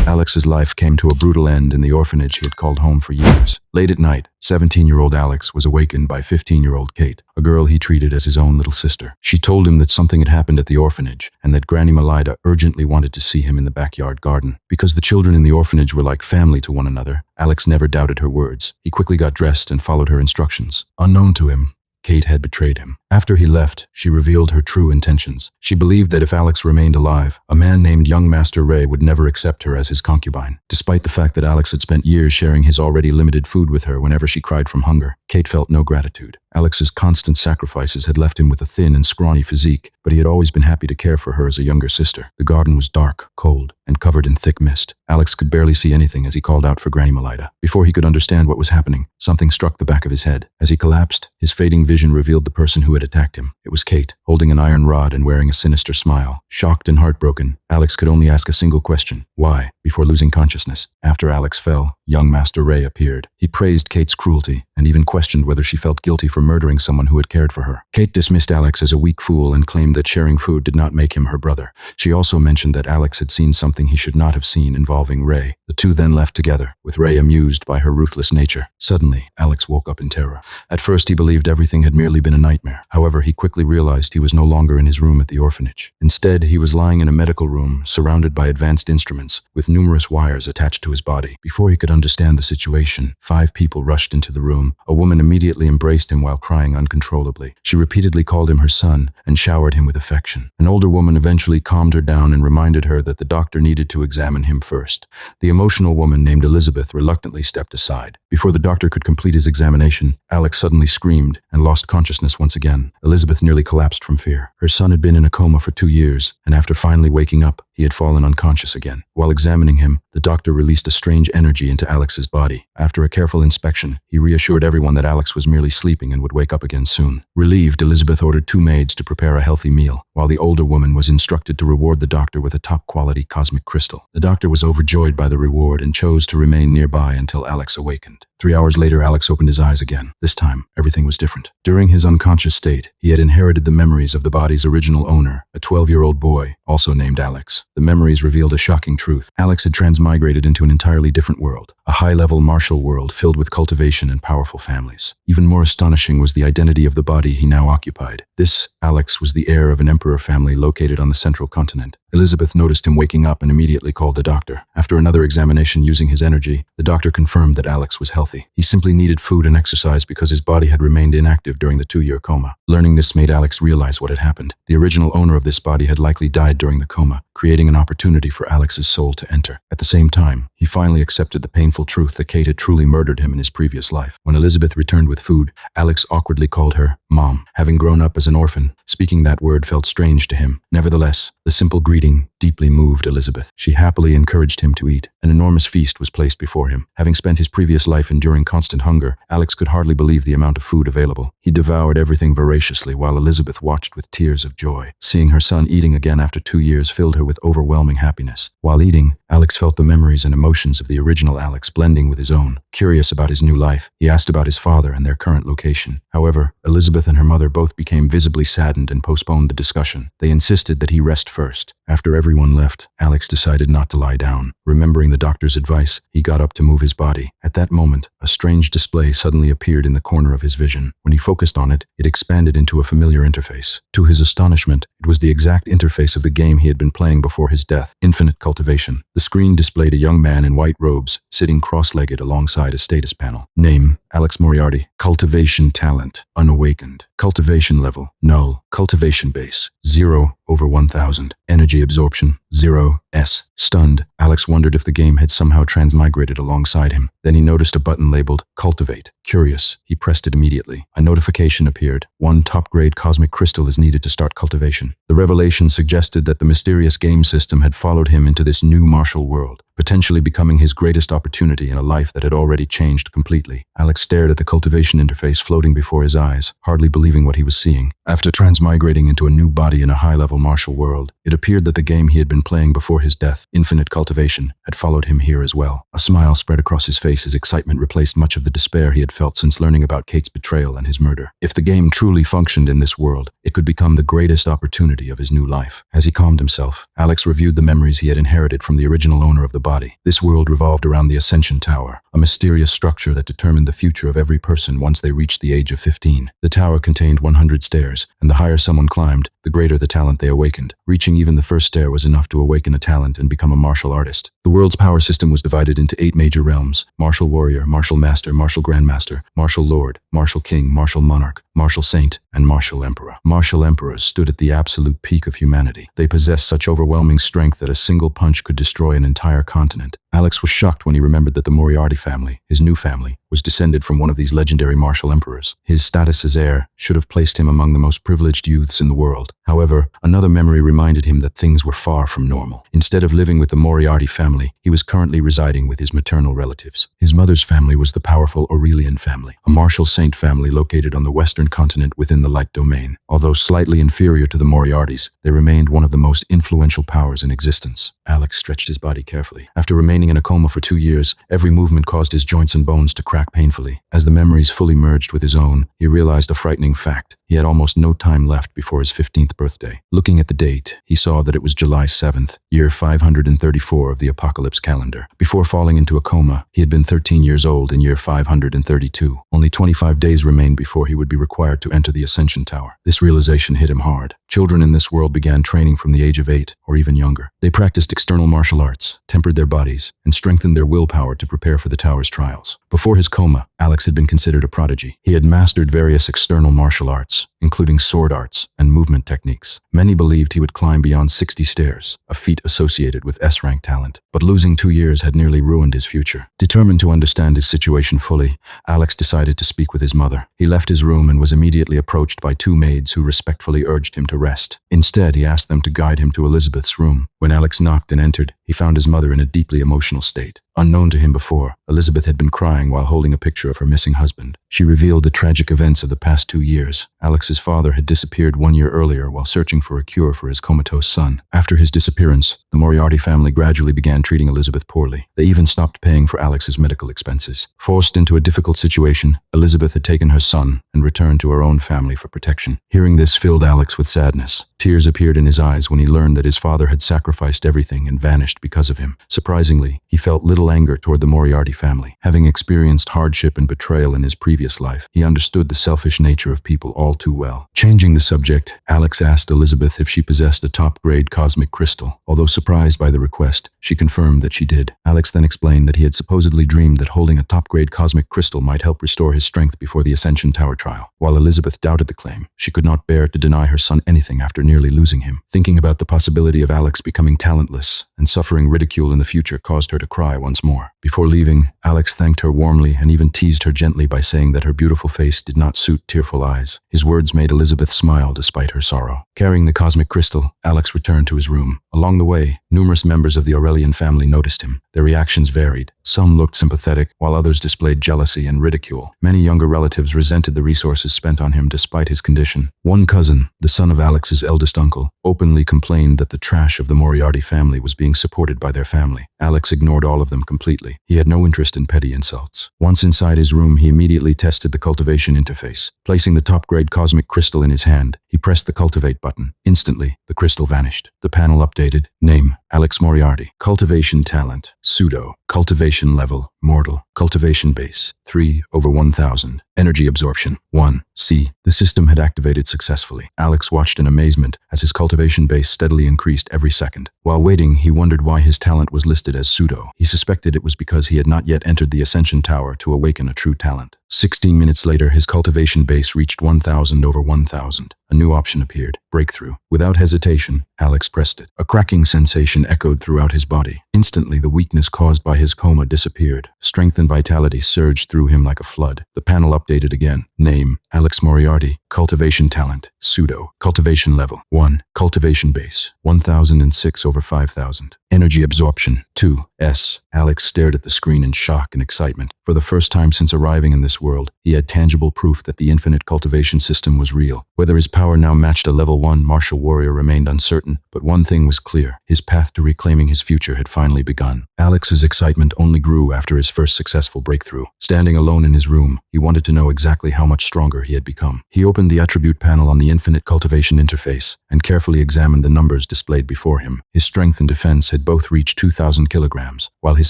Alex's life came to a brutal end in the orphanage he had called home for years. Late at night, 17-year-old Alex was awakened by 15-year-old Kate, a girl he treated as his own little sister. She told him that something had happened at the orphanage and that Granny Malida urgently wanted to see him in the backyard garden. Because the children in the orphanage were like family to one another, Alex never doubted her words. He quickly got dressed and followed her instructions. Unknown to him, Kate had betrayed him. After he left, she revealed her true intentions. She believed that if Alex remained alive, a man named young Master Ray would never accept her as his concubine. Despite the fact that Alex had spent years sharing his already limited food with her whenever she cried from hunger, Kate felt no gratitude. Alex's constant sacrifices had left him with a thin and scrawny physique, but he had always been happy to care for her as a younger sister. The garden was dark, cold, and covered in thick mist. Alex could barely see anything as he called out for Granny Malida. Before he could understand what was happening, something struck the back of his head. As he collapsed, his fading vision revealed the person who had attacked him. It was Kate, holding an iron rod and wearing a sinister smile. Shocked and heartbroken, Alex could only ask a single question: why? Before losing consciousness. After Alex fell, young Master Ray appeared. He praised Kate's cruelty and even questioned whether she felt guilty for murdering someone who had cared for her. Kate dismissed Alex as a weak fool and claimed that sharing food did not make him her brother. She also mentioned that Alex had seen something he should not have seen involving Ray. The two then left together, with Ray amused by her ruthless nature. Suddenly, Alex woke up in terror. At first, he believed everything had merely been a nightmare. However, he quickly realized he was no longer in his room at the orphanage. Instead, he was lying in a medical room, surrounded by advanced instruments, with numerous wires attached to his body. Before he could understand the situation, 5 people rushed into the room. A woman immediately embraced him while crying uncontrollably. She repeatedly called him her son and showered him with affection. An older woman eventually calmed her down and reminded her that the doctor needed to examine him first. The emotional woman named Elizabeth reluctantly stepped aside. Before the doctor could complete his examination, Alex suddenly screamed and lost consciousness once again. Elizabeth nearly collapsed from fear. Her son had been in a coma for 2 years, and after finally waking up, he had fallen unconscious again. While examining him, the doctor released a strange energy into Alex's body. After a careful inspection, he reassured everyone that Alex was merely sleeping and would wake up again soon. Relieved, Elizabeth ordered 2 maids to prepare a healthy meal, while the older woman was instructed to reward the doctor with a top-quality cosmic crystal. The doctor was overjoyed by the reward and chose to remain nearby until Alex awakened. 3 hours later, Alex opened his eyes again. This time, everything was different. During his unconscious state, he had inherited the memories of the body's original owner, a 12-year-old boy, also named Alex. The memories revealed a shocking truth. Alex had transmigrated into an entirely different world, a high-level martial world filled with cultivation and powerful families. Even more astonishing was the identity of the body he now occupied. This Alex was the heir of an emperor family located on the central continent. Elizabeth noticed him waking up and immediately called the doctor. After another examination using his energy, the doctor confirmed that Alex was healthy. He simply needed food and exercise because his body had remained inactive during the 2-year coma. Learning this made Alex realize what had happened. The original owner of this body had likely died during the coma, creating an opportunity for Alex's soul to enter. At the same time, he finally accepted the painful truth that Kate had truly murdered him in his previous life. When Elizabeth returned with food, Alex awkwardly called her Mom. Having grown up as an orphan, speaking that word felt strange to him. Nevertheless, the simple greeting deeply moved Elizabeth. She happily encouraged him to eat. An enormous feast was placed before him. Having spent his previous life enduring constant hunger, Alex could hardly believe the amount of food available. He devoured everything voraciously while Elizabeth watched with tears of joy. Seeing her son eating again after 2 years filled her with overwhelming happiness. While eating, Alex felt the memories and emotions of the original Alex blending with his own. Curious about his new life, he asked about his father and their current location. However, Elizabeth and her mother both became visibly saddened and postponed the discussion. They insisted that he rest first. After everyone left, Alex decided not to lie down. Remembering the doctor's advice, he got up to move his body. At that moment, a strange display suddenly appeared in the corner of his vision. When he focused on it, it expanded into a familiar interface. To his astonishment, it was the exact interface of the game he had been playing before his death, Infinite Cultivation. The screen displayed a young man in white robes, sitting cross-legged alongside a status panel. Name: Alex Moriarty. Cultivation talent: unawakened. Cultivation level: null. Cultivation base: 0/1000. Energy absorption: 0s. Stunned, Alex wondered if the game had somehow transmigrated alongside him. Then he noticed a button labeled Cultivate. Curious, he pressed it immediately. A notification appeared. 1 top-grade cosmic crystal is needed to start cultivation. The revelation suggested that the mysterious game system had followed him into this new martial world, potentially becoming his greatest opportunity in a life that had already changed completely. Alex stared at the cultivation interface floating before his eyes, hardly believing what he was seeing. After transmigrating into a new body in a high-level martial world, it appeared that the game he had been playing before his death, Infinite Cultivation, had followed him here as well. A smile spread across his face as excitement replaced much of the despair he had felt since learning about Kate's betrayal and his murder. If the game truly functioned in this world, it could become the greatest opportunity of his new life. As he calmed himself, Alex reviewed the memories he had inherited from the original owner of the body. This world revolved around the Ascension Tower, a mysterious structure that determined the future of every person once they reached the age of 15. The tower contained 100 stairs, and the higher someone climbed, the greater the talent they awakened. Reaching even the first stair was enough to awaken a talent and become a martial artist. The world's power system was divided into 8 major realms: martial warrior, martial master, martial grandmaster, martial lord, martial king, martial monarch, martial saint, and martial emperor. Martial emperors stood at the absolute peak of humanity. They possessed such overwhelming strength that a single punch could destroy an entire continent. Alex was shocked when he remembered that the Moriarty family, his new family, was descended from one of these legendary martial emperors. His status as heir should have placed him among the most privileged youths in the world. However, another memory reminded him that things were far from normal. Instead of living with the Moriarty family, he was currently residing with his maternal relatives. His mother's family was the powerful Aurelian family, a martial saint family located on the western continent within the Light Domain. Although slightly inferior to the Moriartys, they remained one of the most influential powers in existence. Alex stretched his body carefully. After remaining in a coma for 2 years, every movement caused his joints and bones to crack painfully. As the memories fully merged with his own, he realized a frightening fact. He had almost no time left before his 15th birthday. Looking at the date, he saw that it was July 7th, year 534 of the Apocalypse calendar. Before falling into a coma, he had been 13 years old in year 532. Only 25 days remained before he would be required to enter the Ascension Tower. This realization hit him hard. Children in this world began training from the age of 8 or even younger. They practiced external martial arts, tempered their bodies, and strengthened their willpower to prepare for the tower's trials. Before his coma, Alex had been considered a prodigy. He had mastered various external martial arts, including sword arts and movement techniques. Many believed he would climb beyond 60 stairs, a feat associated with S-rank talent. But losing 2 years had nearly ruined his future. Determined to understand his situation fully, Alex decided to speak with his mother. He left his room and was immediately approached by 2 maids who respectfully urged him to rest. Instead, he asked them to guide him to Elizabeth's room. When Alex knocked and entered, he found his mother in a deeply emotional state. Unknown to him before, Elizabeth had been crying while holding a picture of her missing husband. She revealed the tragic events of the past 2 years. Alex's father had disappeared 1 year earlier while searching for a cure for his comatose son. After his disappearance, the Moriarty family gradually began treating Elizabeth poorly. They even stopped paying for Alex's medical expenses. Forced into a difficult situation, Elizabeth had taken her son and returned to her own family for protection. Hearing this filled Alex with sadness. Tears appeared in his eyes when he learned that his father had sacrificed everything and vanished because of him. Surprisingly, he felt little anger toward the Moriarty family. Having experienced hardship and betrayal in his previous life, he understood the selfish nature of people all too well. Changing the subject, Alex asked Elizabeth if she possessed a top-grade cosmic crystal. Although surprised by the request, she confirmed that she did. Alex then explained that he had supposedly dreamed that holding a top-grade cosmic crystal might help restore his strength before the Ascension Tower trial. While Elizabeth doubted the claim, she could not bear to deny her son anything after nearly losing him. Thinking about the possibility of Alex becoming talentless and suffering ridicule in the future caused her to cry once more. Before leaving, Alex thanked her warmly and even teased her gently by saying that her beautiful face did not suit tearful eyes. His words made Elizabeth smile despite her sorrow. Carrying the cosmic crystal, Alex returned to his room. Along the way, numerous members of the Aurelian family noticed him. Their reactions varied. Some looked sympathetic, while others displayed jealousy and ridicule. Many younger relatives resented the resources spent on him despite his condition. One cousin, the son of Alex's eldest uncle, openly complained that the trash of the Moriarty family was being supported by their family. Alex ignored all of them completely. He had no interest in petty insults. Once inside his room, he immediately tested the cultivation interface. Placing the top-grade cosmic crystal in his hand, he pressed the cultivate button. Instantly, the crystal vanished. The panel updated. Name: Alex Moriarty. Cultivation talent: pseudo. Cultivation level: mortal. Cultivation base: 3/1000. Energy absorption: 1. C. The system had activated successfully. Alex watched in amazement as his cultivation base steadily increased every second. While waiting, he wondered why his talent was listed as pseudo. He suspected it was because he had not yet entered the Ascension Tower to awaken a true talent. 16 minutes later, his cultivation base reached 1000/1000. A new option appeared: breakthrough. Without hesitation, Alex pressed it. A cracking sensation echoed throughout his body. Instantly, the weakness caused by his coma disappeared. Strength and vitality surged through him like a flood. The panel updated again. Name: Alex Moriarty. Cultivation talent: pseudo. Cultivation level: 1. Cultivation base: 1006/5000. Energy absorption: 2. S. Alex stared at the screen in shock and excitement. For the first time since arriving in this world, he had tangible proof that the Infinite Cultivation System was real. Whether his power now matched a level 1 martial warrior remained uncertain, but one thing was clear: his path to reclaiming his future had finally begun. Alex's excitement only grew after his first successful breakthrough. Standing alone in his room, he wanted to know exactly how much stronger he had become. He opened the attribute panel on the Infinite Cultivation interface and carefully examined the numbers displayed before him. His strength and defense had both reached 2000 kilograms. kilograms, while his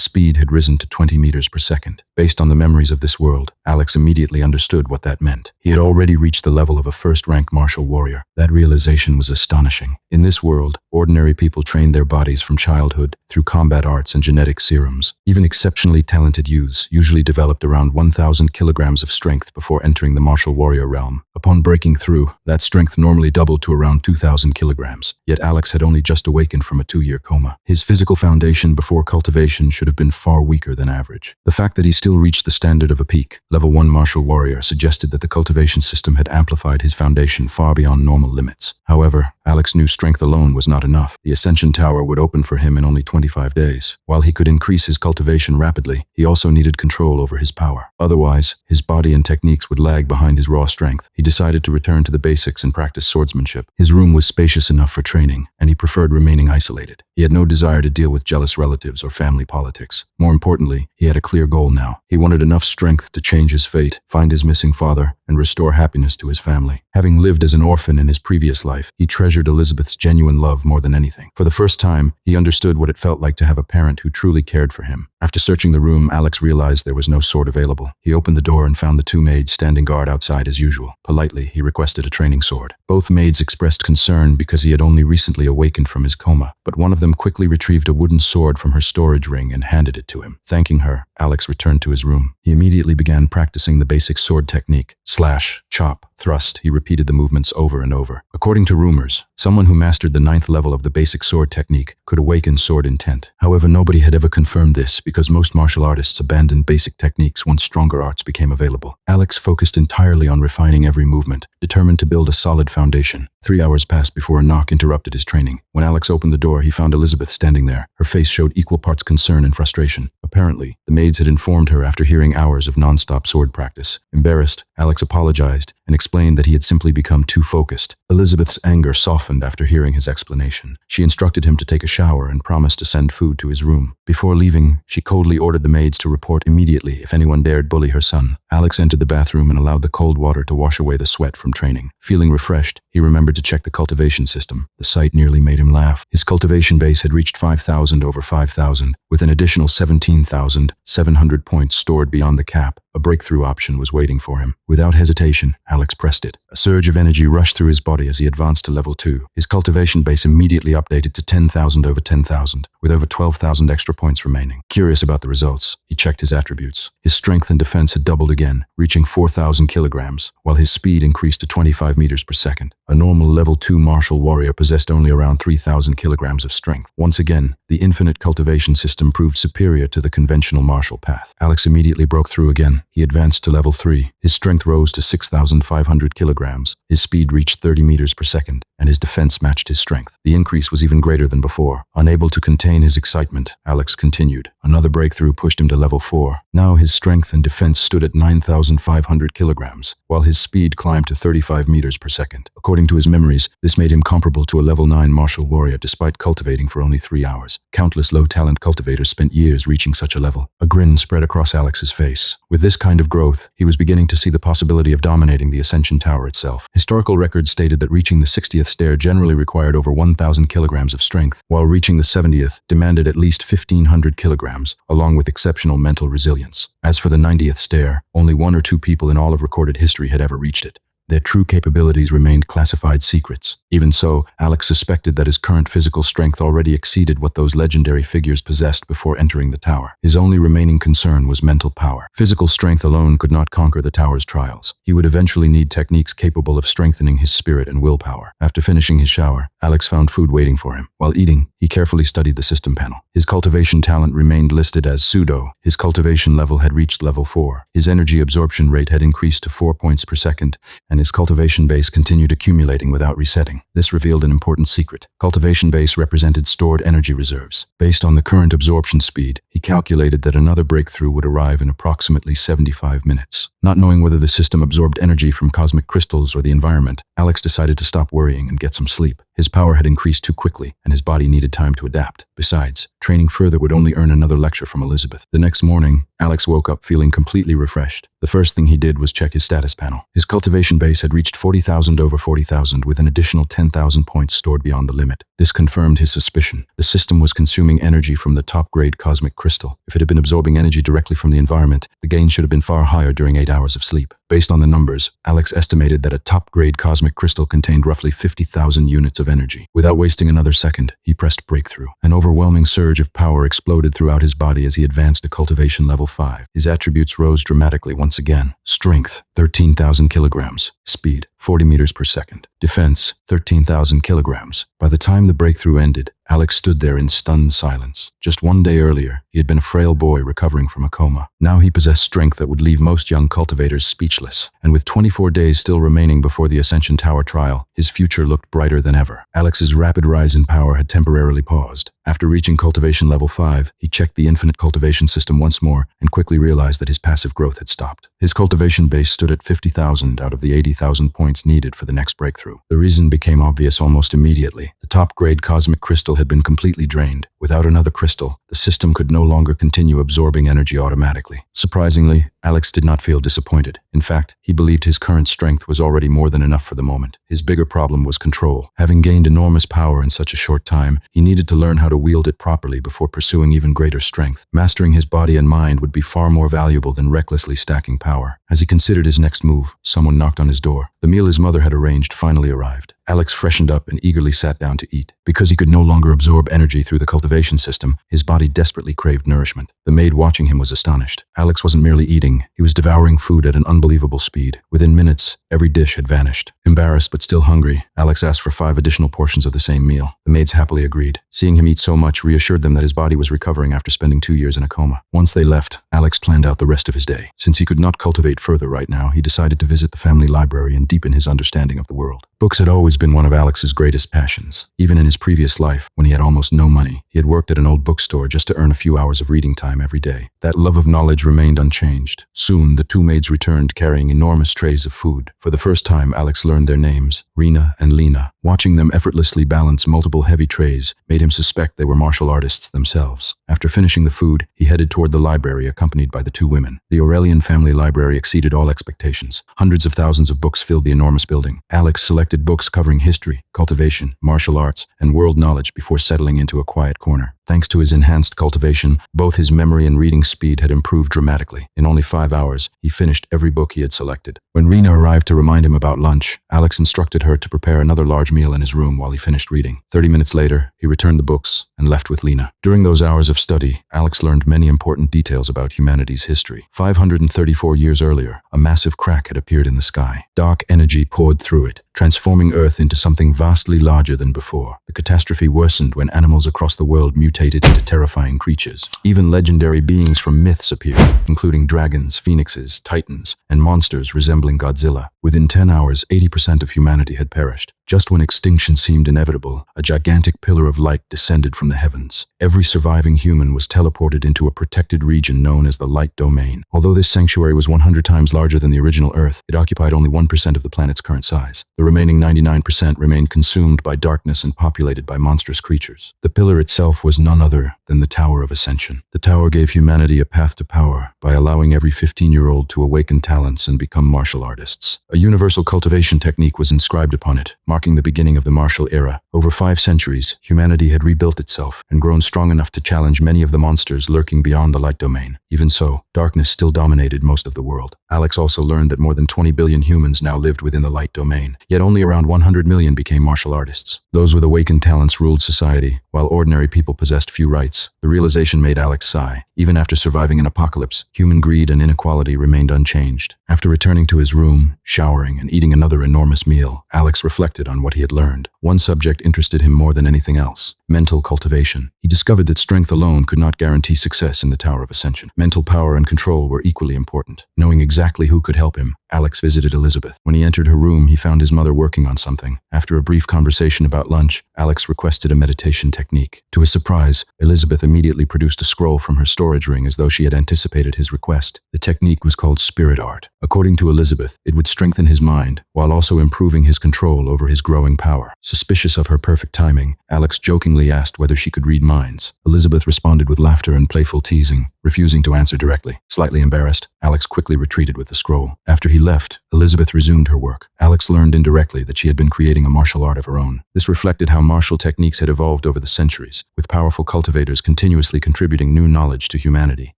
speed had risen to 20 meters per second. Based on the memories of this world, Alex immediately understood what that meant. He had already reached the level of a first-rank martial warrior. That realization was astonishing. In this world, ordinary people trained their bodies from childhood through combat arts and genetic serums. Even exceptionally talented youths usually developed around 1,000 kilograms of strength before entering the martial warrior realm. Upon breaking through, that strength normally doubled to around 2,000 kilograms. Yet Alex had only just awakened from a 2-year coma. His physical foundation before cultivation should have been far weaker than average. The fact that he still reached the standard of a peak, level 1 martial warrior, suggested that the cultivation system had amplified his foundation far beyond normal limits. However, Alex knew strength alone was not enough. The Ascension Tower would open for him in only 25 days. While he could increase his cultivation rapidly, he also needed control over his power. Otherwise, his body and techniques would lag behind his raw strength. He decided to return to the basics and practice swordsmanship. His room was spacious enough for training, and he preferred remaining isolated. He had no desire to deal with jealous relatives or family politics. More importantly, he had a clear goal now. He wanted enough strength to change his fate, find his missing father, and restore happiness to his family. Having lived as an orphan in his previous life, he treasured Elizabeth's genuine love more than anything. For the first time, he understood what it felt like to have a parent who truly cared for him. After searching the room, Alex realized there was no sword available. He opened the door and found the 2 maids standing guard outside as usual. Politely, he requested a training sword. Both maids expressed concern because he had only recently awakened from his coma, but one of them quickly retrieved a wooden sword from her storage ring and handed it to him. Thanking her, Alex returned to his room. He immediately began practicing the basic sword technique. Slash, chop, thrust. He repeated the movements over and over. According to rumors, someone who mastered the 9th level of the basic sword technique could awaken sword intent. However, nobody had ever confirmed this because most martial artists abandoned basic techniques once stronger arts became available. Alex focused entirely on refining every movement, determined to build a solid foundation. 3 hours passed before a knock interrupted his training. When Alex opened the door, he found Elizabeth standing there. Her face showed equal parts concern and frustration. Apparently, the maids had informed her after hearing hours of non-stop sword practice. Embarrassed, Alex apologized and explained that he had simply become too focused. Elizabeth's anger softened after hearing his explanation. She instructed him to take a shower and promised to send food to his room. Before leaving, she coldly ordered the maids to report immediately if anyone dared bully her son. Alex entered the bathroom and allowed the cold water to wash away the sweat from training. Feeling refreshed, he remembered to check the cultivation system. The sight nearly made him laugh. His cultivation base had reached 5,000 over 5,000, with an additional 17,700 points stored beyond the cap. A breakthrough option was waiting for him. Without hesitation, Alex pressed it. A surge of energy rushed through his body as he advanced to level 2. His cultivation base immediately updated to 10,000 over 10,000, with over 12,000 extra points remaining. Curious about the results, he checked his attributes. His strength and defense had doubled again, reaching 4,000 kilograms, while his speed increased to 25 meters per second. A normal level 2 martial warrior possessed only around 3,000 kilograms of strength. Once again, the Infinite Cultivation System proved superior to the conventional martial path. Alex immediately broke through again. He advanced to level 3. His strength rose to 6,500 kilograms. His speed reached 30 meters per second, and his defense matched his strength. The increase was even greater than before. Unable to contain his excitement, Alex continued. Another breakthrough pushed him to level 4. Now his strength and defense stood at 9,500 kilograms, while his speed climbed to 35 meters per second. According to his memories, this made him comparable to a level 9 martial warrior despite cultivating for only 3 hours. Countless low-talent cultivators spent years reaching such a level. A grin spread across Alex's face. With this kind of growth, he was beginning to see the possibility of dominating the Ascension Tower itself. Historical records stated that reaching the 60th stair generally required over 1,000 kilograms of strength, while reaching the 70th demanded at least 1,500 kilograms, along with exceptional mental resilience. As for the 90th stair, only 1 or 2 people in all of recorded history had ever reached it. Their true capabilities remained classified secrets. Even so, Alex suspected that his current physical strength already exceeded what those legendary figures possessed before entering the tower. His only remaining concern was mental power. Physical strength alone could not conquer the tower's trials. He would eventually need techniques capable of strengthening his spirit and willpower. After finishing his shower, Alex found food waiting for him. While eating, he carefully studied the system panel. His cultivation talent remained listed as pseudo. His cultivation level had reached level 4. His energy absorption rate had increased to 4 points per second, and his cultivation base continued accumulating without resetting. This revealed an important secret. Cultivation base represented stored energy reserves. Based on the current absorption speed, he He calculated that another breakthrough would arrive in approximately 75 minutes. Not knowing whether the system absorbed energy from cosmic crystals or the environment, Alex decided to stop worrying and get some sleep. His power had increased too quickly, and his body needed time to adapt. Besides, training further would only earn another lecture from Elizabeth. The next morning, Alex woke up feeling completely refreshed. The first thing he did was check his status panel. His cultivation base had reached 40,000 over 40,000 with an additional 10,000 points stored beyond the limit. This confirmed his suspicion. The system was consuming energy from the top-grade cosmic crystal. If it had been absorbing energy directly from the environment, the gain should have been far higher during 8 hours of sleep. Based on the numbers, Alex estimated that a top-grade cosmic crystal contained roughly 50,000 units of energy. Without wasting another second, he pressed breakthrough. An overwhelming surge of power exploded throughout his body as he advanced to cultivation level 5. His attributes rose dramatically once again. Strength, 13,000 kilograms. Speed, 40 meters per second. Defense, 13,000 kilograms. By the time the breakthrough ended, Alex stood there in stunned silence. Just one day earlier, he had been a frail boy recovering from a coma. Now he possessed strength that would leave most young cultivators speechless. And with 24 days still remaining before the Ascension Tower trial, his future looked brighter than ever. Alex's rapid rise in power had temporarily paused. After reaching cultivation level 5, he checked the Infinite Cultivation System once more and quickly realized that his passive growth had stopped. His cultivation base stood at 50,000 out of the 80,000 points needed for the next breakthrough. The reason became obvious almost immediately. The top-grade cosmic crystal had been completely drained. Without another crystal, the system could no longer continue absorbing energy automatically. Surprisingly, Alex did not feel disappointed. In fact, he believed his current strength was already more than enough for the moment. His bigger problem was control. Having gained enormous power in such a short time, he needed to learn how to wield it properly before pursuing even greater strength. Mastering his body and mind would be far more valuable than recklessly stacking power. As he considered his next move, someone knocked on his door. The meal his mother had arranged finally arrived. Alex freshened up and eagerly sat down to eat. Because he could no longer absorb energy through the cultivation system, his body desperately craved nourishment. The maid watching him was astonished. Alex wasn't merely eating, he was devouring food at an unbelievable speed. Within minutes, every dish had vanished. Embarrassed but still hungry, Alex asked for 5 additional portions of the same meal. The maids happily agreed. Seeing him eat so much reassured them that his body was recovering after spending 2 years in a coma. Once they left, Alex planned out the rest of his day. Since he could not cultivate further right now, he decided to visit the family library and deepen his understanding of the world. Books had always been one of Alex's greatest passions. Even in his previous life, when he had almost no money, he had worked at an old bookstore just to earn a few hours of reading time every day. That love of knowledge remained unchanged. Soon, the 2 maids returned carrying enormous trays of food. For the first time, Alex learned their names, Rina and Lena. Watching them effortlessly balance multiple heavy trays made him suspect they were martial artists themselves. After finishing the food, he headed toward the library accompanied by the 2 women. The Aurelian family library exceeded all expectations. Hundreds of thousands of books filled the enormous building. Alex selected books covering history, cultivation, martial arts, and world knowledge before settling into a quiet corner. Thanks to his enhanced cultivation, both his memory and reading speed had improved dramatically. In only 5 hours, he finished every book he had selected. When Rina arrived to remind him about lunch, Alex instructed her to prepare another large meal in his room while he finished reading. 30 minutes later, he returned the books and left with Lena. During those hours of study, Alex learned many important details about humanity's history. 534 years earlier, a massive crack had appeared in the sky. Dark energy poured through it, transforming Earth into something vastly larger than before. The catastrophe worsened when animals across the world mutated into terrifying creatures. Even legendary beings from myths appeared, including dragons, phoenixes, titans, and monsters resembling Godzilla. Within 10 hours, 80% of humanity had perished. Just when extinction seemed inevitable, a gigantic pillar of light descended from the heavens. Every surviving human was teleported into a protected region known as the Light Domain. Although this sanctuary was 100 times larger than the original Earth, it occupied only 1% of the planet's current size. The remaining 99% remained consumed by darkness and populated by monstrous creatures. The pillar itself was none other than the Tower of Ascension. The tower gave humanity a path to power by allowing every 15-year-old to awaken talents and become martial artists. A universal cultivation technique was inscribed upon it, marking the beginning of the martial era. Over 5 centuries, humanity had rebuilt itself and grown strong enough to challenge many of the monsters lurking beyond the Light Domain. Even so, darkness still dominated most of the world. Alex also learned that more than 20 billion humans now lived within the Light Domain, yet only around 100 million became martial artists. Those with awakened talents ruled society, while ordinary people possessed few rights. The realization made Alex sigh. Even after surviving an apocalypse, human greed and inequality remained unchanged. After returning to his room, showering, and eating another enormous meal, Alex reflected on what he had learned. One subject interested him more than anything else: Mental cultivation. He discovered that strength alone could not guarantee success in the Tower of Ascension. Mental power and control were equally important. Knowing exactly who could help him, Alex visited Elizabeth. When he entered her room, he found his mother working on something. After a brief conversation about lunch, Alex requested a meditation technique. To his surprise, Elizabeth immediately produced a scroll from her storage ring as though she had anticipated his request. The technique was called spirit art. According to Elizabeth, it would strengthen his mind while also improving his control over his growing power. Suspicious of her perfect timing, Alex jokingly asked whether she could read minds. Elizabeth responded with laughter and playful teasing, refusing to answer directly. Slightly embarrassed, Alex quickly retreated with the scroll. After he left, Elizabeth resumed her work. Alex learned indirectly that she had been creating a martial art of her own. This reflected how martial techniques had evolved over the centuries, with powerful cultivators continuously contributing new knowledge to humanity.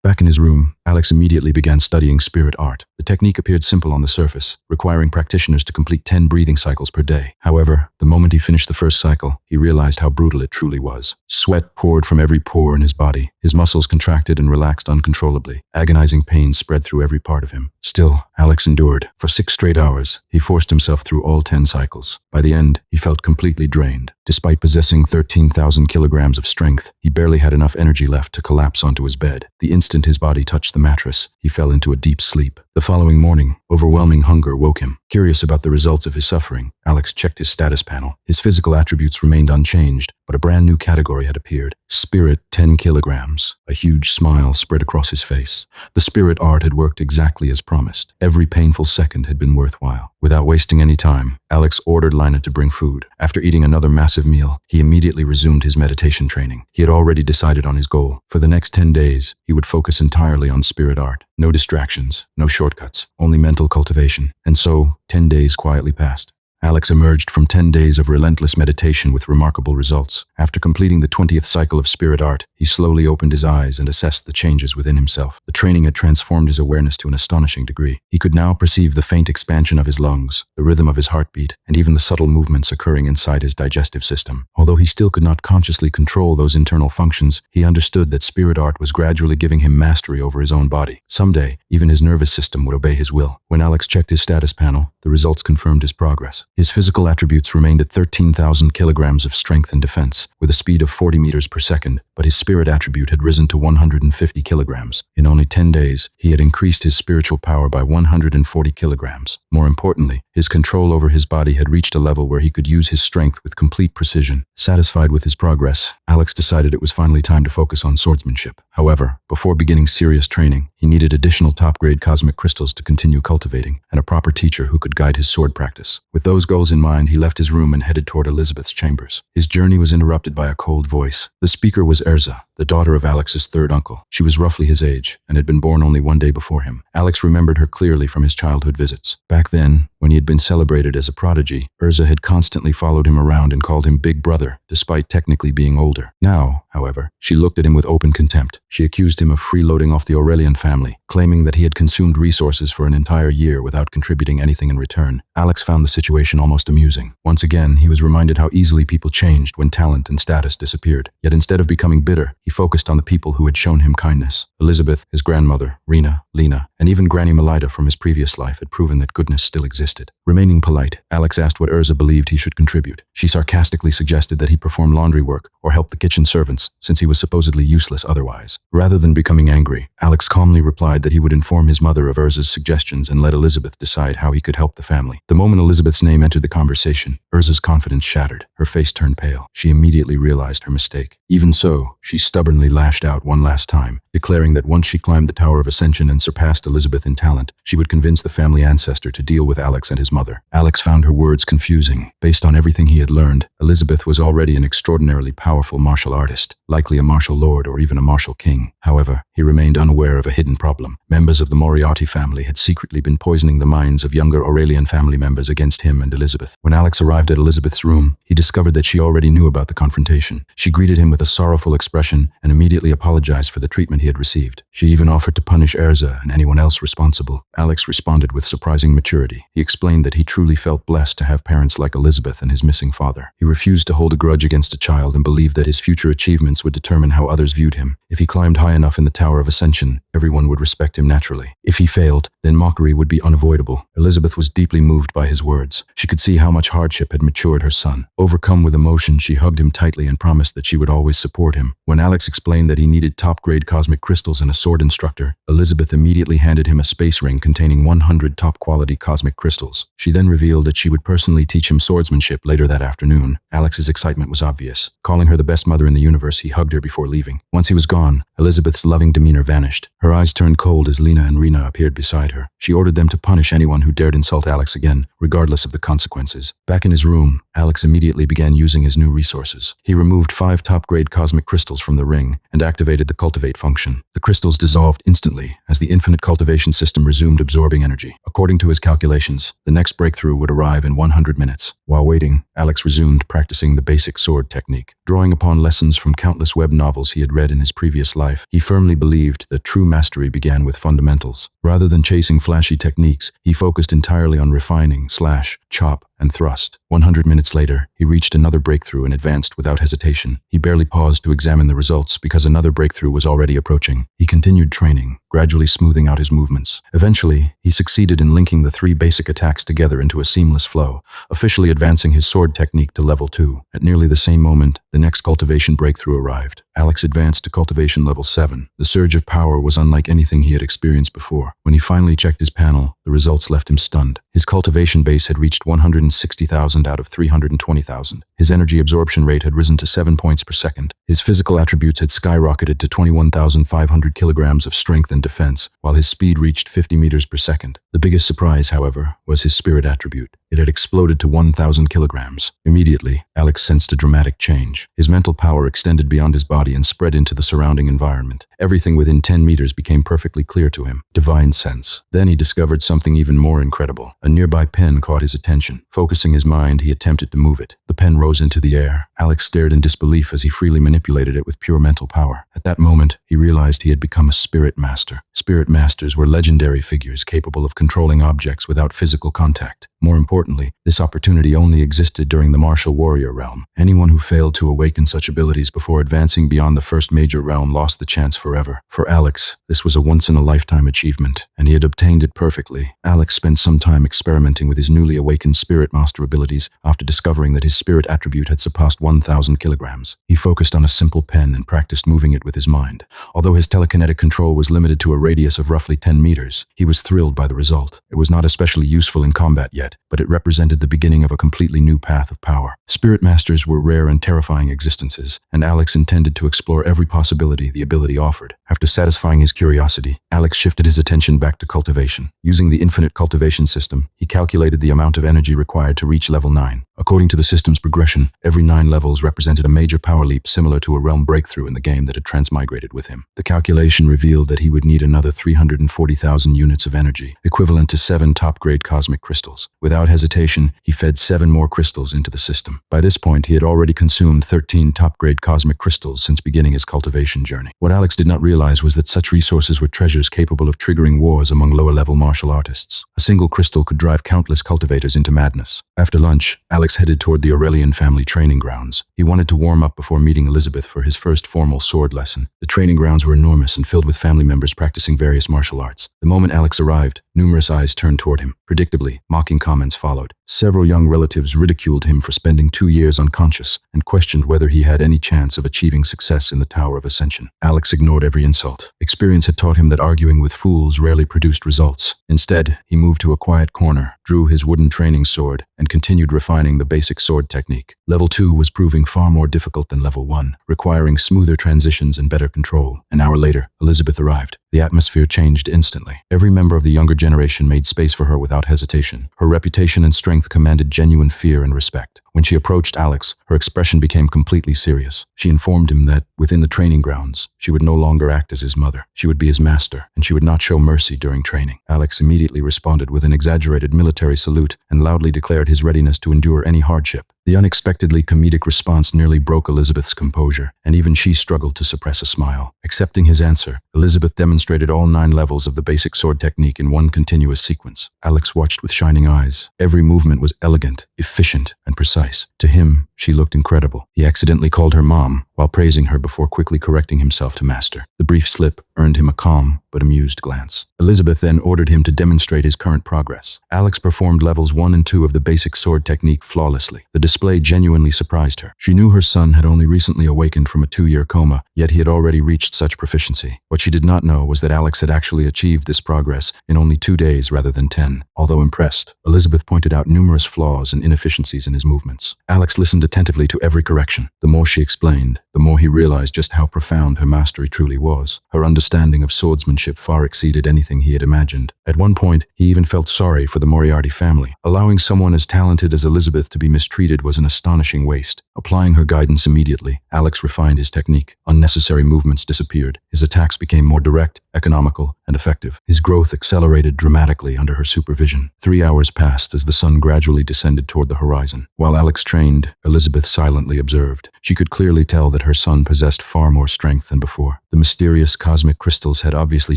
Back in his room, Alex immediately began studying spirit art. The technique appeared simple on the surface, requiring practitioners to complete 10 breathing cycles per day. However, the moment he finished the first cycle, he realized how brutal it truly was. Sweat poured from every pore in his body. His muscles contracted and relaxed uncontrollably. Agonizing pain spread through every part of him. Still, Alex endured. For 6 straight hours, he forced himself through all 10 cycles. By the end, he felt completely drained. Despite possessing 13,000 kilograms of strength, he barely had enough energy left to collapse onto his bed. The instant his body touched the mattress, he fell into a deep sleep. The following morning, overwhelming hunger woke him. Curious about the results of his suffering, Alex checked his status panel. His physical attributes remained unchanged, but a brand new category had appeared. Spirit 10 kilograms. A huge smile spread across his face. The spirit art had worked exactly as promised. Every painful second had been worthwhile. Without wasting any time, Alex ordered Lina to bring food. After eating another massive meal, he immediately resumed his meditation training. He had already decided on his goal. For the next 10 days, he would focus entirely on spirit art. No distractions, no shortcuts, only mental cultivation. And so, 10 days quietly passed. Alex emerged from 10 days of relentless meditation with remarkable results. After completing the 20th cycle of spirit art, he slowly opened his eyes and assessed the changes within himself. The training had transformed his awareness to an astonishing degree. He could now perceive the faint expansion of his lungs, the rhythm of his heartbeat, and even the subtle movements occurring inside his digestive system. Although he still could not consciously control those internal functions, he understood that spirit art was gradually giving him mastery over his own body. Someday, even his nervous system would obey his will. When Alex checked his status panel, the results confirmed his progress. His physical attributes remained at 13,000 kilograms of strength and defense, with a speed of 40 meters per second, but his spirit attribute had risen to 150 kilograms. In only 10 days, he had increased his spiritual power by 140 kilograms. More importantly, his control over his body had reached a level where he could use his strength with complete precision. Satisfied with his progress, Alex decided it was finally time to focus on swordsmanship. However, before beginning serious training, he needed additional top-grade cosmic crystals to continue cultivating, and a proper teacher who could guide his sword practice. With those goals in mind, he left his room and headed toward Elizabeth's chambers. His journey was interrupted by a cold voice. The speaker was Erza, the daughter of Alex's third uncle. She was roughly his age and had been born only one day before him. Alex remembered her clearly from his childhood visits. Back then, when he had been celebrated as a prodigy, Erza had constantly followed him around and called him Big Brother, despite technically being older. Now, however, she looked at him with open contempt. She accused him of freeloading off the Aurelian family, claiming that he had consumed resources for an entire year without contributing anything in return. Alex found the situation almost amusing. Once again, he was reminded how easily people changed when talent and status disappeared. Yet instead of becoming bitter, he focused on the people who had shown him kindness. Elizabeth, his grandmother, Rena, Lena, and even Granny Melita from his previous life had proven that goodness still existed. Remaining polite, Alex asked what Erza believed he should contribute. She sarcastically suggested that he perform laundry work or help the kitchen servants, since he was supposedly useless otherwise. Rather than becoming angry, Alex calmly replied that he would inform his mother of Erza's suggestions and let Elizabeth decide how he could help the family. The moment Elizabeth's name entered the conversation, Erza's confidence shattered. Her face turned pale. She immediately realized her mistake. Even so, she stubbornly lashed out one last time, declaring that once she climbed the Tower of Ascension and surpassed Elizabeth in talent, she would convince the family ancestor to deal with Alex and his mother. Alex found her words confusing. Based on everything he had learned, Elizabeth was already an extraordinarily powerful martial artist, likely a martial lord or even a martial king. However, he remained unaware of a hidden problem. Members of the Moriarty family had secretly been poisoning the minds of younger Aurelian family members against him and Elizabeth. When Alex arrived at Elizabeth's room, he discovered that she already knew about the confrontation. She greeted him with a sorrowful expression and immediately apologized for the treatment he had received. She even offered to punish Erza and anyone else responsible. Alex responded with surprising maturity. He explained that he truly felt blessed to have parents like Elizabeth and his missing father. He refused to hold a grudge against a child and believed that his future achievements would determine how others viewed him. If he climbed high enough in the Tower of Ascension, everyone would respect respect him naturally. If he failed, then mockery would be unavoidable. Elizabeth was deeply moved by his words. She could see how much hardship had matured her son. Overcome with emotion, she hugged him tightly and promised that she would always support him. When Alex explained that he needed top-grade cosmic crystals and a sword instructor, Elizabeth immediately handed him a space ring containing 100 top-quality cosmic crystals. She then revealed that she would personally teach him swordsmanship later that afternoon. Alex's excitement was obvious. Calling her the best mother in the universe, he hugged her before leaving. Once he was gone, Elizabeth's loving demeanor vanished. Her eyes turned cold as Lena and Rena appeared beside her. She ordered them to punish anyone who dared insult Alex again, regardless of the consequences. Back in his room, Alex immediately began using his new resources. He removed 5 top-grade cosmic crystals from the ring and activated the cultivate function. The crystals dissolved instantly as the Infinite Cultivation System resumed absorbing energy. According to his calculations, the next breakthrough would arrive in 100 minutes. While waiting, Alex resumed practicing the basic sword technique. Drawing upon lessons from countless web novels he had read in his previous life, he firmly believed that true mastery began with fundamentals. Rather than chasing flashy techniques, he focused entirely on refining, slash, chop, and thrust. 100 minutes later, he reached another breakthrough and advanced without hesitation. He barely paused to examine the results because another breakthrough was already approaching. He continued training, gradually smoothing out his movements. Eventually, he succeeded in linking the 3 basic attacks together into a seamless flow, officially advancing his sword technique to level 2. At nearly the same moment, the next cultivation breakthrough arrived. Alex advanced to cultivation level 7. The surge of power was unlike anything he had experienced before. When he finally checked his panel, the results left him stunned. His cultivation base had reached 160,000 out of 320,000. His energy absorption rate had risen to 7 points per second. His physical attributes had skyrocketed to 21,500 kilograms of strength and defense, while his speed reached 50 meters per second. The biggest surprise, however, was his spirit attribute. It had exploded to 1,000 kilograms. Immediately, Alex sensed a dramatic change. His mental power extended beyond his body and spread into the surrounding environment. Everything within 10 meters became perfectly clear to him. Divine sense. Then he discovered something even more incredible. A nearby pen caught his attention. Focusing his mind, he attempted to move it. The pen rose into the air. Alex stared in disbelief as he freely manipulated it with pure mental power. At that moment, he realized he had become a spirit master. Spirit masters were legendary figures capable of controlling objects without physical contact. More importantly, this opportunity only existed during the martial warrior realm. Anyone who failed to awaken such abilities before advancing beyond the first major realm lost the chance forever. For Alex, this was a once-in-a-lifetime achievement, and he had obtained it perfectly. Alex spent some time experimenting with his newly awakened spirit master abilities after discovering that his spirit attribute had surpassed 1,000 kilograms. He focused on a simple pen and practiced moving it with his mind. Although his telekinetic control was limited to a radius of roughly 10 meters, he was thrilled by the result. It was not especially useful in combat yet, but it represented the beginning of a completely new path of power. Spirit masters were rare and terrifying existences, and Alex intended to explore every possibility the ability offered. After satisfying his curiosity, Alex shifted his attention back to cultivation. Using the Infinite Cultivation System, he calculated the amount of energy required to reach level 9. According to the system's progression, every 9 levels represented a major power leap similar to a realm breakthrough in the game that had transmigrated with him. The calculation revealed that he would need another 340,000 units of energy, equivalent to 7 top-grade cosmic crystals. Without hesitation, he fed 7 more crystals into the system. By this point, he had already consumed 13 top-grade cosmic crystals since beginning his cultivation journey. What Alex did not realize was that such resources were treasures capable of triggering wars among lower-level martial artists. A single crystal could drive countless cultivators into madness. After lunch, Alex headed toward the Aurelian family training grounds. He wanted to warm up before meeting Elizabeth for his first formal sword lesson. The training grounds were enormous and filled with family members practicing various martial arts. The moment Alex arrived, numerous eyes turned toward him. Predictably, mocking comments followed. Several young relatives ridiculed him for spending 2 years unconscious and questioned whether he had any chance of achieving success in the Tower of Ascension. Alex ignored every insult. Experience had taught him that arguing with fools rarely produced results. Instead, he moved to a quiet corner, drew his wooden training sword, and continued refining the basic sword technique. Level 2 was proving far more difficult than Level 1, requiring smoother transitions and better control. An hour later, Elizabeth arrived. The atmosphere changed instantly. Every member of the younger generation made space for her without hesitation. Her reputation and strength commanded genuine fear and respect. When she approached Alex, her expression became completely serious. She informed him that, within the training grounds, she would no longer act as his mother. She would be his master, and she would not show mercy during training. Alex immediately responded with an exaggerated military salute and loudly declared his readiness to endure any hardship. The unexpectedly comedic response nearly broke Elizabeth's composure, and even she struggled to suppress a smile. Accepting his answer, Elizabeth demonstrated all 9 levels of the basic sword technique in one continuous sequence. Alex watched with shining eyes. Every movement was elegant, efficient, and precise. To him, she looked incredible. He accidentally called her mom, while praising her before quickly correcting himself to master. The brief slip earned him a calm but amused glance. Elizabeth then ordered him to demonstrate his current progress. Alex performed levels 1 and 2 of the basic sword technique flawlessly. The display genuinely surprised her. She knew her son had only recently awakened from a 2-year coma, yet he had already reached such proficiency. What she did not know was that Alex had actually achieved this progress in only 2 days rather than 10. Although impressed, Elizabeth pointed out numerous flaws and inefficiencies in his movements. Alex listened attentively to every correction. The more she explained, the more he realized just how profound her mastery truly was. Her understanding of swordsmanship far exceeded anything he had imagined. At one point, he even felt sorry for the Moriarty family. Allowing someone as talented as Elizabeth to be mistreated was an astonishing waste. Applying her guidance immediately, Alex refined his technique. Unnecessary movements disappeared. His attacks became more direct, economical, and effective. His growth accelerated dramatically under her supervision. 3 hours passed as the sun gradually descended toward the horizon. While Alex trained, Elizabeth silently observed. She could clearly tell that her son possessed far more strength than before. The mysterious cosmic crystals had obviously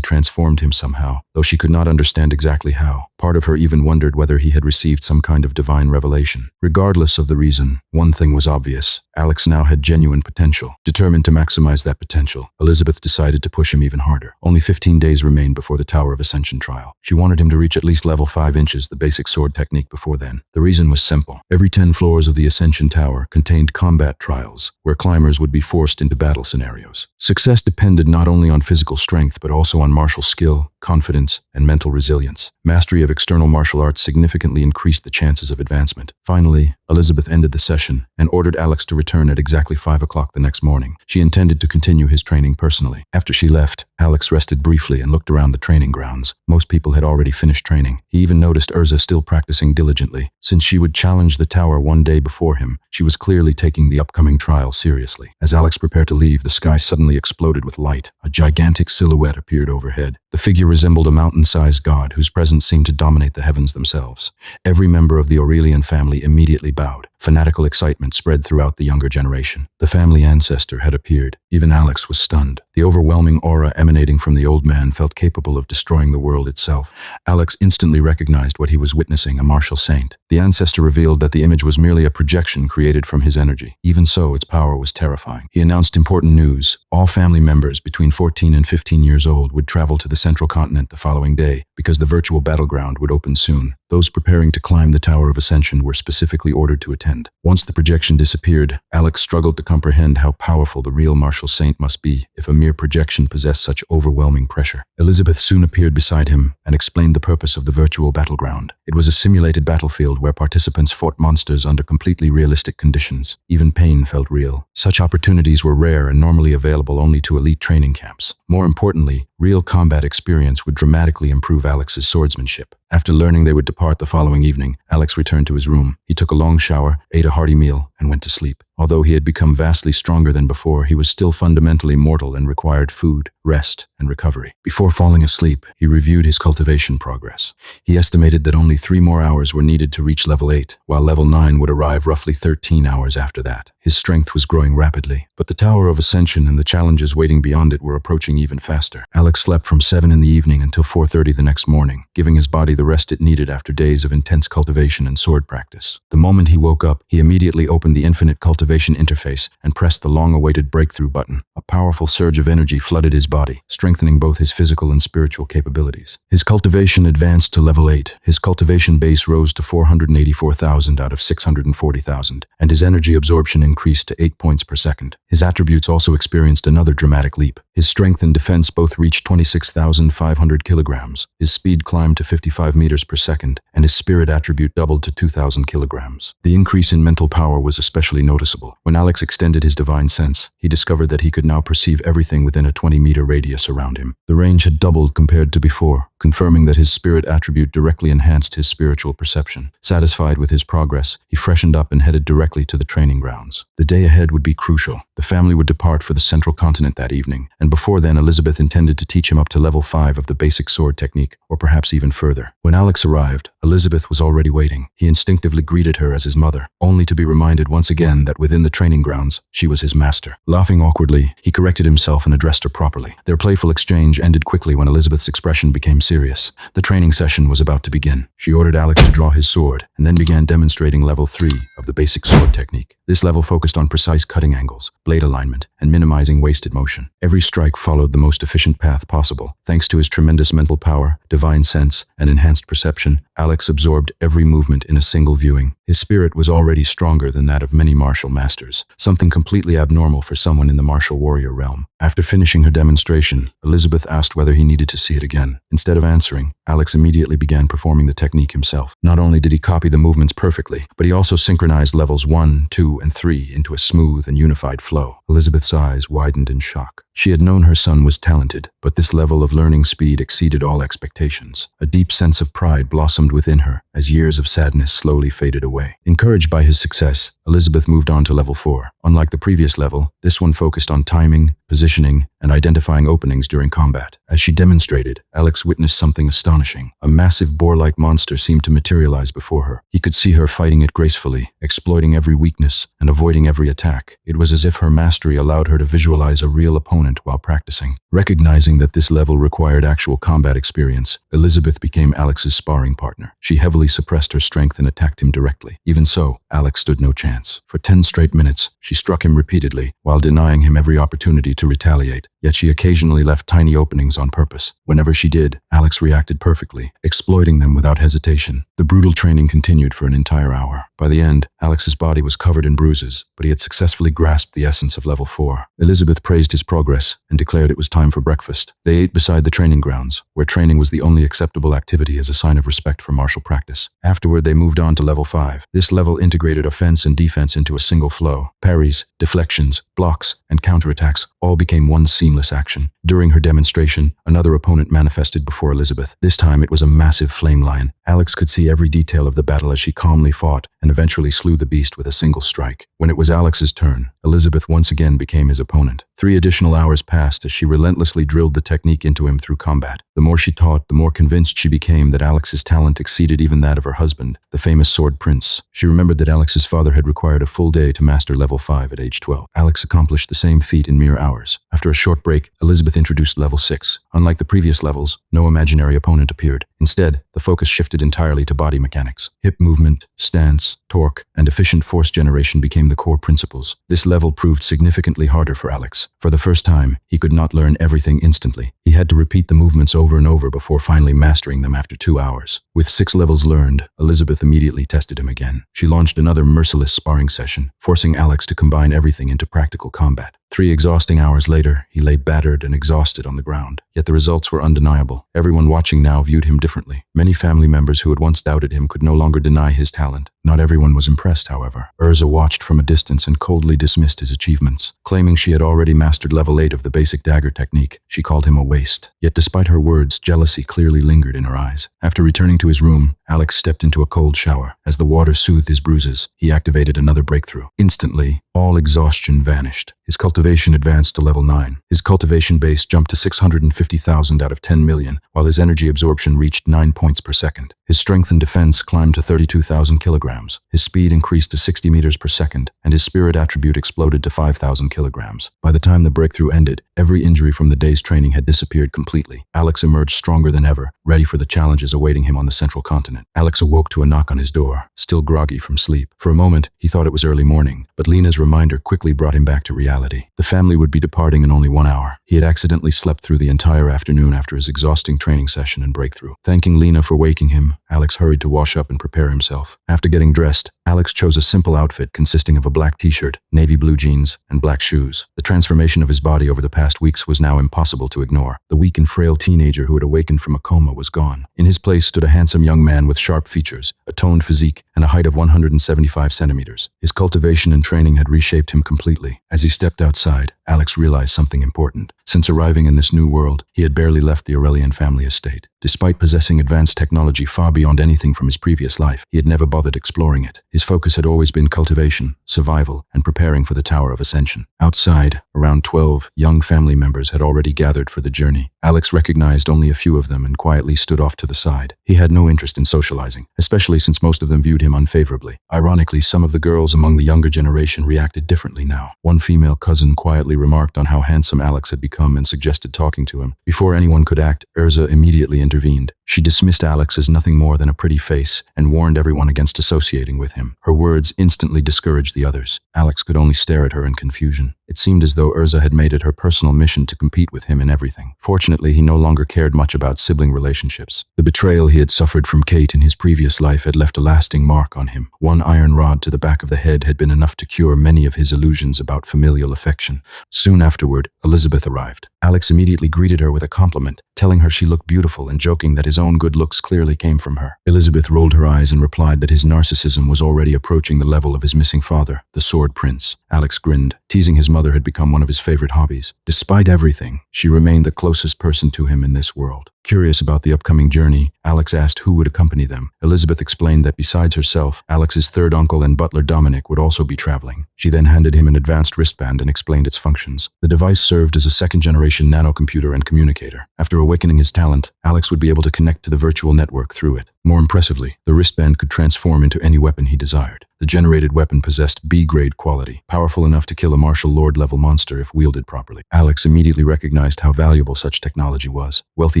transformed him somehow, though she could not understand exactly how. Part of her even wondered whether he had received some kind of divine revelation. Regardless of the reason, one thing was obvious. Alex now had genuine potential. Determined to maximize that potential, Elizabeth decided to push him even harder. Only 15 days remained before the Tower of Ascension trial. She wanted him to reach at least level 5 inches, the basic sword technique, before then. The reason was simple. Every 10 floors of the Ascension Tower contained combat trials, where climbers would be forced into battle scenarios. Success depended not only on physical strength, but also on martial skill, confidence, and mental resilience. Mastery of external martial arts significantly increased the chances of advancement. Finally, Elizabeth ended the session and ordered Alex to return at exactly 5 o'clock the next morning. She intended to continue his training personally. After she left, Alex rested briefly and looked around the training grounds. Most people had already finished training. He even noticed Urza still practicing diligently. Since she would challenge the tower one day before him, she was clearly taking the upcoming trial seriously. As Alex prepared to leave, the sky suddenly exploded with light. A gigantic silhouette appeared overhead. The figure resembled a mountain-sized god whose presence seemed to dominate the heavens themselves. Every member of the Aurelian family immediately bowed. Fanatical excitement spread throughout the younger generation. The family ancestor had appeared. Even Alex was stunned. The overwhelming aura emanating from the old man felt capable of destroying the world itself. Alex instantly recognized what he was witnessing, a martial saint. The ancestor revealed that the image was merely a projection created from his energy. Even so, its power was terrifying. He announced important news. All family members between 14 and 15 years old would travel to the central continent the following day, because the virtual battleground would open soon. Those preparing to climb the Tower of Ascension were specifically ordered to attend. Once the projection disappeared, Alex struggled to comprehend how powerful the real martial saint must be if a mere projection possessed such overwhelming pressure. Elizabeth soon appeared beside him and explained the purpose of the virtual battleground. It was a simulated battlefield where participants fought monsters under completely realistic conditions. Even pain felt real. Such opportunities were rare and normally available only to elite training camps. More importantly, real combat experience would dramatically improve Alex's swordsmanship. After learning they would depart the following evening, Alex returned to his room. He took a long shower, ate a hearty meal, and went to sleep. Although he had become vastly stronger than before, he was still fundamentally mortal and required food, rest, and recovery. Before falling asleep, he reviewed his cultivation progress. He estimated that only 3 more hours were needed to reach level 8, while level 9 would arrive roughly 13 hours after that. His strength was growing rapidly, but the Tower of Ascension and the challenges waiting beyond it were approaching even faster. Alex slept from 7 in the evening until 4:30 the next morning, giving his body the rest it needed after days of intense cultivation and sword practice. The moment he woke up, he immediately opened the Infinite Cultivation interface and pressed the long-awaited breakthrough button. A powerful surge of energy flooded his body, strengthening both his physical and spiritual capabilities. His cultivation advanced to level 8. His cultivation base rose to 484,000 out of 640,000, and his energy absorption increased to 8 points per second. His attributes also experienced another dramatic leap. His strength and defense both reached 26,500 kilograms. His speed climbed to 55 meters per second, and his spirit attribute doubled to 2,000 kilograms. The increase in mental power was especially noticeable. When Alex extended his divine sense, he discovered that he could now perceive everything within a 20-meter radius around him. The range had doubled compared to before, confirming that his spirit attribute directly enhanced his spiritual perception. Satisfied with his progress, he freshened up and headed directly to the training grounds. The day ahead would be crucial. The family would depart for the central continent that evening, and before then Elizabeth intended to teach him up to level 5 of the basic sword technique, or perhaps even further. When Alex arrived, Elizabeth was already waiting. He instinctively greeted her as his mother, only to be reminded once again that within the training grounds, she was his master. Laughing awkwardly, he corrected himself and addressed her properly. Their playful exchange ended quickly when Elizabeth's expression became serious. The training session was about to begin. She ordered Alex to draw his sword, and then began demonstrating level 3 of the basic sword technique. This level focused on precise cutting angles, blade alignment, and minimizing wasted motion. Every strike followed the most efficient path possible. Thanks to his tremendous mental power, divine sense, and enhanced perception, Alex absorbed every movement in a single viewing. His spirit was already stronger than that of many martial masters, something completely abnormal for someone in the martial warrior realm. After finishing her demonstration, Elizabeth asked whether he needed to see it again. Instead of answering, Alex immediately began performing the technique himself. Not only did he copy the movements perfectly, but he also synchronized levels 1, 2, and 3 into a smooth and unified flow. Elizabeth's eyes widened in shock. She had known her son was talented, but this level of learning speed exceeded all expectations. A deep sense of pride blossomed within her as years of sadness slowly faded away. Encouraged by his success, Elizabeth moved on to level 4. Unlike the previous level, this one focused on timing, positioning, and identifying openings during combat. As she demonstrated, Alex witnessed something astonishing. A massive boar-like monster seemed to materialize before her. He could see her fighting it gracefully, exploiting every weakness and avoiding every attack. It was as if her mastery allowed her to visualize a real opponent while practicing. Recognizing that this level required actual combat experience, Elizabeth became Alex's sparring partner. She heavily suppressed her strength and attacked him directly. Even so, Alex stood no chance. For 10 straight minutes, she struck him repeatedly, while denying him every opportunity to retaliate. Yet she occasionally left tiny openings on purpose. Whenever she did, Alex reacted perfectly, exploiting them without hesitation. The brutal training continued for an entire hour. By the end, Alex's body was covered in bruises, but he had successfully grasped the essence of level 4. Elizabeth praised his progress and declared it was time for breakfast. They ate beside the training grounds, where training was the only acceptable activity as a sign of respect for martial practice. Afterward, they moved on to level 5. This level integrated offense and defense into a single flow. Parries, deflections, blocks, and counterattacks all became one seamless action. During her demonstration, another opponent manifested before Elizabeth. This time it was a massive flame lion. Alex could see every detail of the battle as she calmly fought and eventually slew the beast with a single strike. When it was Alex's turn, Elizabeth once again became his opponent. 3 additional hours passed as she relentlessly drilled the technique into him through combat. The more she taught, the more convinced she became that Alex's talent exceeded even that of her husband, the famous sword prince. She remembered that Alex's father had required a full day to master level 5 at age 12. Alex accomplished the same feat in mere hours. After a short break, Elizabeth introduced level 6. Unlike the previous levels, no imaginary opponent appeared. Instead, the focus shifted entirely to body mechanics. Hip movement, stance, torque, and efficient force generation became the core principles. This level proved significantly harder for Alex. For the first time, he could not learn everything instantly. He had to repeat the movements over and over before finally mastering them after 2 hours. With 6 levels learned, Elizabeth immediately tested him again. She launched another merciless sparring session, forcing Alex to combine everything into practical combat. 3 exhausting hours later, he lay battered and exhausted on the ground. Yet the results were undeniable. Everyone watching now viewed him differently. Many family members who had once doubted him could no longer deny his talent. Not everyone was impressed, however. Urza watched from a distance and coldly dismissed his achievements. Claiming she had already mastered level 8 of the basic dagger technique, she called him a waste. Yet despite her words, jealousy clearly lingered in her eyes. After returning to his room, Alex stepped into a cold shower. As the water soothed his bruises, he activated another breakthrough. Instantly, all exhaustion vanished. His cultivation advanced to level 9. His cultivation base jumped to 650,000 out of 10 million, while his energy absorption reached 9 points per second. His strength and defense climbed to 32,000 kilograms. His speed increased to 60 meters per second, and his spirit attribute exploded to 5,000 kilograms. By the time the breakthrough ended, every injury from the day's training had disappeared completely. Alex emerged stronger than ever, ready for the challenges awaiting him on the central continent. Alex awoke to a knock on his door, still groggy from sleep. For a moment, he thought it was early morning, but Lena's reminder quickly brought him back to reality. The family would be departing in only 1 hour. He had accidentally slept through the entire afternoon after his exhausting training session and breakthrough. Thanking Lena for waking him, Alex hurried to wash up and prepare himself. After getting dressed, Alex chose a simple outfit consisting of a black t-shirt, navy blue jeans, and black shoes. The transformation of his body over the past weeks was now impossible to ignore. The weak and frail teenager who had awakened from a coma was gone. In his place stood a handsome young man with sharp features, a toned physique, and a height of 175 centimeters. His cultivation and training had reshaped him completely. As he stepped outside, Alex realized something important. Since arriving in this new world, he had barely left the Aurelian family estate. Despite possessing advanced technology far beyond anything from his previous life, he had never bothered exploring it. His focus had always been cultivation, survival, and preparing for the Tower of Ascension. Outside, around 12 young family members had already gathered for the journey. Alex recognized only a few of them and quietly stood off to the side. He had no interest in socializing, especially since most of them viewed him unfavorably. Ironically, some of the girls among the younger generation reacted differently now. One female cousin quietly remarked on how handsome Alex had become and suggested talking to him. Before anyone could act, Urza immediately intervened, intervened. She dismissed Alex as nothing more than a pretty face and warned everyone against associating with him. Her words instantly discouraged the others. Alex could only stare at her in confusion. It seemed as though Urza had made it her personal mission to compete with him in everything. Fortunately, he no longer cared much about sibling relationships. The betrayal he had suffered from Kate in his previous life had left a lasting mark on him. One iron rod to the back of the head had been enough to cure many of his illusions about familial affection. Soon afterward, Elizabeth arrived. Alex immediately greeted her with a compliment, telling her she looked beautiful and joking that his own good looks clearly came from her. Elizabeth rolled her eyes and replied that his narcissism was already approaching the level of his missing father, the Sword Prince. Alex grinned, teasing his mother had become one of his favorite hobbies. Despite everything, she remained the closest person to him in this world. Curious about the upcoming journey, Alex asked who would accompany them. Elizabeth explained that besides herself, Alex's third uncle and butler Dominic would also be traveling. She then handed him an advanced wristband and explained its functions. The device served as a second-generation nanocomputer and communicator. After awakening his talent, Alex would be able to connect to the virtual network through it. More impressively, the wristband could transform into any weapon he desired. The generated weapon possessed B-grade quality, powerful enough to kill a martial lord-level monster if wielded properly. Alex immediately recognized how valuable such technology was. Wealthy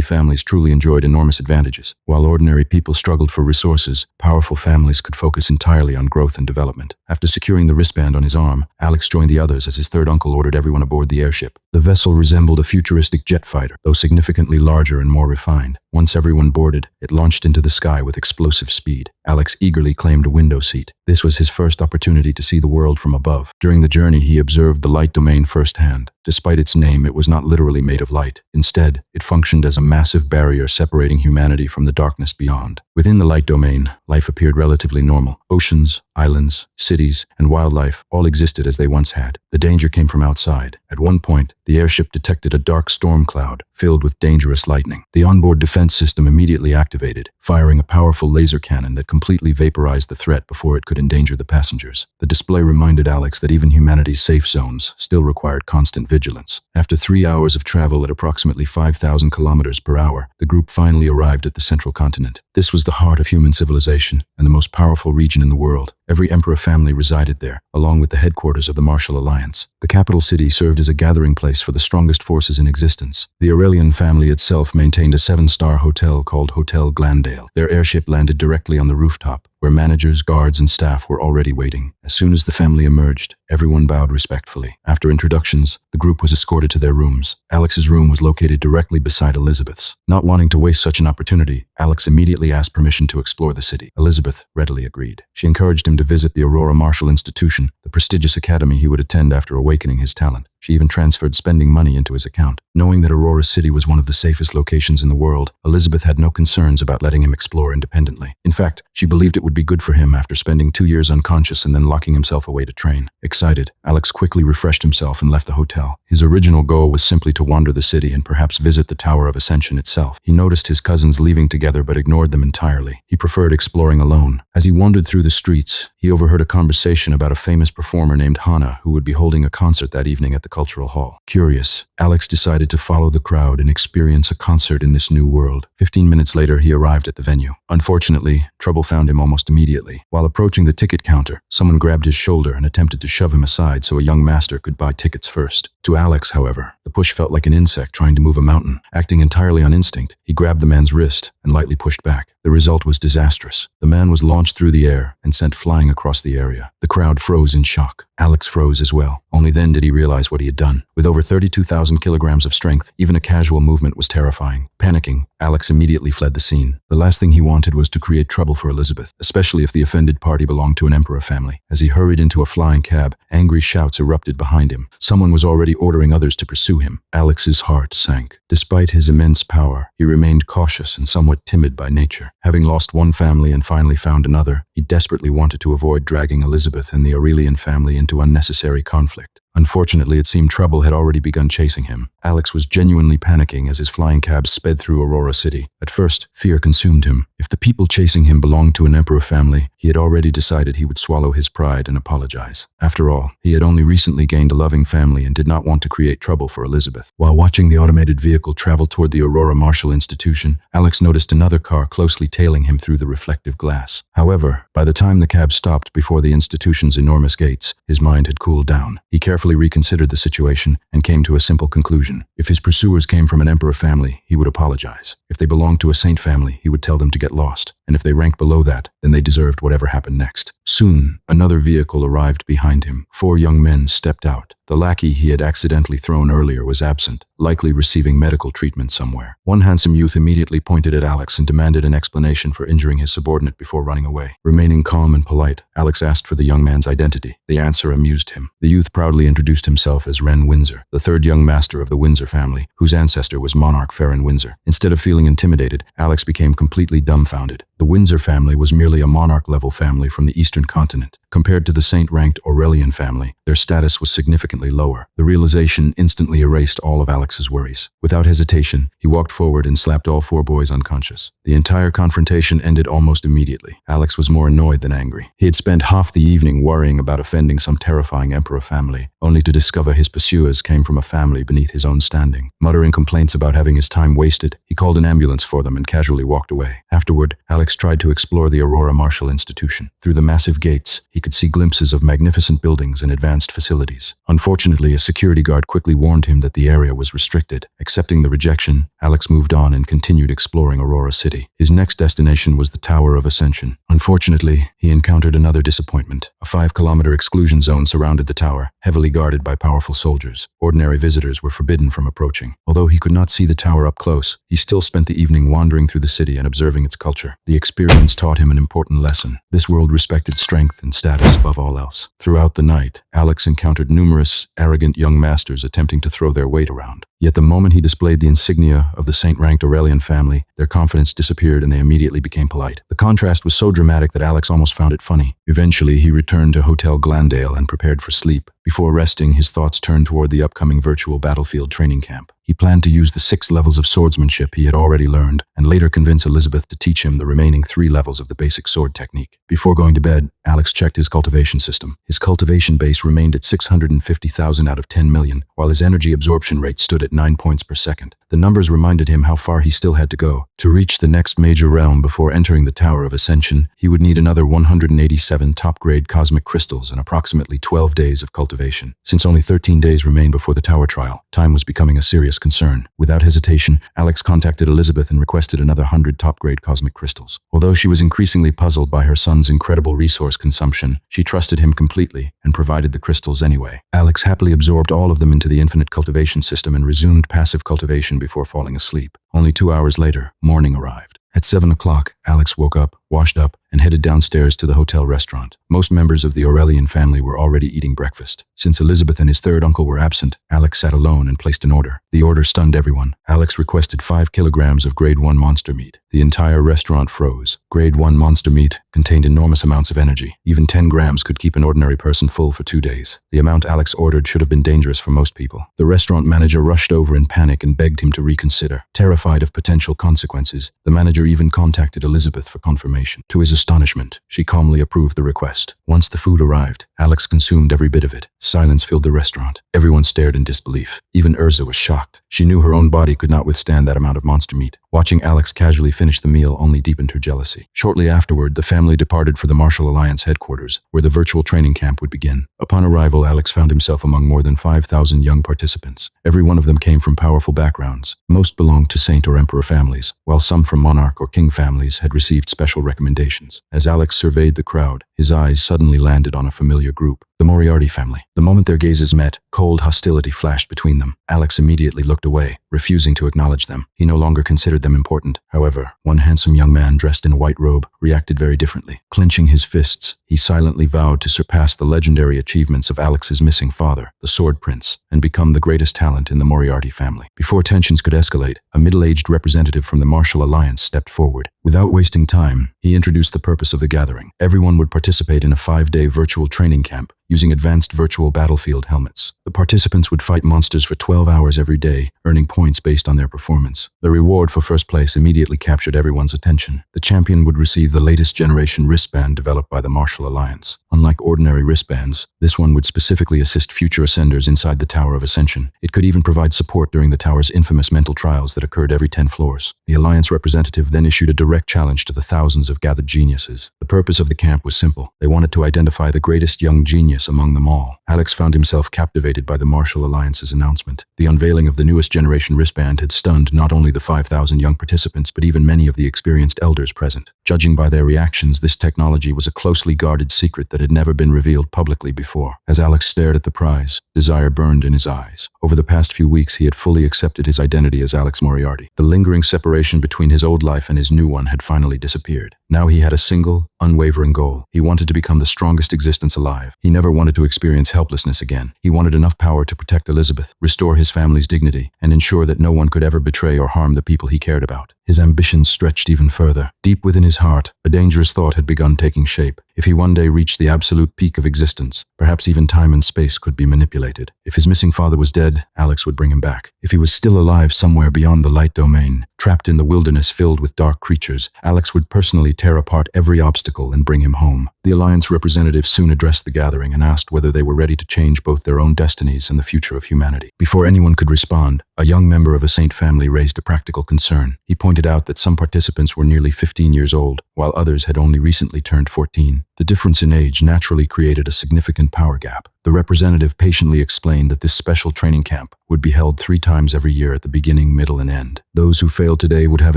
families truly enjoyed enormous advantages. While ordinary people struggled for resources, powerful families could focus entirely on growth and development. After securing the wristband on his arm, Alex joined the others as his third uncle ordered everyone aboard the airship. The vessel resembled a futuristic jet fighter, though significantly larger and more refined. Once everyone boarded, it launched into the sky with explosive speed. Alex eagerly claimed a window seat. This was his first opportunity to see the world from above. During the journey, he observed the light domain firsthand. Despite its name, it was not literally made of light. Instead, it functioned as a massive barrier separating humanity from the darkness beyond. Within the light domain, life appeared relatively normal. Oceans, islands, cities, and wildlife all existed as they once had. The danger came from outside. At one point, the airship detected a dark storm cloud filled with dangerous lightning. The onboard defense system immediately activated, firing a powerful laser cannon that completely vaporized the threat before it could endanger the passengers. The display reminded Alex that even humanity's safe zones still required constant vigilance. After 3 hours of travel at approximately 5,000 kilometers per hour, the group finally arrived at the central continent. This was the heart of human civilization and the most powerful region in the world. Every emperor family resided there, along with the headquarters of the Martial Alliance. The capital city served as a gathering place for the strongest forces in existence. The Aurelian family itself maintained a 7-star hotel called Hotel Glandale. Their airship landed directly on the rooftop, where managers, guards, and staff were already waiting. As soon as the family emerged, everyone bowed respectfully. After introductions, the group was escorted to their rooms. Alex's room was located directly beside Elizabeth's. Not wanting to waste such an opportunity, Alex immediately asked permission to explore the city. Elizabeth readily agreed. She encouraged him to visit the Aurora Martial Institution, the prestigious academy he would attend after awakening his talent. She even transferred spending money into his account. Knowing that Aurora City was one of the safest locations in the world, Elizabeth had no concerns about letting him explore independently. In fact, she believed it would be good for him after spending 2 years unconscious and then locking himself away to train. Excited, Alex quickly refreshed himself and left the hotel. His original goal was simply to wander the city and perhaps visit the Tower of Ascension itself. He noticed his cousins leaving together but ignored them entirely. He preferred exploring alone. As he wandered through the streets, he overheard a conversation about a famous performer named Hana who would be holding a concert that evening at the cultural hall. Curious, Alex decided to follow the crowd and experience a concert in this new world. 15 minutes later, he arrived at the venue. Unfortunately, trouble found him almost immediately. While approaching the ticket counter, someone grabbed his shoulder and attempted to shove him aside so a young master could buy tickets first. To Alex, however, the push felt like an insect trying to move a mountain. Acting entirely on instinct, he grabbed the man's wrist and lightly pushed back. The result was disastrous. The man was launched through the air and sent flying across the area. The crowd froze in shock. Alex froze as well. Only then did he realize what he had done. With over 32,000 kilograms of strength, even a casual movement was terrifying. Panicking, Alex immediately fled the scene. The last thing he wanted was to create trouble for Elizabeth, especially if the offended party belonged to an emperor family. As he hurried into a flying cab, angry shouts erupted behind him. Someone was already ordering others to pursue him. Alex's heart sank. Despite his immense power, he remained cautious and somewhat timid by nature. Having lost one family and finally found another, he desperately wanted to avoid dragging Elizabeth and the Aurelian family into unnecessary conflict. Unfortunately, it seemed trouble had already begun chasing him. Alex was genuinely panicking as his flying cab sped through Aurora City. At first, fear consumed him. If the people chasing him belonged to an emperor family, he had already decided he would swallow his pride and apologize. After all, he had only recently gained a loving family and did not want to create trouble for Elizabeth. While watching the automated vehicle travel toward the Aurora Martial Institution, Alex noticed another car closely tailing him through the reflective glass. However, by the time the cab stopped before the institution's enormous gates, his mind had cooled down. He carefully carefully reconsidered the situation and came to a simple conclusion. If his pursuers came from an emperor family, he would apologize. If they belonged to a saint family, he would tell them to get lost. And if they ranked below that, then they deserved whatever happened next. Soon, another vehicle arrived behind him. 4 young men stepped out. The lackey he had accidentally thrown earlier was absent, likely receiving medical treatment somewhere. One handsome youth immediately pointed at Alex and demanded an explanation for injuring his subordinate before running away. Remaining calm and polite, Alex asked for the young man's identity. The answer amused him. The youth proudly introduced himself as Ren Windsor, the 3rd young master of the Windsor family, whose ancestor was Monarch Farron Windsor. Instead of feeling intimidated, Alex became completely dumbfounded. The Windsor family was merely a monarch-level family from the eastern continent. Compared to the saint-ranked Aurelian family, their status was significantly lower. The realization instantly erased all of Alex's worries. Without hesitation, he walked forward and slapped all 4 boys unconscious. The entire confrontation ended almost immediately. Alex was more annoyed than angry. He had spent half the evening worrying about offending some terrifying emperor family, only to discover his pursuers came from a family beneath his own standing. Muttering complaints about having his time wasted, he called an ambulance for them and casually walked away. Afterward, Alex tried to explore the Aurora Martial Institution. Through the massive gates, he could see glimpses of magnificent buildings and advanced facilities. Unfortunately, a security guard quickly warned him that the area was restricted. Accepting the rejection, Alex moved on and continued exploring Aurora City. His next destination was the Tower of Ascension. Unfortunately, he encountered another disappointment. A 5-kilometer exclusion zone surrounded the tower, heavily guarded by powerful soldiers. Ordinary visitors were forbidden from approaching. Although he could not see the tower up close, he still spent the evening wandering through the city and observing its culture. The experience taught him an important lesson. This world respected strength and status above all else. Throughout the night, Alex encountered numerous arrogant young masters attempting to throw their weight around. Yet the moment he displayed the insignia of the saint-ranked Aurelian family, their confidence disappeared and they immediately became polite. The contrast was so dramatic that Alex almost found it funny. Eventually, he returned to Hotel Glandale and prepared for sleep. Before resting, his thoughts turned toward the upcoming virtual battlefield training camp. He planned to use the 6 levels of swordsmanship he had already learned, and later convince Elizabeth to teach him the remaining 3 levels of the basic sword technique. Before going to bed, Alex checked his cultivation system. His cultivation base remained at 650,000 out of 10 million, while his energy absorption rate stood at 9 points per second. The numbers reminded him how far he still had to go. To reach the next major realm before entering the Tower of Ascension, he would need another 187 top-grade cosmic crystals and approximately 12 days of cultivation. Since only 13 days remained before the tower trial, time was becoming a serious concern. Without hesitation, Alex contacted Elizabeth and requested another 100 top-grade cosmic crystals. Although she was increasingly puzzled by her son's incredible resource consumption, she trusted him completely and provided the crystals anyway. Alex happily absorbed all of them into the Infinite Cultivation System and resumed passive cultivation before falling asleep. Only 2 hours later, morning arrived. At 7 o'clock, Alex woke up, washed up, and headed downstairs to the hotel restaurant. Most members of the Aurelian family were already eating breakfast. Since Elizabeth and his 3rd uncle were absent, Alex sat alone and placed an order. The order stunned everyone. Alex requested 5 kilograms of grade 1 monster meat. The entire restaurant froze. Grade 1 monster meat contained enormous amounts of energy. Even 10 grams could keep an ordinary person full for 2 days. The amount Alex ordered should have been dangerous for most people. The restaurant manager rushed over in panic and begged him to reconsider. Terrified of potential consequences, the manager even contacted Elizabeth for confirmation. To his astonishment, she calmly approved the request. Once the food arrived, Alex consumed every bit of it. Silence filled the restaurant. Everyone stared in disbelief. Even Urza was shocked. She knew her own body could not withstand that amount of monster meat. Watching Alex casually finish the meal only deepened her jealousy. Shortly afterward, the family departed for the Martial Alliance headquarters, where the virtual training camp would begin. Upon arrival, Alex found himself among more than 5,000 young participants. Every one of them came from powerful backgrounds. Most belonged to saint or emperor families, while some from monarch or king families had received special recommendations. As Alex surveyed the crowd, his eyes suddenly landed on a familiar group, the Moriarty family. The moment their gazes met, cold hostility flashed between them. Alex immediately looked away, refusing to acknowledge them. He no longer considered them important. However, one handsome young man dressed in a white robe reacted very differently. Clenching his fists, he silently vowed to surpass the legendary achievements of Alex's missing father, the Sword Prince, and become the greatest talent in the Moriarty family. Before tensions could escalate, a middle-aged representative from the Martial Alliance stepped forward. Without wasting time, he introduced the purpose of the gathering. Everyone would participate in a 5-day virtual training camp using advanced virtual battlefield helmets. The participants would fight monsters for 12 hours every day, earning points based on their performance. The reward for first place immediately captured everyone's attention. The champion would receive the latest generation wristband developed by the Martial Alliance. Unlike ordinary wristbands, this one would specifically assist future ascenders inside the Tower of Ascension. It could even provide support during the tower's infamous mental trials that occurred every 10 floors. The Alliance representative then issued a direct challenge to the thousands of of gathered geniuses. The purpose of the camp was simple. They wanted to identify the greatest young genius among them all. Alex found himself captivated by the Martial Alliance's announcement. The unveiling of the newest generation wristband had stunned not only the 5,000 young participants, but even many of the experienced elders present. Judging by their reactions, this technology was a closely guarded secret that had never been revealed publicly before. As Alex stared at the prize, desire burned in his eyes. Over the past few weeks, he had fully accepted his identity as Alex Moriarty. The lingering separation between his old life and his new one had finally disappeared. Now he had a single, unwavering goal. He wanted to become the strongest existence alive. He never wanted to experience helplessness again. He wanted enough power to protect Elizabeth, restore his family's dignity, and ensure that no one could ever betray or harm the people he cared about. His ambitions stretched even further. Deep within his heart, a dangerous thought had begun taking shape. If he one day reached the absolute peak of existence, perhaps even time and space could be manipulated. If his missing father was dead, Alex would bring him back. If he was still alive somewhere beyond the light domain, trapped in the wilderness filled with dark creatures, Alex would personally tear apart every obstacle and bring him home. The Alliance representative soon addressed the gathering and asked whether they were ready to change both their own destinies and the future of humanity. Before anyone could respond, a young member of a saint family raised a practical concern. He pointed out that some participants were nearly 15 years old, while others had only recently turned 14. The difference in age naturally created a significant power gap. The representative patiently explained that this special training camp would be held 3 times every year at the beginning, middle, and end. Those who failed today would have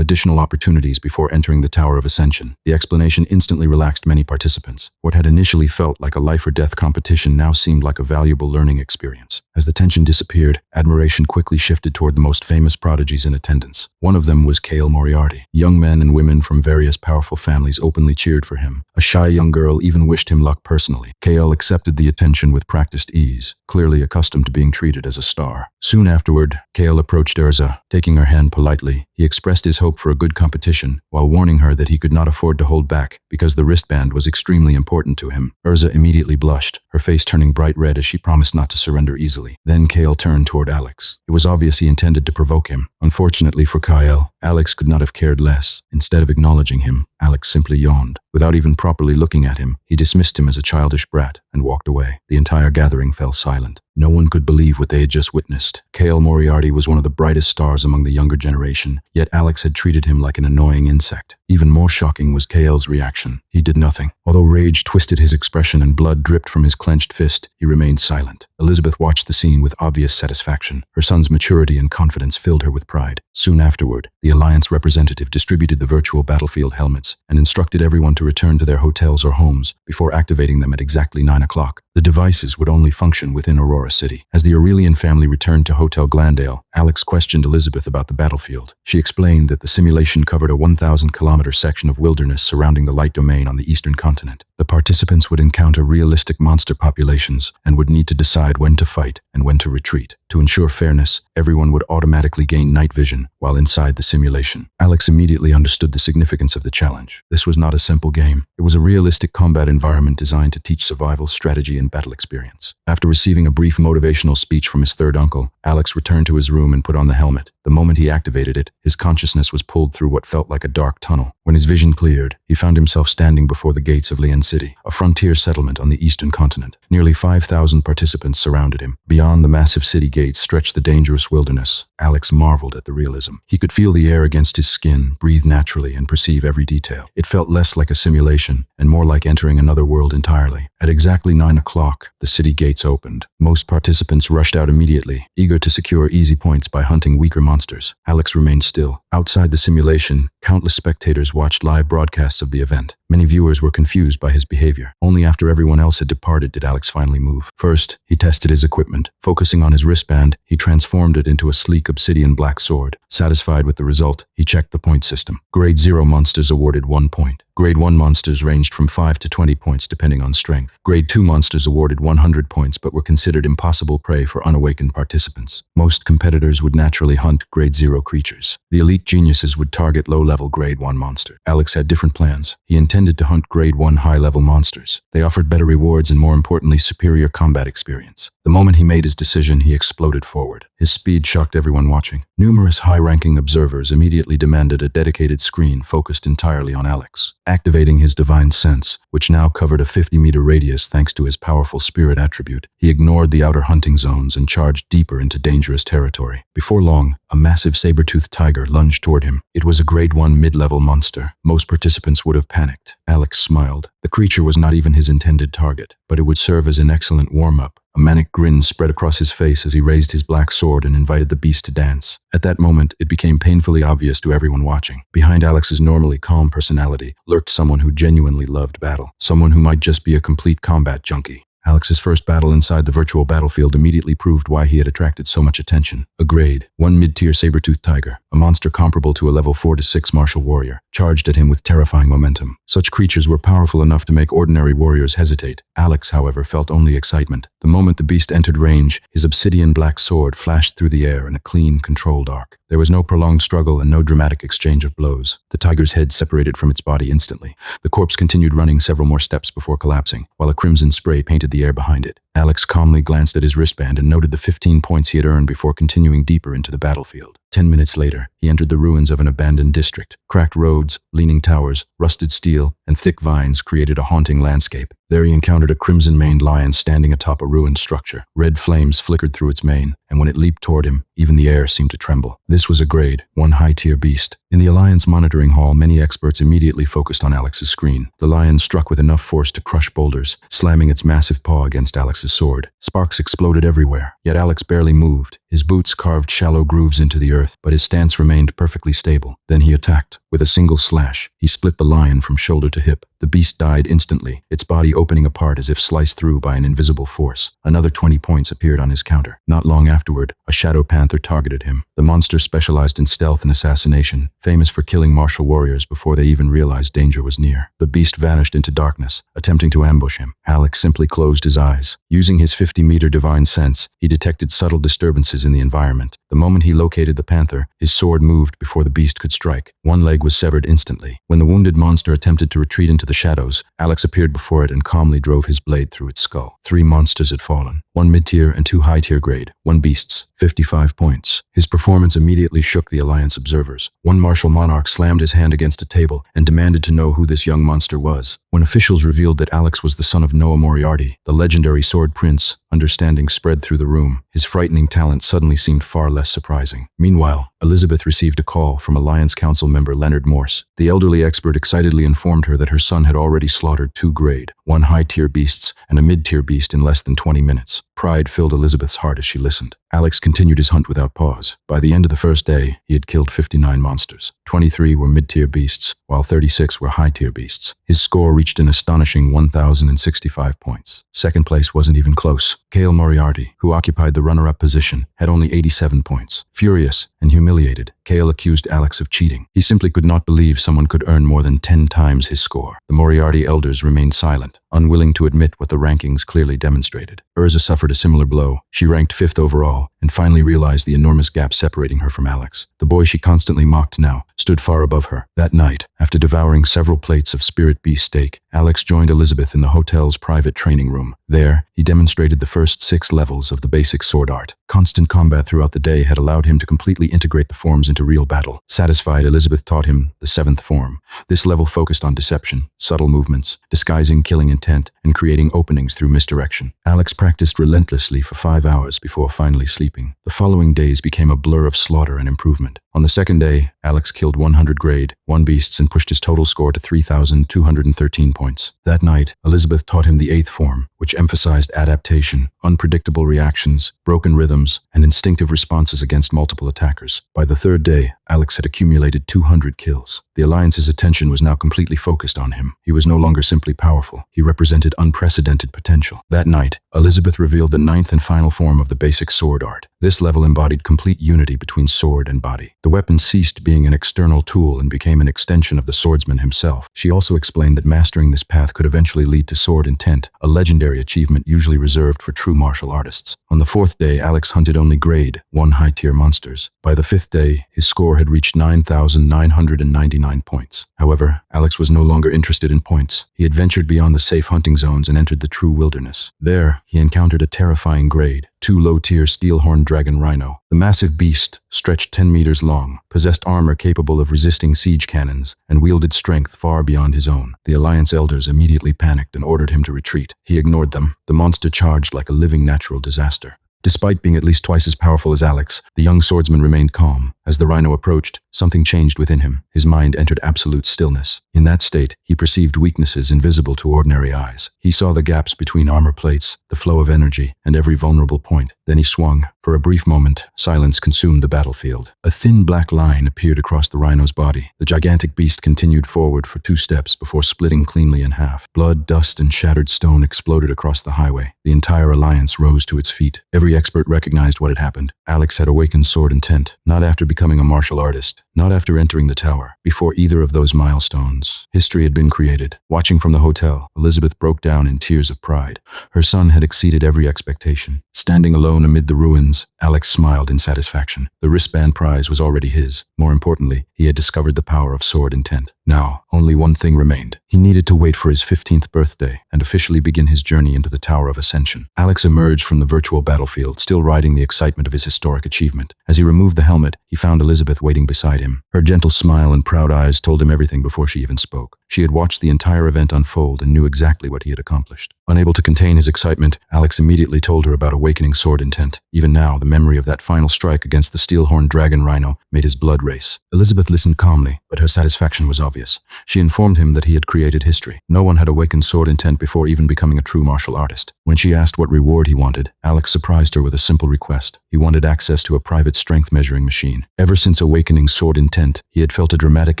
additional opportunities before entering the Tower of Ascension. The explanation instantly relaxed many participants. What had initially felt like a life-or-death competition now seemed like a valuable learning experience. As the tension disappeared, admiration quickly shifted toward the most famous prodigies in attendance. One of them was Heir Moriarty. Young men and women from various powerful families openly cheered for him. A shy young girl even wished him luck personally. Heir accepted the attention with practiced ease, clearly accustomed to being treated as a star. Soon afterward, Heir approached Urza. Taking her hand politely, he expressed his hope for a good competition, while warning her that he could not afford to hold back because the wristband was extremely important to him. Urza immediately blushed, her face turning bright red as she promised not to surrender easily. Then Heir turned toward Alex. It was obvious he intended to provoke him. Unfortunately for Heir, Alex could not have cared less. Instead of acknowledging him, Alex simply yawned. Without even properly looking at him, he dismissed him as a childish brat and walked away. The entire gathering fell silent. No one could believe what they had just witnessed. Heir Moriarty was one of the brightest stars among the younger generation, yet Alex had treated him like an annoying insect. Even more shocking was Heir's reaction. He did nothing. Although rage twisted his expression and blood dripped from his clenched fist, he remained silent. Elizabeth watched the scene with obvious satisfaction. Her son's maturity and confidence filled her with pride. Soon afterward, the Alliance representative distributed the virtual battlefield helmets and instructed everyone to return to their hotels or homes before activating them at exactly 9 o'clock. The devices would only function within Aurora City. As the Aurelian family returned to Hotel Glandale, Alex questioned Elizabeth about the battlefield. She explained that the simulation covered a 1,000-kilometer section of wilderness surrounding the light domain on the eastern continent. The participants would encounter realistic monster populations and would need to decide when to fight and when to retreat. To ensure fairness, everyone would automatically gain night vision while inside the simulation. Alex immediately understood the significance of the challenge. This was not a simple game. It was a realistic combat environment designed to teach survival, strategy, and battle experience. After receiving a brief motivational speech from his third uncle, Alex returned to his room and put on the helmet. The moment he activated it, his consciousness was pulled through what felt like a dark tunnel. When his vision cleared, he found himself standing before the gates of Lian City, a frontier settlement on the eastern continent. Nearly 5,000 participants surrounded him. Beyond the massive city gates stretched the dangerous wilderness. Alex marveled at the realism. He could feel the air against his skin, breathe naturally, and perceive every detail. It felt less like a simulation and more like entering another world entirely. At exactly 9 o'clock, the city gates opened. Most participants rushed out immediately, eager to secure easy points by hunting weaker monsters. Alex remained still. Outside the simulation, countless spectators watched live broadcasts of the event. Many viewers were confused by his behavior. Only after everyone else had departed did Alex finally move. First, he tested his equipment. Focusing on his wristband, he transformed it into a sleek obsidian black sword. Satisfied with the result, he checked the point system. Grade 0 monsters awarded 1 point. Grade 1 monsters ranged from 5 to 20 points depending on strength. Grade 2 monsters awarded 100 points but were considered impossible prey for unawakened participants. Most competitors would naturally hunt Grade 0 creatures. The elite geniuses would target low-level Grade 1 monsters. Alex had different plans. He intended to hunt Grade 1 high-level monsters. They offered better rewards and, more importantly, superior combat experience. The moment he made his decision, he exploded forward. His speed shocked everyone watching. Numerous high-ranking observers immediately demanded a dedicated screen focused entirely on Alex. Activating his divine sense, which now covered a 50-meter radius thanks to his powerful spirit attribute, he ignored the outer hunting zones and charged deeper into dangerous territory. Before long, a massive saber-toothed tiger lunged toward him. It was a grade 1 mid-level monster. Most participants would have panicked. Alex smiled. The creature was not even his intended target, but it would serve as an excellent warm-up. A manic grin spread across his face as he raised his black sword and invited the beast to dance. At that moment, it became painfully obvious to everyone watching. Behind Alex's normally calm personality lurked someone who genuinely loved battle. Someone who might just be a complete combat junkie. Alex's first battle inside the virtual battlefield immediately proved why he had attracted so much attention. A grade 1 mid-tier saber-toothed tiger, a monster comparable to a level 4 to 6 martial warrior, charged at him with terrifying momentum. Such creatures were powerful enough to make ordinary warriors hesitate. Alex, however, felt only excitement. The moment the beast entered range, his obsidian black sword flashed through the air in a clean, controlled arc. There was no prolonged struggle and no dramatic exchange of blows. The tiger's head separated from its body instantly. The corpse continued running several more steps before collapsing, while a crimson spray painted the air behind it. Alex calmly glanced at his wristband and noted the 15 points he had earned before continuing deeper into the battlefield. 10 minutes later, he entered the ruins of an abandoned district. Cracked roads, leaning towers, rusted steel, and thick vines created a haunting landscape. There he encountered a crimson-maned lion standing atop a ruined structure. Red flames flickered through its mane, and when it leaped toward him, even the air seemed to tremble. This was a grade 1 high-tier beast. In the Alliance monitoring hall, many experts immediately focused on Alex's screen. The lion struck with enough force to crush boulders, slamming its massive paw against Alex's sword. Sparks exploded everywhere, yet Alex barely moved. His boots carved shallow grooves into the earth, but his stance remained perfectly stable. Then he attacked. With a single slash, he split the lion from shoulder to hip. The beast died instantly, its body opening apart as if sliced through by an invisible force. Another 20 points appeared on his counter. Not long afterward, a shadow panther targeted him. The monster specialized in stealth and assassination, famous for killing martial warriors before they even realized danger was near. The beast vanished into darkness, attempting to ambush him. Alex simply closed his eyes. Using his 50-meter divine sense, he detected subtle disturbances in the environment. The moment he located the panther, his sword moved before the beast could strike. One leg was severed instantly. When the wounded monster attempted to retreat into the shadows, Alex appeared before it and calmly drove his blade through its skull. 3 monsters had fallen, 1 mid-tier and 2 high-tier grade, 1 beasts, 55 points. His performance immediately shook the Alliance observers. One martial monarch slammed his hand against a table and demanded to know who this young monster was. When officials revealed that Alex was the son of Noah Moriarty, the legendary sword prince, understanding spread through the room. His frightening talent suddenly seemed far less surprising. Meanwhile, Elizabeth received a call from Alliance Council member Leonard Morse. The elderly expert excitedly informed her that her son had already slaughtered 2 grade 1 high-tier beasts and a mid-tier beast in less than 20 minutes. Pride filled Elizabeth's heart as she listened. Alex continued his hunt without pause. By the end of the first day, he had killed 59 monsters. 23 were mid-tier beasts, while 36 were high-tier beasts. His score reached an astonishing 1,065 points. Second place wasn't even close. Cale Moriarty, who occupied the runner-up position, had only 87 points. Furious and humiliated, Cale accused Alex of cheating. He simply could not believe someone could earn more than 10 times his score. The Moriarty elders remained silent, unwilling to admit what the rankings clearly demonstrated. Urza suffered a similar blow. She ranked 5th overall, and finally realized the enormous gap separating her from Alex. The boy she constantly mocked now stood far above her. That night, after devouring several plates of spirit beast steak, Alex joined Elizabeth in the hotel's private training room. There, he demonstrated the first 6 levels of the basic sword art. Constant combat throughout the day had allowed him to completely integrate the forms into real battle. Satisfied, Elizabeth taught him the 7th form. This level focused on deception, subtle movements, disguising killing intent, and creating openings through misdirection. Alex practiced relentlessly for 5 hours before finally sleeping. The following days became a blur of slaughter and improvement. On the second day, Alex killed 100 grade 1 beasts and pushed his total score to 3,213 points. That night, Elizabeth taught him the 8th form, which emphasized adaptation, unpredictable reactions, broken rhythms, and instinctive responses against multiple attackers. By the 3rd day, Alex had accumulated 200 kills. The Alliance's attention was now completely focused on him. He was no longer simply powerful. He represented unprecedented potential. That night, Elizabeth revealed the 9th and final form of the basic sword art. This level embodied complete unity between sword and body. The weapon ceased being an external tool and became an extension of the swordsman himself. She also explained that mastering this path could eventually lead to sword intent, a legendary achievement usually reserved for true martial artists. On the fourth day, Alex hunted only grade 1 high-tier monsters. By the fifth day, his score had reached 9,999 points. However, Alex was no longer interested in points. He had ventured beyond the safe hunting zones and entered the true wilderness. There, he encountered a terrifying grade 2 low-tier steel-horned dragon rhino. The massive beast, stretched 10 meters long, possessed armor capable of resisting siege cannons, and wielded strength far beyond his own. The Alliance elders immediately panicked and ordered him to retreat. He ignored them. The monster charged like a living natural disaster. Despite being at least twice as powerful as Alex, the young swordsman remained calm. As the rhino approached, something changed within him. His mind entered absolute stillness. In that state, he perceived weaknesses invisible to ordinary eyes. He saw the gaps between armor plates, the flow of energy, and every vulnerable point. Then he swung. For a brief moment, silence consumed the battlefield. A thin black line appeared across the rhino's body. The gigantic beast continued forward for 2 steps before splitting cleanly in half. Blood, dust, and shattered stone exploded across the highway. The entire Alliance rose to its feet. Every expert recognized what had happened. Alex had awakened sword intent, not after becoming a martial artist, not after entering the tower. Before either of those milestones, history had been created. Watching from the hotel, Elizabeth broke down in tears of pride. Her son had exceeded every expectation. Standing alone amid the ruins, Alex smiled in satisfaction. The wristband prize was already his. More importantly, he had discovered the power of sword intent. Now, only one thing remained. He needed to wait for his 15th birthday and officially begin his journey into the Tower of Ascension. Alex emerged from the virtual battlefield, still riding the excitement of his historic achievement. As he removed the helmet, he found Elizabeth waiting beside him. Her gentle smile and proud eyes told him everything before she even spoke. She had watched the entire event unfold and knew exactly what he had accomplished. Unable to contain his excitement, Alex immediately told her about awakening sword intent. Even now, the memory of that final strike against the steel-horned dragon rhino made his blood race. Elizabeth listened calmly, but her satisfaction was obvious. She informed him that he had created history. No one had awakened sword intent before even becoming a true martial artist. When she asked what reward he wanted, Alex surprised her with a simple request. He wanted access to a private strength measuring machine. Ever since awakening sword intent, he had felt a dramatic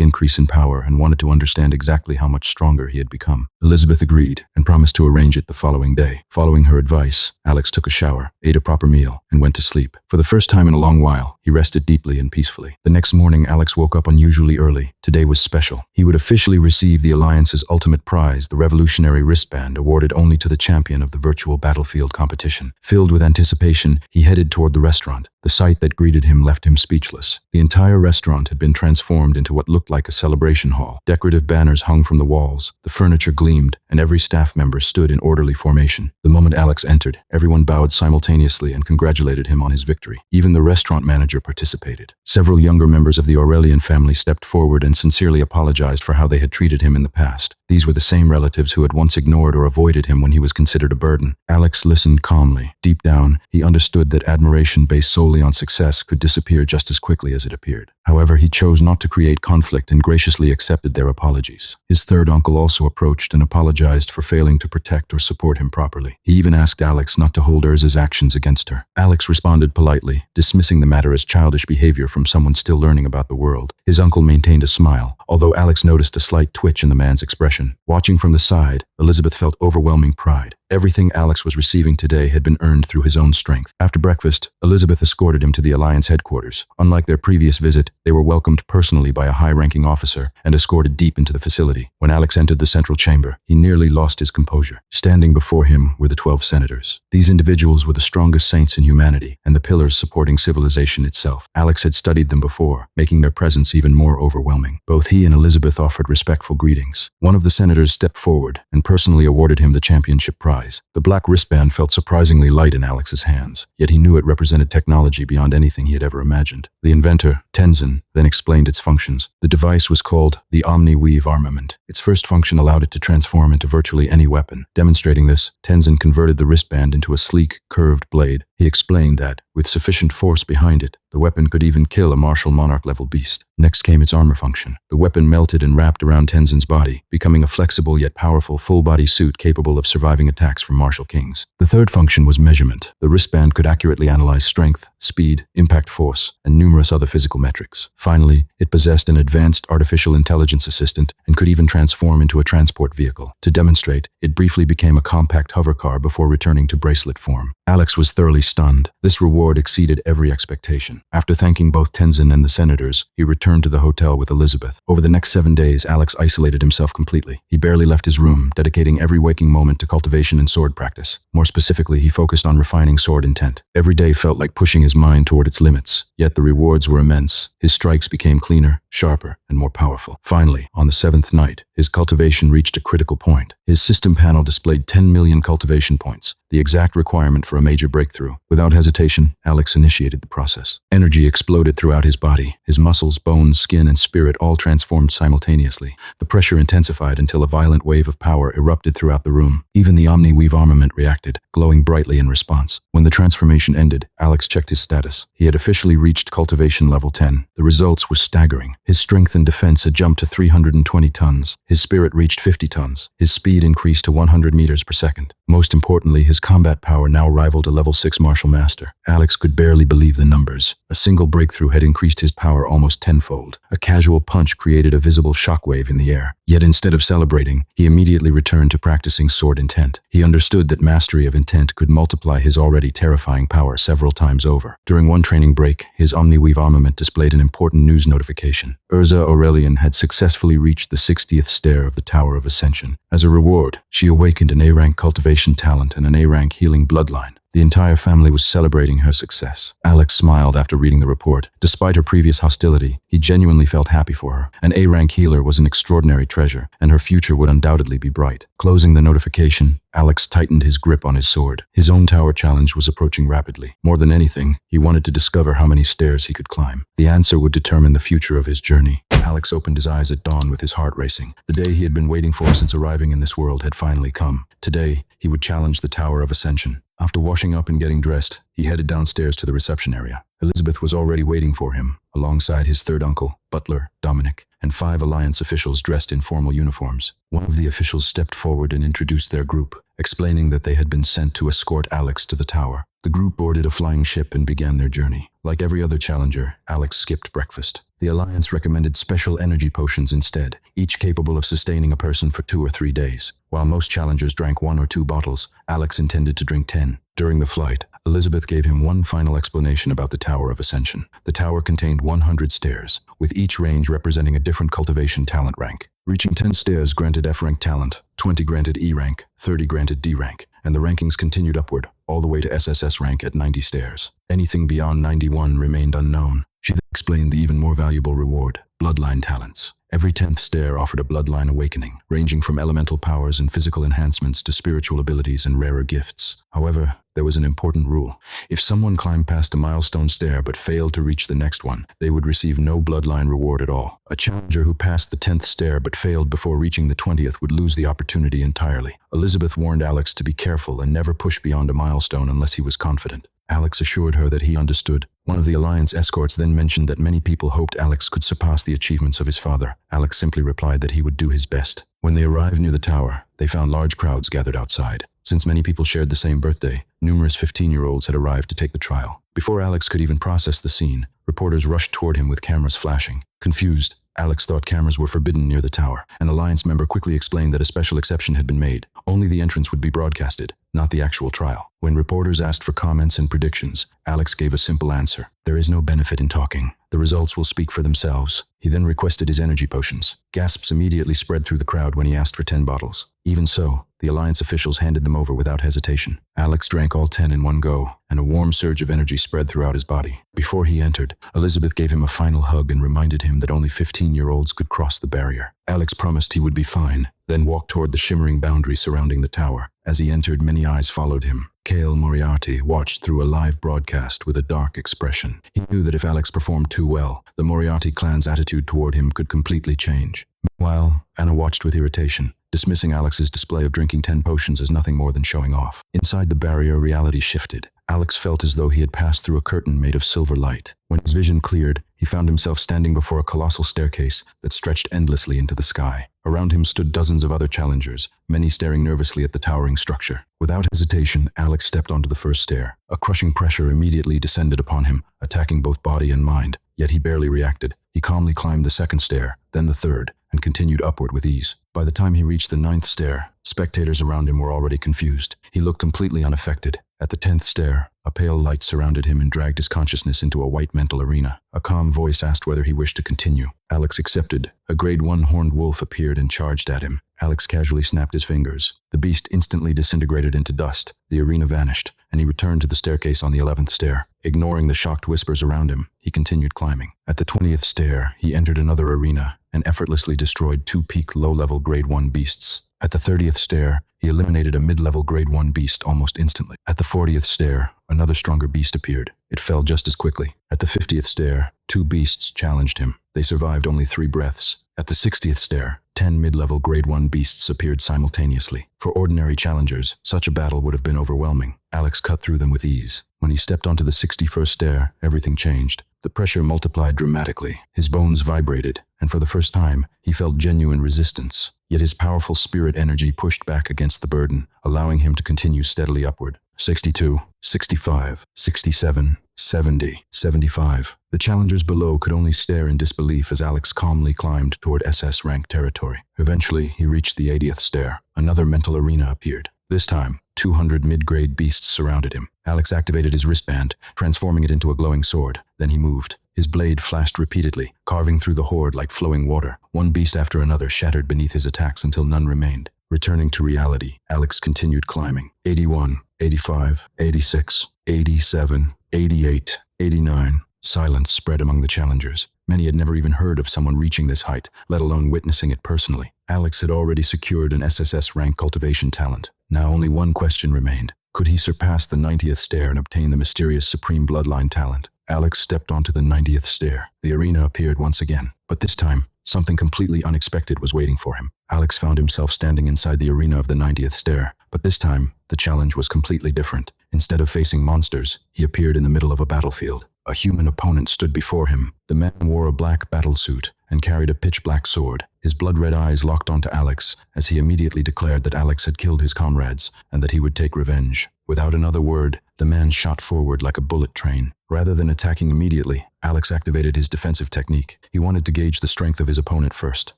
increase in power and wanted to understand exactly how much stronger he had become. Elizabeth agreed and promised to arrange it the following day. Following her advice, Alex took a shower, ate a proper meal, and went to sleep. For the first time in a long while, he rested deeply and peacefully. The next morning, Alex woke up unusually early. Today was special. He would officially receive the Alliance's ultimate prize, the revolutionary wristband awarded only to the champion of the virtual battlefield competition. Filled with anticipation, he headed toward the restaurant. The sight that greeted him left him speechless. The entire restaurant had been transformed into what looked like a celebration hall. Decorative banners hung from the walls, the furniture gleamed, and every staff member stood in orderly formation. The moment Alex entered, everyone bowed simultaneously and congratulated him on his victory. Even the restaurant manager participated. Several younger members of the Aurelian family stepped forward and sincerely apologized for how they had treated him in the past. These were the same relatives who had once ignored or avoided him when he was considered a burden. Alex listened calmly. Deep down, he understood that admiration based solely on success could disappear just as quickly as it appeared. However, he chose not to create conflict and graciously accepted their apologies. His third uncle also approached and apologized for failing to protect or support him properly. He even asked Alex not to hold Urza's actions against her. Alex responded politely, dismissing the matter as childish behavior from someone still learning about the world. His uncle maintained a smile, although Alex noticed a slight twitch in the man's expression. Watching from the side, Elizabeth felt overwhelming pride. Everything Alex was receiving today had been earned through his own strength. After breakfast, Elizabeth escorted him to the Alliance headquarters. Unlike their previous visit, they were welcomed personally by a high-ranking officer and escorted deep into the facility. When Alex entered the central chamber, he nearly lost his composure. Standing before him were the 12 senators. These individuals were the strongest saints in humanity and the pillars supporting civilization itself. Alex had studied them before, making their presence even more overwhelming. Both he and Elizabeth offered respectful greetings. One of the senators stepped forward and personally awarded him the championship prize. The black wristband felt surprisingly light in Alex's hands, yet he knew it represented technology beyond anything he had ever imagined. The inventor, Tenzin, then explained its functions. The device was called the Omni-Weave Armament. Its first function allowed it to transform into virtually any weapon. Demonstrating this, Tenzin converted the wristband into a sleek, curved blade. He explained that, with sufficient force behind it, the weapon could even kill a martial monarch-level beast. Next came its armor function. The weapon melted and wrapped around Tenzin's body, becoming a flexible yet powerful full-body suit capable of surviving attacks from martial kings. The third function was measurement. The wristband could accurately analyze strength, speed, impact force, and numerous other physical metrics. Finally, it possessed an advanced artificial intelligence assistant and could even transform into a transport vehicle. To demonstrate, it briefly became a compact hover car before returning to bracelet form. Alex was thoroughly stunned. This reward exceeded every expectation. After thanking both Tenzin and the senators, he returned to the hotel with Elizabeth. Over the next 7 days, Alex isolated himself completely. He barely left his room, dedicating every waking moment to cultivation and sword practice. More specifically, he focused on refining sword intent. Every day felt like pushing his mind toward its limits, yet the rewards were immense. His strikes became cleaner, sharper, and more powerful. Finally, on the 7th night, his cultivation reached a critical point. His system panel displayed 10 million cultivation points, the exact requirement for a major breakthrough. Without hesitation, Alex initiated the process. Energy exploded throughout his body. His muscles, bones, skin, and spirit all transformed simultaneously. The pressure intensified until a violent wave of power erupted throughout the room. Even the Omni-Weave armament reacted, glowing brightly in response. When the transformation ended, Alex checked his status. He had officially reached cultivation level 10. The results were staggering. His strength and defense had jumped to 320 tons. His spirit reached 50 tons. His speed increased to 100 meters per second. Most importantly, his combat power now rivaled a level 6 martial master. Alex could barely believe the numbers. A single breakthrough had increased his power almost tenfold. A casual punch created a visible shockwave in the air. Yet instead of celebrating, he immediately returned to practicing sword intent. He understood that mastery of intent could multiply his already terrifying power several times over. During one training break, his Omni-Weave armament displayed an important news notification. Urza Aurelian had successfully reached the 60th stair of the Tower of Ascension. As a reward, she awakened an A-rank cultivation talent and an A-rank healing bloodline. The entire family was celebrating her success. Alex smiled after reading the report. Despite her previous hostility, he genuinely felt happy for her. An A-rank healer was an extraordinary treasure, and her future would undoubtedly be bright. Closing the notification, Alex tightened his grip on his sword. His own tower challenge was approaching rapidly. More than anything, he wanted to discover how many stairs he could climb. The answer would determine the future of his journey. Alex opened his eyes at dawn with his heart racing. The day he had been waiting for since arriving in this world had finally come. Today, he would challenge the Tower of Ascension. After washing up and getting dressed, he headed downstairs to the reception area. Elizabeth was already waiting for him, alongside his third uncle, Butler, Dominic, and 5 Alliance officials dressed in formal uniforms. One of the officials stepped forward and introduced their group, explaining that they had been sent to escort Alex to the tower. The group boarded a flying ship and began their journey. Like every other challenger, Alex skipped breakfast. The Alliance recommended special energy potions instead, each capable of sustaining a person for 2 or 3 days. While most challengers drank 1 or 2 bottles, Alex intended to drink 10. During the flight, Elizabeth gave him one final explanation about the Tower of Ascension. The tower contained 100 stairs, with each range representing a different cultivation talent rank. Reaching 10 stairs granted F-rank talent, 20 granted E-rank, 30 granted D-rank, and the rankings continued upward, all the way to SSS rank at 90 stairs. Anything beyond 91 remained unknown. She then explained the even more valuable reward, bloodline talents. Every 10th stair offered a bloodline awakening, ranging from elemental powers and physical enhancements to spiritual abilities and rarer gifts. However, there was an important rule. If someone climbed past a milestone stair but failed to reach the next one, they would receive no bloodline reward at all. A challenger who passed the 10th stair but failed before reaching the 20th would lose the opportunity entirely. Elizabeth warned Alex to be careful and never push beyond a milestone unless he was confident. Alex assured her that he understood. One of the Alliance escorts then mentioned that many people hoped Alex could surpass the achievements of his father. Alex simply replied that he would do his best. When they arrived near the tower, they found large crowds gathered outside. Since many people shared the same birthday, numerous 15-year-olds had arrived to take the trial. Before Alex could even process the scene, reporters rushed toward him with cameras flashing. Confused, Alex thought cameras were forbidden near the tower. An Alliance member quickly explained that a special exception had been made. Only the entrance would be broadcasted, not the actual trial. When reporters asked for comments and predictions, Alex gave a simple answer. There is no benefit in talking. The results will speak for themselves. He then requested his energy potions. Gasps immediately spread through the crowd when he asked for 10 bottles. Even so, the Alliance officials handed them over without hesitation. Alex drank all 10 in one go, and a warm surge of energy spread throughout his body. Before he entered, Elizabeth gave him a final hug and reminded him that only 15-year-olds could cross the barrier. Alex promised he would be fine, then walked toward the shimmering boundary surrounding the tower. As he entered, many eyes followed him. Kale Moriarty watched through a live broadcast with a dark expression. He knew that if Alex performed too well, the Moriarty clan's attitude toward him could completely change. Meanwhile, Anna watched with irritation, dismissing Alex's display of drinking 10 potions as nothing more than showing off. Inside the barrier, reality shifted. Alex felt as though he had passed through a curtain made of silver light. When his vision cleared, he found himself standing before a colossal staircase that stretched endlessly into the sky. Around him stood dozens of other challengers, many staring nervously at the towering structure. Without hesitation, Alex stepped onto the first stair. A crushing pressure immediately descended upon him, attacking both body and mind, yet he barely reacted. He calmly climbed the second stair, then the third, and continued upward with ease. By the time he reached the 9th stair, spectators around him were already confused. He looked completely unaffected, At the 10th stair, a pale light surrounded him and dragged his consciousness into a white mental arena. A calm voice asked whether he wished to continue. Alex accepted. A grade 1 horned wolf appeared and charged at him. Alex casually snapped his fingers. The beast instantly disintegrated into dust. The arena vanished, and he returned to the staircase on the 11th stair. Ignoring the shocked whispers around him, he continued climbing. At the 20th stair, he entered another arena and effortlessly destroyed 2 peak low-level grade 1 beasts. At the 30th stair, he eliminated a mid-level grade 1 beast almost instantly. At the 40th stair, another stronger beast appeared. It fell just as quickly. At the 50th stair, 2 beasts challenged him. They survived only 3 breaths. At the 60th stair, 10 mid-level grade 1 beasts appeared simultaneously. For ordinary challengers, such a battle would have been overwhelming. Alex cut through them with ease. When he stepped onto the 61st stair, everything changed. The pressure multiplied dramatically. His bones vibrated, and for the first time, he felt genuine resistance. Yet his powerful spirit energy pushed back against the burden, allowing him to continue steadily upward. 62, 65, 67, 70, 75. The challengers below could only stare in disbelief as Alex calmly climbed toward SS rank territory. Eventually, he reached the 80th stair. Another mental arena appeared. This time, 200 mid-grade beasts surrounded him. Alex activated his wristband, transforming it into a glowing sword. Then he moved. His blade flashed repeatedly, carving through the horde like flowing water. One beast after another shattered beneath his attacks until none remained. Returning to reality, Alex continued climbing. 81, 85, 86, 87, 88, 89. Silence spread among the challengers. Many had never even heard of someone reaching this height, let alone witnessing it personally. Alex had already secured an SSS rank cultivation talent. Now only one question remained. Could he surpass the 90th stair and obtain the mysterious Supreme Bloodline talent? Alex stepped onto the 90th stair. The arena appeared once again, but this time, something completely unexpected was waiting for him. Alex found himself standing inside the arena of the 90th stair, but this time, the challenge was completely different. Instead of facing monsters, he appeared in the middle of a battlefield. A human opponent stood before him. The man wore a black battle suit and carried a pitch-black sword. His blood-red eyes locked onto Alex as he immediately declared that Alex had killed his comrades and that he would take revenge. Without another word, the man shot forward like a bullet train. Rather than attacking immediately, Alex activated his defensive technique. He wanted to gauge the strength of his opponent first.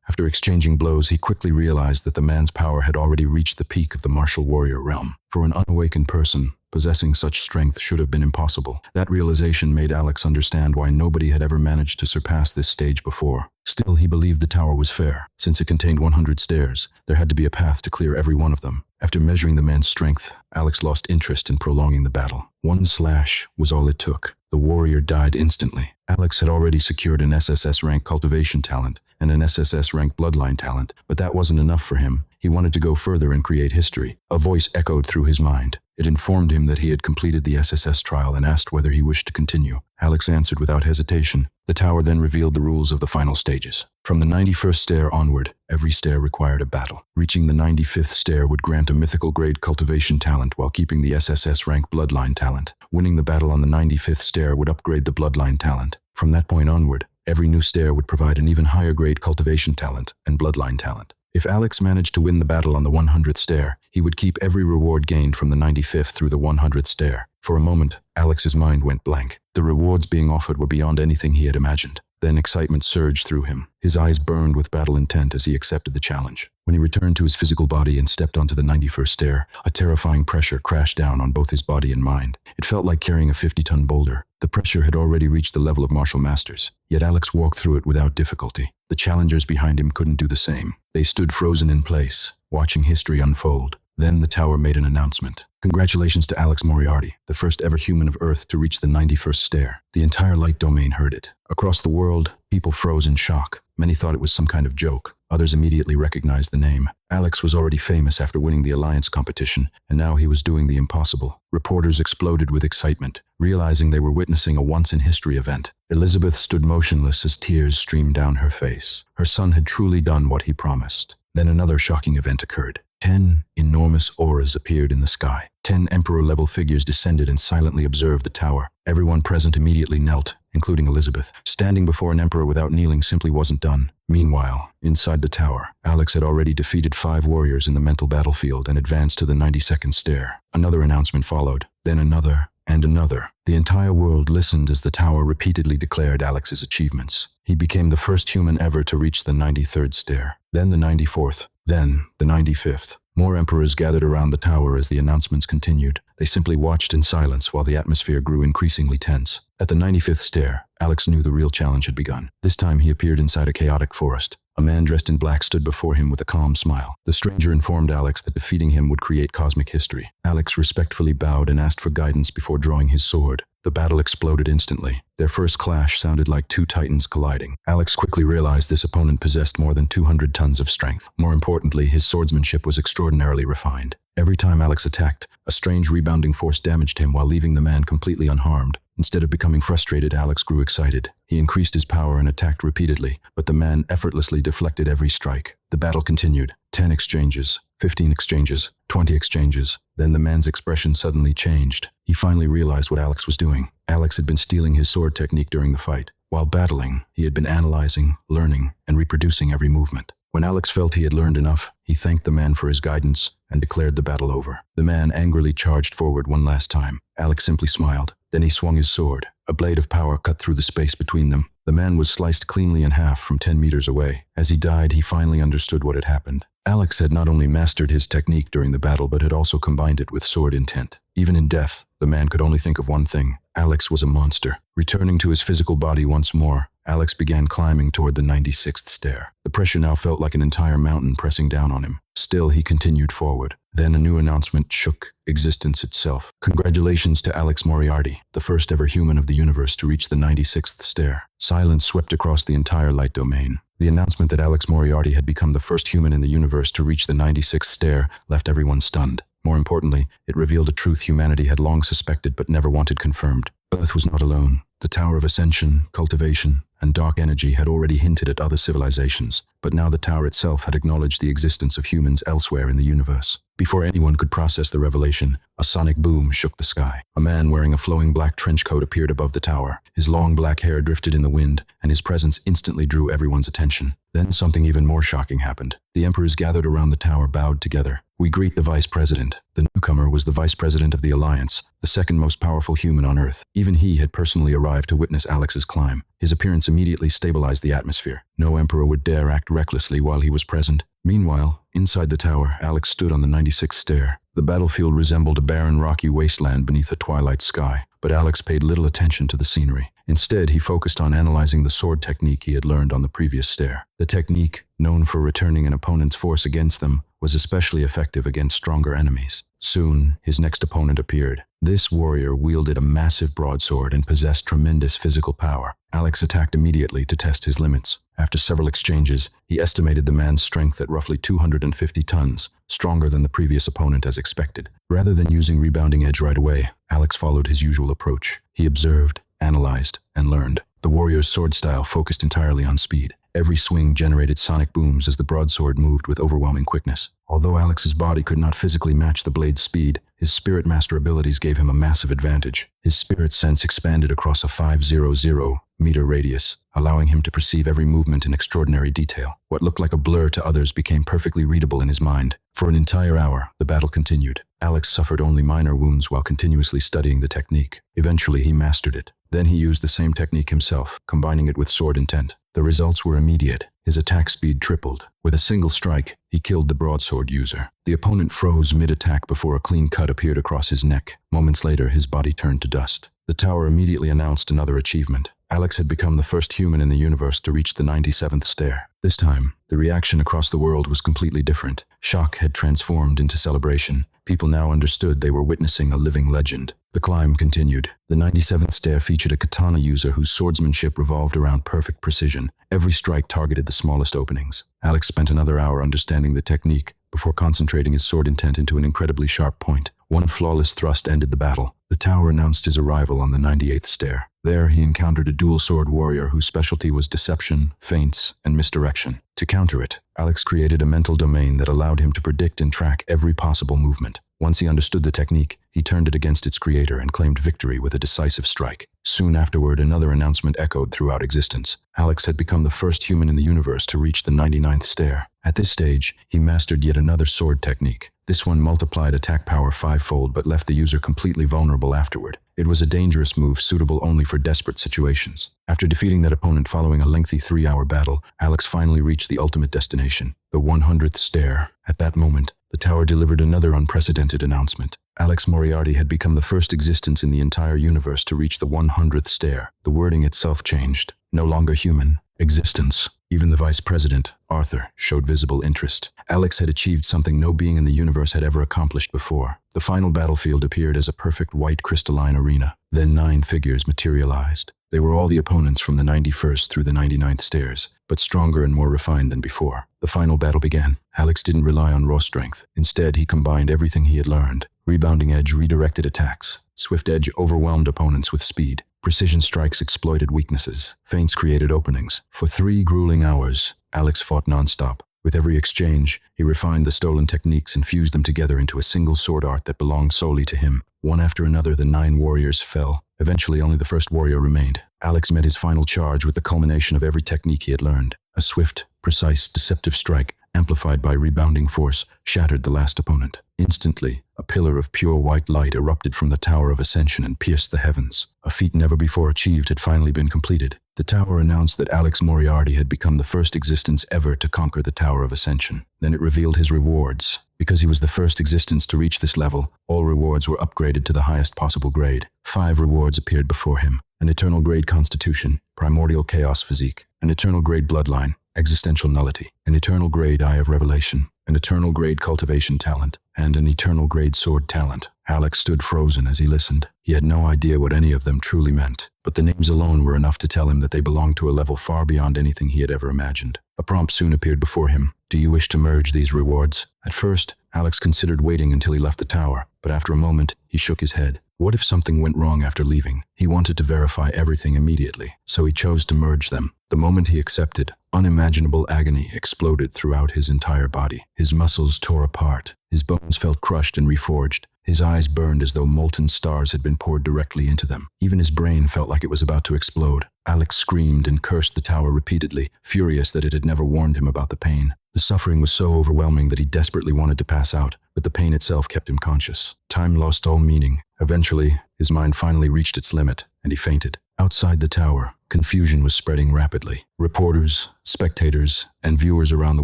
After exchanging blows, he quickly realized that the man's power had already reached the peak of the martial warrior realm. For an unawakened person, possessing such strength should have been impossible. That realization made Alex understand why nobody had ever managed to surpass this stage before. Still, he believed the tower was fair. Since it contained 100 stairs, there had to be a path to clear every one of them. After measuring the man's strength, Alex lost interest in prolonging the battle. One slash was all it took. The warrior died instantly. Alex had already secured an SSS rank cultivation talent and an SSS rank bloodline talent, but that wasn't enough for him. He wanted to go further and create history. A voice echoed through his mind. It informed him that he had completed the SSS trial and asked whether he wished to continue. Alex answered without hesitation. The tower then revealed the rules of the final stages. From the 91st stair onward, every stair required a battle. Reaching the 95th stair would grant a mythical grade cultivation talent while keeping the SSS rank bloodline talent. Winning the battle on the 95th stair would upgrade the bloodline talent. From that point onward, every new stair would provide an even higher grade cultivation talent and bloodline talent. If Alex managed to win the battle on the 100th stair, he would keep every reward gained from the 95th through the 100th stair. For a moment, Alex's mind went blank. The rewards being offered were beyond anything he had imagined. Then excitement surged through him. His eyes burned with battle intent as he accepted the challenge. When he returned to his physical body and stepped onto the 91st stair, a terrifying pressure crashed down on both his body and mind. It felt like carrying a 50-ton boulder. The pressure had already reached the level of martial masters, yet Alex walked through it without difficulty. The challengers behind him couldn't do the same. They stood frozen in place, watching history unfold. Then the tower made an announcement. Congratulations to Alex Moriarty, the first ever human of Earth to reach the 91st stair. The entire light domain heard it. Across the world, people froze in shock. Many thought it was some kind of joke. Others immediately recognized the name. Alex was already famous after winning the Alliance competition, and now he was doing the impossible. Reporters exploded with excitement, realizing they were witnessing a once-in-history event. Elizabeth stood motionless as tears streamed down her face. Her son had truly done what he promised. Then another shocking event occurred. 10 enormous auras appeared in the sky. 10 Emperor-level figures descended and silently observed the tower. Everyone present immediately knelt, including Elizabeth. Standing before an emperor without kneeling simply wasn't done. Meanwhile, inside the tower, Alex had already defeated 5 warriors in the mental battlefield and advanced to the 92nd stair. Another announcement followed, then another, and another. The entire world listened as the tower repeatedly declared Alex's achievements. He became the first human ever to reach the 93rd stair, then the 94th, then the 95th. More emperors gathered around the tower as the announcements continued. They simply watched in silence while the atmosphere grew increasingly tense. At the 95th stair, Alex knew the real challenge had begun. This time he appeared inside a chaotic forest. A man dressed in black stood before him with a calm smile. The stranger informed Alex that defeating him would create cosmic history. Alex respectfully bowed and asked for guidance before drawing his sword. The battle exploded instantly. Their first clash sounded like two titans colliding. Alex quickly realized this opponent possessed more than 200 tons of strength. More importantly, his swordsmanship was extraordinarily refined. Every time Alex attacked, a strange rebounding force damaged him while leaving the man completely unharmed. Instead of becoming frustrated, Alex grew excited. He increased his power and attacked repeatedly, but the man effortlessly deflected every strike. The battle continued. 10 exchanges, 15 exchanges, 20 exchanges. Then the man's expression suddenly changed. He finally realized what Alex was doing. Alex had been stealing his sword technique during the fight. While battling, he had been analyzing, learning, and reproducing every movement. When Alex felt he had learned enough, he thanked the man for his guidance and declared the battle over. The man angrily charged forward one last time. Alex simply smiled. Then he swung his sword. A blade of power cut through the space between them. The man was sliced cleanly in half from 10 meters away. As he died, he finally understood what had happened. Alex had not only mastered his technique during the battle, but had also combined it with sword intent. Even in death, the man could only think of one thing. Alex was a monster. Returning to his physical body once more, Alex began climbing toward the 96th stair. The pressure now felt like an entire mountain pressing down on him. Still, he continued forward. Then a new announcement shook existence itself. Congratulations to Alex Moriarty, the first ever human of the universe to reach the 96th stair. Silence swept across the entire light domain. The announcement that Alex Moriarty had become the first human in the universe to reach the 96th stair left everyone stunned. More importantly, it revealed a truth humanity had long suspected but never wanted confirmed. Earth was not alone. The Tower of Ascension, Cultivation, and Dark Energy had already hinted at other civilizations, but now the tower itself had acknowledged the existence of humans elsewhere in the universe. Before anyone could process the revelation, a sonic boom shook the sky. A man wearing a flowing black trench coat appeared above the tower. His long black hair drifted in the wind, and his presence instantly drew everyone's attention. Then something even more shocking happened. The emperors gathered around the tower bowed together. "We greet the vice president." The newcomer was the vice president of the Alliance, the second most powerful human on Earth. Even he had personally arrived to witness Alex's climb. His appearance immediately stabilized the atmosphere. No emperor would dare act recklessly while he was present. Meanwhile, inside the tower, Alex stood on the 96th stair. The battlefield resembled a barren, rocky wasteland beneath a twilight sky, but Alex paid little attention to the scenery. Instead, he focused on analyzing the sword technique he had learned on the previous stair. The technique, known for returning an opponent's force against them, was especially effective against stronger enemies. Soon, his next opponent appeared. This warrior wielded a massive broadsword and possessed tremendous physical power. Alex attacked immediately to test his limits. After several exchanges, he estimated the man's strength at roughly 250 tons, stronger than the previous opponent as expected. Rather than using rebounding edge right away, Alex followed his usual approach. He observed, analyzed, and learned. The warrior's sword style focused entirely on speed. Every swing generated sonic booms as the broadsword moved with overwhelming quickness. Although Alex's body could not physically match the blade's speed, his spirit master abilities gave him a massive advantage. His spirit sense expanded across a 500-meter radius, allowing him to perceive every movement in extraordinary detail. What looked like a blur to others became perfectly readable in his mind. For an entire hour, the battle continued. Alex suffered only minor wounds while continuously studying the technique. Eventually, he mastered it. Then he used the same technique himself, combining it with sword intent. The results were immediate. His attack speed tripled. With a single strike, he killed the broadsword user. The opponent froze mid-attack before a clean cut appeared across his neck. Moments later, his body turned to dust. The tower immediately announced another achievement. Alex had become the first human in the universe to reach the 97th stair. This time, the reaction across the world was completely different. Shock had transformed into celebration. People now understood they were witnessing a living legend. The climb continued. The 97th stair featured a katana user whose swordsmanship revolved around perfect precision. Every strike targeted the smallest openings. Alex spent another hour understanding the technique before concentrating his sword intent into an incredibly sharp point. One flawless thrust ended the battle. The tower announced his arrival on the 98th stair. There, he encountered a dual-sword warrior whose specialty was deception, feints, and misdirection. To counter it, Alex created a mental domain that allowed him to predict and track every possible movement. Once he understood the technique, he turned it against its creator and claimed victory with a decisive strike. Soon afterward, another announcement echoed throughout existence. Alex had become the first human in the universe to reach the 99th stair. At this stage, he mastered yet another sword technique. This one multiplied attack power fivefold but left the user completely vulnerable afterward. It was a dangerous move suitable only for desperate situations. After defeating that opponent following a lengthy 3-hour battle, Alex finally reached the ultimate destination, the 100th stair. At that moment, the tower delivered another unprecedented announcement. Alex Moriarty had become the first existence in the entire universe to reach the 100th stair. The wording itself changed. No longer human. Existence. Even the vice president, Arthur, showed visible interest. Alex had achieved something no being in the universe had ever accomplished before. The final battlefield appeared as a perfect white crystalline arena. Then 9 figures materialized. They were all the opponents from the 91st through the 99th stairs, but stronger and more refined than before. The final battle began. Alex didn't rely on raw strength. Instead, he combined everything he had learned. Rebounding edge redirected attacks. Swift edge overwhelmed opponents with speed. Precision strikes exploited weaknesses. Feints created openings. For 3 grueling hours, Alex fought non-stop. With every exchange, he refined the stolen techniques and fused them together into a single sword art that belonged solely to him. One after another, the 9 warriors fell. Eventually, only the first warrior remained. Alex met his final charge with the culmination of every technique he had learned. A swift, precise, deceptive strike, amplified by rebounding force, shattered the last opponent. Instantly, a pillar of pure white light erupted from the Tower of Ascension and pierced the heavens. A feat never before achieved had finally been completed. The tower announced that Alex Moriarty had become the first existence ever to conquer the Tower of Ascension. Then it revealed his rewards. Because he was the first existence to reach this level, all rewards were upgraded to the highest possible grade. 5 rewards appeared before him. An eternal grade constitution, primordial chaos physique, an eternal grade bloodline, existential nullity, an eternal grade eye of revelation, an eternal grade cultivation talent, and an eternal grade sword talent. Alex stood frozen as he listened. He had no idea what any of them truly meant, but the names alone were enough to tell him that they belonged to a level far beyond anything he had ever imagined. A prompt soon appeared before him. Do you wish to merge these rewards? At first, Alex considered waiting until he left the tower, but after a moment, he shook his head. What if something went wrong after leaving? He wanted to verify everything immediately, so he chose to merge them. The moment he accepted, unimaginable agony exploded throughout his entire body. His muscles tore apart. His bones felt crushed and reforged. His eyes burned as though molten stars had been poured directly into them. Even his brain felt like it was about to explode. Alex screamed and cursed the tower repeatedly, furious that it had never warned him about the pain. The suffering was so overwhelming that he desperately wanted to pass out, but the pain itself kept him conscious. Time lost all meaning. Eventually, his mind finally reached its limit, and he fainted. Outside the tower, confusion was spreading rapidly. Reporters, spectators, and viewers around the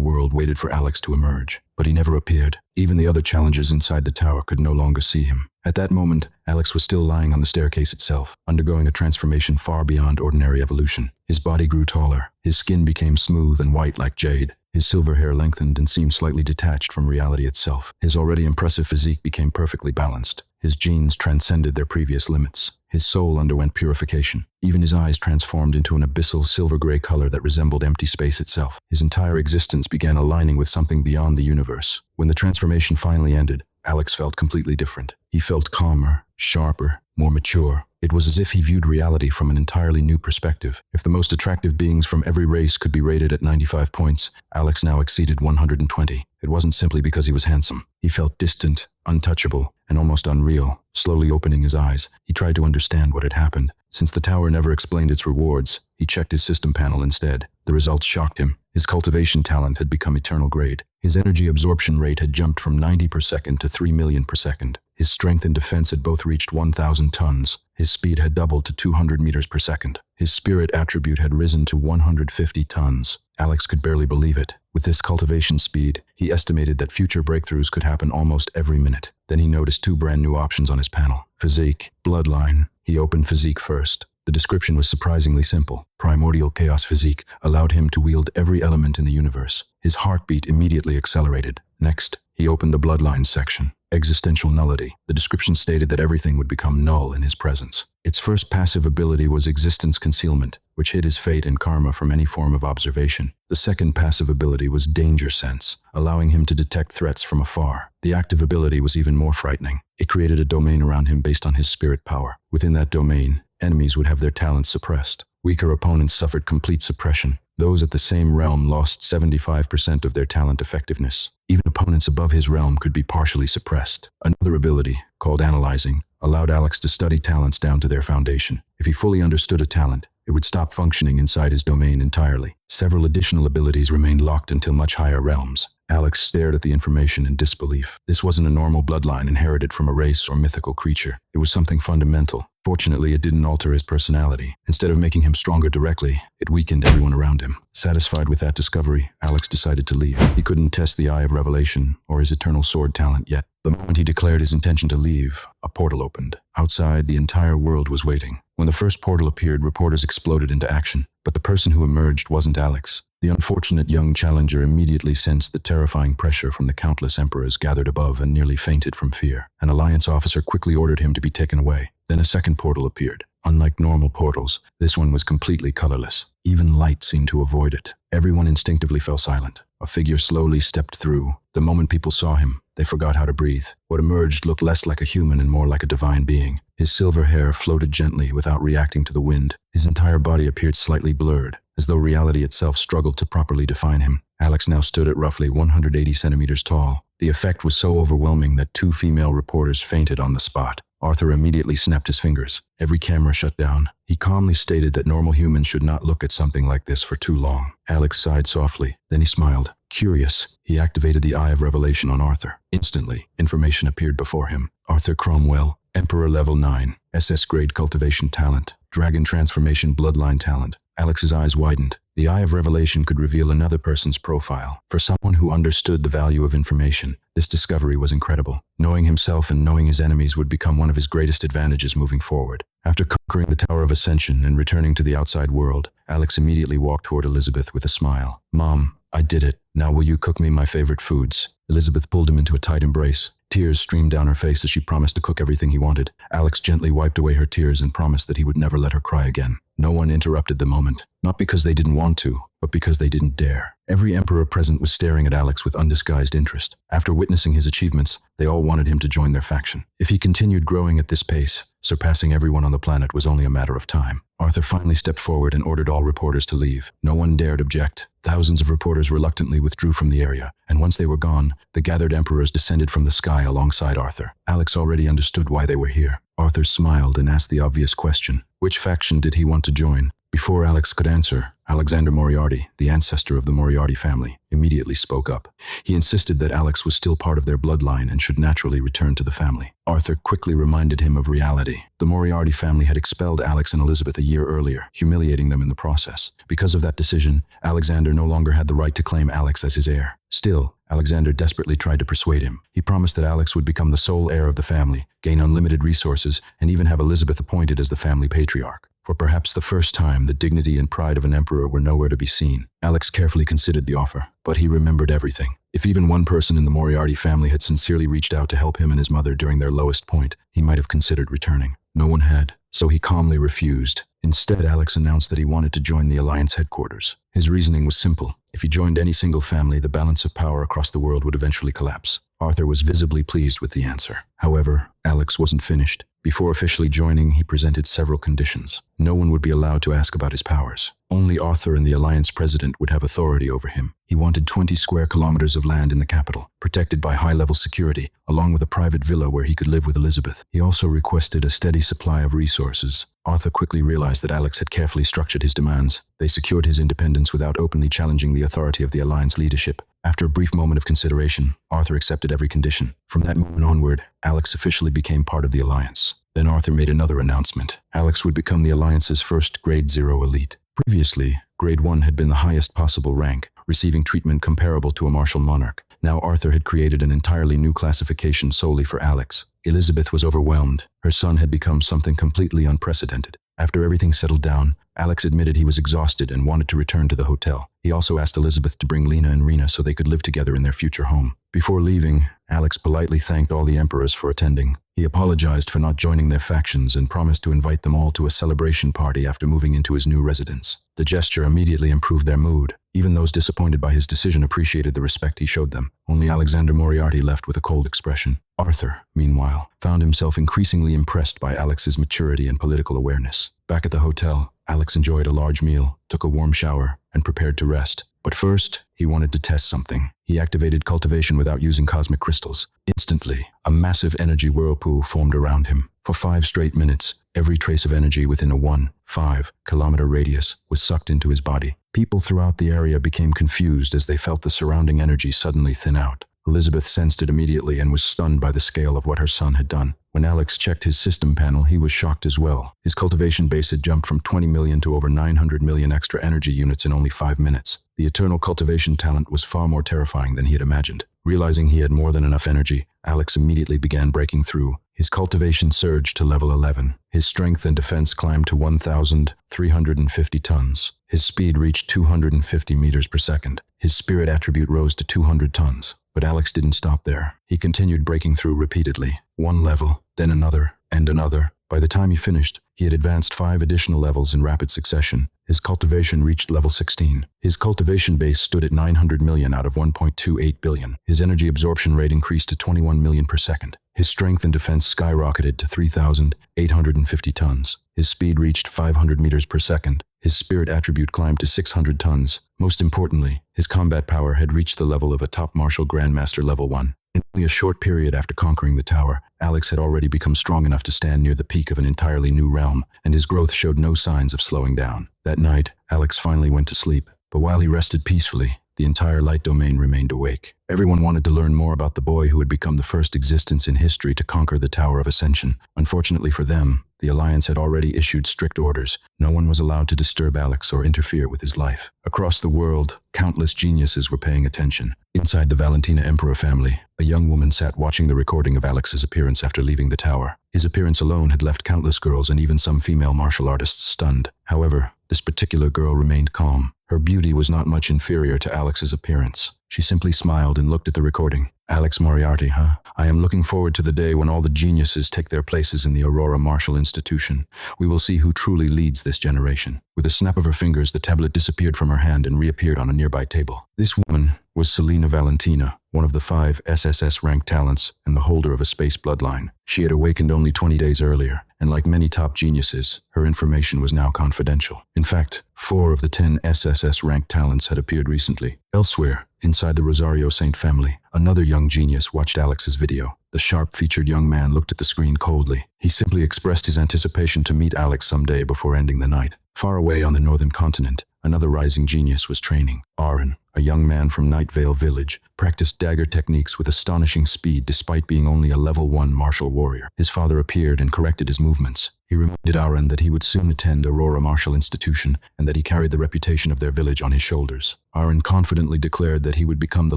world waited for Alex to emerge, but he never appeared. Even the other challengers inside the tower could no longer see him. At that moment, Alex was still lying on the staircase itself, undergoing a transformation far beyond ordinary evolution. His body grew taller. His skin became smooth and white like jade. His silver hair lengthened and seemed slightly detached from reality itself. His already impressive physique became perfectly balanced. His genes transcended their previous limits. His soul underwent purification. Even his eyes transformed into an abyssal silver-gray color that resembled empty space itself. His entire existence began aligning with something beyond the universe. When the transformation finally ended, Alex felt completely different. He felt calmer, sharper, more mature. It was as if he viewed reality from an entirely new perspective. If the most attractive beings from every race could be rated at 95 points, Alex now exceeded 120. It wasn't simply because he was handsome. He felt distant, untouchable, and almost unreal. Slowly opening his eyes, he tried to understand what had happened. Since the tower never explained its rewards, he checked his system panel instead. The results shocked him. His cultivation talent had become eternal grade. His energy absorption rate had jumped from 90 per second to 3 million per second. His strength and defense had both reached 1,000 tons. His speed had doubled to 200 meters per second. His spirit attribute had risen to 150 tons. Alex could barely believe it. With this cultivation speed, he estimated that future breakthroughs could happen almost every minute. Then he noticed 2 brand new options on his panel. Physique, bloodline. He opened physique first. The description was surprisingly simple. Primordial chaos physique allowed him to wield every element in the universe. His heartbeat immediately accelerated. Next, he opened the bloodline section. Existential nullity. The description stated that everything would become null in his presence. Its first passive ability was existence concealment, which hid his fate and karma from any form of observation. The second passive ability was danger sense, allowing him to detect threats from afar. The active ability was even more frightening. It created a domain around him based on his spirit power. Within that domain, enemies would have their talents suppressed. Weaker opponents suffered complete suppression. Those at the same realm lost 75% of their talent effectiveness. Even opponents above his realm could be partially suppressed. Another ability, called analyzing, allowed Alex to study talents down to their foundation. If he fully understood a talent, it would stop functioning inside his domain entirely. Several additional abilities remained locked until much higher realms. Alex stared at the information in disbelief. This wasn't a normal bloodline inherited from a race or mythical creature. It was something fundamental. Fortunately, it didn't alter his personality. Instead of making him stronger directly, it weakened everyone around him. Satisfied with that discovery, Alex decided to leave. He couldn't test the Eye of Revelation or his eternal sword talent yet. The moment he declared his intention to leave, a portal opened. Outside, the entire world was waiting. When the first portal appeared, reporters exploded into action. But the person who emerged wasn't Alex. The unfortunate young challenger immediately sensed the terrifying pressure from the countless emperors gathered above and nearly fainted from fear. An alliance officer quickly ordered him to be taken away. Then a second portal appeared. Unlike normal portals, this one was completely colorless. Even light seemed to avoid it. Everyone instinctively fell silent. A figure slowly stepped through. The moment people saw him, they forgot how to breathe. What emerged looked less like a human and more like a divine being. His silver hair floated gently without reacting to the wind. His entire body appeared slightly blurred, as though reality itself struggled to properly define him. Alex now stood at roughly 180 centimeters tall. The effect was so overwhelming that 2 female reporters fainted on the spot. Arthur immediately snapped his fingers. Every camera shut down. He calmly stated that normal humans should not look at something like this for too long. Alex sighed softly. Then he smiled. Curious, he activated the Eye of Revelation on Arthur. Instantly, information appeared before him. Arthur Cromwell, Emperor Level 9, SS Grade Cultivation Talent, Dragon Transformation Bloodline Talent. Alex's eyes widened. The Eye of Revelation could reveal another person's profile. For someone who understood the value of information, this discovery was incredible. Knowing himself and knowing his enemies would become one of his greatest advantages moving forward. After conquering the Tower of Ascension and returning to the outside world, Alex immediately walked toward Elizabeth with a smile. "Mom, I did it. Now will you cook me my favorite foods?" Elizabeth pulled him into a tight embrace. Tears streamed down her face as she promised to cook everything he wanted. Alex gently wiped away her tears and promised that he would never let her cry again. No one interrupted the moment, not because they didn't want to, but because they didn't dare. Every emperor present was staring at Alex with undisguised interest. After witnessing his achievements, they all wanted him to join their faction. If he continued growing at this pace, surpassing everyone on the planet was only a matter of time. Arthur finally stepped forward and ordered all reporters to leave. No one dared object. Thousands of reporters reluctantly withdrew from the area, and once they were gone, the gathered emperors descended from the sky alongside Arthur. Alex already understood why they were here. Arthur smiled and asked the obvious question. Which faction did he want to join? Before Alex could answer, Alexander Moriarty, the ancestor of the Moriarty family, immediately spoke up. He insisted that Alex was still part of their bloodline and should naturally return to the family. Arthur quickly reminded him of reality. The Moriarty family had expelled Alex and Elizabeth a year earlier, humiliating them in the process. Because of that decision, Alexander no longer had the right to claim Alex as his heir. Still, Alexander desperately tried to persuade him. He promised that Alex would become the sole heir of the family, gain unlimited resources, and even have Elizabeth appointed as the family patriarch. For perhaps the first time, the dignity and pride of an emperor were nowhere to be seen. Alex carefully considered the offer, but he remembered everything. If even one person in the Moriarty family had sincerely reached out to help him and his mother during their lowest point, he might have considered returning. No one had, so he calmly refused. Instead, Alex announced that he wanted to join the Alliance headquarters. His reasoning was simple. If he joined any single family, the balance of power across the world would eventually collapse. Arthur was visibly pleased with the answer. However, Alex wasn't finished. Before officially joining, he presented several conditions. No one would be allowed to ask about his powers. Only Arthur and the Alliance president would have authority over him. He wanted 20 square kilometers of land in the capital, protected by high-level security, along with a private villa where he could live with Elizabeth. He also requested a steady supply of resources. Arthur quickly realized that Alex had carefully structured his demands. They secured his independence without openly challenging the authority of the Alliance leadership. After a brief moment of consideration, Arthur accepted every condition. From that moment onward, Alex officially became part of the Alliance. Then Arthur made another announcement. Alex would become the Alliance's first Grade 0 elite. Previously, Grade 1 had been the highest possible rank, receiving treatment comparable to a martial monarch. Now Arthur had created an entirely new classification solely for Alex. Elizabeth was overwhelmed. Her son had become something completely unprecedented. After everything settled down, Alex admitted he was exhausted and wanted to return to the hotel. He also asked Elizabeth to bring Lena and Rena so they could live together in their future home. Before leaving, Alex politely thanked all the emperors for attending. He apologized for not joining their factions and promised to invite them all to a celebration party after moving into his new residence. The gesture immediately improved their mood. Even those disappointed by his decision appreciated the respect he showed them. Only Alexander Moriarty left with a cold expression. Arthur, meanwhile, found himself increasingly impressed by Alex's maturity and political awareness. Back at the hotel, Alex enjoyed a large meal, took a warm shower, and prepared to rest. But first, he wanted to test something. He activated cultivation without using cosmic crystals. Instantly, a massive energy whirlpool formed around him. For 5 straight minutes, every trace of energy within a 1.5-kilometer radius was sucked into his body. People throughout the area became confused as they felt the surrounding energy suddenly thin out. Elizabeth sensed it immediately and was stunned by the scale of what her son had done. When Alex checked his system panel, he was shocked as well. His cultivation base had jumped from 20 million to over 900 million extra energy units in only 5 minutes. The eternal cultivation talent was far more terrifying than he had imagined. Realizing he had more than enough energy, Alex immediately began breaking through. His cultivation surged to level 11. His strength and defense climbed to 1,350 tons. His speed reached 250 meters per second. His spirit attribute rose to 200 tons. But Alex didn't stop there. He continued breaking through repeatedly. One level, then another, and another. By the time he finished, he had advanced 5 additional levels in rapid succession. His cultivation reached level 16. His cultivation base stood at 900 million out of 1.28 billion. His energy absorption rate increased to 21 million per second. His strength and defense skyrocketed to 3,850 tons. His speed reached 500 meters per second. His spirit attribute climbed to 600 tons. Most importantly, his combat power had reached the level of a top martial grandmaster level 1. In only a short period after conquering the tower, Alex had already become strong enough to stand near the peak of an entirely new realm, and his growth showed no signs of slowing down. That night, Alex finally went to sleep, but while he rested peacefully, the entire light domain remained awake. Everyone wanted to learn more about the boy who had become the first existence in history to conquer the Tower of Ascension. Unfortunately for them, the Alliance had already issued strict orders. No one was allowed to disturb Alex or interfere with his life. Across the world, countless geniuses were paying attention. Inside the Valentina Emperor family, a young woman sat watching the recording of Alex's appearance after leaving the tower. His appearance alone had left countless girls and even some female martial artists stunned. However, this particular girl remained calm. Her beauty was not much inferior to Alex's appearance. She simply smiled and looked at the recording. Alex Moriarty, huh? I am looking forward to the day when all the geniuses take their places in the Aurora Martial Institution. We will see who truly leads this generation. With a snap of her fingers, the tablet disappeared from her hand and reappeared on a nearby table. This woman was Selena Valentina, one of the 5 SSS-ranked talents and the holder of a space bloodline. She had awakened only 20 days earlier, and like many top geniuses, her information was now confidential. In fact, 4 of the 10 SSS-ranked talents had appeared recently. Elsewhere, inside the Rosario Saint family, another young genius watched Alex's video. The sharp-featured young man looked at the screen coldly. He simply expressed his anticipation to meet Alex someday before ending the night. Far away on the northern continent, another rising genius was training. Aaron, a young man from Night Vale Village, practiced dagger techniques with astonishing speed despite being only a level 1 martial warrior. His father appeared and corrected his movements. He reminded Aaron that he would soon attend Aurora Martial Institution and that he carried the reputation of their village on his shoulders. Aaron confidently declared that he would become the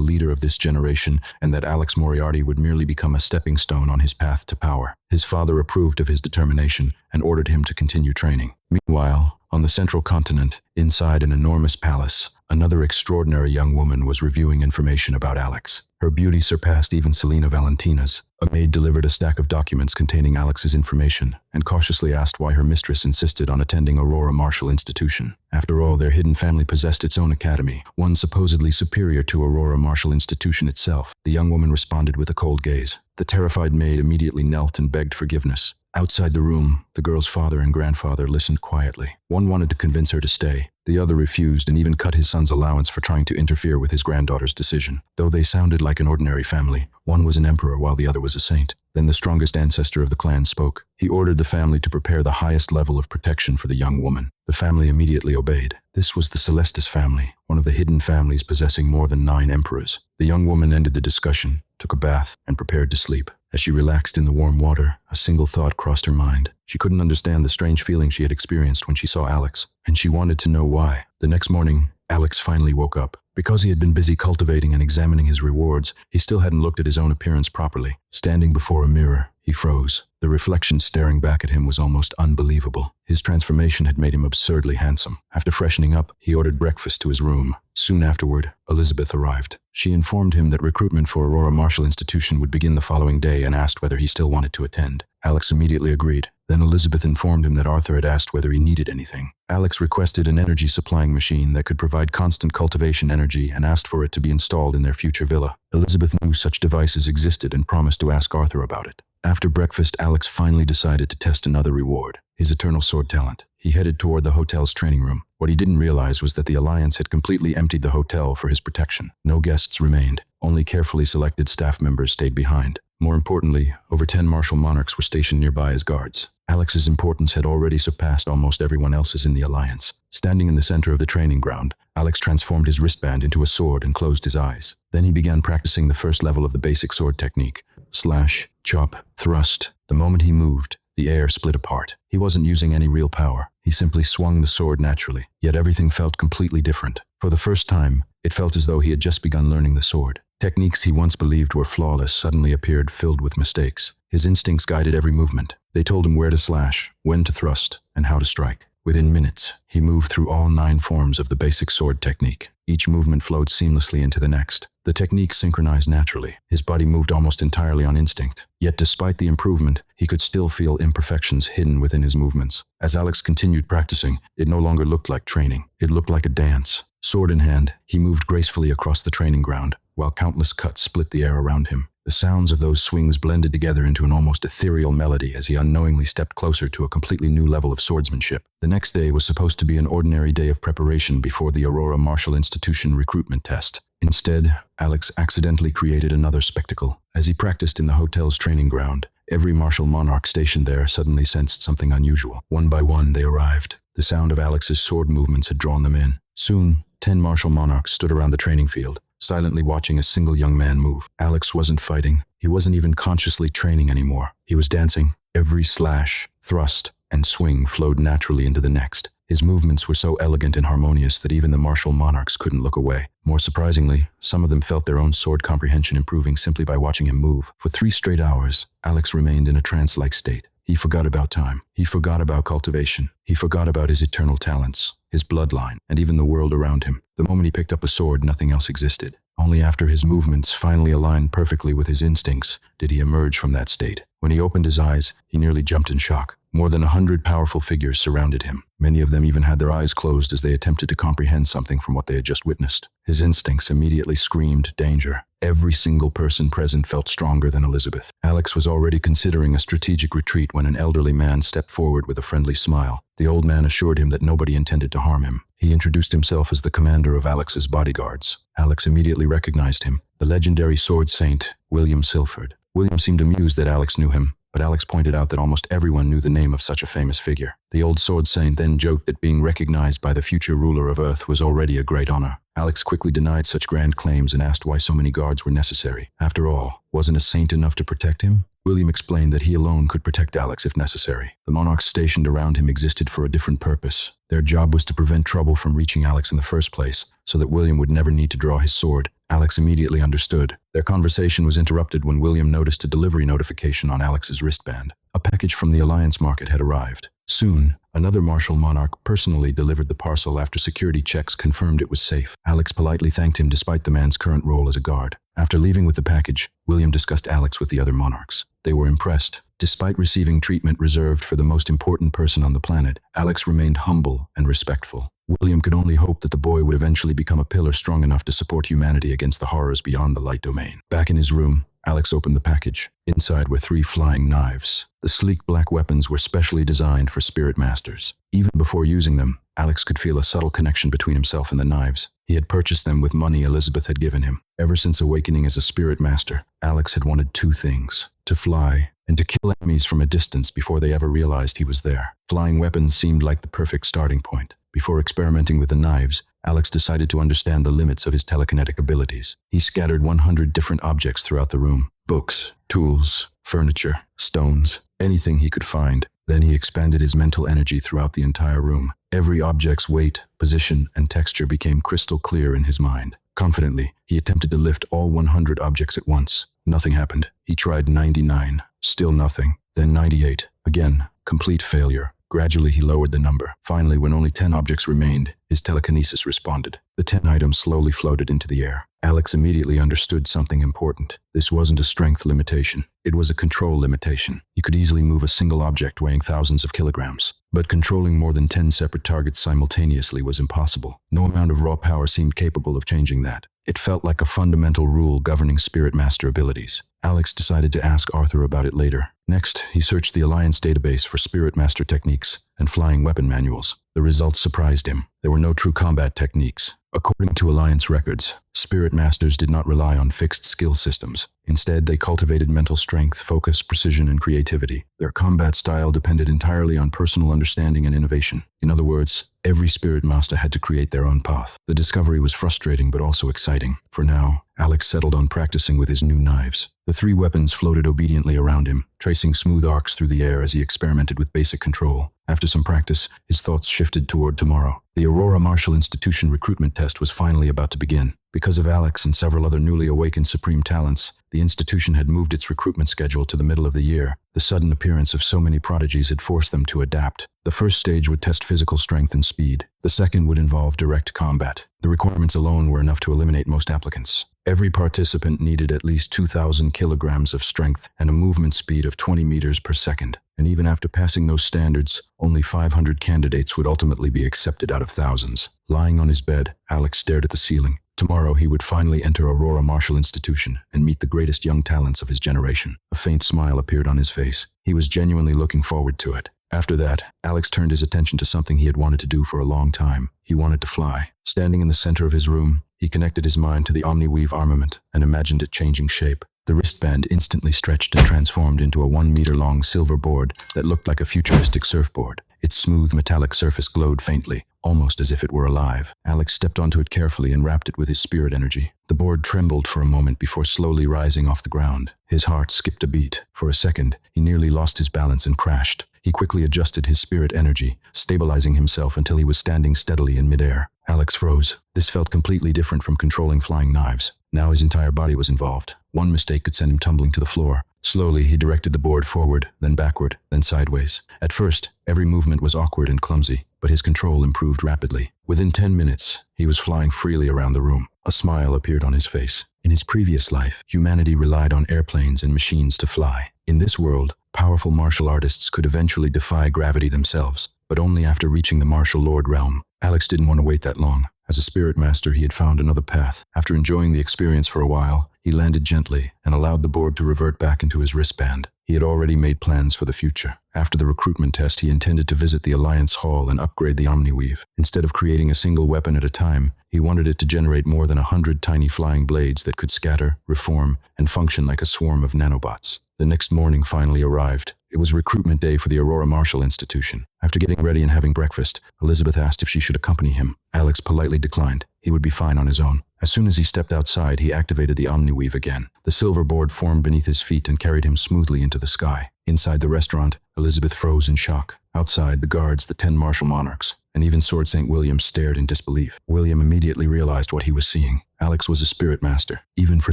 leader of this generation and that Alex Moriarty would merely become a stepping stone on his path to power. His father approved of his determination and ordered him to continue training. Meanwhile, on the central continent, inside an enormous palace, another extraordinary young woman was reviewing information about Alex. Her beauty surpassed even Selena Valentina's. A maid delivered a stack of documents containing Alex's information and cautiously asked why her mistress insisted on attending Aurora Martial Institution. After all, their hidden family possessed its own academy, one supposedly superior to Aurora Martial Institution itself. The young woman responded with a cold gaze. The terrified maid immediately knelt and begged forgiveness. Outside the room, the girl's father and grandfather listened quietly. One wanted to convince her to stay. The other refused and even cut his son's allowance for trying to interfere with his granddaughter's decision. Though they sounded like an ordinary family, one was an emperor while the other was a saint. Then the strongest ancestor of the clan spoke. He ordered the family to prepare the highest level of protection for the young woman. The family immediately obeyed. This was the Celestis family, one of the hidden families possessing more than 9 emperors. The young woman ended the discussion, took a bath, and prepared to sleep. As she relaxed in the warm water, a single thought crossed her mind. She couldn't understand the strange feeling she had experienced when she saw Alex, and she wanted to know why. The next morning, Alex finally woke up. Because he had been busy cultivating and examining his rewards, he still hadn't looked at his own appearance properly. Standing before a mirror, he froze. The reflection staring back at him was almost unbelievable. His transformation had made him absurdly handsome. After freshening up, he ordered breakfast to his room. Soon afterward, Elizabeth arrived. She informed him that recruitment for Aurora Martial Institution would begin the following day and asked whether he still wanted to attend. Alex immediately agreed. Then Elizabeth informed him that Arthur had asked whether he needed anything. Alex requested an energy supplying machine that could provide constant cultivation energy and asked for it to be installed in their future villa. Elizabeth knew such devices existed and promised to ask Arthur about it. After breakfast, Alex finally decided to test another reward, his eternal sword talent. He headed toward the hotel's training room. What he didn't realize was that the Alliance had completely emptied the hotel for his protection. No guests remained. Only carefully selected staff members stayed behind. More importantly, over 10 martial monarchs were stationed nearby as guards. Alex's importance had already surpassed almost everyone else's in the Alliance. Standing in the center of the training ground, Alex transformed his wristband into a sword and closed his eyes. Then he began practicing the first level of the basic sword technique: slash, chop, thrust. The moment he moved, the air split apart. He wasn't using any real power. He simply swung the sword naturally, yet everything felt completely different. For the first time, it felt as though he had just begun learning the sword. Techniques he once believed were flawless suddenly appeared filled with mistakes. His instincts guided every movement. They told him where to slash, when to thrust, and how to strike. Within minutes, he moved through all 9 forms of the basic sword technique. Each movement flowed seamlessly into the next. The technique synchronized naturally. His body moved almost entirely on instinct. Yet despite the improvement, he could still feel imperfections hidden within his movements. As Alex continued practicing, it no longer looked like training. It looked like a dance. Sword in hand, he moved gracefully across the training ground, while countless cuts split the air around him. The sounds of those swings blended together into an almost ethereal melody as he unknowingly stepped closer to a completely new level of swordsmanship. The next day was supposed to be an ordinary day of preparation before the Aurora Martial Institution recruitment test. Instead, Alex accidentally created another spectacle. As he practiced in the hotel's training ground, every martial monarch stationed there suddenly sensed something unusual. One by one, they arrived. The sound of Alex's sword movements had drawn them in. Soon, 10 martial monarchs stood around the training field, silently watching a single young man move. Alex wasn't fighting. He wasn't even consciously training anymore. He was dancing. Every slash, thrust, and swing flowed naturally into the next. His movements were so elegant and harmonious that even the martial monarchs couldn't look away. More surprisingly, some of them felt their own sword comprehension improving simply by watching him move. For 3 straight hours, Alex remained in a trance-like state. He forgot about time. He forgot about cultivation. He forgot about his eternal talents, his bloodline, and even the world around him. The moment he picked up a sword, nothing else existed. Only after his movements finally aligned perfectly with his instincts did he emerge from that state. When he opened his eyes, he nearly jumped in shock. More than 100 powerful figures surrounded him. Many of them even had their eyes closed as they attempted to comprehend something from what they had just witnessed. His instincts immediately screamed danger. Every single person present felt stronger than Elizabeth. Alex was already considering a strategic retreat when an elderly man stepped forward with a friendly smile. The old man assured him that nobody intended to harm him. He introduced himself as the commander of Alex's bodyguards. Alex immediately recognized him, the legendary sword saint, William Silford. William seemed amused that Alex knew him, but Alex pointed out that almost everyone knew the name of such a famous figure. The old sword saint then joked that being recognized by the future ruler of Earth was already a great honor. Alex quickly denied such grand claims and asked why so many guards were necessary. After all, wasn't a saint enough to protect him? William explained that he alone could protect Alex if necessary. The monarchs stationed around him existed for a different purpose. Their job was to prevent trouble from reaching Alex in the first place, so that William would never need to draw his sword. Alex immediately understood. Their conversation was interrupted when William noticed a delivery notification on Alex's wristband. A package from the Alliance market had arrived. Soon, another martial monarch personally delivered the parcel after security checks confirmed it was safe. Alex politely thanked him despite the man's current role as a guard. After leaving with the package, William discussed Alex with the other monarchs. They were impressed. Despite receiving treatment reserved for the most important person on the planet, Alex remained humble and respectful. William could only hope that the boy would eventually become a pillar strong enough to support humanity against the horrors beyond the light domain. Back in his room, Alex opened the package. Inside were 3 flying knives. The sleek black weapons were specially designed for spirit masters. Even before using them, Alex could feel a subtle connection between himself and the knives. He had purchased them with money Elizabeth had given him. Ever since awakening as a spirit master, Alex had wanted 2 things: to fly and to kill enemies from a distance before they ever realized he was there. Flying weapons seemed like the perfect starting point. Before experimenting with the knives, Alex decided to understand the limits of his telekinetic abilities. He scattered 100 different objects throughout the room: books, tools, furniture, stones, anything he could find. Then he expanded his mental energy throughout the entire room. Every object's weight, position, and texture became crystal clear in his mind. Confidently, he attempted to lift all 100 objects at once. Nothing happened. He tried 99. Still nothing. Then 98. Again, complete failure. Gradually, he lowered the number. Finally, when only 10 objects remained, his telekinesis responded. The 10 items slowly floated into the air. Alex immediately understood something important. This wasn't a strength limitation. It was a control limitation. He could easily move a single object weighing thousands of kilograms. But controlling more than 10 separate targets simultaneously was impossible. No amount of raw power seemed capable of changing that. It felt like a fundamental rule governing Spirit Master abilities. Alex decided to ask Arthur about it later. Next, he searched the Alliance database for Spirit Master techniques and flying weapon manuals. The results surprised him. There were no true combat techniques. According to Alliance records, Spirit masters did not rely on fixed skill systems. Instead, they cultivated mental strength, focus, precision, and creativity. Their combat style depended entirely on personal understanding and innovation. In other words, every spirit master had to create their own path. The discovery was frustrating but also exciting. For now, Alex settled on practicing with his new knives. The three weapons floated obediently around him, tracing smooth arcs through the air as he experimented with basic control. After some practice, his thoughts shifted toward tomorrow. The Aurora Martial Institution recruitment test was finally about to begin. Because of Alex and several other newly awakened supreme talents, the institution had moved its recruitment schedule to the middle of the year. The sudden appearance of so many prodigies had forced them to adapt. The first stage would test physical strength and speed. The second would involve direct combat. The requirements alone were enough to eliminate most applicants. Every participant needed at least 2,000 kilograms of strength and a movement speed of 20 meters per second. And even after passing those standards, only 500 candidates would ultimately be accepted out of thousands. Lying on his bed, Alex stared at the ceiling. Tomorrow he would finally enter Aurora Martial Institution and meet the greatest young talents of his generation. A faint smile appeared on his face. He was genuinely looking forward to it. After that, Alex turned his attention to something he had wanted to do for a long time. He wanted to fly. Standing in the center of his room, he connected his mind to the Omniweave armament and imagined it changing shape. The wristband instantly stretched and transformed into a 1-meter-long silver board that looked like a futuristic surfboard. Its smooth metallic surface glowed faintly, almost as if it were alive. Alex stepped onto it carefully and wrapped it with his spirit energy. The board trembled for a moment before slowly rising off the ground. His heart skipped a beat. For a second, he nearly lost his balance and crashed. He quickly adjusted his spirit energy, stabilizing himself until he was standing steadily in midair. Alex froze. This felt completely different from controlling flying knives. Now his entire body was involved. One mistake could send him tumbling to the floor. Slowly, he directed the board forward, then backward, then sideways. At first, every movement was awkward and clumsy, but his control improved rapidly. Within 10 minutes, he was flying freely around the room. A smile appeared on his face. In his previous life, humanity relied on airplanes and machines to fly. In this world, powerful martial artists could eventually defy gravity themselves, but only after reaching the martial lord realm. Alex didn't want to wait that long. As a spirit master, he had found another path. After enjoying the experience for a while, he landed gently and allowed the board to revert back into his wristband. He had already made plans for the future. After the recruitment test, he intended to visit the Alliance Hall and upgrade the Omniweave. Instead of creating a single weapon at a time, he wanted it to generate more than 100 tiny flying blades that could scatter, reform, and function like a swarm of nanobots. The next morning finally arrived. It was recruitment day for the Aurora Martial Institution. After getting ready and having breakfast, Elizabeth asked if she should accompany him. Alex politely declined. He would be fine on his own. As soon as he stepped outside, he activated the Omniweave again. The silver board formed beneath his feet and carried him smoothly into the sky. Inside the restaurant, Elizabeth froze in shock. Outside, the guards, the 10 martial monarchs, and even Sword St. William stared in disbelief. William immediately realized what he was seeing. Alex was a spirit master. Even for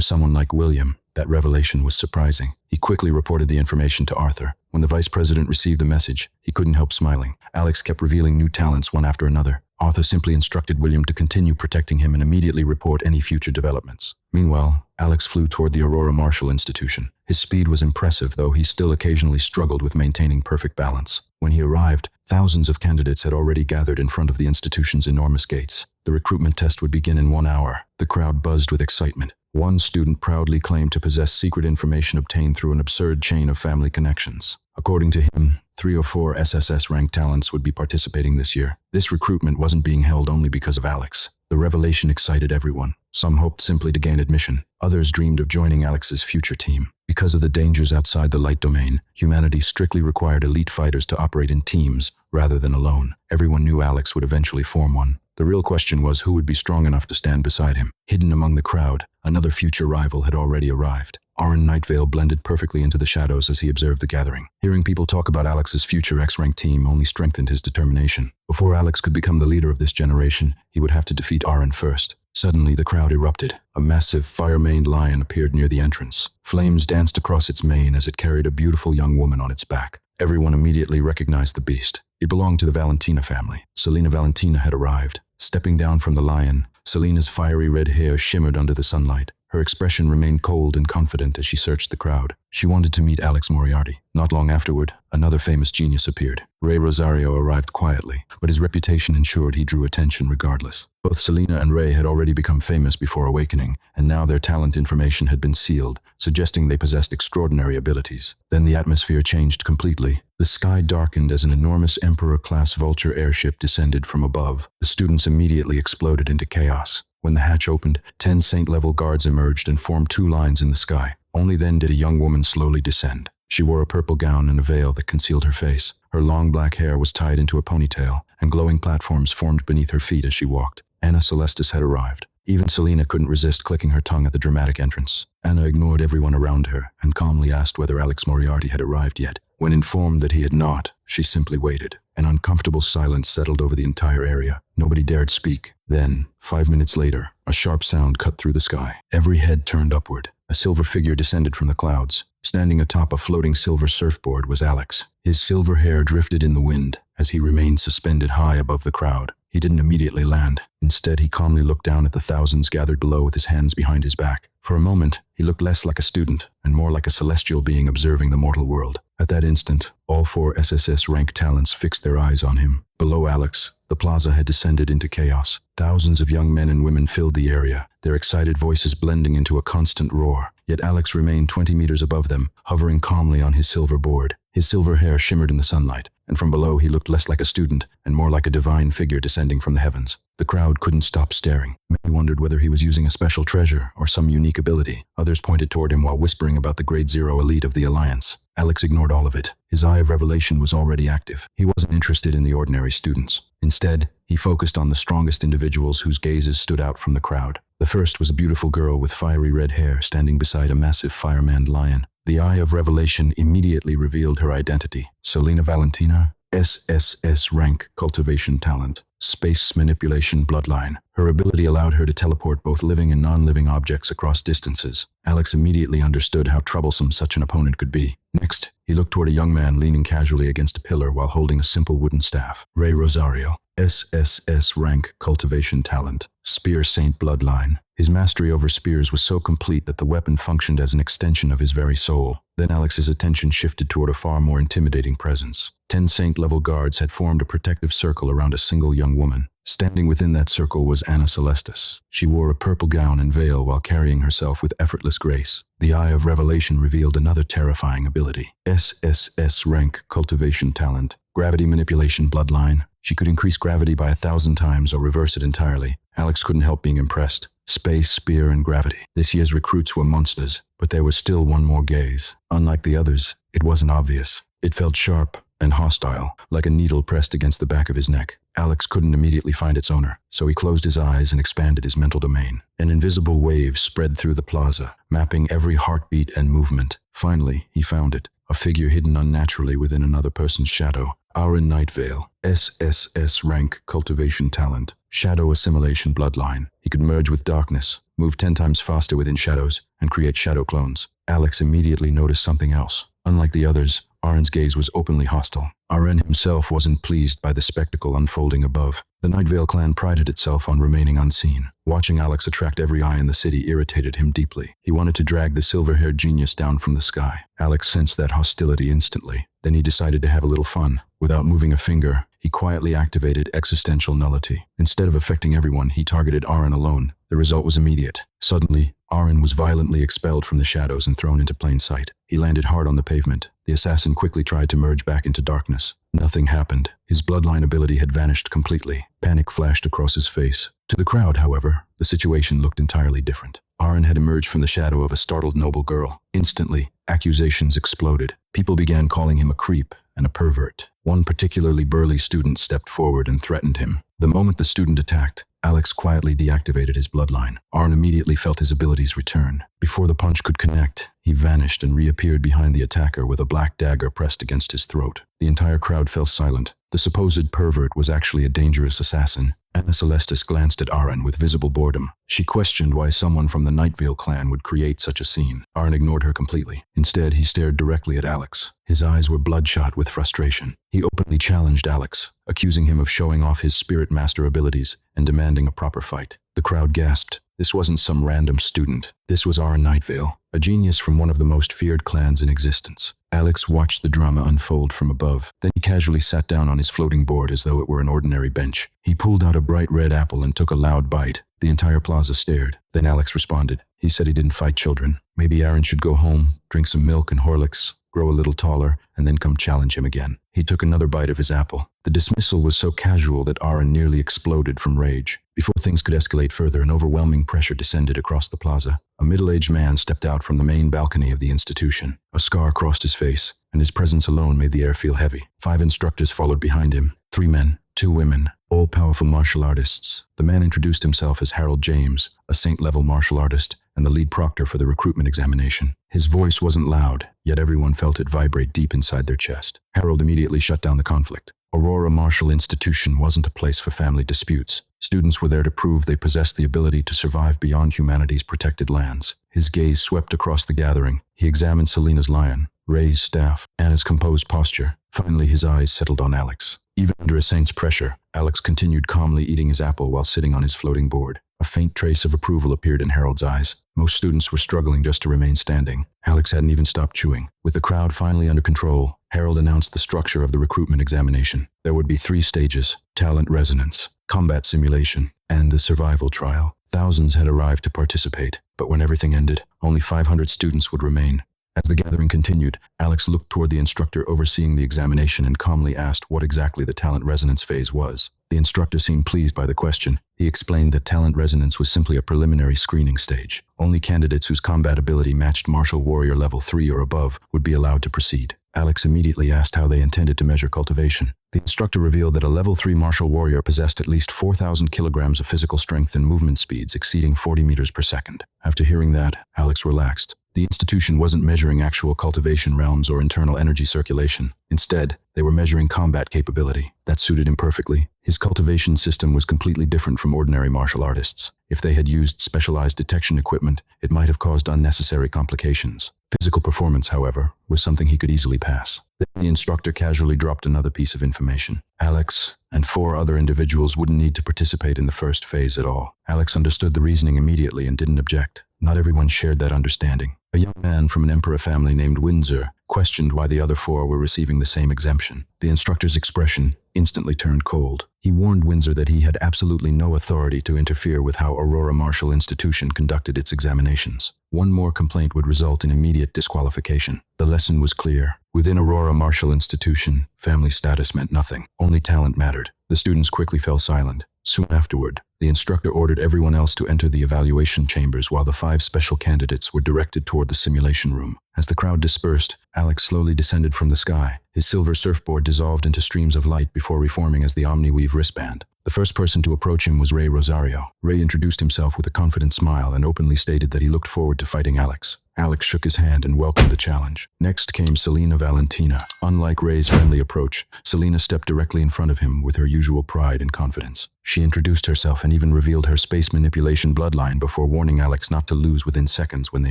someone like William, that revelation was surprising. He quickly reported the information to Arthur. When the vice president received the message, he couldn't help smiling. Alex kept revealing new talents one after another. Arthur simply instructed William to continue protecting him and immediately report any future developments. Meanwhile, Alex flew toward the Aurora Martial Institution. His speed was impressive, though he still occasionally struggled with maintaining perfect balance. When he arrived, thousands of candidates had already gathered in front of the institution's enormous gates. The recruitment test would begin in 1 hour. The crowd buzzed with excitement. One student proudly claimed to possess secret information obtained through an absurd chain of family connections. According to him, 3 or 4 SSS-ranked talents would be participating this year. This recruitment wasn't being held only because of Alex. The revelation excited everyone. Some hoped simply to gain admission. Others dreamed of joining Alex's future team. Because of the dangers outside the light domain, humanity strictly required elite fighters to operate in teams rather than alone. Everyone knew Alex would eventually form one. The real question was who would be strong enough to stand beside him. Hidden among the crowd, another future rival had already arrived. Aaron Nightvale blended perfectly into the shadows as he observed the gathering. Hearing people talk about Alex's future X-ranked team only strengthened his determination. Before Alex could become the leader of this generation, he would have to defeat Aaron first. Suddenly, the crowd erupted. A massive, fire-maned lion appeared near the entrance. Flames danced across its mane as it carried a beautiful young woman on its back. Everyone immediately recognized the beast. It belonged to the Valentina family. Selena Valentina had arrived. Stepping down from the lion, Selena's fiery red hair shimmered under the sunlight. Her expression remained cold and confident as she searched the crowd. She wanted to meet Alex Moriarty. Not long afterward, another famous genius appeared. Ray Rosario arrived quietly, but his reputation ensured he drew attention regardless. Both Selena and Ray had already become famous before awakening, and now their talent information had been sealed, suggesting they possessed extraordinary abilities. Then the atmosphere changed completely. The sky darkened as an enormous Emperor-class vulture airship descended from above. The students immediately exploded into chaos. When the hatch opened, 10 Saint-level guards emerged and formed 2 lines in the sky. Only then did a young woman slowly descend. She wore a purple gown and a veil that concealed her face. Her long black hair was tied into a ponytail, and glowing platforms formed beneath her feet as she walked. Anna Celestis had arrived. Even Selena couldn't resist clicking her tongue at the dramatic entrance. Anna ignored everyone around her and calmly asked whether Alex Moriarty had arrived yet. When informed that he had not, she simply waited. An uncomfortable silence settled over the entire area. Nobody dared speak. Then, 5 minutes later, a sharp sound cut through the sky. Every head turned upward. A silver figure descended from the clouds. Standing atop a floating silver surfboard was Alex. His silver hair drifted in the wind as he remained suspended high above the crowd. He didn't immediately land. Instead, he calmly looked down at the thousands gathered below with his hands behind his back. For a moment, he looked less like a student and more like a celestial being observing the mortal world. At that instant, all 4 SSS rank talents fixed their eyes on him. Below Alex, the plaza had descended into chaos. Thousands of young men and women filled the area, their excited voices blending into a constant roar. Yet Alex remained 20 meters above them, hovering calmly on his silver board. His silver hair shimmered in the sunlight, and from below he looked less like a student and more like a divine figure descending from the heavens. The crowd couldn't stop staring. Many wondered whether he was using a special treasure or some unique ability. Others pointed toward him while whispering about the Grade Zero elite of the Alliance. Alex ignored all of it. His eye of revelation was already active. He wasn't interested in the ordinary students. Instead, he focused on the strongest individuals whose gazes stood out from the crowd. The first was a beautiful girl with fiery red hair standing beside a massive fireman lion. The eye of revelation immediately revealed her identity. Selena Valentina, SSS rank cultivation talent, space manipulation bloodline. Her ability allowed her to teleport both living and non-living objects across distances. Alex immediately understood how troublesome such an opponent could be. Next, he looked toward a young man leaning casually against a pillar while holding a simple wooden staff. Ray Rosario, SSS rank cultivation talent, Spear Saint bloodline. His mastery over spears was so complete that the weapon functioned as an extension of his very soul. Then Alex's attention shifted toward a far more intimidating presence. 10 Saint-level guards had formed a protective circle around a single young woman. Standing within that circle was Anna Celestis. She wore a purple gown and veil while carrying herself with effortless grace. The Eye of Revelation revealed another terrifying ability. SSS rank cultivation talent, gravity manipulation bloodline. She could increase gravity by 1,000 times or reverse it entirely. Alex couldn't help being impressed. Space, spear, and gravity. This year's recruits were monsters, but there was still one more gaze. Unlike the others, it wasn't obvious. It felt sharp and hostile, like a needle pressed against the back of his neck. Alex couldn't immediately find its owner, so he closed his eyes and expanded his mental domain. An invisible wave spread through the plaza, mapping every heartbeat and movement. Finally, he found it, a figure hidden unnaturally within another person's shadow. Aaron Nightvale, SSS rank cultivation talent, shadow assimilation bloodline. He could merge with darkness, move 10 times faster within shadows, and create shadow clones. Alex immediately noticed something else. Unlike the others, Aaron's gaze was openly hostile. Aaron himself wasn't pleased by the spectacle unfolding above. The Nightvale clan prided itself on remaining unseen. Watching Alex attract every eye in the city irritated him deeply. He wanted to drag the silver-haired genius down from the sky. Alex sensed that hostility instantly. Then he decided to have a little fun. Without moving a finger, he quietly activated existential nullity. Instead of affecting everyone, he targeted Aaron alone. The result was immediate. Suddenly, Aaron was violently expelled from the shadows and thrown into plain sight. He landed hard on the pavement. The assassin quickly tried to merge back into darkness. Nothing happened. His bloodline ability had vanished completely. Panic flashed across his face. To the crowd, however, the situation looked entirely different. Aaron had emerged from the shadow of a startled noble girl. Instantly, accusations exploded. People began calling him a creep and a pervert. One particularly burly student stepped forward and threatened him. The moment the student attacked, Alex quietly deactivated his bloodline. Aaron immediately felt his abilities return. Before the punch could connect, he vanished and reappeared behind the attacker with a black dagger pressed against his throat. The entire crowd fell silent. The supposed pervert was actually a dangerous assassin. Anna Celestis glanced at Aaron with visible boredom. She questioned why someone from the Nightvale clan would create such a scene. Aaron ignored her completely. Instead, he stared directly at Alex. His eyes were bloodshot with frustration. He openly challenged Alex, accusing him of showing off his spirit master abilities and demanding a proper fight. The crowd gasped. This wasn't some random student. This was Aaron Nightvale, a genius from one of the most feared clans in existence. Alex watched the drama unfold from above. Then he casually sat down on his floating board as though it were an ordinary bench. He pulled out a bright red apple and took a loud bite. The entire plaza stared. Then Alex responded. He said he didn't fight children. Maybe Aaron should go home, drink some milk and Horlicks, grow a little taller, and then come challenge him again. He took another bite of his apple. The dismissal was so casual that Aaron nearly exploded from rage. Before things could escalate further, an overwhelming pressure descended across the plaza. A middle-aged man stepped out from the main balcony of the institution. A scar crossed his face, and his presence alone made the air feel heavy. 5 instructors followed behind him. 3 men, 2 women, all powerful martial artists. The man introduced himself as Harold James, a saint-level martial artist, and the lead proctor for the recruitment examination. His voice wasn't loud, yet everyone felt it vibrate deep inside their chest. Harold immediately shut down the conflict. Aurora Martial Institution wasn't a place for family disputes. Students were there to prove they possessed the ability to survive beyond humanity's protected lands. His gaze swept across the gathering. He examined Selena's lion, Ray's staff, Anna's composed posture. Finally, his eyes settled on Alex. Even under a saint's pressure, Alex continued calmly eating his apple while sitting on his floating board. A faint trace of approval appeared in Harold's eyes. Most students were struggling just to remain standing. Alex hadn't even stopped chewing. With the crowd finally under control, Harold announced the structure of the recruitment examination. There would be 3 stages: talent resonance, combat simulation, and the survival trial. Thousands had arrived to participate, but when everything ended, only 500 students would remain. As the gathering continued, Alex looked toward the instructor overseeing the examination and calmly asked what exactly the talent resonance phase was. The instructor seemed pleased by the question. He explained that talent resonance was simply a preliminary screening stage. Only candidates whose combat ability matched Martial Warrior Level 3 or above would be allowed to proceed. Alex immediately asked how they intended to measure cultivation. The instructor revealed that a Level 3 Martial Warrior possessed at least 4,000 kilograms of physical strength and movement speeds exceeding 40 meters per second. After hearing that, Alex relaxed. The institution wasn't measuring actual cultivation realms or internal energy circulation. Instead, they were measuring combat capability. That suited him perfectly. His cultivation system was completely different from ordinary martial artists. If they had used specialized detection equipment, it might have caused unnecessary complications. Physical performance, however, was something he could easily pass. Then the instructor casually dropped another piece of information. Alex and 4 other individuals wouldn't need to participate in the first phase at all. Alex understood the reasoning immediately and didn't object. Not everyone shared that understanding. A young man from an emperor family named Windsor questioned why the other 4 were receiving the same exemption. The instructor's expression instantly turned cold. He warned Windsor that he had absolutely no authority to interfere with how Aurora Martial Institution conducted its examinations. One more complaint would result in immediate disqualification. The lesson was clear. Within Aurora Martial Institution, family status meant nothing. Only talent mattered. The students quickly fell silent. Soon afterward, the instructor ordered everyone else to enter the evaluation chambers while the 5 special candidates were directed toward the simulation room. As the crowd dispersed, Alex slowly descended from the sky. His silver surfboard dissolved into streams of light before reforming as the Omniweave wristband. The first person to approach him was Ray Rosario. Ray introduced himself with a confident smile and openly stated that he looked forward to fighting Alex. Alex shook his hand and welcomed the challenge. Next came Selena Valentina. Unlike Ray's friendly approach, Selena stepped directly in front of him with her usual pride and confidence. She introduced herself and even revealed her space manipulation bloodline before warning Alex not to lose within seconds when they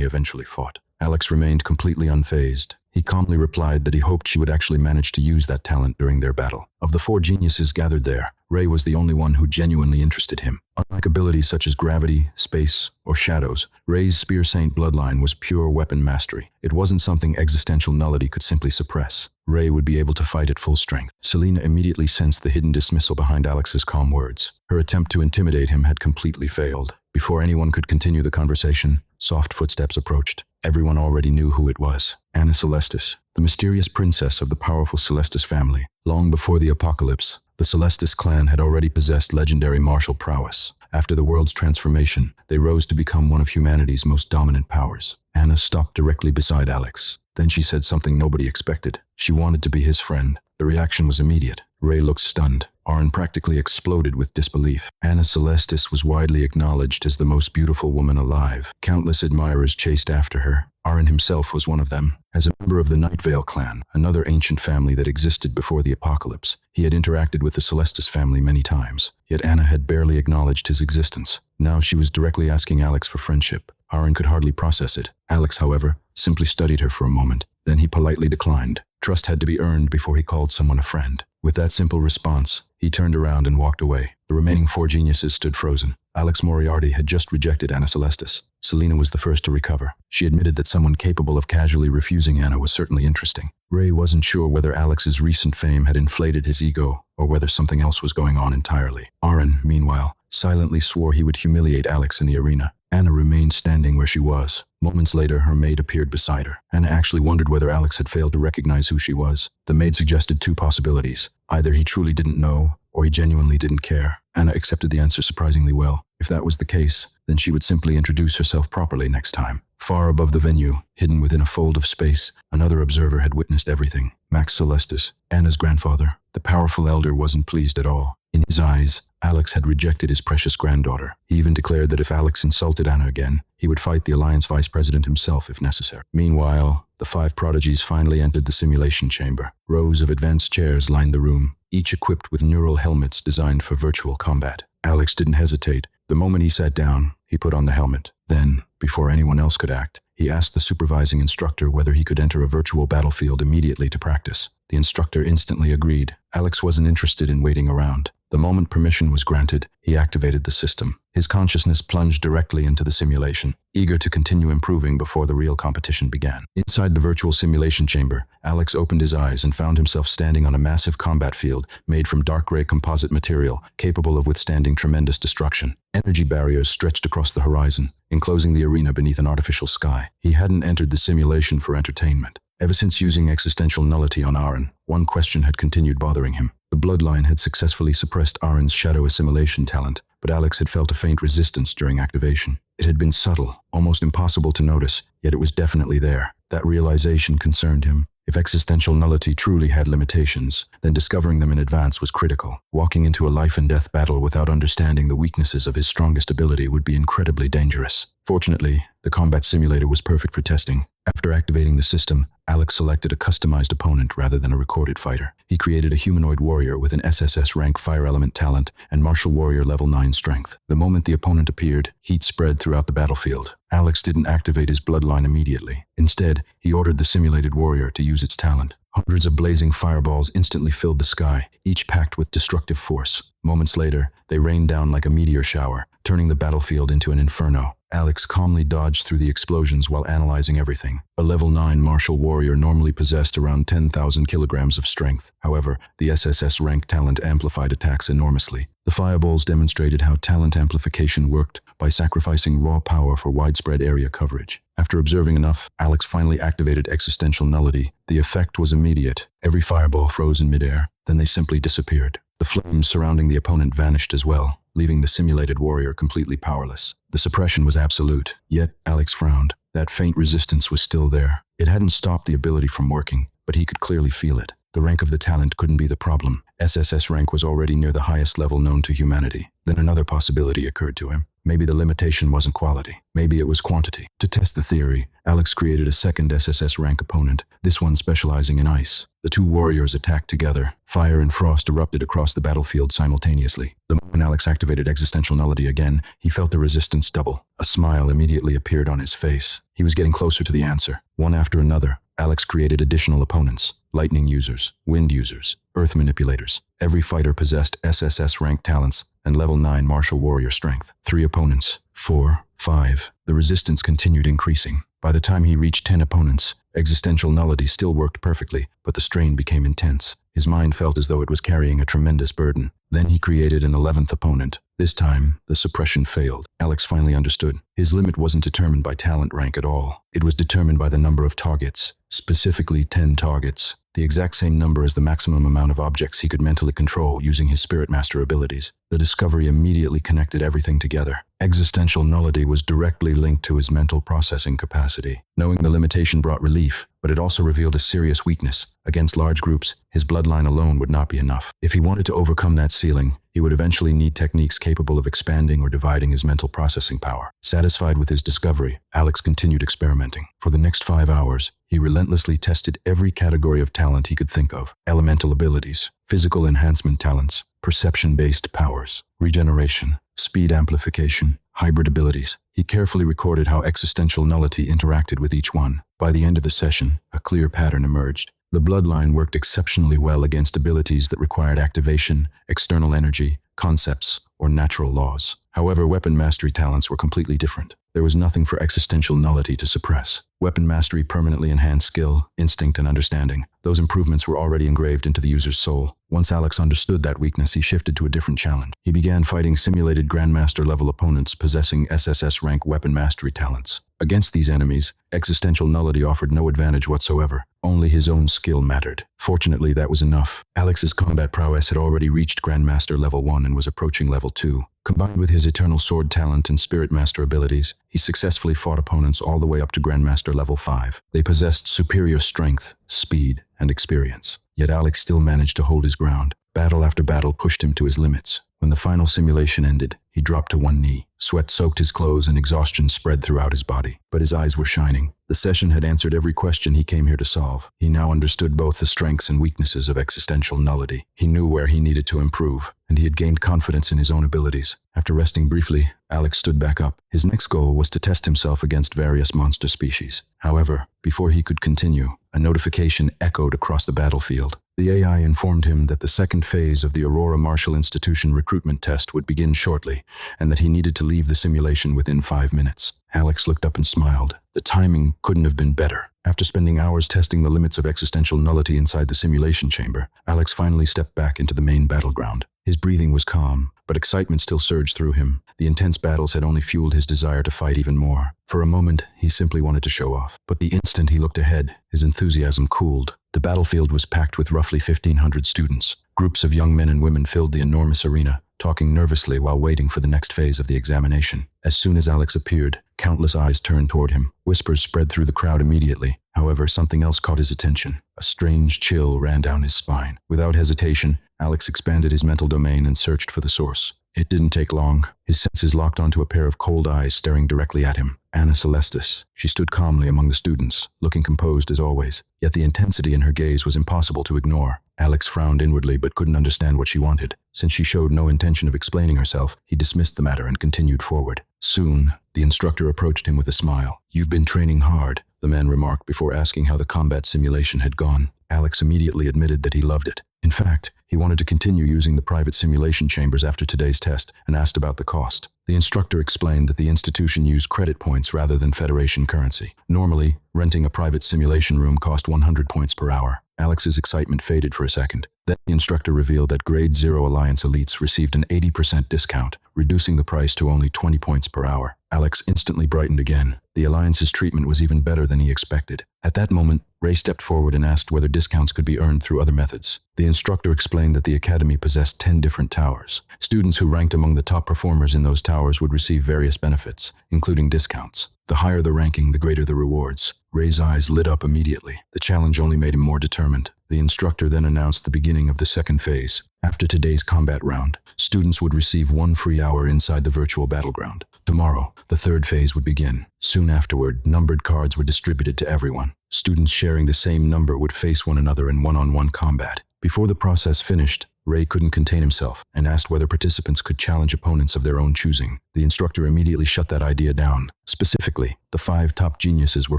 eventually fought. Alex remained completely unfazed. He calmly replied that he hoped she would actually manage to use that talent during their battle. Of the 4 geniuses gathered there, Ray was the only one who genuinely interested him. Unlike abilities such as gravity, space, or shadows, Ray's Spear Saint bloodline was pure weapon mastery. It wasn't something existential nullity could simply suppress. Ray would be able to fight at full strength. Selena immediately sensed the hidden dismissal behind Alex's calm words. Her attempt to intimidate him had completely failed. Before anyone could continue the conversation, soft footsteps approached. Everyone already knew who it was. Anna Celestis, the mysterious princess of the powerful Celestis family. Long before the apocalypse, the Celestis clan had already possessed legendary martial prowess. After the world's transformation, they rose to become one of humanity's most dominant powers. Anna stopped directly beside Alex. Then she said something nobody expected. She wanted to be his friend. The reaction was immediate. Ray looked stunned. Aaron practically exploded with disbelief. Anna Celestis was widely acknowledged as the most beautiful woman alive. Countless admirers chased after her. Aaron himself was one of them. As a member of the Nightvale clan, another ancient family that existed before the apocalypse, he had interacted with the Celestis family many times. Yet Anna had barely acknowledged his existence. Now she was directly asking Alex for friendship. Aaron could hardly process it. Alex, however, simply studied her for a moment. Then he politely declined. Trust had to be earned before he called someone a friend. With that simple response, he turned around and walked away. The remaining 4 geniuses stood frozen. Alex Moriarty had just rejected Anna Celestis. Selena was the first to recover. She admitted that someone capable of casually refusing Anna was certainly interesting. Ray wasn't sure whether Alex's recent fame had inflated his ego or whether something else was going on entirely. Aaron, meanwhile, silently swore he would humiliate Alex in the arena. Anna remained standing where she was. Moments later, her maid appeared beside her. Anna actually wondered whether Alex had failed to recognize who she was. The maid suggested two possibilities. Either he truly didn't know, or he genuinely didn't care. Anna accepted the answer surprisingly well. If that was the case, then she would simply introduce herself properly next time. Far above the venue, hidden within a fold of space, another observer had witnessed everything. Max Celestis, Anna's grandfather. The powerful elder wasn't pleased at all. In his eyes, Alex had rejected his precious granddaughter. He even declared that if Alex insulted Anna again, he would fight the Alliance vice president himself if necessary. Meanwhile, the five prodigies finally entered the simulation chamber. Rows of advanced chairs lined the room, each equipped with neural helmets designed for virtual combat. Alex didn't hesitate. The moment he sat down, he put on the helmet. Then, before anyone else could act, he asked the supervising instructor whether he could enter a virtual battlefield immediately to practice. The instructor instantly agreed. Alex wasn't interested in waiting around. The moment permission was granted, he activated the system. His consciousness plunged directly into the simulation, eager to continue improving before the real competition began. Inside the virtual simulation chamber, Alex opened his eyes and found himself standing on a massive combat field made from dark gray composite material, capable of withstanding tremendous destruction. Energy barriers stretched across the horizon, enclosing the arena beneath an artificial sky. He hadn't entered the simulation for entertainment. Ever since using existential nullity on Aaron, one question had continued bothering him. The bloodline had successfully suppressed Aaron's shadow assimilation talent, but Alex had felt a faint resistance during activation. It had been subtle, almost impossible to notice, yet it was definitely there. That realization concerned him. If existential nullity truly had limitations, then discovering them in advance was critical. Walking into a life-and-death battle without understanding the weaknesses of his strongest ability would be incredibly dangerous. Fortunately, the combat simulator was perfect for testing. After activating the system, Alex selected a customized opponent rather than a recorded fighter. He created a humanoid warrior with an SSS rank fire element talent and martial warrior level 9 strength. The moment the opponent appeared, heat spread throughout the battlefield. Alex didn't activate his bloodline immediately. Instead, he ordered the simulated warrior to use its talent. Hundreds of blazing fireballs instantly filled the sky, each packed with destructive force. Moments later, they rained down like a meteor shower, turning the battlefield into an inferno. Alex calmly dodged through the explosions while analyzing everything. A level 9 martial warrior normally possessed around 10,000 kilograms of strength. However, the SSS rank talent amplified attacks enormously. The fireballs demonstrated how talent amplification worked by sacrificing raw power for widespread area coverage. After observing enough, Alex finally activated existential nullity. The effect was immediate. Every fireball froze in midair, then they simply disappeared. The flames surrounding the opponent vanished as well, leaving the simulated warrior completely powerless. The suppression was absolute, yet Alex frowned. That faint resistance was still there. It hadn't stopped the ability from working, but he could clearly feel it. The rank of the talent couldn't be the problem. SSS rank was already near the highest level known to humanity. Then another possibility occurred to him. Maybe the limitation wasn't quality. Maybe it was quantity. To test the theory, Alex created a second SSS rank opponent, this one specializing in ice. The two warriors attacked together. Fire and frost erupted across the battlefield simultaneously. The moment Alex activated existential nullity again, he felt the resistance double. A smile immediately appeared on his face. He was getting closer to the answer. One after another, Alex created additional opponents. Lightning users, wind users, earth manipulators. Every fighter possessed SSS rank talents and level 9 martial warrior strength. 3 opponents, 4, 5. The resistance continued increasing. By the time he reached 10 opponents, existential nullity still worked perfectly, but the strain became intense. His mind felt as though it was carrying a tremendous burden. Then he created an 11th opponent. This time, the suppression failed. Alex finally understood. His limit wasn't determined by talent rank at all. It was determined by the number of targets, specifically 10 targets. The exact same number as the maximum amount of objects he could mentally control using his Spirit Master abilities. The discovery immediately connected everything together. Existential nullity was directly linked to his mental processing capacity. Knowing the limitation brought relief, but it also revealed a serious weakness. Against large groups, his bloodline alone would not be enough. If he wanted to overcome that ceiling, he would eventually need techniques capable of expanding or dividing his mental processing power. Satisfied with his discovery, Alex continued experimenting. For the next 5 hours, he relentlessly tested every category of talent he could think of. Elemental abilities, physical enhancement talents, perception-based powers, regeneration, speed amplification, hybrid abilities. He carefully recorded how existential nullity interacted with each one. By the end of the session, a clear pattern emerged. The bloodline worked exceptionally well against abilities that required activation, external energy, concepts, or natural laws. However, weapon mastery talents were completely different. There was nothing for existential nullity to suppress. Weapon mastery permanently enhanced skill, instinct, and understanding. Those improvements were already engraved into the user's soul. Once Alex understood that weakness, he shifted to a different challenge. He began fighting simulated Grandmaster-level opponents possessing SSS-rank weapon mastery talents. Against these enemies, existential nullity offered no advantage whatsoever. Only his own skill mattered. Fortunately, that was enough. Alex's combat prowess had already reached Grandmaster Level 1 and was approaching Level 2. Combined with his Eternal Sword talent and Spirit Master abilities, he successfully fought opponents all the way up to Grandmaster Level 5. They possessed superior strength, speed, and experience. Yet Alex still managed to hold his ground. Battle after battle pushed him to his limits. When the final simulation ended, he dropped to one knee. Sweat soaked his clothes and exhaustion spread throughout his body, but his eyes were shining. The session had answered every question he came here to solve. He now understood both the strengths and weaknesses of existential nullity. He knew where he needed to improve, and he had gained confidence in his own abilities. After resting briefly, Alex stood back up. His next goal was to test himself against various monster species. However, before he could continue, a notification echoed across the battlefield. The AI informed him that the second phase of the Aurora Martial Institution recruitment test would begin shortly, and that he needed to leave the simulation within 5 minutes. Alex looked up and smiled. The timing couldn't have been better. After spending hours testing the limits of existential nullity inside the simulation chamber, Alex finally stepped back into the main battleground. His breathing was calm, but excitement still surged through him. The intense battles had only fueled his desire to fight even more. For a moment, he simply wanted to show off. But the instant he looked ahead, his enthusiasm cooled. The battlefield was packed with roughly 1,500 students. Groups of young men and women filled the enormous arena, talking nervously while waiting for the next phase of the examination. As soon as Alex appeared, countless eyes turned toward him. Whispers spread through the crowd immediately. However, something else caught his attention. A strange chill ran down his spine. Without hesitation, Alex expanded his mental domain and searched for the source. It didn't take long. His senses locked onto a pair of cold eyes staring directly at him. Anna Celestis. She stood calmly among the students, looking composed as always. Yet the intensity in her gaze was impossible to ignore. Alex frowned inwardly but couldn't understand what she wanted. Since she showed no intention of explaining herself, he dismissed the matter and continued forward. Soon, the instructor approached him with a smile. "You've been training hard," the man remarked before asking how the combat simulation had gone. Alex immediately admitted that he loved it. In fact, he wanted to continue using the private simulation chambers after today's test and asked about the cost. The instructor explained that the institution used credit points rather than Federation currency. Normally, renting a private simulation room cost 100 points per hour. Alex's excitement faded for a second. Then the instructor revealed that Grade 0 Alliance elites received an 80% discount, reducing the price to only 20 points per hour. Alex instantly brightened again. The Alliance's treatment was even better than he expected. At that moment, Ray stepped forward and asked whether discounts could be earned through other methods. The instructor explained that the academy possessed 10 different towers. Students who ranked among the top performers in those towers would receive various benefits, including discounts. The higher the ranking, the greater the rewards. Ray's eyes lit up immediately. The challenge only made him more determined. The instructor then announced the beginning of the second phase. After today's combat round, students would receive 1 free hour inside the virtual battleground. Tomorrow, the third phase would begin. Soon afterward, numbered cards were distributed to everyone. Students sharing the same number would face one another in one-on-one combat. Before the process finished, Ray couldn't contain himself and asked whether participants could challenge opponents of their own choosing. The instructor immediately shut that idea down. Specifically, the 5 top geniuses were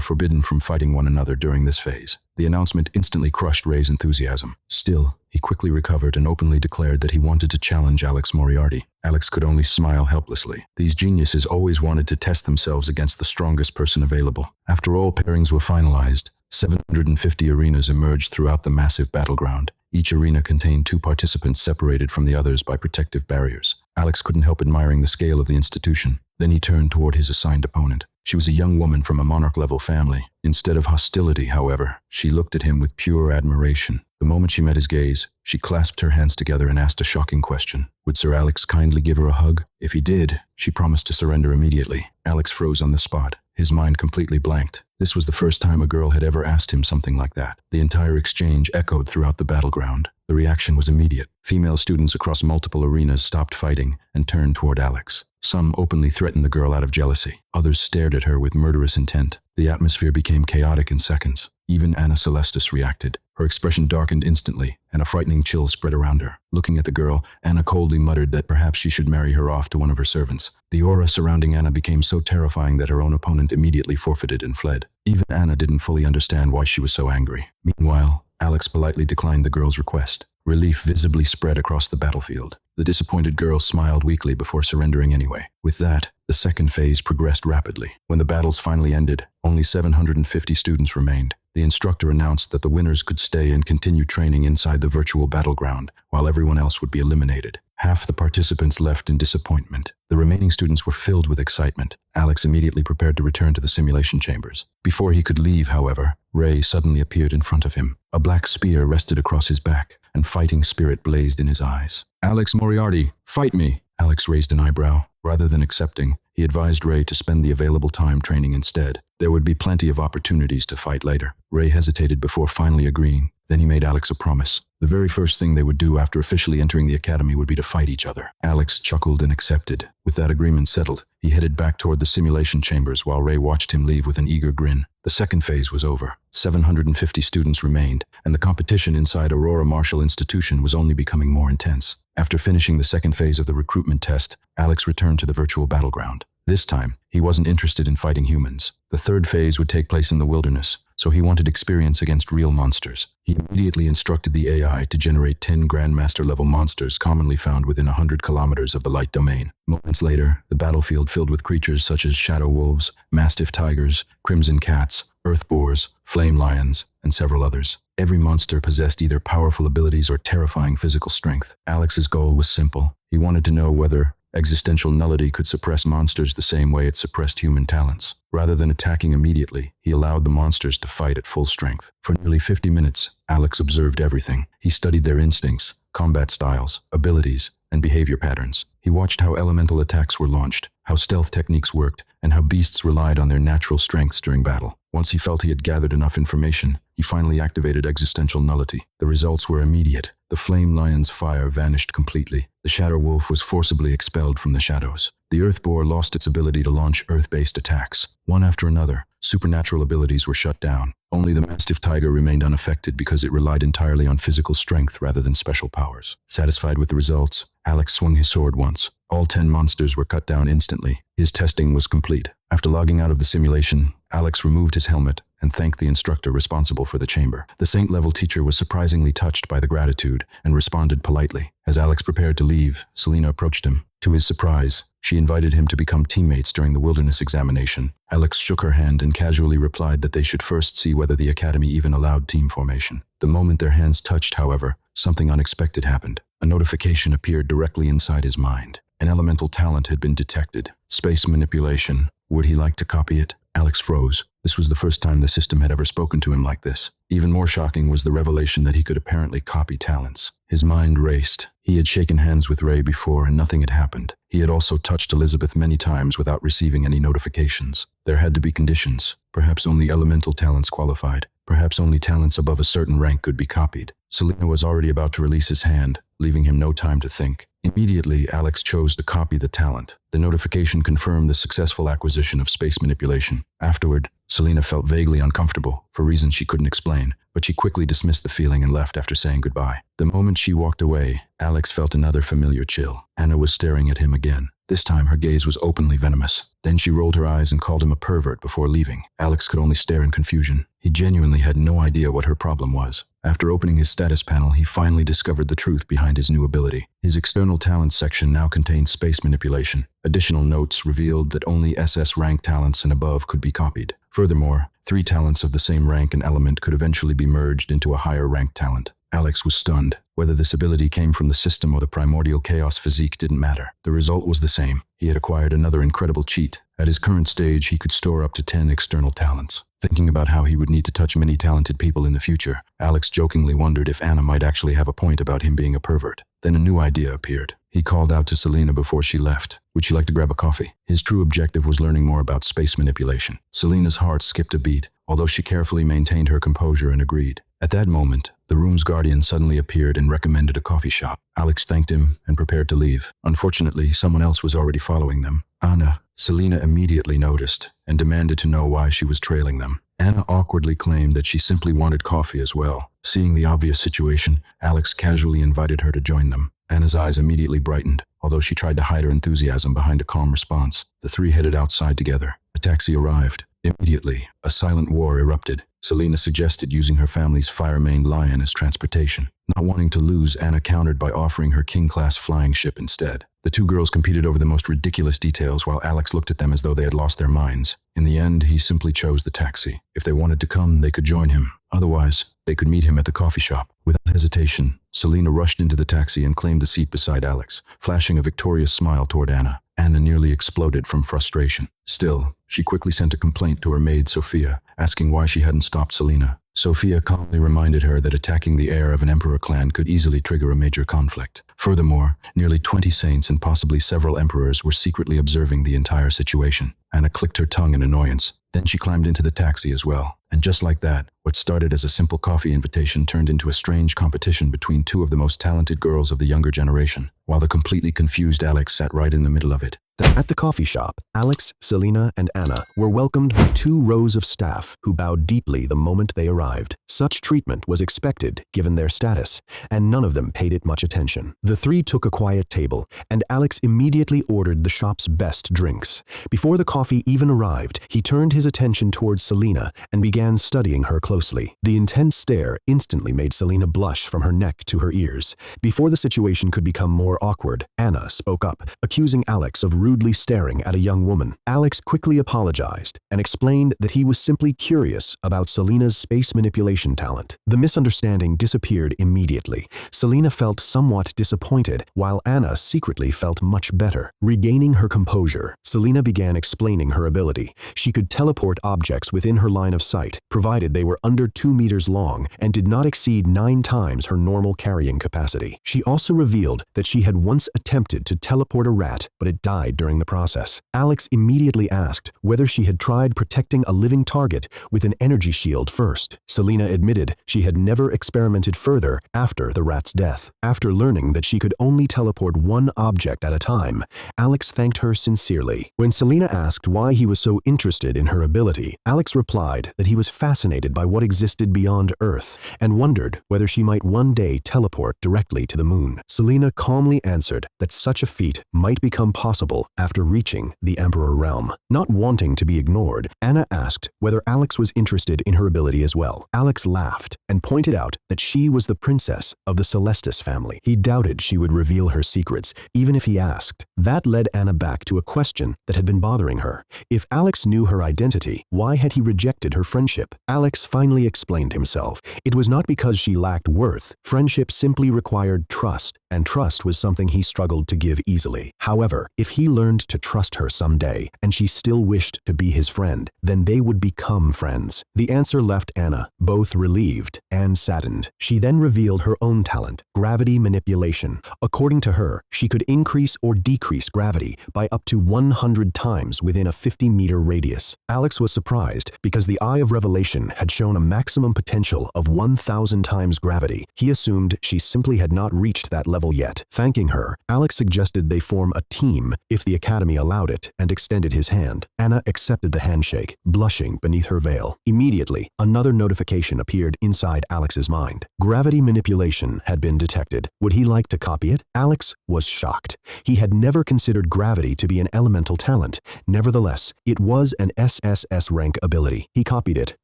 forbidden from fighting one another during this phase. The announcement instantly crushed Ray's enthusiasm. Still, he quickly recovered and openly declared that he wanted to challenge Alex Moriarty. Alex could only smile helplessly. These geniuses always wanted to test themselves against the strongest person available. After all pairings were finalized, 750 arenas emerged throughout the massive battleground. Each arena contained 2 participants separated from the others by protective barriers. Alex couldn't help admiring the scale of the institution. Then he turned toward his assigned opponent. She was a young woman from a monarch-level family. Instead of hostility, however, she looked at him with pure admiration. The moment she met his gaze, she clasped her hands together and asked a shocking question. Would Sir Alex kindly give her a hug? If he did, she promised to surrender immediately. Alex froze on the spot, his mind completely blanked. This was the first time a girl had ever asked him something like that. The entire exchange echoed throughout the battleground. The reaction was immediate. Female students across multiple arenas stopped fighting and turned toward Alex. Some openly threatened the girl out of jealousy. Others stared at her with murderous intent. The atmosphere became chaotic in seconds. Even Anna Celestis reacted. Her expression darkened instantly, and a frightening chill spread around her. Looking at the girl, Anna coldly muttered that perhaps she should marry her off to one of her servants. The aura surrounding Anna became so terrifying that her own opponent immediately forfeited and fled. Even Anna didn't fully understand why she was so angry. Meanwhile, Alex politely declined the girl's request. Relief visibly spread across the battlefield. The disappointed girl smiled weakly before surrendering anyway. With that, the second phase progressed rapidly. When the battles finally ended, only 750 students remained. The instructor announced that the winners could stay and continue training inside the virtual battleground, while everyone else would be eliminated. Half the participants left in disappointment. The remaining students were filled with excitement. Alex immediately prepared to return to the simulation chambers. Before he could leave, however, Ray suddenly appeared in front of him. A black spear rested across his back, and fighting spirit blazed in his eyes. "Alex Moriarty, fight me!" Alex raised an eyebrow. Rather than accepting, he advised Ray to spend the available time training instead. There would be plenty of opportunities to fight later. Ray hesitated before finally agreeing. Then he made Alex a promise. The very first thing they would do after officially entering the academy would be to fight each other. Alex chuckled and accepted. With that agreement settled, he headed back toward the simulation chambers while Ray watched him leave with an eager grin. The second phase was over. 750 students remained, and the competition inside Aurora Martial Institution was only becoming more intense. After finishing the second phase of the recruitment test, Alex returned to the virtual battleground. This time, he wasn't interested in fighting humans. The third phase would take place in the wilderness, so he wanted experience against real monsters. He immediately instructed the AI to generate 10 Grandmaster-level monsters commonly found within 100 kilometers of the light domain. Moments later, the battlefield filled with creatures such as shadow wolves, mastiff tigers, crimson cats, earth boars, flame lions, and several others. Every monster possessed either powerful abilities or terrifying physical strength. Alex's goal was simple. He wanted to know whether existential nullity could suppress monsters the same way it suppressed human talents. Rather than attacking immediately, he allowed the monsters to fight at full strength. For nearly 50 minutes, Alex observed everything. He studied their instincts, combat styles, abilities, and behavior patterns. He watched how elemental attacks were launched, how stealth techniques worked, and how beasts relied on their natural strengths during battle. Once he felt he had gathered enough information, he finally activated existential nullity. The results were immediate. The flame lion's fire vanished completely. The shadow wolf was forcibly expelled from the shadows. The earth boar lost its ability to launch earth-based attacks. One after another, supernatural abilities were shut down. Only the mastiff tiger remained unaffected because it relied entirely on physical strength rather than special powers. Satisfied with the results, Alex swung his sword once. All 10 monsters were cut down instantly. His testing was complete. After logging out of the simulation, Alex removed his helmet and thanked the instructor responsible for the chamber. The saint-level teacher was surprisingly touched by the gratitude and responded politely. As Alex prepared to leave, Selena approached him. To his surprise, she invited him to become teammates during the wilderness examination. Alex shook her hand and casually replied that they should first see whether the academy even allowed team formation. The moment their hands touched, however, something unexpected happened. A notification appeared directly inside his mind. An elemental talent had been detected. Space manipulation. Would he like to copy it? Alex froze. This was the first time the system had ever spoken to him like this. Even more shocking was the revelation that he could apparently copy talents. His mind raced. He had shaken hands with Ray before and nothing had happened. He had also touched Elizabeth many times without receiving any notifications. There had to be conditions. Perhaps only elemental talents qualified. Perhaps only talents above a certain rank could be copied. Selena was already about to release his hand, leaving him no time to think. Immediately, Alex chose to copy the talent. The notification confirmed the successful acquisition of space manipulation. Afterward, Selena felt vaguely uncomfortable, for reasons she couldn't explain, but she quickly dismissed the feeling and left after saying goodbye. The moment she walked away, Alex felt another familiar chill. Anna was staring at him again. This time, her gaze was openly venomous. Then she rolled her eyes and called him a pervert before leaving. Alex could only stare in confusion. He genuinely had no idea what her problem was. After opening his status panel, he finally discovered the truth behind his new ability. His external talents section now contained space manipulation. Additional notes revealed that only SS rank talents and above could be copied. Furthermore, 3 talents of the same rank and element could eventually be merged into a higher rank talent. Alex was stunned. Whether this ability came from the system or the primordial chaos physique didn't matter. The result was the same. He had acquired another incredible cheat. At his current stage, he could store up to 10 external talents. Thinking about how he would need to touch many talented people in the future, Alex jokingly wondered if Anna might actually have a point about him being a pervert. Then a new idea appeared. He called out to Selena before she left. Would she like to grab a coffee? His true objective was learning more about space manipulation. Selena's heart skipped a beat, although she carefully maintained her composure and agreed. At that moment, the room's guardian suddenly appeared and recommended a coffee shop. Alex thanked him and prepared to leave. Unfortunately, someone else was already following them. Anna. Selena immediately noticed and demanded to know why she was trailing them. Anna awkwardly claimed that she simply wanted coffee as well. Seeing the obvious situation, Alex casually invited her to join them. Anna's eyes immediately brightened, although she tried to hide her enthusiasm behind a calm response. The 3 headed outside together. A taxi arrived. Immediately, a silent war erupted. Selena suggested using her family's fire-maned lion as transportation. Not wanting to lose, Anna countered by offering her king-class flying ship instead. The two girls competed over the most ridiculous details while Alex looked at them as though they had lost their minds. In the end, he simply chose the taxi. If they wanted to come, they could join him. Otherwise, they could meet him at the coffee shop. Without hesitation, Selena rushed into the taxi and claimed the seat beside Alex, flashing a victorious smile toward Anna. Anna nearly exploded from frustration. Still, she quickly sent a complaint to her maid, Sophia, asking why she hadn't stopped Selena. Sophia calmly reminded her that attacking the heir of an emperor clan could easily trigger a major conflict. Furthermore, nearly 20 saints and possibly several emperors were secretly observing the entire situation. Anna clicked her tongue in annoyance. Then she climbed into the taxi as well. And just like that, what started as a simple coffee invitation turned into a strange competition between two of the most talented girls of the younger generation, while the completely confused Alex sat right in the middle of it. At the coffee shop, Alex, Selena, and Anna were welcomed by 2 rows of staff who bowed deeply the moment they arrived. Such treatment was expected given their status, and none of them paid it much attention. The 3 took a quiet table, and Alex immediately ordered the shop's best drinks. Before the coffee even arrived, he turned his attention towards Selena and began studying her closely. The intense stare instantly made Selena blush from her neck to her ears. Before the situation could become more awkward, Anna spoke up, accusing Alex of rudely staring at a young woman. Alex quickly apologized and explained that he was simply curious about Selena's space manipulation talent. The misunderstanding disappeared immediately. Selena felt somewhat disappointed, while Anna secretly felt much better. Regaining her composure, Selena began explaining her ability. She could teleport objects within her line of sight, provided they were under 2 meters long and did not exceed 9 times her normal carrying capacity. She also revealed that she had once attempted to teleport a rat, but it died during the process. Alex immediately asked whether she had tried protecting a living target with an energy shield first. Selena admitted she had never experimented further after the rat's death. After learning that she could only teleport 1 object at a time, Alex thanked her sincerely. When Selena asked why he was so interested in her ability, Alex replied that he was fascinated by what existed beyond Earth and wondered whether she might one day teleport directly to the moon. Selena calmly answered that such a feat might become possible after reaching the Emperor realm. Not wanting to be ignored, Anna asked whether Alex was interested in her ability as well. Alex laughed and pointed out that she was the princess of the Celestis family. He doubted she would reveal her secrets, even if he asked. That led Anna back to a question that had been bothering her. If Alex knew her identity, why had he rejected her friendship? Alex finally explained himself. It was not because she lacked worth. Friendship simply required trust, and trust was something he struggled to give easily. However, if he learned to trust her someday, and she still wished to be his friend, then they would become friends. The answer left Anna both relieved and saddened. She then revealed her own talent, gravity manipulation. According to her, she could increase or decrease gravity by up to 100 times within a 50-meter radius. Alex was surprised because the Eye of Revelation had shown a maximum potential of 1,000 times gravity. He assumed she simply had not reached that level yet. Thanking her, Alex suggested they form a team if the Academy allowed it, and extended his hand. Anna accepted the handshake, blushing beneath her veil. Immediately, another notification appeared inside Alex's mind. Gravity manipulation had been detected. Would he like to copy it? Alex was shocked. He had never considered gravity to be an elemental talent. Nevertheless, it was an SSS rank ability. He copied it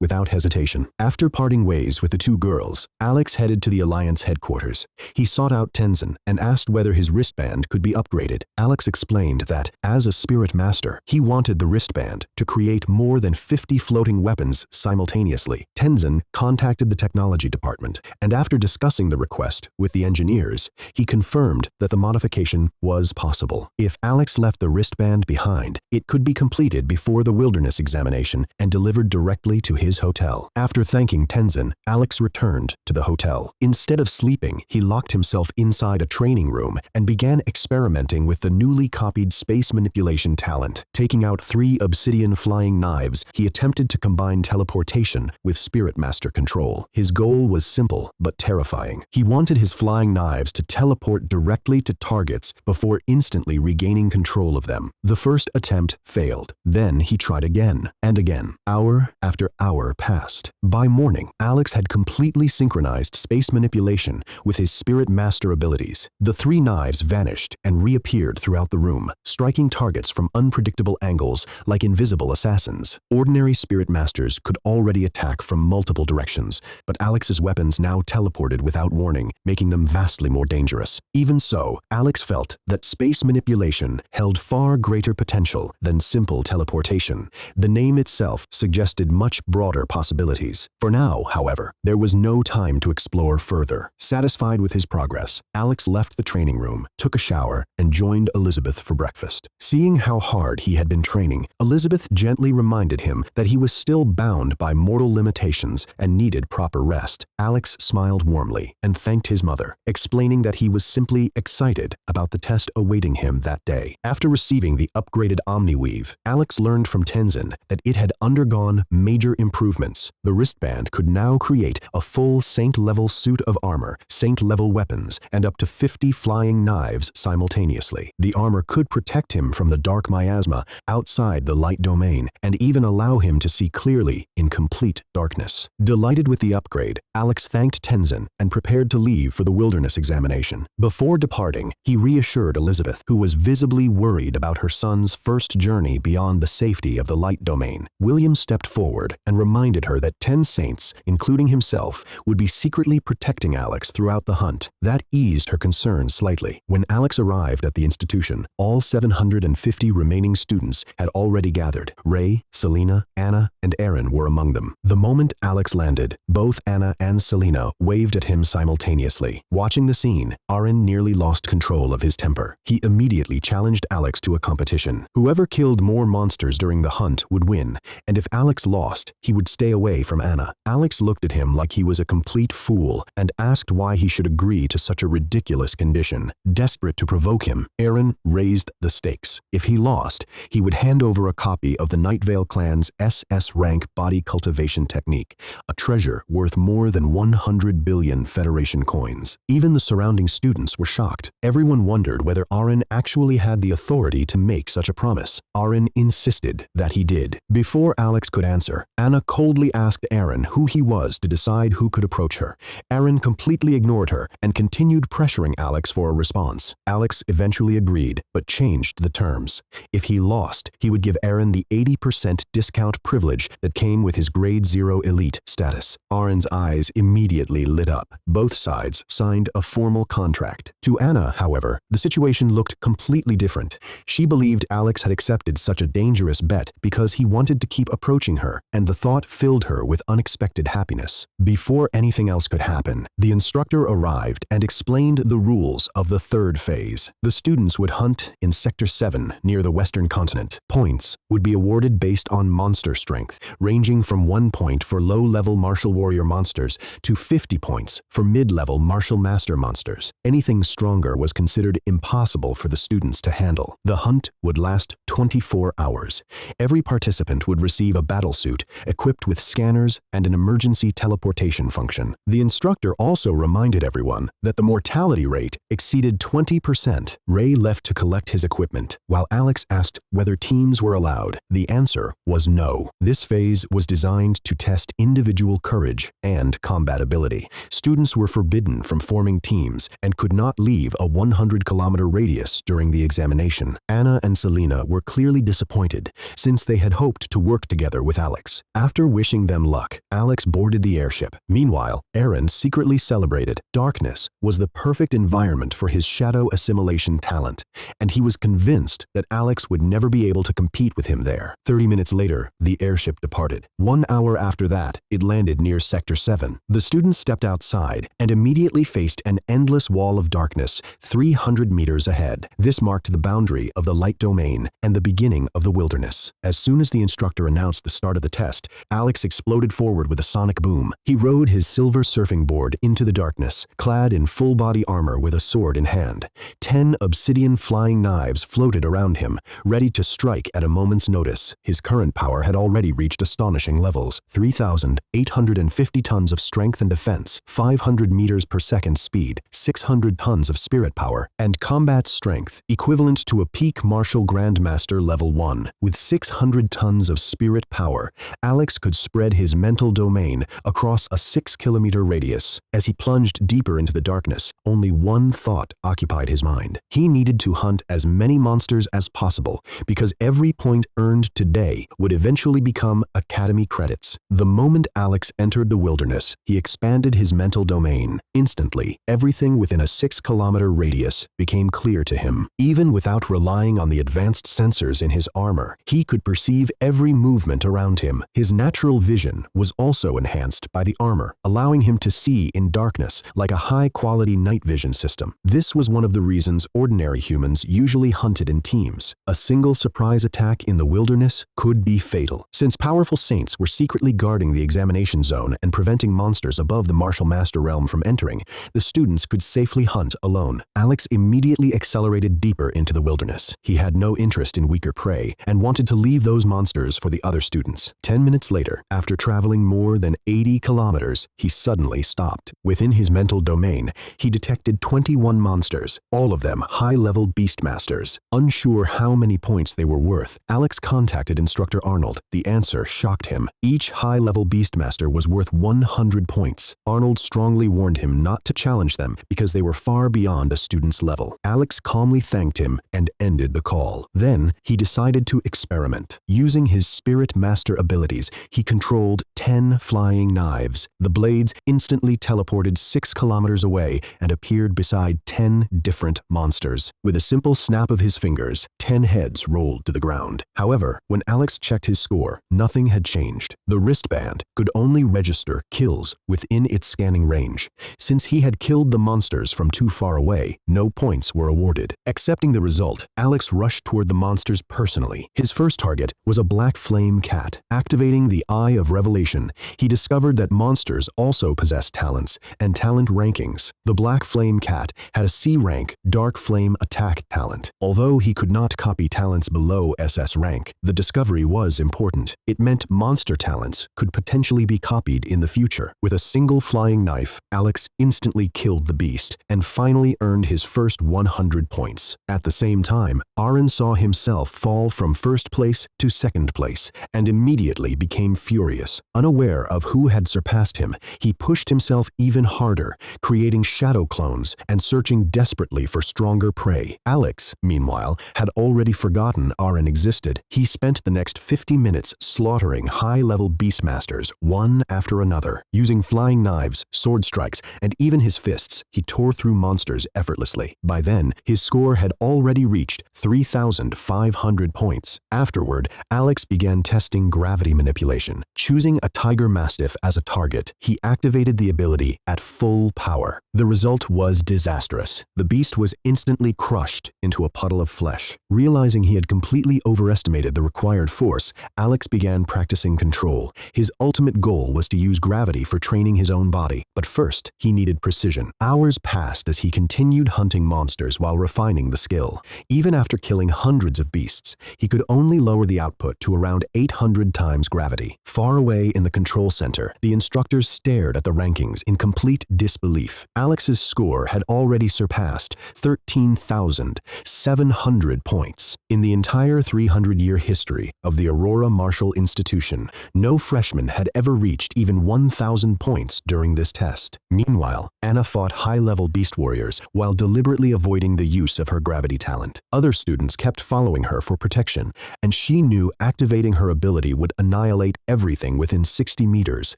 without hesitation. After parting ways with the 2 girls, Alex headed to the Alliance headquarters. He sought out Tenzin and asked whether his wristband could be upgraded. Alex explained that, as a spirit master, he wanted the wristband to create more than 50 floating weapons simultaneously. Tenzin contacted the technology department, and after discussing the request with the engineers, he confirmed that the modification was possible. If Alex left the wristband behind, it could be completed before the wilderness examination and delivered directly to his hotel. After thanking Tenzin, Alex returned to the hotel. Instead of sleeping, he locked himself inside a training room and began experimenting with the newly copied space manipulation talent. Taking out 3 obsidian flying knives, he attempted to combine teleportation with Spirit Master control. His goal was simple but terrifying. He wanted his flying knives to teleport directly to targets before instantly regaining control of them. The first attempt failed. Then he tried again and again. Hour after hour passed. By morning, Alex had completely synchronized space manipulation with his Spirit Master ability. abilities. The three knives vanished and reappeared throughout the room, striking targets from unpredictable angles like invisible assassins. Ordinary spirit masters could already attack from multiple directions, but Alex's weapons now teleported without warning, making them vastly more dangerous. Even so, Alex felt that space manipulation held far greater potential than simple teleportation. The name itself suggested much broader possibilities. For now, however, there was no time to explore further. Satisfied with his progress, Alex left the training room, took a shower, and joined Elizabeth for breakfast. Seeing how hard he had been training, Elizabeth gently reminded him that he was still bound by mortal limitations and needed proper rest. Alex smiled warmly and thanked his mother, explaining that he was simply excited about the test awaiting him that day. After receiving the upgraded Omniweave, Alex learned from Tenzin that it had undergone major improvements. The wristband could now create a full Saint-level suit of armor, Saint-level weapons, and up to 50 flying knives simultaneously. The armor could protect him from the dark miasma outside the light domain and even allow him to see clearly in complete darkness. Delighted with the upgrade, Alex thanked Tenzin and prepared to leave for the wilderness examination. Before departing, he reassured Elizabeth, who was visibly worried about her son's first journey beyond the safety of the light domain. William stepped forward and reminded her that 10 saints, including himself, would be secretly protecting Alex throughout the hunt. That eased her concerns slightly. When Alex arrived at the institution, all 750 remaining students had already gathered. Ray, Selena, Anna, and Aaron were among them. The moment Alex landed, both Anna and Selena waved at him simultaneously. Watching the scene, Aaron nearly lost control of his temper. He immediately challenged Alex to a competition. Whoever killed more monsters during the hunt would win, and if Alex lost, he would stay away from Anna. Alex looked at him like he was a complete fool and asked why he should agree to such a ridiculous condition. Desperate to provoke him, Aaron raised the stakes. If he lost, he would hand over a copy of the Nightvale clan's SS rank body cultivation technique, a treasure worth more than 100 billion Federation coins. Even the surrounding students were shocked. Everyone wondered whether Aaron actually had the authority to make such a promise. Aaron insisted that he did. Before Alex could answer, Anna coldly asked Aaron who he was to decide who could approach her. Aaron completely ignored her and continued pressuring Alex for a response. Alex eventually agreed, but changed the terms. If he lost, he would give Aaron the 80% discount privilege that came with his Grade 0 elite status. Aaron's eyes immediately lit up. Both sides signed a formal contract. To Anna, however, the situation looked completely different. She believed Alex had accepted such a dangerous bet because he wanted to keep approaching her, and the thought filled her with unexpected happiness. Before anything else could happen, the instructor arrived and explained the rules of the third phase. The students would hunt in Sector 7 near the western continent. Points would be awarded based on monster strength, ranging from 1 point for low-level martial warrior monsters to 50 points for mid-level martial master monsters. Anything stronger was considered impossible for the students to handle. The hunt would last 24 hours. Every participant would receive a battlesuit equipped with scanners and an emergency teleportation function. The instructor also reminded everyone that the mortality rate exceeded 20%. Ray left to collect his equipment, while Alex asked whether teams were allowed. The answer was no. This phase was designed to test individual courage and combat ability. Students were forbidden from forming teams and could not leave a 100-kilometer radius during the examination. Anna and Selena were clearly disappointed, since they had hoped to work together with Alex. After wishing them luck, Alex boarded the airship. Meanwhile, Aaron secretly celebrated. Darkness was the perfect environment for his shadow assimilation talent, and he was convinced that Alex would never be able to compete with him there. 30 minutes later, the airship departed. 1 hour after that, it landed near Sector 7. The students stepped outside and immediately faced an endless wall of darkness 300 meters ahead. This marked the boundary of the light domain and the beginning of the wilderness. As soon as the instructor announced the start of the test, Alex exploded forward with a sonic boom. He rode his silver surfing board into the darkness, clad in full-body armor with a sword in hand. 10 obsidian flying knives floated around him, ready to strike at a moment's notice. His current power had already reached astonishing levels: 3,850 tons of strength and defense, 500 meters per second speed, 600 tons of spirit power, and combat strength equivalent to a peak martial grandmaster level 1. With 600 tons of spirit power, Alex could spread his mental domain across a 6-kilometer radius. As he plunged deeper into the darkness, only one thought occupied his mind. He needed to hunt as many monsters as possible because every point earned today would eventually become Academy credits. The moment Alex entered the wilderness, he expanded his mental domain. Instantly, everything within a 6-kilometer radius became clear to him. Even without relying on the advanced sensors in his armor, he could perceive every movement around him. His natural vision was also enhanced by the armor, allowing him to see in darkness like a high-quality night vision system. This was one of the reasons ordinary humans usually hunted in teams. A single surprise attack in the wilderness could be fatal. Since powerful saints were secretly guarding the examination zone and preventing monsters above the martial master realm from entering, the students could safely hunt alone. Alex immediately accelerated deeper into the wilderness. He had no interest in weaker prey and wanted to leave those monsters for the other students. 10 minutes later, after traveling more than 80 kilometers, he suddenly stopped. Within his mental domain, he detected 21 monsters, all of them high-level beastmasters. Unsure how many points they were worth, Alex contacted Instructor Arnold. The answer shocked him. Each high-level beastmaster was worth 100 points. Arnold strongly warned him not to challenge them because they were far beyond a student's level. Alex calmly thanked him and ended the call. Then, he decided to experiment. Using his spirit master abilities, he controlled 10 flying knives. The blades instantly teleported 6 kilometers away and appeared beside 10 different monsters. With a simple snap of his fingers, 10 heads rolled to the ground. However, when Alex checked his score, nothing had changed. The wristband could only register kills within its scanning range. Since he had killed the monsters from too far away, no points were awarded. Accepting the result, Alex rushed toward the monsters personally. His first target was a black flame cat. Activating the Eye of Revelation, he discovered that monsters also possessed talents and talent rankings. The black flame cat had a C rank dark flame attack talent. Although he could not copy talents below SS rank, the discovery was important. It meant monster talents could potentially be copied in the future. With a single flying knife, Alex instantly killed the beast and finally earned his first 100 points. At the same time, Aaron saw himself fall from first place to second place and immediately became furious. Unaware of who had surpassed him, he pushed himself even harder, creating shadow clones and searching desperately for stronger prey. Alex, meanwhile, had already forgotten Aaron existed. He spent the next 50 minutes slaughtering high-level beastmasters one after another. Using flying knives, sword strikes, and even his fists, he tore through monsters effortlessly. By then, his score had already reached 3,500 points. Afterward, Alex began testing gravity manipulation. Choosing a tiger mastiff as a target, he activated the ability at full power. The result was disastrous. The beast was instantly crushed into a puddle of flesh. Realizing he had completely overestimated the required force, Alex began practicing control. His ultimate goal was to use gravity for training his own body, but first, he needed precision. Hours passed as he continued hunting monsters while refining the skill. Even after killing hundreds of beasts, he could only lower the output to around 800 times gravity. Far away in the control center, the instructors stared at the rankings in complete disbelief. Alex's score had already surpassed 13,700 points. In the entire 300-year history of the Aurora Martial Institution, no freshman had ever reached even 1,000 points during this test. Meanwhile, Anna fought high-level beast warriors while deliberately avoiding the use of her gravity talent. Other students kept following her for protection, and she knew activating her ability would annihilate everything within 60 meters,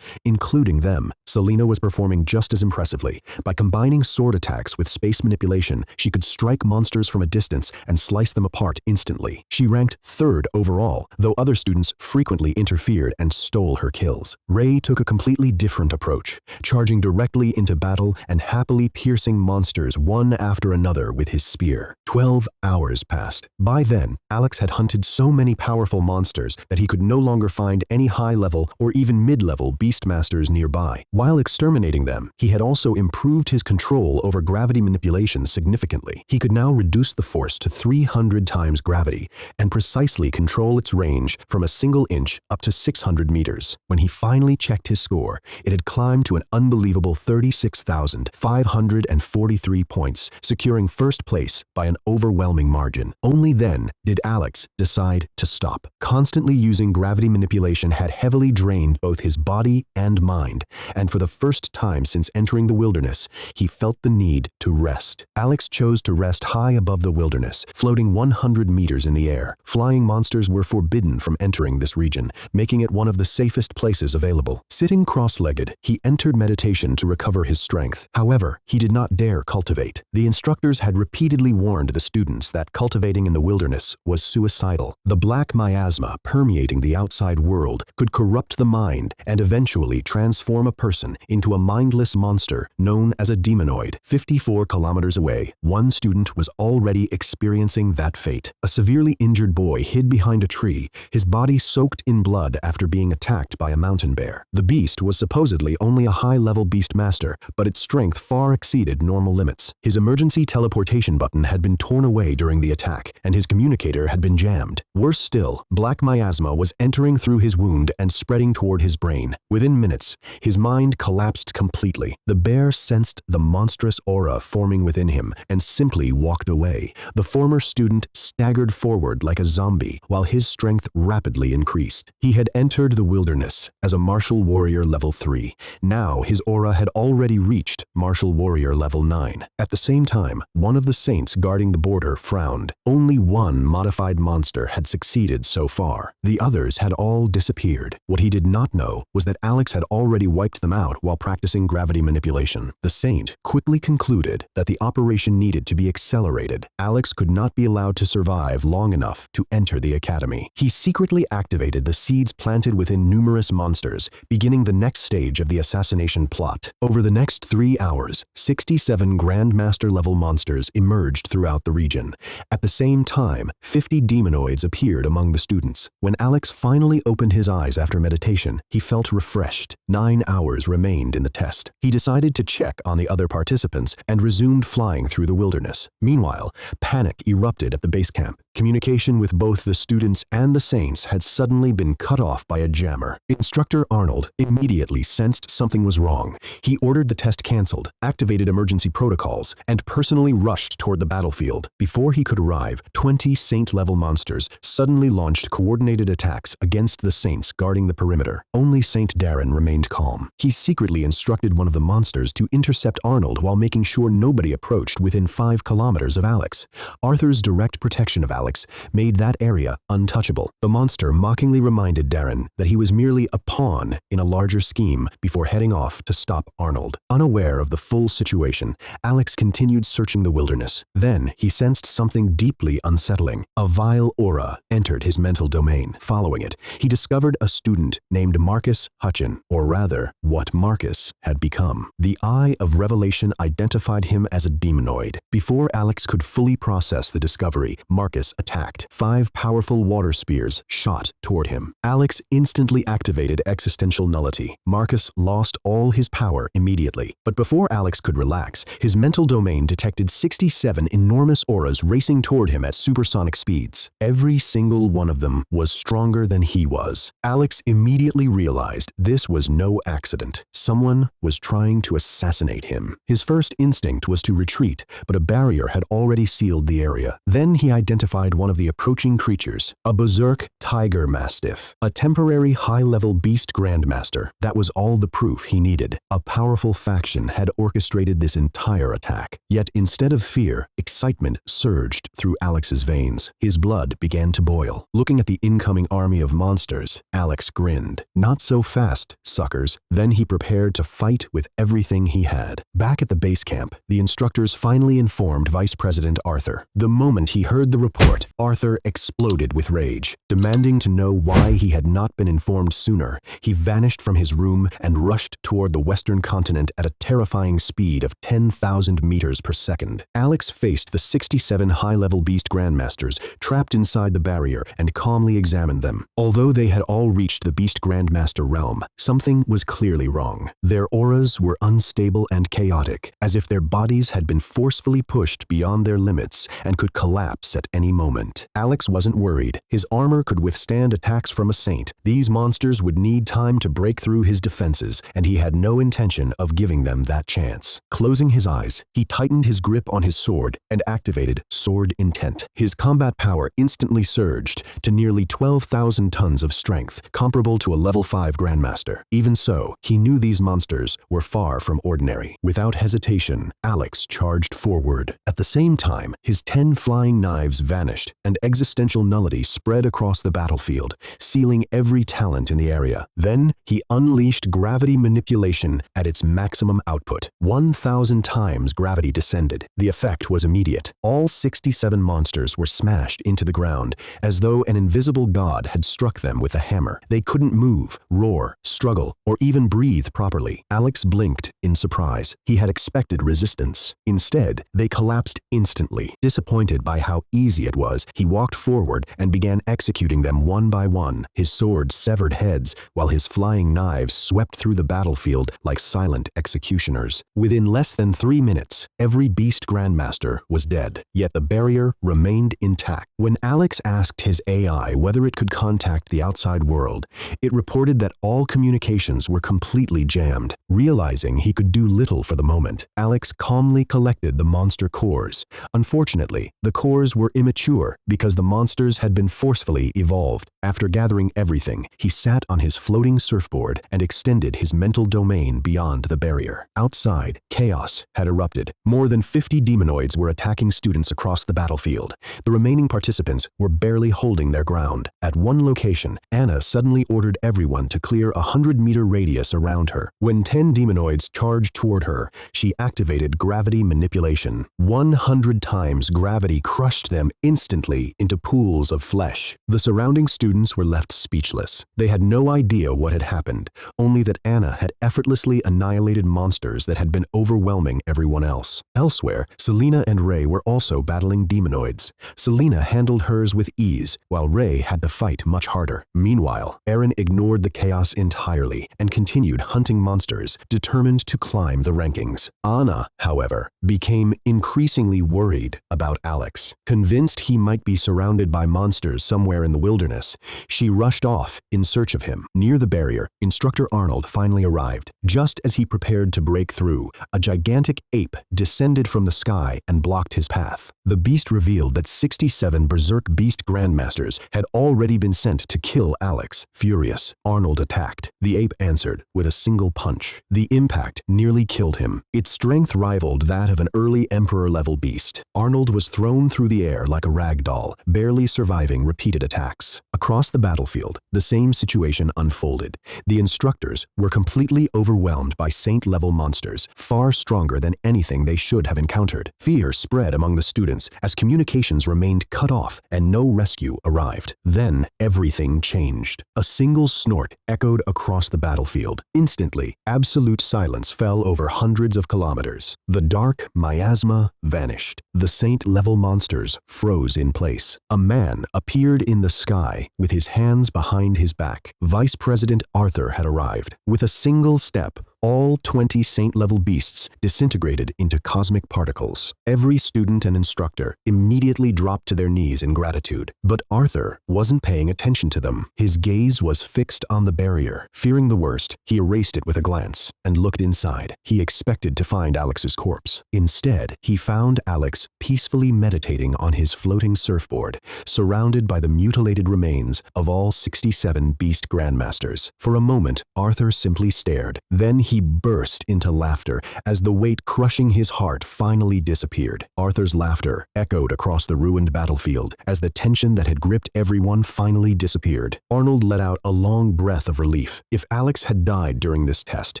including them. Selena was performing just as impressively. By combining sword attacks with space manipulation, she could strike monsters from a distance and slice them apart instantly. She ranked third overall, though other students frequently interfered and stole her kills. Ray took a completely different approach, charging directly into battle and happily piercing monsters one after another with his spear. 12 hours passed. By then, Alex had hunted so many powerful monsters that he could no longer find any high-level or even mid-level beastmasters nearby. While exterminating them, he had also improved his control over gravity manipulation significantly. He could now reduce the force to 300 times gravity and precisely control its range from a single inch up to 600 meters. When he finally checked his score, it had climbed to an unbelievable 36,543 points, securing first place by an overwhelming margin. Only then did Alex decide to stop. Constantly using gravity manipulation had heavily drained both his body and mind, and for the first time since entering the wilderness, he felt the need to rest. Alex chose to rest high above the wilderness, floating 100 meters in the air. Flying monsters were forbidden from entering this region, making it one of the safest places available. Sitting cross-legged, he entered meditation to recover his strength. However, he did not dare cultivate. The instructors had repeatedly warned the students that cultivating in the wilderness was suicidal. The black miasma permeating the outside world could corrupt the mind and eventually transform a person into a mindless monster known as a demonoid. 54 kilometers away, one student was already experiencing that fate. A severely injured boy hid behind a tree, his body soaked in blood after being attacked by a mountain bear. The beast was supposedly only a high-level beast master, but its strength far exceeded normal limits. His emergency teleportation button had been torn away during the attack, and his communicator had been jammed. Worse still, black miasma was entering through his wound and spreading toward his brain. Within minutes, his mind collapsed completely. The bear sensed the monstrous aura forming within him and simply walked away. The former student staggered forward like a zombie, while his strength rapidly increased. He had entered the wilderness as a martial warrior level 3. Now his aura had already reached martial warrior level 9. At the same time, one of the saints guarding the border frowned. Only one modified monster had succeeded so far. The others had all disappeared. What he did not know was that Alex had already wiped them out while practicing gravity manipulation. The saint quickly concluded that the operation needed to be accelerated. Alex could not be allowed to survive long enough to enter the academy. He secretly activated the seeds planted within numerous monsters, beginning the next stage of the assassination plot. Over the next 3 hours, 67 Grandmaster-level monsters emerged throughout the region. At the same time, 50 demonoids appeared among the students. When Alex finally opened his eyes after meditation, he felt refreshed. 9 hours remained in the test. He decided to check on the other participants and resumed flying through the wilderness. Meanwhile, panic erupted at the base camp. Communication with both the students and the saints had suddenly been cut off by a jammer. Instructor Arnold immediately sensed something was wrong. He ordered the test canceled, activated emergency protocols, and personally rushed toward the battlefield. Before he could arrive, 20 saint-level monsters suddenly launched coordinated attacks against the saints guarding the perimeter. Only Saint Darren remained calm. He secretly instructed one of the monsters to intercept Arnold while making sure nobody approached within 5 kilometers of Alex. Arthur's direct protection of Alex made that area untouchable. The monster mockingly reminded Darren that he was merely a pawn in a larger scheme before heading off to stop Arnold. Unaware of the full situation, Alex continued searching the wilderness. Then he sensed something deeply unsettling. A vile aura entered his mental domain. Following it, he discovered a student named Marcus Hutchin, or rather, what Marcus had become. The Eye of Revelation identified him as a demonoid. Before Alex could fully process the discovery, Marcus attacked. 5 powerful water spears shot toward him. Alex instantly activated existential nullity. Marcus lost all his power immediately. But before Alex could relax, his mental domain detected 67 enormous auras racing toward him at supersonic speeds. Every single one of them was stronger than he was. Alex immediately realized this was no accident. Someone was trying to assassinate him. His first instinct was to retreat, but a barrier had already sealed the area. Then he identified one of the approaching creatures, a berserk tiger mastiff, a temporary high-level beast grandmaster. That was all the proof he needed. A powerful faction had orchestrated this entire attack. Yet instead of fear, excitement surged through Alex's veins. His blood began to boil. Looking at the incoming army of monsters, Alex grinned. Not so fast, suckers. Then he prepared to fight with everything he had. Back at the base camp, the instructors finally informed Vice President Arthur. The moment he heard the report, Arthur exploded with rage. Demanding to know why he had not been informed sooner, he vanished from his room and rushed toward the western continent at a terrifying speed of 10,000 meters per second. Alex faced the 67 high-level beast grandmasters trapped inside the barrier and calmly examined them. Although they had all reached the beast grandmaster realm, something was clearly wrong. Their auras were unstable and chaotic, as if their bodies had been forcefully pushed beyond their limits and could collapse at any moment. moment. Alex wasn't worried. His armor could withstand attacks from a saint. These monsters would need time to break through his defenses, and he had no intention of giving them that chance. Closing his eyes, he tightened his grip on his sword and activated Sword Intent. His combat power instantly surged to nearly 12,000 tons of strength, comparable to a level 5 Grandmaster. Even so, he knew these monsters were far from ordinary. Without hesitation, Alex charged forward. At the same time, his 10 flying knives vanished, and existential nullity spread across the battlefield, sealing every talent in the area. Then, he unleashed gravity manipulation at its maximum output. 1,000 times gravity descended. The effect was immediate. All 67 monsters were smashed into the ground, as though an invisible god had struck them with a hammer. They couldn't move, roar, struggle, or even breathe properly. Alex blinked in surprise. He had expected resistance. Instead, they collapsed instantly. Disappointed by how easy it was, he walked forward and began executing them one by one. His sword severed heads, while his flying knives swept through the battlefield like silent executioners. Within less than 3 minutes, every beast grandmaster was dead, yet the barrier remained intact. When Alex asked his AI whether it could contact the outside world, it reported that all communications were completely jammed. Realizing he could do little for the moment, Alex calmly collected the monster cores. Unfortunately, the cores were immature because the monsters had been forcefully evolved. After gathering everything, he sat on his floating surfboard and extended his mental domain beyond the barrier. Outside, chaos had erupted. More than 50 demonoids were attacking students across the battlefield. The remaining participants were barely holding their ground. At one location, Anna suddenly ordered everyone to clear a 100-meter radius around her. When 10 demonoids charged toward her, she activated gravity manipulation. 100 times gravity crushed them instantly into pools of flesh. The surrounding students were left speechless. They had no idea what had happened, only that Anna had effortlessly annihilated monsters that had been overwhelming everyone else. Elsewhere, Selena and Ray were also battling demonoids. Selena handled hers with ease, while Ray had to fight much harder. Meanwhile, Aaron ignored the chaos entirely and continued hunting monsters, determined to climb the rankings. Anna, however, became increasingly worried about Alex. Convinced he might be surrounded by monsters somewhere in the wilderness, she rushed off in search of him. Near the barrier, Instructor Arnold finally arrived. Just as he prepared to break through, a gigantic ape descended from the sky and blocked his path. The beast revealed that 67 berserk beast grandmasters had already been sent to kill Alex. Furious, Arnold attacked. The ape answered with a single punch. The impact nearly killed him. Its strength rivaled that of an early Emperor-level beast. Arnold was thrown through the air like a rag doll, barely surviving repeated attacks. Across the battlefield, the same situation unfolded. The instructors were completely overwhelmed by saint-level monsters, far stronger than anything they should have encountered. Fear spread among the students as communications remained cut off and no rescue arrived. Then, everything changed. A single snort echoed across the battlefield. Instantly, absolute silence fell over hundreds of kilometers. The dark miasma vanished. The saint-level monsters froze in place. A man appeared in the sky with his hands behind his back. Vice President Arthur had arrived. With a single step, all 20 saint-level beasts disintegrated into cosmic particles. Every student and instructor immediately dropped to their knees in gratitude. But Arthur wasn't paying attention to them. His gaze was fixed on the barrier. Fearing the worst, he erased it with a glance and looked inside. He expected to find Alex's corpse. Instead, he found Alex peacefully meditating on his floating surfboard, surrounded by the mutilated remains of all 67 beast grandmasters. For a moment, Arthur simply stared. Then he burst into laughter as the weight crushing his heart finally disappeared. Arthur's laughter echoed across the ruined battlefield as the tension that had gripped everyone finally disappeared. Arnold let out a long breath of relief. If Alex had died during this test,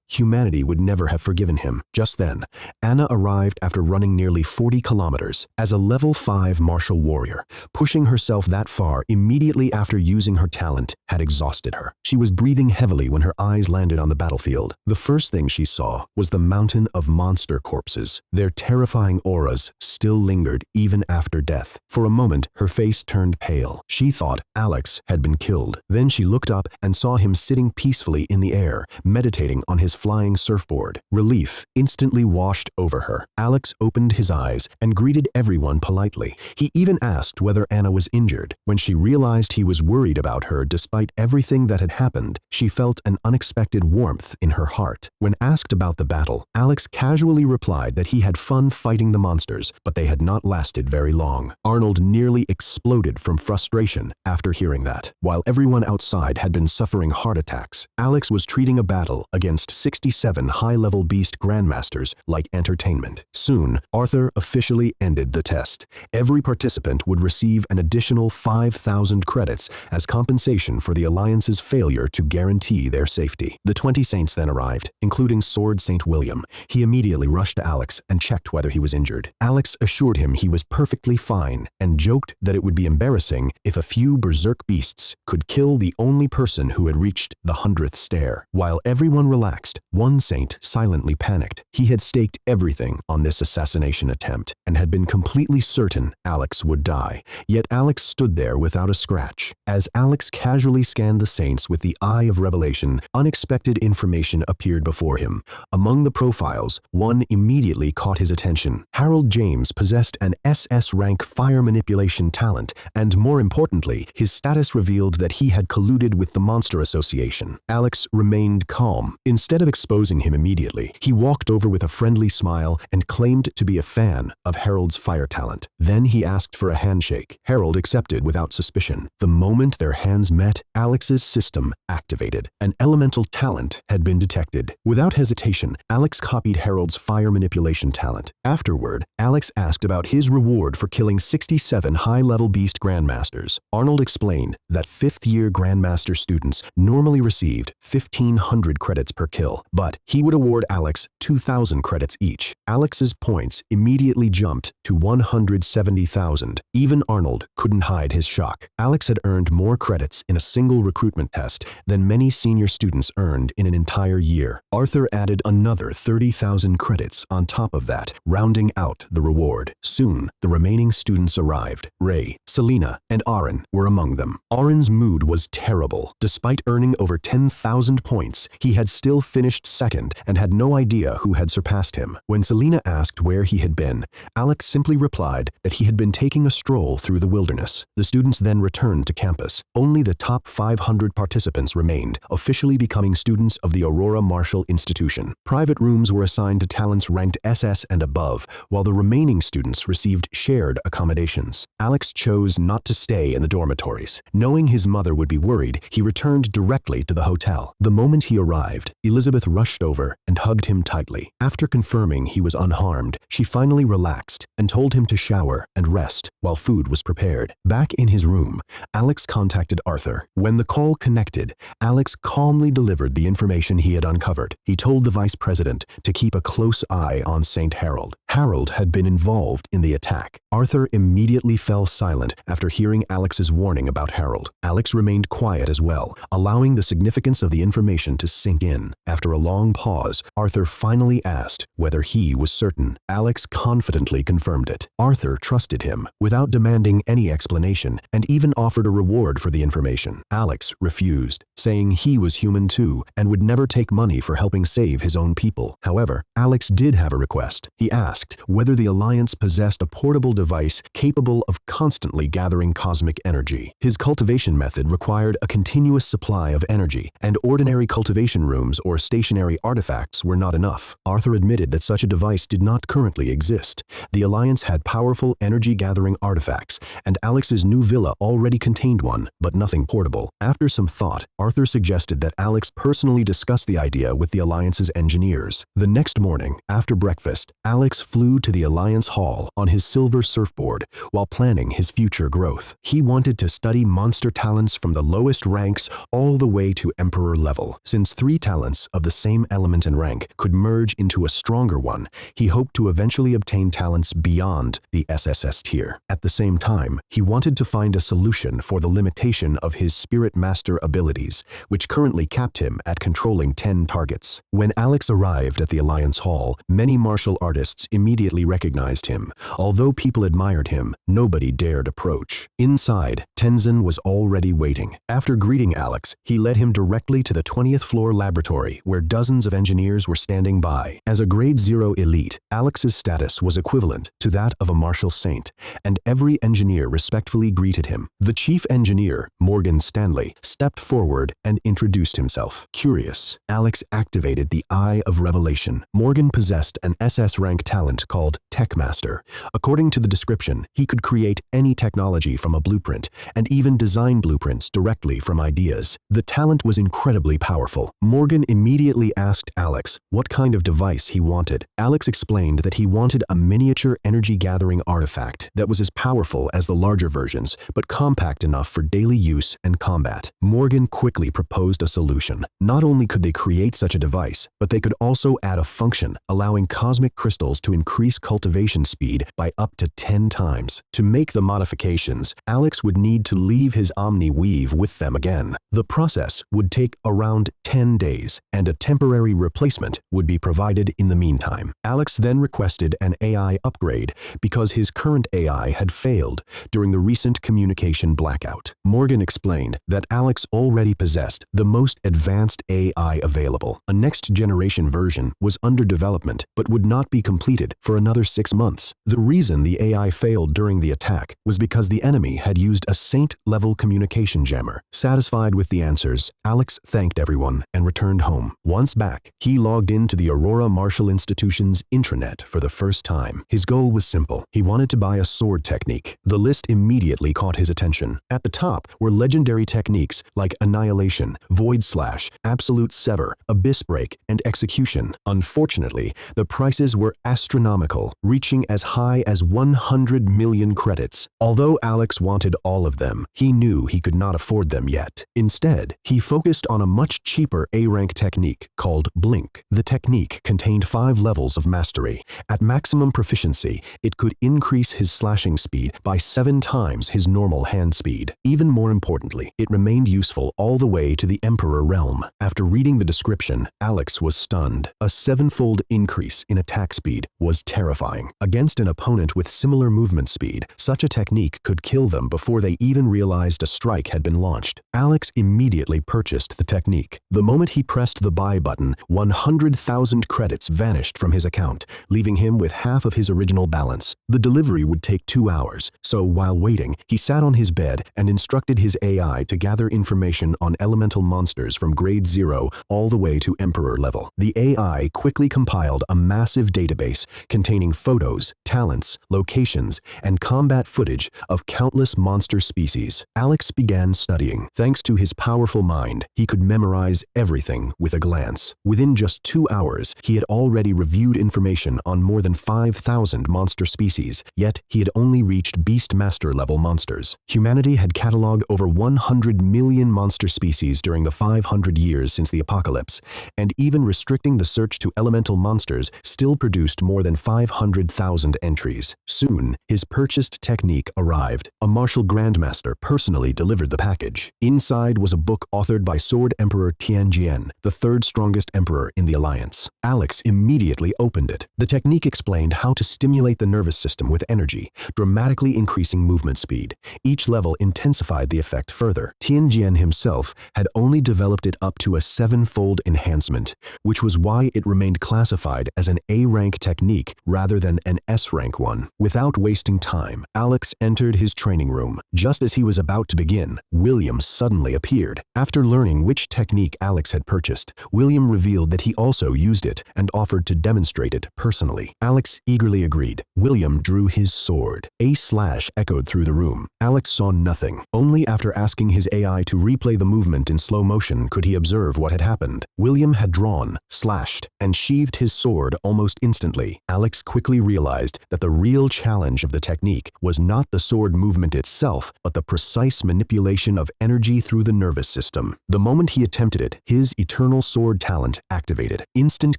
humanity would never have forgiven him. Just then, Anna arrived after running nearly 40 kilometers. As a level 5 martial warrior, pushing herself that far immediately after using her talent had exhausted her. She was breathing heavily when her eyes landed on the battlefield. The first first thing she saw was the mountain of monster corpses. Their terrifying auras still lingered even after death. For a moment, her face turned pale. She thought Alex had been killed. Then she looked up and saw him sitting peacefully in the air, meditating on his flying surfboard. Relief instantly washed over her. Alex opened his eyes and greeted everyone politely. He even asked whether Anna was injured. When she realized he was worried about her despite everything that had happened, she felt an unexpected warmth in her heart. When asked about the battle, Alex casually replied that he had fun fighting the monsters, but they had not lasted very long. Arnold nearly exploded from frustration after hearing that. While everyone outside had been suffering heart attacks, Alex was treating a battle against 67 high-level beast grandmasters like entertainment. Soon, Arthur officially ended the test. Every participant would receive an additional 5,000 credits as compensation for the Alliance's failure to guarantee their safety. The 20 saints then arrived, including Sword Saint William. He immediately rushed to Alex and checked whether he was injured. Alex assured him he was perfectly fine and joked that it would be embarrassing if a few berserk beasts could kill the only person who had reached the 100th stair. While everyone relaxed, one saint silently panicked. He had staked everything on this assassination attempt and had been completely certain Alex would die. Yet Alex stood there without a scratch. As Alex casually scanned the saints with the eye of revelation, unexpected information appeared before him. Among the profiles, one immediately caught his attention. Harold James possessed an SS rank fire manipulation talent, and more importantly, his status revealed that he had colluded with the Monster Association. Alex remained calm. Instead of exposing him immediately, he walked over with a friendly smile and claimed to be a fan of Harold's fire talent. Then he asked for a handshake. Harold accepted without suspicion. The moment their hands met, Alex's system activated. An elemental talent had been detected. Without hesitation, Alex copied Harold's fire manipulation talent. Afterward, Alex asked about his reward for killing 67 high-level beast grandmasters. Arnold explained that 5th-year grandmaster students normally received 1,500 credits per kill, but he would award Alex 2,000 credits each. Alex's points immediately jumped to 170,000. Even Arnold couldn't hide his shock. Alex had earned more credits in a single recruitment test than many senior students earned in an entire year. Arthur added another 30,000 credits on top of that, rounding out the reward. Soon, the remaining students arrived. Ray, Selena, and Aaron were among them. Aaron's mood was terrible. Despite earning over 10,000 points, he had still finished second and had no idea who had surpassed him. When Selena asked where he had been, Alex simply replied that he had been taking a stroll through the wilderness. The students then returned to campus. Only the top 500 participants remained, officially becoming students of the Aurora Martial Institution. Private rooms were assigned to talents ranked SS and above, while the remaining students received shared accommodations. Alex chose not to stay in the dormitories. Knowing his mother would be worried, he returned directly to the hotel. The moment he arrived, Elizabeth rushed over and hugged him tightly. After confirming he was unharmed, she finally relaxed and told him to shower and rest while food was prepared. Back in his room, Alex contacted Arthur. When the call connected, Alex calmly delivered the information he had uncovered. He told the vice president to keep a close eye on St. Harold. Harold had been involved in the attack. Arthur immediately fell silent after hearing Alex's warning about Harold. Alex remained quiet as well, allowing the significance of the information to sink in. After a long pause, Arthur finally asked whether he was certain. Alex confidently confirmed it. Arthur trusted him without demanding any explanation and even offered a reward for the information. Alex refused, saying he was human too and would never take money for helping save his own people. However, Alex did have a request. He asked whether the Alliance possessed a portable device capable of constantly gathering cosmic energy. His cultivation method required a continuous supply of energy, and ordinary cultivation rooms or stationary artifacts were not enough. Arthur admitted that such a device did not currently exist. The Alliance had powerful energy-gathering artifacts, and Alex's new villa already contained one, but nothing portable. After some thought, Arthur suggested that Alex personally discuss the idea with the Alliance's engineers. The next morning, after breakfast, Alex flew to the Alliance Hall on his silver surfboard while planning his future growth. He wanted to study monster talents from the lowest ranks all the way to Emperor level. Since 3 talents of the same element and rank could merge into a stronger one, he hoped to eventually obtain talents beyond the SSS tier. At the same time, he wanted to find a solution for the limitation of his Spirit Master abilities, which currently capped him at controlling 10 targets. When Alex arrived at the Alliance Hall, many martial artists immediately recognized him. Although people admired him, nobody dared approach. Inside, Tenzin was already waiting. After greeting Alex, he led him directly to the 20th floor laboratory where dozens of engineers were standing by. As a grade 0 elite, Alex's status was equivalent to that of a martial saint, and every engineer respectfully greeted him. The chief engineer, Morgan Stanley, stepped forward and introduced himself. Curious, Alex activated the Eye of Revelation. Morgan possessed an SS rank talent called Tech Master. According to the description, he could create any technology from a blueprint and even design blueprints directly from ideas. The talent was incredibly powerful. Morgan immediately asked Alex what kind of device he wanted. Alex explained that he wanted a miniature energy-gathering artifact that was as powerful as the larger versions, but compact enough for daily use and combat. Morgan quickly proposed a solution. Not only could they create such a device, but they could also add a function allowing cosmic crystals to increase cultivation speed by up to 10 times. To make the modifications, Alex would need to leave his Omni Weave with them again. The process would take around 10 days, and a temporary replacement would be provided in the meantime. Alex then requested an AI upgrade because his current AI had failed during the recent communication blackout. Morgan explained that Alex already possessed the most advanced AI available. A next-generation version was under development but would not be completed for another 6 months. The reason the AI failed during the attack was because the enemy had used a saint-level communication jammer. Satisfied with the answers, Alex thanked everyone and returned home. Once back, he logged into the Aurora Martial Institution's intranet for the first time. His goal was simple. He wanted to buy a sword technique. The list immediately caught his attention. At the top were legendary techniques like Annihilation, Void Slash, Absolute Sever, Abyss Break, and Execution. Unfortunately, the prices were astronomical, reaching as high as 100 million credits. Although Alex wanted all of them, he knew he could not afford them yet. Instead, he focused on a much cheaper A-rank technique called Blink. The technique contained 5 levels of mastery. At maximum proficiency, it could increase his slashing speed by 7 times his normal hand speed. Even more importantly, it remained useful all the way to the Emperor realm. After reading the description, Alex was stunned. A 7-fold increase in attack speed was terrifying. Against an opponent with similar movement speed, such a technique could kill them before they even realized a strike had been launched. Alex immediately purchased the technique. The moment he pressed the buy button, 100,000 credits vanished from his account, leaving him with half of his original balance. The delivery would take 2 hours, so while waiting, he sat on his bed and instructed his AI to gather information on elemental monsters from grade 0 all the way to Emperor level. The AI quickly compiled a massive database containing photos, talents, locations, and combat footage of countless monster species. Alex began studying. Thanks to his powerful mind, he could memorize everything with a glance. Within just 2 hours, he had already reviewed information on more than 5,000 monster species, yet he had only reached Beastmaster level monsters. Humanity had cataloged over 100 million monster species during the 500 years since the apocalypse, and even restricting the search to elemental monsters still produced more than 500,000 entries. Soon, his purchased technique arrived. A martial grandmaster personally delivered the package. Inside was a book authored by Sword Emperor Tianjian, the 3rd strongest emperor in the Alliance. Alex immediately opened it. The technique explained how to stimulate the nervous system with energy, dramatically increasing movement speed. Each level intensified the effect further. Tianjian himself had only developed it up to a 7-fold enhancement, which was why it remained classified as an A-rank technique rather than an S-rank one. Without wasting time, Alex entered his training room. Just as he was about to begin, William suddenly appeared. After learning which technique Alex had purchased, William revealed that he also used it and offered to demonstrate it personally. Alex eagerly agreed. William drew his sword. A slash echoed through the room. Alex saw nothing. Only after asking his AI to replay the movement in slow motion could he observe what had happened. William had drawn, slashed, and sheathed his sword almost instantly. Alex quickly quickly realized that the real challenge of the technique was not the sword movement itself, but the precise manipulation of energy through the nervous system. The moment he attempted it, his eternal sword talent activated. Instant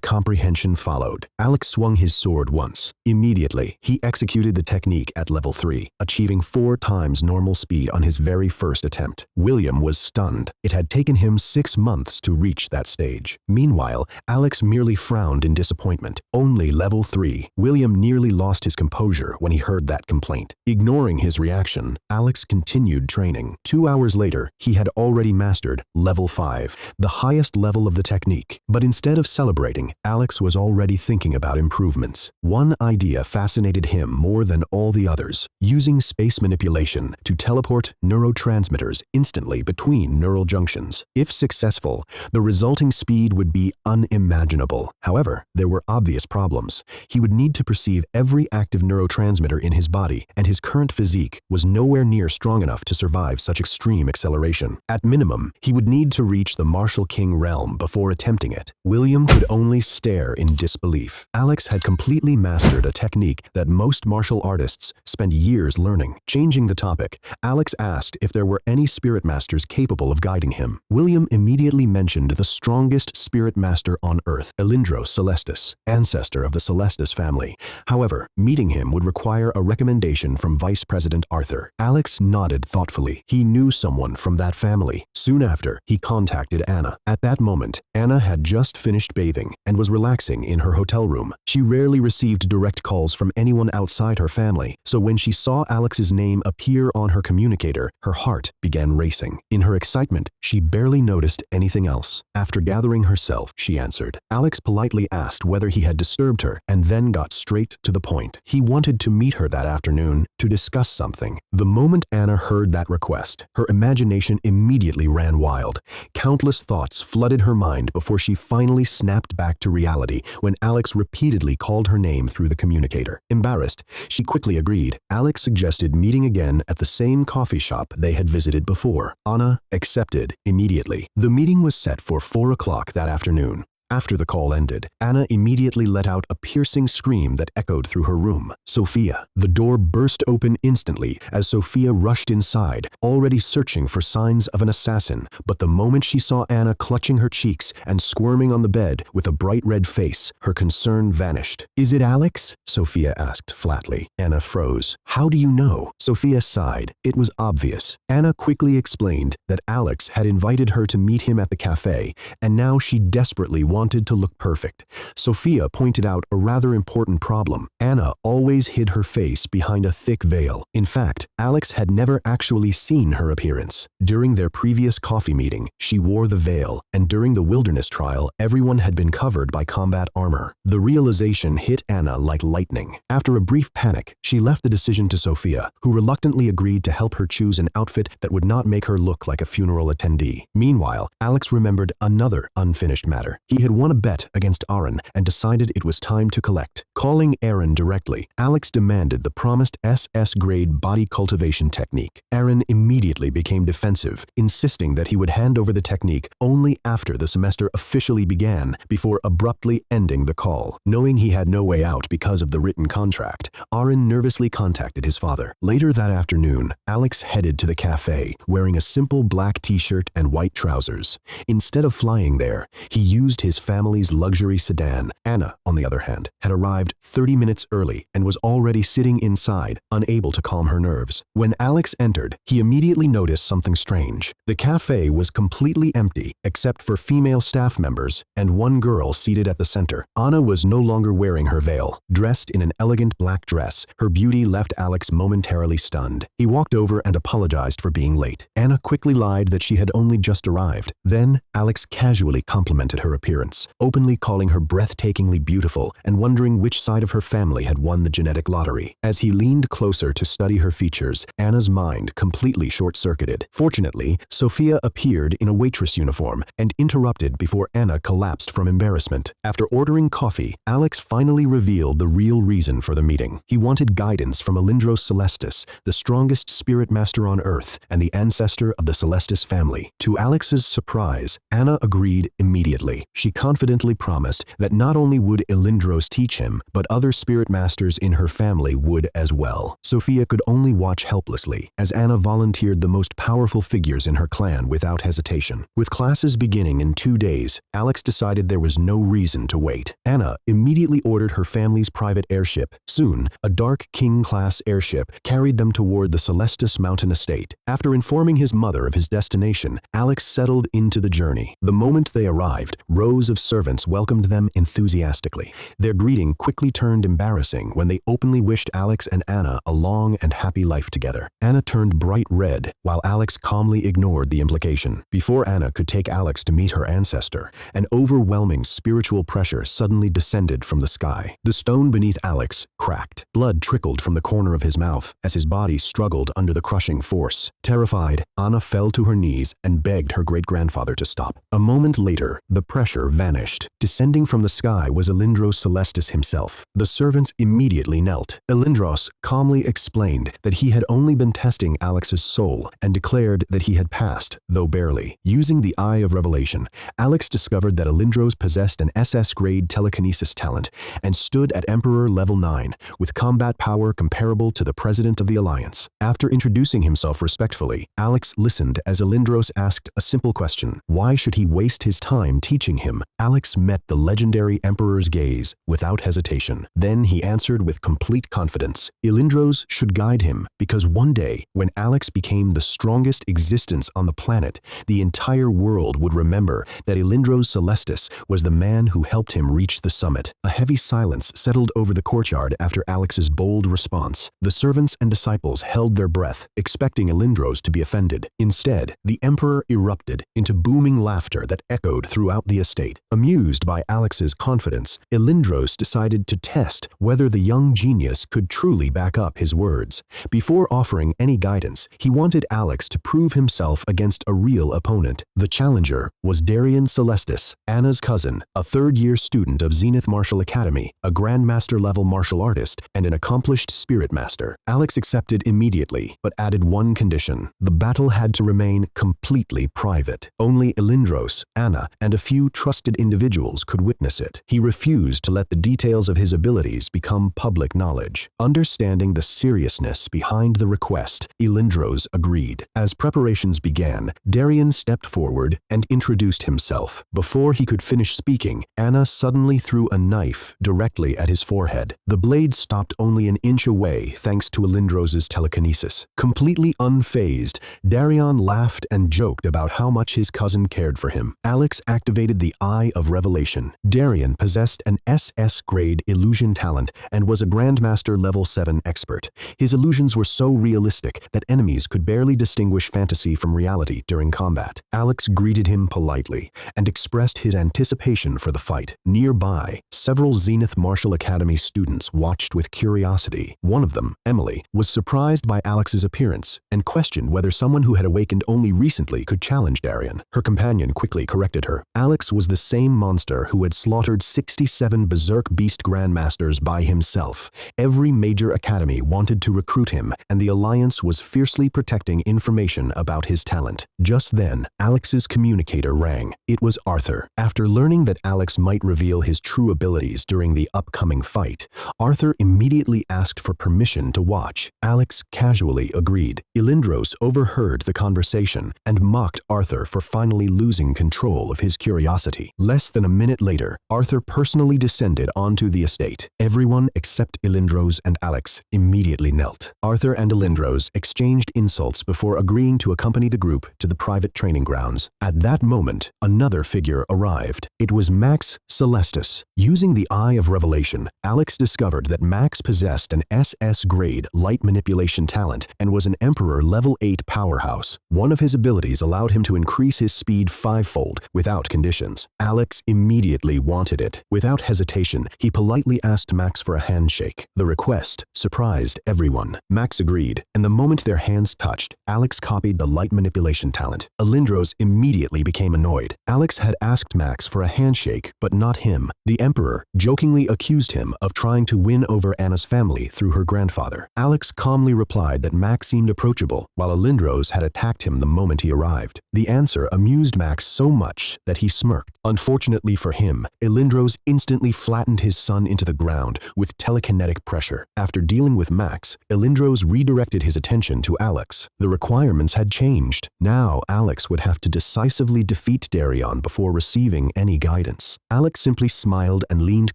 comprehension followed. Alex swung his sword once. Immediately, he executed the technique at level 3, achieving 4 times normal speed on his very first attempt. William was stunned. It had taken him 6 months to reach that stage. Meanwhile, Alex merely frowned in disappointment. Only level 3. William nearly lost his composure when he heard that complaint. Ignoring his reaction, Alex continued training. 2 hours later, he had already mastered level 5, the highest level of the technique. But instead of celebrating, Alex was already thinking about improvements. One idea fascinated him more than all the others: using space manipulation to teleport neurotransmitters instantly between neural junctions. If successful, the resulting speed would be unimaginable. However, there were obvious problems. He would need to perceive every active neurotransmitter in his body, and his current physique was nowhere near strong enough to survive such extreme acceleration. At minimum, he would need to reach the Martial King realm before attempting it. William could only stare in disbelief. Alex had completely mastered a technique that most martial artists spend years learning. Changing the topic, Alex asked if there were any spirit masters capable of guiding him. William immediately mentioned the strongest spirit master on Earth, Elindros Celestis, ancestor of the Celestis family. However, meeting him would require a recommendation from Vice President Arthur. Alex nodded thoughtfully. He knew someone from that family. Soon after, he contacted Anna. At that moment, Anna had just finished bathing and was relaxing in her hotel room. She rarely received direct calls from anyone outside her family, so when she saw Alex's name appear on her communicator, her heart began racing. In her excitement, she barely noticed anything else. After gathering herself, she answered. Alex politely asked whether he had disturbed her and then got straight to the point. He wanted to meet her that afternoon to discuss something. The moment Anna heard that request, her imagination immediately ran wild. Countless thoughts flooded her mind before she finally snapped back to reality when Alex repeatedly called her name through the communicator. Embarrassed, she quickly agreed. Alex suggested meeting again at the same coffee shop they had visited before. Anna accepted immediately. The meeting was set for 4 o'clock that afternoon. After the call ended, Anna immediately let out a piercing scream that echoed through her room. Sophia. The door burst open instantly as Sophia rushed inside, already searching for signs of an assassin. But the moment she saw Anna clutching her cheeks and squirming on the bed with a bright red face, her concern vanished. "Is it Alex?" Sophia asked flatly. Anna froze. "How do you know?" Sophia sighed. It was obvious. Anna quickly explained that Alex had invited her to meet him at the cafe, and now she desperately wanted to look perfect. Sophia pointed out a rather important problem. Anna always hid her face behind a thick veil. In fact, Alex had never actually seen her appearance. During their previous coffee meeting, she wore the veil, and during the wilderness trial, everyone had been covered by combat armor. The realization hit Anna like lightning. After a brief panic, she left the decision to Sophia, who reluctantly agreed to help her choose an outfit that would not make her look like a funeral attendee. Meanwhile, Alex remembered another unfinished matter. He had won a bet against Aaron and decided it was time to collect. Calling Aaron directly, Alex demanded the promised SS-grade body cultivation technique. Aaron immediately became defensive, insisting that he would hand over the technique only after the semester officially began, before abruptly ending the call. Knowing he had no way out because of the written contract, Aaron nervously contacted his father. Later that afternoon, Alex headed to the cafe, wearing a simple black t-shirt and white trousers. Instead of flying there, he used his family's luxury sedan. Anna, on the other hand, had arrived 30 minutes early and was already sitting inside, unable to calm her nerves. When Alex entered, he immediately noticed something strange. The cafe was completely empty, except for female staff members and one girl seated at the center. Anna was no longer wearing her veil. Dressed in an elegant black dress, her beauty left Alex momentarily stunned. He walked over and apologized for being late. Anna quickly lied that she had only just arrived. Then, Alex casually complimented her appearance, openly calling her breathtakingly beautiful and wondering which side of her family had won the genetic lottery. As he leaned closer to study her features, Anna's mind completely short-circuited. Fortunately, Sophia appeared in a waitress uniform and interrupted before Anna collapsed from embarrassment. After ordering coffee, Alex finally revealed the real reason for the meeting. He wanted guidance from Elindros Celestis, the strongest spirit master on Earth and the ancestor of the Celestis family. To Alex's surprise, Anna agreed immediately. She confidently promised that not only would Elindros teach him, but other spirit masters in her family would as well. Sophia could only watch helplessly as Anna volunteered the most powerful figures in her clan without hesitation. With classes beginning in 2 days, Alex decided there was no reason to wait. Anna immediately ordered her family's private airship. Soon, a Dark King-class airship carried them toward the Celestis mountain estate. After informing his mother of his destination, Alex settled into the journey. The moment they arrived, rows of servants welcomed them enthusiastically. Their greeting quickly turned embarrassing when they openly wished Alex and Anna a long and happy life together. Anna turned bright red, while Alex calmly ignored the implication. Before Anna could take Alex to meet her ancestor, an overwhelming spiritual pressure suddenly descended from the sky. The stone beneath Alex cracked. Blood trickled from the corner of his mouth as his body struggled under the crushing force. Terrified, Anna fell to her knees and begged her great-grandfather to stop. A moment later, the pressure vanished. Descending from the sky was Elindros Celestis himself. The servants immediately knelt. Elindros calmly explained that he had only been testing Alex's soul and declared that he had passed, though barely. Using the Eye of Revelation, Alex discovered that Elindros possessed an SS-grade telekinesis talent and stood at Emperor Level 9, with combat power comparable to the President of the Alliance. After introducing himself respectfully, Alex listened as Elindros asked a simple question. Why should he waste his time teaching him? Alex met the legendary Emperor's gaze without hesitation. Then he answered with complete confidence. Elindros should guide him because one day, when Alex became the strongest existence on the planet, the entire world would remember that Elindros Celestis was the man who helped him reach the summit. A heavy silence settled over the courtyard after Alex's bold response. The servants and disciples held their breath, expecting Elindros to be offended. Instead, the Emperor erupted into booming laughter that echoed throughout the estate. Amused by Alex's confidence, Elindros decided to test whether the young genius could truly back up his words. Before offering any guidance, he wanted Alex to prove himself against a real opponent. The challenger was Darian Celestis, Anna's cousin, a third-year student of Zenith Martial Academy, a Grandmaster-level martial artist, and an accomplished spirit master. Alex accepted immediately, but added one condition. The battle had to remain completely private. Only Elindros, Anna, and a few trusted individuals could witness it. He refused to let the details of his abilities become public knowledge. Understanding the seriousness behind the request, Elindros agreed. As preparations began, Darian stepped forward and introduced himself. Before he could finish speaking, Anna suddenly threw a knife directly at his forehead. The blade stopped only an inch away thanks to Elindros' telekinesis. Completely unfazed, Darian laughed and joked about how much his cousin cared for him. Alex activated the Eye of Revelation. Darian possessed an SS-grade illusion talent and was a Grandmaster Level 7 expert. His illusions were so realistic that enemies could barely distinguish fantasy from reality during combat. Alex greeted him politely and expressed his anticipation for the fight. Nearby, several Zenith Martial Academy students watched with curiosity. One of them, Emily, was surprised by Alex's appearance and questioned whether someone who had awakened only recently could challenge Darian. Her companion quickly corrected her. Alex was the same monster who had slaughtered 67 Berserk Beast Grandmasters by himself. Every major academy wanted to recruit him, and the Alliance was fiercely protecting information about his talent. Just then, Alex's communicator rang. It was Arthur. After learning that Alex might reveal his true abilities during the upcoming fight, Arthur immediately asked for permission to watch. Alex casually agreed. Elindros overheard the conversation and mocked Arthur for finally losing control of his curiosity. Less than a minute later, Arthur personally descended onto the estate. Everyone except Elindros and Alex immediately knelt. Arthur and Elindros exchanged insults before agreeing to accompany the group to the private training grounds. At that moment, another figure arrived. It was Max Celestis. Using the Eye of Revelation, Alex discovered that Max possessed an SS-grade light manipulation talent and was an Emperor Level 8 powerhouse. One of his abilities allowed him to increase his speed 5-fold without conditions. Alex immediately wanted it. Without hesitation, he politely asked Max for a handshake. The request surprised everyone. Max agreed, and the moment their hands touched, Alex copied the light manipulation talent. Elindros immediately became annoyed. Alex had asked Max for a handshake, but not him. The Emperor jokingly accused him of trying to win over Anna's family through her grandfather. Alex calmly replied that Max seemed approachable, while Elindros had attacked him the moment he arrived. The answer amused Max so much that he smirked. Unfortunately for him, Elindros instantly flattened his son sun into the ground with telekinetic pressure. After dealing with Max, Elindros redirected his attention to Alex. The requirements had changed. Now Alex would have to decisively defeat Darion before receiving any guidance. Alex simply smiled and leaned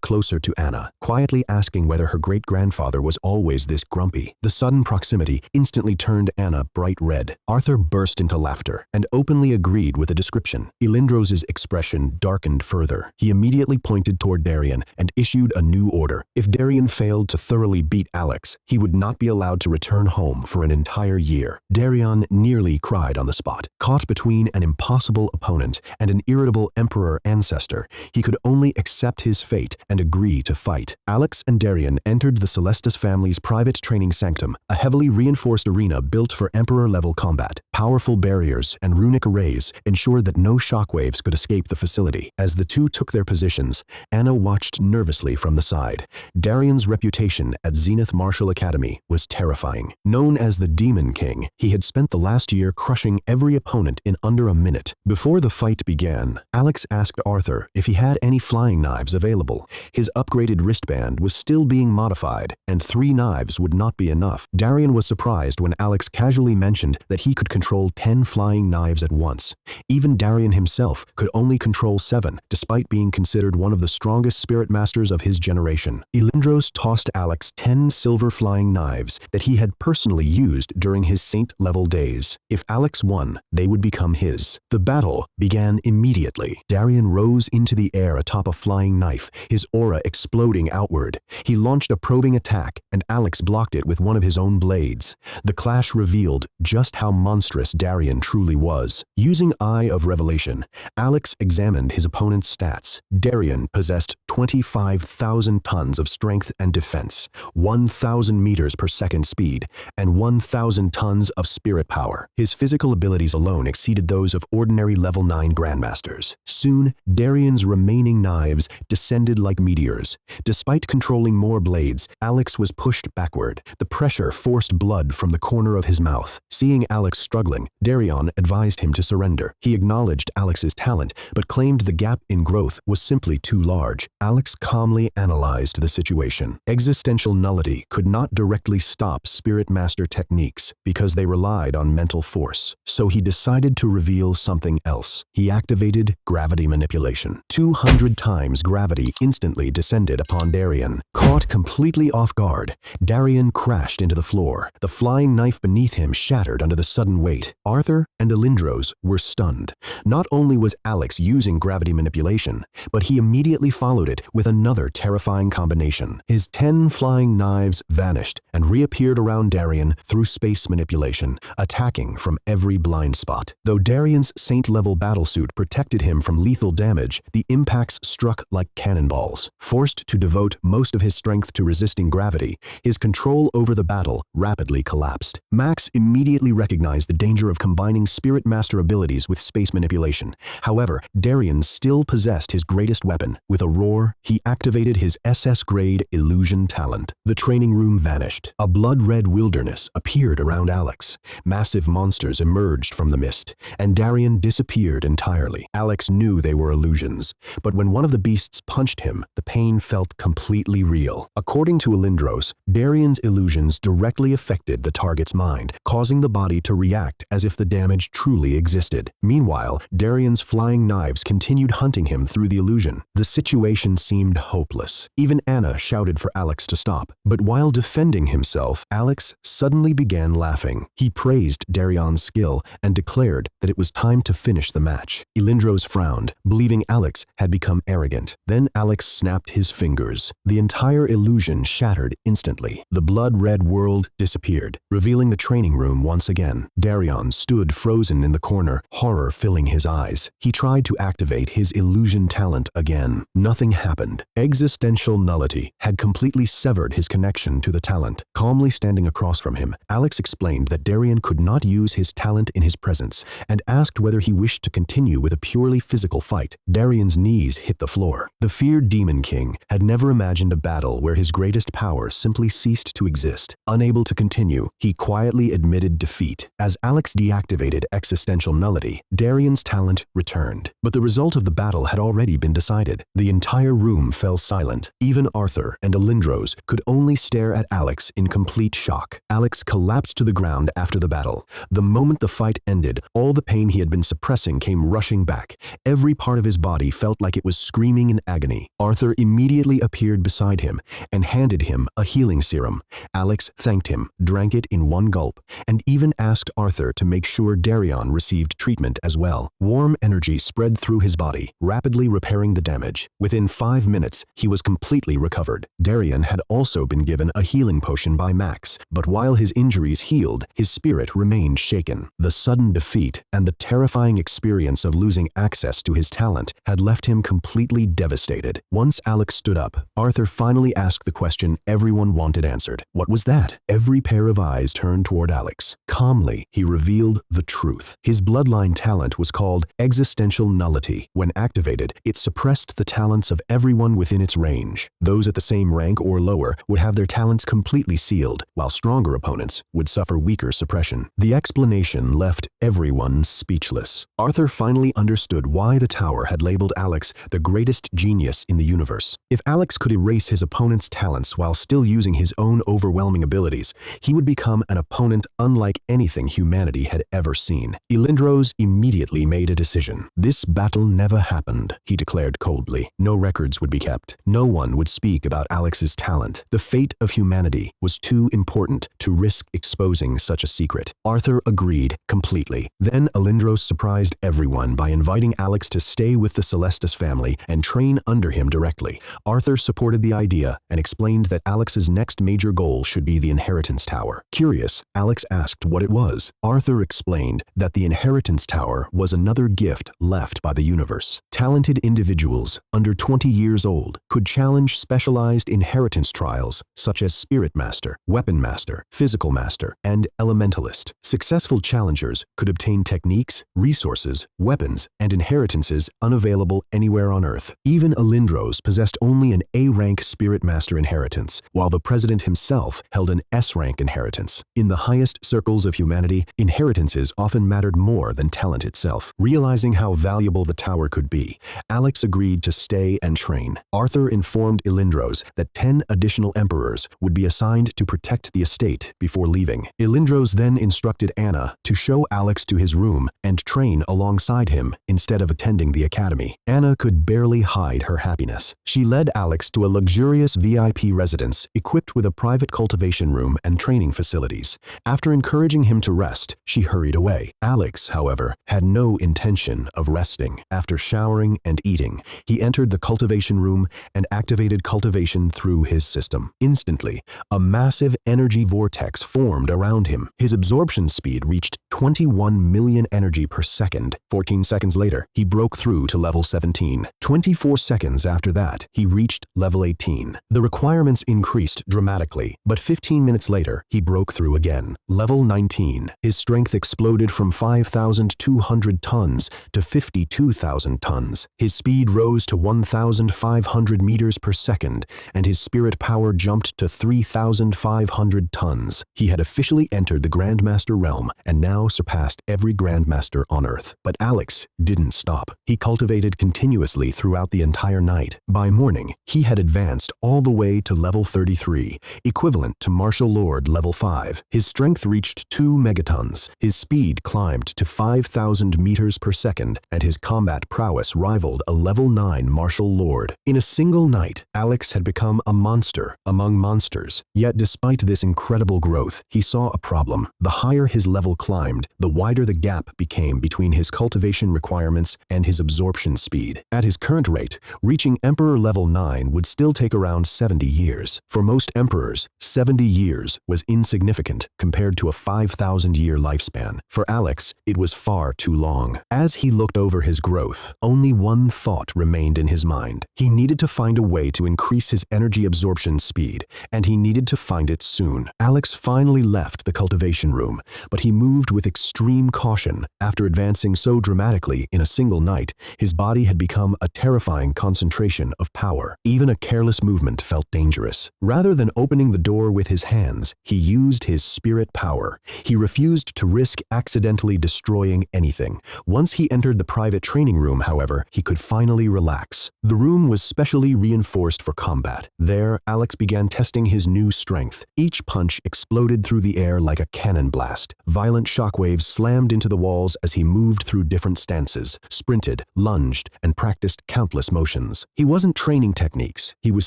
closer to Anna, quietly asking whether her great-grandfather was always this grumpy. The sudden proximity instantly turned Anna bright red. Arthur burst into laughter and openly agreed with the description. Elindros' expression darkened further. He immediately pointed toward Darion and issued a new order. If Darion failed to thoroughly beat Alex, he would not be allowed to return home for an entire year. Darion nearly cried on the spot. Caught between an impossible opponent and an irritable emperor ancestor, he could only accept his fate and agree to fight. Alex and Darion entered the Celestis family's private training sanctum, a heavily reinforced arena built for emperor-level combat. Powerful barriers and runic arrays ensured that no shockwaves could escape the facility. As the two took their positions, Anna watched nervously from the side. Darion's reputation at Zenith Martial Academy was terrifying. Known as the Demon King, he had spent the last year crushing every opponent in under a minute. Before the fight began, Alex asked Arthur if he had any flying knives available. His upgraded wristband was still being modified, and 3 knives would not be enough. Darion was surprised when Alex casually mentioned that he could control 10 flying knives at once. Even Darion himself could only control 7, despite being considered one of the strongest spirit masters of his generation. Elindros tossed Alex 10 silver flying knives that he had personally used during his saint-level days. If Alex won, they would become his. The battle began immediately. Darion rose into the air atop a flying knife, his aura exploding outward. He launched a probing attack, and Alex blocked it with one of his own blades. The clash revealed just how monstrous Darion truly was. Using Eye of Revelation, Alex examined his opponent's stats. Darion possessed 25,000 tons of strength and defense, 1,000 meters per second speed, and 1,000 tons of spirit power. His physical abilities alone exceeded those of ordinary level 9 grandmasters. Soon, Darion's remaining knives descended like meteors. Despite controlling more blades, Alex was pushed backward. The pressure forced blood from the corner of his mouth. Seeing Alex struggling, Darion advised him to surrender. He acknowledged Alex's talent, but claimed the gap in growth was simply too large. Alex calmly analyzed the situation. Existential nullity could not directly stop Spirit Master techniques because they relied on mental force. So he decided to reveal something else. He activated gravity manipulation. 200 times gravity instantly descended upon Darion. Caught completely off guard, Darion crashed into the floor. The flying knife beneath him shattered under the sudden weight. Arthur and Elindros were stunned. Not only was Alex using gravity manipulation, but he immediately followed it with another terrifying combination. His 10 flying knives vanished and reappeared around Darion through space manipulation, attacking from every blind spot. Though Darion's saint-level battlesuit protected him from lethal damage, the impacts struck like cannonballs. Forced to devote most of his strength to resisting gravity, his control over the battle rapidly collapsed. Max immediately recognized the danger of combining Spirit Master abilities with space manipulation. However, Darion still possessed his greatest weapon. With a roar, he activated his SS-grade illusion talent. The training room vanished. A blood-red wilderness appeared around Alex. Massive monsters emerged from the mist, and Darion disappeared entirely. Alex knew they were illusions, but when one of the beasts punched him, the pain felt completely real. According to Elindros, Darion's illusions directly affected the target's mind, causing the body to react as if the damage truly existed. Meanwhile, Darion's flying knives continued hunting him through the illusion. The situation seemed hopeless. Even Anna shouted for Alex to stop. But while defending himself, Alex suddenly began laughing. He praised Darion's skill and declared that it was time to finish the match. Elindros frowned, believing Alex had become arrogant. Then Alex snapped his fingers. The entire illusion shattered instantly. The blood-red world disappeared, revealing the training room once again. Darion stood frozen in the corner, horror filling his eyes. He tried to activate his illusion talent again. Nothing happened. Existential nullity had completely severed his connection to the talent. Calmly standing across from him, Alex explained that Darion could not use his talent in his presence and asked whether he wished to continue with a purely physical fight. Darion's knees hit the floor. The feared Demon King had never imagined a battle where his greatest power simply ceased to exist. Unable to continue, he quietly admitted defeat. As Alex deactivated existential nullity, Darion's talent returned. But the result of the battle had already been decided. The entire entire room fell silent. Even Arthur and Alindros could only stare at Alex in complete shock. Alex collapsed to the ground after the battle. The moment the fight ended, all the pain he had been suppressing came rushing back. Every part of his body felt like it was screaming in agony. Arthur immediately appeared beside him and handed him a healing serum. Alex thanked him, drank it in one gulp, and even asked Arthur to make sure Darion received treatment as well. Warm energy spread through his body, rapidly repairing the damage. Within 5 minutes, he was completely recovered. Darion had also been given a healing potion by Max, but while his injuries healed, his spirit remained shaken. The sudden defeat and the terrifying experience of losing access to his talent had left him completely devastated. Once Alex stood up, Arthur finally asked the question everyone wanted answered. What was that? Every pair of eyes turned toward Alex. Calmly, he revealed the truth. His bloodline talent was called existential nullity. When activated, it suppressed the talents of everyone within its range. Those at the same rank or lower would have their talents completely sealed, while stronger opponents would suffer weaker suppression. The explanation left everyone speechless. Arthur finally understood why the tower had labeled Alex the greatest genius in the universe. If Alex could erase his opponent's talents while still using his own overwhelming abilities, he would become an opponent unlike anything humanity had ever seen. Alindros immediately made a decision. This battle never happened, he declared coldly. No records would be kept. No one would speak about Alex's talent. The fate of humanity was too important to risk exposing such a secret. Arthur agreed completely. Then Alindros surprised everyone by inviting Alex to stay with the Celestis family and train under him directly. Arthur supported the idea and explained that Alex's next major goal should be the Inheritance Tower. Curious, Alex asked what it was. Arthur explained that the Inheritance Tower was another gift left by the universe. Talented individuals under 20 years old could challenge specialized inheritance trials such as Spirit Master, Weapon Master, Physical Master, and Elementalist. Successful challengers could obtain techniques, resources, weapons, and inheritances unavailable anywhere on Earth. Even Alindros possessed only an A-rank Spirit Master inheritance, while the President himself held an S-rank inheritance. In the highest circles of humanity, inheritances often mattered more than talent itself. Realizing how valuable the tower could be, Alex agreed to stay and train. Arthur informed Alindros that 10 additional emperors would be assigned to protect the estate before leaving. Alindros then instructed Anna to show Alex to his room and train alongside him instead of attending the academy. Anna could barely hide her happiness. She led Alex to a luxurious VIP residence equipped with a private cultivation room and training facilities. After encouraging him to rest, she hurried away. Alex, however, had no intention of resting. After showering and eating, he entered the cultivation room and activated cultivation through his system. Instantly, a massive energy vortex formed around him. His absorption speed reached 21 million energy per second. 14 seconds later, he broke through to level 17. 24 seconds after that, he reached level 18. The requirements increased dramatically, but 15 minutes later, he broke through again. Level 19. His strength exploded from 5,200 tons to 52,000 tons. His speed rose to 1,500 meters per second, and his spirit power jumped to 3,500 tons. He had officially entered the Grandmaster realm and now surpassed every Grandmaster on Earth. But Alex didn't stop. He cultivated continuously throughout the entire night. By morning, he had advanced all the way to level 33, equivalent to Martial Lord level 5. His strength reached 2 megatons. His speed climbed to 5,000 meters per second, and his combat prowess rivaled a level 9 Martial Lord. In a single night, Alex had become a monster among monsters. Yet despite this incredible growth, he saw a problem. The higher his level climbed, the wider the gap became between his cultivation requirements and his absorption speed. At his current rate, reaching Emperor level 9 would still take around 70 years. For most emperors, 70 years was insignificant compared to a 5,000-year lifespan. For Alex, it was far too long. As he looked over his growth, only one thought remained in his mind. He needed to find a way to increase his energy absorption speed, and he needed to find it soon. Alex finally left the cultivation room, but he moved with extreme caution. After advancing so dramatically in a single night, his body had become a terrifying concentration of power. Even a careless movement felt dangerous. Rather than opening the door with his hands, he used his spirit power. He refused to risk accidentally destroying anything. Once he entered the private training room, however, he could finally relax. The room was specially reinforced for combat. There, Alex began testing his new strength. Each punch exploded through the air like a cannon blast. Violent shockwaves slammed into the walls as he moved through different stances, sprinted, lunged, and practiced countless motions. He wasn't training techniques. He was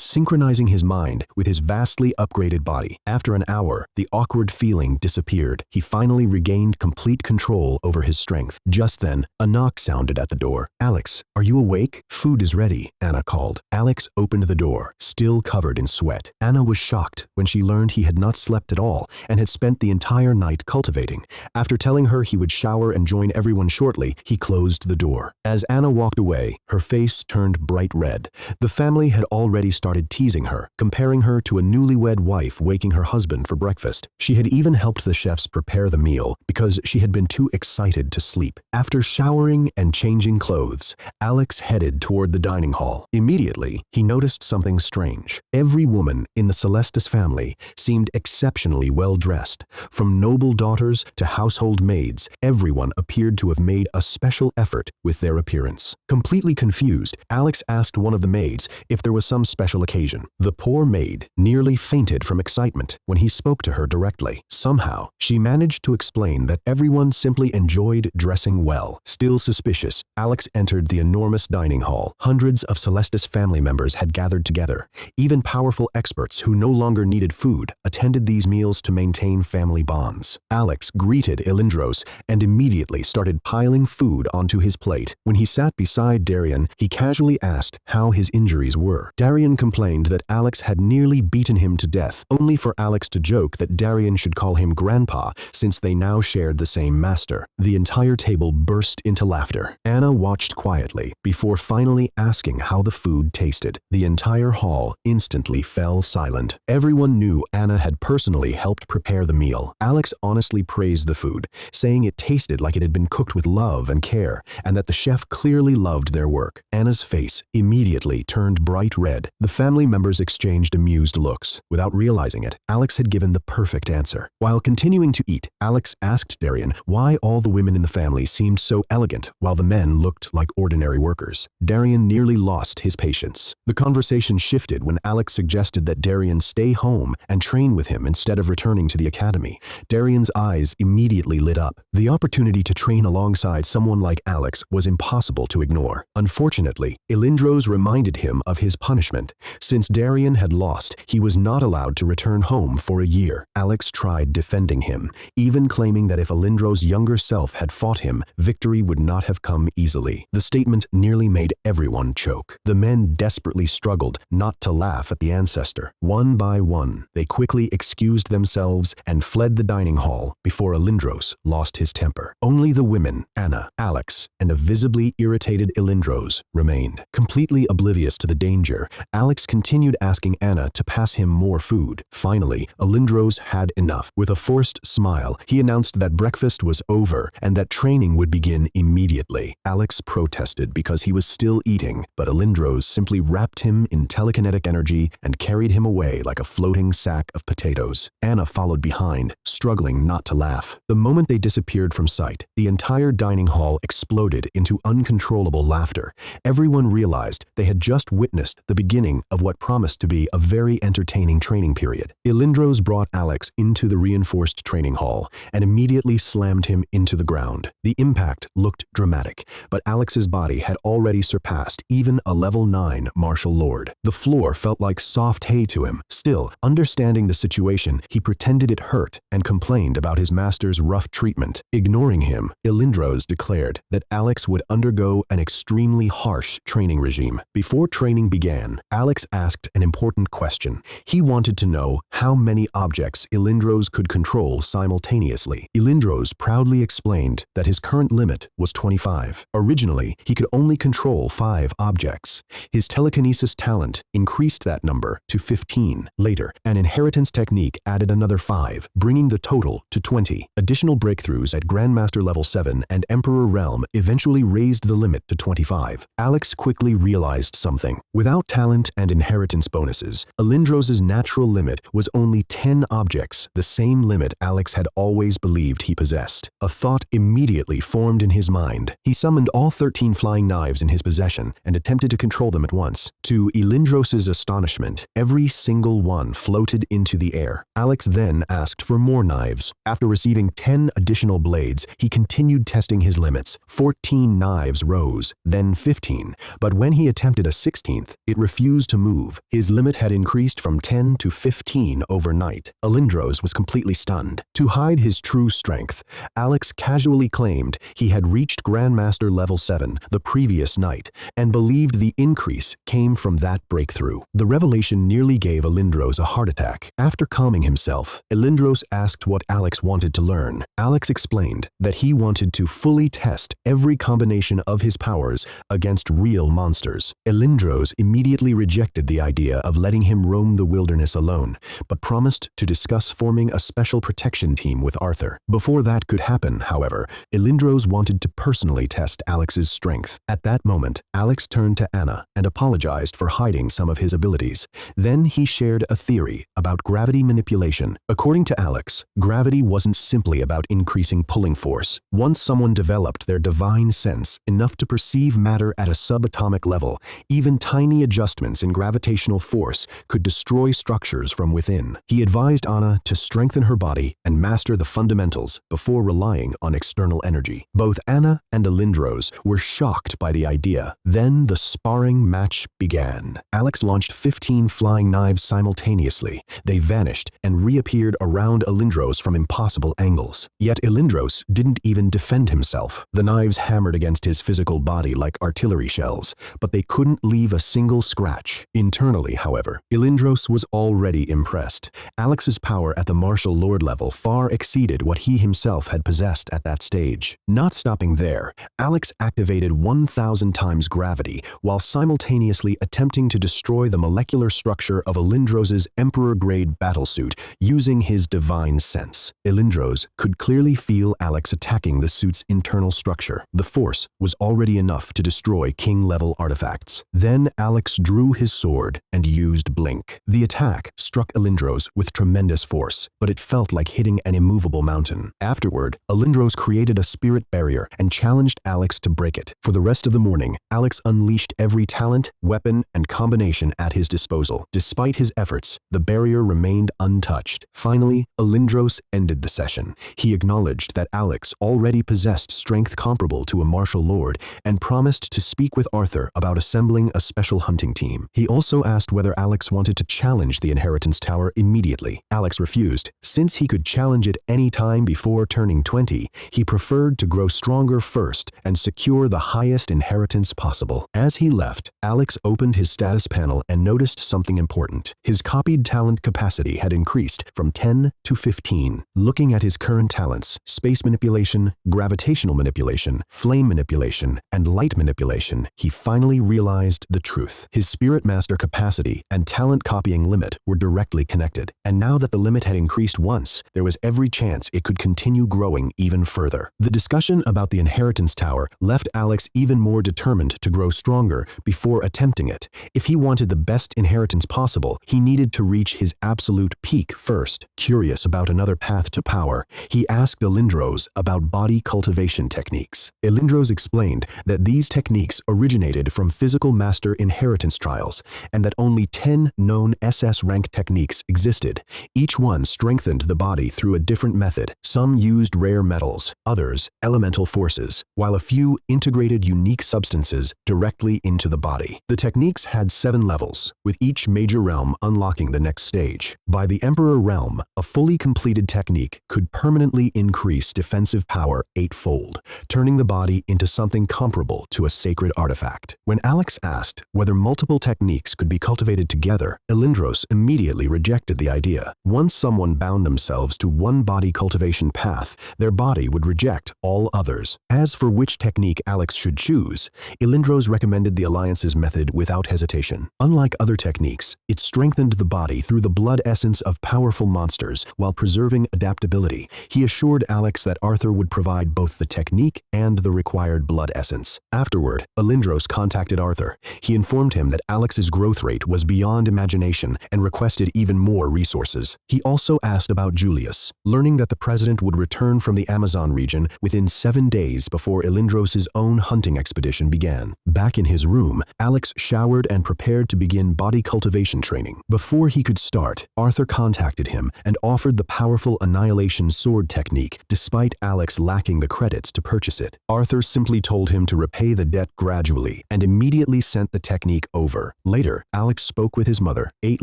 synchronizing his mind with his vastly upgraded body. After an hour, the awkward feeling disappeared. He finally regained complete control over his strength. Just then, a knock sounded at the door. "Alex, are you awake? Food is ready," Anna called. Alex opened the door, still covered in sweat. Anna was shocked when she learned he had not slept at all and had spent the entire night cultivating. After telling her he would shower and join everyone shortly, he closed the door. As Anna walked away, her face turned bright red. The family had already started teasing her, comparing her to a newlywed wife waking her husband for breakfast. She had even helped the chefs prepare the meal because she had been too excited to sleep. After showering and changing clothes, Alex headed toward the dining hall. Immediately, he noticed something strange. Every woman in the Celestis family seemed exceptionally well dressed. From noble daughters to household maids, everyone appeared to have made a special effort with their appearance. Completely confused, Alex asked one of the maids if there was some special occasion. The poor maid nearly fainted from excitement when he spoke to her directly. Somehow, she managed to explain that everyone simply enjoyed dressing well. Still suspicious, Alex entered the enormous dining hall. Hundreds of Celestis family members had gathered together. Even powerful experts who no longer needed food attended these meals to maintain family bonds. Alex greeted Ilindros and immediately started piling food onto his plate. When he sat beside Darian, he casually asked how his injuries were. Darian complained that Alex had nearly beaten him to death, only for Alex to joke that Darian should call him Grandpa since they now shared the same master. The entire table burst into laughter. Anna watched quietly before finally asking how the food tasted. The entire hall instantly fell silent. Everyone knew Anna had personally helped prepare the meal. Alex honestly praised the food, saying it tasted like it had been cooked with love and care, and that the chef clearly loved their work. Anna's face immediately turned bright red. The family members exchanged amused looks. Without realizing it, Alex had given the perfect answer. While continuing to eat, Alex asked Darian why all the women in the family seemed so elegant while the men looked like ordinary workers. Darian nearly lost his patience. The conversation shifted when Alex suggested that Darian stay home and train with him instead of returning to the academy. Darian's eyes immediately lit up. The opportunity to train alongside someone like Alex was impossible to ignore. Unfortunately, Ilindros reminded him of his punishment. Since Darian had lost, he was not allowed to return home for a year. Alex tried defending him, even claiming that if Ilindros' younger self had fought him, victory would not have come easily. The statement nearly made everyone choke. The men desperately struggled not to laugh at the ancestor. One by one, they quickly excused themselves and fled the dining hall before Ilindros lost his temper. Only the women, Anna, Alex, and a visibly irritated Ilindros remained. Completely oblivious to the danger, Alex continued asking Anna to pass him more food. Finally, Ilindros had enough. With a forced smile, he announced that breakfast was over and that training would begin immediately. Alex protested because he was still eating, but Ilindros simply wrapped him in telekinetic energy and carried him away like a floating sack of potatoes. Anna followed behind, struggling not to laugh. The moment they disappeared from sight, the entire dining hall exploded into uncontrollable laughter. Everyone realized they had just witnessed the beginning of what promised to be a very entertaining training period. Ilindros brought Alex into the reinforced training hall and immediately slammed him into the ground. The impact looked dramatic, but Alex's body had already surpassed even a level 9 martial lord. The floor felt like soft hay to him. Still, understanding the situation, he pretended it hurt and complained about his master's rough treatment. Ignoring him, Ilindros declared that Alex would undergo an extremely harsh training regime. Before training began, Alex asked an important question. He wanted to know how many objects Ilindros could control simultaneously. Ilindros proudly explained that his current limit was 25. Originally, he could only control 5 objects. His telekinesis talent increased that number to 15. Later, an inheritance technique added another 5, bringing the total to 20. Additional breakthroughs at Grandmaster level 7 and Emperor realm eventually raised the limit to 25. Alex quickly realized something. Without talent and inheritance bonuses, Ilindros' natural limit was only 10 objects, the same limit Alex had always believed he possessed. A thought immediately formed in his mind. He summoned all 13 flying knives in his possession and attempted attempted to control them at once. To Elindros's astonishment, every single one floated into the air. Alex then asked for more knives. After receiving 10 additional blades, he continued testing his limits. 14 knives rose, then 15, but when he attempted a 16th, it refused to move. His limit had increased from 10 to 15 overnight. Elindros was completely stunned. To hide his true strength, Alex casually claimed he had reached Grandmaster level 7 the previous night and believed the increase came from that breakthrough. The revelation nearly gave Elindros a heart attack. After calming himself, Elindros asked what Alex wanted to learn. Alex explained that he wanted to fully test every combination of his powers against real monsters. Elindros immediately rejected the idea of letting him roam the wilderness alone, but promised to discuss forming a special protection team with Arthur. Before that could happen, however, Elindros wanted to personally test Alex's strength. At that moment, Alex turned to Anna and apologized for hiding some of his abilities. Then he shared a theory about gravity manipulation. According to Alex, gravity wasn't simply about increasing pulling force. Once someone developed their divine sense enough to perceive matter at a subatomic level, even tiny adjustments in gravitational force could destroy structures from within. He advised Anna to strengthen her body and master the fundamentals before relying on external energy. Both Anna and Elindros were shocked by the idea. Then the sparring match began. Alex launched 15 flying knives simultaneously. They vanished and reappeared around Elindros from impossible angles. Yet Elindros didn't even defend himself. The knives hammered against his physical body like artillery shells, but they couldn't leave a single scratch. Internally, however, Elindros was already impressed. Alex's power at the martial lord level far exceeded what he himself had possessed at that stage. Not stopping there, Alex activated 1,000 times gravity while simultaneously attempting to destroy the molecular structure of Elindros's Emperor-grade battlesuit using his divine sense. Elindros could clearly feel Alex attacking the suit's internal structure. The force was already enough to destroy king-level artifacts. Then Alex drew his sword and used Blink. The attack struck Elindros with tremendous force, but it felt like hitting an immovable mountain. Afterward, Elindros created a spirit barrier and challenged Alex to break it. For the rest of the morning, Alex unleashed every talent, weapon, and combination at his disposal. Despite his efforts, the barrier remained untouched. Finally, Elindros ended the session. He acknowledged that Alex already possessed strength comparable to a martial lord and promised to speak with Arthur about assembling a special hunting team. He also asked whether Alex wanted to challenge the Inheritance Tower immediately. Alex refused. Since he could challenge it any time before turning 20, he preferred to grow stronger first and secure the highest inheritance possible. As he left, Alex opened his status panel and noticed something important. His copied talent capacity had increased from 10 to 15. Looking at his current talents, space manipulation, gravitational manipulation, flame manipulation, and light manipulation, he finally realized the truth. His Spirit Master capacity and talent copying limit were directly connected, and now that the limit had increased once, there was every chance it could continue growing even further. The discussion about the Inheritance Tower left Alex even more determined to grow stronger before attempting it. If he wanted the best inheritance possible, he needed to reach his absolute peak first. Curious about another path to power, he asked Elindros about body cultivation techniques. Elindros explained that these techniques originated from physical master inheritance trials, and that only 10 known SS rank techniques existed. Each one strengthened the body through a different method. Some used rare metals, others elemental forces, while a few integrated unique substances directly into the body. The techniques had 7 levels, with each major realm unlocking the next stage. By the Emperor realm, a fully completed technique could permanently increase defensive power 8-fold, turning the body into something comparable to a sacred artifact. When Alex asked whether multiple techniques could be cultivated together, Elindros immediately rejected the idea. Once someone bound themselves to one body cultivation path, their body would reject all others. As for which technique Alex should choose, Elindros recommended the Alliance's method without hesitation. Unlike other techniques, it strengthened the body through the blood essence of powerful monsters while preserving adaptability. He assured Alex that Arthur would provide both the technique and the required blood essence. Afterward, Elindros contacted Arthur. He informed him that Alex's growth rate was beyond imagination and requested even more resources. He also asked about Julius. Learning that the president would return from the Amazon region within 7 days before Elindros Lindros' own hunting expedition began. Back in his room, Alex showered and prepared to begin body cultivation training. Before he could start, Arthur contacted him and offered the powerful annihilation sword technique, despite Alex lacking the credits to purchase it. Arthur simply told him to repay the debt gradually and immediately sent the technique over. Later, Alex spoke with his mother, ate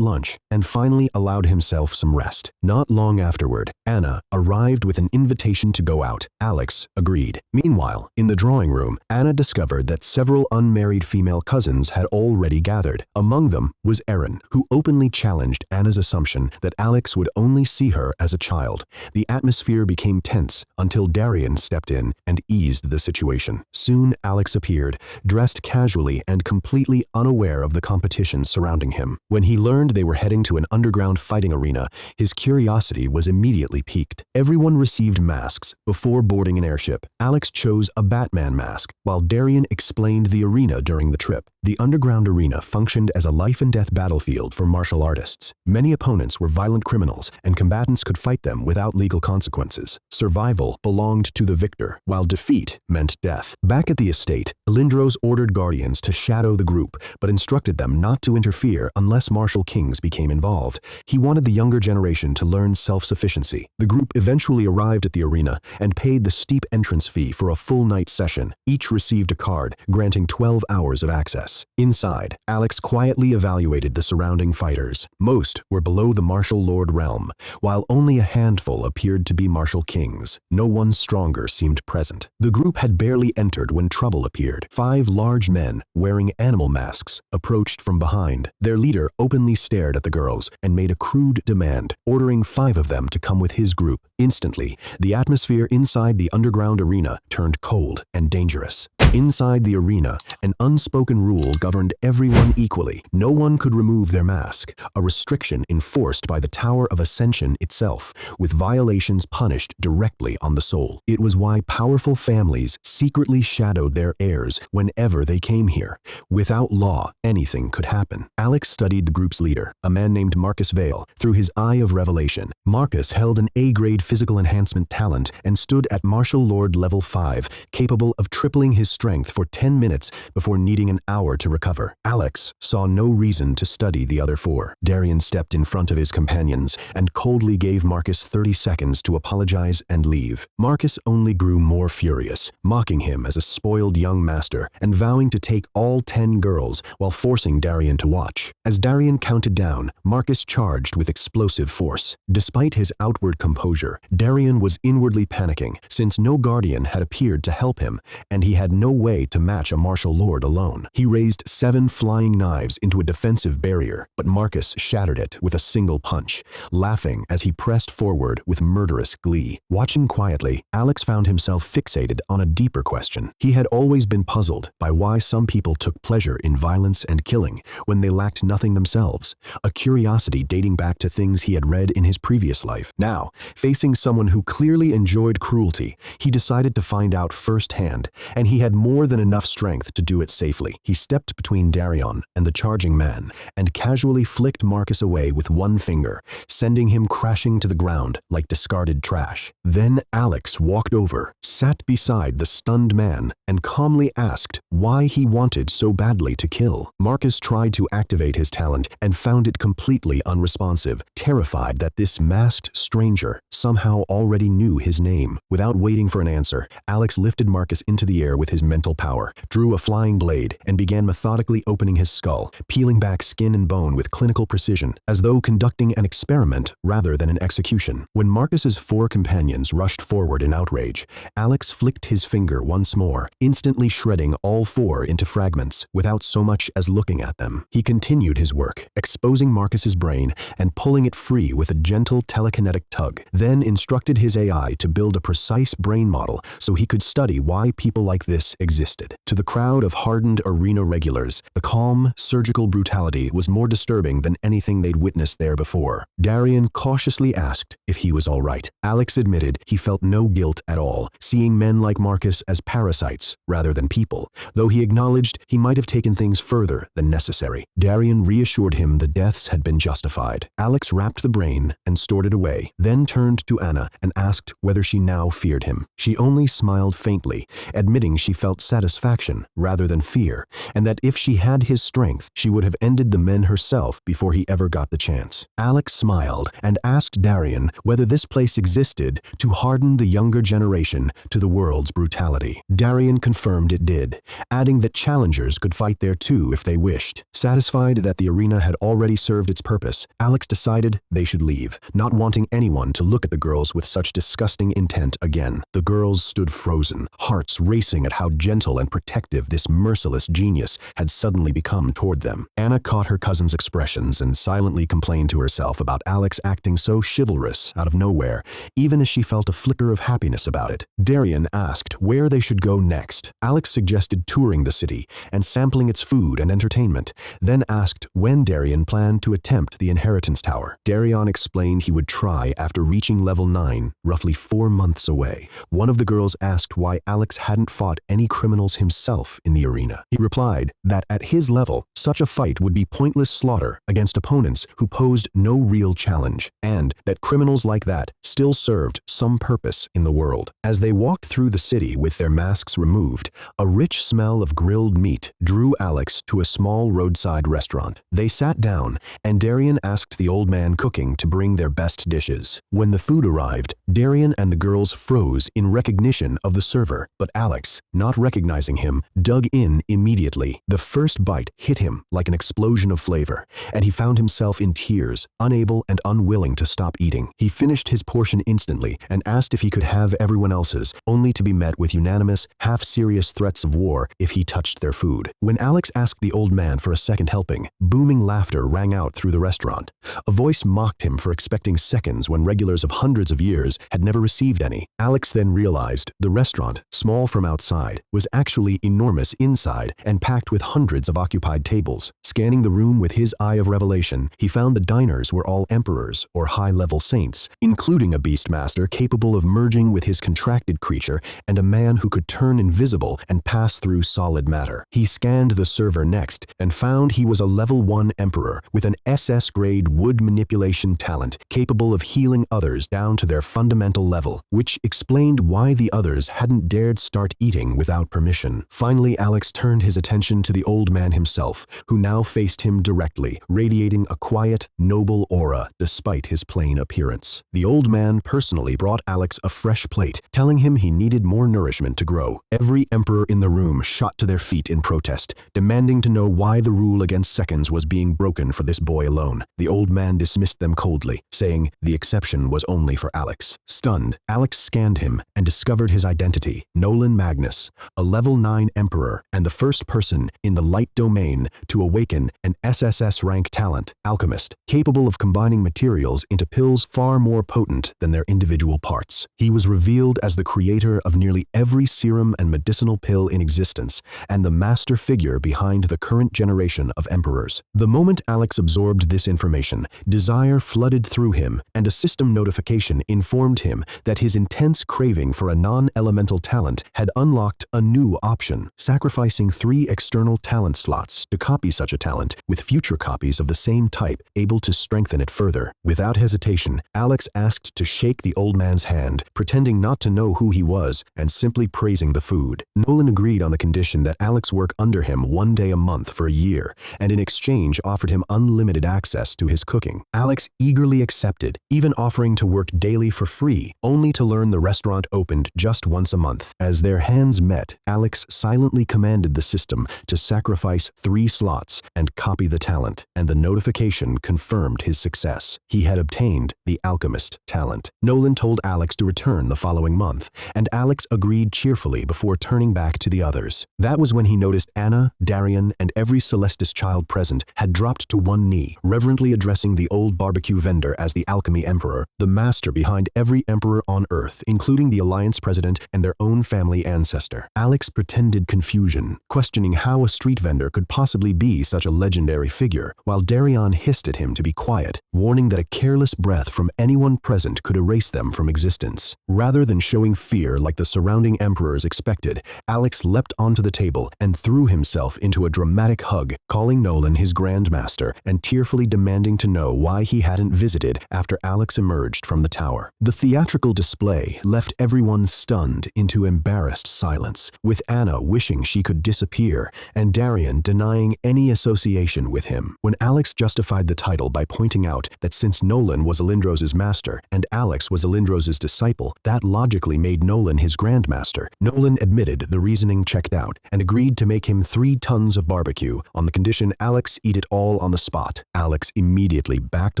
lunch, and finally allowed himself some rest. Not long afterward, Anna arrived with an invitation to go out. Alex agreed. Meanwhile, in the drawing room, Anna discovered that several unmarried female cousins had already gathered. Among them was Erin, who openly challenged Anna's assumption that Alex would only see her as a child. The atmosphere became tense until Darian stepped in and eased the situation. Soon, Alex appeared, dressed casually and completely unaware of the competition surrounding him. When he learned they were heading to an underground fighting arena, his curiosity was immediately piqued. Everyone received masks before boarding an airship. Alex chose a Batman mask, while Darian explained the arena during the trip. The underground arena functioned as a life-and-death battlefield for martial artists. Many opponents were violent criminals, and combatants could fight them without legal consequences. Survival belonged to the victor, while defeat meant death. Back at the estate, Lindros ordered guardians to shadow the group, but instructed them not to interfere unless martial kings became involved. He wanted the younger generation to learn self-sufficiency. The group eventually arrived at the arena and paid the steep entrance fee for a full night session. Each received a card, granting 12 hours of access. Inside, Alex quietly evaluated the surrounding fighters. Most were below the martial lord realm, while only a handful appeared to be martial kings. No one stronger seemed present. The group had barely entered when trouble appeared. 5 large men, wearing animal masks, approached from behind. Their leader openly stared at the girls and made a crude demand, ordering 5 of them to come with his group. Instantly, the atmosphere inside the underground arena turned cold and dangerous. Inside the arena, an unspoken rule governed everyone equally. No one could remove their mask, a restriction enforced by the Tower of Ascension itself, with violations punished directly on the soul. It was why powerful families secretly shadowed their heirs whenever they came here. Without law, anything could happen. Alex studied the group's leader, a man named Marcus Vale, through his eye of revelation. Marcus held an A-grade physical enhancement talent and stood at Martial Lord level 5, capable of tripling his strength for 10 minutes before needing an hour to recover. Alex saw no reason to study the other 4. Darian stepped in front of his companions and coldly gave Marcus 30 seconds to apologize and leave. Marcus only grew more furious, mocking him as a spoiled young master and vowing to take all 10 girls while forcing Darian to watch. As Darian counted down, Marcus charged with explosive force. Despite his outward composure, Darian was inwardly panicking since no guardian had appeared to help him, and he had no way to match a martial lord alone. He raised 7 flying knives into a defensive barrier, but Marcus shattered it with a single punch, laughing as he pressed forward with murderous glee. Watching quietly, Alex found himself fixated on a deeper question. He had always been puzzled by why some people took pleasure in violence and killing when they lacked nothing themselves, a curiosity dating back to things he had read in his previous life. Now, facing someone who clearly enjoyed cruelty, he decided to find out firsthand, and he had more than enough strength to do it safely. He stepped between Darian and the charging man and casually flicked Marcus away with one finger, sending him crashing to the ground like discarded trash. Then Alex walked over, sat beside the stunned man, and calmly asked why he wanted so badly to kill. Marcus tried to activate his talent and found it completely unresponsive, terrified that this masked stranger somehow already knew his name. Without waiting for an answer, Alex lifted Marcus into the air with his mental power, drew a flying blade, and began methodically opening his skull, peeling back skin and bone with clinical precision, as though conducting an experiment rather than an execution. When Marcus's 4 companions rushed forward in outrage, Alex flicked his finger once more, instantly shredding all 4 into fragments without so much as looking at them. He continued his work, exposing Marcus's brain and pulling it free with a gentle telekinetic tug, then instructed his AI to build a precise brain model so he could study why people like this existed. To the crowd of hardened arena regulars, the calm, surgical brutality was more disturbing than anything they'd witnessed there before. Darian cautiously asked if he was all right. Alex admitted he felt no guilt at all, seeing men like Marcus as parasites rather than people, though he acknowledged he might have taken things further than necessary. Darian reassured him the deaths had been justified. Alex wrapped the brain and stored it away, then turned to Anna and asked whether she now feared him. She only smiled faintly, admitting she felt satisfaction rather than fear, and that if she had his strength, she would have ended the men herself before he ever got the chance. Alex smiled and asked Darian whether this place existed to harden the younger generation to the world's brutality. Darian confirmed it did, adding that challengers could fight there too if they wished. Satisfied that the arena had already served its purpose, Alex decided they should leave, not wanting anyone to look at the girls with such disgusting intent again. The girls stood frozen, hearts racing at how gentle and protective this merciless genius had suddenly become toward them. Anna caught her cousin's expressions and silently complained to herself about Alex acting so chivalrous out of nowhere, even as she felt a flicker of happiness about it. Darian asked where they should go next. Alex suggested touring the city and sampling its food and entertainment, then asked when Darian planned to attempt the inheritance tower. Darian explained he would try after reaching level 9, roughly 4 months away. One of the girls asked why Alex hadn't fought any criminals himself in the arena. He replied that at his level, such a fight would be pointless slaughter against opponents who posed no real challenge, and that criminals like that still served some purpose in the world. As they walked through the city with their masks removed, a rich smell of grilled meat drew Alex to a small roadside restaurant. They sat down, and Darian asked the old man cooking to bring their best dishes. When the food arrived, Darian and the girls froze in recognition of the server, but Alex, not recognizing him, dug in immediately. The first bite hit him like an explosion of flavor, and he found himself in tears, unable and unwilling to stop eating. He finished his portion instantly and asked if he could have everyone else's, only to be met with unanimous, half-serious threats of war if he touched their food. When Alex asked the old man for a second helping, booming laughter rang out through the restaurant. A voice mocked him for expecting seconds when regulars of hundreds of years had never received any. Alex then realized the restaurant, small from outside, was actually enormous inside and packed with hundreds of occupied tables. Scanning the room with his eye of revelation, he found the diners were all emperors or high-level saints, including a beastmaster capable of merging with his contracted creature and a man who could turn invisible and pass through solid matter. He scanned the server next and found he was a level 1 emperor with an SS-grade wood manipulation talent capable of healing others down to their fundamental level, which explained why the others hadn't dared start eating without permission. Finally, Alex turned his attention to the old man himself, who now faced him directly, radiating a quiet, noble aura despite his plain appearance. The old man personally brought Alex a fresh plate, telling him he needed more nourishment to grow. Every emperor in the room shot to their feet in protest, demanding to know why the rule against seconds was being broken for this boy alone. The old man dismissed them coldly, saying the exception was only for Alex. Stunned, Alex scanned him and discovered his identity: Nolan Magnus, a level 9 emperor and the first person in the light domain to awaken an SSS rank talent, alchemist, capable of combining materials into pills far more potent than their individual parts. He was revealed as the creator of nearly every serum and medicinal pill in existence, and the master figure behind the current generation of emperors. The moment Alex absorbed this information, desire flooded through him, and a system notification informed him that his intense craving for a non-elemental talent had unlocked a new option: sacrificing 3 external talent slots to copy such a talent, with future copies of the same type able to strengthen it further. Without hesitation, Alex asked to shake the old man's hand, pretending not to know who he was and simply praising the food. Nolan agreed on the condition that Alex work under him 1 day a month for a year, and in exchange offered him unlimited access to his cooking. Alex eagerly accepted, even offering to work daily for free, only to learn the restaurant opened just once a month. As their hands met, Alex silently commanded the system to sacrifice 3 slots and copy the talent, and the notification confirmed his success. He had obtained the alchemist talent. Nolan told told Alex to return the following month, and Alex agreed cheerfully before turning back to the others. That was when he noticed Anna, Darian, and every Celestis child present had dropped to one knee, reverently addressing the old barbecue vendor as the Alchemy Emperor, the master behind every emperor on Earth, including the Alliance president and their own family ancestor. Alex pretended confusion, questioning how a street vendor could possibly be such a legendary figure, while Darian hissed at him to be quiet, warning that a careless breath from anyone present could erase them from existence. Rather than showing fear like the surrounding emperors expected, Alex leapt onto the table and threw himself into a dramatic hug, calling Nolan his grandmaster and tearfully demanding to know why he hadn't visited after Alex emerged from the tower. The theatrical display left everyone stunned into embarrassed silence, with Anna wishing she could disappear and Darian denying any association with him. When Alex justified the title by pointing out that since Nolan was Alindros's master and Alex was Alindros's disciple, that logically made Nolan his grandmaster, Nolan admitted the reasoning checked out and agreed to make him 3 tons of barbecue on the condition Alex eat it all on the spot. Alex immediately backed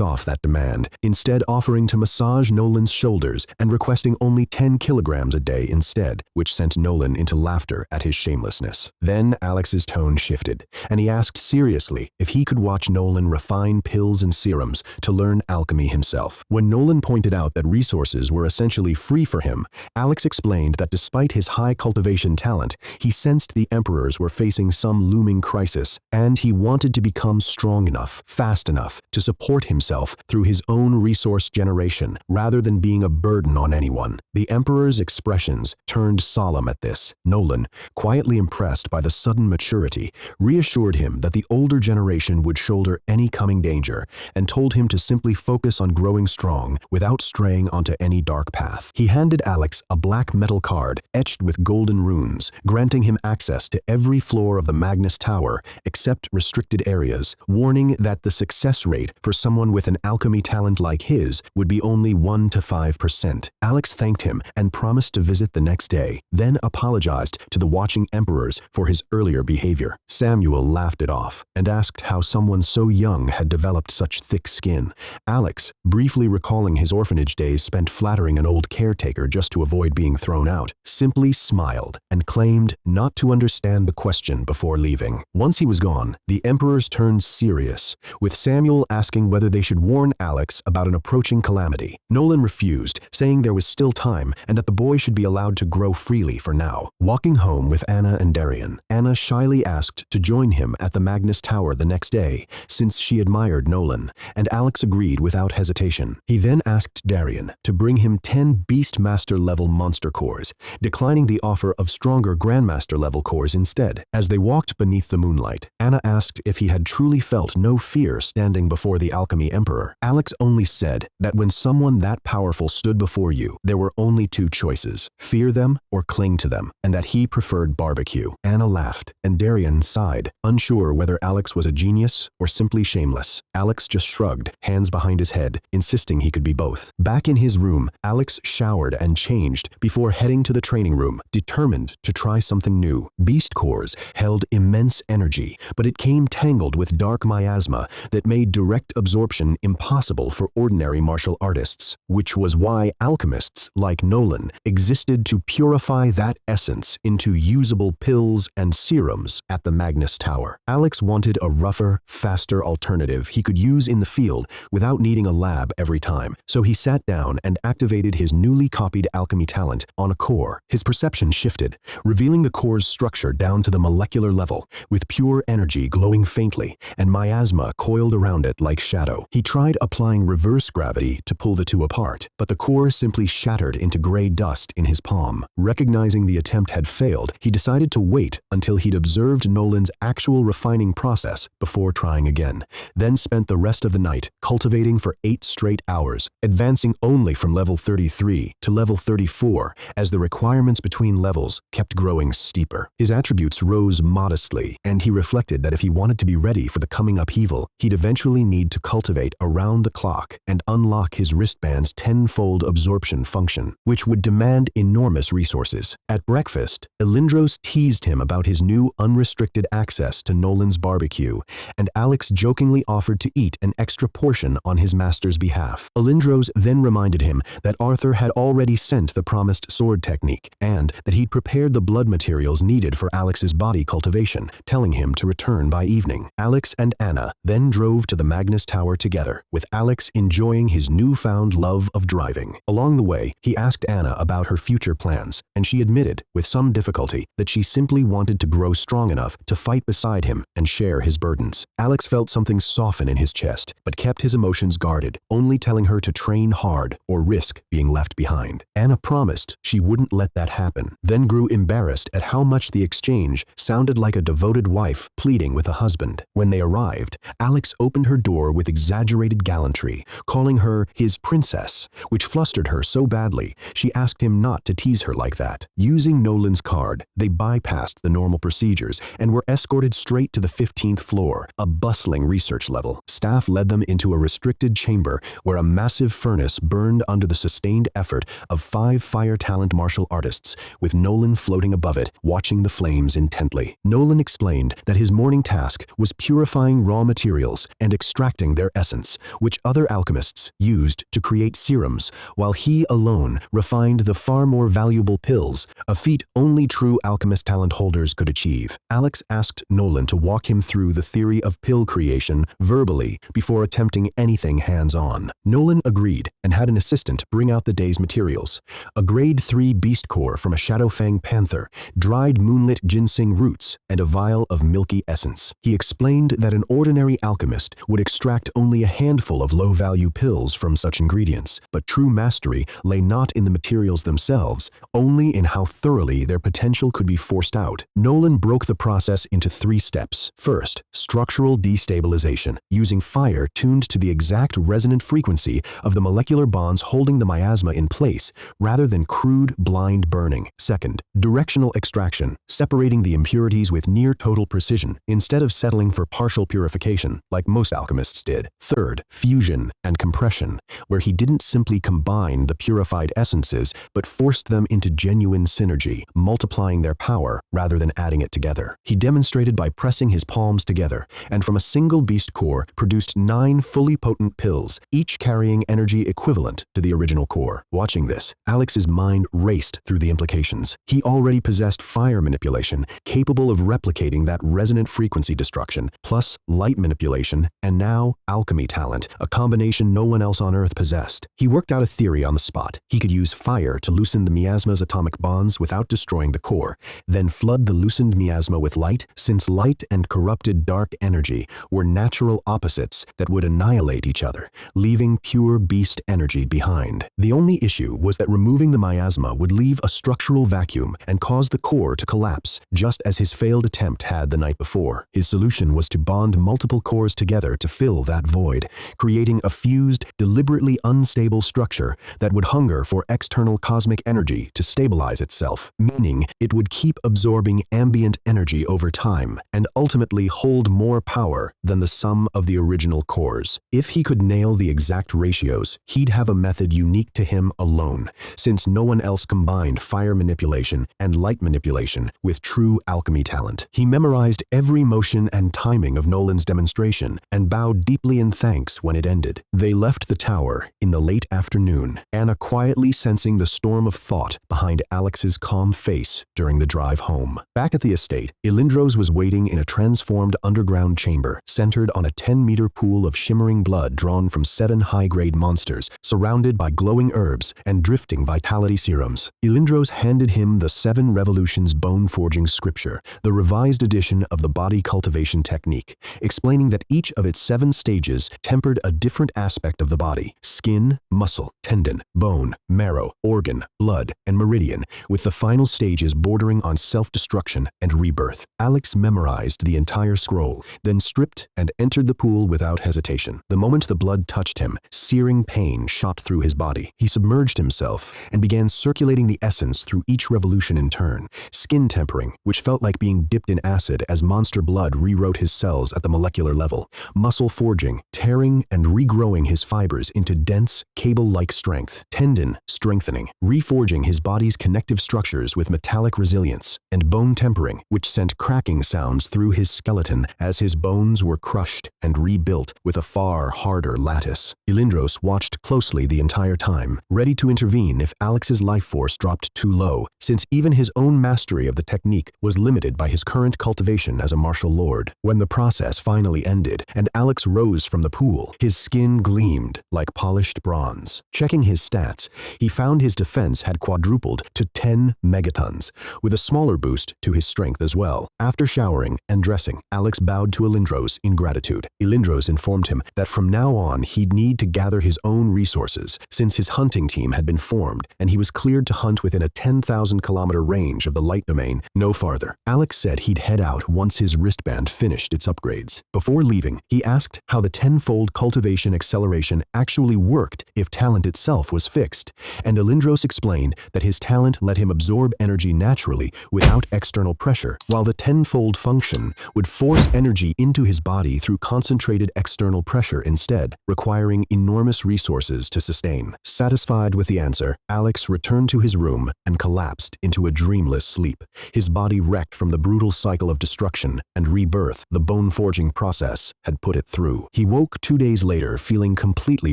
off that demand, instead offering to massage Nolan's shoulders and requesting only 10 kilograms a day instead, which sent Nolan into laughter at his shamelessness. Then Alex's tone shifted, and he asked seriously if he could watch Nolan refine pills and serums to learn alchemy himself. When Nolan pointed out that resources were essentially free for him, Alex explained that despite his high cultivation talent, he sensed the emperors were facing some looming crisis, and he wanted to become strong enough, fast enough, to support himself through his own resource generation, rather than being a burden on anyone. The emperor's expressions turned solemn at this. Nolan, quietly impressed by the sudden maturity, reassured him that the older generation would shoulder any coming danger, and told him to simply focus on growing strong without straying onto any dark path. He handed Alex a black metal card etched with golden runes, granting him access to every floor of the Magnus Tower except restricted areas, warning that the success rate for someone with an alchemy talent like his would be only 1 to 5%. Alex thanked him and promised to visit the next day, then apologized to the watching emperors for his earlier behavior. Samuel laughed it off and asked how someone so young had developed such thick skin. Alex, briefly recalling his orphanage days spent flattering an old caretaker just to avoid being thrown out, simply smiled and claimed not to understand the question before leaving. Once he was gone, the emperors turned serious, with Samuel asking whether they should warn Alex about an approaching calamity. Nolan refused, saying there was still time and that the boy should be allowed to grow freely for now. Walking home with Anna and Darian, Anna shyly asked to join him at the Magnus Tower the next day, since she admired Nolan, and Alex agreed without hesitation. He then asked Darian to bring him 10 Beastmaster-level monster cores, declining the offer of stronger Grandmaster-level cores instead. As they walked beneath the moonlight, Anna asked if he had truly felt no fear standing before the Alchemy Emperor. Alex only said that when someone that powerful stood before you, there were only 2 choices: fear them or cling to them, and that he preferred barbecue. Anna laughed, and Darian sighed, unsure whether Alex was a genius or simply shameless. Alex just shrugged, hands behind his head, insisting he could be both. Back in his room, Alex showered and changed before heading to the training room, determined to try something new. Beast cores held immense energy, but it came tangled with dark miasma that made direct absorption impossible for ordinary martial artists, which was why alchemists like Nolan existed to purify that essence into usable pills and serums at the Magnus Tower. Alex wanted a rougher, faster alternative he could use in the field without needing a lab every time, so he sat down and activated his newly copied alchemy talent on a core. His perception shifted, revealing the core's structure down to the molecular level, with pure energy glowing faintly and miasma coiled around it like shadow. He tried applying reverse gravity to pull the 2 apart, but the core simply shattered into gray dust in his palm. Recognizing the attempt had failed, he decided to wait until he'd observed Nolan's actual refining process before trying again, then spent the rest of the night cultivating for 8 straight hours, advancing only from level 33 to level 34 as the requirements between levels kept growing steeper. His attributes rose modestly, and he reflected that if he wanted to be ready for the coming upheaval, he'd eventually need to cultivate around the clock and unlock his wristband's 10-fold absorption function, which would demand enormous resources. At breakfast, Alindros teased him about his new unrestricted access to Nolan's barbecue, and Alex jokingly offered to eat an extra portion on his master's behalf. Alindros then reminded him him that Arthur had already sent the promised sword technique and that he'd prepared the blood materials needed for Alex's body cultivation, telling him to return by evening. Alex and Anna then drove to the Magnus Tower together, with Alex enjoying his newfound love of driving. Along the way, he asked Anna about her future plans, and she admitted, with some difficulty, that she simply wanted to grow strong enough to fight beside him and share his burdens. Alex felt something soften in his chest, but kept his emotions guarded, only telling her to train hard or risk being left behind. Anna promised she wouldn't let that happen, then grew embarrassed at how much the exchange sounded like a devoted wife pleading with a husband. When they arrived, Alex opened her door with exaggerated gallantry, calling her his princess, which flustered her so badly she asked him not to tease her like that. Using Nolan's card, they bypassed the normal procedures and were escorted straight to the 15th floor, a bustling research level. Staff led them into a restricted chamber where a massive furnace burned under the sustained effort of 5 fire talent martial artists, with Nolan floating above it, watching the flames intently. Nolan explained that his morning task was purifying raw materials and extracting their essence, which other alchemists used to create serums, while he alone refined the far more valuable pills, a feat only true alchemist talent holders could achieve. Alex asked Nolan to walk him through the theory of pill creation verbally before attempting anything hands-on. Nolan agreed and had an assistant bring out the day's materials: a grade 3 beast core from a Shadowfang panther, dried moonlit ginseng roots, and a vial of milky essence. He explained that an ordinary alchemist would extract only a handful of low-value pills from such ingredients, but true mastery lay not in the materials themselves, only in how thoroughly their potential could be forced out. Nolan broke the process into 3 steps. First, structural destabilization, using fire tuned to the exact resonant frequency of the molecular bonds holding the miasma in place, rather than crude, blind burning. Second, directional extraction, separating the impurities with near-total precision, instead of settling for partial purification, like most alchemists did. Third, fusion and compression, where he didn't simply combine the purified essences, but forced them into genuine synergy, multiplying their power rather than adding it together. He demonstrated by pressing his palms together, and from a single beast core produced 9 fully potent pills, each carrying energy equivalent to the original core. Watching this, Alex's mind raced through the implications. He already possessed fire manipulation, capable of replicating that resonant frequency destruction, plus light manipulation, and now alchemy talent, a combination no one else on Earth possessed. He worked out a theory on the spot. He could use fire to loosen the miasma's atomic bonds without destroying the core, then flood the loosened miasma with light, since light and corrupted dark energy were natural opposites that would annihilate each other, leaving pure beast energy behind. The only issue was that removing the miasma would leave a structural vacuum and cause the core to collapse, just as his failed attempt had the night before. His solution was to bond multiple cores together to fill that void, creating a fused, deliberately unstable structure that would hunger for external cosmic energy to stabilize itself, meaning it would keep absorbing ambient energy over time and ultimately hold more power than the sum of the original cores. If he could nail the exact ratios, he'd have a method unique to him alone, since no one else combined fire manipulation and light manipulation with true alchemy talent. He memorized every motion and timing of Nolan's demonstration and bowed deeply in thanks when it ended. They left the tower in the late afternoon, Anna quietly sensing the storm of thought behind Alex's calm face during the drive home. Back at the estate, Ilindros was waiting in a transformed underground chamber, centered on a 10-meter pool of shimmering blood drawn from 7 high-grade monsters, surrounded by glowing herbs and drifting vitality serums. Ilindros handed him the 7 Revolutions bone-forging scripture, the revised edition of the body cultivation technique, explaining that each of its 7 stages tempered a different aspect of the body: skin, muscle, tendon, bone, marrow, organ, blood, and meridian, with the final stages bordering on self-destruction and rebirth. Alex memorized the entire scroll, then stripped and entered the pool without hesitation. The moment the blood touched him, searing pain shot through his body. He submerged himself and began circulating the essence through each revolution in turn. Skin tempering, which felt like being dipped in acid as monster blood rewrote his cells at the molecular level. Muscle forging, tearing and regrowing his fibers into dense, cable-like strength. Tendon strengthening, reforging his body's connective structures with metallic resilience. And bone tempering, which sent cracking sounds through his skeleton as his bones were crushed and rebuilt with a far harder lattice. Ilindros watched closely the entire time, ready to intervene if Alex's life force dropped too low, since even his own mastery of the technique was limited by his current cultivation as a martial lord. When the process finally ended and Alex rose from the pool, his skin gleamed like polished bronze. Checking his stats, he found his defense had quadrupled to 10 megatons, with a smaller boost to his strength as well. After showering and dressing, Alex bowed to Elindros in gratitude. Elindros informed him that from now on he'd need to gather his own resources, since his hunting team had been formed and he was cleared to hunt within a 10,000-kilometer range of the light domain, no farther. Alex said he'd head out once his wristband finished its upgrades. Before leaving, he asked how the tenfold cultivation acceleration actually worked if talent itself was fixed, and Elindros explained that his talent let him absorb energy naturally without external pressure, while the tenfold function would force energy into his body through concentrated external pressure instead, requiring enormous resources to sustain. Satisfied with the answer, Alex returned to his room and collapsed into a dreamless sleep, his body wrecked from the brutal cycle of destruction and rebirth the bone-forging process had put it through. He woke 2 days later feeling completely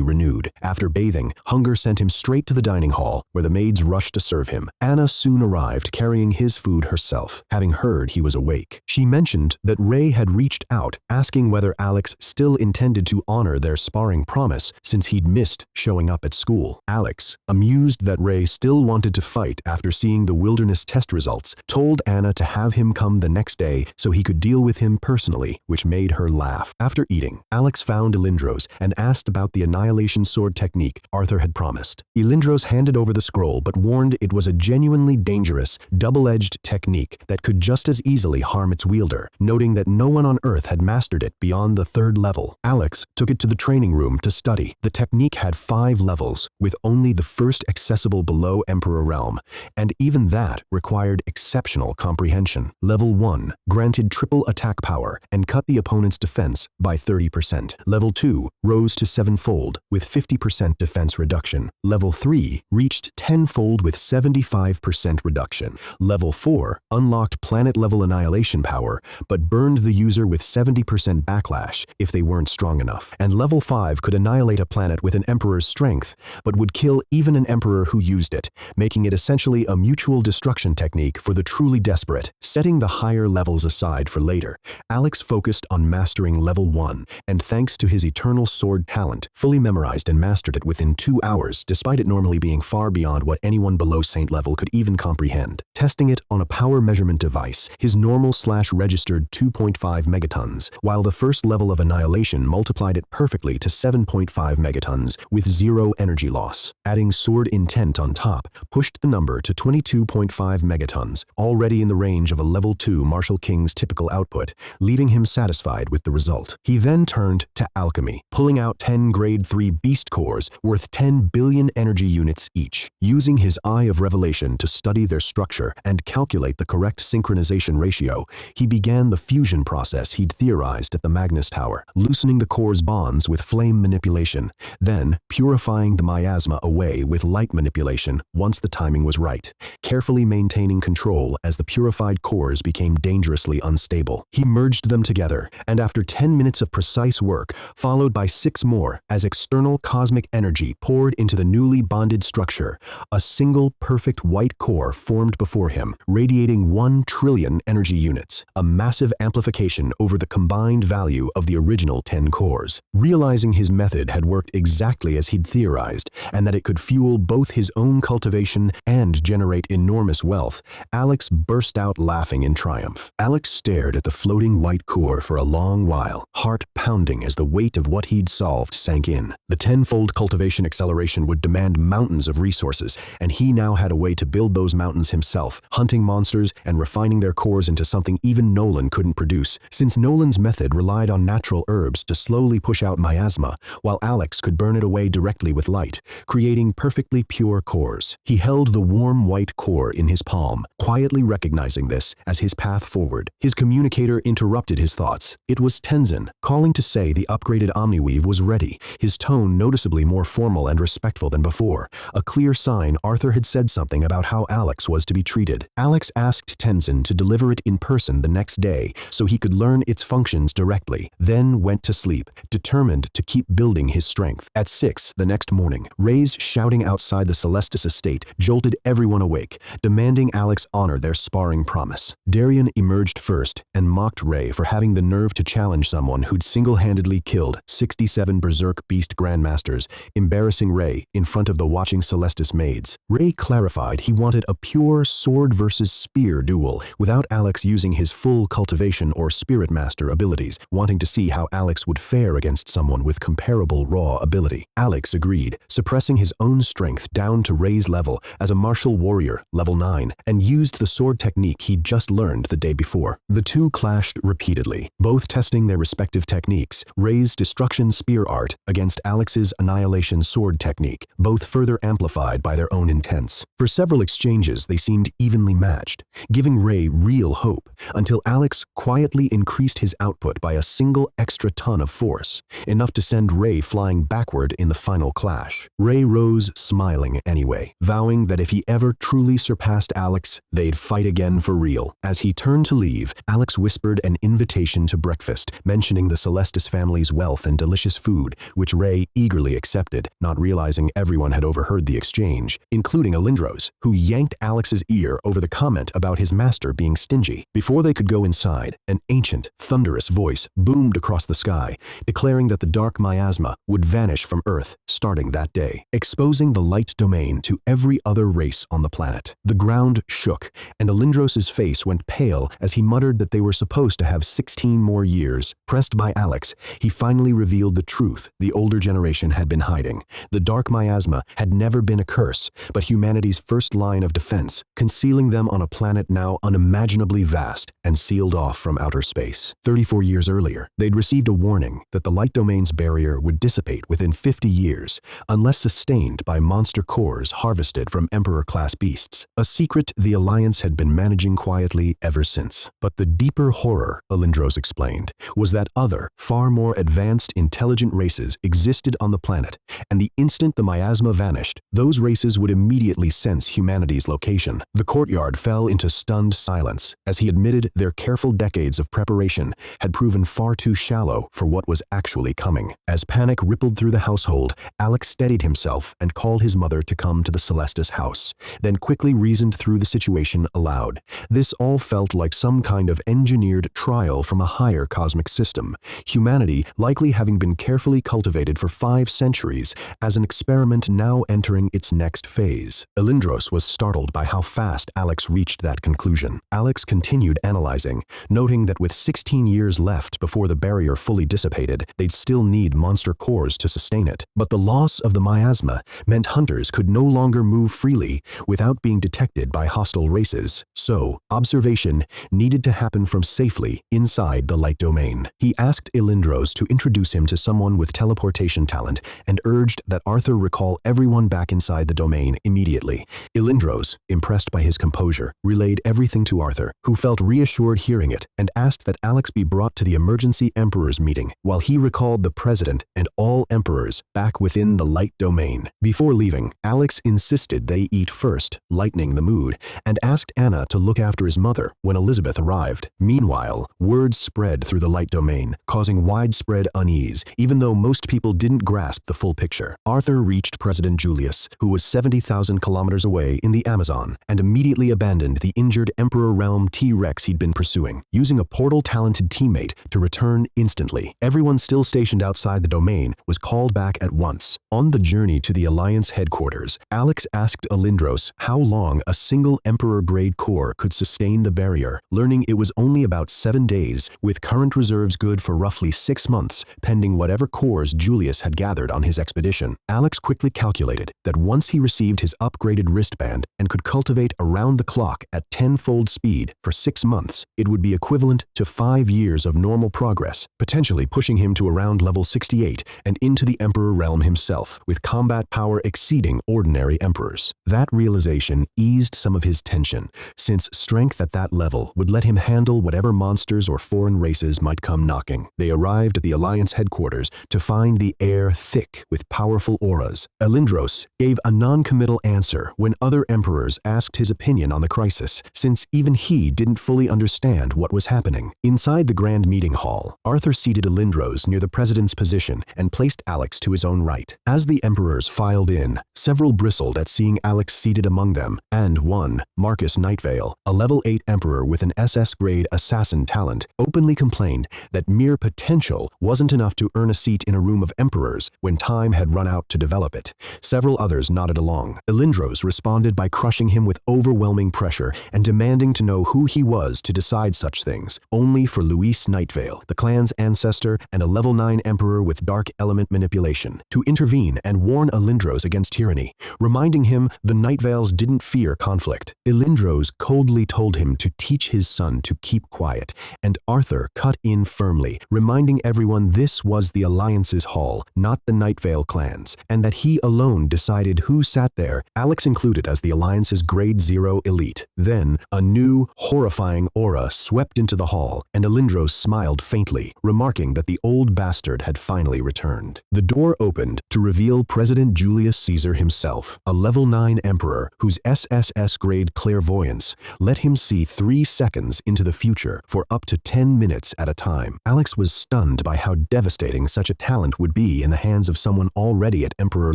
renewed. After bathing, hunger sent him straight to the dining hall, where the maids rushed to serve him. Anna soon arrived carrying his food herself, having heard he was awake. She mentioned that Ray had reached out, asking whether Alex still intended to honor their sparring promise since he'd missed showing up at school. Alex, amused that Ray still wanted to fight after seeing the wilderness test results, told Anna to have him come the next day so he could deal with him personally, which made her laugh. After eating, Alex found Elindros and asked about the annihilation sword technique Arthur had promised. Elindros handed over the scroll but warned it was a genuinely dangerous, double-edged technique that could just as easily harm its wielder, noting that no one on Earth had mastered it beyond the 3rd level. Alex took it to the training room to study. The technique had 5 levels, with only the first accessible below Emperor Realm, and even that required exceptional comprehension. Level 1 granted triple attack power and cut the opponent's defense by 30%. Level 2 rose to 7-fold with 50% defense reduction. Level 3 reached 10-fold with 75% reduction. Level 4 unlocked planet-level annihilation power, but burned the user with 70% backlash if they weren't strong enough. And Level 5 could annihilate a planet with an Emperor's strength, but would kill even an Emperor who used it, making it essentially a mutual destruction technique for the truly desperate. Setting the higher levels aside for later, Alex focused on mastering Level 1, and thanks to his eternal sword talent, fully memorized and mastered it within 2 hours, despite it normally being far beyond what anyone below Saint level could even comprehend. Testing it on a power measurement device, his normal/registered 2.5 megatons, while the first level of annihilation multiplied it perfectly to 7.5 megatons with 0 energy loss. Adding sword intent on top pushed the number to 22.5 megatons, already in the range of a level 2 Martial King's typical output, leaving him satisfied with the result. He then turned to alchemy, pulling out 10 grade 3 beast cores worth 10 billion energy units each. Using his Eye of Revelation to study their structure and calculate the correct synchronization ratio, he began the fusion process he'd theorized at the Magnus Tower, loosening the core's bonds with flame manipulation, then purifying the miasma away with light manipulation once the timing was right, carefully maintaining control as the purified cores became dangerously unstable. He merged them together, and after 10 minutes of precise work, followed by 6 more, as external cosmic energy poured into the newly bonded structure, a single perfect white core formed before him, radiating 1 trillion energy units, a massive amplification over the combined value of the original 10 cores. Realizing his method had worked exactly as he'd theorized, and that it could fuel both his own cultivation and generate enormous wealth, Alex burst out laughing in triumph. Alex stared at the floating white core for a long while, heart pounding as the weight of what he'd solved sank in. The tenfold cultivation acceleration would demand mountains of resources, and he now had a way to build those mountains himself, hunting monsters and refining their cores into something even Nolan couldn't produce, since Nolan's method relied on natural herbs to slowly push out miasma, while Alex could burn it away directly with light, creating perfectly pure cores. He held the warm white core in his palm, quietly recognizing this as his path forward. His communicator interrupted his thoughts. It was Tenzin, calling to say the upgraded Omniweave was ready, his tone noticeably more formal and respectful than before, a clear sign Arthur had said something about how Alex was to be treated. Alex asked Tenzin to deliver it in person the next day so he could learn its functions directly, then went to sleep, determined to keep building his strength. At 6 the next next morning, Ray's shouting outside the Celestis estate jolted everyone awake, demanding Alex honor their sparring promise. Darien emerged first and mocked Ray for having the nerve to challenge someone who'd single-handedly killed 67 Berserk Beast Grandmasters, embarrassing Ray in front of the watching Celestis maids. Ray clarified he wanted a pure sword versus spear duel without Alex using his full cultivation or spirit master abilities, wanting to see how Alex would fare against someone with comparable raw ability. Alex agreed, suppressing his own strength down to Ray's level as a martial warrior, level 9, and used the sword technique he'd just learned the day before. The two clashed repeatedly, both testing their respective techniques, Ray's destruction spear art against Alex's annihilation sword technique, both further amplified by their own intents. For several exchanges, they seemed evenly matched, giving Ray real hope, until Alex quietly increased his output by a single extra ton of force, enough to send Ray flying backward in the final clash. Ray rose smiling anyway, vowing that if he ever truly surpassed Alex, they'd fight again for real. As he turned to leave, Alex whispered an invitation to breakfast, mentioning the Celestis family's wealth and delicious food, which Ray eagerly accepted, not realizing everyone had overheard the exchange, including Alindros, who yanked Alex's ear over the comment about his master being stingy. Before they could go inside, an ancient, thunderous voice boomed across the sky, declaring that the dark miasma would vanish from Earth starting that day, exposing the light domain to every other race on the planet. The ground shook, and Alindros' face went pale as he muttered that they were supposed to have 16 more years. Pressed by Alex, he finally revealed the truth the older generation had been hiding. The dark miasma had never been a curse, but humanity's first line of defense, concealing them on a planet now unimaginably vast and sealed off from outer space. 34 years earlier, they'd received a warning that the light domain's barrier would dissipate within 50 years, unless sustained by monster cores harvested from Emperor-class beasts, a secret the Alliance had been managing quietly ever since. But the deeper horror, Alindros explained, was that other, far more advanced intelligent races existed on the planet, and the instant the miasma vanished, those races would immediately sense humanity's location. The courtyard fell into stunned silence as he admitted their careful decades of preparation had proven far too shallow for what was actually coming. As panic rippled through the household, Alex steadied himself and called his mother to come to the Celestis house, then quickly reasoned through the situation aloud. This all felt like some kind of engineered trial from a higher cosmic system, humanity likely having been carefully cultivated for 5 centuries as an experiment now entering its next phase. Alindros was startled by how fast Alex reached that conclusion. Alex continued analyzing, noting that with 16 years left before the barrier fully dissipated, they'd still need monster cores to sustain it. But the loss of the miasma meant hunters could no longer move freely without being detected by hostile races, so observation needed to happen from safely inside the light domain. He asked Alindros to introduce him to someone with teleportation talent and urged that Arthur recall everyone back inside the domain immediately. Alindros, impressed by his composure, relayed everything to Arthur, who felt reassured hearing it and asked that Alex be brought to the emergency Emperor's meeting, while he recalled the President and all Emperors back within the light domain. Before leaving, Alex insisted they eat first, lightening the mood, and asked Anna to look after his mother when Elizabeth arrived. Meanwhile, word spread through the light domain, causing widespread unease, even though most people didn't grasp the full picture. Arthur reached President Julius, who was 70,000 kilometers away in the Amazon, and immediately abandoned the injured Emperor Realm T-Rex he'd been pursuing, using a portal-talented teammate to return instantly. Everyone still stationed outside the domain was called back at once. On the journey to the Alliance headquarters, Alex asked Alindros how long a single Emperor-grade core could sustain the barrier, learning it was only about 7 days, with current reserves good for roughly 6 months, pending whatever cores Julius had gathered on his expedition. Alex quickly calculated that once he received his upgraded wristband and could cultivate around the clock at 10-fold speed for 6 months, it would be equivalent to 5 years of normal progress, potentially pushing him to around level 68 and into the Emperor realm himself, with combat power exceeding ordinary emperors. That realization eased some of his tension, since strength at that level would let him handle whatever monsters or foreign races might come knocking. They arrived at the Alliance headquarters to find the air thick with powerful auras. Alindros gave a non-committal answer when other emperors asked his opinion on the crisis, since even he didn't fully understand what was happening. Inside the grand meeting hall, Arthur seated Alindros near the president's position and placed Alex to his own right. As the emperors filed in, several bristled at seeing Alex seated among them, and one, Marcus Nightvale, a level 8 emperor with an SS-grade assassin talent, openly complained that mere potential wasn't enough to earn a seat in a room of emperors when time had run out to develop it. Several others nodded along. Elindros responded by crushing him with overwhelming pressure and demanding to know who he was to decide such things, only for Luis Nightvale, the clan's ancestor and a level 9 emperor with dark element manipulation, to intervene and warn Elindros against tyranny, reminding him the Nightvales didn't fear conflict. Elindros coldly told him to teach his son to keep quiet, and Arthur cut in firmly, reminding everyone this was the Alliance's hall, not the Nightvale clans, and that he alone decided who sat there, Alex included as the Alliance's Grade 0 elite. Then, a new, horrifying aura swept into the hall, and Elindros smiled faintly, remarking that the old bastard had finally returned. The door opened to reveal President Julius Caesar himself, a level 9 emperor whose SSS-grade clairvoyance let him see 3 seconds into the future for up to 10 minutes at a time. Alex was stunned by how devastating such a talent would be in the hands of someone already at emperor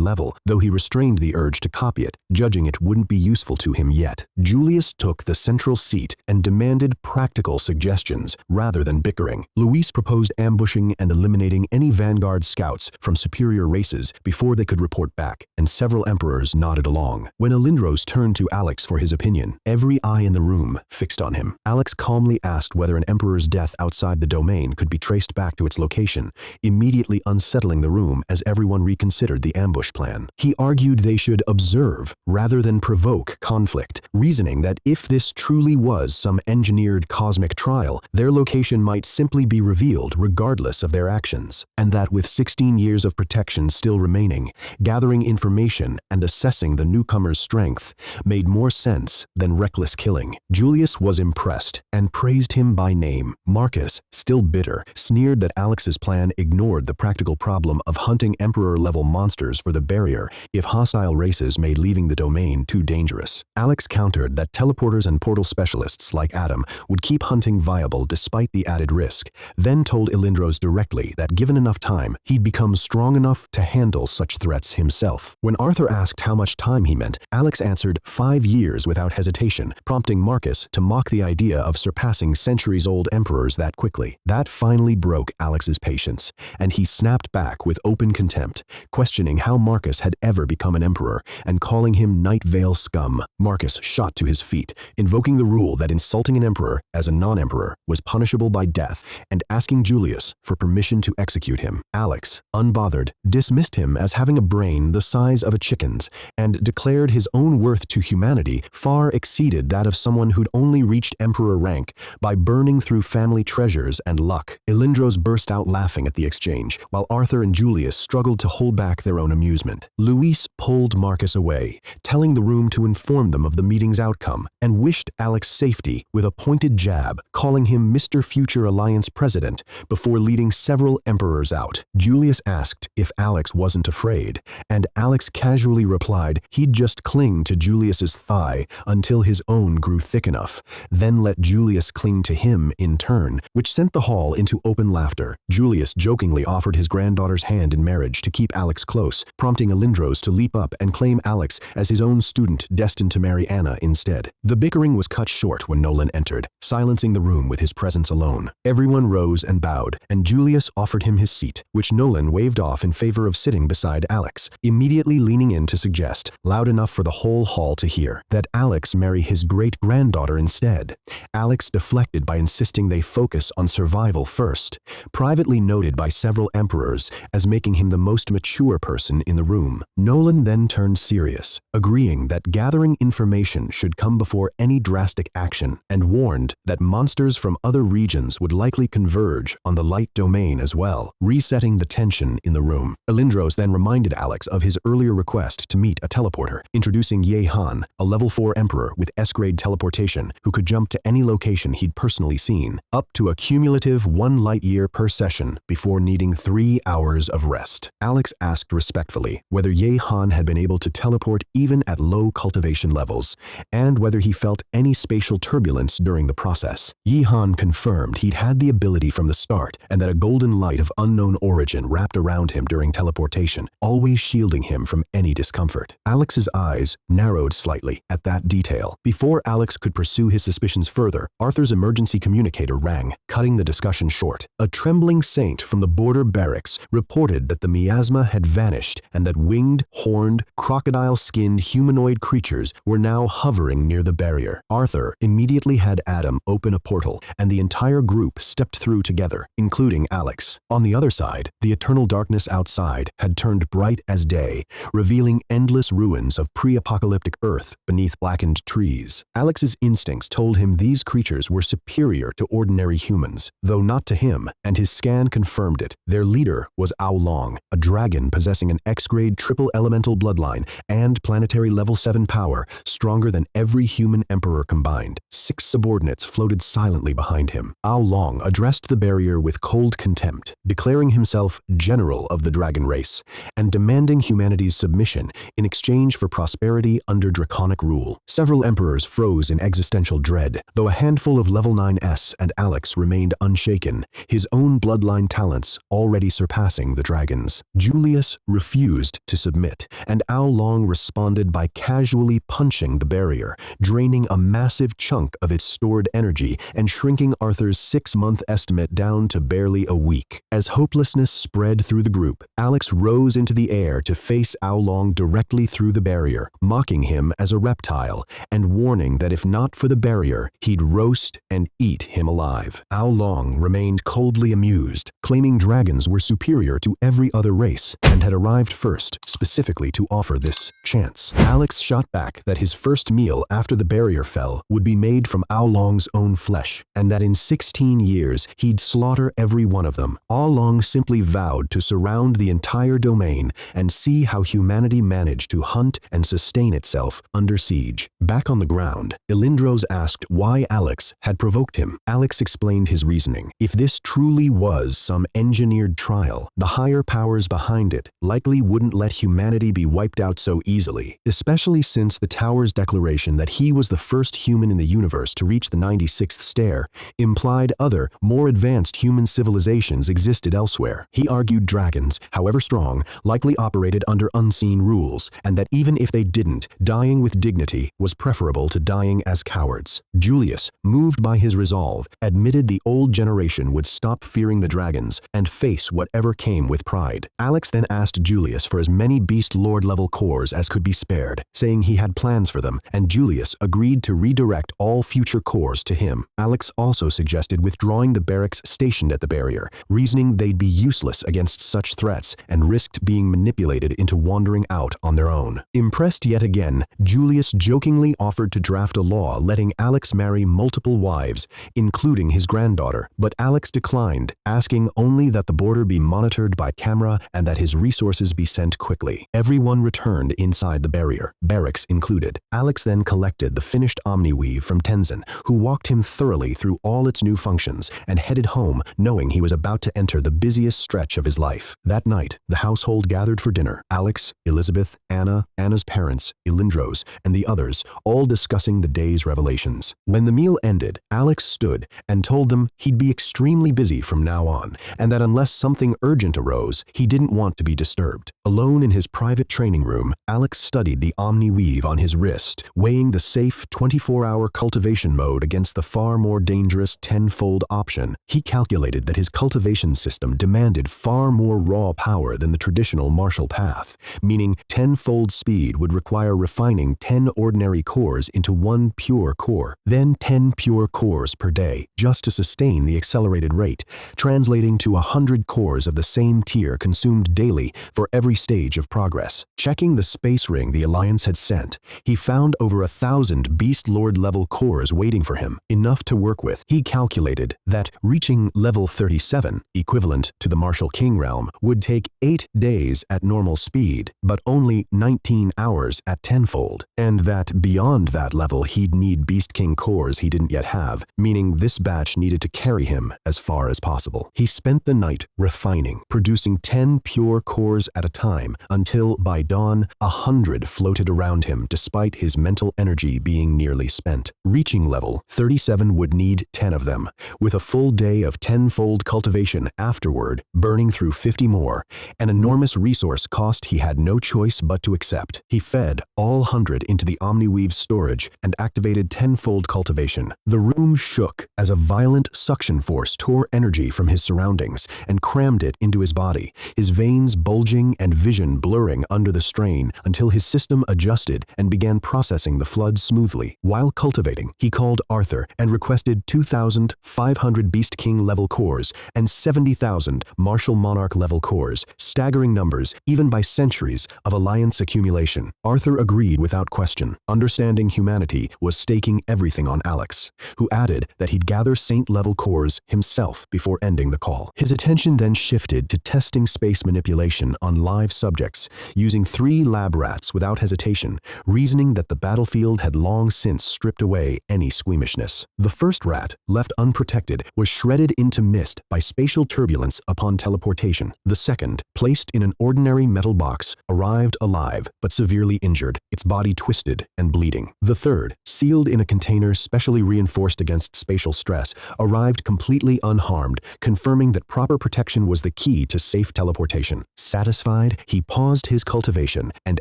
level, though he restrained the urge to copy it, judging it wouldn't be useful to him yet. Julius took the central seat and demanded practical suggestions rather than bickering. Luis proposed ambushing and eliminating any vanguard scouts from superior races before they could report back, and several emperors nodded along. When Elindros turned to Alex for his opinion, every eye in the room fixed on him. Alex calmly asked whether an emperor's death outside the domain could be traced back to its location, immediately unsettling the room as everyone reconsidered the ambush plan. He argued they should observe rather than provoke conflict, reasoning that if this truly was some engineered cosmic trial, their location might simply be revealed regardless of their actions, and that with 16 years of protection still remaining, gathering information and assessing the newcomer's strength made more sense than reckless killing. Julius was impressed and praised him by name. Marcus, still bitter, sneered that Alex's plan ignored the practical problem of hunting emperor-level monsters for the barrier if hostile races made leaving the domain too dangerous. Alex countered that teleporters and portal specialists like Adam would keep hunting viable despite the added risk, then told Elindros directly that given enough time, he'd become strong enough to handle such threats himself. When Arthur asked how much time he meant, Alex answered 5 years without hesitation, prompting Marcus to mock the idea of surpassing centuries-old emperors that quickly. That finally broke Alex's patience, and he snapped back with open contempt, questioning how Marcus had ever become an emperor and calling him Nightvale scum. Marcus shot to his feet, invoking the rule that insulting an emperor as a non-emperor was punishable by death and asking Julius for permission to execute him. Alex, unbothered, dismissed him as having a brain the size of a chicken's and declared his own worth to humanity far exceeded that of someone who'd only reached emperor rank by burning through family treasures and luck. Elindros burst out laughing at the exchange, while Arthur and Julius struggled to hold back their own amusement. Luis pulled Marcus away, telling the room to inform them of the meeting's outcome, and wished Alex safety with a pointed jab, calling him Mr. Future Alliance President before leading several emperors out. Julius asked if Alex wasn't afraid, and Alex casually replied he'd just cling to Julius's thigh until his own grew thick enough, then let Julius cling to him in turn, which sent the hall into open laughter. Julius jokingly offered his granddaughter's hand in marriage to keep Alex close, prompting Elindros to leap up and claim Alex as his own student destined to marry Anna instead. The bickering was cut short when Nolan entered, silencing the room with his presence alone. Everyone rose and bowed, and Julius offered him his seat, which Nolan waved off in favor of sitting beside Alex, immediately leaning in to suggest, loud enough for the whole hall to hear, that Alex marry his great-granddaughter instead. Alex deflected by insisting they focus on survival first, privately noted by several emperors as making him the most mature person in the room. Nolan then turned serious, agreeing that gathering information should come before any drastic action, and warned that monsters from other regions would likely converge on the light domain as well, resetting the tension in the room. Elindros then reminded Alex of his earlier request to meet a teleporter, introducing Ye Han, a level 4 emperor with S-grade teleportation who could jump to any location he'd personally seen, up to a cumulative 1 light-year per session before needing 3 hours of rest. Alex asked respectfully whether Ye Han had been able to teleport even at low cultivation levels, and whether he felt any spatial turbulence during the process. Ye Han confirmed he'd had the ability from the start, and that a golden light of unknown origin wrapped around him during teleportation, foundation, always shielding him from any discomfort. Alex's eyes narrowed slightly at that detail. Before Alex could pursue his suspicions further, Arthur's emergency communicator rang, cutting the discussion short. A trembling saint from the border barracks reported that the miasma had vanished and that winged, horned, crocodile-skinned humanoid creatures were now hovering near the barrier. Arthur immediately had Adam open a portal, and the entire group stepped through together, including Alex. On the other side, the eternal darkness outside had turned bright as day, revealing endless ruins of pre-apocalyptic Earth beneath blackened trees. Alex's instincts told him these creatures were superior to ordinary humans, though not to him, and his scan confirmed it. Their leader was Aolong, a dragon possessing an X-grade triple elemental bloodline and planetary level 7 power, stronger than every human emperor combined. 6 subordinates floated silently behind him. Aolong addressed the barrier with cold contempt, declaring himself general of the dragon race, and demanding humanity's submission in exchange for prosperity under draconic rule. Several emperors froze in existential dread, though a handful of level 9s and Alex remained unshaken, his own bloodline talents already surpassing the dragon's. Julius refused to submit, and Aolong responded by casually punching the barrier, draining a massive chunk of its stored energy and shrinking Arthur's 6-month estimate down to barely a week. As hopelessness spread through the group, Alex rose into the air to face Aolong directly through the barrier, mocking him as a reptile and warning that if not for the barrier, he'd roast and eat him alive. Aolong remained coldly amused, claiming dragons were superior to every other race and had arrived first, specifically to offer this chance. Alex shot back that his first meal after the barrier fell would be made from Aolong's own flesh, and that in 16 years he'd slaughter every one of them. Aolong simply vowed to surround the entire domain and see how humanity managed to hunt and sustain itself under siege. Back on the ground, Elindros asked why Alex had provoked him. Alex explained his reasoning. If this truly was some engineered trial, the higher powers behind it likely wouldn't let humanity be wiped out so easily, especially since the Tower's declaration that he was the first human in the universe to reach the 96th stair implied other, more advanced human civilizations existed elsewhere. He argued dragons, however strong, likely operated under unseen rules, and that even if they didn't, dying with dignity was preferable to dying as cowards. Julius, moved by his resolve, admitted the old generation would stop fearing the dragons and face whatever came with pride. Alex then asked Julius for as many Beast Lord level cores as could be spared, saying he had plans for them, and Julius agreed to redirect all future cores to him. Alex also suggested withdrawing the barracks stationed at the barrier, reasoning they'd be useless against such threats and risked being manipulated into wandering out on their own. Impressed yet again, Julius jokingly offered to draft a law letting Alex marry multiple wives, including his granddaughter, but Alex declined, asking only that the border be monitored by camera and that his resources be sent quickly. Everyone returned inside the barrier, barracks included. Alex then collected the finished Omniweave from Tenzin, who walked him thoroughly through all its new functions and headed home knowing he was about to enter the busiest stretch of his life. That night, the household gathered for dinner. Alex, Elizabeth, Anna, Anna's parents, Elindros, and the others, all discussing the day's revelations. When the meal ended, Alex stood and told them he'd be extremely busy from now on, and that unless something urgent arose, he didn't want to be disturbed. Alone in his private training room, Alex studied the Omniweave on his wrist, weighing the safe 24-hour cultivation mode against the far more dangerous tenfold option. He calculated that his cultivation system demanded far more raw power than the traditional martial path, meaning tenfold speed would require refining 10 ordinary cores into one pure core, then 10 pure cores per day, just to sustain the accelerated rate, translating to 100 cores of the same tier consumed daily for every stage of progress. Checking the space ring the Alliance had sent, he found over 1,000 Beast Lord level cores waiting for him, enough to work with. He calculated that reaching level 37, equivalent to the Martial King realm, would take 8 days at normal speed, but only 19 hours at tenfold, and that beyond that level he'd need Beast King cores he didn't yet have, meaning this batch needed to carry him as far as possible. He spent the night refining, producing 10 pure cores at a time, until by dawn, 100 floated around him despite his mental energy being nearly spent. Reaching level 37 would need 10 of them, with a full day of 10-fold cultivation afterward, burning through 50 more, an enormous resource cost he had no choice but to accept. He fed all 100 into the Omniweave's storage and activated 10-fold cultivation. The room shook as a violent suction force tore energy from his surroundings and crammed it into his body, his veins bulging and vision blurring under the strain until his system adjusted and began processing the flood smoothly. While cultivating, he called Arthur and requested 2,500 Beast King level cores and 70,000 Martial Monarch level cores, staggering numbers even by centuries of alliance accumulation. Arthur agreed without question. Understanding humanity was staking everything on Alex, who added that he'd gather Saint-level cores himself before ending the call. His attention then shifted to testing space manipulation on live subjects, using 3 lab rats without hesitation, reasoning that the battlefield had long since stripped away any squeamishness. The first rat, left unprotected, was shredded into mist by spatial turbulence upon teleportation. The second, placed in an ordinary metal box, arrived alive but severely injured, its body twisted and bleeding. The third, sealed in a container specially reinforced against spatial stress, arrived completely unharmed, confirming that proper protection was the key to safe teleportation. Satisfied, he paused his cultivation and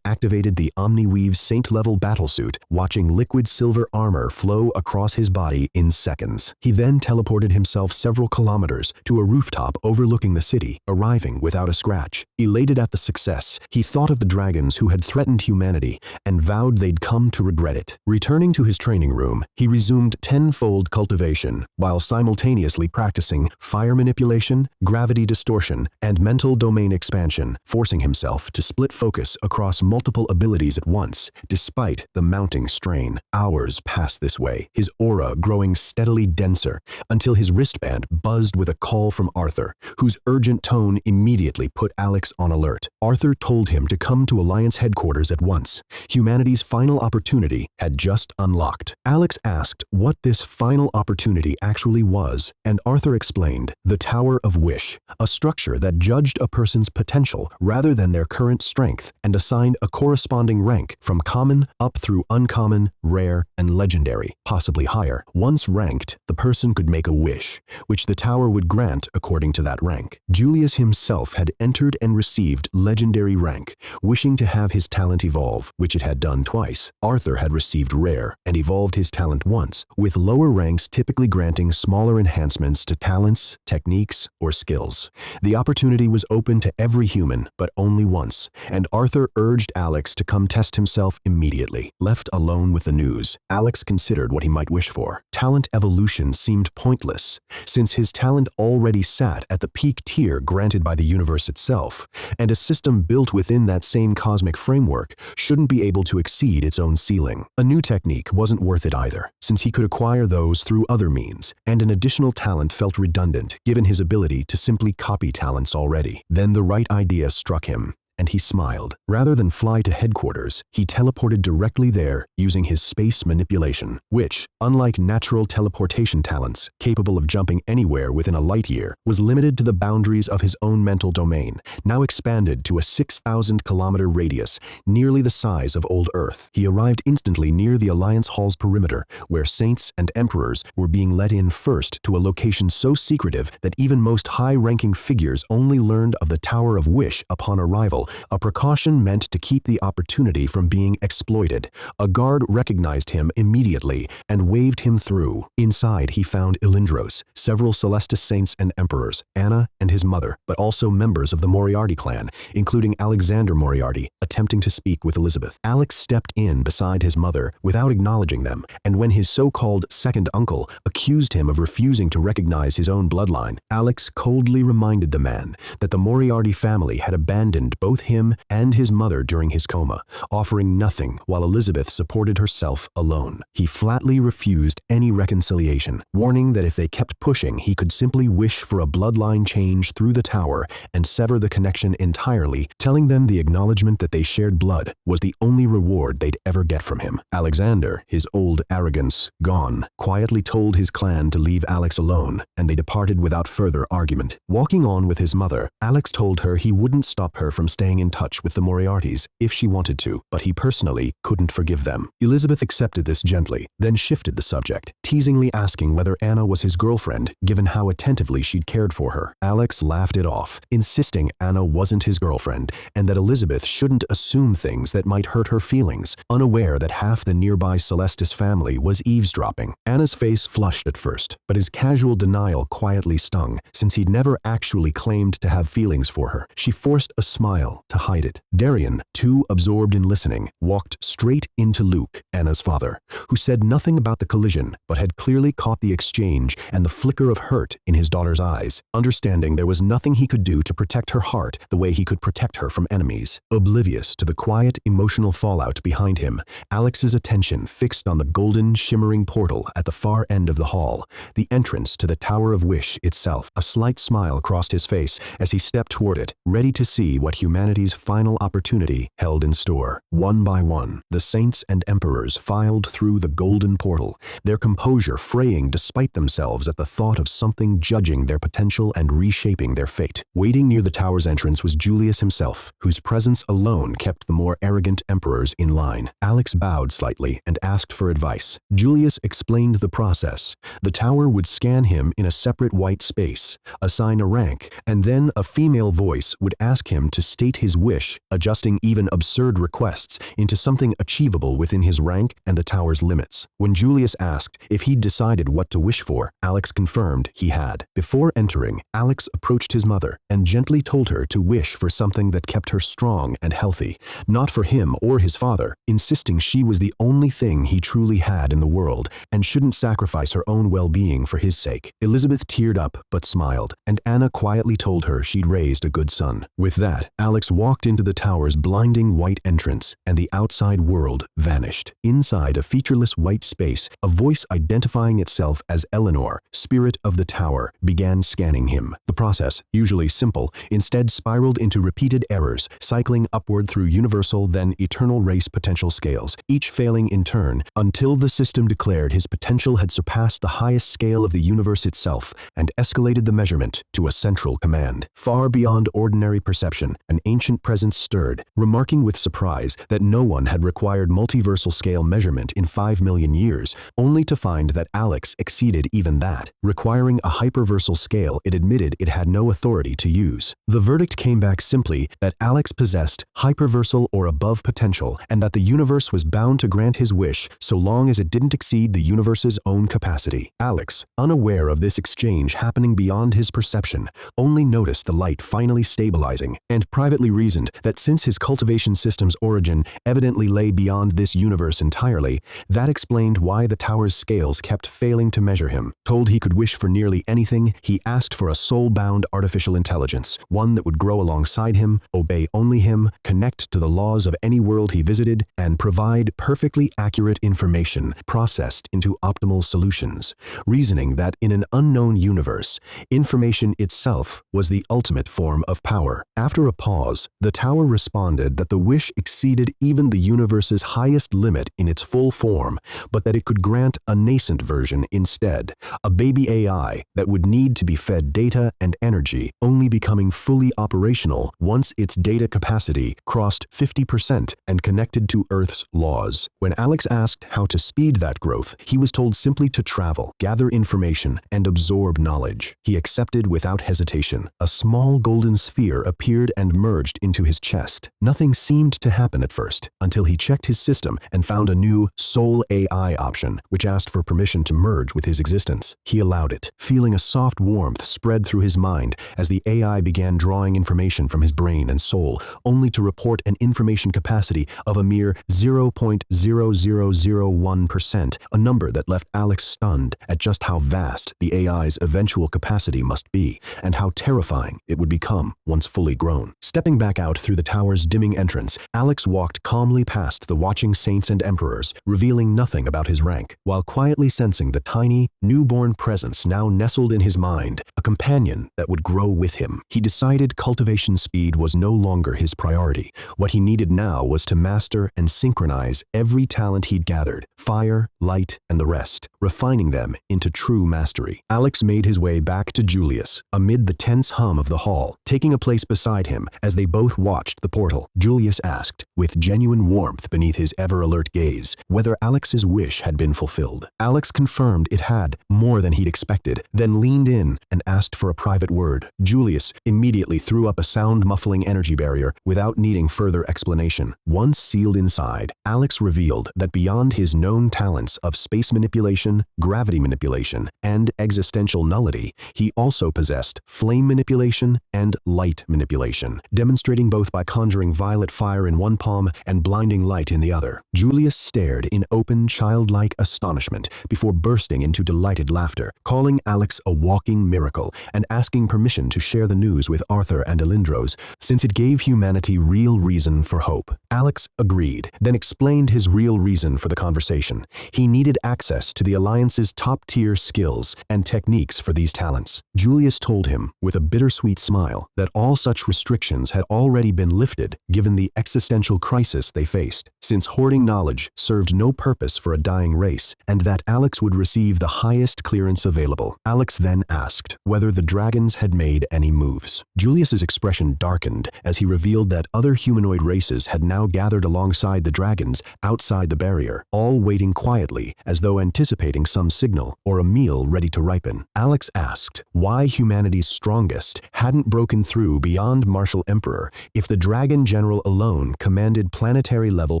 activated the Omniweave's Saint-level battlesuit, watching liquid silver armor flow across his body in seconds. He then teleported himself several kilometers to a rooftop overlooking the city, arriving without a scratch. Elated at the success, he thought of the dragons who had threatened humanity and vowed they'd come to regret it. Returning to his training room, he resumed 10-fold cultivation while simultaneously practicing fire manipulation, gravity distortion, and mental domain expansion, forcing himself to split focus across multiple abilities at once, despite the mounting strain. Hours passed this way, his aura growing steadily denser, until his wristband buzzed with a call from Arthur, whose urgent tone immediately put Alex on alert. Arthur told him to come to Alliance headquarters at once. Humanity's final opportunity had just unlocked. Alex asked what this final opportunity actually was, and Arthur explained: the Tower of Wish, a structure that judged a person's potential rather than their current strength and assigned a corresponding rank from common up through uncommon, rare, and legendary, possibly higher. Once ranked, the person could make a wish, which the tower would grant according to that rank. Julius himself had entered and received legendary rank, wishing to have his talent evolve, which it had done twice. Arthur had received rare and evolved his talent once, with lower ranks typically granting smaller enhancements to talents, techniques, or skills. The opportunity was open to every human, but only once, and Arthur urged Alex to come test himself immediately. Left alone with the news, Alex considered what he might wish for. Talent evolution seemed pointless, since his talent already sat at the peak tier granted by the universe itself, and a system built within that same cosmic framework shouldn't be able to exceed its own ceiling. A new technique wasn't worth it either, since he could acquire those through other means, and an additional talent felt redundant given his ability to simply copy talents already. Then the right idea struck him, and he smiled. Rather than fly to headquarters, he teleported directly there using his space manipulation, which, unlike natural teleportation talents capable of jumping anywhere within a light year, was limited to the boundaries of his own mental domain, now expanded to a 6,000-kilometer radius, nearly the size of old Earth. He arrived instantly near the Alliance Hall's perimeter, where saints and emperors were being let in first to a location so secretive that even most high-ranking figures only learned of the Tower of Wish upon arrival, a precaution meant to keep the opportunity from being exploited. A guard recognized him immediately and waved him through. Inside, he found Elindros, several Celestis saints and emperors, Anna and his mother, but also members of the Moriarty clan, including Alexander Moriarty, attempting to speak with Elizabeth. Alex stepped in beside his mother without acknowledging them, and when his so-called second uncle accused him of refusing to recognize his own bloodline, Alex coldly reminded the man that the Moriarty family had abandoned both him and his mother during his coma, offering nothing while Elizabeth supported herself alone. He flatly refused any reconciliation, warning that if they kept pushing, he could simply wish for a bloodline change through the tower and sever the connection entirely, telling them the acknowledgement that they shared blood was the only reward they'd ever get from him. Alexander, his old arrogance gone, quietly told his clan to leave Alex alone, and they departed without further argument. Walking on with his mother, Alex told her he wouldn't stop her from staying staying in touch with the Moriartys if she wanted to, but he personally couldn't forgive them. Elizabeth accepted this gently, then shifted the subject, teasingly asking whether Anna was his girlfriend, given how attentively she'd cared for her. Alex laughed it off, insisting Anna wasn't his girlfriend, and that Elizabeth shouldn't assume things that might hurt her feelings, unaware that half the nearby Celestis family was eavesdropping. Anna's face flushed at first, but his casual denial quietly stung, since he'd never actually claimed to have feelings for her. She forced a smile to hide it. Darian, too absorbed in listening, walked straight into Luke, Anna's father, who said nothing about the collision, but had clearly caught the exchange and the flicker of hurt in his daughter's eyes, understanding there was nothing he could do to protect her heart the way he could protect her from enemies. Oblivious to the quiet, emotional fallout behind him, Alex's attention fixed on the golden, shimmering portal at the far end of the hall, the entrance to the Tower of Wish itself. A slight smile crossed his face as he stepped toward it, ready to see what humanity's final opportunity held in store. One by one, the saints and emperors filed through the golden portal, their composure fraying despite themselves at the thought of something judging their potential and reshaping their fate. Waiting near the tower's entrance was Julius himself, whose presence alone kept the more arrogant emperors in line. Alex bowed slightly and asked for advice. Julius explained the process. The tower would scan him in a separate white space, assign a rank, and then a female voice would ask him to state his wish, adjusting even absurd requests into something achievable within his rank and the tower's limits. When Julius asked if he'd decided what to wish for, Alex confirmed he had. Before entering, Alex approached his mother and gently told her to wish for something that kept her strong and healthy, not for him or his father, insisting she was the only thing he truly had in the world and shouldn't sacrifice her own well-being for his sake. Elizabeth teared up but smiled, and Anna quietly told her she'd raised a good son. With that, Alex walked into the tower's blinding white entrance, and the outside world vanished. Inside a featureless white space, a voice identifying itself as Eleanor, spirit of the tower, began scanning him. The process, usually simple, instead spiraled into repeated errors, cycling upward through universal then eternal race potential scales, each failing in turn, until the system declared his potential had surpassed the highest scale of the universe itself and escalated the measurement to a central command. Far beyond ordinary perception, an ancient presence stirred, remarking with surprise that no one had required multiversal scale measurement in 5 million years, only to find that Alex exceeded even that, requiring a hyperversal scale it admitted it had no authority to use. The verdict came back simply that Alex possessed hyperversal or above potential, and that the universe was bound to grant his wish so long as it didn't exceed the universe's own capacity. Alex, unaware of this exchange happening beyond his perception, only noticed the light finally stabilizing, and privately reasoned that since his cultivation system's origin evidently lay beyond this universe entirely, that explained why the tower's scales kept failing to measure him. Told he could wish for nearly anything, he asked for a soul-bound artificial intelligence, one that would grow alongside him, obey only him, connect to the laws of any world he visited, and provide perfectly accurate information processed into optimal solutions, reasoning that in an unknown universe, information itself was the ultimate form of power. After a pause, the tower responded that the wish exceeded even the universe's highest limit in its full form, but that it could grant a nascent version instead, a baby AI that would need to be fed data and energy, only becoming fully operational once its data capacity crossed 50% and connected to Earth's laws. When Alex asked how to speed that growth, he was told simply to travel, gather information, and absorb knowledge. He accepted without hesitation. A small golden sphere appeared and merged into his chest. Nothing seemed to happen at first, until he checked his system and found a new Soul AI option, which asked for permission to merge with his existence. He allowed it, feeling a soft warmth spread through his mind as the AI began drawing information from his brain and soul, only to report an information capacity of a mere 0.0001%, a number that left Alex stunned at just how vast the AI's eventual capacity must be, and how terrifying it would become once fully grown. Stepping back out through the tower's dimming entrance, Alex walked calmly past the watching saints and emperors, revealing nothing about his rank, while quietly sensing the tiny, newborn presence now nestled in his mind, a companion that would grow with him. He decided cultivation speed was no longer his priority. What he needed now was to master and synchronize every talent he'd gathered, fire, light, and the rest, refining them into true mastery. Alex made his way back to Julius, amid the tense hum of the hall, taking a place beside him as they both watched the portal. Julius asked, with genuine warmth beneath his ever-alert gaze, whether Alex's wish had been fulfilled. Alex confirmed it had, more than he'd expected, then leaned in and asked for a private word. Julius immediately threw up a sound-muffling energy barrier without needing further explanation. Once sealed inside, Alex revealed that beyond his known talents of space manipulation, gravity manipulation, and existential nullity, he also possessed flame manipulation and light manipulation, demonstrating both by conjuring violet fire in one palm and blinding light in the other. Julius stared in open, childlike astonishment before bursting into delighted laughter, calling Alex a walking miracle and asking permission to share the news with Arthur and Elindros, since it gave humanity real reason for hope. Alex agreed, then explained his real reason for the conversation. He needed access to the Alliance's top-tier skills and techniques for these talents. Julius told him, with a bittersweet smile, that all such restrictions had already been lifted given the existential crisis they faced, since hoarding knowledge served no purpose for a dying race, and that Alex would receive the highest clearance available. Alex then asked whether the dragons had made any moves. Julius's expression darkened as he revealed that other humanoid races had now gathered alongside the dragons outside the barrier, all waiting quietly as though anticipating some signal or a meal ready to ripen. Alex asked why humanity's strongest hadn't broken through beyond Martial Emperor if the Dragon General alone commanded planetary-level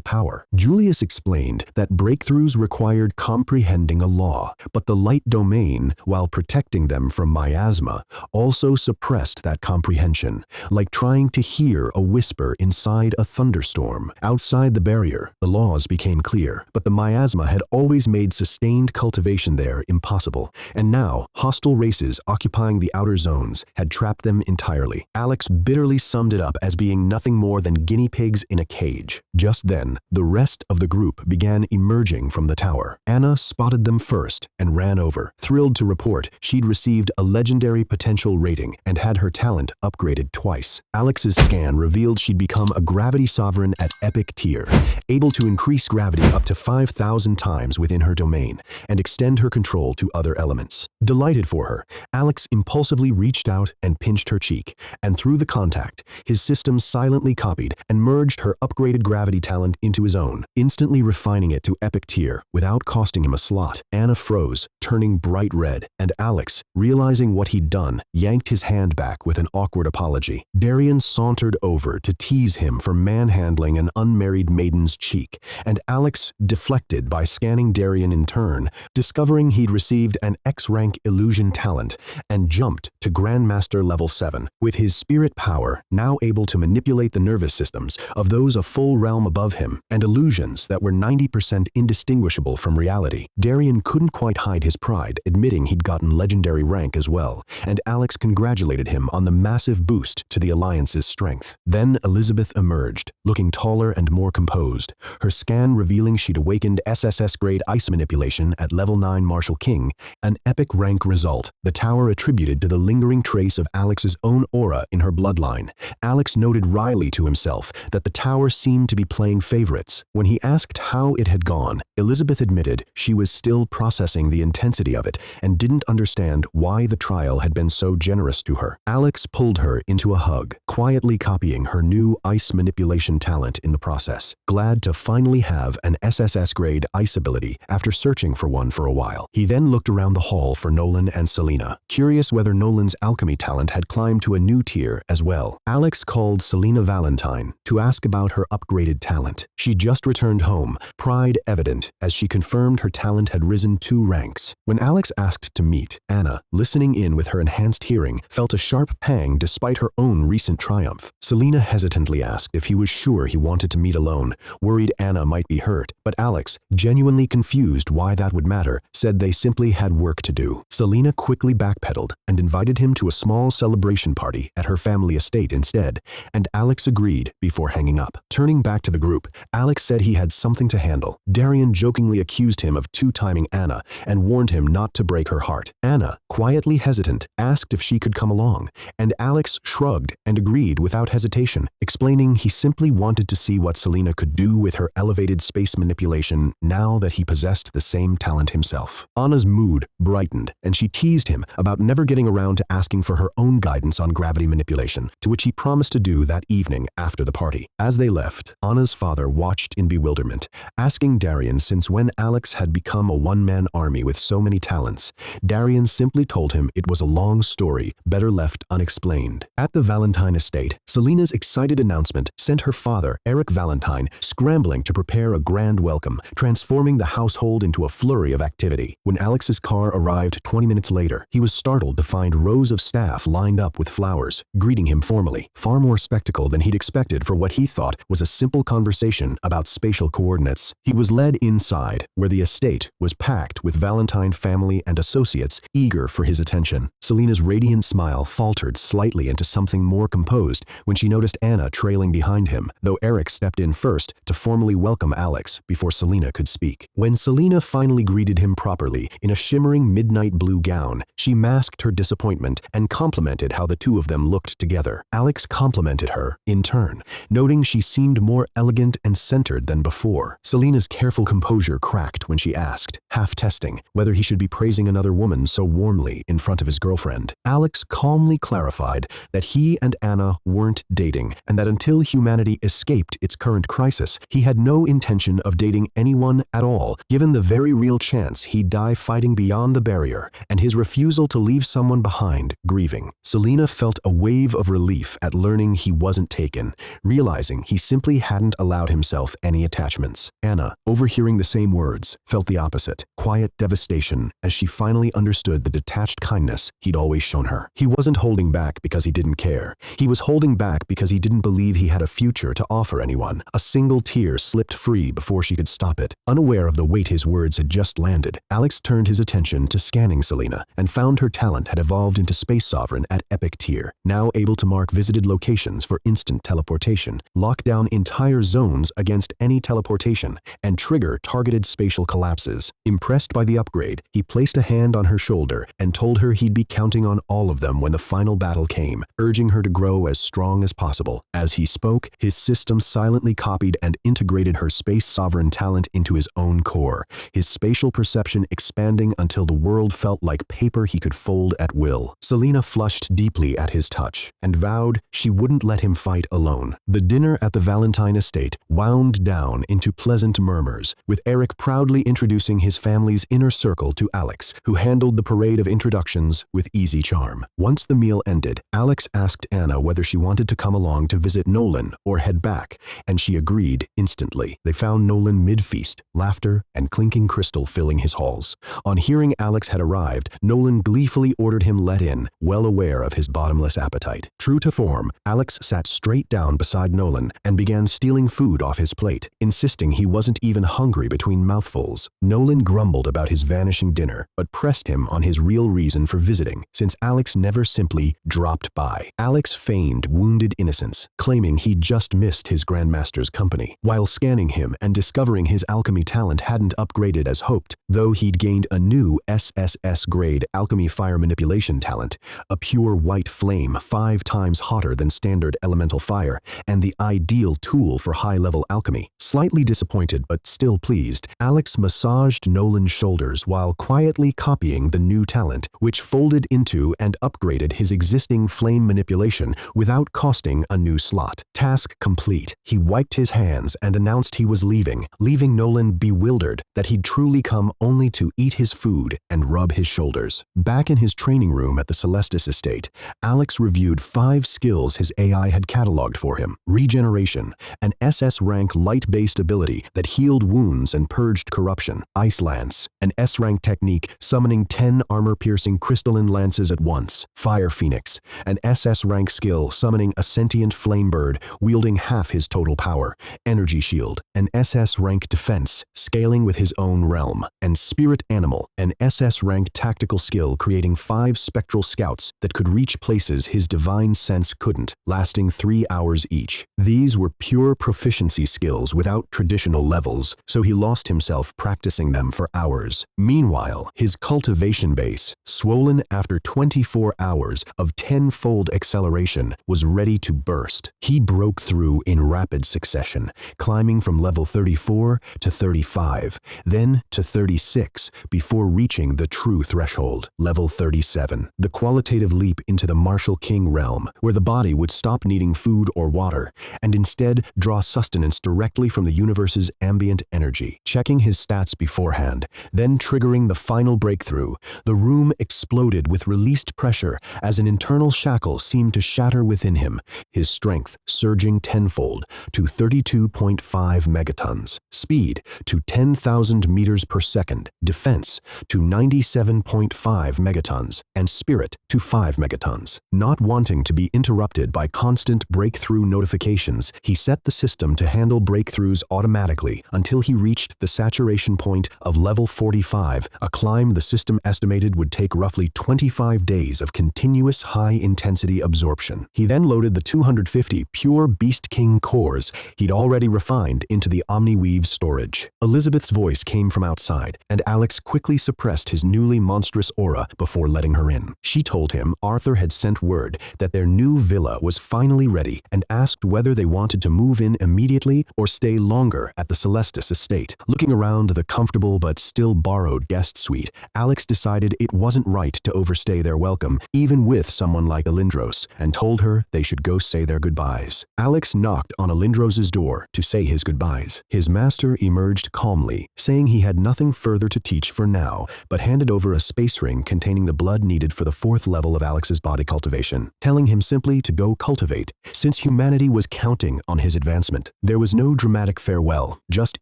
power. Julius explained that breakthroughs required comprehending a law, but the light domain, while protecting them from miasma, also suppressed that comprehension, like trying to hear a whisper inside a thunderstorm. Outside the barrier, the laws became clear, but the miasma had always made sustained cultivation there impossible, and now hostile races occupying the outer zones had trapped them entirely. Alex bitterly summed it up as being nothing more than guinea pigs in a cage. Just then, the rest of the group began emerging from the tower. Anna spotted them first and ran over, thrilled to report she'd received a legendary potential rating and had her talent upgraded twice. Alex's scan revealed she'd become a gravity sovereign at epic tier, able to increase gravity up to 5,000 times within her domain and extend her control to other elements. Delighted for her, Alex impulsively reached out and pinched her cheek, and through the contact, his system silently copied and merged her upgraded gravity talent into his own, instantly refining it to epic tier without costing him a slot. Anna froze, turning bright red, and Alex, realizing what he'd done, yanked his hand back with an awkward apology. Darian sauntered over to tease him for manhandling an unmarried maiden's cheek, and Alex deflected by scanning Darian in turn, discovering he'd received an X-rank illusion talent, and jumped to Grandmaster level 7, with his spirit power now able to manipulate the nervous systems of those a full realm above him, and illusions that were 90% indistinguishable from reality. Darian couldn't quite hide his pride, admitting he'd gotten legendary rank as well, and Alex congratulated him on the massive boost to the Alliance's strength. Then Elizabeth emerged, looking taller and more composed, her scan revealing she'd awakened SSS-grade ice manipulation at level 9 Martial King, an epic rank result the tower attributed to the lingering trace of Alex's own aura in her bloodline. Alex noted wryly to himself that the tower seemed to be playing favorites. When he asked how it had gone, Elizabeth admitted she was still processing the intensity of it and didn't understand why the trial had been so generous to her. Alex pulled her into a hug, quietly copying her new ice manipulation talent in the process, glad to finally have an SSS-grade ice ability after searching for one for a while. He then looked around the hall for Nolan and Selena, curious whether Nolan's alchemy talent had climbed to a new tier as well. Alex called Selena Valentine to ask about her upgraded talent. She just returned home, pride evident as she confirmed her talent had risen 2 ranks. When Alex asked to meet, Anna, listening in with her enhanced hearing, felt a sharp pang despite her own recent triumph. Selena hesitantly asked if he was sure he wanted to meet alone, worried Anna might be hurt, but Alex, genuinely confused why that would matter, said they simply had work to do. Selena quickly backpedaled and invited him to a small celebration party at her family estate instead, and Alex agreed before hanging up. Turning back to the group, Alex said he had something to handle. Darian jokingly accused him of two-timing Anna and warned him not to break her heart. Anna, quietly hesitant, asked if she could come along, and Alex shrugged and agreed without hesitation, explaining he simply wanted to see what Selena could do with her elevated space manipulation now that he possessed the same talent himself. Anna's mood brightened, and she teased him about never getting around to asking for her own guidance on gravity manipulation, to which he promised to do that evening after the party. As they left, Anna's father watched in bewilderment, asking Darian since when Alex had become a one-man army with so many talents. Darian simply told him it was a long story, better left unexplained. At the Valentine estate, Selena's excited announcement sent her father, Eric Valentine, scrambling to prepare a grand welcome, transforming the household into a flurry of activity. When Alex's car arrived 20 minutes later, he was startled to find rows of staff lined up with flowers, greeting him formally. Far more spectacle than he'd expected for what he thought was a simple conversation about spatial coordinates. He was led inside, where the estate was packed with Valentine family and associates eager for his attention. Selena's radiant smile faltered slightly into something more composed when she noticed Anna trailing behind him, though Eric stepped in first to formally welcome Alex before Selena could speak. When Selena finally greeted him properly in a shimmering midnight blue gown, she masked her disappointment and complimented how the two of them looked together. Alex complimented her in turn, noting she seemed more elegant and centered than before. Selena's careful composure cracked when she asked, half testing, whether he should be praising another woman so warmly in front of his girlfriend. Alex calmly clarified that he and Anna weren't dating, and that until humanity escaped its current crisis, he had no intention of dating anyone at all, given the very real chance he'd die fighting beyond the barrier, and his refusal to leave someone behind, grieving. Selena felt a wave of relief at learning he wasn't taken, realizing he simply hadn't allowed himself any attachments. Anna, overhearing the same words, felt the opposite, quiet devastation, as she finally understood the detached kindness he'd always shown her. He wasn't holding back because he didn't care. He was holding back because he didn't believe he had a future to offer anyone. A single tear slipped free before she could stop it. Unaware of the weight his words had just landed, Alex turned his attention to scanning Selena and found her talent had evolved into Space Sovereign at Epic Tier, now able to mark visited locations for instant teleportation, lock down entire zones against any teleportation, and trigger targeted spatial collapses. Impressed by the upgrade, he placed a hand on her shoulder and told her he'd be counting on all of them when the final battle came, urging her to grow as strong as possible. As he spoke, his system silently copied and integrated her Space Sovereign talent into his own core, his spatial perception expanding until the world felt like paper he could fold at will. Selena flushed deeply at his touch and vowed she wouldn't let him fight alone. The dinner at the Valentine estate wound down into pleasant murmurs, with Eric proudly introducing his family's inner circle to Alex, who handled the parade of introductions with easy charm. Once the meal ended, Alex asked Anna whether she wanted to come along to visit Nolan or head back, and she agreed instantly. They found Nolan mid-feast, laughter and clinking crystal filling his halls. On hearing Alex had arrived, Nolan gleefully ordered him let in, well aware of his bottomless appetite. True to form, Alex sat straight down beside Nolan and began stealing food off his plate, insisting he wasn't even hungry between mouthfuls. Nolan grumbled about his vanishing dinner, but pressed him on his real reason for visiting, since Alex never simply dropped by. Alex feigned wounded innocence, claiming he'd just missed his Grandmaster's company, while scanning him and discovering his alchemy talent hadn't upgraded as hoped, though he'd gained a new SSS-grade alchemy fire manipulation talent, a pure white flame 5 times hotter than standard elemental fire, and the ideal tool for high-level alchemy. Slightly disappointed but still pleased, Alex massaged Nolan's shoulders while quietly copying the new talent, which folded into and upgraded his existing flame manipulation without costing a new slot. Task complete. He wiped his hands and announced he was leaving Nolan bewildered that he'd truly come only to eat his food and rub his shoulders. Back in his training room at the Celestis estate, Alex reviewed 5 skills his AI had cataloged for him. Regeneration, an SS-rank light-based ability that healed wounds and purged corruption. Ice Lance, an S-rank technique summoning 10 armor-piercing crystalline lances at once. Fire Phoenix, an SS-rank skill summoning a sentient flame bird wielding half his total power, energy shield, an SS-rank defense, scaling with his own realm, and spirit animal, an SS-rank tactical skill creating 5 spectral scouts that could reach places his divine sense couldn't, lasting 3 hours each. These were pure proficiency skills without traditional levels, so he lost himself practicing them for hours. Meanwhile, his cultivation base, swollen after 24 hours of 10-fold acceleration, was ready to burst. He broke through in rapid succession, climbing from level 34 to 35, then to 36, before reaching the true threshold, level 37, the qualitative leap into the martial king realm, where the body would stop needing food or water, and instead draw sustenance directly from the universe's ambient energy. Checking his stats beforehand, then triggering the final breakthrough, the room exploded with released pressure as an internal shackle seemed to shatter within him, his strength surging tenfold to 32.5 megatons, speed to 10,000 meters per second, defense to 97.5 megatons, and spirit to 5 megatons. Not wanting to be interrupted by constant breakthrough notifications, he set the system to handle breakthroughs automatically until he reached the saturation point of level 45, a climb the system estimated would take roughly 25 days of continuous high-intensity absorption. He then loaded the 250 pure Beast King cores he'd already refined into the OmniWeave storage. Elizabeth's voice came from outside, and Alex quickly suppressed his newly monstrous aura before letting her in. She told him Arthur had sent word that their new villa was finally ready and asked whether they wanted to move in immediately or stay longer at the Celestis estate. Looking around the comfortable but still borrowed guest suite, Alex decided it wasn't right to overstay their welcome, even with someone like Alindros, and told her they should go say their goodbyes. Alex knocked on Alindros's door to say his goodbyes. His master emerged calmly, saying he had nothing further to teach for now, but handed over a space ring containing the blood needed for the 4th level of Alex's body cultivation, telling him simply to go cultivate, since humanity was counting on his advancement. There was no dramatic farewell, just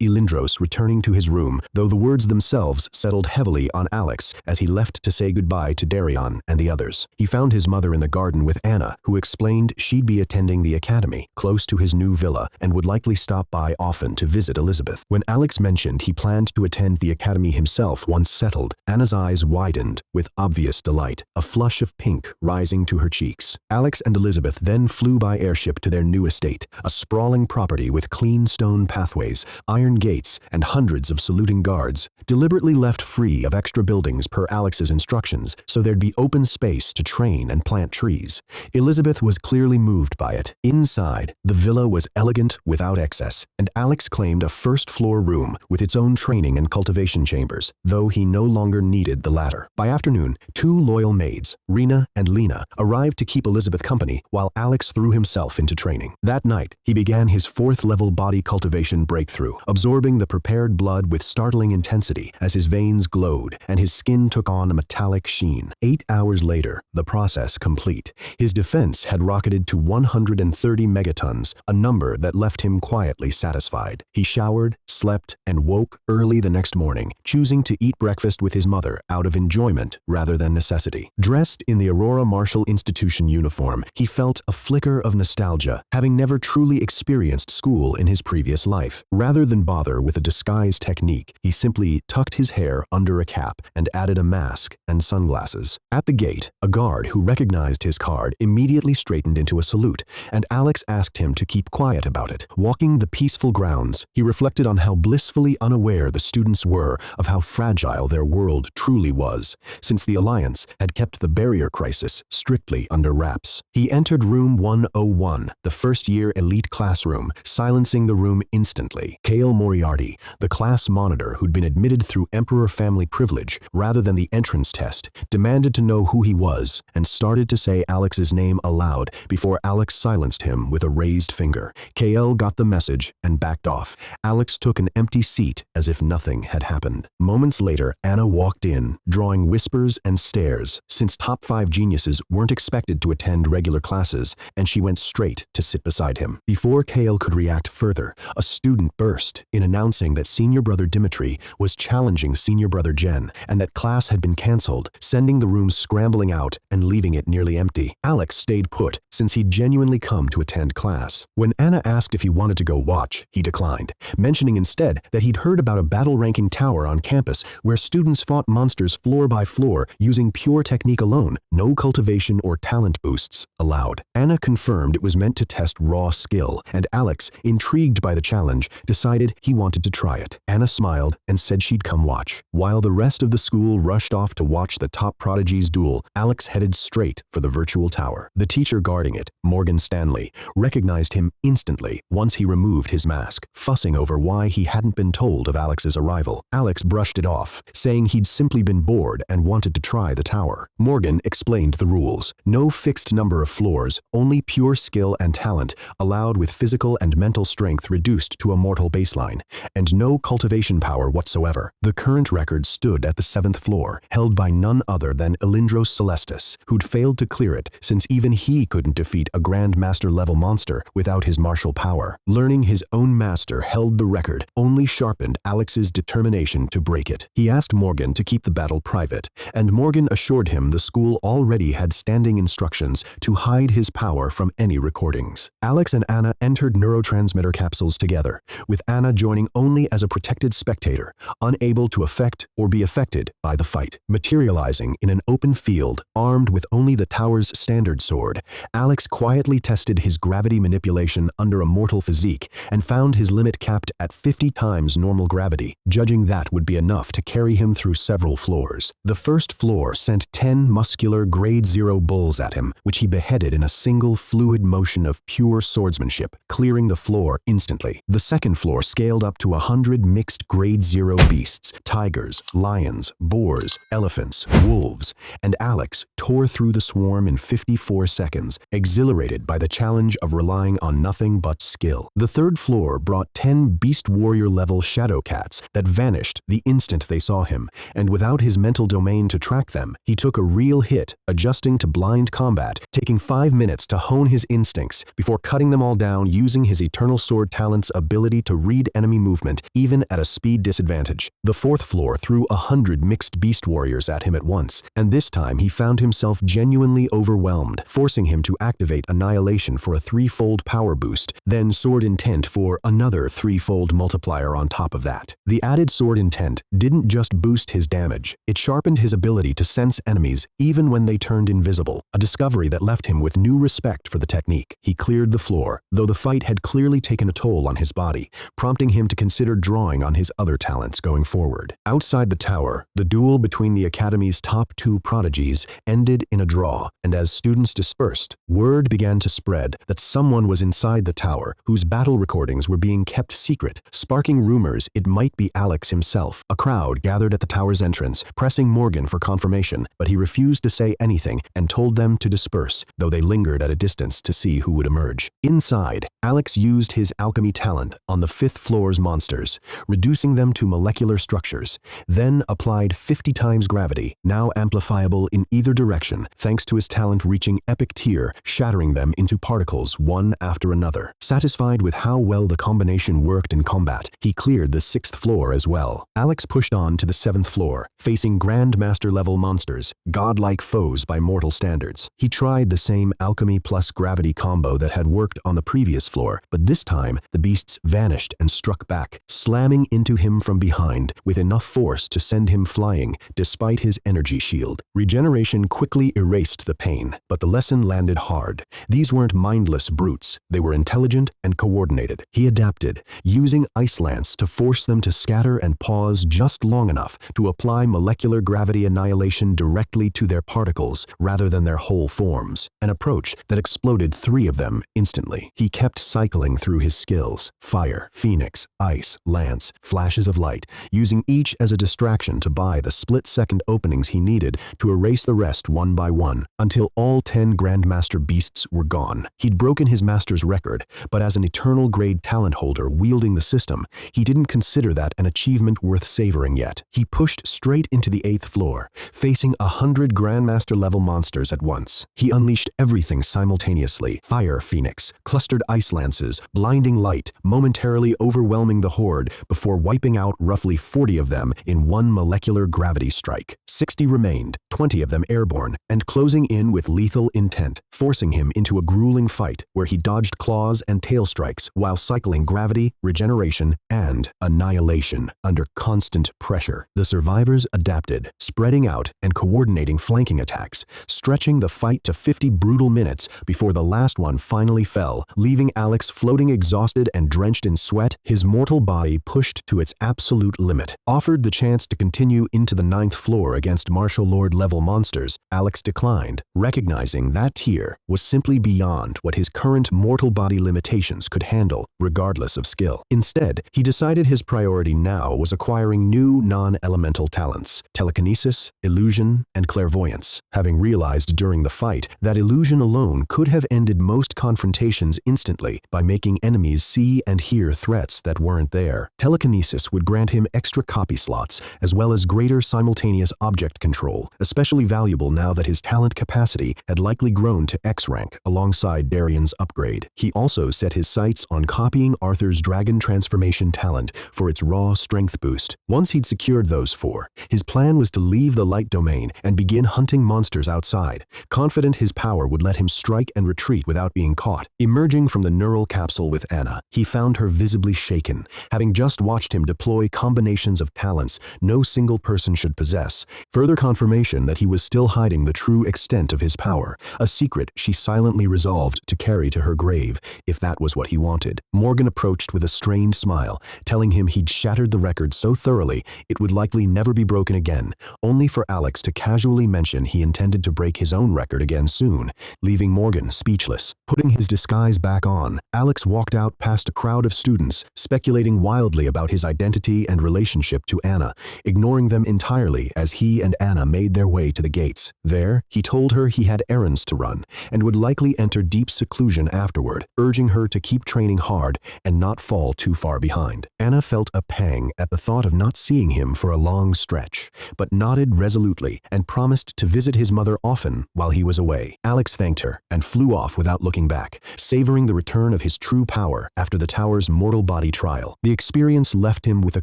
Alindros returning to his room, though the words themselves settled heavily on Alex as he left to say goodbye to Darion and the others. He found his mother in the garden with Anna, who explained she'd be attending the academy, close to his new villa, and would likely stop by often to visit Elizabeth. When Alex mentioned he planned to attend the academy himself once settled, Anna's eyes widened with obvious delight, a flush of pink rising to her cheeks. Alex and Elizabeth then flew by airship to their new estate, a sprawling property with clean stone pathways, iron gates, and hundreds of saluting guards, deliberately left free of extra buildings per Alex's instructions so there'd be open space to train and plant trees. Elizabeth was clearly moved by it. Inside, the villa was elegant without excess, and Alex claimed a first-floor room with its own training and cultivation chambers, though he no longer needed the latter. By afternoon, 2 loyal maids, Rena and Lena, arrived to keep Elizabeth company while Alex threw himself into training. That night, he began his 4th-level body cultivation breakthrough, absorbing the prepared blood with startling intensity as his veins glowed and his skin took on a metallic sheen. 8 hours later, the process complete, his defense had rocketed to 130 megatons, a number that left him quietly satisfied. He showered, slept, and woke early the next morning, choosing to eat breakfast with his mother out of enjoyment rather than necessity. Dressed in the Aurora Martial Institution uniform, he felt a flicker of nostalgia, having never truly experienced school in his previous life. Rather than bother with a disguise technique, he simply tucked his hair under a cap and added a mask and sunglasses. At the gate, a guard who recognized his card immediately straightened into a salute, and Alex asked him to keep quiet about it. Walking the peaceful grounds, he reflected on how blissfully unaware the students were of how fragile their world truly was, since the Alliance had kept the barrier crisis strictly under wraps. He entered room 101, the first-year elite classroom, silencing the room instantly. Kale Moriarty, the class monitor who'd been admitted through Emperor family privilege rather than the entrance test, demanded to know who he was and started to say Alex's name aloud before Alex silenced him with a raised finger. Kale got the message and backed off. Alex took an empty seat as if nothing had happened. Moments later, Anna walked in, drawing whispers and stares, since top 5 geniuses weren't expected to attend regular classes, and she went straight to sit beside him. Before Kale could react further, a student burst in announcing that senior brother Dimitri was challenging senior brother Jen, and that class had been cancelled, sending the room scrambling out and leaving it nearly empty. Alex stayed put, since he'd genuinely come to attend attend class. When Anna asked if he wanted to go watch, he declined, mentioning instead that he'd heard about a battle-ranking tower on campus where students fought monsters floor by floor using pure technique alone, no cultivation or talent boosts allowed. Anna confirmed it was meant to test raw skill, and Alex, intrigued by the challenge, decided he wanted to try it. Anna smiled and said she'd come watch. While the rest of the school rushed off to watch the top prodigies duel, Alex headed straight for the virtual tower. The teacher guarding it, Morgan Stanley, recognized him instantly once he removed his mask, fussing over why he hadn't been told of Alex's arrival. Alex brushed it off, saying he'd simply been bored and wanted to try the tower. Morgan explained the rules. No fixed number of floors, only pure skill and talent, allowed with physical and mental strength reduced to a mortal baseline, and no cultivation power whatsoever. The current record stood at the 7th floor, held by none other than Elindros Celestis, who'd failed to clear it since even he couldn't defeat a Grandmaster-level monster without his martial power. Learning his own master held the record only sharpened Alex's determination to break it. He asked Morgan to keep the battle private, and Morgan assured him the school already had standing instructions to hide his power from any recordings. Alex and Anna entered neurotransmitter capsules together, with Anna joining only as a protected spectator, unable to affect or be affected by the fight. Materializing in an open field, armed with only the tower's standard sword, Alex quietly tested his gravity manipulation under a mortal physique and found his limit capped at 50 times normal gravity, judging that would be enough to carry him through several floors. The first floor sent 10 muscular grade 0 bulls at him, which he beheaded in a single fluid motion of pure swordsmanship, clearing the floor instantly. The second floor scaled up to 100 mixed grade 0 beasts, tigers, lions, boars, elephants, wolves, and Alex tore through the swarm in 54 seconds, exhilarated by the challenge of relying on nothing but skill. The third floor brought 10 beast warrior level shadow cats that vanished the instant they saw him, and without his mental domain to track them, he took a real hit, adjusting to blind combat, taking 5 minutes to hone his instincts before cutting them all down using his Eternal Sword talent's ability to read enemy movement even at a speed disadvantage. The fourth floor threw 100 mixed beast warriors at him at once, and this time he found himself genuinely overwhelmed, forcing him to activate Annihilation for a 3-fold power boost, then Sword Intent for another 3-fold multiplier on top of that. The added Sword Intent didn't just boost his damage, it sharpened his ability to sense enemies even when they turned invisible, a discovery that left him with new respect for the technique. He cleared the floor, though the fight had clearly taken a toll on his body, prompting him to consider drawing on his other talents going forward. Outside the tower, the duel between the Academy's top 2 prodigies ended in a draw, and as students dispersed, word began to spread that someone was inside the tower whose battle recordings were being kept secret, sparking rumors it might be Alex himself. A crowd gathered at the tower's entrance, pressing Morgan for confirmation, but he refused to say anything and told them to disperse, though they lingered at a distance to see who would emerge. Inside, Alex used his alchemy talent on the 5th floor's monsters, reducing them to molecular structures, then applied 50 times gravity, now amplifiable in either direction, thanks to his talent reaching epic tier, shattering them into particles one after another. Satisfied with how well the combination worked in combat, he cleared the 6th floor as well. Alex pushed on to the 7th floor, facing Grandmaster-level monsters, godlike foes by mortal standards. He tried the same alchemy plus gravity combo that had worked on the previous floor, but this time the beasts vanished and struck back, slamming into him from behind with enough force to send him flying despite his energy shield. Regeneration quickly erased the pain, but the lesson landed hard. These weren't mindless brutes, they were intelligent and coordinated. He adapted, using Ice Lance to force them to scatter and pause just long enough to apply molecular gravity annihilation directly to their particles rather than their whole forms, an approach that exploded 3 of them instantly. He kept cycling through his skills: fire, phoenix, ice, lance, flashes of light, using each as a distraction to buy the split-second openings he needed to erase the rest one by one, until all 10 Grandmaster beasts were gone. He'd broken his master's record, but as an eternal grade talent holder wielding the system, he didn't consider that an achievement worth savoring yet. He pushed straight into the 8th floor, facing 100 Grandmaster-level monsters at once. He unleashed everything simultaneously: fire phoenix, clustered ice lances, blinding light, momentarily overwhelming the horde before wiping out roughly 40 of them in one molecular gravity strike. 60 remained, 20 of them airborne, and closing in with lethal intent, forcing him into a grueling fight fight, where he dodged claws and tail strikes while cycling gravity, regeneration, and annihilation under constant pressure. The survivors adapted, spreading out and coordinating flanking attacks, stretching the fight to 50 brutal minutes before the last one finally fell, leaving Alex floating exhausted and drenched in sweat, his mortal body pushed to its absolute limit. Offered the chance to continue into the 9th floor against martial lord-level monsters, Alex declined, recognizing that tier was simply beyond what his current mortal body limitations could handle, regardless of skill. Instead, he decided his priority now was acquiring new non-elemental talents: telekinesis, illusion, and clairvoyance. Having realized during the fight that illusion alone could have ended most confrontations instantly by making enemies see and hear threats that weren't there, telekinesis would grant him extra copy slots as well as greater simultaneous object control, especially valuable now that his talent capacity had likely grown to X rank alongside Darian's upgrade. He also set his sights on copying Arthur's dragon transformation talent for its raw strength boost. Once he'd secured those four, his plan was to leave the light domain and begin hunting monsters outside, confident his power would let him strike and retreat without being caught. Emerging from the neural capsule with Anna, he found her visibly shaken, having just watched him deploy combinations of talents no single person should possess, further confirmation that he was still hiding the true extent of his power, a secret she silently resolved to carry to her grave, if that was what he wanted. Morgan approached with a strained smile, telling him he'd shattered the record so thoroughly it would likely never be broken again, only for Alex to casually mention he intended to break his own record again soon, leaving Morgan speechless. Putting his disguise back on, Alex walked out past a crowd of students, speculating wildly about his identity and relationship to Anna, ignoring them entirely as he and Anna made their way to the gates. There, he told her he had errands to run and would likely enter deep seclusion afterward, urging her to keep training hard and not fall too far behind. Anna felt a pang at the thought of not seeing him for a long stretch, but nodded resolutely and promised to visit his mother often while he was away. Alex thanked her and flew off without looking back, savoring the return of his true power after the tower's mortal body trial. The experience left him with a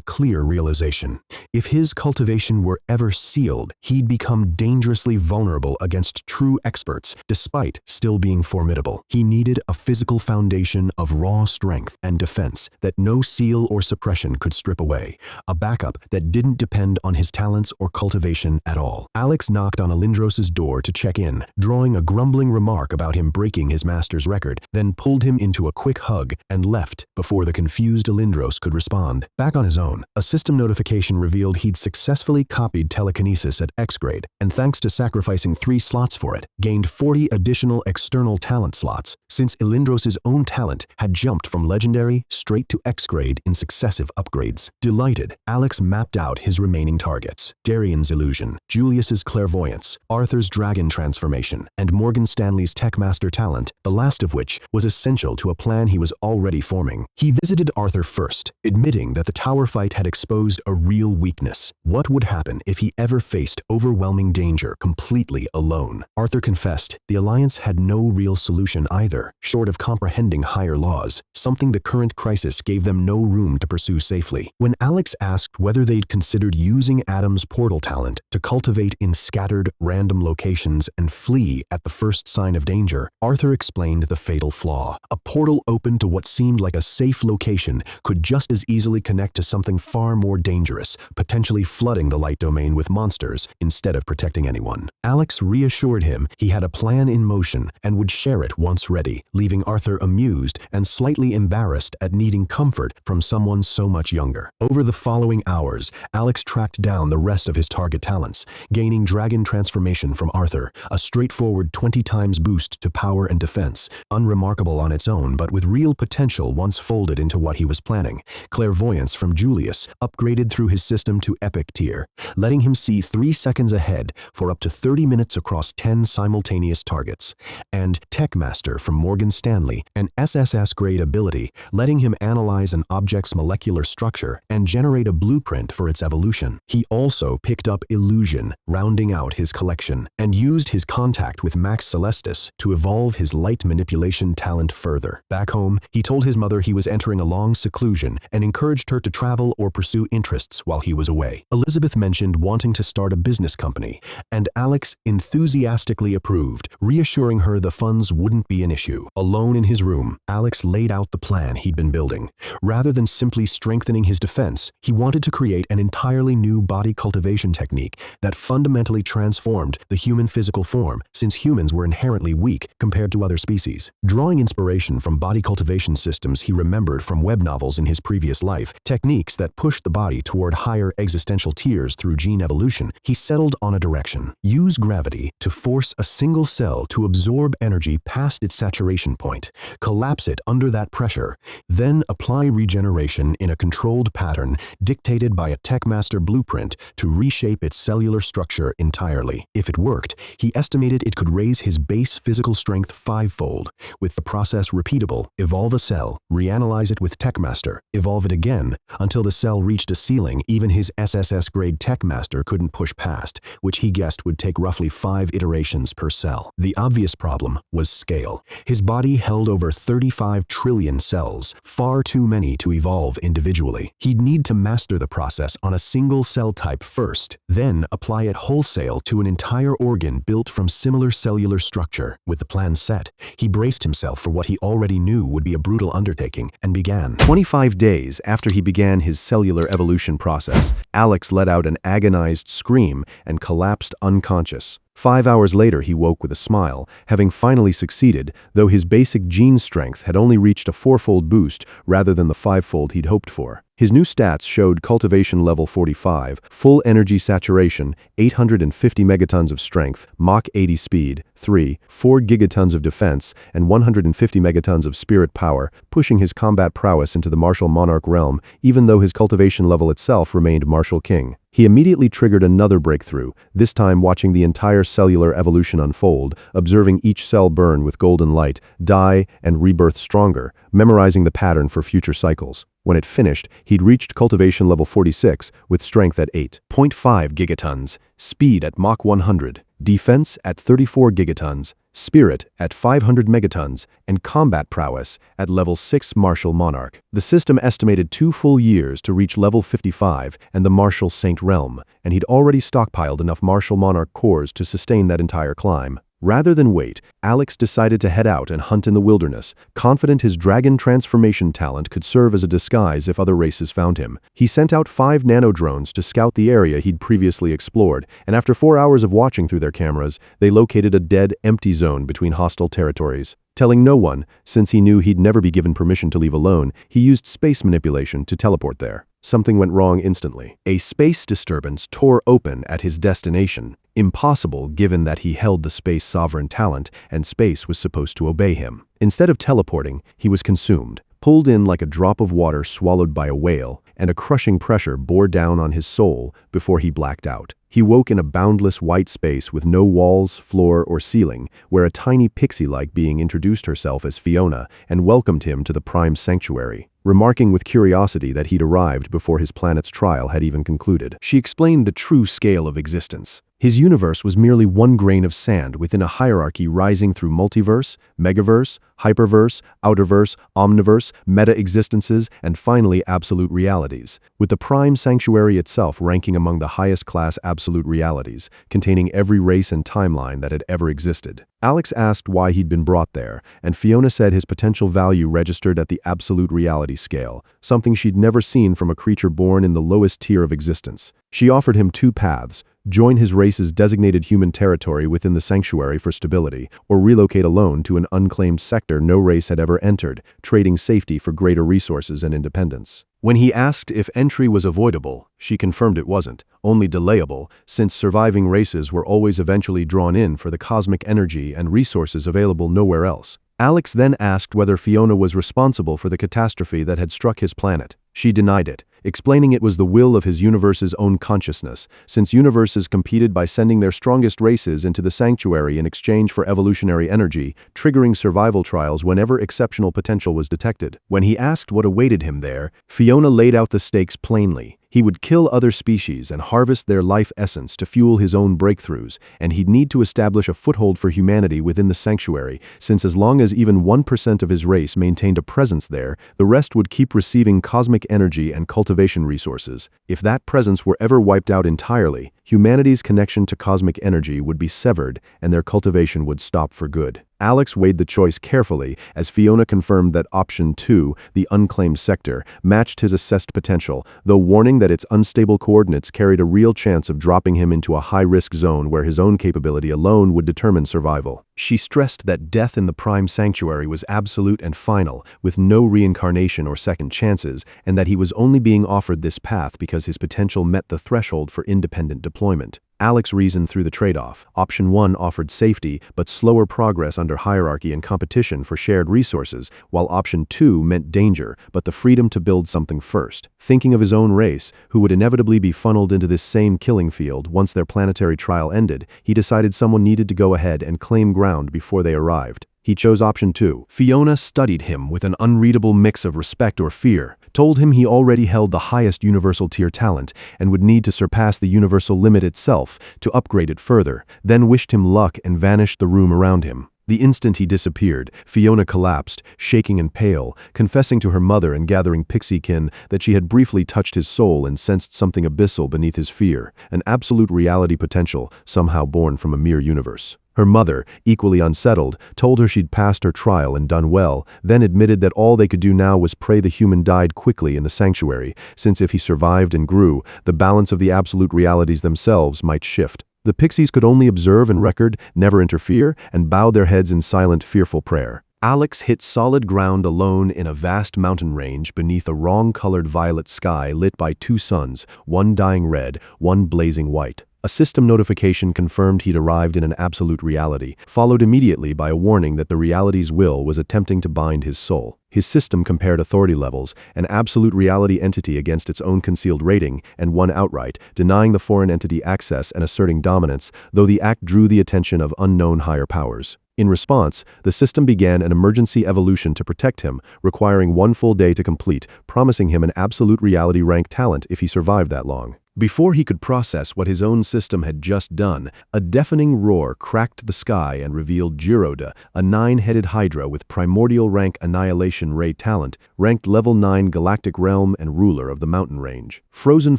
clear realization. If his cultivation were ever sealed, he'd become dangerously vulnerable against true experts, despite still being formidable. He needed a physical foundation of raw strength and defense that no seal or suppression could strip away, a backup that didn't depend on his talents or cultivation at all. Alex knocked on Alindros's door to check in, drawing a grumbling remark about him breaking his master's record, then pulled him into a quick hug and left before the confused Alindros could respond. Back on his own, a system notification revealed he'd successfully copied telekinesis at X grade, and thanks to sacrificing 3 slots for it, gained 40 additional external talent slots, since Alindros's own talent had jumped from legendary straight to X grade in successive upgrades. Delighted, Alex mapped out his remaining targets: Darian's illusion, Julius's clairvoyance, Arthur's dragon transformation, and Morgan Stanley's techmaster talent, the last of which was essential to a plan he was already forming. He visited Arthur first, admitting that the tower fight had exposed a real weakness. What would happen if he ever faced overwhelming danger completely alone? Arthur confessed the Alliance had no real solution either, short of comprehending higher laws, something the current crisis gave them no room to pursue safely. When Alex asked whether they'd considered using Adam's portal talent to cultivate in scattered, random locations and flee at the first sign of danger, Arthur explained the fatal flaw. A portal open to what seemed like a safe location could just as easily connect to something far more dangerous, potentially flooding the light domain with monsters instead of protecting anyone. Alex reassured him he had a plan in motion and would share it once ready, leaving Arthur amused and slightly embarrassed at needing comfort from someone so much younger. Over the following hours, Alex tracked down the rest of his target talents, gaining dragon transformation from Arthur, a straightforward 20 times boost to power and defense, unremarkable on its own but with real potential once folded into what he was planning. Clairvoyance from Julius, upgraded through his system to epic tier, letting him see 3 seconds ahead for up to 30 minutes across 10 simultaneous targets. And Techmaster from Morgan Stanley, an SSS-grade ability, letting him analyze an object's molecular structure and generate a blueprint for its evolution. He also picked up Illusion, rounding out his collection, and used his contact with Max Celestis to evolve his light light manipulation talent further. Back home, he told his mother he was entering a long seclusion and encouraged her to travel or pursue interests while he was away. Elizabeth mentioned wanting to start a business company, and Alex enthusiastically approved, reassuring her the funds wouldn't be an issue. Alone in his room, Alex laid out the plan he'd been building. Rather than simply strengthening his defense, he wanted to create an entirely new body cultivation technique that fundamentally transformed the human physical form, since humans were inherently weak compared to other species. Drawing inspiration from body cultivation systems he remembered from web novels in his previous life, techniques that pushed the body toward higher existential tiers through gene evolution, he settled on a direction. Use gravity to force a single cell to absorb energy past its saturation point, collapse it under that pressure, then apply regeneration in a controlled pattern dictated by a Techmaster blueprint to reshape its cellular structure entirely. If it worked, he estimated it could raise his base physical strength fivefold. With the process repeatable, evolve a cell, reanalyze it with Techmaster, evolve it again, until the cell reached a ceiling even his SSS-grade Techmaster couldn't push past, which he guessed would take roughly 5 iterations per cell. The obvious problem was scale. His body held over 35 trillion cells, far too many to evolve individually. He'd need to master the process on a single cell type first, then apply it wholesale to an entire organ built from similar cellular structure. With the plan set, he braced himself for what he already knew would be a brutal undertaking and began. 25 days after he began his cellular evolution process, Alex let out an agonized scream and collapsed unconscious. 5 hours later, he woke with a smile, having finally succeeded, though his basic gene strength had only reached a 4-fold boost rather than the 5-fold he'd hoped for. His new stats showed cultivation level 45, full energy saturation, 850 megatons of strength, Mach 80 speed, 4 gigatons of defense, and 150 megatons of spirit power, pushing his combat prowess into the martial monarch realm, even though his cultivation level itself remained martial king. He immediately triggered another breakthrough, this time watching the entire cellular evolution unfold, observing each cell burn with golden light, die, and rebirth stronger, memorizing the pattern for future cycles. When it finished, he'd reached cultivation level 46, with strength at 8.5 gigatons, speed at Mach 100, defense at 34 gigatons, spirit at 500 megatons, and combat prowess at level 6 martial monarch. The system estimated 2 full years to reach level 55 and the martial saint realm, and he'd already stockpiled enough martial monarch cores to sustain that entire climb. Rather than wait, Alex decided to head out and hunt in the wilderness, confident his dragon transformation talent could serve as a disguise if other races found him. He sent out 5 nanodrones to scout the area he'd previously explored, and after 4 hours of watching through their cameras, they located a dead, empty zone between hostile territories. Telling no one, since he knew he'd never be given permission to leave alone, he used space manipulation to teleport there. Something went wrong instantly. A space disturbance tore open at his destination. Impossible given that he held the space sovereign talent and space was supposed to obey him. Instead of teleporting, he was consumed, pulled in like a drop of water swallowed by a whale, and a crushing pressure bore down on his soul before he blacked out. He woke in a boundless white space with no walls, floor, or ceiling, where a tiny pixie-like being introduced herself as Fiona and welcomed him to the Prime Sanctuary, remarking with curiosity that he'd arrived before his planet's trial had even concluded. She explained the true scale of existence. His universe was merely one grain of sand within a hierarchy rising through multiverse, megaverse, hyperverse, outerverse, omniverse, meta-existences, and finally absolute realities, with the Prime Sanctuary itself ranking among the highest class absolute realities, containing every race and timeline that had ever existed. Alex asked why he'd been brought there, and Fiona said his potential value registered at the absolute reality scale, something she'd never seen from a creature born in the lowest tier of existence. She offered him 2 paths: join his race's designated human territory within the sanctuary for stability, or relocate alone to an unclaimed sector no race had ever entered, trading safety for greater resources and independence. When he asked if entry was avoidable, she confirmed it wasn't, only delayable, since surviving races were always eventually drawn in for the cosmic energy and resources available nowhere else. Alex then asked whether Fiona was responsible for the catastrophe that had struck his planet. She denied it, explaining it was the will of his universe's own consciousness, since universes competed by sending their strongest races into the sanctuary in exchange for evolutionary energy, triggering survival trials whenever exceptional potential was detected. When he asked what awaited him there, Fiona laid out the stakes plainly. He would kill other species and harvest their life essence to fuel his own breakthroughs, and he'd need to establish a foothold for humanity within the sanctuary, since as long as even 1% of his race maintained a presence there, the rest would keep receiving cosmic energy and cultivation resources. If that presence were ever wiped out entirely, humanity's connection to cosmic energy would be severed and their cultivation would stop for good. Alex weighed the choice carefully as Fiona confirmed that option 2, the unclaimed sector, matched his assessed potential, though warning that its unstable coordinates carried a real chance of dropping him into a high-risk zone where his own capability alone would determine survival. She stressed that death in the Prime Sanctuary was absolute and final, with no reincarnation or second chances, and that he was only being offered this path because his potential met the threshold for independent deployment. Alex reasoned through the trade-off. Option 1 offered safety, but slower progress under hierarchy and competition for shared resources, while Option 2 meant danger, but the freedom to build something first. Thinking of his own race, who would inevitably be funneled into this same killing field once their planetary trial ended, he decided someone needed to go ahead and claim ground before they arrived. He chose Option 2. Fiona studied him with an unreadable mix of respect or fear, told him he already held the highest universal tier talent and would need to surpass the universal limit itself to upgrade it further, then wished him luck and vanished the room around him. The instant he disappeared, Fiona collapsed, shaking and pale, confessing to her mother and gathering pixiekin that she had briefly touched his soul and sensed something abyssal beneath his fear, an absolute reality potential somehow born from a mere universe. Her mother, equally unsettled, told her she'd passed her trial and done well, then admitted that all they could do now was pray the human died quickly in the sanctuary, since if he survived and grew, the balance of the absolute realities themselves might shift. The pixies could only observe and record, never interfere, and bowed their heads in silent, fearful prayer. Alex hit solid ground alone in a vast mountain range beneath a wrong-colored violet sky lit by 2 suns, one dying red, one blazing white. A system notification confirmed he'd arrived in an absolute reality, followed immediately by a warning that the reality's will was attempting to bind his soul. His system compared authority levels, an absolute reality entity against its own concealed rating, and won outright, denying the foreign entity access and asserting dominance, though the act drew the attention of unknown higher powers. In response, the system began an emergency evolution to protect him, requiring 1 full day to complete, promising him an absolute reality rank talent if he survived that long. Before he could process what his own system had just done, a deafening roar cracked the sky and revealed Jiroda, a 9-headed hydra with primordial rank annihilation ray talent, ranked level 9 galactic realm and ruler of the mountain range. Frozen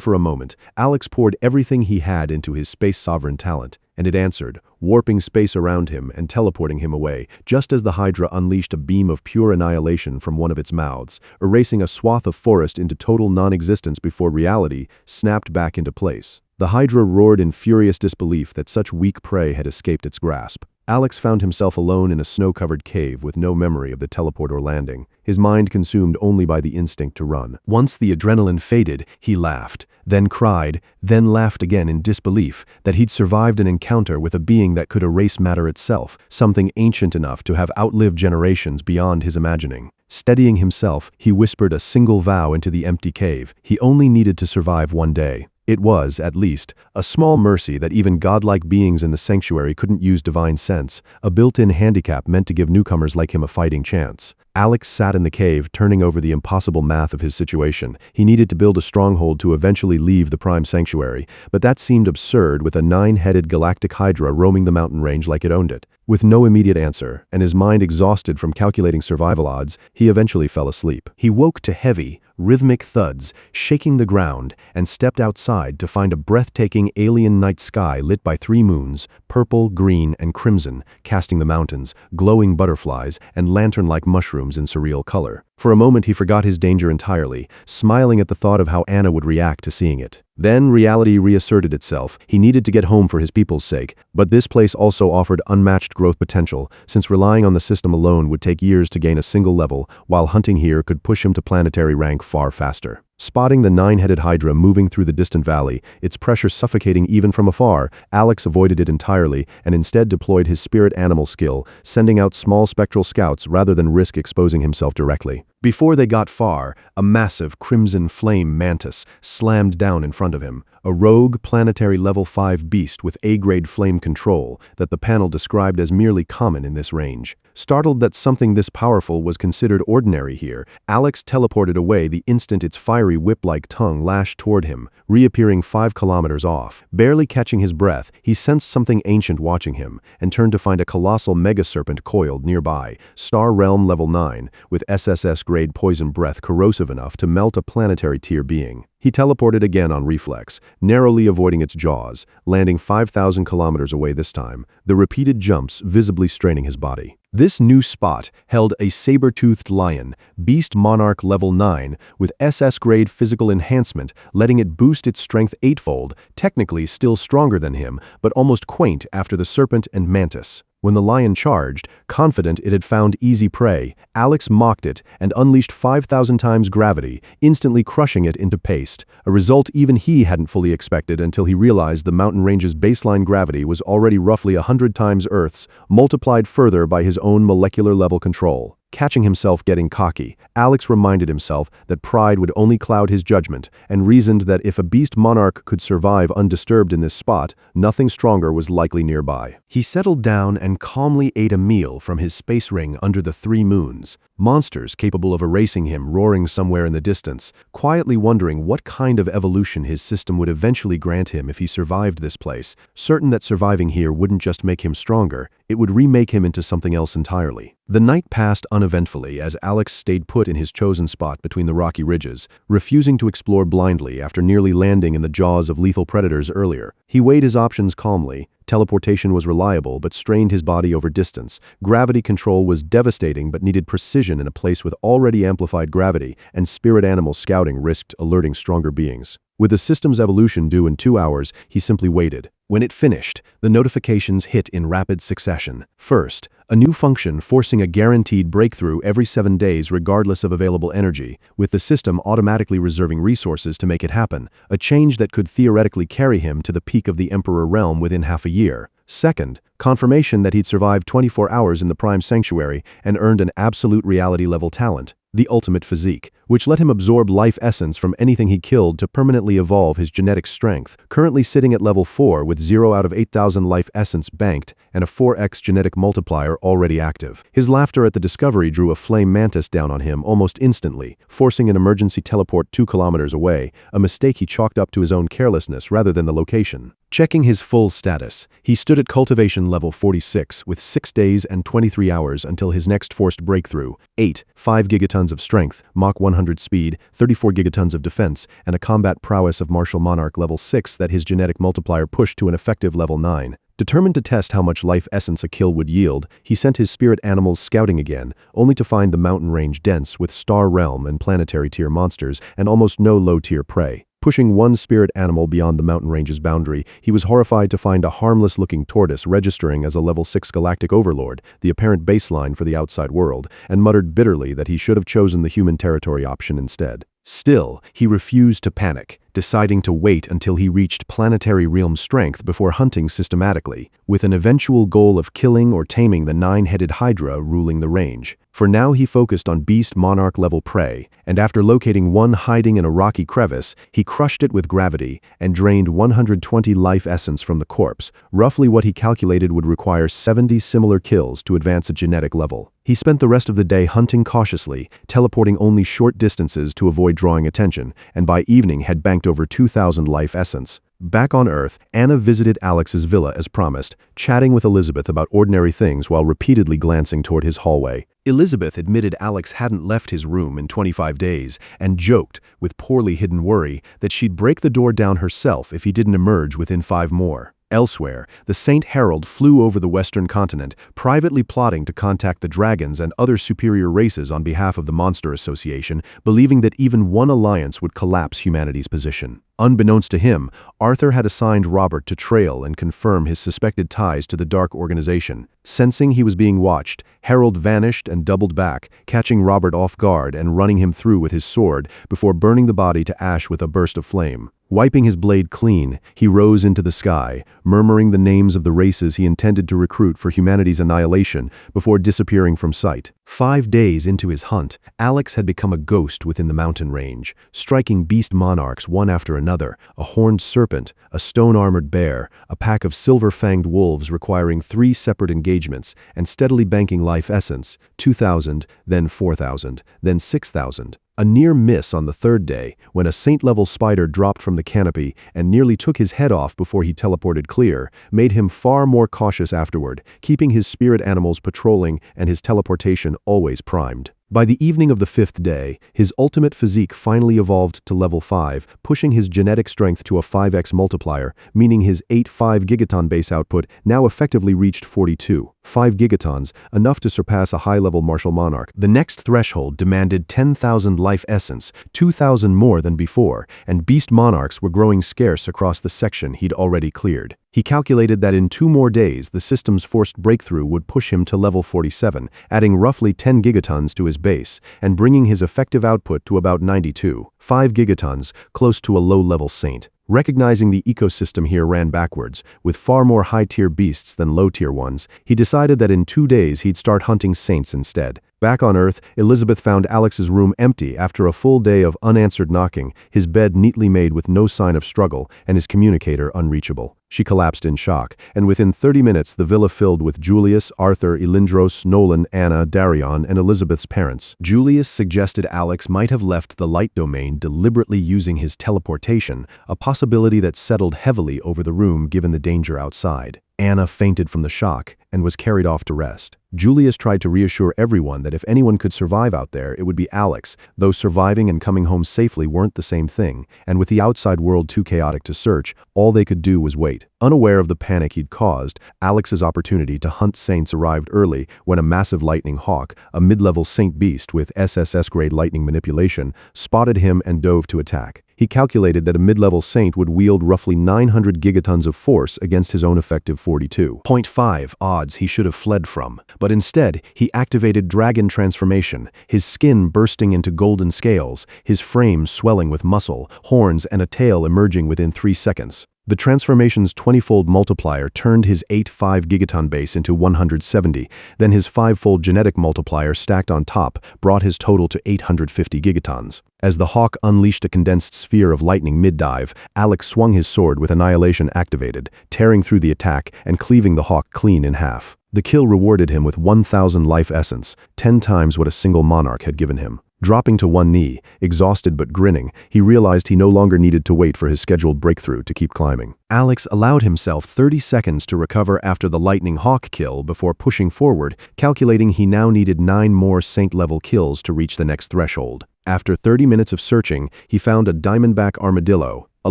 for a moment, Alex poured everything he had into his space sovereign talent, and it answered, warping space around him and teleporting him away, just as the Hydra unleashed a beam of pure annihilation from one of its mouths, erasing a swath of forest into total non-existence before reality snapped back into place. The Hydra roared in furious disbelief that such weak prey had escaped its grasp. Alex found himself alone in a snow-covered cave with no memory of the teleport or landing, his mind consumed only by the instinct to run. Once the adrenaline faded, he laughed, then cried, then laughed again in disbelief that he'd survived an encounter with a being that could erase matter itself, something ancient enough to have outlived generations beyond his imagining. Steadying himself, he whispered a single vow into the empty cave. He only needed to survive 1 day. It was, at least, a small mercy that even godlike beings in the sanctuary couldn't use divine sense, a built-in handicap meant to give newcomers like him a fighting chance. Alex sat in the cave, turning over the impossible math of his situation. He needed to build a stronghold to eventually leave the Prime Sanctuary, but that seemed absurd with a 9-headed galactic hydra roaming the mountain range like it owned it. With no immediate answer, and his mind exhausted from calculating survival odds, he eventually fell asleep. He woke to heavy, rhythmic thuds, shaking the ground, and stepped outside to find a breathtaking alien night sky lit by 3 moons, purple, green, and crimson, casting the mountains, glowing butterflies, and lantern-like mushrooms in surreal color. For a moment he forgot his danger entirely, smiling at the thought of how Anna would react to seeing it. Then reality reasserted itself. He needed to get home for his people's sake, but this place also offered unmatched growth potential, since relying on the system alone would take years to gain a single level, while hunting here could push him to planetary rank far faster. Spotting the 9-headed hydra moving through the distant valley, its pressure suffocating even from afar, Alex avoided it entirely and instead deployed his spirit animal skill, sending out small spectral scouts rather than risk exposing himself directly. Before they got far, a massive crimson flame mantis slammed down in front of him. A a rogue planetary level 5 beast with A-grade flame control that the panel described as merely common in this range. Startled that something this powerful was considered ordinary here, Alex teleported away the instant its fiery whip-like tongue lashed toward him, reappearing 5 kilometers off. Barely catching his breath, he sensed something ancient watching him, and turned to find a colossal mega-serpent coiled nearby, Star Realm Level 9, with SSS-grade poison breath corrosive enough to melt a planetary tier being. He teleported again on reflex, narrowly avoiding its jaws, landing 5,000 kilometers away this time, the repeated jumps visibly straining his body. This new spot held a saber-toothed lion, Beast Monarch Level 9, with SS-grade physical enhancement, letting it boost its strength 8-fold, technically still stronger than him, but almost quaint after the serpent and mantis. When the lion charged, confident it had found easy prey, Alex mocked it and unleashed 5,000 times gravity, instantly crushing it into paste, a result even he hadn't fully expected until he realized the mountain range's baseline gravity was already roughly 100 times Earth's, multiplied further by his own molecular-level control. Catching himself getting cocky, Alex reminded himself that pride would only cloud his judgment, and reasoned that if a beast monarch could survive undisturbed in this spot, nothing stronger was likely nearby. He settled down and calmly ate a meal from his space ring under the 3 moons, monsters capable of erasing him roaring somewhere in the distance, quietly wondering what kind of evolution his system would eventually grant him if he survived this place, certain that surviving here wouldn't just make him stronger, it would remake him into something else entirely. The night passed uneventfully as Alex stayed put in his chosen spot between the rocky ridges, refusing to explore blindly after nearly landing in the jaws of lethal predators earlier. He weighed his options calmly. Teleportation was reliable but strained his body over distance. Gravity control was devastating but needed precision in a place with already amplified gravity, and spirit animal scouting risked alerting stronger beings. With the system's evolution due in 2 hours, he simply waited. When it finished, the notifications hit in rapid succession. First, a new function forcing a guaranteed breakthrough every 7 days regardless of available energy, with the system automatically reserving resources to make it happen, a change that could theoretically carry him to the peak of the Emperor realm within half a year. Second, confirmation that he'd survived 24 hours in the Prime Sanctuary and earned an absolute reality-level talent, the ultimate physique, which let him absorb life essence from anything he killed to permanently evolve his genetic strength, currently sitting at level 4 with 0 out of 8,000 life essence banked and a 4x genetic multiplier already active. His laughter at the discovery drew a flame mantis down on him almost instantly, forcing an emergency teleport 2 kilometers away, a mistake he chalked up to his own carelessness rather than the location. Checking his full status, he stood at cultivation level 46 with 6 days and 23 hours until his next forced breakthrough, 5 gigatons of strength, Mach 100 speed, 34 gigatons of defense, and a combat prowess of martial monarch level 6 that his genetic multiplier pushed to an effective level 9. Determined to test how much life essence a kill would yield, he sent his spirit animals scouting again, only to find the mountain range dense with star realm and planetary tier monsters and almost no low-tier prey. Pushing one spirit animal beyond the mountain range's boundary, he was horrified to find a harmless-looking tortoise registering as a level 6 galactic overlord, the apparent baseline for the outside world, and muttered bitterly that he should have chosen the human territory option instead. Still, he refused to panic, deciding to wait until he reached planetary realm strength before hunting systematically, with an eventual goal of killing or taming the 9-headed Hydra ruling the range. For now he focused on beast monarch level prey, and after locating one hiding in a rocky crevice, he crushed it with gravity and drained 120 life essence from the corpse, roughly what he calculated would require 70 similar kills to advance a genetic level. He spent the rest of the day hunting cautiously, teleporting only short distances to avoid drawing attention, and by evening had banked over 2,000 life essence. Back on Earth, Anna visited Alex's villa as promised, chatting with Elizabeth about ordinary things while repeatedly glancing toward his hallway. Elizabeth admitted Alex hadn't left his room in 25 days and joked, with poorly hidden worry, that she'd break the door down herself if he didn't emerge within 5 more. Elsewhere, the Saint Herald flew over the western continent, privately plotting to contact the dragons and other superior races on behalf of the Monster Association, believing that even one alliance would collapse humanity's position. Unbeknownst to him, Arthur had assigned Robert to trail and confirm his suspected ties to the Dark Organization. Sensing he was being watched, Harold vanished and doubled back, catching Robert off guard and running him through with his sword before burning the body to ash with a burst of flame. Wiping his blade clean, he rose into the sky, murmuring the names of the races he intended to recruit for humanity's annihilation before disappearing from sight. 5 days into his hunt, Alex had become a ghost within the mountain range, striking beast monarchs one after another another, a horned serpent, a stone-armored bear, a pack of silver-fanged wolves requiring 3 separate engagements, and steadily banking life essence, 2,000, then 4,000, then 6,000. A near miss on the 3rd day, when a saint-level spider dropped from the canopy and nearly took his head off before he teleported clear, made him far more cautious afterward, keeping his spirit animals patrolling and his teleportation always primed. By the evening of the 5th day, his ultimate physique finally evolved to level 5, pushing his genetic strength to a 5x multiplier, meaning his 8.5 gigaton base output now effectively reached 42. 5 gigatons, enough to surpass a high-level martial monarch. The next threshold demanded 10,000 life essence, 2,000 more than before, and beast monarchs were growing scarce across the section he'd already cleared. He calculated that in 2 more days, the system's forced breakthrough would push him to level 47, adding roughly 10 gigatons to his base, and bringing his effective output to about 92. 5 gigatons, close to a low-level saint. Recognizing the ecosystem here ran backwards, with far more high-tier beasts than low-tier ones, he decided that in 2 days he'd start hunting saints instead. Back on Earth, Elizabeth found Alex's room empty after a full day of unanswered knocking, his bed neatly made with no sign of struggle, and his communicator unreachable. She collapsed in shock, and within 30 minutes the villa filled with Julius, Arthur, Elindros, Nolan, Anna, Darion, and Elizabeth's parents. Julius suggested Alex might have left the light domain deliberately using his teleportation, a possibility that settled heavily over the room given the danger outside. Anna fainted from the shock and was carried off to rest. Julius tried to reassure everyone that if anyone could survive out there, it would be Alex, though surviving and coming home safely weren't the same thing, and with the outside world too chaotic to search, all they could do was wait. Unaware of the panic he'd caused, Alex's opportunity to hunt saints arrived early when a massive lightning hawk, a mid-level saint beast with SSS-grade lightning manipulation, spotted him and dove to attack. He calculated that a mid-level saint would wield roughly 900 gigatons of force against his own effective 42.5 odds he should have fled from. But instead, he activated dragon transformation, his skin bursting into golden scales, his frame swelling with muscle, horns, and a tail emerging within 3 seconds. The transformation's 20-fold multiplier turned his 8.5 gigaton base into 170, then his 5-fold genetic multiplier stacked on top brought his total to 850 gigatons. As the hawk unleashed a condensed sphere of lightning mid-dive, Alex swung his sword with Annihilation activated, tearing through the attack and cleaving the hawk clean in half. The kill rewarded him with 1,000 life essence, 10 times what a single monarch had given him. Dropping to one knee, exhausted but grinning, he realized he no longer needed to wait for his scheduled breakthrough to keep climbing. Alex allowed himself 30 seconds to recover after the lightning hawk kill before pushing forward, calculating he now needed 9 more saint-level kills to reach the next threshold. After 30 minutes of searching, he found a diamondback armadillo, a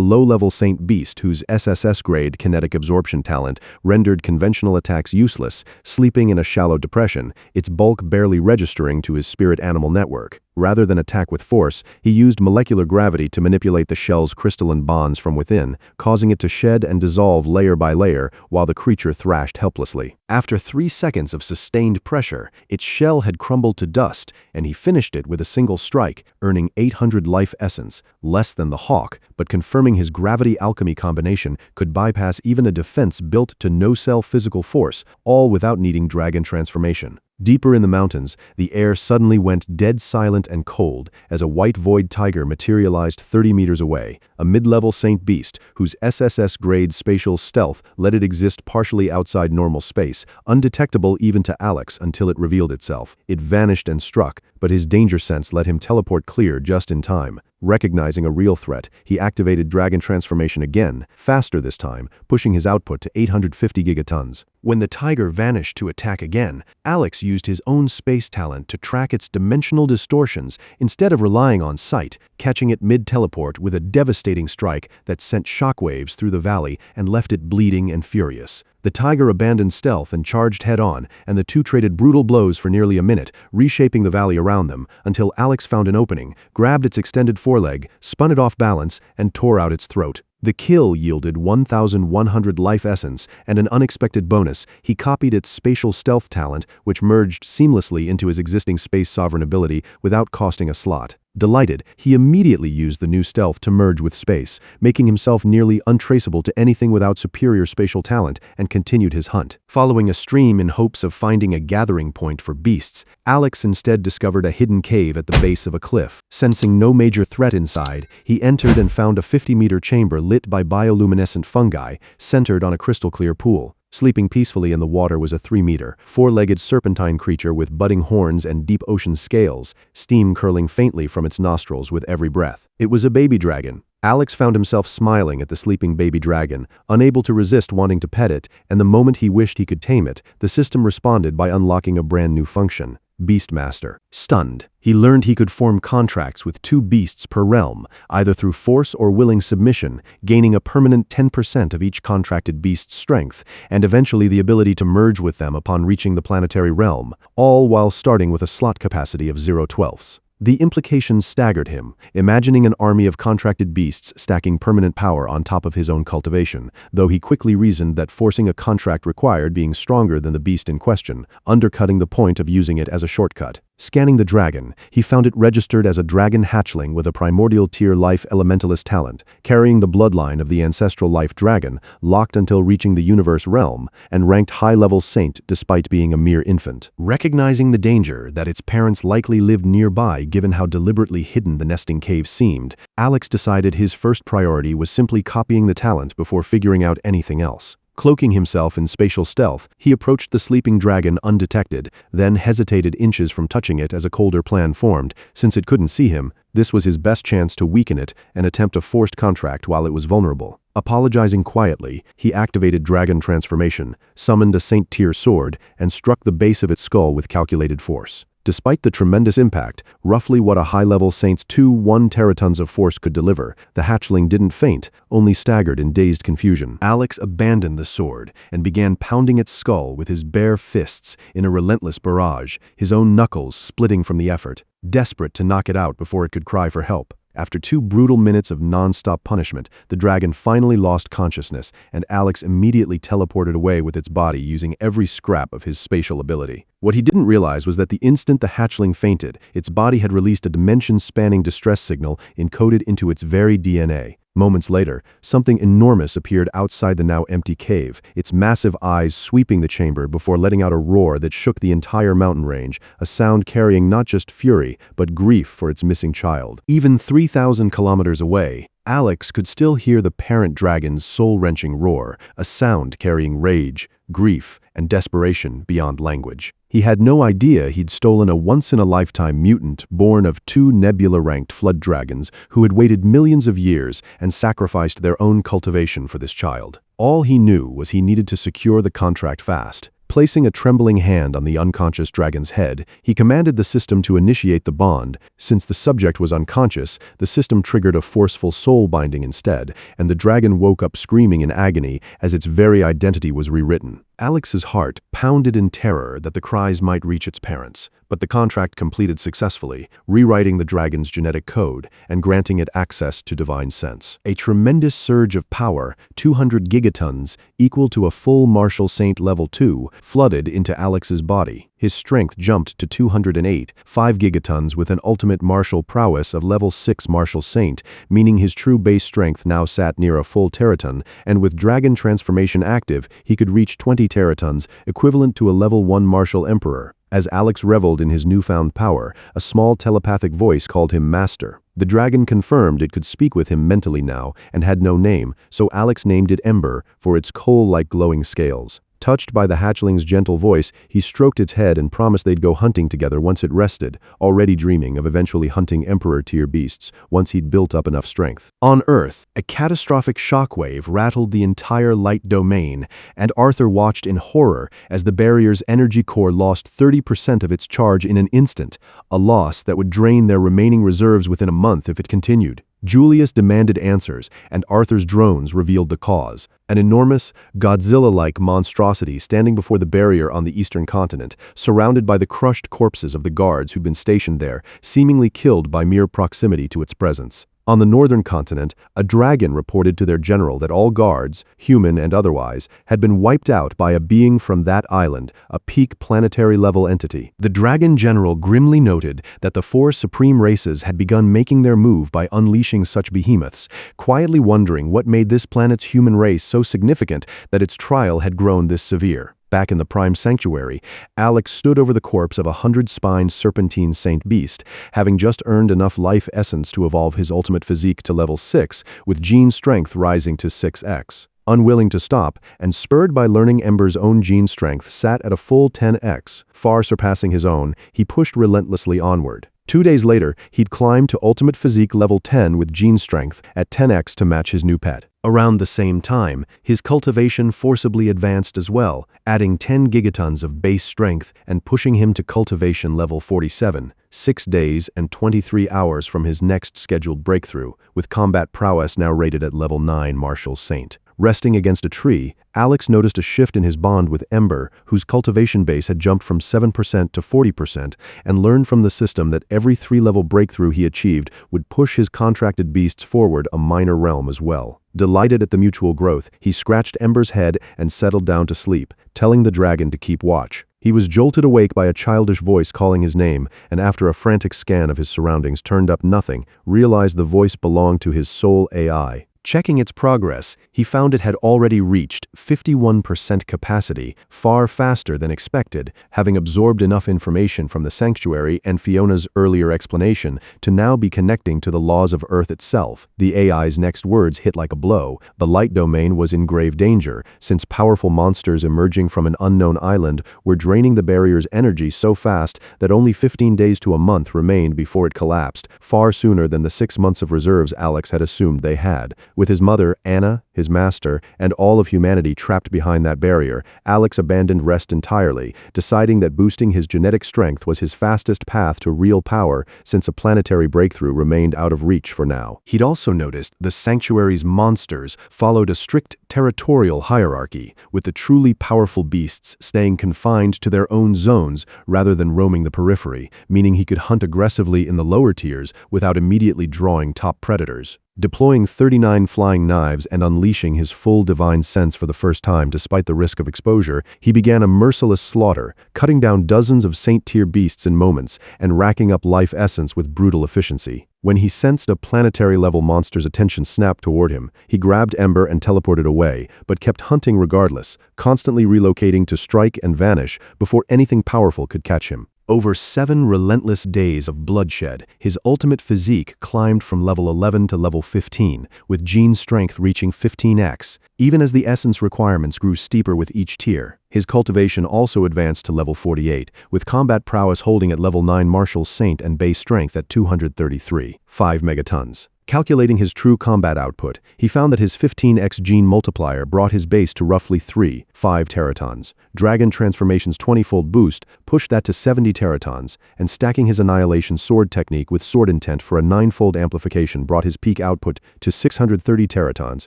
low-level saint beast whose SSS-grade kinetic absorption talent rendered conventional attacks useless, sleeping in a shallow depression, its bulk barely registering to his spirit animal network. Rather than attack with force, he used molecular gravity to manipulate the shell's crystalline bonds from within, causing it to shed and dissolve layer by layer while the creature thrashed helplessly. After 3 seconds of sustained pressure, its shell had crumbled to dust, and he finished it with a single strike, earning 800 life essence, less than the hawk, but confirming his gravity alchemy combination could bypass even a defense built to no-cell physical force, all without needing dragon transformation. Deeper in the mountains, the air suddenly went dead silent and cold as a white void tiger materialized 30 meters away, a mid-level saint beast whose SSS-grade spatial stealth let it exist partially outside normal space, undetectable even to Alex until it revealed itself. It vanished and struck, but his danger sense let him teleport clear just in time. Recognizing a real threat, he activated Dragon Transformation again, faster this time, pushing his output to 850 gigatons. When the tiger vanished to attack again, Alex used his own space talent to track its dimensional distortions instead of relying on sight, catching it mid-teleport with a devastating strike that sent shockwaves through the valley and left it bleeding and furious. The tiger abandoned stealth and charged head-on, and the two traded brutal blows for nearly a minute, reshaping the valley around them, until Alex found an opening, grabbed its extended foreleg, spun it off balance, and tore out its throat. The kill yielded 1,100 life essence, and an unexpected bonus, he copied its spatial stealth talent, which merged seamlessly into his existing space sovereign ability without costing a slot. Delighted, he immediately used the new stealth to merge with space, making himself nearly untraceable to anything without superior spatial talent, and continued his hunt. Following a stream in hopes of finding a gathering point for beasts, Alex instead discovered a hidden cave at the base of a cliff. Sensing no major threat inside, he entered and found a 50-meter chamber lit by bioluminescent fungi, centered on a crystal-clear pool. Sleeping peacefully in the water was a 3-meter, 4-legged serpentine creature with budding horns and deep ocean scales, steam curling faintly from its nostrils with every breath. It was a baby dragon. Alex found himself smiling at the sleeping baby dragon, unable to resist wanting to pet it, and the moment he wished he could tame it, the system responded by unlocking a brand new function. Beastmaster. Stunned, he learned he could form contracts with 2 beasts per realm, either through force or willing submission, gaining a permanent 10% of each contracted beast's strength, and eventually the ability to merge with them upon reaching the planetary realm, all while starting with a slot capacity of 0/12. The implications staggered him, imagining an army of contracted beasts stacking permanent power on top of his own cultivation, though he quickly reasoned that forcing a contract required being stronger than the beast in question, undercutting the point of using it as a shortcut. Scanning the dragon, he found it registered as a dragon hatchling with a primordial tier life elementalist talent, carrying the bloodline of the ancestral life dragon, locked until reaching the universe realm, and ranked high-level saint despite being a mere infant. Recognizing the danger that its parents likely lived nearby given how deliberately hidden the nesting cave seemed, Alex decided his first priority was simply copying the talent before figuring out anything else. Cloaking himself in spatial stealth, he approached the sleeping dragon undetected, then hesitated inches from touching it as a colder plan formed. Since it couldn't see him, this was his best chance to weaken it and attempt a forced contract while it was vulnerable. Apologizing quietly, he activated dragon transformation, summoned a saint-tier sword, and struck the base of its skull with calculated force. Despite the tremendous impact, roughly what a high-level saint's 1 teratons of force could deliver, the hatchling didn't faint, only staggered in dazed confusion. Alex abandoned the sword and began pounding its skull with his bare fists in a relentless barrage, his own knuckles splitting from the effort, desperate to knock it out before it could cry for help. After 2 brutal minutes of non-stop punishment, the dragon finally lost consciousness, and Alex immediately teleported away with its body using every scrap of his spatial ability. What he didn't realize was that the instant the hatchling fainted, its body had released a dimension-spanning distress signal encoded into its very DNA. Moments later, something enormous appeared outside the now empty cave, its massive eyes sweeping the chamber before letting out a roar that shook the entire mountain range, a sound carrying not just fury, but grief for its missing child. Even 3,000 kilometers away, Alex could still hear the parent dragon's soul-wrenching roar, a sound carrying rage, grief, and desperation beyond language. He had no idea he'd stolen a once-in-a-lifetime mutant born of 2 nebula-ranked flood dragons who had waited millions of years and sacrificed their own cultivation for this child. All he knew was he needed to secure the contract fast. Placing a trembling hand on the unconscious dragon's head, he commanded the system to initiate the bond. Since the subject was unconscious, the system triggered a forceful soul binding instead, and the dragon woke up screaming in agony as its very identity was rewritten. Alex's heart pounded in terror that the cries might reach its parents, but the contract completed successfully, rewriting the dragon's genetic code and granting it access to divine sense. A tremendous surge of power, 200 gigatons, equal to a full Martial Saint level 2, flooded into Alex's body. His strength jumped to 208, 5 gigatons with an ultimate martial prowess of level 6 Martial Saint, meaning his true base strength now sat near a full teraton, and with dragon transformation active, he could reach 20 teratons, equivalent to a level 1 Martial Emperor. As Alex reveled in his newfound power, a small telepathic voice called him Master. The dragon confirmed it could speak with him mentally now and had no name, so Alex named it Ember for its coal-like glowing scales. Touched by the hatchling's gentle voice, he stroked its head and promised they'd go hunting together once it rested, already dreaming of eventually hunting Emperor-tier beasts once he'd built up enough strength. On Earth, a catastrophic shockwave rattled the entire light domain, and Arthur watched in horror as the barrier's energy core lost 30% of its charge in an instant, a loss that would drain their remaining reserves within a month if it continued. Julius demanded answers, and Arthur's drones revealed the cause. An enormous, Godzilla-like monstrosity standing before the barrier on the eastern continent, surrounded by the crushed corpses of the guards who'd been stationed there, seemingly killed by mere proximity to its presence. On the northern continent, a dragon reported to their general that all guards, human and otherwise, had been wiped out by a being from that island, a peak planetary-level entity. The dragon general grimly noted that the four supreme races had begun making their move by unleashing such behemoths, quietly wondering what made this planet's human race so significant that its trial had grown this severe. Back in the Prime Sanctuary, Alex stood over the corpse of a 100-spined serpentine saint beast, having just earned enough life essence to evolve his ultimate physique to level 6, with gene strength rising to 6x. Unwilling to stop, and spurred by learning Ember's own gene strength sat at a full 10x, far surpassing his own, he pushed relentlessly onward. 2 days later, he'd climbed to ultimate physique level 10 with gene strength at 10x to match his new pet. Around the same time, his cultivation forcibly advanced as well, adding 10 gigatons of base strength and pushing him to cultivation level 47, 6 days and 23 hours from his next scheduled breakthrough, with combat prowess now rated at level 9 Martial Saint. Resting against a tree, Alex noticed a shift in his bond with Ember, whose cultivation base had jumped from 7% to 40%, and learned from the system that every 3-level breakthrough he achieved would push his contracted beasts forward a minor realm as well. Delighted at the mutual growth, he scratched Ember's head and settled down to sleep, telling the dragon to keep watch. He was jolted awake by a childish voice calling his name, and after a frantic scan of his surroundings turned up nothing, realized the voice belonged to his soul AI. Checking its progress, he found it had already reached 51% capacity, far faster than expected, having absorbed enough information from the sanctuary and Fiona's earlier explanation to now be connecting to the laws of Earth itself. The AI's next words hit like a blow. The light domain was in grave danger, since powerful monsters emerging from an unknown island were draining the barrier's energy so fast that only 15 days to a month remained before it collapsed, far sooner than the 6 months of reserves Alex had assumed they had. With his mother, Anna, his master, and all of humanity trapped behind that barrier, Alex abandoned rest entirely, deciding that boosting his genetic strength was his fastest path to real power since a planetary breakthrough remained out of reach for now. He'd also noticed the sanctuary's monsters followed a strict territorial hierarchy, with the truly powerful beasts staying confined to their own zones rather than roaming the periphery, meaning he could hunt aggressively in the lower tiers without immediately drawing top predators. Deploying 39 flying knives and unleashing his full divine sense for the first time despite the risk of exposure, he began a merciless slaughter, cutting down dozens of saint-tier beasts in moments and racking up life essence with brutal efficiency. When he sensed a planetary-level monster's attention snap toward him, he grabbed Ember and teleported away, but kept hunting regardless, constantly relocating to strike and vanish before anything powerful could catch him. Over 7 relentless days of bloodshed, his ultimate physique climbed from level 11 to level 15, with gene strength reaching 15x, even as the essence requirements grew steeper with each tier. His cultivation also advanced to level 48, with combat prowess holding at level 9 Martial Saint and base strength at 233, 5 megatons. Calculating his true combat output, he found that his 15x gene multiplier brought his base to roughly 5 teratons. Dragon Transformation's 20-fold boost pushed that to 70 teratons, and stacking his Annihilation sword technique with sword intent for a 9-fold amplification brought his peak output to 630 teratons,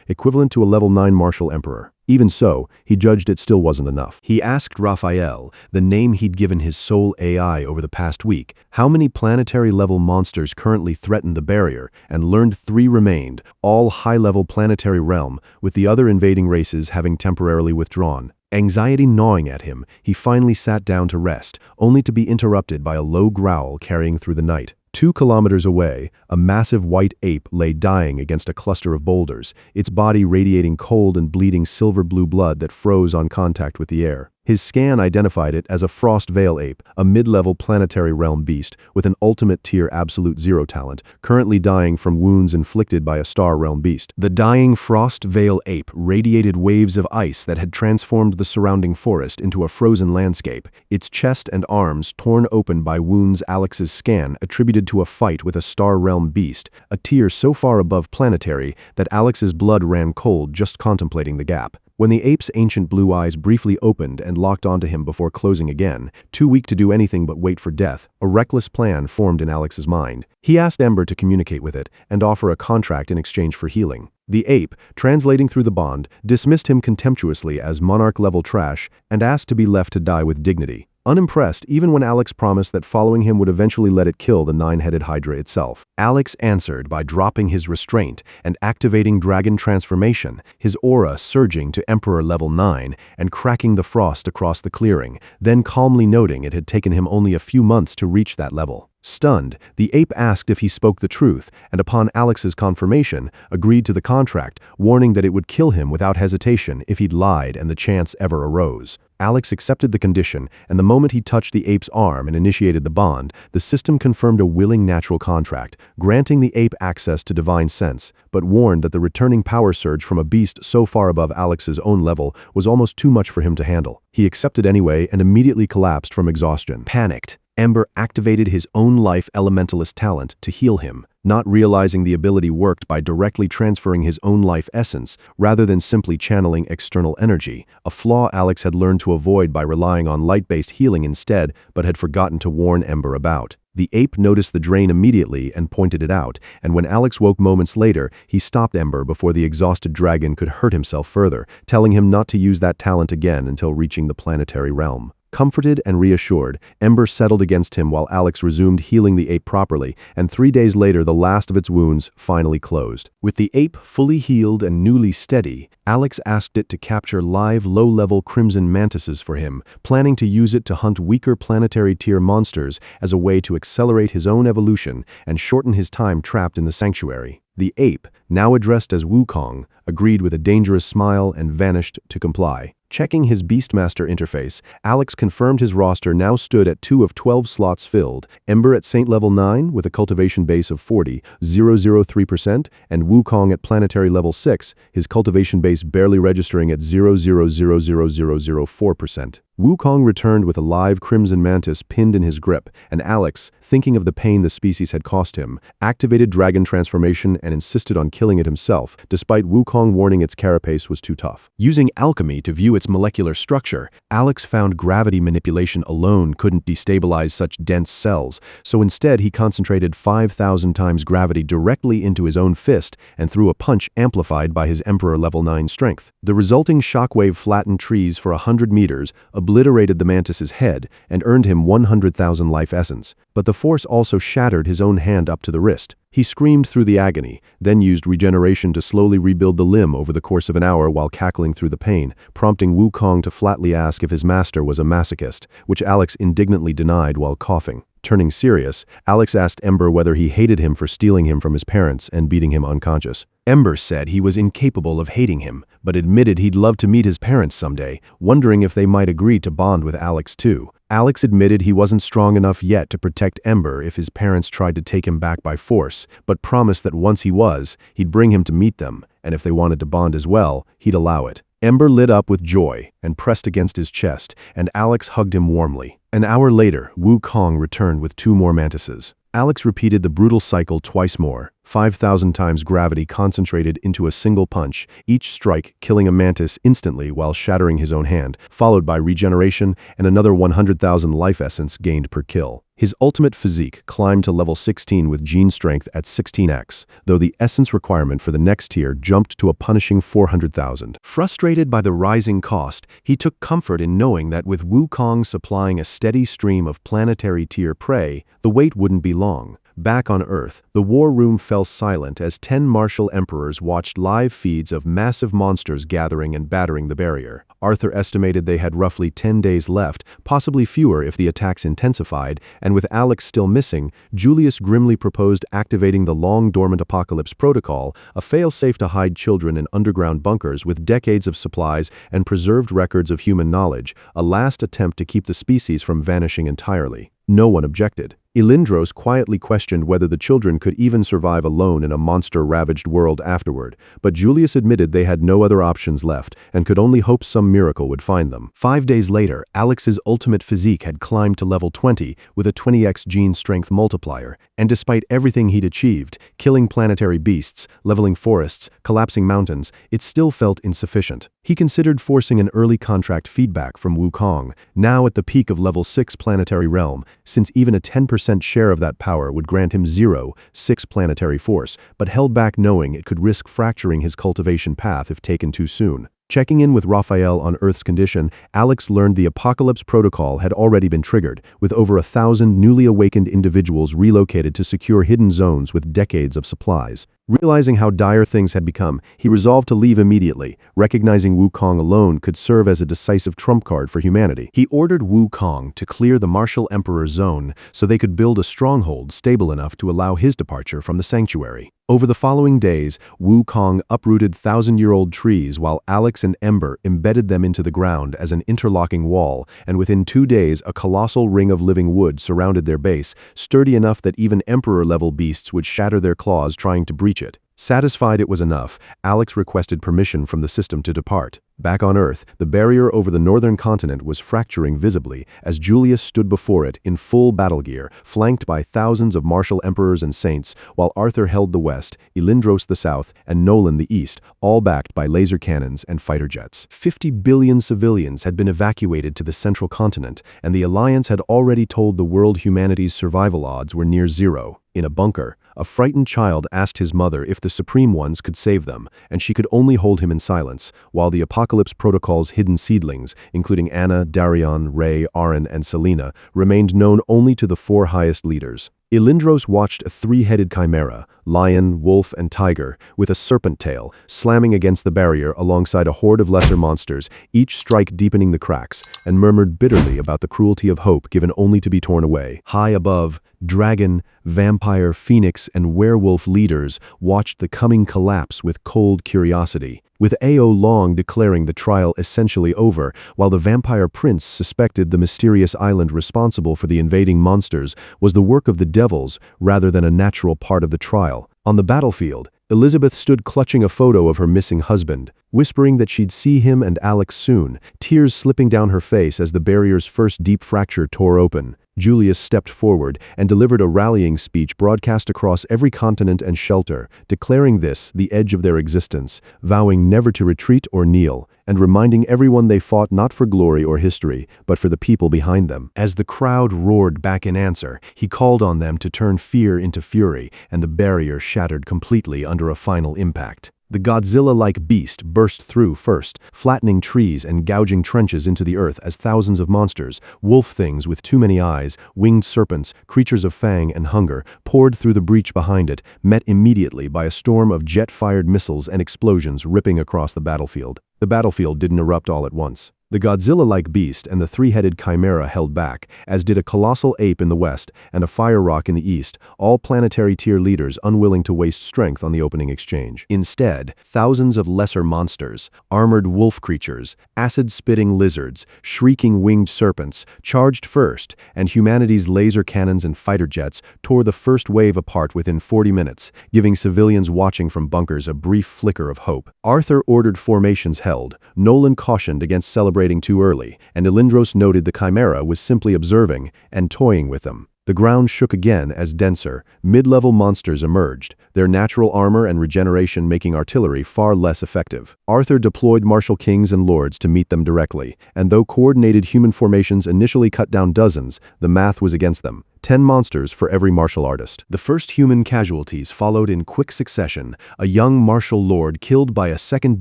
equivalent to a level 9 Martial Emperor. Even so, he judged it still wasn't enough. He asked Raphael, the name he'd given his soul AI over the past week, how many planetary-level monsters currently threatened the barrier, and learned 3 remained, all high-level planetary realm, with the other invading races having temporarily withdrawn. Anxiety gnawing at him, he finally sat down to rest, only to be interrupted by a low growl carrying through the night. 2 kilometers away, a massive white ape lay dying against a cluster of boulders, its body radiating cold and bleeding silver-blue blood that froze on contact with the air. His scan identified it as a Frost Veil ape, a mid-level planetary realm beast with an ultimate tier absolute 0 talent, currently dying from wounds inflicted by a star realm beast. The dying Frost Veil ape radiated waves of ice that had transformed the surrounding forest into a frozen landscape, its chest and arms torn open by wounds Alex's scan attributed to a fight with a star realm beast, a tier so far above planetary that Alex's blood ran cold just contemplating the gap. When the ape's ancient blue eyes briefly opened and locked onto him before closing again, too weak to do anything but wait for death, a reckless plan formed in Alex's mind. He asked Ember to communicate with it and offer a contract in exchange for healing. The ape, translating through the bond, dismissed him contemptuously as monarch-level trash and asked to be left to die with dignity. unimpressed even when Alex promised that following him would eventually let it kill the nine-headed Hydra itself. Alex answered by dropping his restraint and activating Dragon Transformation, his aura surging to Emperor level 9 and cracking the frost across the clearing, then calmly noting it had taken him only a few months to reach that level. Stunned, the ape asked if he spoke the truth, and upon Alex's confirmation, agreed to the contract, warning that it would kill him without hesitation if he'd lied and the chance ever arose. Alex accepted the condition, and the moment he touched the ape's arm and initiated the bond, the system confirmed a willing natural contract, granting the ape access to divine sense, but warned that the returning power surge from a beast so far above Alex's own level was almost too much for him to handle. He accepted anyway and immediately collapsed from exhaustion. Panicked, Ember activated his own life elementalist talent to heal him, not realizing the ability worked by directly transferring his own life essence rather than simply channeling external energy, a flaw Alex had learned to avoid by relying on light-based healing instead but had forgotten to warn Ember about. The ape noticed the drain immediately and pointed it out, and when Alex woke moments later, he stopped Ember before the exhausted dragon could hurt himself further, telling him not to use that talent again until reaching the planetary realm. Comforted and reassured, Ember settled against him while Alex resumed healing the ape properly, and 3 days later the last of its wounds finally closed. With the ape fully healed and newly steady, Alex asked it to capture live low-level crimson mantises for him, planning to use it to hunt weaker planetary tier monsters as a way to accelerate his own evolution and shorten his time trapped in the sanctuary. The ape, now addressed as Wukong, agreed with a dangerous smile and vanished to comply. Checking his Beastmaster interface, Alex confirmed his roster now stood at 2 of 12 slots filled, Ember at Saint level 9 with a cultivation base of 40.003%, and Wukong at planetary level 6, his cultivation base barely registering at 0.00004%. Wukong returned with a live crimson mantis pinned in his grip, and Alex, thinking of the pain the species had cost him, activated Dragon Transformation and insisted on killing it himself, despite Wukong warning its carapace was too tough. Using alchemy to view its molecular structure, Alex found gravity manipulation alone couldn't destabilize such dense cells, so instead he concentrated 5,000 times gravity directly into his own fist and threw a punch amplified by his Emperor level 9 strength. The resulting shockwave flattened trees for 100 meters, obliterated the mantis's head, and earned him 100,000 life essence. But the force also shattered his own hand up to the wrist. He screamed through the agony, then used regeneration to slowly rebuild the limb over the course of an hour while cackling through the pain, prompting Wukong to flatly ask if his master was a masochist, which Alex indignantly denied while coughing. Turning serious, Alex asked Ember whether he hated him for stealing him from his parents and beating him unconscious. Ember said he was incapable of hating him, but admitted he'd love to meet his parents someday, wondering if they might agree to bond with Alex too. Alex admitted he wasn't strong enough yet to protect Ember if his parents tried to take him back by force, but promised that once he was, he'd bring him to meet them, and if they wanted to bond as well, he'd allow it. Ember lit up with joy and pressed against his chest, and Alex hugged him warmly. An hour later, Wukong returned with 2 more mantises. Alex repeated the brutal cycle twice more, 5,000 times gravity concentrated into a single punch, each strike killing a mantis instantly while shattering his own hand, followed by regeneration and another 100,000 life essence gained per kill. His ultimate physique climbed to level 16 with gene strength at 16x, though the essence requirement for the next tier jumped to a punishing 400,000. Frustrated by the rising cost, he took comfort in knowing that with Wukong supplying a steady stream of planetary tier prey, the wait wouldn't be long. Back on Earth, the war room fell silent as 10 martial emperors watched live feeds of massive monsters gathering and battering the barrier. Arthur estimated they had roughly 10 days left, possibly fewer if the attacks intensified, and with Alex still missing, Julius grimly proposed activating the long-dormant Apocalypse Protocol, a fail-safe to hide children in underground bunkers with decades of supplies and preserved records of human knowledge, a last attempt to keep the species from vanishing entirely. No one objected. Elindros quietly questioned whether the children could even survive alone in a monster-ravaged world afterward, but Julius admitted they had no other options left and could only hope some miracle would find them. 5 days later, Alex's ultimate physique had climbed to level 20 with a 20x gene strength multiplier, and despite everything he'd achieved, killing planetary beasts, leveling forests, collapsing mountains, it still felt insufficient. He considered forcing an early contract feedback from Wukong, now at the peak of level 6 planetary realm, since even a 10% share of that power would grant him 0.6 planetary force, but held back knowing it could risk fracturing his cultivation path if taken too soon. Checking in with Raphael on Earth's condition, Alex learned the Apocalypse Protocol had already been triggered, with over 1,000 newly awakened individuals relocated to secure hidden zones with decades of supplies. Realizing how dire things had become, he resolved to leave immediately, recognizing Wukong alone could serve as a decisive trump card for humanity. He ordered Wukong to clear the Martial Emperor's zone so they could build a stronghold stable enough to allow his departure from the sanctuary. Over the following days, Wukong uprooted thousand-year-old trees while Alex and Ember embedded them into the ground as an interlocking wall, and within 2 days a colossal ring of living wood surrounded their base, sturdy enough that even Emperor-level beasts would shatter their claws trying to breach it. Satisfied it was enough, Alex requested permission from the system to depart. Back on Earth, the barrier over the northern continent was fracturing visibly as Julius stood before it in full battle gear, flanked by thousands of martial emperors and saints, while Arthur held the west, Elindros the south, and Nolan the east, all backed by laser cannons and fighter jets. 50 billion civilians had been evacuated to the central continent, and the Alliance had already told the world humanity's survival odds were near zero. In a bunker, a frightened child asked his mother if the Supreme Ones could save them, and she could only hold him in silence, while the Apocalypse Protocol's hidden seedlings, including Anna, Darion, Ray, Aaron, and Selena, remained known only to the 4 highest leaders. Elindros watched a 3-headed chimera, lion, wolf, and tiger, with a serpent tail, slamming against the barrier alongside a horde of lesser monsters, each strike deepening the cracks, and murmured bitterly about the cruelty of hope given only to be torn away. High above, dragon, vampire, phoenix, and werewolf leaders watched the coming collapse with cold curiosity, with Ao Long declaring the trial essentially over, while the vampire prince suspected the mysterious island responsible for the invading monsters was the work of the devils rather than a natural part of the trial. On the battlefield, Elizabeth stood clutching a photo of her missing husband, whispering that she'd see him and Alex soon, tears slipping down her face as the barrier's first deep fracture tore open. Julius stepped forward and delivered a rallying speech broadcast across every continent and shelter, declaring this the edge of their existence, vowing never to retreat or kneel, and reminding everyone they fought not for glory or history, but for the people behind them. As the crowd roared back in answer, he called on them to turn fear into fury, and the barrier shattered completely under a final impact. The Godzilla-like beast burst through first, flattening trees and gouging trenches into the earth as thousands of monsters, wolf things with too many eyes, winged serpents, creatures of fang and hunger, poured through the breach behind it, met immediately by a storm of jet-fired missiles and explosions ripping across the battlefield. The battlefield didn't erupt all at once. The Godzilla-like beast and the 3-headed chimera held back, as did a colossal ape in the west and a fire rock in the east, all planetary tier leaders unwilling to waste strength on the opening exchange. Instead, thousands of lesser monsters, armored wolf creatures, acid-spitting lizards, shrieking winged serpents, charged first, and humanity's laser cannons and fighter jets tore the first wave apart within 40 minutes, giving civilians watching from bunkers a brief flicker of hope. Arthur ordered formations held, Nolan cautioned against celebrating too early, and Elindros noted the chimera was simply observing and toying with them. The ground shook again as denser, mid-level monsters emerged, their natural armor and regeneration making artillery far less effective. Arthur deployed martial kings and lords to meet them directly, and though coordinated human formations initially cut down dozens, the math was against them. 10 monsters for every martial artist. The first human casualties followed in quick succession, a young martial lord killed by a second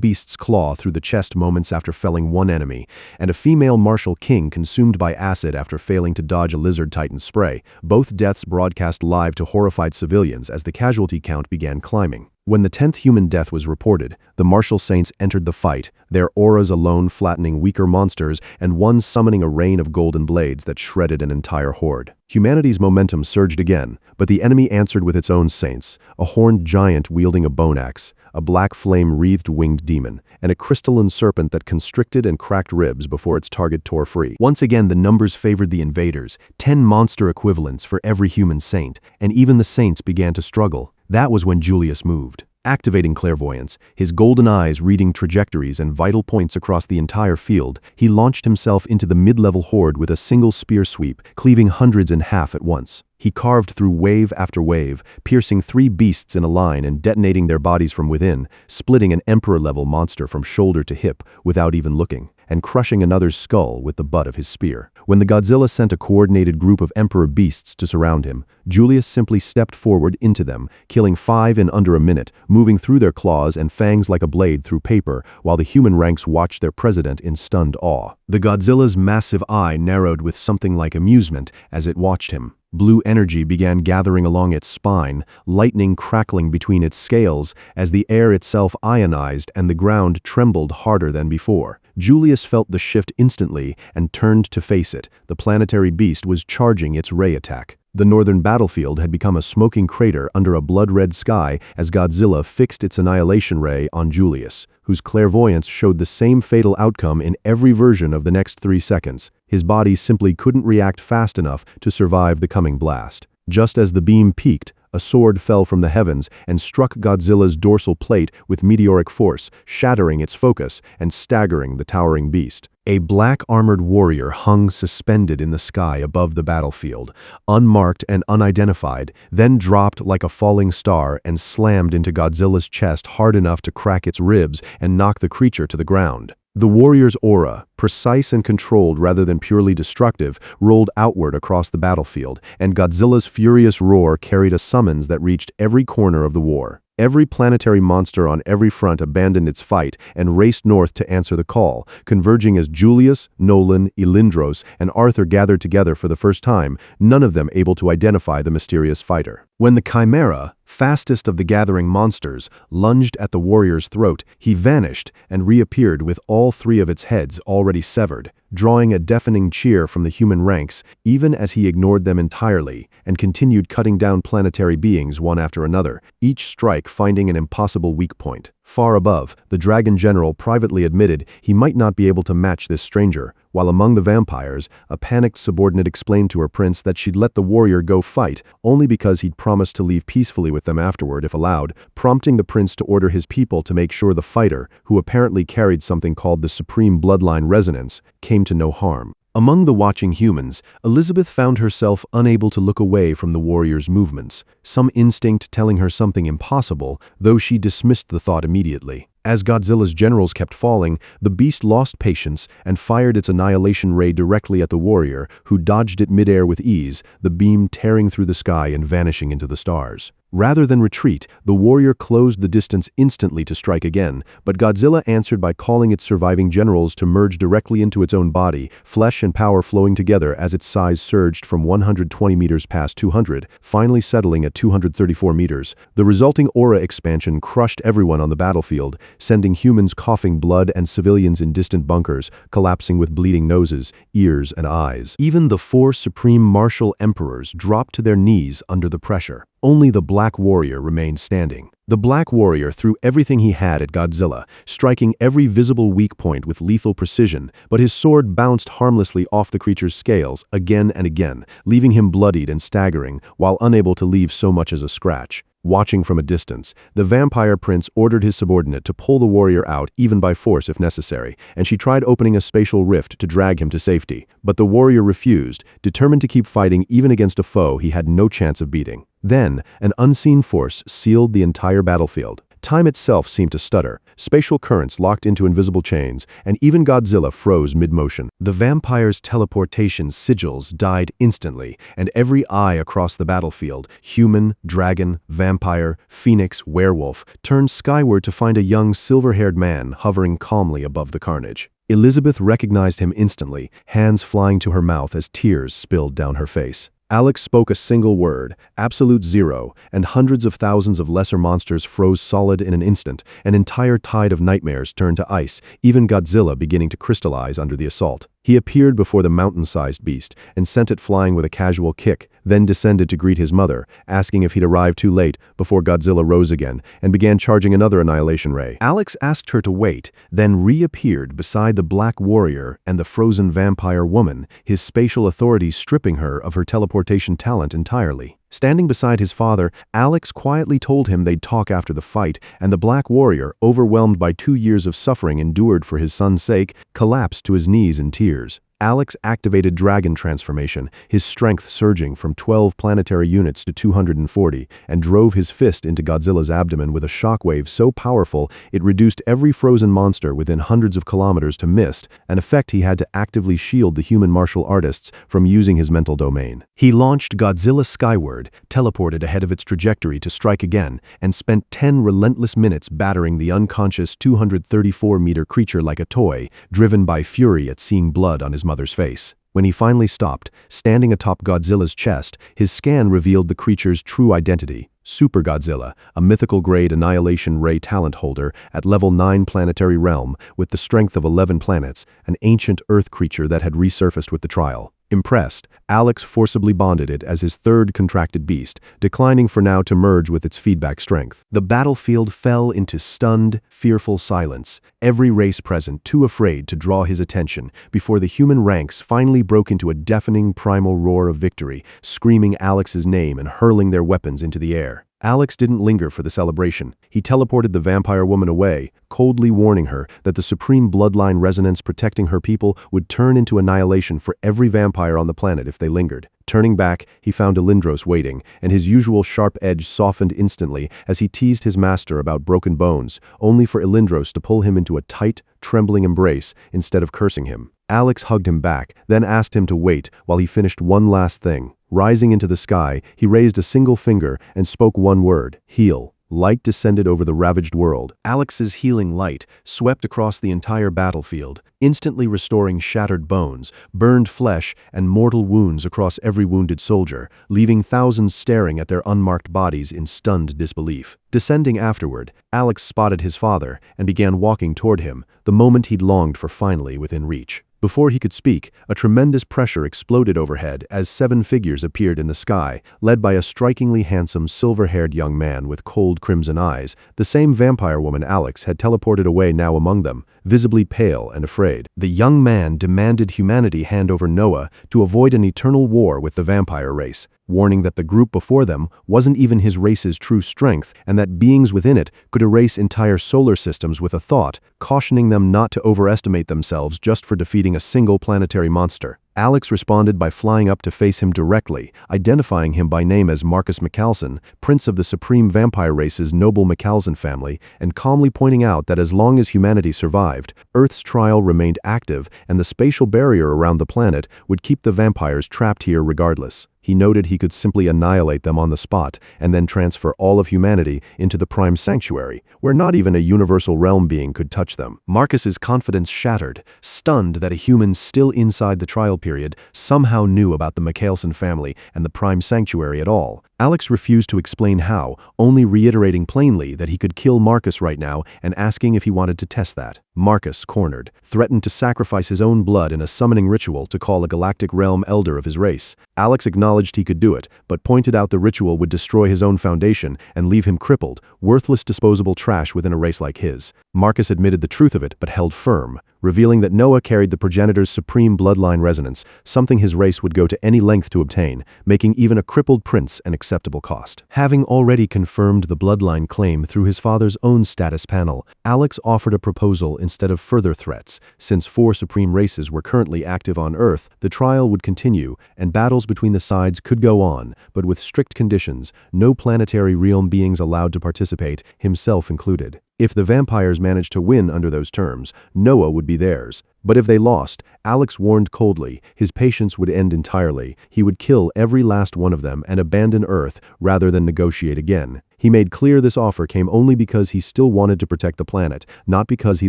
beast's claw through the chest moments after felling one enemy, and a female martial king consumed by acid after failing to dodge a lizard titan's spray, both deaths broadcast live to horrified civilians as the casualty count began climbing. When the 10th human death was reported, the martial saints entered the fight, their auras alone flattening weaker monsters and one summoning a rain of golden blades that shredded an entire horde. Humanity's momentum surged again, but the enemy answered with its own saints, a horned giant wielding a bone axe, a black flame-wreathed winged demon, and a crystalline serpent that constricted and cracked ribs before its target tore free. Once again, the numbers favored the invaders, 10 monster equivalents for every human saint, and even the saints began to struggle. That was when Julius moved. Activating clairvoyance, his golden eyes reading trajectories and vital points across the entire field, he launched himself into the mid-level horde with a single spear sweep, cleaving hundreds in half at once. He carved through wave after wave, piercing 3 beasts in a line and detonating their bodies from within, splitting an emperor-level monster from shoulder to hip without even looking. and crushing another's skull with the butt of his spear. When the Godzilla sent a coordinated group of Emperor beasts to surround him, Julius simply stepped forward into them, killing 5 in under a minute, moving through their claws and fangs like a blade through paper, while the human ranks watched their president in stunned awe. The Godzilla's massive eye narrowed with something like amusement as it watched him. Blue energy began gathering along its spine, lightning crackling between its scales as the air itself ionized and the ground trembled harder than before. Julius felt the shift instantly and turned to face it. The planetary beast was charging its ray attack. The northern battlefield had become a smoking crater under a blood-red sky as Godzilla fixed its annihilation ray on Julius, whose clairvoyance showed the same fatal outcome in every version of the next 3 seconds. His body simply couldn't react fast enough to survive the coming blast. Just as the beam peaked, a sword fell from the heavens and struck Godzilla's dorsal plate with meteoric force, shattering its focus and staggering the towering beast. A black armored warrior hung suspended in the sky above the battlefield, unmarked and unidentified, then dropped like a falling star and slammed into Godzilla's chest hard enough to crack its ribs and knock the creature to the ground. The warrior's aura, precise and controlled rather than purely destructive, rolled outward across the battlefield, and Godzilla's furious roar carried a summons that reached every corner of the war. Every planetary monster on every front abandoned its fight and raced north to answer the call, converging as Julius, Nolan, Elindros, and Arthur gathered together for the first time, none of them able to identify the mysterious fighter. When the Chimera, fastest of the gathering monsters, lunged at the warrior's throat, he vanished and reappeared with all 3 of its heads already severed, drawing a deafening cheer from the human ranks, even as he ignored them entirely and continued cutting down planetary beings one after another, each strike finding an impossible weak point. Far above, the Dragon General privately admitted he might not be able to match this stranger, while among the vampires, a panicked subordinate explained to her prince that she'd let the warrior go fight only because he'd promised to leave peacefully with them afterward if allowed, prompting the prince to order his people to make sure the fighter, who apparently carried something called the Supreme Bloodline Resonance, came to no harm. Among the watching humans, Elizabeth found herself unable to look away from the warrior's movements, some instinct telling her something impossible, though she dismissed the thought immediately. As Godzilla's generals kept falling, the beast lost patience and fired its annihilation ray directly at the warrior, who dodged it midair with ease, the beam tearing through the sky and vanishing into the stars. Rather than retreat, the warrior closed the distance instantly to strike again, but Godzilla answered by calling its surviving generals to merge directly into its own body, flesh and power flowing together as its size surged from 120 meters past 200, finally settling at 234 meters. The resulting aura expansion crushed everyone on the battlefield, sending humans coughing blood and civilians in distant bunkers, collapsing with bleeding noses, ears, and eyes. Even the 4 supreme martial emperors dropped to their knees under the pressure. Only the Black Warrior remained standing. The Black Warrior threw everything he had at Godzilla, striking every visible weak point with lethal precision, but his sword bounced harmlessly off the creature's scales again and again, leaving him bloodied and staggering, while unable to leave so much as a scratch. Watching from a distance, the vampire prince ordered his subordinate to pull the warrior out even by force if necessary, and she tried opening a spatial rift to drag him to safety. But the warrior refused, determined to keep fighting even against a foe he had no chance of beating. Then, an unseen force sealed the entire battlefield. Time itself seemed to stutter, spatial currents locked into invisible chains, and even Godzilla froze mid-motion. The vampire's teleportation sigils died instantly, and every eye across the battlefield, human, dragon, vampire, phoenix, werewolf, turned skyward to find a young silver-haired man hovering calmly above the carnage. Elizabeth recognized him instantly, hands flying to her mouth as tears spilled down her face. Alex spoke a single word, absolute zero, and hundreds of thousands of lesser monsters froze solid in an instant. An entire tide of nightmares turned to ice, even Godzilla beginning to crystallize under the assault. He appeared before the mountain-sized beast and sent it flying with a casual kick, then descended to greet his mother, asking if he'd arrived too late before Godzilla rose again and began charging another annihilation ray. Alex asked her to wait, then reappeared beside the Black Warrior and the frozen vampire woman, his spatial authority stripping her of her teleportation talent entirely. Standing beside his father, Alex quietly told him they'd talk after the fight, and the Black Warrior, overwhelmed by 2 years of suffering endured for his son's sake, collapsed to his knees in tears. Alex activated Dragon Transformation, his strength surging from 12 planetary units to 240, and drove his fist into Godzilla's abdomen with a shockwave so powerful it reduced every frozen monster within hundreds of kilometers to mist, an effect he had to actively shield the human martial artists from using his mental domain. He launched Godzilla skyward, teleported ahead of its trajectory to strike again, and spent 10 relentless minutes battering the unconscious 234-meter creature like a toy, driven by fury at seeing blood on his mother's face. When he finally stopped, standing atop Godzilla's chest, his scan revealed the creature's true identity. Super Godzilla, a mythical-grade Annihilation Ray talent holder at level 9 planetary realm with the strength of 11 planets, an ancient Earth creature that had resurfaced with the trial. Impressed, Alex forcibly bonded it as his third contracted beast, declining for now to merge with its feedback strength. The battlefield fell into stunned, fearful silence, every race present too afraid to draw his attention before the human ranks finally broke into a deafening primal roar of victory, screaming Alex's name and hurling their weapons into the air. Alex didn't linger for the celebration. He teleported the vampire woman away, coldly warning her that the supreme bloodline resonance protecting her people would turn into annihilation for every vampire on the planet if they lingered. Turning back, he found Elindros waiting, and his usual sharp edge softened instantly as he teased his master about broken bones, only for Elindros to pull him into a tight, trembling embrace instead of cursing him. Alex hugged him back, then asked him to wait while he finished one last thing. Rising into the sky, he raised a single finger and spoke one word: heal. Light descended over the ravaged world. Alex's healing light swept across the entire battlefield, instantly restoring shattered bones, burned flesh, and mortal wounds across every wounded soldier, leaving thousands staring at their unmarked bodies in stunned disbelief. Descending afterward, Alex spotted his father and began walking toward him, the moment he'd longed for finally within reach. Before he could speak, a tremendous pressure exploded overhead as 7 figures appeared in the sky, led by a strikingly handsome silver-haired young man with cold crimson eyes, the same vampire woman Alex had teleported away now among them, visibly pale and afraid. The young man demanded humanity hand over Noah to avoid an eternal war with the vampire race, warning that the group before them wasn't even his race's true strength and that beings within it could erase entire solar systems with a thought, cautioning them not to overestimate themselves just for defeating a single planetary monster. Alex responded by flying up to face him directly, identifying him by name as Marcus McCallson, prince of the supreme vampire race's noble McCallson family, and calmly pointing out that as long as humanity survived, Earth's trial remained active and the spatial barrier around the planet would keep the vampires trapped here regardless. He noted he could simply annihilate them on the spot and then transfer all of humanity into the Prime Sanctuary, where not even a universal realm being could touch them. Marcus's confidence shattered, stunned that a human still inside the trial period somehow knew about the McCallson family and the Prime Sanctuary at all. Alex refused to explain how, only reiterating plainly that he could kill Marcus right now and asking if he wanted to test that. Marcus, cornered, threatened to sacrifice his own blood in a summoning ritual to call a galactic realm elder of his race. Alex acknowledged he could do it, but pointed out the ritual would destroy his own foundation and leave him crippled, worthless disposable trash within a race like his. Marcus admitted the truth of it but held firm, revealing that Noah carried the progenitor's supreme bloodline resonance, something his race would go to any length to obtain, making even a crippled prince an acceptable cost. Having already confirmed the bloodline claim through his father's own status panel, Alex offered a proposal instead of further threats. Since 4 supreme races were currently active on Earth, the trial would continue, and battles between the sides could go on, but with strict conditions, no planetary realm beings allowed to participate, himself included. If the vampires managed to win under those terms, Noah would be theirs. But if they lost, Alex warned coldly, his patience would end entirely. He would kill every last one of them and abandon Earth rather than negotiate again. He made clear this offer came only because he still wanted to protect the planet, not because he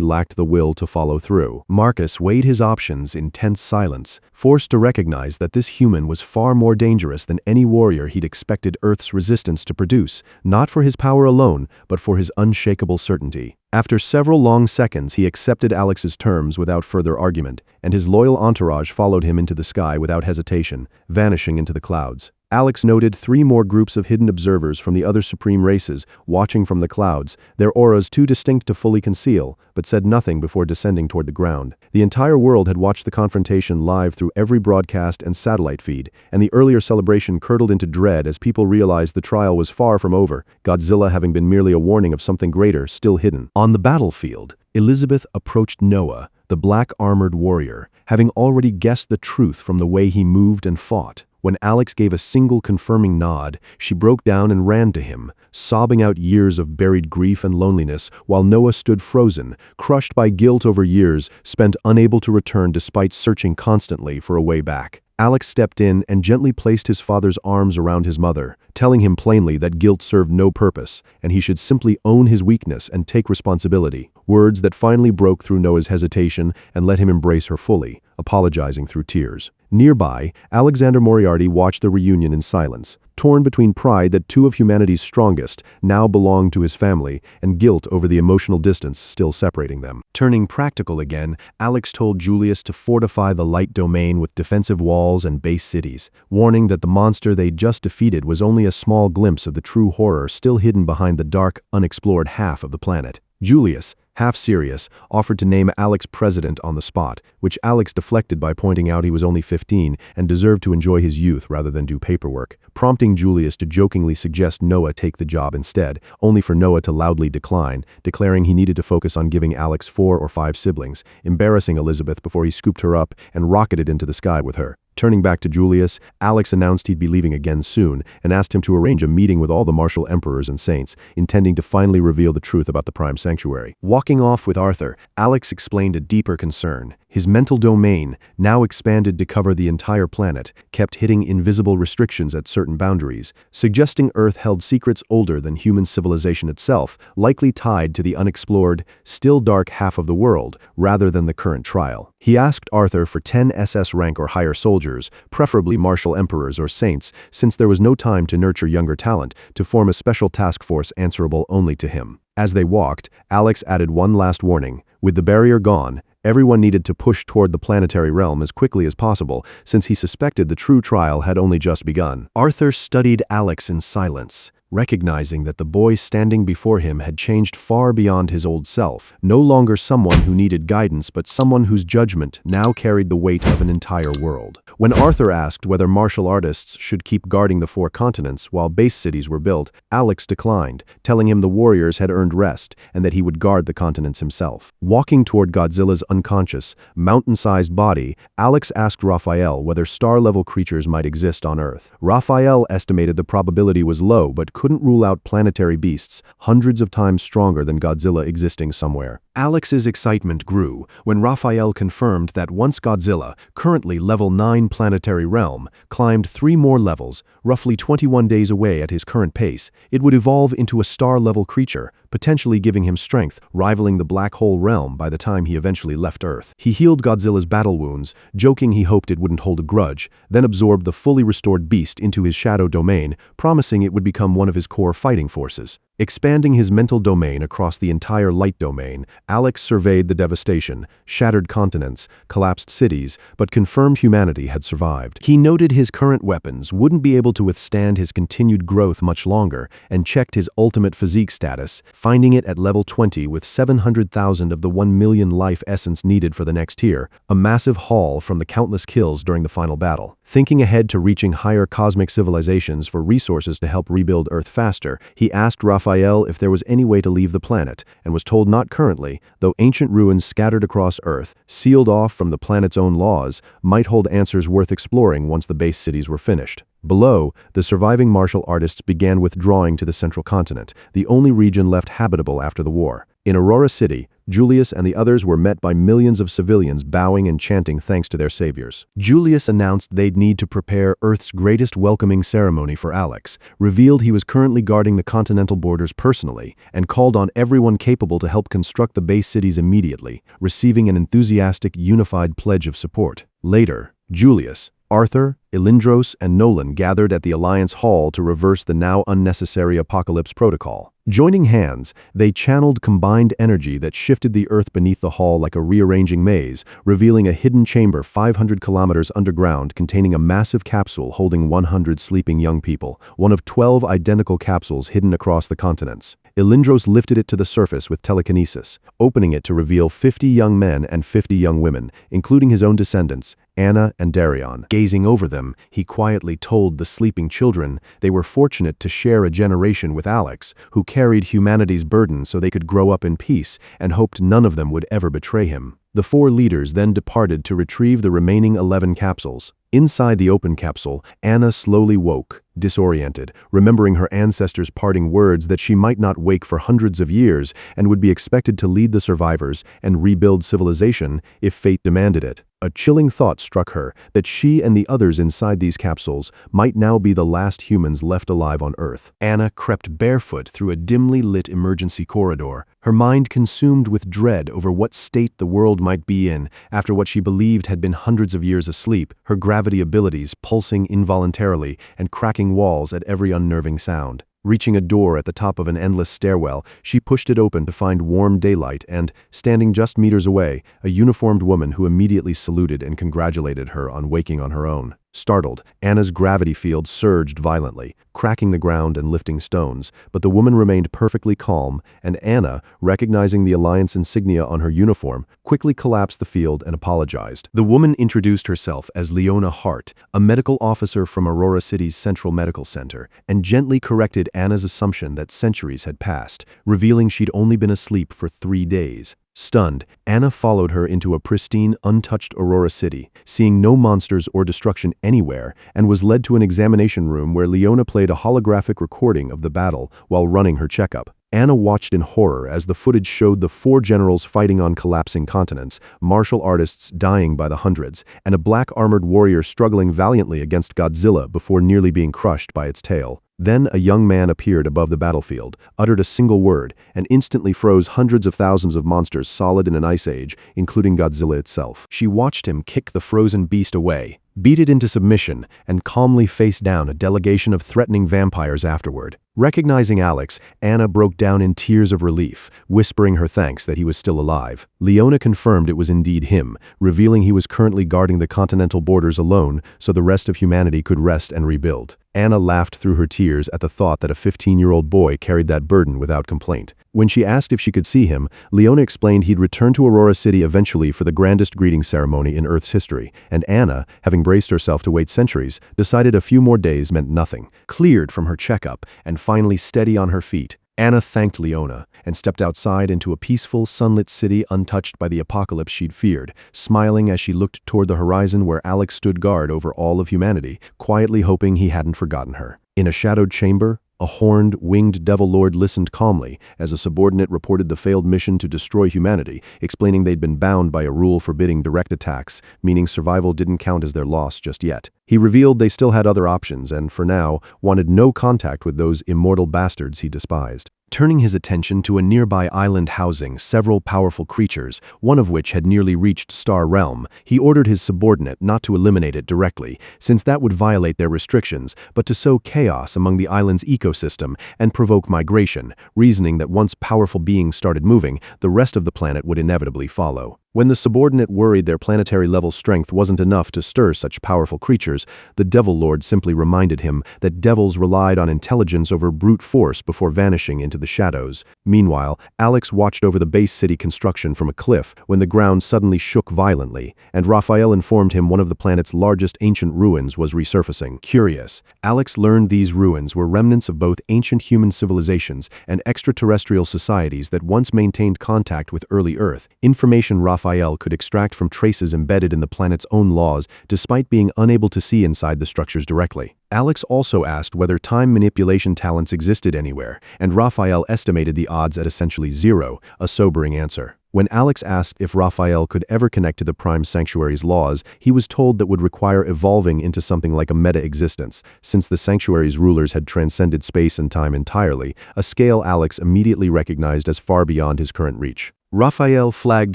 lacked the will to follow through. Marcus weighed his options in tense silence, forced to recognize that this human was far more dangerous than any warrior he'd expected Earth's resistance to produce, not for his power alone, but for his unshakable certainty. After several long seconds, he accepted Alex's terms without further argument, and his loyal entourage followed him into the sky without hesitation, vanishing into the clouds. Alex noted 3 more groups of hidden observers from the other supreme races, watching from the clouds, their auras too distinct to fully conceal, but said nothing before descending toward the ground. The entire world had watched the confrontation live through every broadcast and satellite feed, and the earlier celebration curdled into dread as people realized the trial was far from over, Godzilla having been merely a warning of something greater still hidden. On the battlefield, Elizabeth approached Noah, the black-armored warrior, having already guessed the truth from the way he moved and fought. When Alex gave a single confirming nod, she broke down and ran to him, sobbing out years of buried grief and loneliness, while Noah stood frozen, crushed by guilt over years spent unable to return despite searching constantly for a way back. Alex stepped in and gently placed his father's arms around his mother, telling him plainly that guilt served no purpose, and he should simply own his weakness and take responsibility. Words that finally broke through Noah's hesitation and let him embrace her fully, apologizing through tears. Nearby, Alexander Moriarty watched the reunion in silence, torn between pride that two of humanity's strongest now belonged to his family and guilt over the emotional distance still separating them. Turning practical again, Alex told Julius to fortify the light domain with defensive walls and base cities, warning that the monster they'd just defeated was only a small glimpse of the true horror still hidden behind the dark, unexplored half of the planet. Julius, half serious, offered to name Alex president on the spot, which Alex deflected by pointing out he was only 15 and deserved to enjoy his youth rather than do paperwork, prompting Julius to jokingly suggest Noah take the job instead, only for Noah to loudly decline, declaring he needed to focus on giving Alex 4 or 5 siblings, embarrassing Elizabeth before he scooped her up and rocketed into the sky with her. Turning back to Julius, Alex announced he'd be leaving again soon and asked him to arrange a meeting with all the martial emperors and saints, intending to finally reveal the truth about the Prime Sanctuary. Walking off with Arthur, Alex explained a deeper concern. His mental domain, now expanded to cover the entire planet, kept hitting invisible restrictions at certain boundaries, suggesting Earth held secrets older than human civilization itself, likely tied to the unexplored, still dark half of the world, rather than the current trial. He asked Arthur for 10 SS rank or higher soldiers, preferably martial emperors or saints, since there was no time to nurture younger talent, to form a special task force answerable only to him. As they walked, Alex added one last warning. With the barrier gone, everyone needed to push toward the planetary realm as quickly as possible, since he suspected the true trial had only just begun. Arthur studied Alex in silence, recognizing that the boy standing before him had changed far beyond his old self, no longer someone who needed guidance but someone whose judgment now carried the weight of an entire world. When Arthur asked whether martial artists should keep guarding the 4 continents while base cities were built, Alex declined, telling him the warriors had earned rest and that he would guard the continents himself. Walking toward Godzilla's unconscious, mountain-sized body, Alex asked Raphael whether star-level creatures might exist on Earth. Raphael estimated the probability was low but couldn't rule out planetary beasts, hundreds of times stronger than Godzilla existing somewhere. Alex's excitement grew when Raphael confirmed that once Godzilla, currently level 9 planetary realm, climbed 3 more levels, roughly 21 days away at his current pace, it would evolve into a star-level creature, potentially giving him strength, rivaling the black hole realm by the time he eventually left Earth. He healed Godzilla's battle wounds, joking he hoped it wouldn't hold a grudge, then absorbed the fully restored beast into his shadow domain, promising it would become one of his core fighting forces. Expanding his mental domain across the entire light domain, Alex surveyed the devastation, shattered continents, collapsed cities, but confirmed humanity had survived. He noted his current weapons wouldn't be able to withstand his continued growth much longer and checked his ultimate physique status, finding it at level 20 with 700,000 of the 1 million life essence needed for the next tier, a massive haul from the countless kills during the final battle. Thinking ahead to reaching higher cosmic civilizations for resources to help rebuild Earth faster, he asked Raphael if there was any way to leave the planet, and was told not currently, though ancient ruins scattered across Earth, sealed off from the planet's own laws, might hold answers worth exploring once the base cities were finished. Below, the surviving martial artists began withdrawing to the central continent, the only region left habitable after the war. In Aurora City, Julius and the others were met by millions of civilians bowing and chanting thanks to their saviors. Julius announced they'd need to prepare Earth's greatest welcoming ceremony for Alex, revealed he was currently guarding the continental borders personally, and called on everyone capable to help construct the base cities immediately, receiving an enthusiastic, unified pledge of support. Later, Julius, Arthur, Elindros, and Nolan gathered at the Alliance Hall to reverse the now unnecessary Apocalypse Protocol. Joining hands, they channeled combined energy that shifted the Earth beneath the hall like a rearranging maze, revealing a hidden chamber 500 kilometers underground containing a massive capsule holding 100 sleeping young people, one of 12 identical capsules hidden across the continents. Elindros lifted it to the surface with telekinesis, opening it to reveal 50 young men and 50 young women, including his own descendants, Anna and Darion. Gazing over them, he quietly told the sleeping children they were fortunate to share a generation with Alex, who carried humanity's burden so they could grow up in peace, and hoped none of them would ever betray him. The 4 leaders then departed to retrieve the remaining 11 capsules. Inside the open capsule, Anna slowly woke, disoriented, remembering her ancestors' parting words that she might not wake for hundreds of years and would be expected to lead the survivors and rebuild civilization if fate demanded it. A chilling thought struck her that she and the others inside these capsules might now be the last humans left alive on Earth. Anna crept barefoot through a dimly lit emergency corridor, her mind consumed with dread over what state the world might be in after what she believed had been hundreds of years asleep, her gravity abilities pulsing involuntarily and cracking walls at every unnerving sound. Reaching a door at the top of an endless stairwell, she pushed it open to find warm daylight and, standing just meters away, a uniformed woman who immediately saluted and congratulated her on waking on her own. Startled, Anna's gravity field surged violently, cracking the ground and lifting stones, but the woman remained perfectly calm, and Anna, recognizing the Alliance insignia on her uniform, quickly collapsed the field and apologized. The woman introduced herself as Leona Hart, a medical officer from Aurora City's Central Medical Center, and gently corrected Anna's assumption that centuries had passed, revealing she'd only been asleep for 3 days. Stunned, Anna followed her into a pristine, untouched Aurora City, seeing no monsters or destruction anywhere, and was led to an examination room where Leona played a holographic recording of the battle while running her checkup. Anna watched in horror as the footage showed the 4 generals fighting on collapsing continents, martial artists dying by the hundreds, and a black-armored warrior struggling valiantly against Godzilla before nearly being crushed by its tail. Then a young man appeared above the battlefield, uttered a single word, and instantly froze hundreds of thousands of monsters solid in an ice age, including Godzilla itself. She watched him kick the frozen beast away, beat it into submission, and calmly face down a delegation of threatening vampires afterward. Recognizing Alex, Anna broke down in tears of relief, whispering her thanks that he was still alive. Leona confirmed it was indeed him, revealing he was currently guarding the continental borders alone so the rest of humanity could rest and rebuild. Anna laughed through her tears at the thought that a 15-year-old boy carried that burden without complaint. When she asked if she could see him, Leona explained he'd return to Aurora City eventually for the grandest greeting ceremony in Earth's history, and Anna, having braced herself to wait centuries, decided a few more days meant nothing. Cleared from her checkup and finally steady on her feet, Anna thanked Leona and stepped outside into a peaceful, sunlit city untouched by the apocalypse she'd feared, smiling as she looked toward the horizon where Alex stood guard over all of humanity, quietly hoping he hadn't forgotten her. In a shadowed chamber, a horned, winged devil lord listened calmly as a subordinate reported the failed mission to destroy humanity, explaining they'd been bound by a rule forbidding direct attacks, meaning survival didn't count as their loss just yet. He revealed they still had other options and, for now, wanted no contact with those immortal bastards he despised. Turning his attention to a nearby island housing several powerful creatures, one of which had nearly reached Star Realm, he ordered his subordinate not to eliminate it directly, since that would violate their restrictions, but to sow chaos among the island's ecosystem and provoke migration, reasoning that once powerful beings started moving, the rest of the planet would inevitably follow. When the subordinate worried their planetary-level strength wasn't enough to stir such powerful creatures, the Devil Lord simply reminded him that devils relied on intelligence over brute force before vanishing into the shadows. Meanwhile, Alex watched over the base city construction from a cliff when the ground suddenly shook violently, and Raphael informed him one of the planet's largest ancient ruins was resurfacing. Curious, Alex learned these ruins were remnants of both ancient human civilizations and extraterrestrial societies that once maintained contact with early Earth, information Raphael could extract from traces embedded in the planet's own laws despite being unable to see inside the structures directly. Alex also asked whether time manipulation talents existed anywhere, and Raphael estimated the odds at essentially 0, a sobering answer. When Alex asked if Raphael could ever connect to the Prime Sanctuary's laws, he was told that would require evolving into something like a meta-existence, since the Sanctuary's rulers had transcended space and time entirely, a scale Alex immediately recognized as far beyond his current reach. Raphael flagged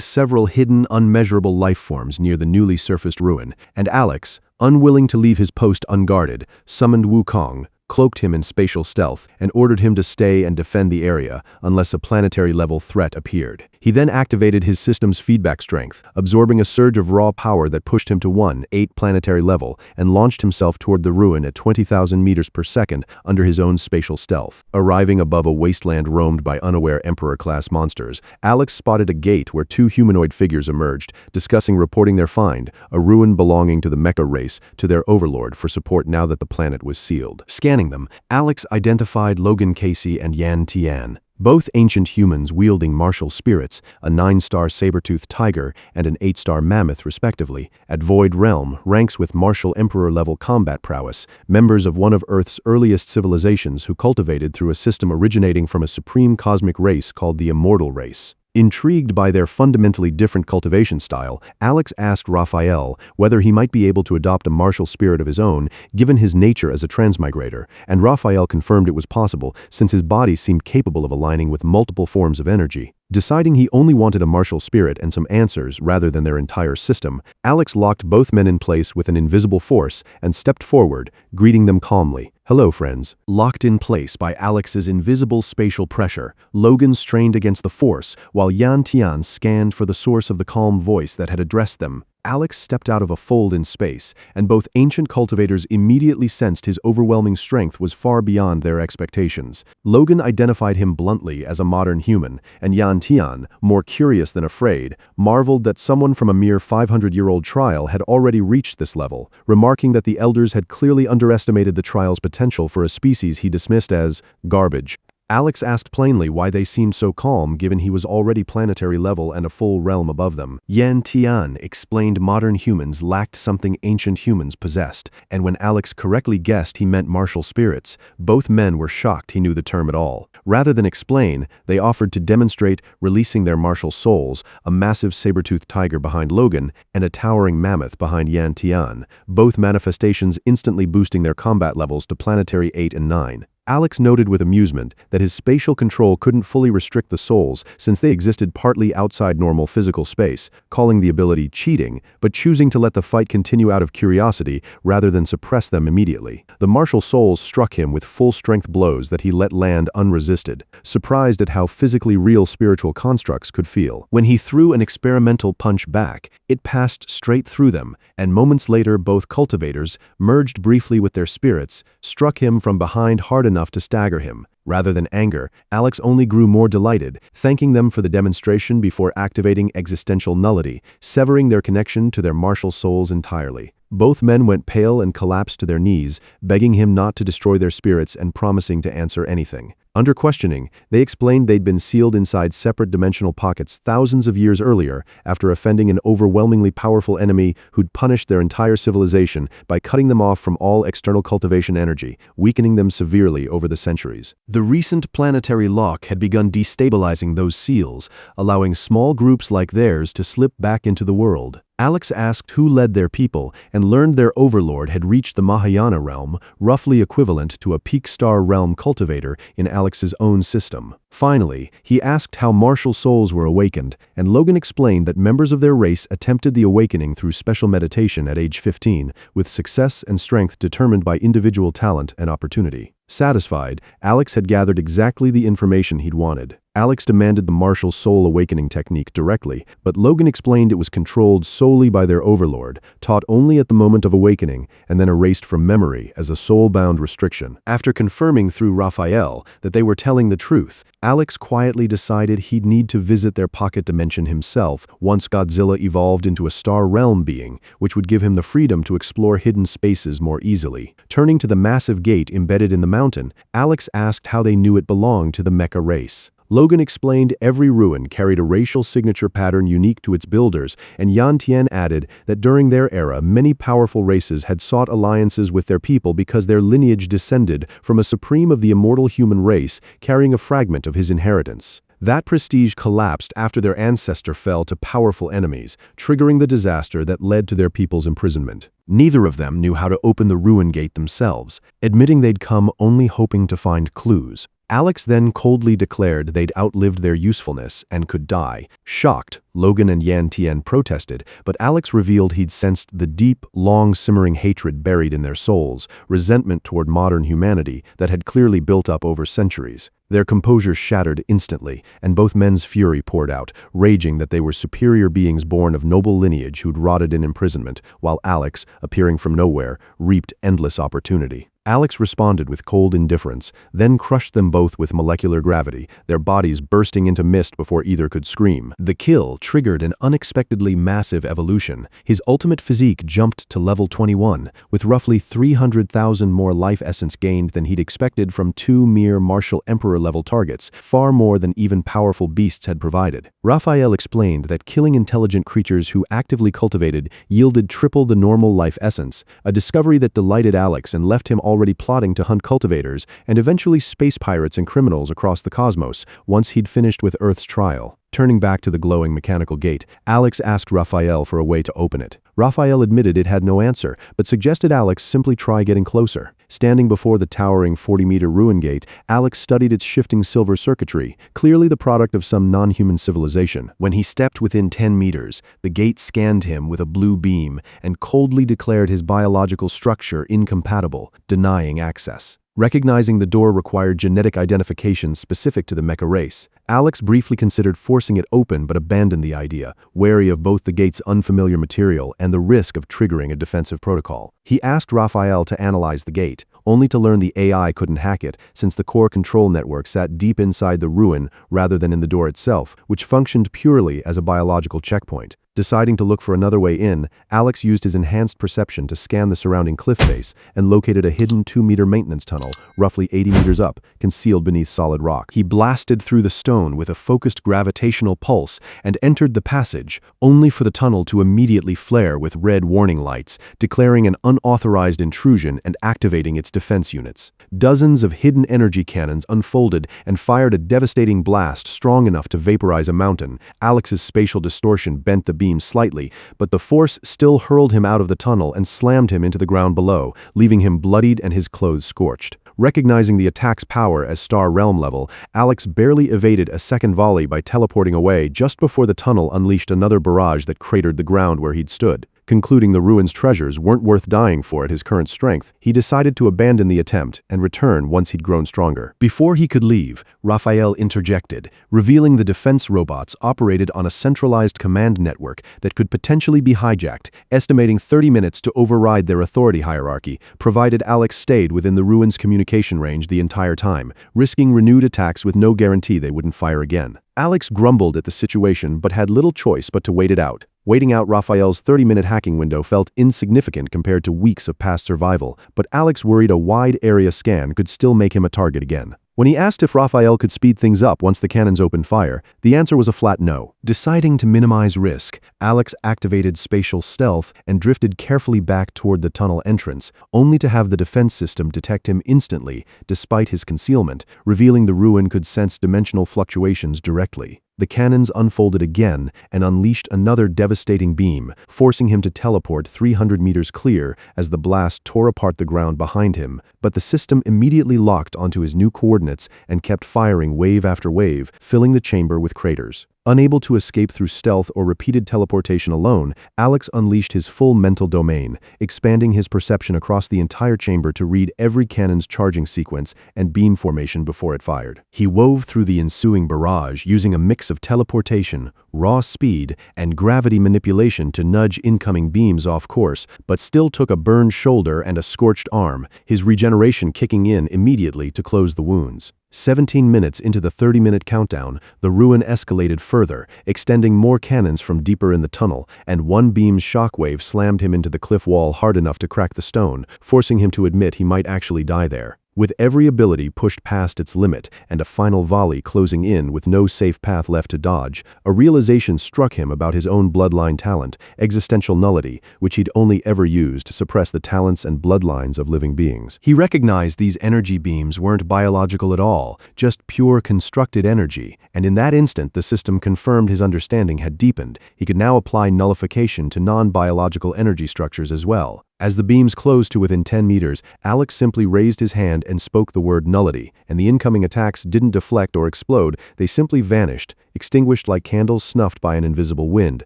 several hidden, unmeasurable life forms near the newly surfaced ruin, and Alex, unwilling to leave his post unguarded, summoned Wukong, cloaked him in spatial stealth, and ordered him to stay and defend the area unless a planetary-level threat appeared. He then activated his system's feedback strength, absorbing a surge of raw power that pushed him to 1/8 planetary level and launched himself toward the ruin at 20,000 meters per second under his own spatial stealth. Arriving above a wasteland roamed by unaware Emperor-class monsters, Alex spotted a gate where 2 humanoid figures emerged, discussing reporting their find, a ruin belonging to the Mecha race, to their overlord for support now that the planet was sealed. Scanning them, Alex identified Logan Casey and Yan Tian. Both ancient humans wielding martial spirits, a 9-star saber-toothed tiger and an 8-star mammoth respectively, at Void Realm ranks with martial emperor-level combat prowess, members of one of Earth's earliest civilizations who cultivated through a system originating from a supreme cosmic race called the Immortal Race. Intrigued by their fundamentally different cultivation style, Alex asked Raphael whether he might be able to adopt a martial spirit of his own, given his nature as a transmigrator, and Raphael confirmed it was possible since his body seemed capable of aligning with multiple forms of energy. Deciding he only wanted a martial spirit and some answers rather than their entire system, Alex locked both men in place with an invisible force and stepped forward, greeting them calmly. "Hello, friends." Locked in place by Alex's invisible spatial pressure, Logan strained against the force while Yan Tian scanned for the source of the calm voice that had addressed them. Alex stepped out of a fold in space, and both ancient cultivators immediately sensed his overwhelming strength was far beyond their expectations. Logan identified him bluntly as a modern human, and Yan Tian, more curious than afraid, marveled that someone from a mere 500-year-old trial had already reached this level, remarking that the elders had clearly underestimated the trial's potential for a species he dismissed as garbage. Alex asked plainly why they seemed so calm given he was already planetary level and a full realm above them. Yan Tian explained modern humans lacked something ancient humans possessed, and when Alex correctly guessed he meant martial spirits, both men were shocked he knew the term at all. Rather than explain, they offered to demonstrate, releasing their martial souls, a massive saber-toothed tiger behind Logan and a towering mammoth behind Yan Tian, both manifestations instantly boosting their combat levels to planetary 8 and 9. Alex noted with amusement that his spatial control couldn't fully restrict the souls since they existed partly outside normal physical space, calling the ability cheating, but choosing to let the fight continue out of curiosity rather than suppress them immediately. The martial souls struck him with full-strength blows that he let land unresisted, surprised at how physically real spiritual constructs could feel. When he threw an experimental punch back, it passed straight through them, and moments later both cultivators, merged briefly with their spirits, struck him from behind hard enough to stagger him. Rather than anger, Alex only grew more delighted, thanking them for the demonstration before activating existential nullity, severing their connection to their martial souls entirely. Both men went pale and collapsed to their knees, begging him not to destroy their spirits and promising to answer anything. Under questioning, they explained they'd been sealed inside separate dimensional pockets thousands of years earlier after offending an overwhelmingly powerful enemy who'd punished their entire civilization by cutting them off from all external cultivation energy, weakening them severely over the centuries. The recent planetary lock had begun destabilizing those seals, allowing small groups like theirs to slip back into the world. Alex asked who led their people and learned their overlord had reached the Mahayana realm, roughly equivalent to a peak star realm cultivator in Alex's own system. Finally, he asked how martial souls were awakened, and Logan explained that members of their race attempted the awakening through special meditation at age 15, with success and strength determined by individual talent and opportunity. Satisfied, Alex had gathered exactly the information he'd wanted. Alex demanded the martial soul awakening technique directly, but Logan explained it was controlled solely by their overlord, taught only at the moment of awakening, and then erased from memory as a soul-bound restriction. After confirming through Raphael that they were telling the truth, Alex quietly decided he'd need to visit their pocket dimension himself once Godzilla evolved into a star realm being, which would give him the freedom to explore hidden spaces more easily. Turning to the massive gate embedded in the mountain, Alex asked how they knew it belonged to the Mecha race. Logan explained every ruin carried a racial signature pattern unique to its builders, and Yan Tian added that during their era, many powerful races had sought alliances with their people because their lineage descended from a supreme of the immortal human race carrying a fragment of his inheritance. That prestige collapsed after their ancestor fell to powerful enemies, triggering the disaster that led to their people's imprisonment. Neither of them knew how to open the ruin gate themselves, admitting they'd come only hoping to find clues. Alex then coldly declared they'd outlived their usefulness and could die. Shocked, Logan and Yan Tian protested, but Alex revealed he'd sensed the deep, long-simmering hatred buried in their souls, resentment toward modern humanity that had clearly built up over centuries. Their composure shattered instantly, and both men's fury poured out, raging that they were superior beings born of noble lineage who'd rotted in imprisonment, while Alex, appearing from nowhere, reaped endless opportunity. Alex responded with cold indifference, then crushed them both with molecular gravity, their bodies bursting into mist before either could scream. The kill triggered an unexpectedly massive evolution. His ultimate physique jumped to level 21, with roughly 300,000 more life essence gained than he'd expected from two mere martial emperor-level targets, far more than even powerful beasts had provided. Raphael explained that killing intelligent creatures who actively cultivated yielded triple the normal life essence, a discovery that delighted Alex and left him already plotting to hunt cultivators and eventually space pirates and criminals across the cosmos once he'd finished with Earth's trial. Turning back to the glowing mechanical gate, Alex asked Raphael for a way to open it. Raphael admitted it had no answer, but suggested Alex simply try getting closer. Standing before the towering 40-meter ruin gate, Alex studied its shifting silver circuitry, clearly the product of some non-human civilization. When he stepped within 10 meters, the gate scanned him with a blue beam and coldly declared his biological structure incompatible, denying access. Recognizing the door required genetic identification specific to the mecha race, Alex briefly considered forcing it open but abandoned the idea, wary of both the gate's unfamiliar material and the risk of triggering a defensive protocol. He asked Raphael to analyze the gate, only to learn the AI couldn't hack it since the core control network sat deep inside the ruin rather than in the door itself, which functioned purely as a biological checkpoint. Deciding to look for another way in, Alex used his enhanced perception to scan the surrounding cliff face and located a hidden 2-meter maintenance tunnel, roughly 80 meters up, concealed beneath solid rock. He blasted through the stone with a focused gravitational pulse and entered the passage, only for the tunnel to immediately flare with red warning lights, declaring an unauthorized intrusion and activating its defense units. Dozens of hidden energy cannons unfolded and fired a devastating blast strong enough to vaporize a mountain. Alex's spatial distortion bent the beam slightly, but the force still hurled him out of the tunnel and slammed him into the ground below, leaving him bloodied and his clothes scorched. Recognizing the attack's power as Star Realm level, Alex barely evaded a second volley by teleporting away just before the tunnel unleashed another barrage that cratered the ground where he'd stood. Concluding the ruin's treasures weren't worth dying for at his current strength, he decided to abandon the attempt and return once he'd grown stronger. Before he could leave, Raphael interjected, revealing the defense robots operated on a centralized command network that could potentially be hijacked, estimating 30 minutes to override their authority hierarchy, provided Alex stayed within the ruin's communication range the entire time, risking renewed attacks with no guarantee they wouldn't fire again. Alex grumbled at the situation but had little choice but to wait it out. Waiting out Raphael's 30-minute hacking window felt insignificant compared to weeks of past survival, but Alex worried a wide area scan could still make him a target again. When he asked if Raphael could speed things up once the cannons opened fire, the answer was a flat no. Deciding to minimize risk, Alex activated spatial stealth and drifted carefully back toward the tunnel entrance, only to have the defense system detect him instantly, despite his concealment, revealing the ruin could sense dimensional fluctuations directly. The cannons unfolded again and unleashed another devastating beam, forcing him to teleport 300 meters clear as the blast tore apart the ground behind him, but the system immediately locked onto his new coordinates and kept firing wave after wave, filling the chamber with craters. Unable to escape through stealth or repeated teleportation alone, Alex unleashed his full mental domain, expanding his perception across the entire chamber to read every cannon's charging sequence and beam formation before it fired. He wove through the ensuing barrage using a mix of teleportation, raw speed, and gravity manipulation to nudge incoming beams off course, but still took a burned shoulder and a scorched arm, his regeneration kicking in immediately to close the wounds. 17 minutes into the 30-minute countdown, the ruin escalated further, extending more cannons from deeper in the tunnel, and one beam's shockwave slammed him into the cliff wall hard enough to crack the stone, forcing him to admit he might actually die there. With every ability pushed past its limit and a final volley closing in with no safe path left to dodge, a realization struck him about his own bloodline talent, existential nullity, which he'd only ever used to suppress the talents and bloodlines of living beings. He recognized these energy beams weren't biological at all, just pure constructed energy, and in that instant the system confirmed his understanding had deepened. He could now apply nullification to non-biological energy structures as well. As the beams closed to within 10 meters, Alex simply raised his hand and spoke the word nullity, and the incoming attacks didn't deflect or explode, they simply vanished, extinguished like candles snuffed by an invisible wind,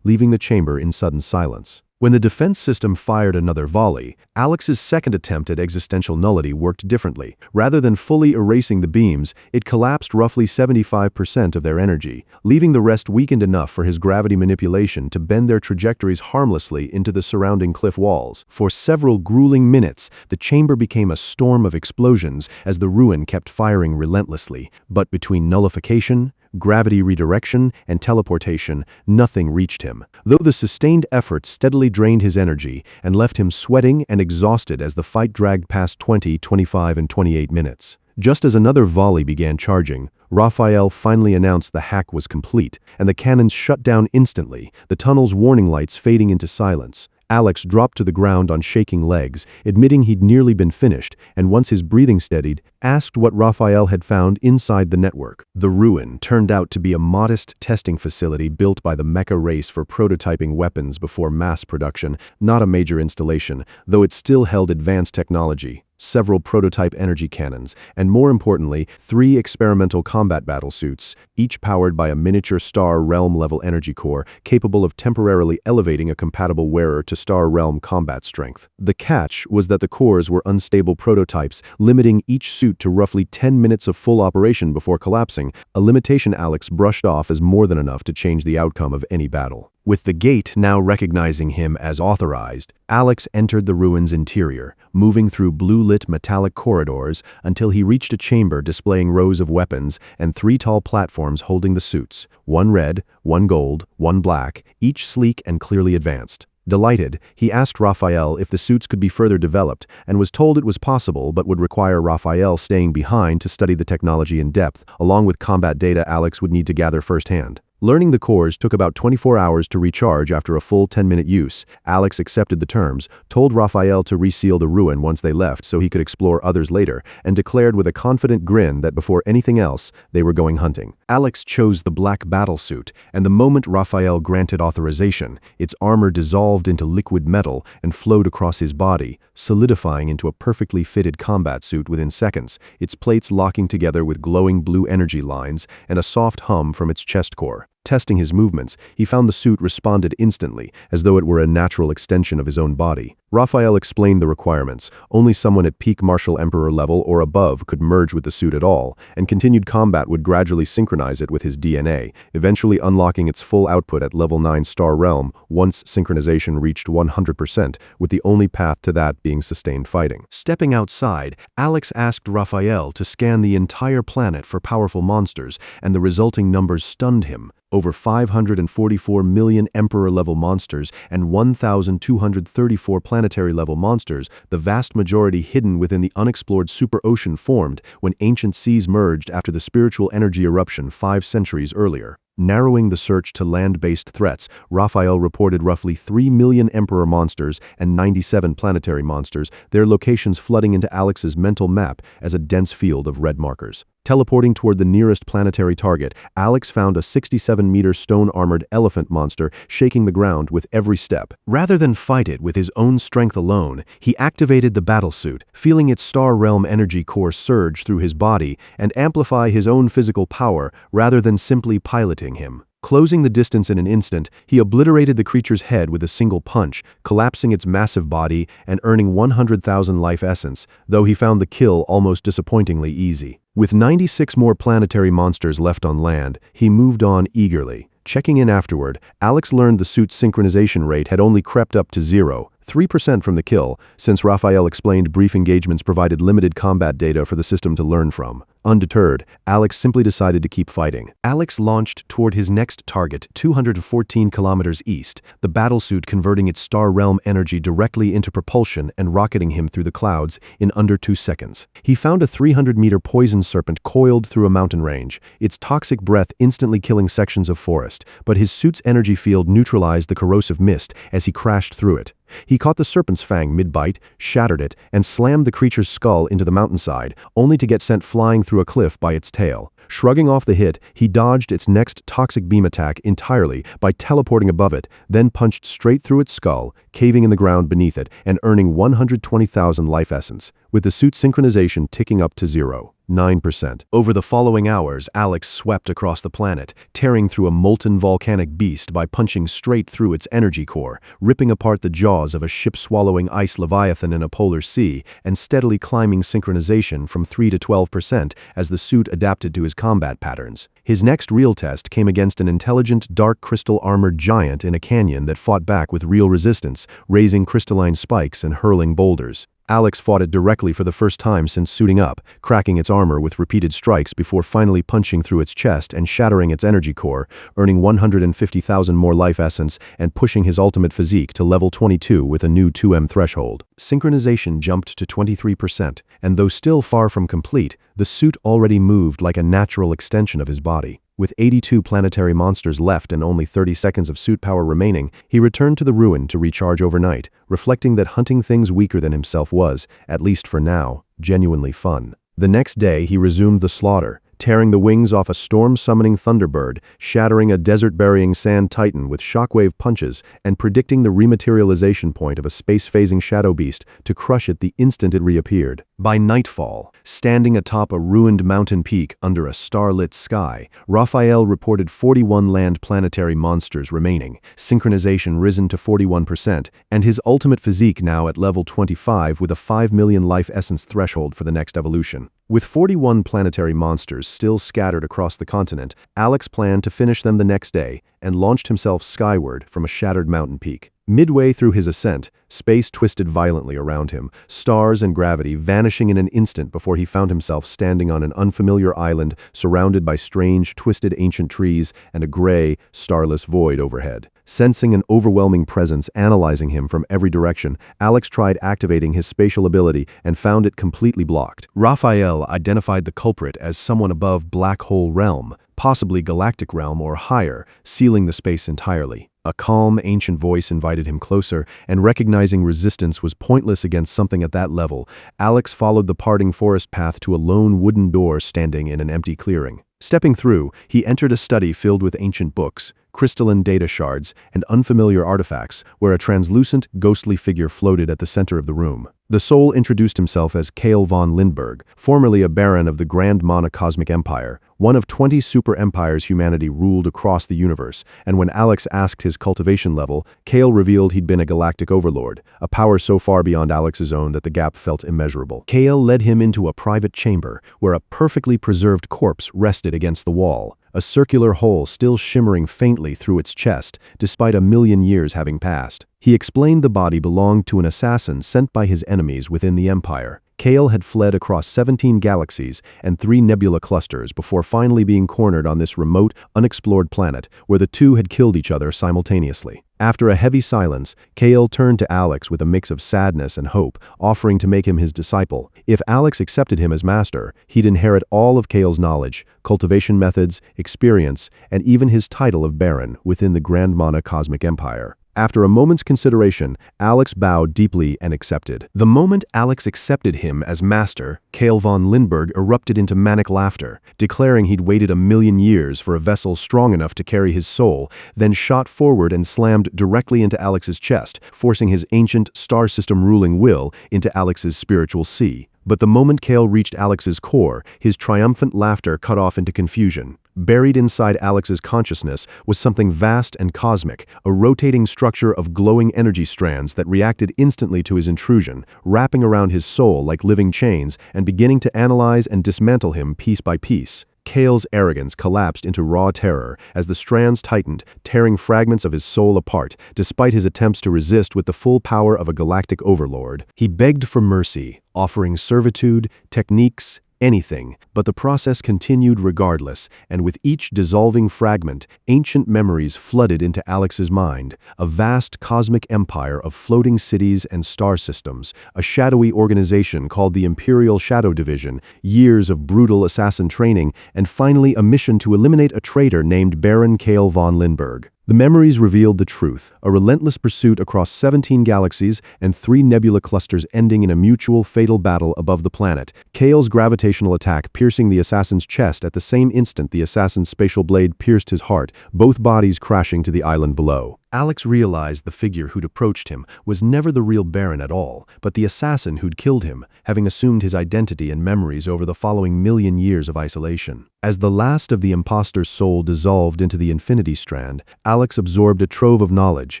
leaving the chamber in sudden silence. When the defense system fired another volley, Alex's second attempt at existential nullity worked differently. Rather than fully erasing the beams, it collapsed roughly 75% of their energy, leaving the rest weakened enough for his gravity manipulation to bend their trajectories harmlessly into the surrounding cliff walls. For several grueling minutes, the chamber became a storm of explosions as the ruin kept firing relentlessly. But between nullification, gravity redirection, and teleportation, nothing reached him. Though the sustained effort steadily drained his energy and left him sweating and exhausted as the fight dragged past 20, 25, and 28 minutes. Just as another volley began charging, Raphael finally announced the hack was complete, and the cannons shut down instantly, the tunnel's warning lights fading into silence. Alex dropped to the ground on shaking legs, admitting he'd nearly been finished, and once his breathing steadied, asked what Raphael had found inside the network. The ruin turned out to be a modest testing facility built by the mecha race for prototyping weapons before mass production, not a major installation, though it still held advanced technology. Several prototype energy cannons, and more importantly, 3 experimental combat battlesuits, each powered by a miniature Star Realm-level energy core capable of temporarily elevating a compatible wearer to Star Realm combat strength. The catch was that the cores were unstable prototypes, limiting each suit to roughly 10 minutes of full operation before collapsing, a limitation Alex brushed off as more than enough to change the outcome of any battle. With the gate now recognizing him as authorized, Alex entered the ruin's interior, moving through blue-lit metallic corridors until he reached a chamber displaying rows of weapons and 3 tall platforms holding the suits, 1 red, 1 gold, 1 black, each sleek and clearly advanced. Delighted, he asked Raphael if the suits could be further developed and was told it was possible but would require Raphael staying behind to study the technology in depth, along with combat data Alex would need to gather firsthand. Learning the cores took about 24 hours to recharge after a full 10-minute use. Alex accepted the terms, told Raphael to reseal the ruin once they left so he could explore others later, and declared with a confident grin that before anything else, they were going hunting. Alex chose the black battlesuit, and the moment Raphael granted authorization, its armor dissolved into liquid metal and flowed across his body, solidifying into a perfectly fitted combat suit within seconds, its plates locking together with glowing blue energy lines and a soft hum from its chest core. Testing his movements, he found the suit responded instantly, as though it were a natural extension of his own body. Raphael explained the requirements. Only someone at peak Martial Emperor level or above could merge with the suit at all, and continued combat would gradually synchronize it with his DNA, eventually unlocking its full output at level 9 Star Realm once synchronization reached 100%, with the only path to that being sustained fighting. Stepping outside, Alex asked Raphael to scan the entire planet for powerful monsters, and the resulting numbers stunned him. Over 544 million Emperor-level monsters and 1,234 planetary-level monsters, the vast majority hidden within the unexplored super-ocean formed when ancient seas merged after the spiritual energy eruption 5 centuries earlier. Narrowing the search to land-based threats, Raphael reported roughly 3 million Emperor monsters and 97 planetary monsters, their locations flooding into Alex's mental map as a dense field of red markers. Teleporting toward the nearest planetary target, Alex found a 67-meter stone-armored elephant monster shaking the ground with every step. Rather than fight it with his own strength alone, he activated the battlesuit, feeling its Star Realm energy core surge through his body and amplify his own physical power rather than simply piloting him. Closing the distance in an instant, he obliterated the creature's head with a single punch, collapsing its massive body and earning 100,000 life essence, though he found the kill almost disappointingly easy. With 96 more planetary monsters left on land, he moved on eagerly. Checking in afterward, Alex learned the suit's synchronization rate had only crept up to 0, 3% from the kill, since Raphael explained brief engagements provided limited combat data for the system to learn from. Undeterred, Alex simply decided to keep fighting. Alex launched toward his next target 214 kilometers east, the battlesuit converting its Star Realm energy directly into propulsion and rocketing him through the clouds in under 2 seconds. He found a 300-meter poison serpent coiled through a mountain range, its toxic breath instantly killing sections of forest, but his suit's energy field neutralized the corrosive mist as he crashed through it. He caught the serpent's fang mid-bite, shattered it, and slammed the creature's skull into the mountainside, only to get sent flying through a cliff by its tail. Shrugging off the hit, he dodged its next toxic beam attack entirely by teleporting above it, then punched straight through its skull, caving in the ground beneath it and earning 120,000 life essence, with the suit's synchronization ticking up to 0. 9%. Over the following hours, Alex swept across the planet, tearing through a molten volcanic beast by punching straight through its energy core, ripping apart the jaws of a ship-swallowing ice leviathan in a polar sea, and steadily climbing synchronization from 3 to 12% as the suit adapted to his combat patterns. His next real test came against an intelligent, dark crystal-armored giant in a canyon that fought back with real resistance, raising crystalline spikes and hurling boulders. Alex fought it directly for the first time since suiting up, cracking its armor with repeated strikes before finally punching through its chest and shattering its energy core, earning 150,000 more life essence and pushing his ultimate physique to level 22 with a new 2M threshold. Synchronization jumped to 23%, and though still far from complete, the suit already moved like a natural extension of his body. With 82 planetary monsters left and only 30 seconds of suit power remaining, he returned to the ruin to recharge overnight, reflecting that hunting things weaker than himself was, at least for now, genuinely fun. The next day, he resumed the slaughter, tearing the wings off a storm-summoning thunderbird, shattering a desert-burying sand titan with shockwave punches, and predicting the rematerialization point of a space-phasing shadow beast to crush it the instant it reappeared. By nightfall, standing atop a ruined mountain peak under a starlit sky, Raphael reported 41 land planetary monsters remaining, synchronization risen to 41%, and his ultimate physique now at level 25 with a 5 million life essence threshold for the next evolution. With 41 planetary monsters still scattered across the continent, Alex planned to finish them the next day and launched himself skyward from a shattered mountain peak. Midway through his ascent, space twisted violently around him, stars and gravity vanishing in an instant before he found himself standing on an unfamiliar island surrounded by strange, twisted ancient trees and a gray, starless void overhead. Sensing an overwhelming presence analyzing him from every direction, Alex tried activating his spatial ability and found it completely blocked. Raphael identified the culprit as someone above Black Hole Realm, possibly Galactic Realm or higher, sealing the space entirely. A calm, ancient voice invited him closer, and recognizing resistance was pointless against something at that level, Alex followed the parting forest path to a lone wooden door standing in an empty clearing. Stepping through, he entered a study filled with ancient books, crystalline data shards, and unfamiliar artifacts, where a translucent, ghostly figure floated at the center of the room. The soul introduced himself as Cale von Lindbergh, formerly a baron of the Grand Mana Cosmic Empire, one of 20 super empires humanity ruled across the universe, and when Alex asked his cultivation level, Cale revealed he'd been a galactic overlord, a power so far beyond Alex's own that the gap felt immeasurable. Cale led him into a private chamber, where a perfectly preserved corpse rested against the wall, a circular hole still shimmering faintly through its chest, despite a million years having passed. He explained the body belonged to an assassin sent by his enemies within the Empire. Cale had fled across 17 galaxies and 3 nebula clusters before finally being cornered on this remote, unexplored planet, where the two had killed each other simultaneously. After a heavy silence, Cale turned to Alex with a mix of sadness and hope, offering to make him his disciple. If Alex accepted him as master, he'd inherit all of Cale's knowledge, cultivation methods, experience, and even his title of baron within the Grand Mana Cosmic Empire. After a moment's consideration, Alex bowed deeply and accepted. The moment Alex accepted him as master, Cale von Lindbergh erupted into manic laughter, declaring he'd waited a million years for a vessel strong enough to carry his soul, then shot forward and slammed directly into Alex's chest, forcing his ancient, star system-ruling will into Alex's spiritual sea. But the moment Cale reached Alex's core, his triumphant laughter cut off into confusion. Buried inside Alex's consciousness was something vast and cosmic, a rotating structure of glowing energy strands that reacted instantly to his intrusion, wrapping around his soul like living chains and beginning to analyze and dismantle him piece by piece. Cale's arrogance collapsed into raw terror as the strands tightened, tearing fragments of his soul apart, despite his attempts to resist with the full power of a galactic overlord. He begged for mercy, offering servitude, techniques, anything, but the process continued regardless, and with each dissolving fragment, ancient memories flooded into Alex's mind, a vast cosmic empire of floating cities and star systems, a shadowy organization called the Imperial Shadow Division, years of brutal assassin training, and finally a mission to eliminate a traitor named Baron Cale von Lindbergh. The memories revealed the truth, a relentless pursuit across 17 galaxies and 3 nebula clusters ending in a mutual fatal battle above the planet, Cale's gravitational attack piercing the assassin's chest at the same instant the assassin's spatial blade pierced his heart, both bodies crashing to the island below. Alex realized the figure who'd approached him was never the real Baron at all, but the assassin who'd killed him, having assumed his identity and memories over the following million years of isolation. As the last of the imposter's soul dissolved into the Infinity Strand, Alex absorbed a trove of knowledge,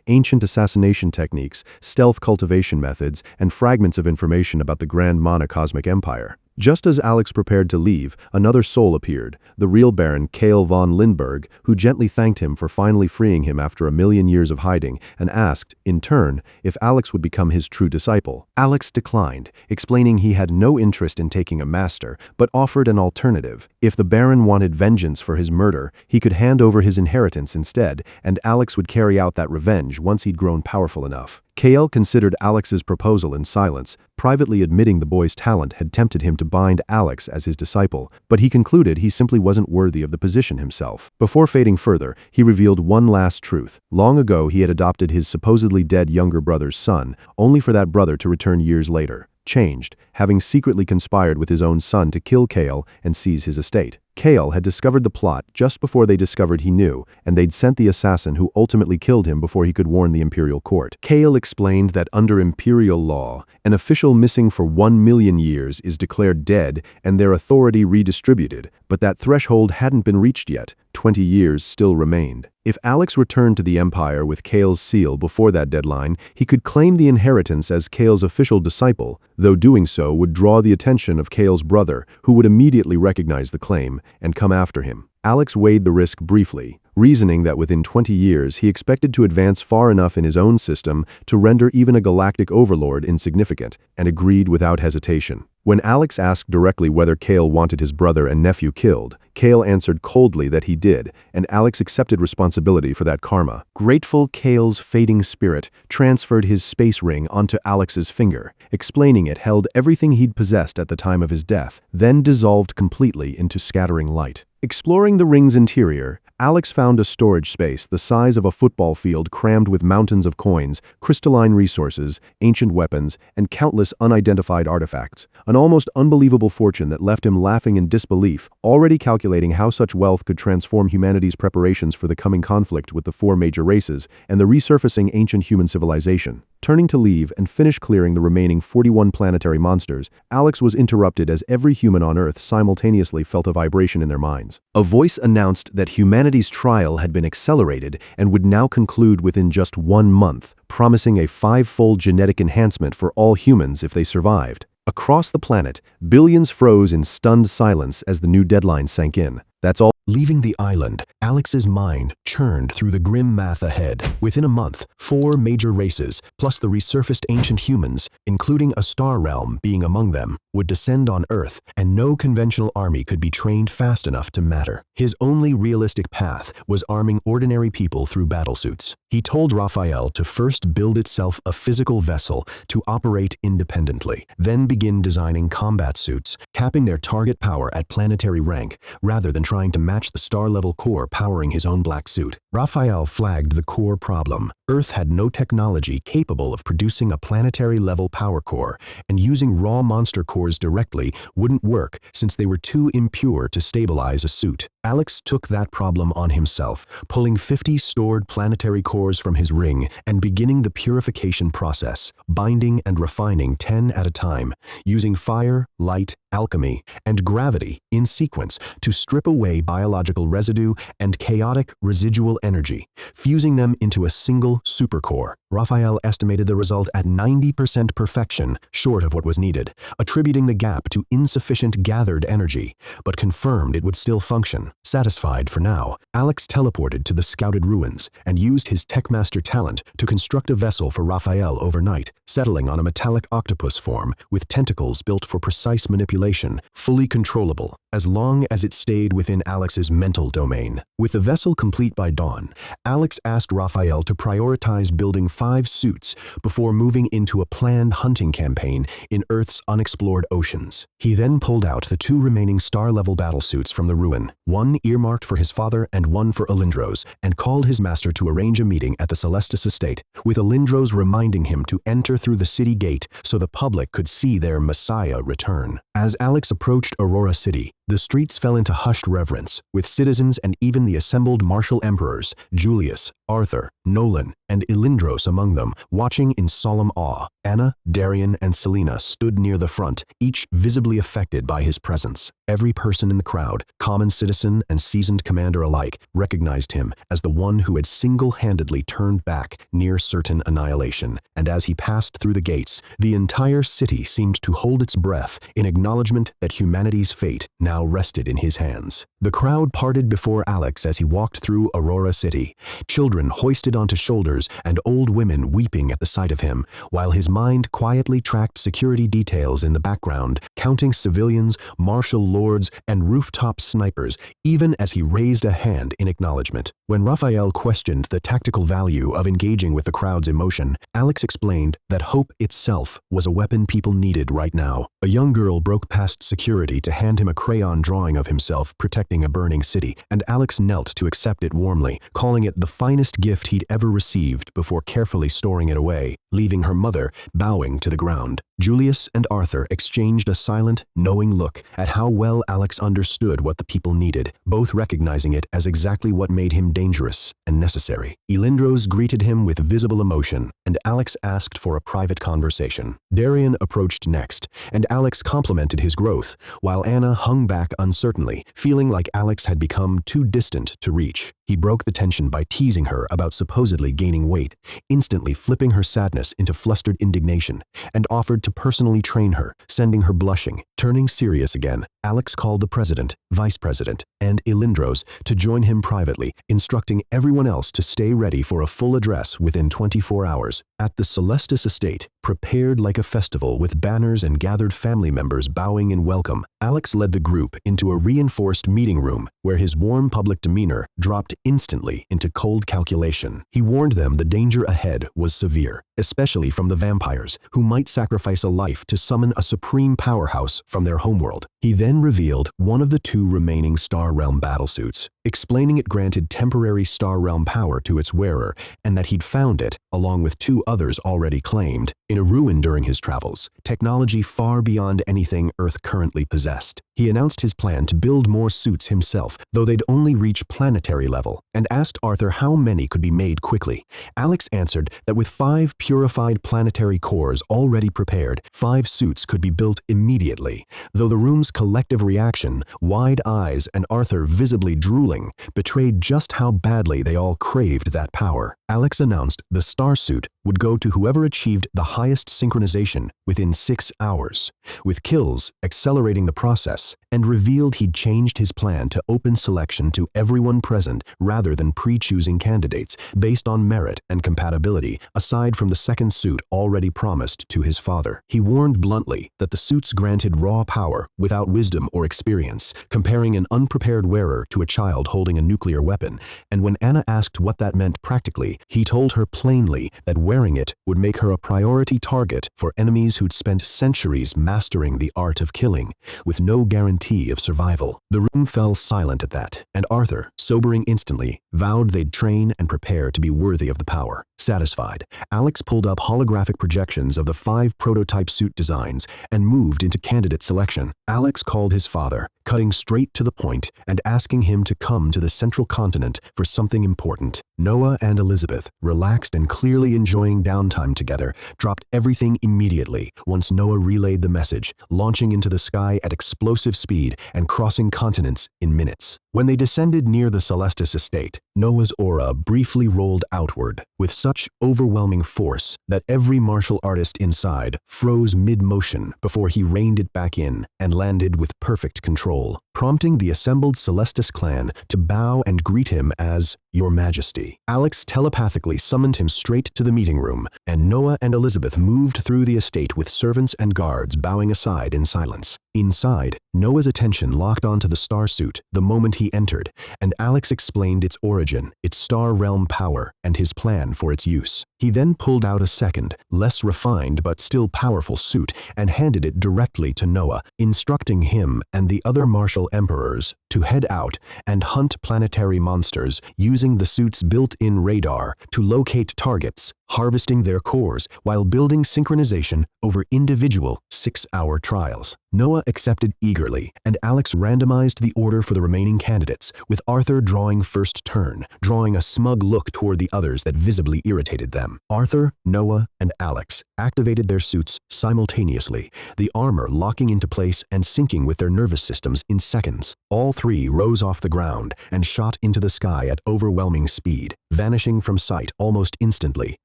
ancient assassination techniques, stealth cultivation methods, and fragments of information about the Grand Mana Cosmic Empire. Just as Alex prepared to leave, another soul appeared, the real Baron Cale von Lindbergh, who gently thanked him for finally freeing him after a million years of hiding, and asked, in turn, if Alex would become his true disciple. Alex declined, explaining he had no interest in taking a master, but offered an alternative. If the Baron wanted vengeance for his murder, he could hand over his inheritance instead, and Alex would carry out that revenge once he'd grown powerful enough. Cale considered Alex's proposal in silence, privately admitting the boy's talent had tempted him to bind Alex as his disciple, but he concluded he simply wasn't worthy of the position himself. Before fading further, he revealed one last truth. Long ago, he had adopted his supposedly dead younger brother's son, only for that brother to return years later, changed, having secretly conspired with his own son to kill Cale and seize his estate. Cale had discovered the plot just before they discovered he knew, and they'd sent the assassin who ultimately killed him before he could warn the Imperial Court. Cale explained that under Imperial law, an official missing for 1 million years is declared dead and their authority redistributed, but that threshold hadn't been reached yet. 20 years still remained. If Alex returned to the Empire with Cale's seal before that deadline, he could claim the inheritance as Cale's official disciple, though doing so would draw the attention of Cale's brother, who would immediately recognize the claim and come after him. Alex weighed the risk briefly, reasoning that within 20 years he expected to advance far enough in his own system to render even a galactic overlord insignificant, and agreed without hesitation. When Alex asked directly whether Cale wanted his brother and nephew killed, Cale answered coldly that he did, and Alex accepted responsibility for that karma. Grateful, Cale's fading spirit transferred his space ring onto Alex's finger, explaining it held everything he'd possessed at the time of his death, then dissolved completely into scattering light. Exploring the ring's interior, Alex found a storage space the size of a football field crammed with mountains of coins, crystalline resources, ancient weapons, and countless unidentified artifacts. An almost unbelievable fortune that left him laughing in disbelief, already calculating how such wealth could transform humanity's preparations for the coming conflict with the 4 major races and the resurfacing ancient human civilization. Turning to leave and finish clearing the remaining 41 planetary monsters, Alex was interrupted as every human on Earth simultaneously felt a vibration in their minds. A voice announced that humanity's trial had been accelerated and would now conclude within just 1 month, promising a 5-fold genetic enhancement for all humans if they survived. Across the planet, billions froze in stunned silence as the new deadline sank in. That's all. Leaving the island, Alex's mind churned through the grim math ahead. Within a month, 4 major races, plus the resurfaced ancient humans, including a star realm being among them, would descend on Earth, and no conventional army could be trained fast enough to matter. His only realistic path was arming ordinary people through battlesuits. He told Raphael to first build itself a physical vessel to operate independently, then begin designing combat suits, capping their target power at planetary rank, rather than trying to match the star-level core powering his own black suit. Raphael flagged the core problem. Earth had no technology capable of producing a planetary-level power core, and using raw monster cores directly wouldn't work since they were too impure to stabilize a suit. Alex took that problem on himself, pulling 50 stored planetary cores from his ring and beginning the purification process, binding and refining 10 at a time, using fire, light, alchemy, and gravity in sequence to strip away biological residue and chaotic residual energy, fusing them into a single supercore. Raphael estimated the result at 90% perfection, short of what was needed, attributing the gap to insufficient gathered energy, but confirmed it would still function. Satisfied for now, Alex teleported to the scouted ruins and used his Techmaster talent to construct a vessel for Raphael overnight, settling on a metallic octopus form with tentacles built for precise manipulation, fully controllable, as long as it stayed within Alex's mental domain. With the vessel complete by dawn, Alex asked Raphael to prioritize prioritized building 5 suits before moving into a planned hunting campaign in Earth's unexplored oceans. He then pulled out the 2 remaining star-level battlesuits from the ruin, one earmarked for his father and one for Elindros, and called his master to arrange a meeting at the Celestis estate, with Elindros reminding him to enter through the city gate so the public could see their messiah return. As Alex approached Aurora City, the streets fell into hushed reverence, with citizens and even the assembled martial emperors, Julius, Arthur, Nolan, and Elindros among them, watching in solemn awe. Anna, Darian, and Selena stood near the front, each visibly affected by his presence. Every person in the crowd, common citizen and seasoned commander alike, recognized him as the one who had single-handedly turned back near certain annihilation. And as he passed through the gates, the entire city seemed to hold its breath in acknowledgement that humanity's fate now rested in his hands. The crowd parted before Alex as he walked through Aurora City, children hoisted onto shoulders and old women weeping at the sight of him, while his mind quietly tracked security details in the background, counting civilians, martial lords, and rooftop snipers, even as he raised a hand in acknowledgement. When Raphael questioned the tactical value of engaging with the crowd's emotion, Alex explained that hope itself was a weapon people needed right now. A young girl broke past security to hand him a crayon drawing of himself protecting a burning city, and Alex knelt to accept it warmly, calling it the finest gift he'd ever received before carefully storing it away, leaving her mother bowing to the ground. Julius and Arthur exchanged a silent, knowing look at how well Alex understood what the people needed, both recognizing it as exactly what made him dangerous and necessary. Elindros greeted him with visible emotion, and Alex asked for a private conversation. Darian approached next, and Alex complimented his growth, while Anna hung back uncertainly, feeling like Alex had become too distant to reach. He broke the tension by teasing her about supposedly gaining weight, instantly flipping her sadness into flustered indignation, and offered to personally train her, sending her blushing. Turning serious again, Alex called the president, vice president, and Elindros to join him privately, instructing everyone else to stay ready for a full address within 24 hours. At the Celestis estate, prepared like a festival with banners and gathered family members bowing in welcome, Alex led the group into a reinforced meeting room where his warm public demeanor dropped instantly into cold calculation. He warned them the danger ahead was severe, especially from the vampires, who might sacrifice a life to summon a supreme powerhouse from their homeworld. He then revealed one of the 2 remaining Star Realm battlesuits, explaining it granted temporary Star Realm power to its wearer, and that he'd found it, along with 2 others already claimed, in a ruin during his travels, technology far beyond anything Earth currently possessed. He announced his plan to build more suits himself, though they'd only reach planetary level, and asked Arthur how many could be made quickly. Alex answered that with 5 purified planetary cores already prepared, 5 suits could be built immediately, though the room's collective reaction, wide eyes and Arthur visibly drooling, betrayed just how badly they all craved that power. Alex announced the star suit would go to whoever achieved the highest synchronization within 6 hours, with kills accelerating the process, and revealed he'd changed his plan to open selection to everyone present rather than pre-choosing candidates based on merit and compatibility, aside from the second suit already promised to his father. He warned bluntly that the suits granted raw power without wisdom or experience, comparing an unprepared wearer to a child holding a nuclear weapon, and when Anna asked what that meant practically, he told her plainly that wearing it would make her a priority target for enemies who'd spent centuries mastering the art of killing, with no guarantee of survival. The room fell silent at that, and Arthur, sobering instantly, vowed they'd train and prepare to be worthy of the power. Satisfied, Alex pulled up holographic projections of the 5 prototype suit designs and moved into candidate selection. Alex called his father, cutting straight to the point and asking him to come to the central continent for something important. Noah and Elizabeth, relaxed and clearly enjoying downtime together, dropped everything immediately once Noah relayed the message, launching into the sky at explosive speed and crossing continents in minutes. When they descended near the Celestis estate, Noah's aura briefly rolled outward with such overwhelming force that every martial artist inside froze mid-motion before he reined it back in and landed with perfect control, prompting the assembled Celestis clan to bow and greet him as Your Majesty. Alex telepathically summoned him straight to the meeting room, and Noah and Elizabeth moved through the estate with servants and guards bowing aside in silence. Inside, Noah's attention locked onto the star suit the moment he entered, and Alex explained its origin, its star realm power, and his plan for its use. He then pulled out a second, less refined but still powerful suit and handed it directly to Noah, instructing him and the other martial emperors to head out and hunt planetary monsters using the suit's built-in radar to locate targets, harvesting their cores while building synchronization over individual 6-hour trials. Noah accepted eagerly, and Alex randomized the order for the remaining candidates, with Arthur drawing first turn, drawing a smug look toward the others that visibly irritated them. Arthur, Noah, and Alex activated their suits simultaneously, the armor locking into place and syncing with their nervous systems in seconds. All three rose off the ground and shot into the sky at overwhelming speed, vanishing from sight almost instantly,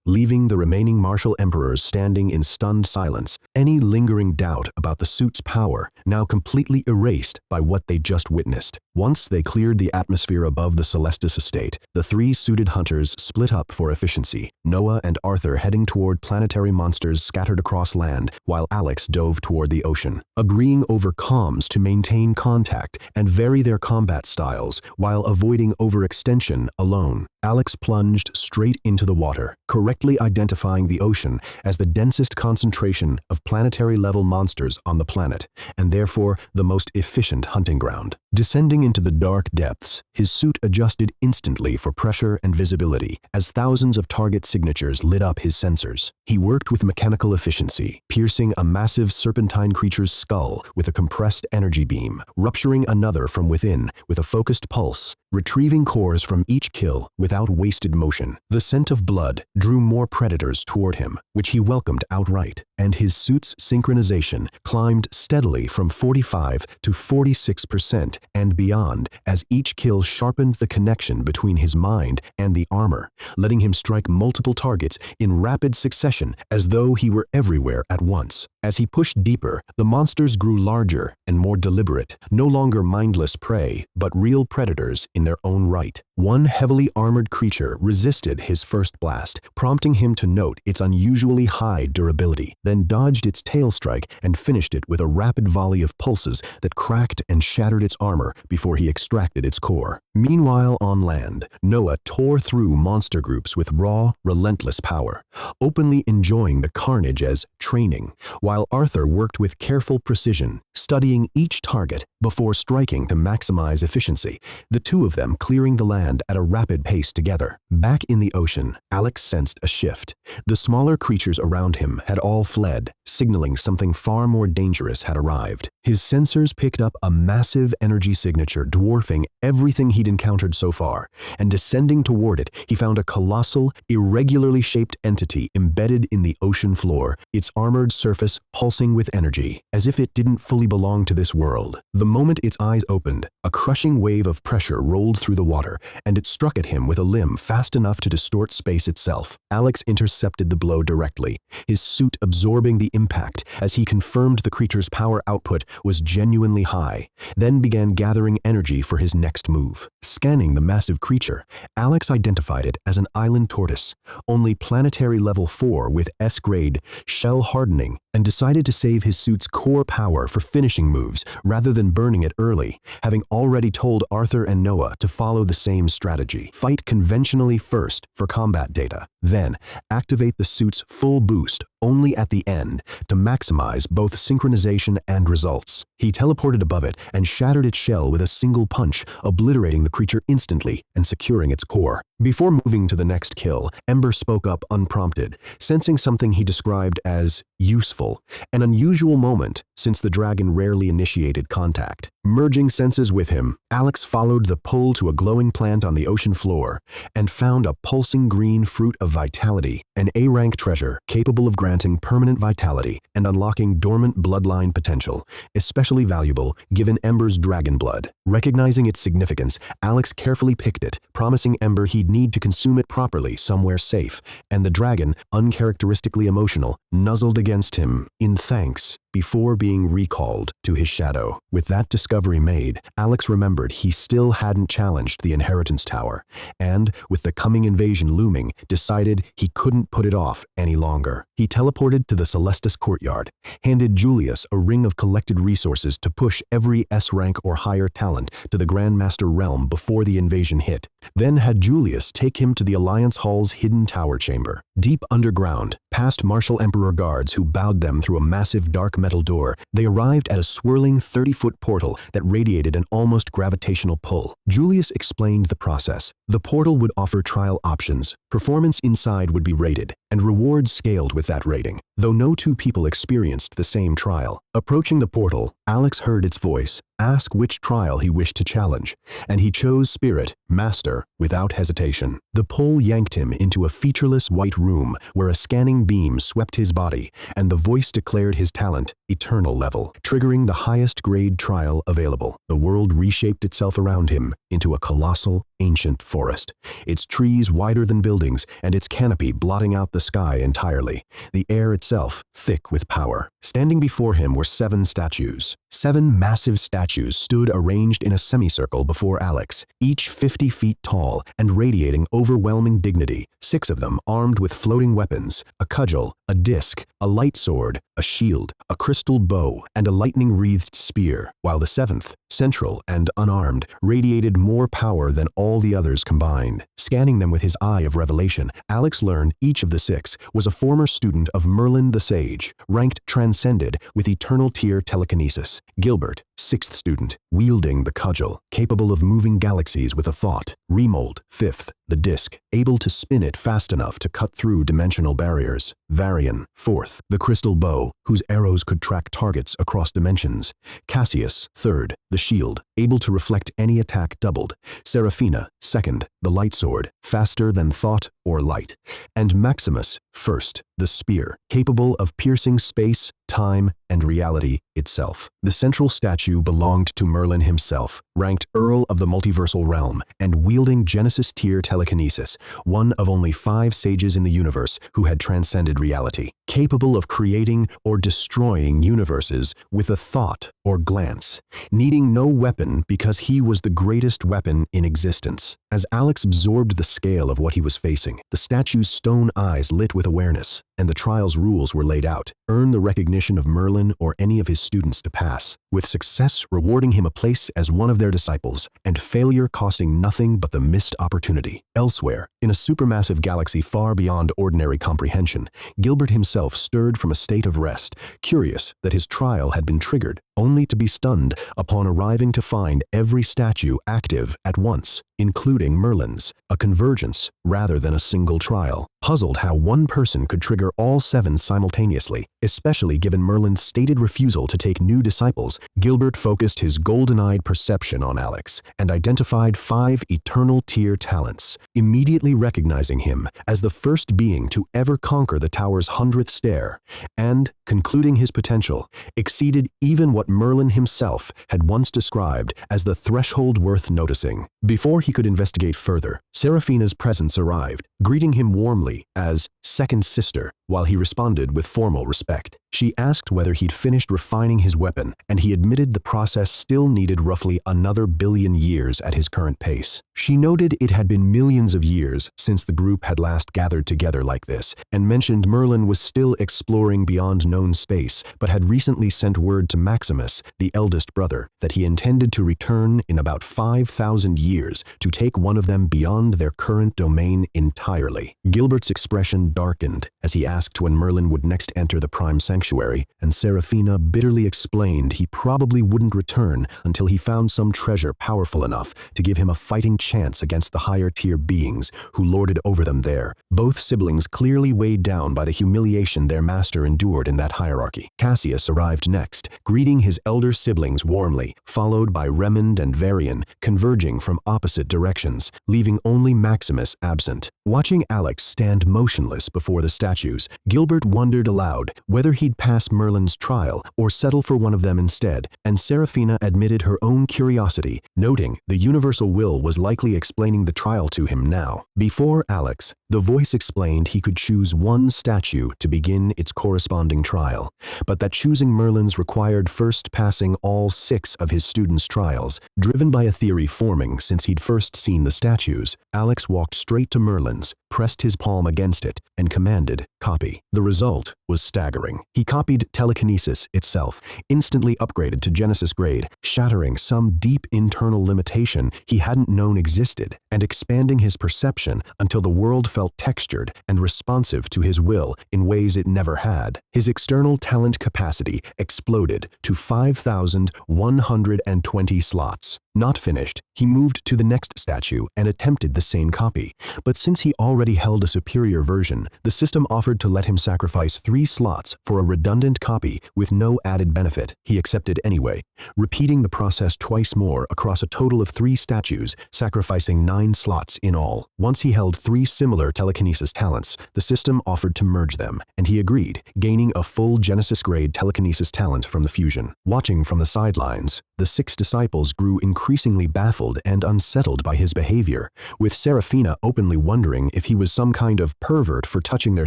leaving the remaining martial emperors standing in stunned silence, any lingering doubt about the suit's power now completely erased by what they just witnessed. Once they cleared the atmosphere above the Celestis estate, the three suited hunters split up for efficiency, Noah and Arthur heading toward planetary monsters scattered across land, while Alex dove toward the ocean, agreeing over comms to maintain contact and vary their combat styles while avoiding overextension alone. Alex plunged straight into the water, correctly identifying the ocean as the densest concentration of planetary-level monsters on the planet, and therefore the most efficient hunting ground. Descending into the dark depths, his suit adjusted instantly for pressure and visibility as thousands of target signatures lit up his sensors. He worked with mechanical efficiency, piercing a massive serpentine creature's skull with a compressed energy beam, rupturing another from within with a focused pulse, retrieving cores from each kill without wasted motion. The scent of blood drew more predators toward him, which he welcomed outright, and his suit's synchronization climbed steadily from 45 to 46% and beyond as each kill sharpened the connection between his mind and the armor, letting him strike multiple targets in rapid succession as though he were everywhere at once. As he pushed deeper, the monsters grew larger and more deliberate, no longer mindless prey, but real predators in their own right. One heavily armored creature resisted his first blast, prompting him to note its unusually high durability, then dodged its tail strike and finished it with a rapid volley of pulses that cracked and shattered its armor before he extracted its core. Meanwhile, on land, Noah tore through monster groups with raw, relentless power, openly enjoying the carnage as training, while Arthur worked with careful precision, studying each target before striking to maximize efficiency, the two of them clearing the land at a rapid pace together. Back in the ocean, Alex sensed a shift. The smaller creatures around him had all fled, signaling something far more dangerous had arrived. His sensors picked up a massive energy signature dwarfing everything he'd encountered so far, and descending toward it, he found a colossal, irregularly shaped entity embedded in the ocean floor, its armored surface pulsing with energy, as if it didn't fully belong to this world. The moment its eyes opened, a crushing wave of pressure rolled through the water, and it struck at him with a limb fast enough to distort space itself. Alex intercepted the blow directly, his suit absorbing the impact as he confirmed the creature's power output was genuinely high, then began gathering energy for his next move. Scanning the massive creature, Alex identified it as an island tortoise, only planetary level 4 with S-grade shell hardening, and decided to save his suit's core power for finishing moves rather than burning it early, having already told Arthur and Noah to follow the same strategy. Fight conventionally first for combat data, then activate the suit's full boost only at the end to maximize both synchronization and results. He teleported above it and shattered its shell with a single punch, obliterating the creature instantly and securing its core. Before moving to the next kill, Ember spoke up unprompted, sensing something he described as useful, an unusual moment since the dragon rarely initiated contact. Merging senses with him, Alex followed the pull to a glowing plant on the ocean floor and found a pulsing green fruit of vitality, an A-rank treasure capable of granting permanent vitality and unlocking dormant bloodline potential, especially valuable given Ember's dragon blood. Recognizing its significance, Alex carefully picked it, promising Ember he'd need to consume it properly somewhere safe, and the dragon, uncharacteristically emotional, nuzzled against him in thanks. before being recalled to his shadow. With that discovery made, Alex remembered he still hadn't challenged the Inheritance Tower, and, with the coming invasion looming, decided he couldn't put it off any longer. He teleported to the Celestis courtyard, handed Julius a ring of collected resources to push every S-rank or higher talent to the Grandmaster realm before the invasion hit, then had Julius take him to the Alliance Hall's hidden tower chamber. Deep underground, past Martial Emperor guards who bowed them through a massive dark metal door, they arrived at a swirling 30-foot portal that radiated an almost gravitational pull. Julius explained the process. The portal would offer trial options. Performance inside would be rated, and rewards scaled with that rating, though no two people experienced the same trial. Approaching the portal, Alex heard its voice ask which trial he wished to challenge, and he chose Spirit, Master, without hesitation. The pull yanked him into a featureless white room where a scanning beam swept his body, and the voice declared his talent, Eternal Level, triggering the highest grade trial available. The world reshaped itself around him into a colossal, ancient forest, its trees wider than buildings and its canopy blotting out the sky entirely, the air itself thick with power. Standing before him were 7 statues. 7 massive statues stood arranged in a semicircle before Alex, each 50 feet tall and radiating overwhelming dignity, 6 of them armed with floating weapons, a cudgel, a disc, a light sword, a shield, a crystal bow, and a lightning-wreathed spear, while the 7th, central and unarmed, radiated more power than all the others combined. Scanning them with his eye of revelation, Alex learned each of the 6 was a former student of Merlin the Sage, ranked Transcended with Eternal Tier Telekinesis. Gilbert, 6th student, wielding the cudgel, capable of moving galaxies with a thought. Remold, 5th, the disc, able to spin it fast enough to cut through dimensional barriers. Varian, 4th, the crystal bow, whose arrows could track targets across dimensions. Cassius, 3rd, the shield, able to reflect any attack doubled. Seraphina, 2nd, the light sword, faster than thought or light. And Maximus, 1st, the spear, capable of piercing space, time, and reality itself. The central statue belonged to Merlin himself, ranked Earl of the Multiversal Realm, and wielding Genesis tier telekinesis, one of only 5 sages in the universe who had transcended reality, capable of creating or destroying universes with a thought or glance, needing no weapon because he was the greatest weapon in existence. As Alex absorbed the scale of what he was facing, the statue's stone eyes lit with awareness, and the trial's rules were laid out. Earn the recognition of Merlin or any of his students to pass, with success rewarding him a place as one of their disciples, and failure costing nothing but the missed opportunity. Elsewhere, in a supermassive galaxy far beyond ordinary comprehension, Gilbert himself stirred from a state of rest, curious that his trial had been triggered, only to be stunned upon arriving to find every statue active at once, including Merlin's, a convergence rather than a single trial. Puzzled how one person could trigger all 7 simultaneously, especially given Merlin's stated refusal to take new disciples, Gilbert focused his golden-eyed perception on Alex and identified 5 eternal tier talents, immediately recognizing him as the first being to ever conquer the tower's 100th stair, and, concluding his potential, exceeded even what Merlin himself had once described as the threshold worth noticing. Before he could investigate further, Seraphina's presence arrived, greeting him warmly as second sister, while he responded with formal respect. She asked whether he'd finished refining his weapon, and he admitted the process still needed roughly another billion years at his current pace. She noted it had been millions of years since the group had last gathered together like this, and mentioned Merlin was still exploring beyond known space, but had recently sent word to Maximus, the eldest brother, that he intended to return in about 5,000 years to take one of them beyond their current domain entirely. Gilbert's expression darkened as he asked when Merlin would next enter the Prime Sanctuary, and Seraphina bitterly explained he probably wouldn't return until he found some treasure powerful enough to give him a fighting chance against the higher-tier beings who lorded over them there, both siblings clearly weighed down by the humiliation their master endured in that hierarchy. Cassius arrived next, greeting his elder siblings warmly, followed by Remond and Varian, converging from opposite directions, leaving only Maximus absent. Watching Alex stand motionless before the statues, Gilbert wondered aloud whether he'd pass Merlin's trial or settle for one of them instead, and Seraphina admitted her own curiosity, noting the universal will was likely explaining the trial to him now. Before Alex, the The voice explained he could choose one statue to begin its corresponding trial, but that choosing Merlin's required first passing all 6 of his students' trials. Driven by a theory forming since he'd first seen the statues, Alex walked straight to Merlin's, pressed his palm against it, and commanded, "Copy." The result was staggering. He copied telekinesis itself, instantly upgraded to Genesis grade, shattering some deep internal limitation he hadn't known existed, and expanding his perception until the world felt textured and responsive to his will in ways it never had. His external talent capacity exploded to 5,120 slots. Not finished, he moved to the next statue and attempted the same copy. But since he already held a superior version, the system offered to let him sacrifice 3 slots for a redundant copy with no added benefit. He accepted anyway, repeating the process twice more across a total of 3 statues, sacrificing 9 slots in all. Once he held 3 similar telekinesis talents, the system offered to merge them, and he agreed, gaining a full Genesis-grade telekinesis talent from the fusion. Watching from the sidelines, the 6 disciples grew increasingly baffled and unsettled by his behavior, with Seraphina openly wondering if he was some kind of pervert for touching their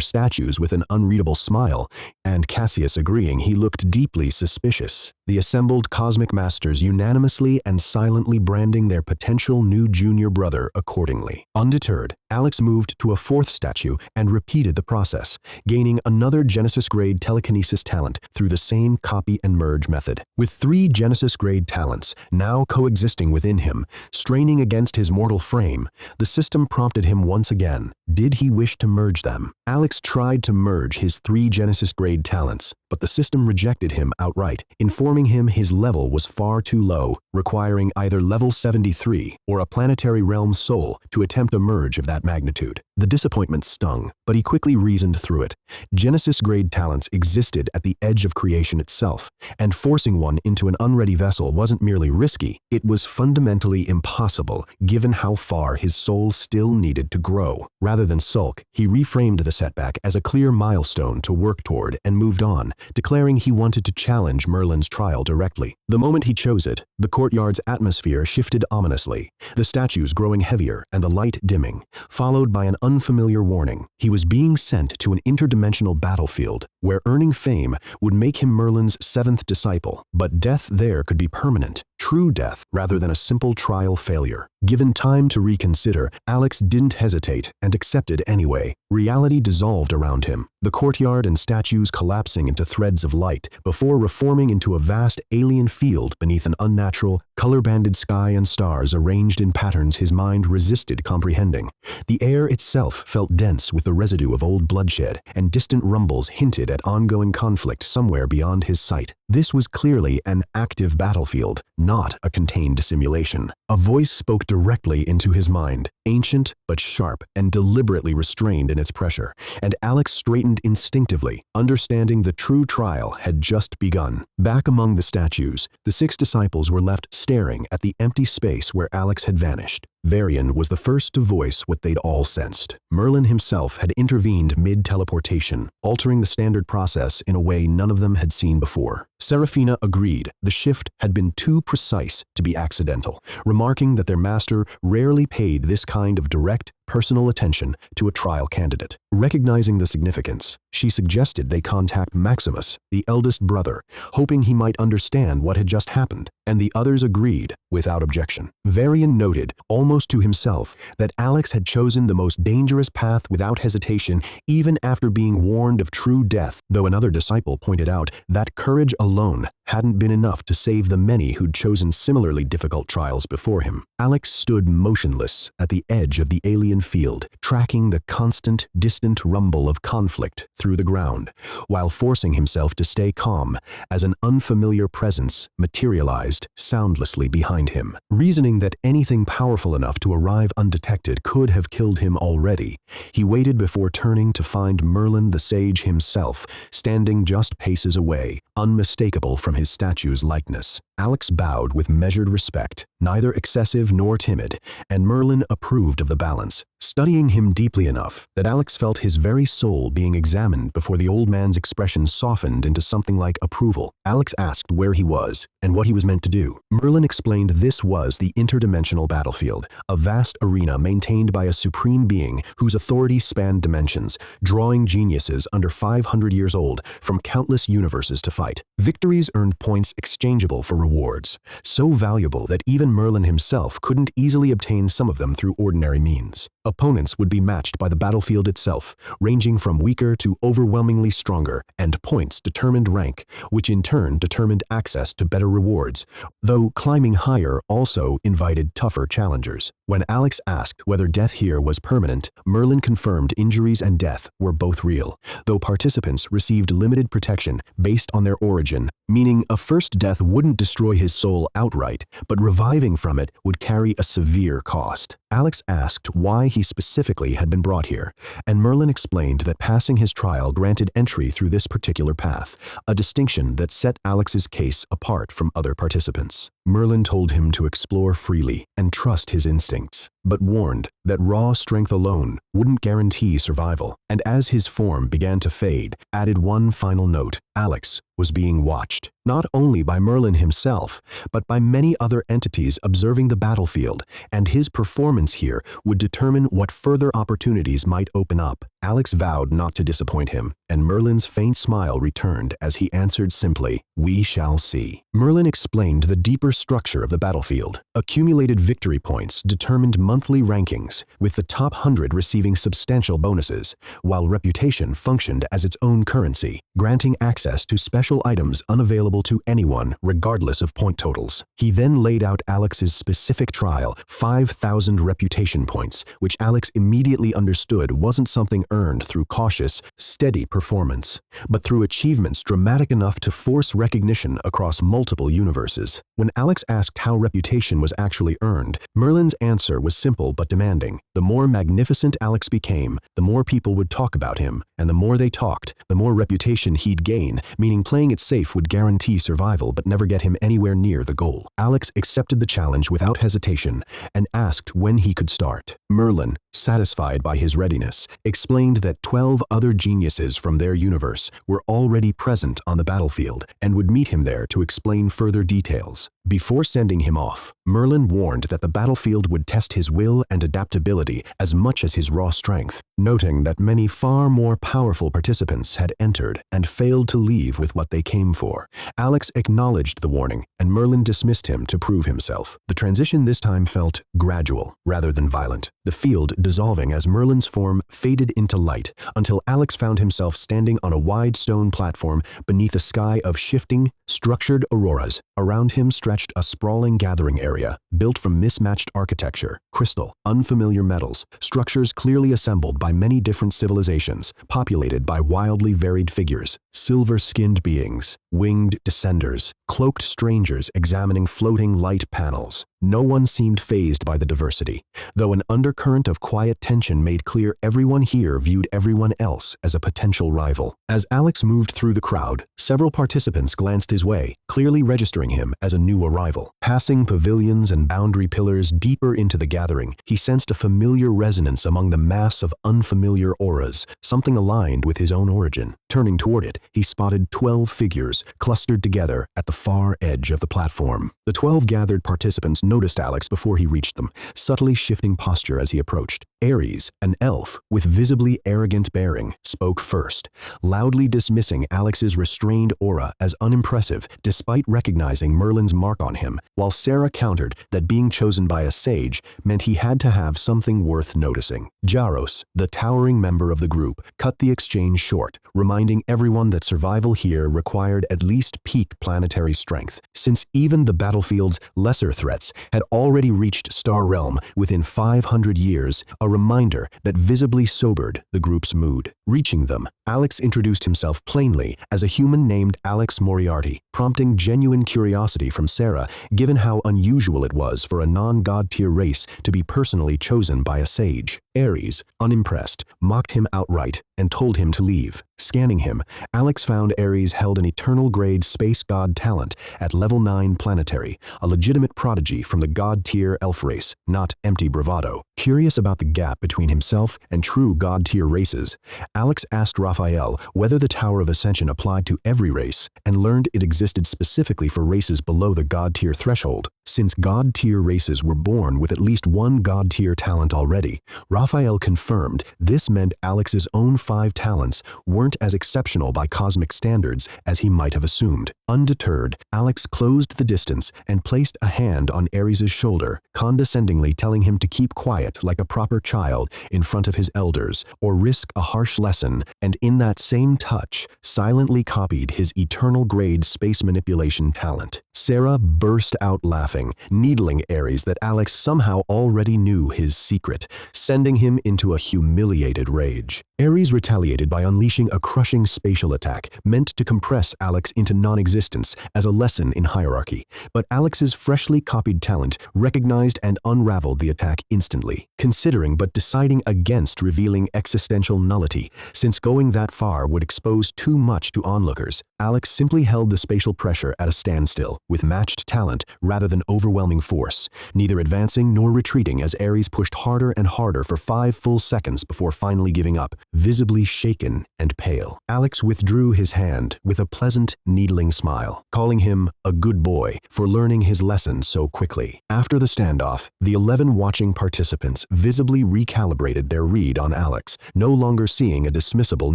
statues with an unreadable smile, and Cassius agreeing he looked deeply suspicious. The assembled cosmic masters unanimously and silently branding their potential new junior brother accordingly. Undeterred, Alex moved to a 4th statue and repeated the process, gaining another Genesis-grade telekinesis talent through the same copy and merge method. With 3 Genesis-grade talents now coexisting within him, straining against his mortal frame, the system prompted him once again. Did he wish to merge them? Alex tried to merge his 3 Genesis-grade talents, but the system rejected him outright, informing him his level was far too low, requiring either level 73 or a planetary realm soul to attempt a merge of that magnitude. The disappointment stung, but he quickly reasoned through it. Genesis-grade talents existed at the edge of creation itself, and forcing one into an unready vessel wasn't merely risky, it was fundamentally impossible given how far his soul still needed to grow. Rather than sulk, he reframed the setback as a clear milestone to work toward and moved on, declaring he wanted to challenge Merlin's trial directly. The moment he chose it, the courtyard's atmosphere shifted ominously, the statues growing heavier and the light dimming, followed by an unfamiliar warning. He was being sent to an interdimensional battlefield, where earning fame would make him Merlin's 7th disciple, but death there could be permanent. True death rather than a simple trial failure. Given time to reconsider, Alex didn't hesitate and accepted anyway. Reality dissolved around him, the courtyard and statues collapsing into threads of light before reforming into a vast alien field beneath an unnatural, color-banded sky and stars arranged in patterns his mind resisted comprehending. The air itself felt dense with the residue of old bloodshed, and distant rumbles hinted at ongoing conflict somewhere beyond his sight. This was clearly an active battlefield, not a contained simulation. A voice spoke directly into his mind, ancient but sharp and deliberately restrained in its pressure, and Alex straightened instinctively, understanding the true trial had just begun. Back among the statues, the 6 disciples were left staring at the empty space where Alex had vanished. Varian was the first to voice what they'd all sensed. Merlin himself had intervened mid-teleportation, altering the standard process in a way none of them had seen before. Seraphina agreed the shift had been too precise to be accidental, remarking that their master rarely paid this kind of direct, personal attention to a trial candidate. Recognizing the significance, she suggested they contact Maximus, the eldest brother, hoping he might understand what had just happened, and the others agreed without objection. Varian noted, almost to himself, that Alex had chosen the most dangerous path without hesitation even after being warned of true death, though another disciple pointed out that courage alone hadn't been enough to save the many who'd chosen similarly difficult trials before him. Alex stood motionless at the edge of the alien field, tracking the constant, distant rumble of conflict through the ground, while forcing himself to stay calm as an unfamiliar presence materialized soundlessly behind him. Reasoning that anything powerful enough to arrive undetected could have killed him already, he waited before turning to find Merlin the sage himself, standing just paces away, unmistakable from his statue's likeness. Alex bowed with measured respect, neither excessive nor timid, and Merlin approved of the balance, studying him deeply enough that Alex felt his very soul being examined before the old man's expression softened into something like approval. Alex asked where he was and what he was meant to do. Merlin explained this was the interdimensional battlefield, a vast arena maintained by a supreme being whose authority spanned dimensions, drawing geniuses under 500 years old from countless universes to fight. Victories earned points exchangeable for rewards, so valuable that even Merlin himself couldn't easily obtain some of them through ordinary means. Opponents would be matched by the battlefield itself, ranging from weaker to overwhelmingly stronger, and points determined rank, which in turn determined access to better rewards, though climbing higher also invited tougher challengers. When Alex asked whether death here was permanent, Merlin confirmed injuries and death were both real, though participants received limited protection based on their origin, meaning a first death wouldn't destroy his soul outright, but reviving from it would carry a severe cost. Alex asked why he specifically had been brought here, and Merlin explained that passing his trial granted entry through this particular path, a distinction that set Alex's case apart from other participants. Merlin told him to explore freely and trust his instincts, but warned that raw strength alone wouldn't guarantee survival, and as his form began to fade, added one final note: Alex was being watched, not only by Merlin himself, but by many other entities observing the battlefield, and his performance here would determine what further opportunities might open up. Alex vowed not to disappoint him, and Merlin's faint smile returned as he answered simply, "We shall see." Merlin explained the deeper structure of the battlefield. Accumulated victory points determined monthly rankings, with the top 100 receiving substantial bonuses, while reputation functioned as its own currency, granting access to special items unavailable to anyone regardless of point totals. He then laid out Alex's specific trial, 5,000 reputation points, which Alex immediately understood wasn't something earned through cautious, steady performance, but through achievements dramatic enough to force recognition across multiple universes. When Alex asked how reputation was actually earned, Merlin's answer was simple but demanding. The more magnificent Alex became, the more people would talk about him, and the more they talked, the more reputation he'd gain, meaning playing it safe would guarantee survival but never get him anywhere near the goal. Alex accepted the challenge without hesitation and asked when he could start. Merlin, satisfied by his readiness, explained that 12 other geniuses from their universe were already present on the battlefield and would meet him there to explain further details. Before sending him off, Merlin warned that the battlefield would test his will and adaptability as much as his raw strength, noting that many far more powerful participants had entered and failed to leave with what they came for. Alex acknowledged the warning, and Merlin dismissed him to prove himself. The transition this time felt gradual rather than violent, the field dissolving as Merlin's form faded into light until Alex found himself standing on a wide stone platform beneath a sky of shifting, structured auroras. Around him stretched a sprawling gathering area, built from mismatched architecture, crystal, unfamiliar metals, structures clearly assembled by many different civilizations, populated by wildly varied figures, silver-skinned beings, winged descenders, cloaked strangers examining floating light panels. No one seemed fazed by the diversity, though an undercurrent of quiet tension made clear everyone here viewed everyone else as a potential rival. As Alex moved through the crowd, several participants glanced his way, clearly registering him as a new arrival. Passing pavilions and boundary pillars deeper into the gathering, he sensed a familiar resonance among the mass of unfamiliar auras, something aligned with his own origin. Turning toward it, he spotted 12 figures clustered together at the far edge of the platform. The 12 gathered participants noticed Alex before he reached them, subtly shifting posture as he approached. Ares, an elf with visibly arrogant bearing, spoke first, loudly dismissing Alex's restrained aura as unimpressive despite recognizing Merlin's mark on him, while Sarah countered that being chosen by a sage meant he had to have something worth noticing. Jaros, the towering member of the group, cut the exchange short, reminding everyone that survival here required at least peak planetary strength, since even the battlefield's lesser threats had already reached Star Realm within 500 years, a reminder that visibly sobered the group's mood. Reaching them, Alex introduced himself plainly as a human named Alex Moriarty, prompting genuine curiosity from Sarah, given how unusual it was for a non-god tier race to be personally chosen by a sage. Ares, unimpressed, mocked him outright and told him to leave. Scanning him, Alex found Ares held an eternal grade space god talent at level 9 planetary, a legitimate prodigy from the god tier elf race, not empty bravado. Curious about the gap between himself and true god tier races, Alex asked Raphael whether the Tower of Ascension applied to every race and learned it existed specifically for races below the god tier threshold. Since god tier races were born with at least one god tier talent already, Raphael confirmed this meant Alex's own 5 talents weren't as exceptional by cosmic standards as he might have assumed. Undeterred, Alex closed the distance and placed a hand on Ares' shoulder, condescendingly telling him to keep quiet like a proper child in front of his elders, or risk a harsh lesson, and in that same touch, silently copied his eternal grade space manipulation talent. Sarah burst out laughing, needling Ares that Alex somehow already knew his secret, sending him into a humiliated rage. Ares retaliated by unleashing a crushing spatial attack meant to compress Alex into non-existence as a lesson in hierarchy, but Alex's freshly copied talent recognized and unraveled the attack instantly, considering but deciding against revealing existential nullity, since going that far would expose too much to onlookers. Alex simply held the spatial pressure at a standstill, with matched talent rather than overwhelming force, neither advancing nor retreating as Ares pushed harder and harder for 5 full seconds before finally giving up, visibly shaken and pale. Alex withdrew his hand with a pleasant, needling smile, calling him a good boy for learning his lesson so quickly. After the standoff, the 11 watching participants visibly recalibrated their read on Alex, no longer seeing a dismissible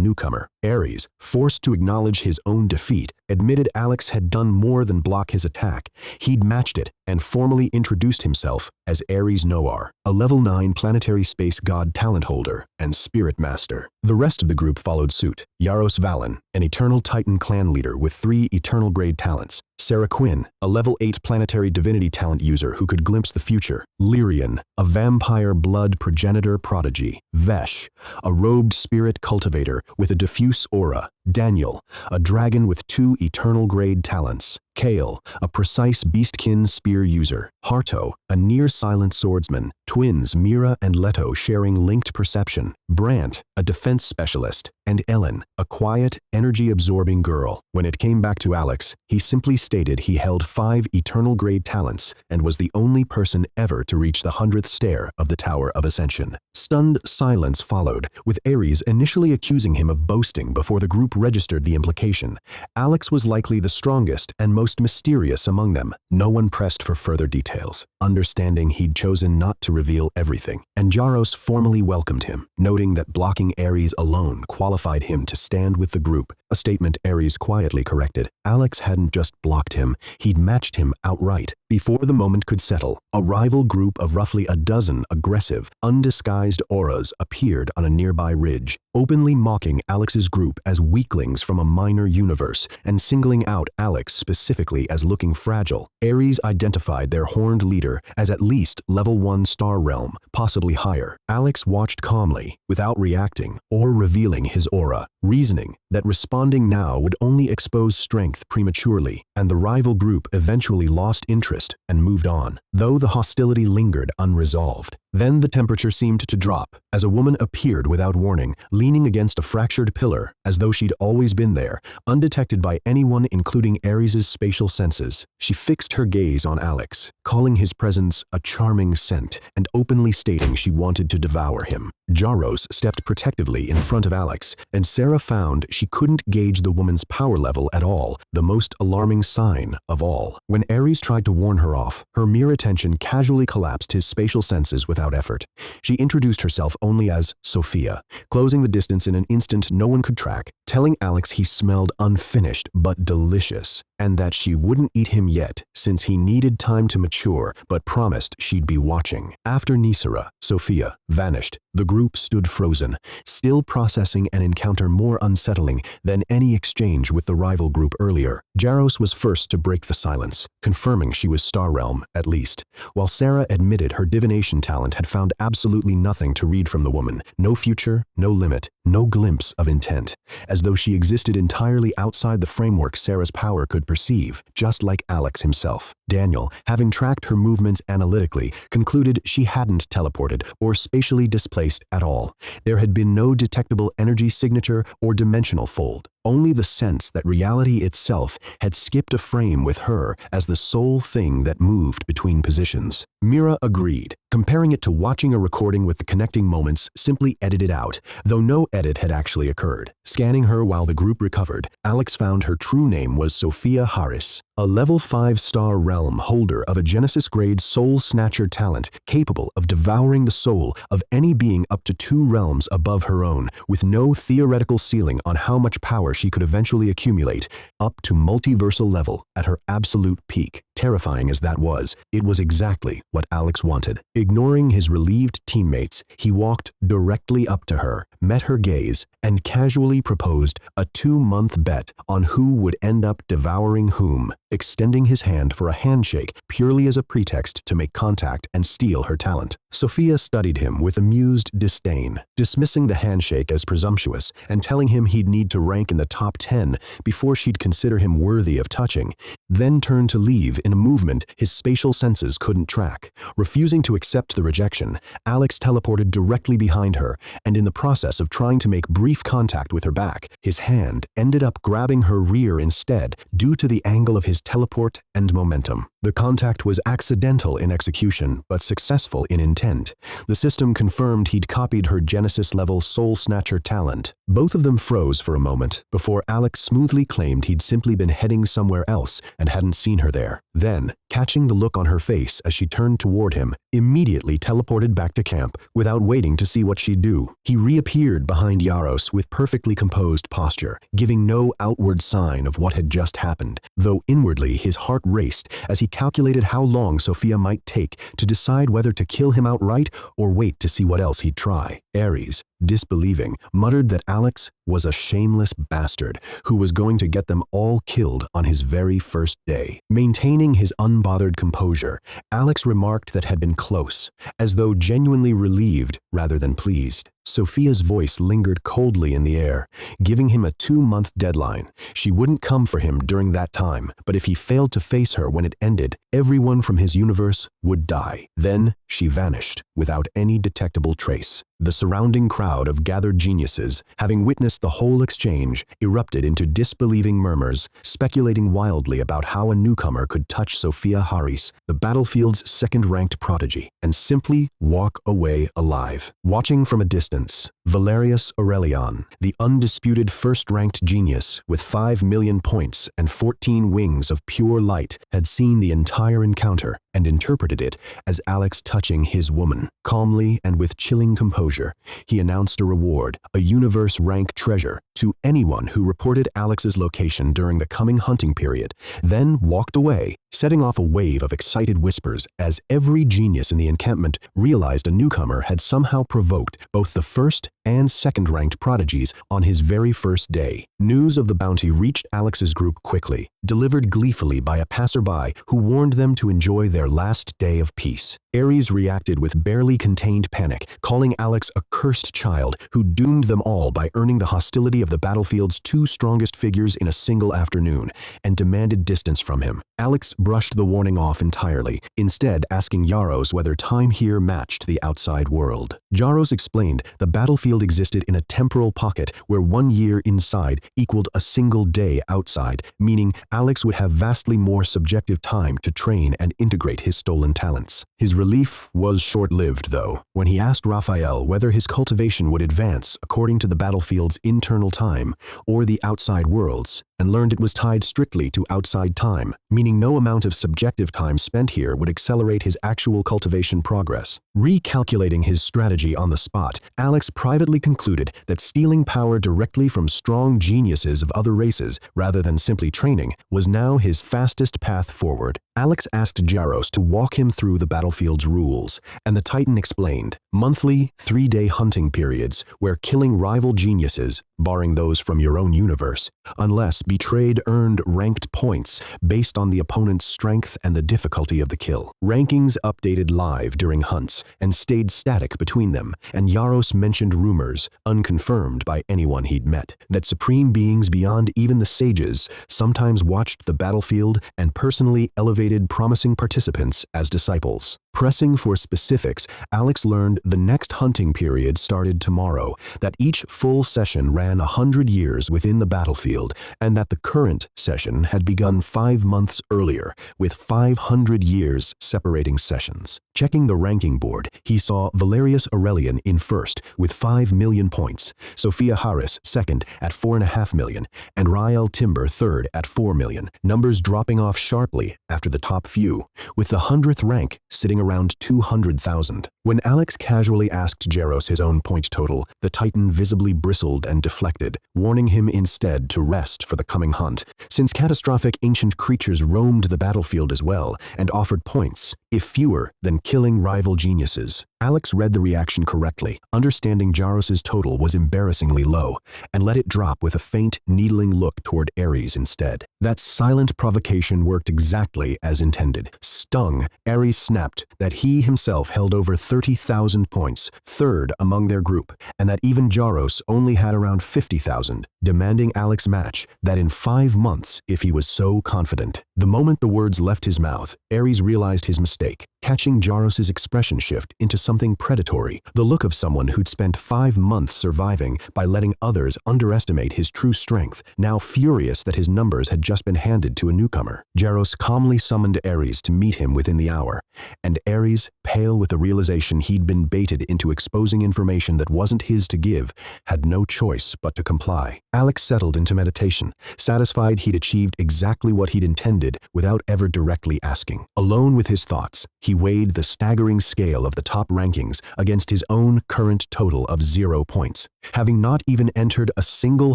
newcomer. Ares, forced to acknowledge his own defeat, admitted Alex had done more than block his attack. He'd matched it and formally introduced himself as Ares Noar, a level 9 planetary space god talent holder and spirit master. The rest of the group followed suit. Yaros Valen, an eternal titan clan leader with 3 eternal grade talents. Sarah Quinn, a level 8 planetary divinity talent user who could glimpse the future. Lyrian, a vampire blood progenitor prodigy. Vesh, a robed spirit cultivator with a diffuse aura. Daniel, a dragon with 2 eternal grade talents. Kale, a precise beastkin spear user. Harto, a near-silent swordsman. Twins Mira and Leto sharing linked perception. Brant, a defense specialist. And Ellen, a quiet, energy-absorbing girl. When it came back to Alex, he simply stated he held 5 eternal grade talents and was the only person ever to reach the 100th stair of the Tower of Ascension. Stunned silence followed, with Ares initially accusing him of boasting before the group registered the implication. Alex was likely the strongest and most mysterious among them. No one pressed for further details, understanding he'd chosen not to reveal everything, and Jaros formally welcomed him, noting that blocking Ares alone qualified him to stand with the group, a statement Ares quietly corrected. Alex hadn't just blocked him, he'd matched him outright. Before the moment could settle, a rival group of roughly a dozen aggressive, undisguised auras appeared on a nearby ridge, openly mocking Alex's group as weaklings from a minor universe and singling out Alex specifically as looking fragile. Ares identified their horned leader as at least level 1 star realm, possibly higher. Alex watched calmly, without reacting or revealing his aura, reasoning that responding now would only expose strength prematurely, and the rival group eventually lost interest and moved on, though the hostility lingered unresolved. Then the temperature seemed to drop, as a woman appeared without warning, leaning against a fractured pillar, as though she'd always been there, undetected by anyone including Ares' spatial senses. She fixed her gaze on Alex, calling his presence a charming scent, and openly stating she wanted to devour him. Jaros stepped protectively in front of Alex, and Sarah found she couldn't gauge the woman's power level at all, the most alarming sign of all. When Ares tried to warn her off, her mere attention casually collapsed his spatial senses without effort. She introduced herself only as Sophia, closing the distance in an instant no one could track, telling Alex he smelled unfinished but delicious, and that she wouldn't eat him yet since he needed time to mature, but promised she'd be watching. After Nisera, Sophia vanished. The group stood frozen, still processing an encounter more unsettling than any exchange with the rival group earlier. Jaros was first to break the silence, confirming she was Star Realm, at least, while Sarah admitted her divination talent had found absolutely nothing to read from the woman. No future, no limit, no glimpse of intent. as though she existed entirely outside the framework Sarah's power could perceive, just like Alex himself. Daniel, having tracked her movements analytically, concluded she hadn't teleported or spatially displaced at all. There had been no detectable energy signature or dimensional fold. Only the sense that reality itself had skipped a frame with her as the sole thing that moved between positions. Mira agreed, comparing it to watching a recording with the connecting moments simply edited out, though no edit had actually occurred. Scanning her while the group recovered, Alex found her true name was Sophia Harris, a level 5-star realm holder of a Genesis-grade soul snatcher talent capable of devouring the soul of any being up to 2 realms above her own, with no theoretical ceiling on how much power she could eventually accumulate, up to multiversal level at her absolute peak. Terrifying as that was, it was exactly what Alex wanted. Ignoring his relieved teammates, he walked directly up to her, met her gaze, and casually proposed a 2-month bet on who would end up devouring whom, extending his hand for a handshake purely as a pretext to make contact and steal her talent. Sophia studied him with amused disdain, dismissing the handshake as presumptuous and telling him he'd need to rank in the top 10 before she'd consider him worthy of touching, then turned to leave in a movement his spatial senses couldn't track. Refusing to accept the rejection, Alex teleported directly behind her, and in the process of trying to make brief contact with her back, his hand ended up grabbing her rear instead due to the angle of his teleport and momentum. The contact was accidental in execution, but successful in intent. The system confirmed he'd copied her Genesis-level Soul Snatcher talent. Both of them froze for a moment before Alex smoothly claimed he'd simply been heading somewhere else and hadn't seen her there. Then, catching the look on her face as she turned toward him, immediately teleported back to camp without waiting to see what she'd do. He reappeared behind Yaros with perfectly composed posture, giving no outward sign of what had just happened, though inwardly his heart raced as he calculated how long Sophia might take to decide whether to kill him outright or wait to see what else he'd try. Ares, disbelieving, muttered that Alex was a shameless bastard who was going to get them all killed on his very first day. Maintaining his unbothered composure, Alex remarked that had been close, as though genuinely relieved rather than pleased. Sophia's voice lingered coldly in the air, giving him a 2-month deadline. She wouldn't come for him during that time, but if he failed to face her when it ended, everyone from his universe would die. Then she vanished without any detectable trace. The surrounding crowd of gathered geniuses, having witnessed the whole exchange, erupted into disbelieving murmurs, speculating wildly about how a newcomer could touch Sophia Harris, the battlefield's second-ranked prodigy, and simply walk away alive. Watching from a distance, Valerius Aurelian, the undisputed first-ranked genius with 5 million points and 14 wings of pure light, had seen the entire encounter and interpreted it as Alex touching his woman. Calmly and with chilling composure, he announced a reward, a universe rank treasure, to anyone who reported Alex's location during the coming hunting period, then walked away, setting off a wave of excited whispers as every genius in the encampment realized a newcomer had somehow provoked both the first and second-ranked prodigies on his very first day. News of the bounty reached Alex's group quickly, delivered gleefully by a passerby who warned them to enjoy their last day of peace. Ares reacted with barely contained panic, calling Alex a cursed child who doomed them all by earning the hostility of the battlefield's 2 strongest figures in a single afternoon, and demanded distance from him. Alex brushed the warning off entirely, instead asking Yaros whether time here matched the outside world. Yaros explained the battlefield existed in a temporal pocket where 1 year inside equaled a single day outside, meaning Alex would have vastly more subjective time to train and integrate his stolen talents. His relief was short-lived, though, when he asked Raphael whether his cultivation would advance according to the battlefield's internal time or the outside world's, and learned it was tied strictly to outside time, meaning no amount of subjective time spent here would accelerate his actual cultivation progress. Recalculating his strategy on the spot, Alex privately concluded that stealing power directly from strong geniuses of other races, rather than simply training, was now his fastest path forward. Alex asked Jaros to walk him through the battlefield's rules, and the Titan explained. Monthly, 3-day hunting periods where killing rival geniuses, barring those from your own universe, unless betrayed earned ranked points based on the opponent's strength and the difficulty of the kill. Rankings updated live during hunts and stayed static between them, and Yaros mentioned rumors, unconfirmed by anyone he'd met, that supreme beings beyond even the sages sometimes watched the battlefield and personally elevated promising participants as disciples. Pressing for specifics, Alex learned the next hunting period started tomorrow, that each full session ran 100 years within the battlefield, and that the current session had begun 5 months earlier, with 500 years separating sessions. Checking the ranking board, he saw Valerius Aurelian in first with 5 million points, Sophia Harris second at 4.5 million, and Rael Timber third at 4 million, numbers dropping off sharply after the top few, with the 100th rank sitting around 200,000. When Alex casually asked Jaros his own point total, the Titan visibly bristled and deflected, warning him instead to rest for the coming hunt, since catastrophic ancient creatures roamed the battlefield as well and offered points, if fewer than killing rival geniuses. Alex read the reaction correctly, understanding Jaros's total was embarrassingly low, and let it drop with a faint, needling look toward Ares instead. That silent provocation worked exactly as intended. Stung, Ares snapped that he himself held over 30,000 points, third among their group, and that even Jaros only had around 50,000, demanding Alex match that in 5 months if he was so confident. The moment the words left his mouth, Ares realized his mistake, catching Jaros's expression shift into something predatory, the look of someone who'd spent 5 months surviving by letting others underestimate his true strength, now furious that his numbers had just been handed to a newcomer. Jaros calmly summoned Ares to meet him within the hour, and Ares, pale with the realization he'd been baited into exposing information that wasn't his to give, had no choice but to comply. Alex settled into meditation, satisfied he'd achieved exactly what he'd intended without ever directly asking. Alone with his thoughts, he weighed the staggering scale of the top rankings against his own current total of 0 points. Having not even entered a single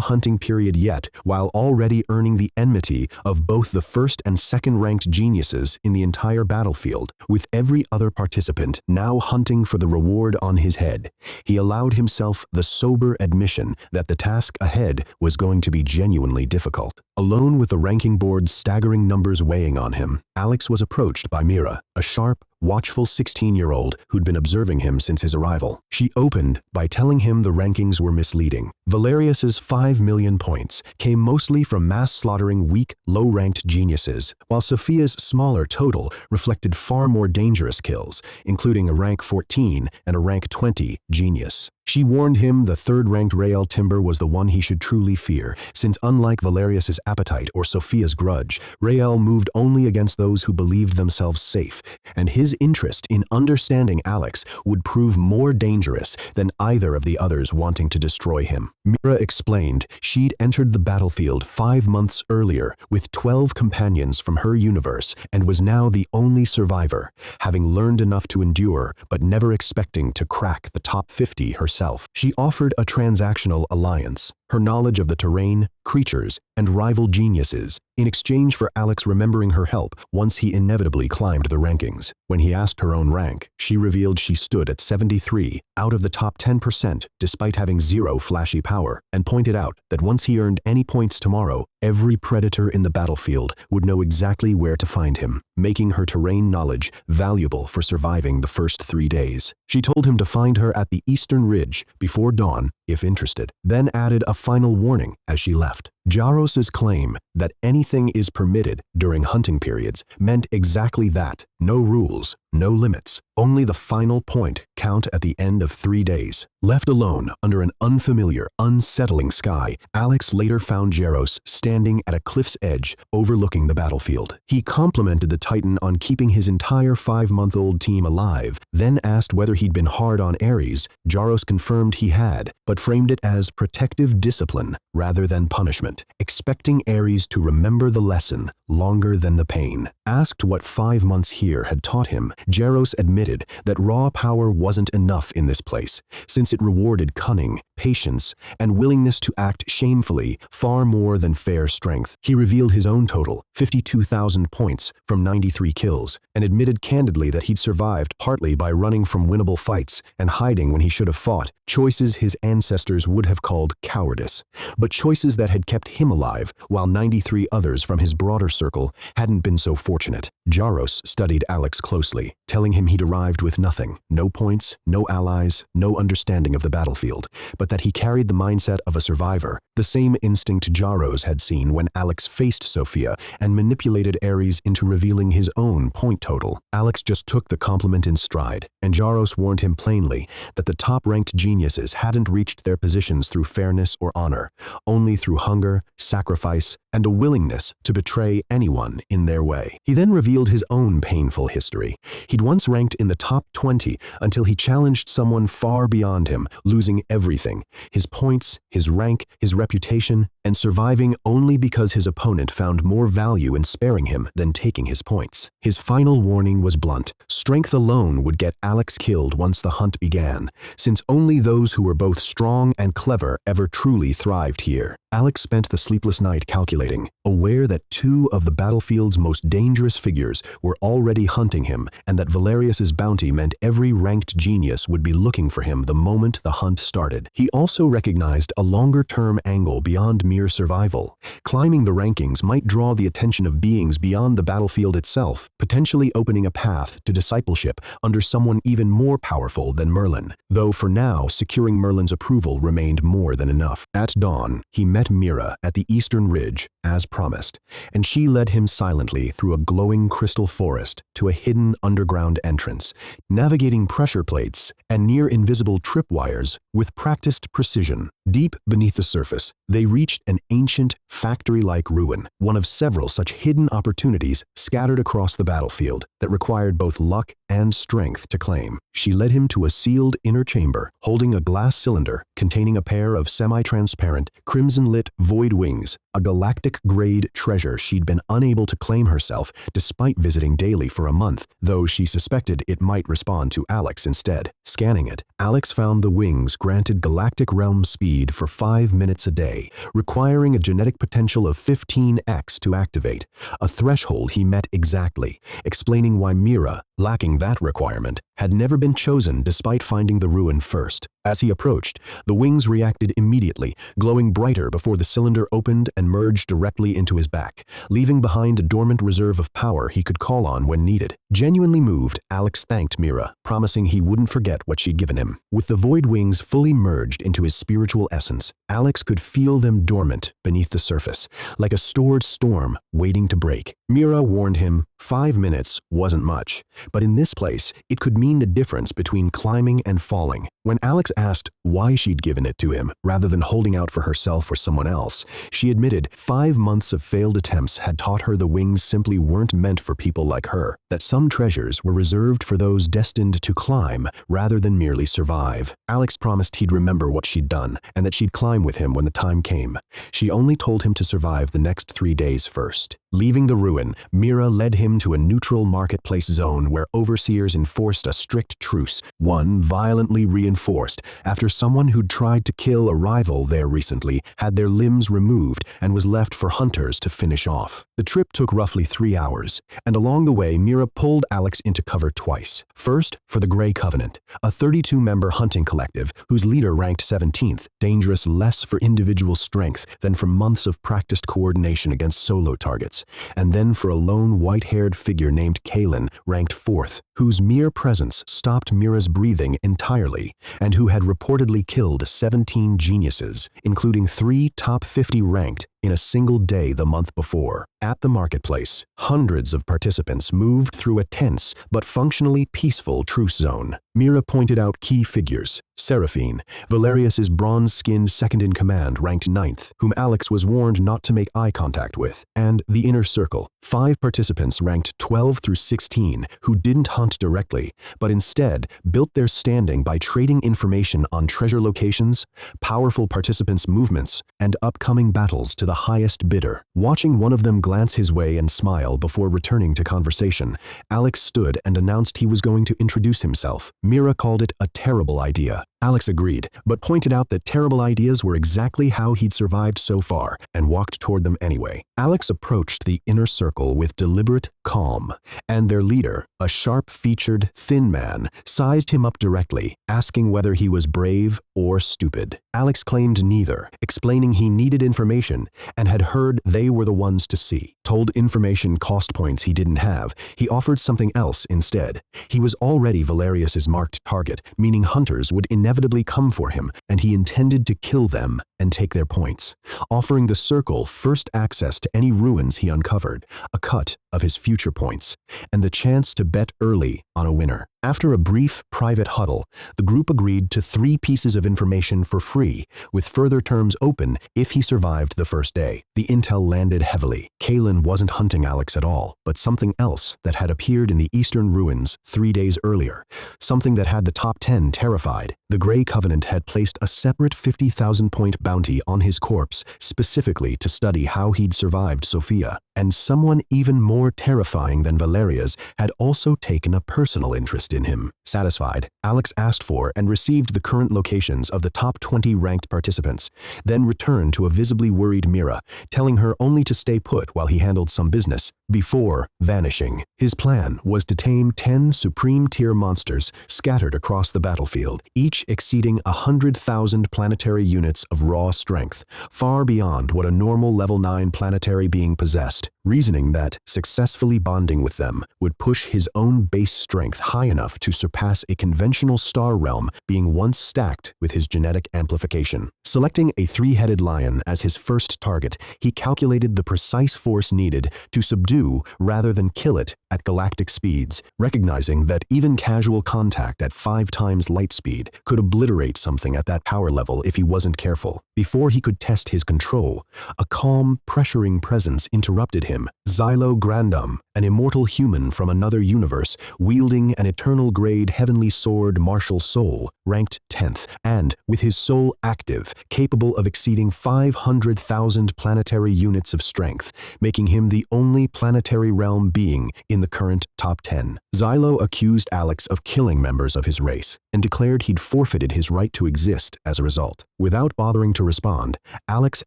hunting period yet, while already earning the enmity of both the first and second-ranked geniuses in the entire battlefield, with every other participant now hunting for the reward on his head, he allowed himself the sober admission that the task ahead was going to be genuinely difficult. Alone with the ranking board's staggering numbers weighing on him, Alex was approached by Mira, a sharp, watchful 16-year-old who'd been observing him since his arrival. She opened by telling him the rankings were misleading. Valerius's 5 million points came mostly from mass-slaughtering weak, low-ranked geniuses, while Sophia's smaller total reflected far more dangerous kills, including a rank 14 and a rank 20 genius. She warned him the third-ranked Rael Timber was the one he should truly fear, since unlike Valerius's appetite or Sophia's grudge, Rael moved only against those who believed themselves safe, and his interest in understanding Alex would prove more dangerous than either of the others wanting to destroy him. Mira explained she'd entered the battlefield 5 months earlier with 12 companions from her universe and was now the only survivor, having learned enough to endure but never expecting to crack the top 50 herself. She offered a transactional alliance, her knowledge of the terrain, creatures, and rival geniuses, in exchange for Alex remembering her help once he inevitably climbed the rankings. When he asked her own rank, she revealed she stood at 73 out of the top 10% despite having 0 flashy power, and pointed out that once he earned any points tomorrow, every predator in the battlefield would know exactly where to find him, making her terrain knowledge valuable for surviving the first 3 days. She told him to find her at the eastern ridge before dawn, if interested, then added a final warning as she left. Jaros's claim that anything is permitted during hunting periods meant exactly that. No rules, no limits, only the final point count at the end of 3 days. Left alone under an unfamiliar, unsettling sky, Alex later found Jaros standing at a cliff's edge overlooking the battlefield. He complimented the Titan on keeping his entire 5-month-old team alive, then asked whether he'd been hard on Ares. Jaros confirmed he had, but framed it as protective discipline rather than punishment, expecting Ares to remember the lesson longer than the pain. Asked what 5 months here had taught him, Jaros admitted that raw power wasn't enough in this place, since it rewarded cunning, patience, and willingness to act shamefully far more than fair strength. He revealed his own total, 52,000 points from 93 kills, and admitted candidly that he'd survived partly by running from winnable fights and hiding when he should have fought, choices his ancestors would have called cowardice, but choices that had kept him alive, while 93 others from his broader circle hadn't been so fortunate. Jaros studied Alex closely, telling him he'd arrived with nothing, no points, no allies, no understanding of the battlefield, but that he carried the mindset of a survivor, the same instinct Jaros had seen when Alex faced Sophia and manipulated Ares into revealing his own point total. Alex just took the compliment in stride, and Jaros warned him plainly that the top-ranked geniuses hadn't reached their positions through fairness or honor, only through hunger, sacrifice, and a willingness to betray anyone in their way. He then revealed his own painful history. He'd once ranked in the top 20 until he challenged someone far beyond him, losing everything: his points, his rank, his reputation, and surviving only because his opponent found more value in sparing him than taking his points. His final warning was blunt. Strength alone would get Alex killed once the hunt began, since only those who were both strong and clever ever truly thrived here. Alex spent the sleepless night calculating, aware that two of the battlefield's most dangerous figures were already hunting him, and that Valerius's bounty meant every ranked genius would be looking for him the moment the hunt started. He also recognized a longer-term angle beyond mere survival. Climbing the rankings might draw the attention of beings beyond the battlefield itself, potentially opening a path to discipleship under someone even more powerful than Merlin, though for now securing Merlin's approval remained more than enough. At dawn, he met Mira at the eastern ridge, as promised, and she led him silently through a glowing crystal forest to a hidden underground entrance, navigating pressure plates and near-invisible tripwires with practiced precision. Deep beneath the surface, they reached an ancient, factory-like ruin, one of several such hidden opportunities scattered across the battlefield that required both luck and strength to claim. She led him to a sealed inner chamber, holding a glass cylinder containing a pair of semi-transparent, crimson-lit void wings, a galactic-grade treasure she'd been unable to claim herself despite visiting daily for a month, though she suspected it might respond to Alex instead. Scanning it, Alex found the wings granted galactic realm speed for 5 minutes a day, requiring a genetic potential of 15x to activate, a threshold he met exactly, explaining why Mira, lacking that requirement, had never been chosen despite finding the ruin first. As he approached, the wings reacted immediately, glowing brighter before the cylinder opened and merged directly into his back, leaving behind a dormant reserve of power he could call on when needed. Genuinely moved, Alex thanked Mira, promising he wouldn't forget what she'd given him. With the void wings fully merged into his spiritual essence, Alex could feel them dormant beneath the surface, like a stored storm waiting to break. Mira warned him 5 minutes wasn't much, but in this place, it could mean the difference between climbing and falling. When Alex asked why she'd given it to him, rather than holding out for herself or someone else, she admitted 5 months of failed attempts had taught her the wings simply weren't meant for people like her, that some treasures were reserved for those destined to climb rather than merely survive. Alex promised he'd remember what she'd done, and that she'd climb with him when the time came. She only told him to survive the next 3 days first. Leaving the ruin, Mira led him to a neutral marketplace zone where overseers enforced a strict truce, one violently reinforced after someone who'd tried to kill a rival there recently had their limbs removed and was left for hunters to finish off. The trip took roughly 3 hours, and along the way Mira pulled Alex into cover twice. First, for the Grey Covenant, a 32-member hunting collective whose leader ranked 17th, dangerous less for individual strength than for months of practiced coordination against solo targets, and then for a lone white-haired figure named Kalen, ranked 4th, whose mere presence stopped Mira's breathing entirely, and who had reportedly killed 17 geniuses, including 3 top 50 ranked, in a single day the month before. At the marketplace, hundreds of participants moved through a tense but functionally peaceful truce zone. Mira pointed out key figures: Seraphine, Valerius's bronze-skinned second-in-command ranked 9th, whom Alex was warned not to make eye contact with, and the Inner Circle, 5 participants ranked 12 through 16 who didn't hunt directly, but instead built their standing by trading information on treasure locations, powerful participants' movements, and upcoming battles to the highest bidder. Watching one of them glance his way and smile before returning to conversation, Alex stood and announced he was going to introduce himself. Mira called it a terrible idea, Alex agreed, but pointed out that terrible ideas were exactly how he'd survived so far and walked toward them anyway. Alex approached the inner circle with deliberate calm, and their leader, a sharp-featured, thin man, sized him up directly, asking whether he was brave or stupid. Alex claimed neither, explaining he needed information and had heard they were the ones to see. Told information cost points he didn't have, he offered something else instead. He was already Valerius's marked target, meaning hunters would inevitably come for him, and he intended to kill them and take their points, offering the circle first access to any ruins he uncovered, a cut of his future points, and the chance to bet early on a winner. After a brief private huddle, the group agreed to 3 pieces of information for free, with further terms open if he survived the first day. The intel landed heavily. Kalen wasn't hunting Alex at all, but something else that had appeared in the eastern ruins 3 days earlier, something that had the top 10 terrified. The Grey Covenant had placed a separate 50,000-point bounty on his corpse, specifically to study how he'd survived Sophia. And someone even more terrifying than Valerius had also taken a personal interest in him. Satisfied, Alex asked for and received the current locations of the top 20 ranked participants, then returned to a visibly worried Mira, telling her only to stay put while he handled some business, before vanishing. His plan was to tame 10 supreme-tier monsters scattered across the battlefield, each exceeding 100,000 planetary units of raw strength, far beyond what a normal level 9 planetary being possessed, reasoning that successfully bonding with them would push his own base strength high enough to surpass a conventional star realm being once stacked with his genetic amplification. Selecting a 3-headed lion as his first target, he calculated the precise force needed to subdue rather than kill it at galactic speeds, recognizing that even casual contact at 5 times light speed could obliterate something at that power level if he wasn't careful. Before he could test his control, a calm, pressuring presence interrupted him. Xylo Grandum, an immortal human from another universe, wielding an eternal-grade heavenly sword martial soul, ranked 10th, and, with his soul active, capable of exceeding 500,000 planetary units of strength, making him the only planetary realm being in the current top 10. Xylo accused Alex of killing members of his race, and declared he'd forfeited his right to exist as a result. Without bothering to respond, Alex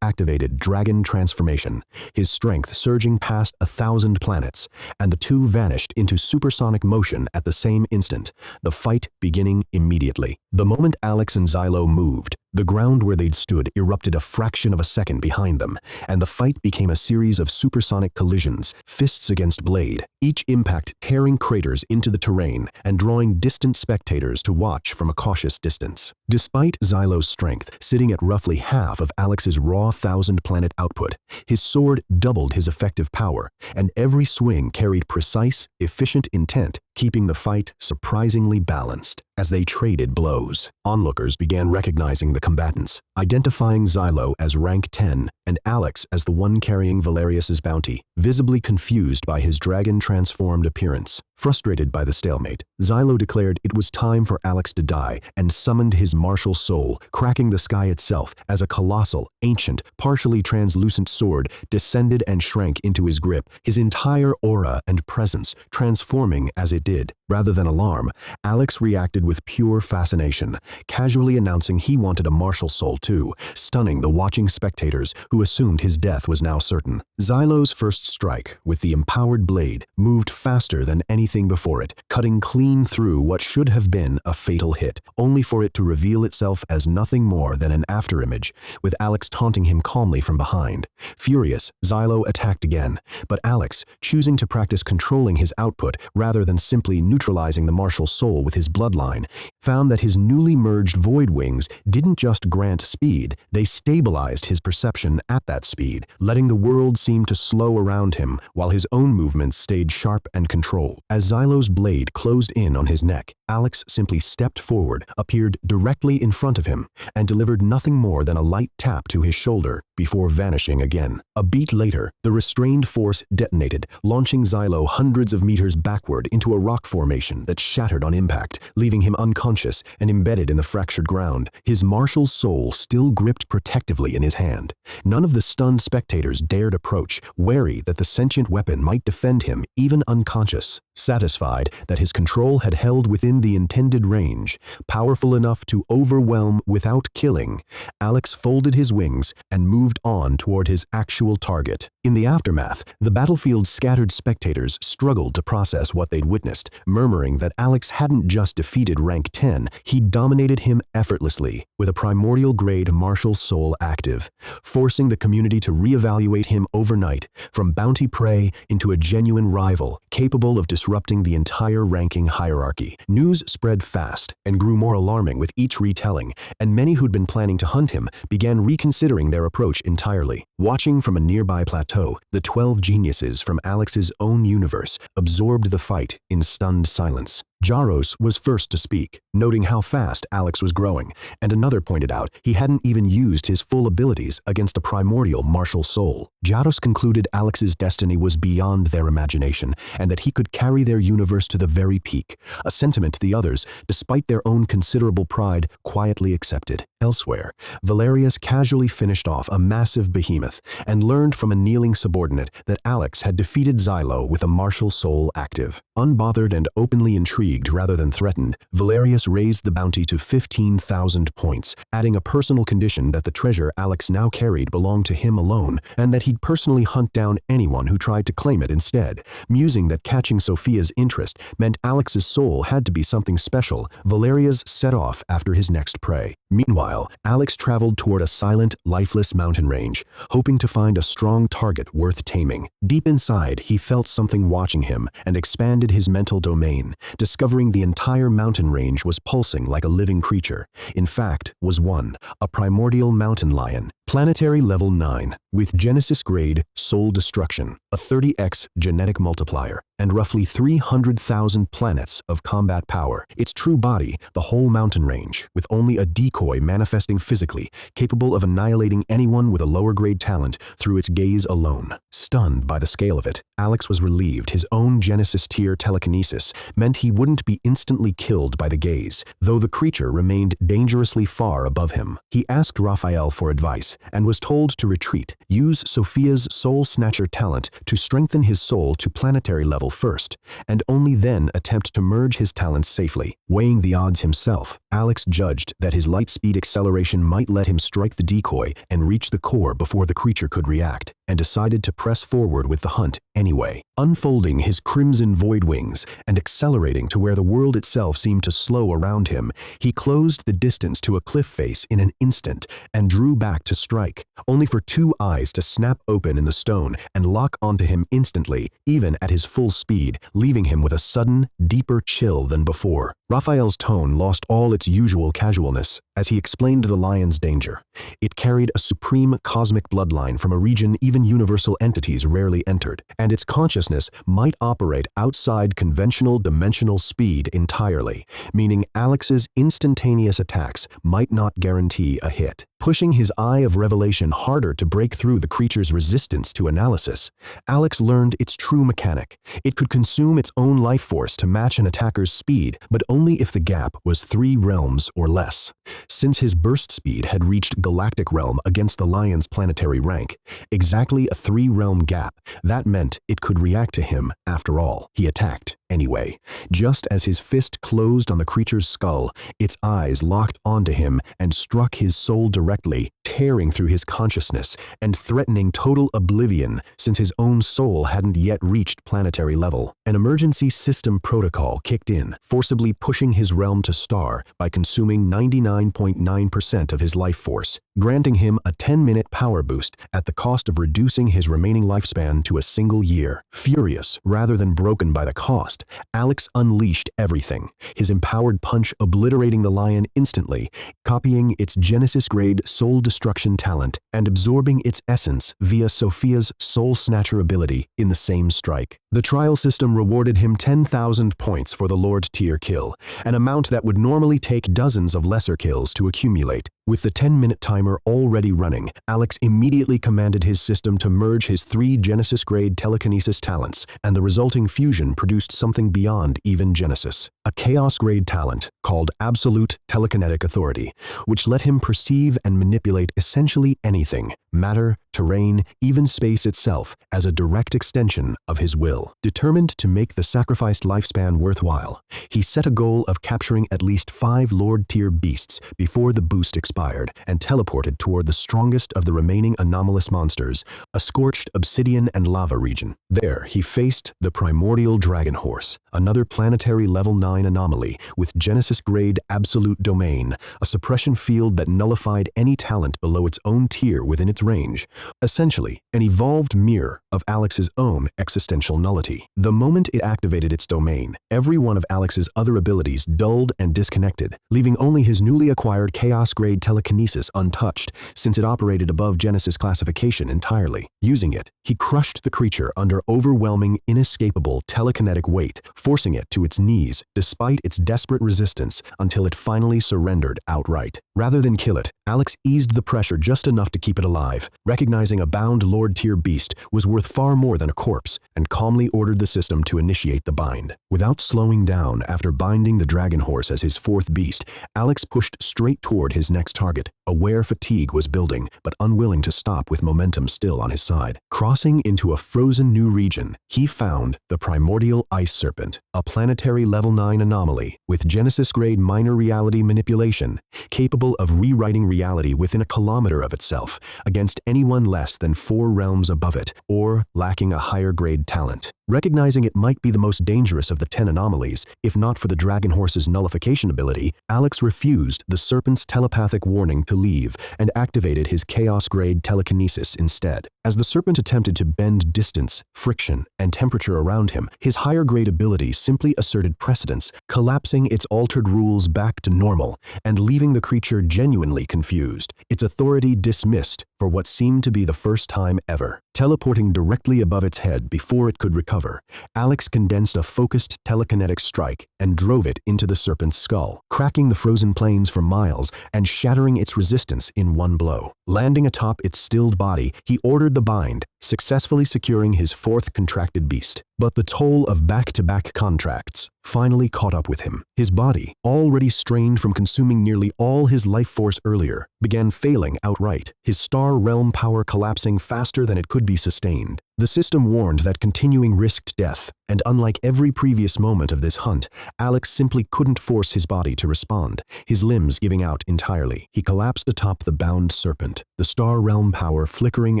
activated Dragon Transformation, his strength surging past 1,000 planets, and the two vanished into supersonic motion at the same instant, the fight beginning immediately. The moment Alex and Xylo moved, the ground where they'd stood erupted a fraction of a second behind them, and the fight became a series of supersonic collisions, fists against blade, each impact tearing craters into the terrain and drawing distant spectators to watch from a cautious distance. Despite Xylo's strength, sitting at roughly half of Alex's raw 1,000-planet output, his sword doubled his effective power, and every swing carried precise, efficient intent, keeping the fight surprisingly balanced. As they traded blows, onlookers began recognizing the combatants, identifying Xylo as rank 10 and Alex as the one carrying Valerius's bounty, visibly confused by his dragon-transformed appearance. Frustrated by the stalemate, Xylo declared it was time for Alex to die and summoned his martial soul, cracking the sky itself as a colossal, ancient, partially translucent sword descended and shrank into his grip, his entire aura and presence transforming as it did. Rather than alarm, Alex reacted with pure fascination, casually announcing he wanted a martial soul too, stunning the watching spectators who assumed his death was now certain. Xylo's first strike, with the empowered blade, moved faster than anything before it, cutting clean through what should have been a fatal hit, only for it to reveal itself as nothing more than an afterimage, with Alex taunting him calmly from behind. Furious, Xylo attacked again, but Alex, choosing to practice controlling his output rather than simply neutralizing the martial soul with his bloodline, found that his newly merged void wings didn't just grant speed, they stabilized his perception at that speed, letting the world seem to slow around him while his own movements stayed sharp and controlled. As Xylo's blade closed in on his neck, Alex simply stepped forward, appeared directly in front of him, and delivered nothing more than a light tap to his shoulder, before vanishing again. A beat later, the restrained force detonated, launching Xylo hundreds of meters backward into a rock formation that shattered on impact, leaving him unconscious and embedded in the fractured ground, his martial soul still gripped protectively in his hand. None of the stunned spectators dared approach, wary that the sentient weapon might defend him even unconscious. Satisfied that his control had held within the intended range, powerful enough to overwhelm without killing, Alex folded his wings and moved on toward his actual target. In the aftermath, the battlefield's scattered spectators struggled to process what they'd witnessed, murmuring that Alex hadn't just defeated rank 10, he'd dominated him effortlessly, with a primordial-grade martial soul active, forcing the community to reevaluate him overnight, from bounty prey into a genuine rival, capable of disrupting the entire ranking hierarchy. News spread fast and grew more alarming with each retelling, and many who'd been planning to hunt him began reconsidering their approach entirely. Watching from a nearby plateau, the 12 geniuses from Alex's own universe absorbed the fight in stunned silence. Jaros was first to speak, noting how fast Alex was growing, and another pointed out he hadn't even used his full abilities against a primordial martial soul. Jaros concluded Alex's destiny was beyond their imagination, and that he could carry their universe to the very peak, a sentiment the others, despite their own considerable pride, quietly accepted. Elsewhere, Valerius casually finished off a massive behemoth and learned from a kneeling subordinate that Alex had defeated Xylo with a martial soul active. Unbothered and openly intrigued rather than threatened, Valerius raised the bounty to 15,000 points, adding a personal condition that the treasure Alex now carried belonged to him alone, and that he'd personally hunt down anyone who tried to claim it instead. Musing that catching Sophia's interest meant Alex's soul had to be something special, Valerius set off after his next prey. Meanwhile, Alex traveled toward a silent, lifeless mountain range, hoping to find a strong target worth taming. Deep inside, he felt something watching him and expanded his mental domain, discovering the entire mountain range was pulsing like a living creature. In fact, was one, a primordial mountain lion, planetary level 9, with Genesis-grade soul destruction, a 30x genetic multiplier, and roughly 300,000 planets of combat power. Its true body, the whole mountain range, with only a decoy manifesting physically, capable of annihilating anyone with a lower-grade talent through its gaze alone. Stunned by the scale of it, Alex was relieved his own Genesis-tier telekinesis meant he wouldn't be instantly killed by the gaze, though the creature remained dangerously far above him. He asked Raphael for advice, and was told to retreat, use Sophia's Soul Snatcher talent to strengthen his soul to planetary level first, and only then attempt to merge his talents safely. Weighing the odds himself, Alex judged that his light speed acceleration might let him strike the decoy and reach the core before the creature could react, and decided to press forward with the hunt anyway. Unfolding his crimson void wings and accelerating to where the world itself seemed to slow around him, he closed the distance to a cliff face in an instant and drew back to strike, only for two eyes to snap open in the stone and lock onto him instantly, even at his full speed, leaving him with a sudden, deeper chill than before. Raphael's tone lost all its usual casualness as he explained the lion's danger. It carried a supreme cosmic bloodline from a region even universal entities rarely entered, and its consciousness might operate outside conventional dimensional speed entirely, meaning Alex's instantaneous attacks might not guarantee a hit. Pushing his eye of revelation harder to break through the creature's resistance to analysis, Alex learned its true mechanic. It could consume its own life force to match an attacker's speed, but only if the gap was 3 realms or less. Since his burst speed had reached galactic realm against the lion's planetary rank, exactly a 3-realm gap, that meant it could react to him after all. He attacked anyway. Just as his fist closed on the creature's skull, its eyes locked onto him and struck his soul directly, tearing through his consciousness and threatening total oblivion since his own soul hadn't yet reached planetary level. An emergency system protocol kicked in, forcibly pushing his realm to star by consuming 99.9% of his life force, granting him a 10-minute power boost at the cost of reducing his remaining lifespan to a single year. Furious rather than broken by the cost, Alex unleashed everything, his empowered punch obliterating the lion instantly, copying its Genesis-grade soul self-destruction talent and absorbing its essence via Sophia's soul snatcher ability in the same strike. The trial system rewarded him 10,000 points for the Lord tier kill, an amount that would normally take dozens of lesser kills to accumulate. With the 10-minute timer already running, Alex immediately commanded his system to merge his 3 Genesis-grade telekinesis talents, and the resulting fusion produced something beyond even Genesis. A Chaos-grade talent called Absolute Telekinetic Authority, which let him perceive and manipulate essentially anything, matter, terrain, even space itself, as a direct extension of his will. Determined to make the sacrificed lifespan worthwhile, he set a goal of capturing at least 5 Lord-tier beasts before the boost expired and teleported toward the strongest of the remaining anomalous monsters, a scorched obsidian and lava region. There, he faced the primordial dragon horse, another planetary level 9 anomaly with Genesis-grade absolute domain, a suppression field that nullified any talent below its own tier within its range. Essentially, an evolved mirror of Alex's own existential nullity. The moment it activated its domain, every one of Alex's other abilities dulled and disconnected, leaving only his newly acquired Chaos-grade telekinesis untouched, since it operated above Genesis classification entirely. Using it, he crushed the creature under overwhelming, inescapable telekinetic weight, forcing it to its knees despite its desperate resistance until it finally surrendered outright. Rather than kill it, Alex eased the pressure just enough to keep it alive, recognizing a bound Lord-tier beast was worth far more than a corpse, and calmly ordered the system to initiate the bind. Without slowing down after binding the dragon horse as his 4th beast, Alex pushed straight toward his next target, aware fatigue was building, but unwilling to stop with momentum still on his side. Crossing into a frozen new region, he found the primordial ice serpent, a planetary level 9 anomaly with Genesis-grade minor reality manipulation, capable of rewriting reality within a kilometer of itself against anyone less than 4 realms above it, or lacking a higher grade talent. Recognizing it might be the most dangerous of the 10 anomalies, if not for the dragon horse's nullification ability, Alex refused the serpent's telepathic warning to leave and activated his Chaos-grade telekinesis instead. As the serpent attempted to bend distance, friction, and temperature around him, his higher-grade ability simply asserted precedence, collapsing its altered rules back to normal and leaving the creature genuinely confused, its authority dismissed for what seemed to be the first time ever. Teleporting directly above its head before it could recover, Alex condensed a focused telekinetic strike and drove it into the serpent's skull, cracking the frozen plains for miles and shattering its resistance in one blow. Landing atop its stilled body, he ordered the bind, successfully securing his 4th contracted beast. But the toll of back-to-back contracts finally caught up with him. His body, already strained from consuming nearly all his life force earlier, began failing outright, his star realm power collapsing faster than it could be sustained. The system warned that continuing risked death, and unlike every previous moment of this hunt, Alex simply couldn't force his body to respond, his limbs giving out entirely. He collapsed atop the bound serpent, the star realm power flickering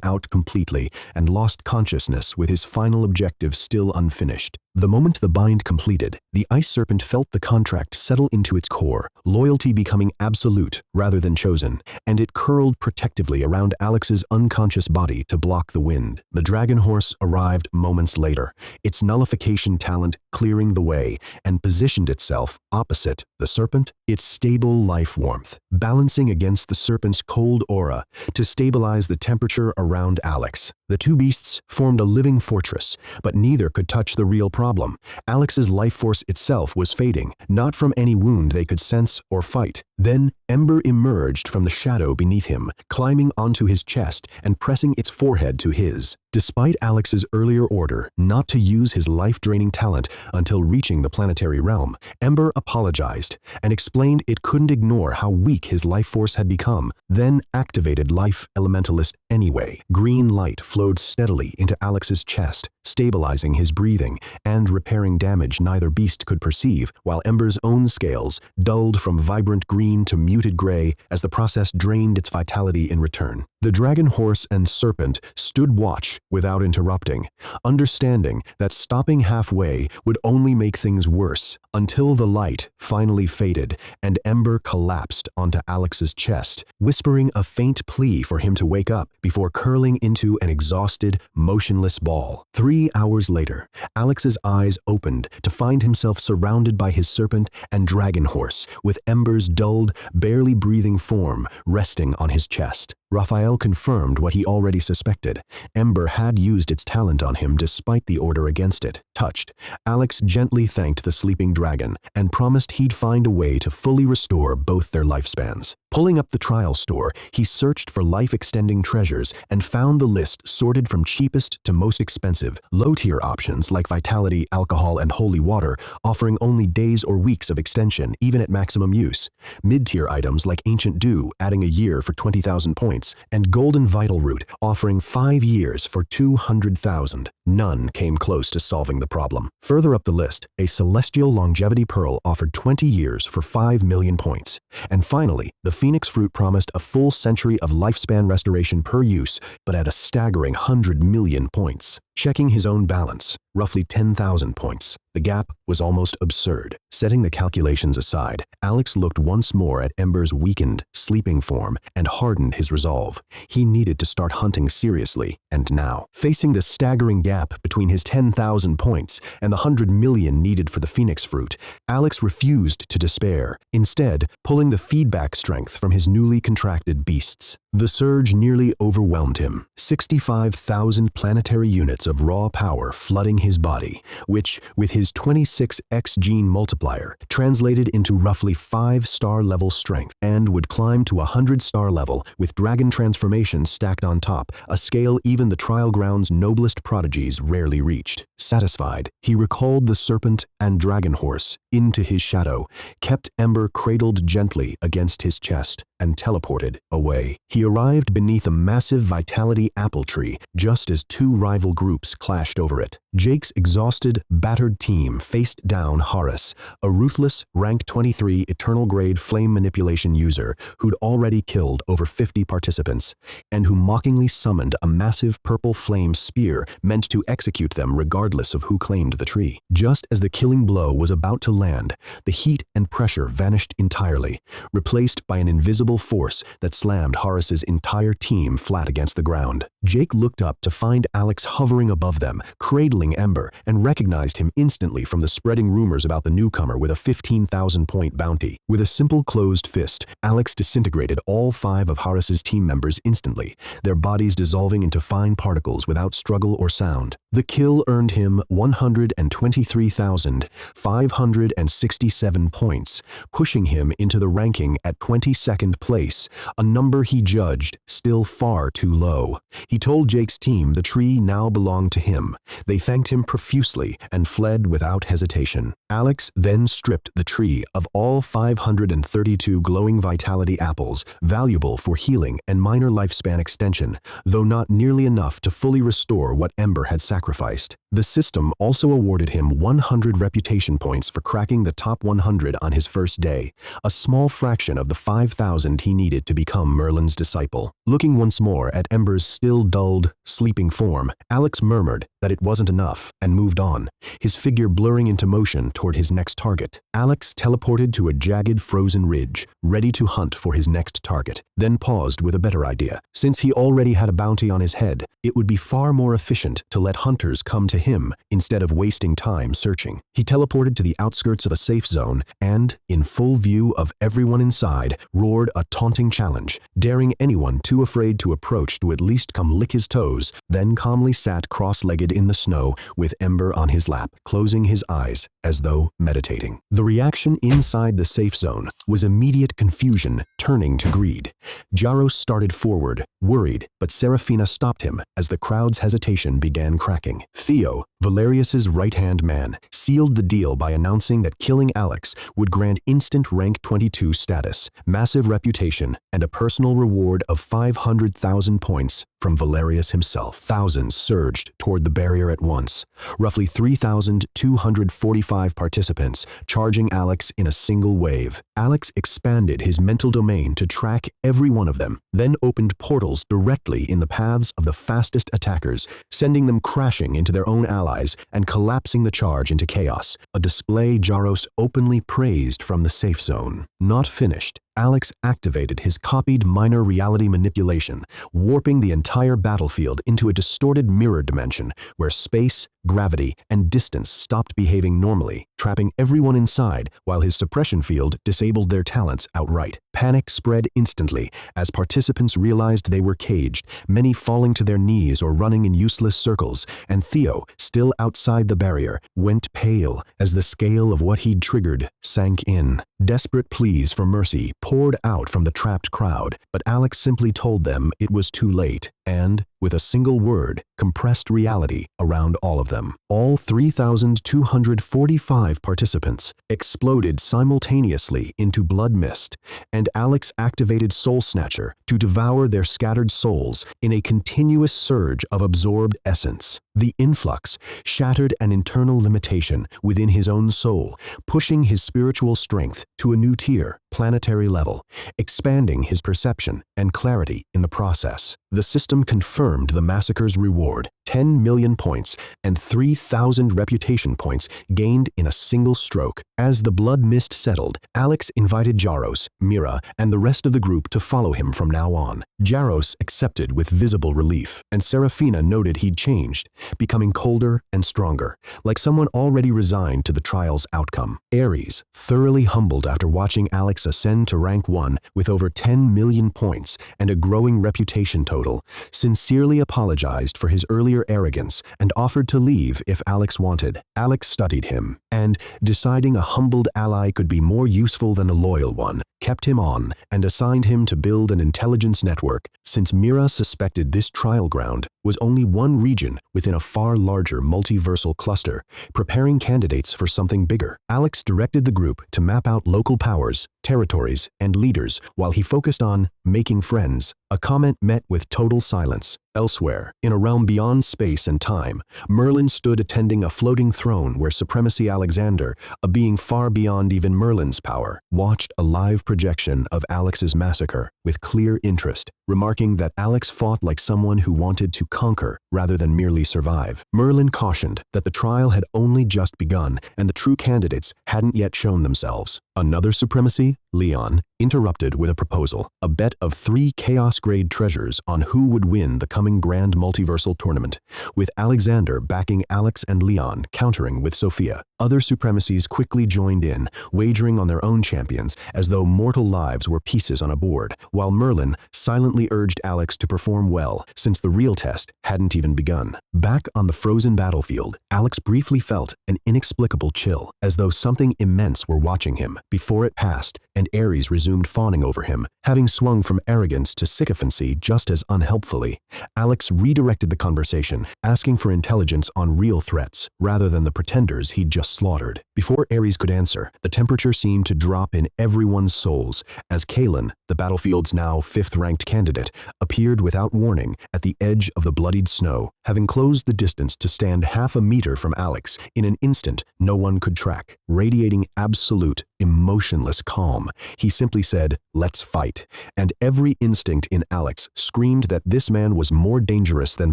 out completely, and lost consciousness with his final objective still unfinished. The moment the bind completed, the ice serpent felt the contract settle into its core, loyalty becoming absolute rather than chosen, and it curled protectively around Alex's unconscious body to block the wind. The dragon horse arrived moments later, its nullification talent clearing the way, and positioned itself opposite the serpent, its stable life warmth, balancing against the serpent's cold aura to stabilize the temperature around Alex. The 2 beasts formed a living fortress, but neither could touch the real problem. Alex's life force itself was fading, not from any wound they could sense or fight. Then, Ember emerged from the shadow beneath him, climbing onto his chest and pressing its forehead to his. Despite Alex's earlier order not to use his life-draining talent until reaching the planetary realm, Ember apologized and explained it couldn't ignore how weak his life force had become, then activated Life Elementalist anyway. Green light flowed steadily into Alex's chest, stabilizing his breathing and repairing damage neither beast could perceive, while Ember's own scales dulled from vibrant green to muted gray as the process drained its vitality in return. The dragon horse and serpent stood watch without interrupting, understanding that stopping halfway would only make things worse, until the light finally faded and Ember collapsed onto Alex's chest, whispering a faint plea for him to wake up before curling into an exhausted, motionless ball. 3 hours later, Alex's eyes opened to find himself surrounded by his serpent and dragon horse, with Ember's dulled, barely breathing form resting on his chest. Raphael confirmed what he already suspected. Ember had used its talent on him despite the order against it. Touched, Alex gently thanked the sleeping dragon and promised he'd find a way to fully restore both their lifespans. Pulling up the trial store, he searched for life-extending treasures and found the list sorted from cheapest to most expensive, low-tier options like vitality, alcohol, and holy water, offering only days or weeks of extension, even at maximum use. Mid-tier items like ancient dew, adding a year for 20,000 points, and golden vital root, offering 5 years for 200,000. None came close to solving the problem. Further up the list, a celestial longevity pearl offered 20 years for 5 million points. And finally, the Phoenix fruit promised a full century of lifespan restoration per use, but at a staggering 100 million points. Checking his own balance, roughly 10,000 points. The gap was almost absurd. Setting the calculations aside, Alex looked once more at Ember's weakened, sleeping form and hardened his resolve. He needed to start hunting seriously, and now. Facing the staggering gap between his 10,000 points and the 100 million needed for the Phoenix fruit, Alex refused to despair, instead pulling the feedback strength from his newly contracted beasts. The surge nearly overwhelmed him. 65,000 planetary units of raw power flooding his body, which, with his 26x gene multiplier, translated into roughly 5-star level strength and would climb to a 100-star level with dragon transformation stacked on top, a scale even the trial ground's noblest prodigies rarely reached. Satisfied, he recalled the serpent and dragon horse into his shadow, kept Ember cradled gently against his chest, and teleported away. He arrived beneath a massive vitality apple tree just as 2 rival groups clashed over it. Jake's exhausted, battered team faced down Horus, a ruthless, rank 23 eternal grade flame manipulation user who'd already killed over 50 participants, and who mockingly summoned a massive purple flame spear meant to execute them regardless of who claimed the tree. Just as the killing blow was about to land, the heat and pressure vanished entirely, replaced by an invisible force that slammed Horus's entire team flat against the ground. Jake looked up to find Alex hovering above them, cradling Ember, and recognized him instantly from the spreading rumors about the newcomer with a 15,000-point bounty. With a simple closed fist, Alex disintegrated all 5 of Horus's team members instantly, their bodies dissolving into fine particles without struggle or sound. The kill earned him 123,567 points, pushing him into the ranking at 22nd place, a number he judged still far too low. He told Jake's team the tree now belonged to him. They thanked him profusely and fled without hesitation. Alex then stripped the tree of all 532 glowing vitality apples, valuable for healing and minor lifespan extension, though not nearly enough to fully restore what Ember had sacrificed. The system also awarded him 100 reputation points for cracking the top 100 on his first day, a small fraction of the 5,000 he needed to become Merlin's disciple. Looking once more at Ember's still dulled, sleeping form, Alex murmured that it wasn't enough and moved on, his figure blurring into motion toward his next target. Alex teleported to a jagged frozen ridge, ready to hunt for his next target, then paused with a better idea. Since he already had a bounty on his head, it would be far more efficient to let hunters come to him instead of wasting time searching. He teleported to the outskirts of a safe zone and, in full view of everyone inside, roared a taunting challenge, daring anyone too afraid to approach to at least come lick his toes, then calmly sat cross-legged in the snow with Ember on his lap, closing his eyes as though meditating. The reaction inside the safe zone was immediate confusion turning to greed. Jaros started forward, worried, but Seraphina stopped him as the crowd's hesitation began cracking. Theo, Valerius's right-hand man, sealed the deal by announcing that killing Alex would grant instant rank 22 status, massive reputation, and a personal reward of 500,000 points from Valerius himself. Thousands surged toward the barrier at once, roughly 3,245 participants charging Alex in a single wave. Alex expanded his mental domain to track every one of them, then opened portals directly in the paths of the fastest attackers, sending them crashing into their own allies and collapsing the charge into chaos, a display Jaros openly praised from the safe zone. Not finished, Alex activated his copied minor reality manipulation, warping the entire battlefield into a distorted mirror dimension where space, gravity, and distance stopped behaving normally, trapping everyone inside while his suppression field disabled their talents outright. Panic spread instantly as participants realized they were caged, many falling to their knees or running in useless circles, and Theo, still outside the barrier, went pale as the scale of what he'd triggered sank in. Desperate pleas for mercy poured out from the trapped crowd, but Alex simply told them it was too late and, with a single word, compressed reality around all of them. All 3,245 participants exploded simultaneously into blood mist, and Alex activated Soul Snatcher to devour their scattered souls in a continuous surge of absorbed essence. The influx shattered an internal limitation within his own soul, pushing his spiritual strength to a new tier, planetary level, expanding his perception and clarity in the process. The system confirmed the massacre's reward: 10 million points and 3,000 reputation points gained in a single stroke. As the blood mist settled, Alex invited Jaros, Mira, and the rest of the group to follow him from now on. Jaros accepted with visible relief, and Serafina noted he'd changed, becoming colder and stronger, like someone already resigned to the trial's outcome. Ares, thoroughly humbled after watching Alex ascend to rank 1 with over 10 million points and a growing reputation total, sincerely apologized for his earlier arrogance and offered to leave if Alex wanted. Alex studied him, and, deciding a humbled ally could be more useful than a loyal one, kept him on and assigned him to build an intelligence network, since Mira suspected this trial ground was only one region within a far larger multiversal cluster, preparing candidates for something bigger. Alex directed the group to map out local powers, territories, and leaders while he focused on making friends. A comment met with total silence. Elsewhere, in a realm beyond space and time, Merlin stood attending a floating throne where Supremacy Alexander, a being far beyond even Merlin's power, watched a live projection of Alex's massacre with clear interest, remarking that Alex fought like someone who wanted to conquer rather than merely survive. Merlin cautioned that the trial had only just begun and the true candidates hadn't yet shown themselves. Another Supremacy, Leon, interrupted with a proposal: a bet of 3 Chaos-grade treasures on who would win the coming Grand Multiversal Tournament, with Alexander backing Alex and Leon countering with Sophia. Other Supremacies quickly joined in, wagering on their own champions as though mortal lives were pieces on a board, while Merlin silently urged Alex to perform well, since the real test hadn't even begun. Back on the frozen battlefield, Alex briefly felt an inexplicable chill, as though something immense were watching him, before it passed, and Ares resumed fawning over him, having swung from arrogance to sycophancy just as unhelpfully. Alex redirected the conversation, asking for intelligence on real threats, rather than the pretenders he'd just slaughtered. Before Ares could answer, the temperature seemed to drop in everyone's souls, as Kalen, the battlefield's now 5th-ranked candidate, appeared without warning at the edge of the bloodied snow, having closed the distance to stand half a meter from Alex in an instant no one could track. Radiating absolute, emotionless calm, he simply said, "Let's fight," and every instinct in Alex screamed that this man was more dangerous than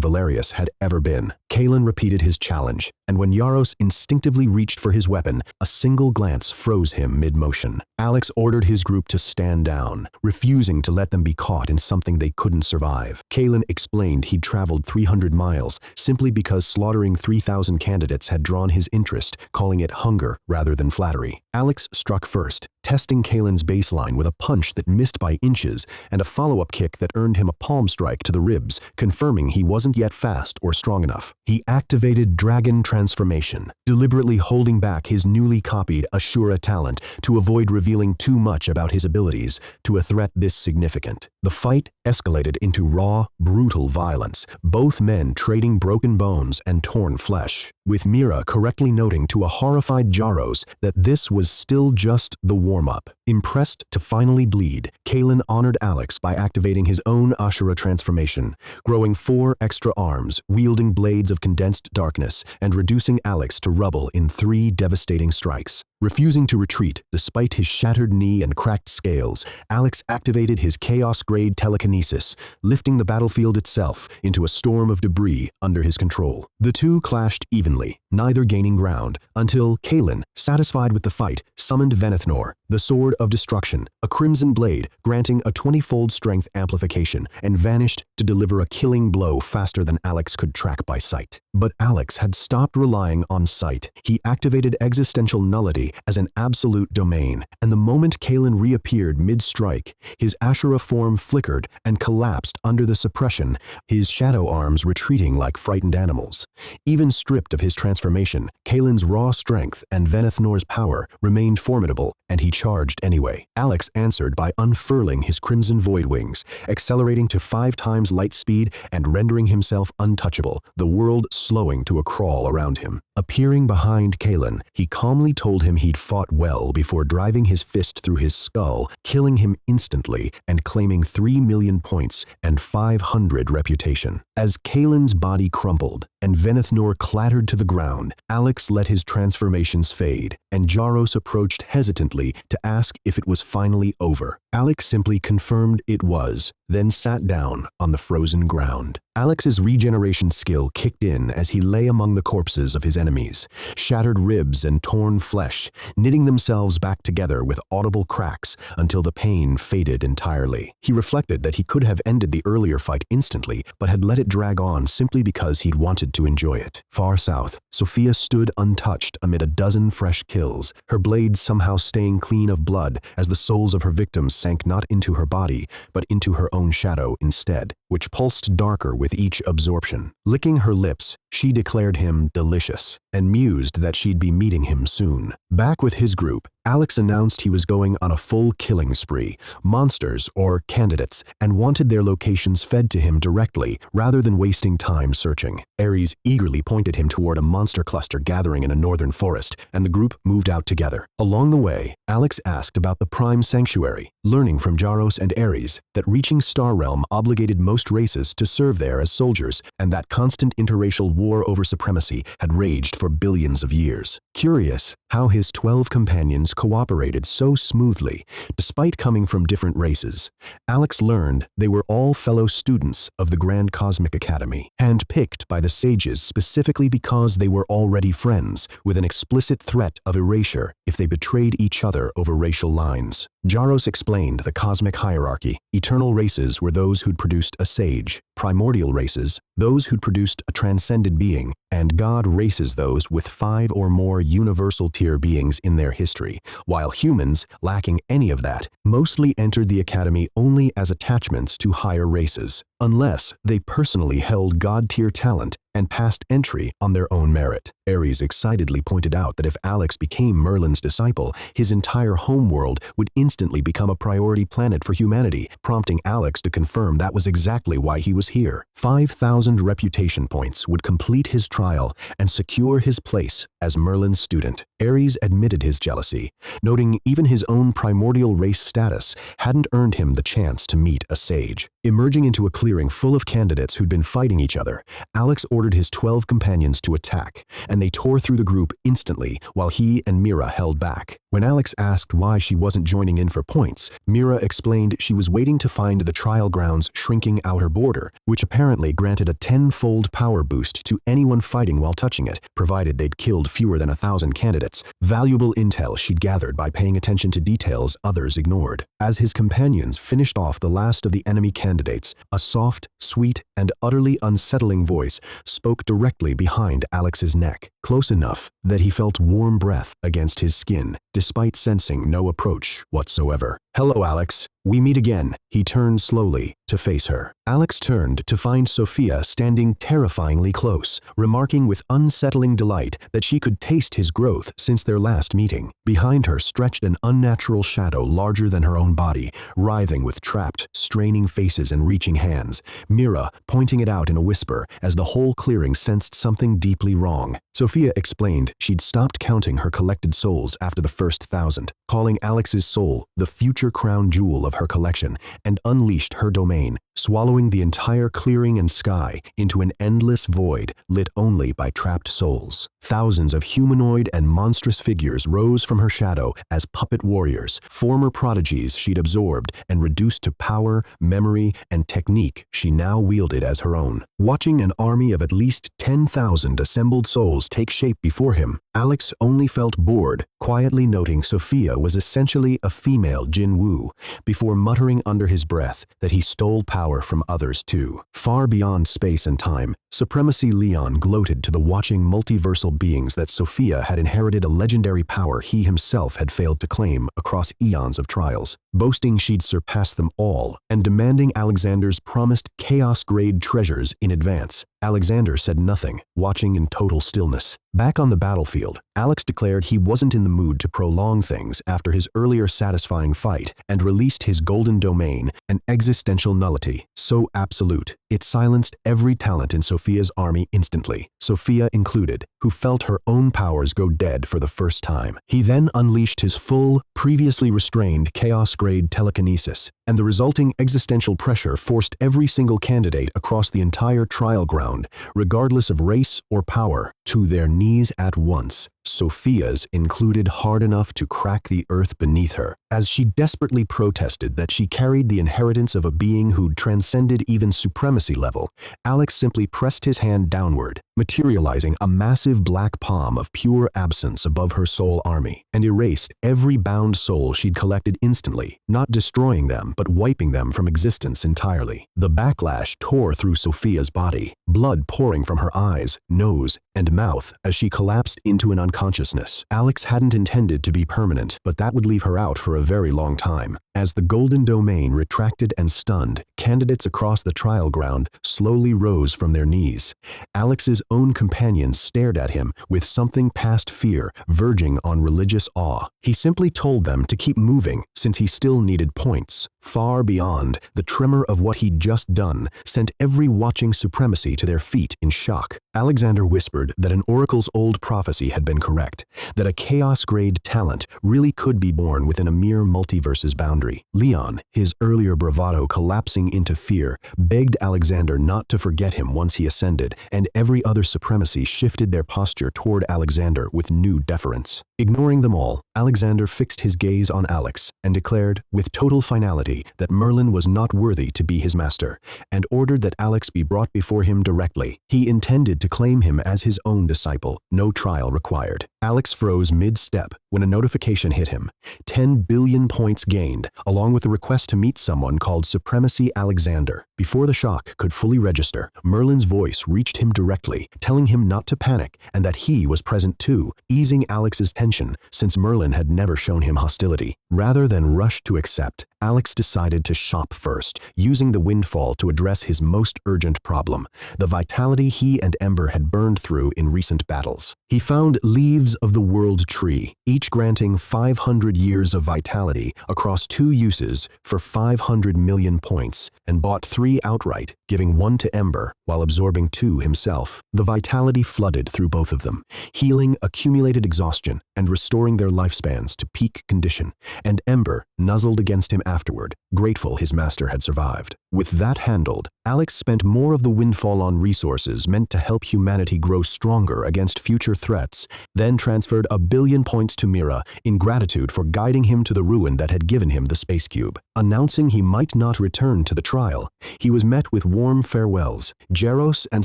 Valerius had ever been. Kalen repeated his challenge, and when Jaros instinctively reached for his weapon, a single glance froze him mid-motion. Alex ordered his group to stand down, refusing to let them be caught in something they couldn't survive. Kalen explained he'd traveled 300 miles simply because slaughtering 3,000 candidates had drawn his interest, calling it hunger rather than flattery. Alex struck first, testing Kalen's baseline with a punch that missed by inches and a follow-up kick that earned him a palm strike to the ribs, confirming he wasn't yet fast or strong enough. He activated Dragon Transformation, deliberately holding back his newly copied Ashura talent to avoid revealing too much about his abilities to a threat this significant. The fight escalated into raw, brutal violence, both men trading broken bones and torn flesh, with Mira correctly noting to a horrified Jaros that this was still just the warm-up. Impressed to finally bleed, Kalen honored Alex by activating his own Ashura transformation, growing 4 extra arms, wielding blades of condensed darkness, and reducing Alex to rubble in 3 devastating strikes. Refusing to retreat despite his shattered knee and cracked scales, Alex activated his chaos-grade telekinesis, lifting the battlefield itself into a storm of debris under his control. The two clashed evenly, neither gaining ground, until Kaelin, satisfied with the fight, summoned Venethnor, the Sword of Destruction, a crimson blade granting a 20-fold strength amplification, and vanished to deliver a killing blow faster than Alex could track by sight. But Alex had stopped relying on sight. He activated existential nullity as an absolute domain, and the moment Kaelin reappeared mid-strike, his Ashura form flickered and collapsed under the suppression, his shadow arms retreating like frightened animals. Even stripped of his transformation, Kaelin's raw strength and Venethnor's power remained formidable, and he charged anyway. Alex answered by unfurling his crimson void wings, accelerating to 5 times light speed and rendering himself untouchable, the world slowing to a crawl around him. Appearing behind Kaelin, he calmly told him he'd fought well before driving his fist through his skull, killing him instantly and claiming 3 million points and 500 reputation. As Kaelin's body crumpled and Venethnor clattered to the ground, Alex let his transformations fade, and Jaros approached hesitantly to ask if it was finally over. Alex simply confirmed it was, then sat down on the frozen ground. Alex's regeneration skill kicked in as he lay among the corpses of his enemies, shattered ribs and torn flesh, knitting themselves back together with audible cracks until the pain faded entirely. He reflected that he could have ended the earlier fight instantly, but had let it drag on simply because he'd wanted to enjoy it. Far south, Sophia stood untouched amid a dozen fresh kills, her blades somehow staying clean of blood as the souls of her victims sank not into her body, but into her own shadow instead, which pulsed darker with each absorption. Licking her lips, she declared him delicious, and mused that she'd be meeting him soon. Back with his group, Alex announced he was going on a full killing spree, monsters or candidates, and wanted their locations fed to him directly rather than wasting time searching. Ares eagerly pointed him toward a monster cluster gathering in a northern forest, and the group moved out together. Along the way, Alex asked about the Prime Sanctuary, learning from Jaros and Ares that reaching Star Realm obligated most races to serve there as soldiers, and that constant interracial war over supremacy had raged for billions of years. Curious how his 12 companions cooperated so smoothly, despite coming from different races, Alex learned they were all fellow students of the Grand Cosmic Academy, handpicked by the sages specifically because they were already friends, with an explicit threat of erasure if they betrayed each other over racial lines. Jaros explained the cosmic hierarchy. Eternal races were those who'd produced a sage, primordial races, those who'd produced a transcended being, and God races those with 5 or more universal tier beings in their history, while humans, lacking any of that, mostly entered the academy only as attachments to higher races, unless they personally held God-tier talent and passed entry on their own merit. Ares excitedly pointed out that if Alex became Merlin's disciple, his entire homeworld would instantly become a priority planet for humanity, prompting Alex to confirm that was exactly why he was here. 5,000 reputation points would complete his trial and secure his place as Merlin's student. Ares admitted his jealousy, noting even his own primordial race status hadn't earned him the chance to meet a sage. Emerging into a clearing full of candidates who'd been fighting each other, Alex ordered his 12 companions to attack, and they tore through the group instantly while he and Mira held back. When Alex asked why she wasn't joining in for points, Mira explained she was waiting to find the trial ground's shrinking outer border, which apparently granted a 10-fold power boost to anyone fighting while touching it, provided they'd killed fewer than 1,000 candidates. Valuable intel she'd gathered by paying attention to details others ignored. As his companions finished off the last of the enemy candidates, a soft, sweet, and utterly unsettling voice spoke directly behind Alex's neck, close enough that he felt warm breath against his skin, despite sensing no approach whatsoever. "Hello, Alex. We meet again." He turned slowly to face her. Alex turned to find Sophia standing terrifyingly close, remarking with unsettling delight that she could taste his growth since their last meeting. Behind her stretched an unnatural shadow larger than her own body, writhing with trapped, straining faces and reaching hands, Mira pointing it out in a whisper as the whole clearing sensed something deeply wrong. Sophia explained she'd stopped counting her collected souls after the first 1,000, calling Alex's soul the future crown jewel of her collection, and unleashed her domain, swallowing the entire clearing and sky into an endless void lit only by trapped souls. Thousands of humanoid and monstrous figures rose from her shadow as puppet warriors, former prodigies she'd absorbed and reduced to power, memory, and technique she now wielded as her own. Watching an army of at least 10,000 assembled souls take shape before him, Alex only felt bored, quietly noting Sophia was essentially a female Jin Wu, before muttering under his breath that he stole power from others too. Far beyond space and time, Supremacy Leon gloated to the watching multiversal beings that Sophia had inherited a legendary power he himself had failed to claim across eons of trials, boasting she'd surpassed them all, and demanding Alexander's promised chaos-grade treasures in advance. Alexander said nothing, watching in total stillness. Back on the battlefield, Alex declared he wasn't in the mood to prolong things after his earlier satisfying fight and released his golden domain, an existential nullity, so absolute, it silenced every talent in Sophia's army instantly, Sophia included, who felt her own powers go dead for the first time. He then unleashed his full, previously restrained chaos-grade telekinesis, and the resulting existential pressure forced every single candidate across the entire trial ground, regardless of race or power, to their knees at once. Sophia's included hard enough to crack the earth beneath her, as she desperately protested that she carried the inheritance of a being who'd transcended even supremacy level. Alex simply pressed his hand downward, materializing a massive black palm of pure absence above her soul army, and erased every bound soul she'd collected instantly, not destroying them but wiping them from existence entirely. The backlash tore through Sophia's body, blood pouring from her eyes, nose, and mouth as she collapsed into an unconsciousness. Alex hadn't intended to be permanent, but that would leave her out for a very long time. As the golden domain retracted and stunned, candidates across the trial ground slowly rose from their knees. Alex's own companions stared at him with something past fear, verging on religious awe. He simply told them to keep moving since he still needed points. Far beyond, the tremor of what he'd just done sent every watching supremacy to their feet in shock. Alexander whispered that an oracle's old prophecy had been correct, that a chaos-grade talent really could be born within a mere multiverse's boundary. Leon, his earlier bravado collapsing into fear, begged Alexander not to forget him once he ascended, and every other supremacy shifted their posture toward Alexander with new deference. Ignoring them all, Alexander fixed his gaze on Alex and declared, with total finality, that Merlin was not worthy to be his master, and ordered that Alex be brought before him directly. He intended to claim him as his own disciple, no trial required. Alex froze mid-step when a notification hit him. 10 billion points gained, along with a request to meet someone called Supremacy Alexander. Before the shock could fully register, Merlin's voice reached him directly, telling him not to panic and that he was present too, easing Alex's tension since Merlin had never shown him hostility. Rather than rush to accept, Alex decided to shop first, using the windfall to address his most urgent problem, the vitality he and Ember had burned through in recent battles. He found Leaves of the World Tree, each granting 500 years of vitality across 2 uses for 500 million points, and bought 3 outright, giving 1 to Ember while absorbing 2 himself. The vitality flooded through both of them, healing accumulated exhaustion and restoring their lifespans to peak condition, and Ember nuzzled against him afterward, grateful his master had survived. With that handled, Alex spent more of the windfall on resources meant to help humanity grow stronger against future threats, then transferred 1 billion points to Mira in gratitude for guiding him to the ruin that had given him the space cube. Announcing he might not return to the trial, he was met with warm farewells. Jaros and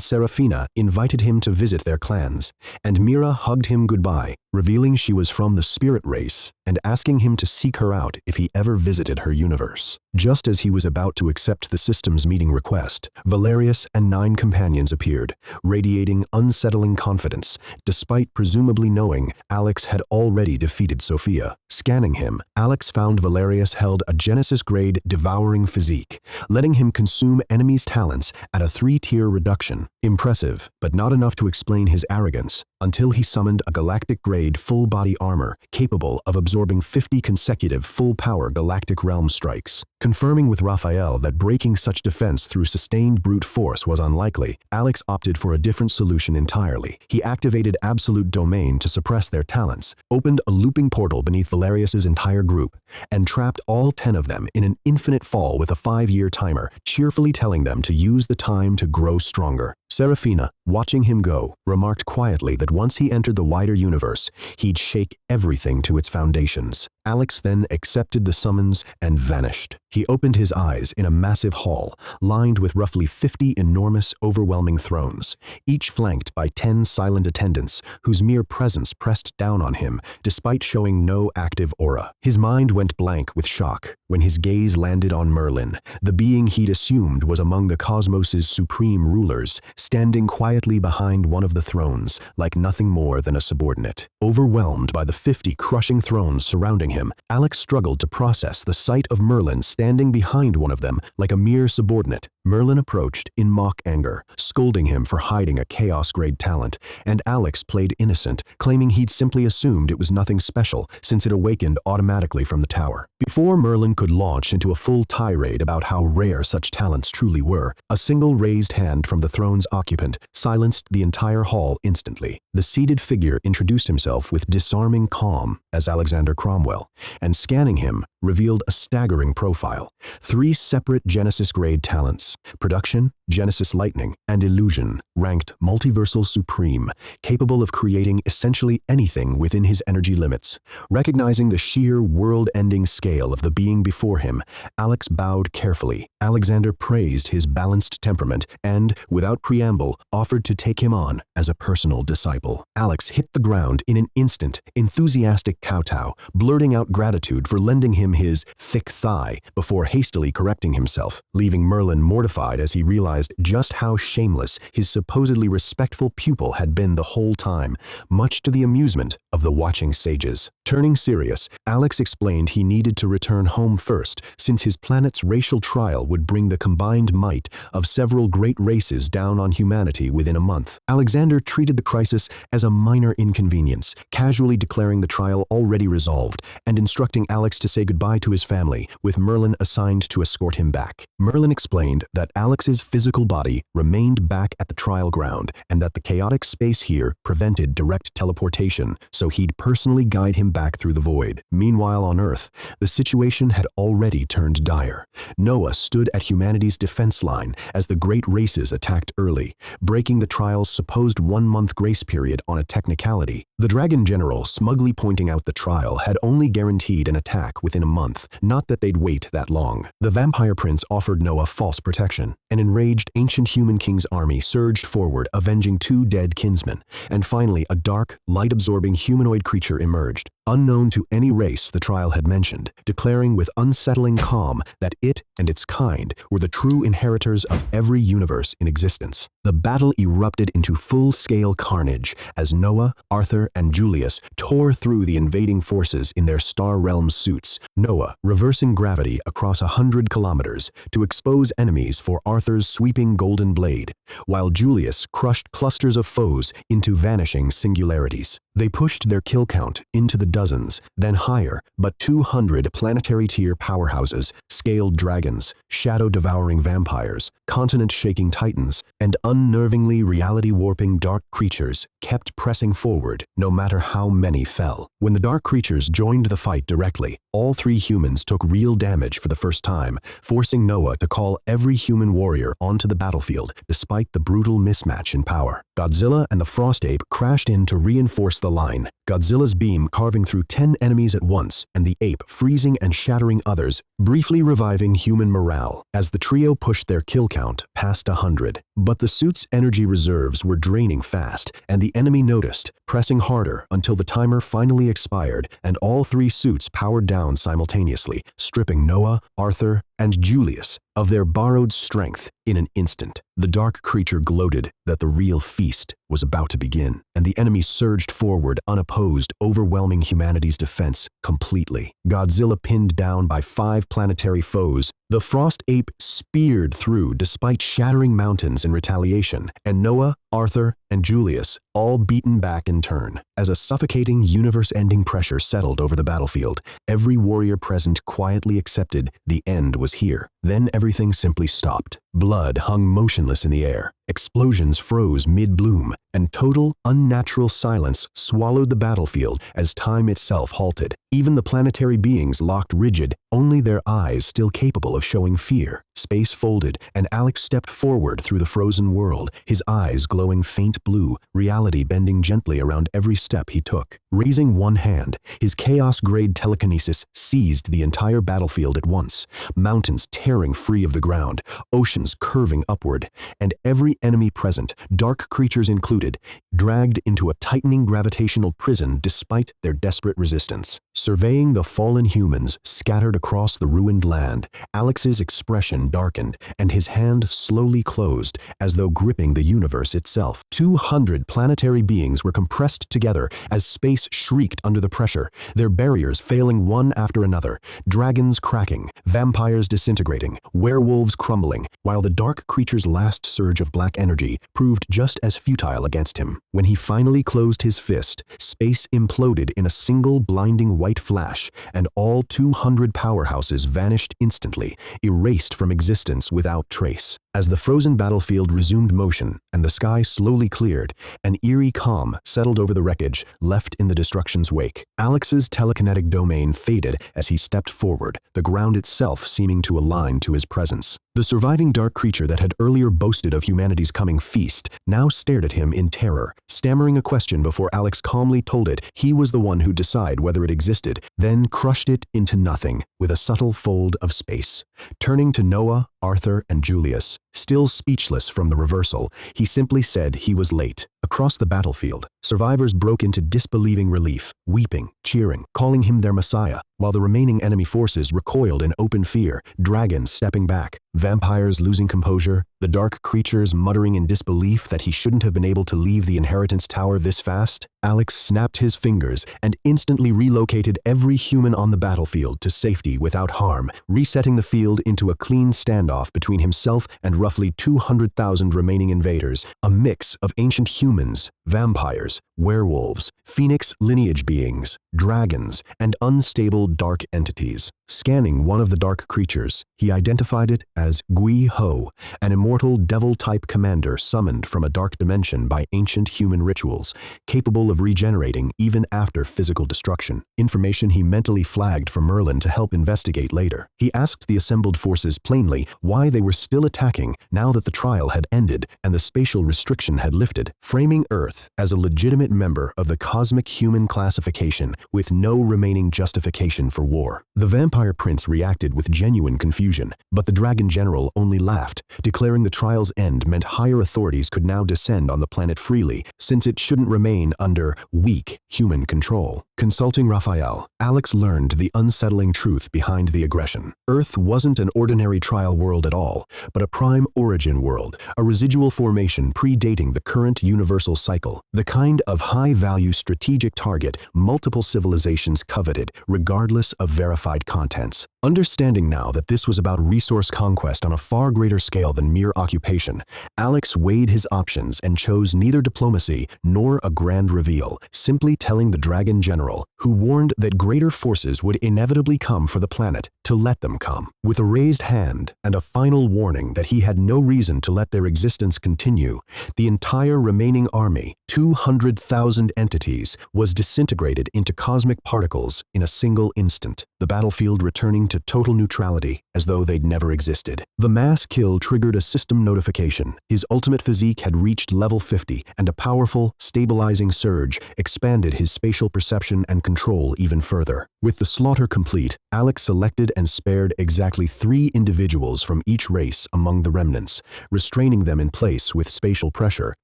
Serafina invited him to visit their clans, and Mira hugged him goodbye, revealing she was from the spirit race and asking him to seek her out if he ever visited her universe. Just as he was about to accept the system's meeting request, Valerius and 9 companions appeared, radiating unsettling confidence, despite presumably knowing Alex had already defeated Sophia. Scanning him, Alex found Valerius held a Genesis-grade devouring physique, letting him consume enemies' talents at a 3-tier reduction. Impressive, but not enough to explain his arrogance, until he summoned a galactic-grade full-body armor capable of absorbing 50 consecutive full-power galactic realm strikes. Confirming with Raphael that breaking such defense through sustained brute force was unlikely, Alex opted for a different solution entirely. He activated Absolute Domain to suppress their talents, opened a looping portal beneath Valerius's entire group, and trapped all 10 of them in an infinite fall with a 5-year timer, cheerfully telling them to use the time to grow stronger. Serafina, watching him go, remarked quietly that once he entered the wider universe, he'd shake everything to its foundations. Alex then accepted the summons and vanished. He opened his eyes in a massive hall, lined with roughly 50 enormous, overwhelming thrones, each flanked by 10 silent attendants whose mere presence pressed down on him despite showing no active aura. His mind went blank with shock when his gaze landed on Merlin, the being he'd assumed was among the cosmos's supreme rulers, standing quietly behind one of the thrones, like nothing more than a subordinate. Overwhelmed by the 50 crushing thrones surrounding him, Alex struggled to process the sight of Merlin standing behind one of them like a mere subordinate. Merlin approached in mock anger, scolding him for hiding a chaos-grade talent, and Alex played innocent, claiming he'd simply assumed it was nothing special since it awakened automatically from the tower. Before Merlin could launch into a full tirade about how rare such talents truly were, a single raised hand from the throne's occupant silenced the entire hall instantly. The seated figure introduced himself with disarming calm as Alexander Cromwell, and scanning him revealed a staggering profile. 3 separate Genesis-grade talents: Production, Genesis Lightning, and Illusion, ranked multiversal supreme, capable of creating essentially anything within his energy limits. Recognizing the sheer world-ending scale of the being before him, Alex bowed carefully. Alexander praised his balanced temperament and, without preamble, offered to take him on as a personal disciple. Alex hit the ground in an instant, enthusiastic kowtow, blurting out gratitude for lending him his thick thigh before hastily correcting himself, leaving Merlin mortified as he realized just how shameless his supposedly respectful pupil had been the whole time, much to the amusement of the watching sages. Turning serious, Alex explained he needed to return home first, since his planet's racial trial would bring the combined might of several great races down on humanity within a month. Alexander treated the crisis as a minor inconvenience, casually declaring the trial already resolved, and instructing Alex to say goodbye to his family, with Merlin assigned to escort him back. Merlin explained that Alex's physical body remained back at the trial ground, and that the chaotic space here prevented direct teleportation, so he'd personally guide him back through the void. Meanwhile on Earth, the situation had already turned dire. Noah stood at humanity's defense line as the great races attacked early, breaking the trial's supposed 1-month grace period on a technicality. The Dragon General smugly pointing out the trial had only guaranteed an attack within a month, not that they'd wait that long. The Vampire Prince offered Noah false protection. An enraged ancient human king's army surged forward, avenging 2 dead kinsmen, and finally a dark, light-absorbing humanoid creature emerged, unknown to any race the trial had mentioned, declaring with unsettling calm that it and its kind were the true inheritors of every universe in existence. The battle erupted into full-scale carnage as Noah, Arthur, and Julius tore through the invading forces in their Star Realm suits, Noah reversing gravity across 100 kilometers to expose enemies for Arthur's sweeping golden blade, while Julius crushed clusters of foes into vanishing singularities. They pushed their kill count into the dozens, then higher, but 200 planetary-tier powerhouses, scaled dragons, shadow-devouring vampires, continent-shaking titans, and unnervingly reality-warping dark creatures kept pressing forward, no matter how many fell. When the dark creatures joined the fight directly, all 3 humans took real damage for the first time, forcing Noah to call every human warrior onto the battlefield, despite the brutal mismatch in power. Godzilla and the Frost Ape crashed in to reinforce the line, Godzilla's beam carving through 10 enemies at once, and the ape freezing and shattering others, briefly reviving human morale as the trio pushed their kill count past 100. But the suit's energy reserves were draining fast, and the enemy noticed, pressing harder until the timer finally expired and all 3 suits powered down simultaneously, stripping Noah, Arthur, and Julius of their borrowed strength in an instant. The dark creature gloated that the real feast was about to begin, and the enemy surged forward unopposed, overwhelming humanity's defense completely. Godzilla pinned down by 5 planetary foes, the Frost Ape speared through despite shattering mountains in retaliation, and Noah, Arthur, and Julius, all beaten back in turn. As a suffocating, universe-ending pressure settled over the battlefield, every warrior present quietly accepted the end was here. Then everything simply stopped. Blood hung motionless in the air. Explosions froze mid-bloom, and total, unnatural silence swallowed the battlefield as time itself halted. Even the planetary beings locked rigid, only their eyes still capable of showing fear. Space folded, and Alex stepped forward through the frozen world, his eyes glowing faint blue, reality bending gently around every step he took. Raising one hand, his chaos-grade telekinesis seized the entire battlefield at once, mountains tearing free of the ground, oceans curving upward, and every enemy present, dark creatures included, dragged into a tightening gravitational prison despite their desperate resistance. Surveying the fallen humans scattered across the ruined land, Alex's expression darkened, and his hand slowly closed, as though gripping the universe itself. 200 planetary beings were compressed together as space shrieked under the pressure, their barriers failing one after another, dragons cracking, vampires disintegrating, werewolves crumbling, while the dark creature's last surge of black energy proved just as futile against him. When he finally closed his fist, space imploded in a single blinding white flash, and all 200 powerhouses vanished instantly, erased from existence without trace. As the frozen battlefield resumed motion and the sky slowly cleared, an eerie calm settled over the wreckage left in the destruction's wake. Alex's telekinetic domain faded as he stepped forward, the ground itself seeming to align to his presence. The surviving dark creature that had earlier boasted of humanity's coming feast now stared at him in terror, stammering a question before Alex calmly told it he was the one who'd decide whether it existed, then crushed it into nothing with a subtle fold of space. Turning to Noah, Arthur, and Julius, still speechless from the reversal, he simply said he was late. Across the battlefield, survivors broke into disbelieving relief, weeping, cheering, calling him their messiah, while the remaining enemy forces recoiled in open fear, dragons stepping back, vampires losing composure, the dark creatures muttering in disbelief that he shouldn't have been able to leave the inheritance tower this fast. Alex snapped his fingers and instantly relocated every human on the battlefield to safety without harm, resetting the field into a clean standoff between himself and roughly 200,000 remaining invaders, a mix of ancient humans, vampires, werewolves, phoenix lineage beings, dragons, and unstable dark entities. Scanning one of the dark creatures, he identified it as Gui Ho, an immortal devil-type commander summoned from a dark dimension by ancient human rituals, capable of regenerating even after physical destruction. Information he mentally flagged for Merlin to help investigate later. He asked the assembled forces plainly why they were still attacking now that the trial had ended and the spatial restriction had lifted, framing Earth as a legitimate member of the cosmic human classification with no remaining justification for war. The Vampire Prince reacted with genuine confusion, but the Dragon General only laughed, declaring the trial's end meant higher authorities could now descend on the planet freely, since it shouldn't remain under weak human control. Consulting Raphael, Alex learned the unsettling truth behind the aggression. Earth wasn't an ordinary trial world at all, but a prime origin world, a residual formation predating the current universal cycle, the kind of high-value strategic target multiple civilizations coveted, regardless of verified contents. Understanding now that this was about resource conquest on a far greater scale than mere occupation, Alex weighed his options and chose neither diplomacy nor a grand reveal, simply telling the Dragon General, who warned that greater forces would inevitably come for the planet, to let them come. With a raised hand and a final warning that he had no reason to let their existence continue, the entire remaining army, 200,000 entities, was disintegrated into cosmic particles in a single instant, the battlefield returning to total neutrality as though they'd never existed. The mass kill triggered a system notification. His ultimate physique had reached level 50, and a powerful, stabilizing surge expanded his spatial perception and control even further. With the slaughter complete, Alex selected and spared exactly 3 individuals from each race among the remnants, restraining them in place with spatial pressure,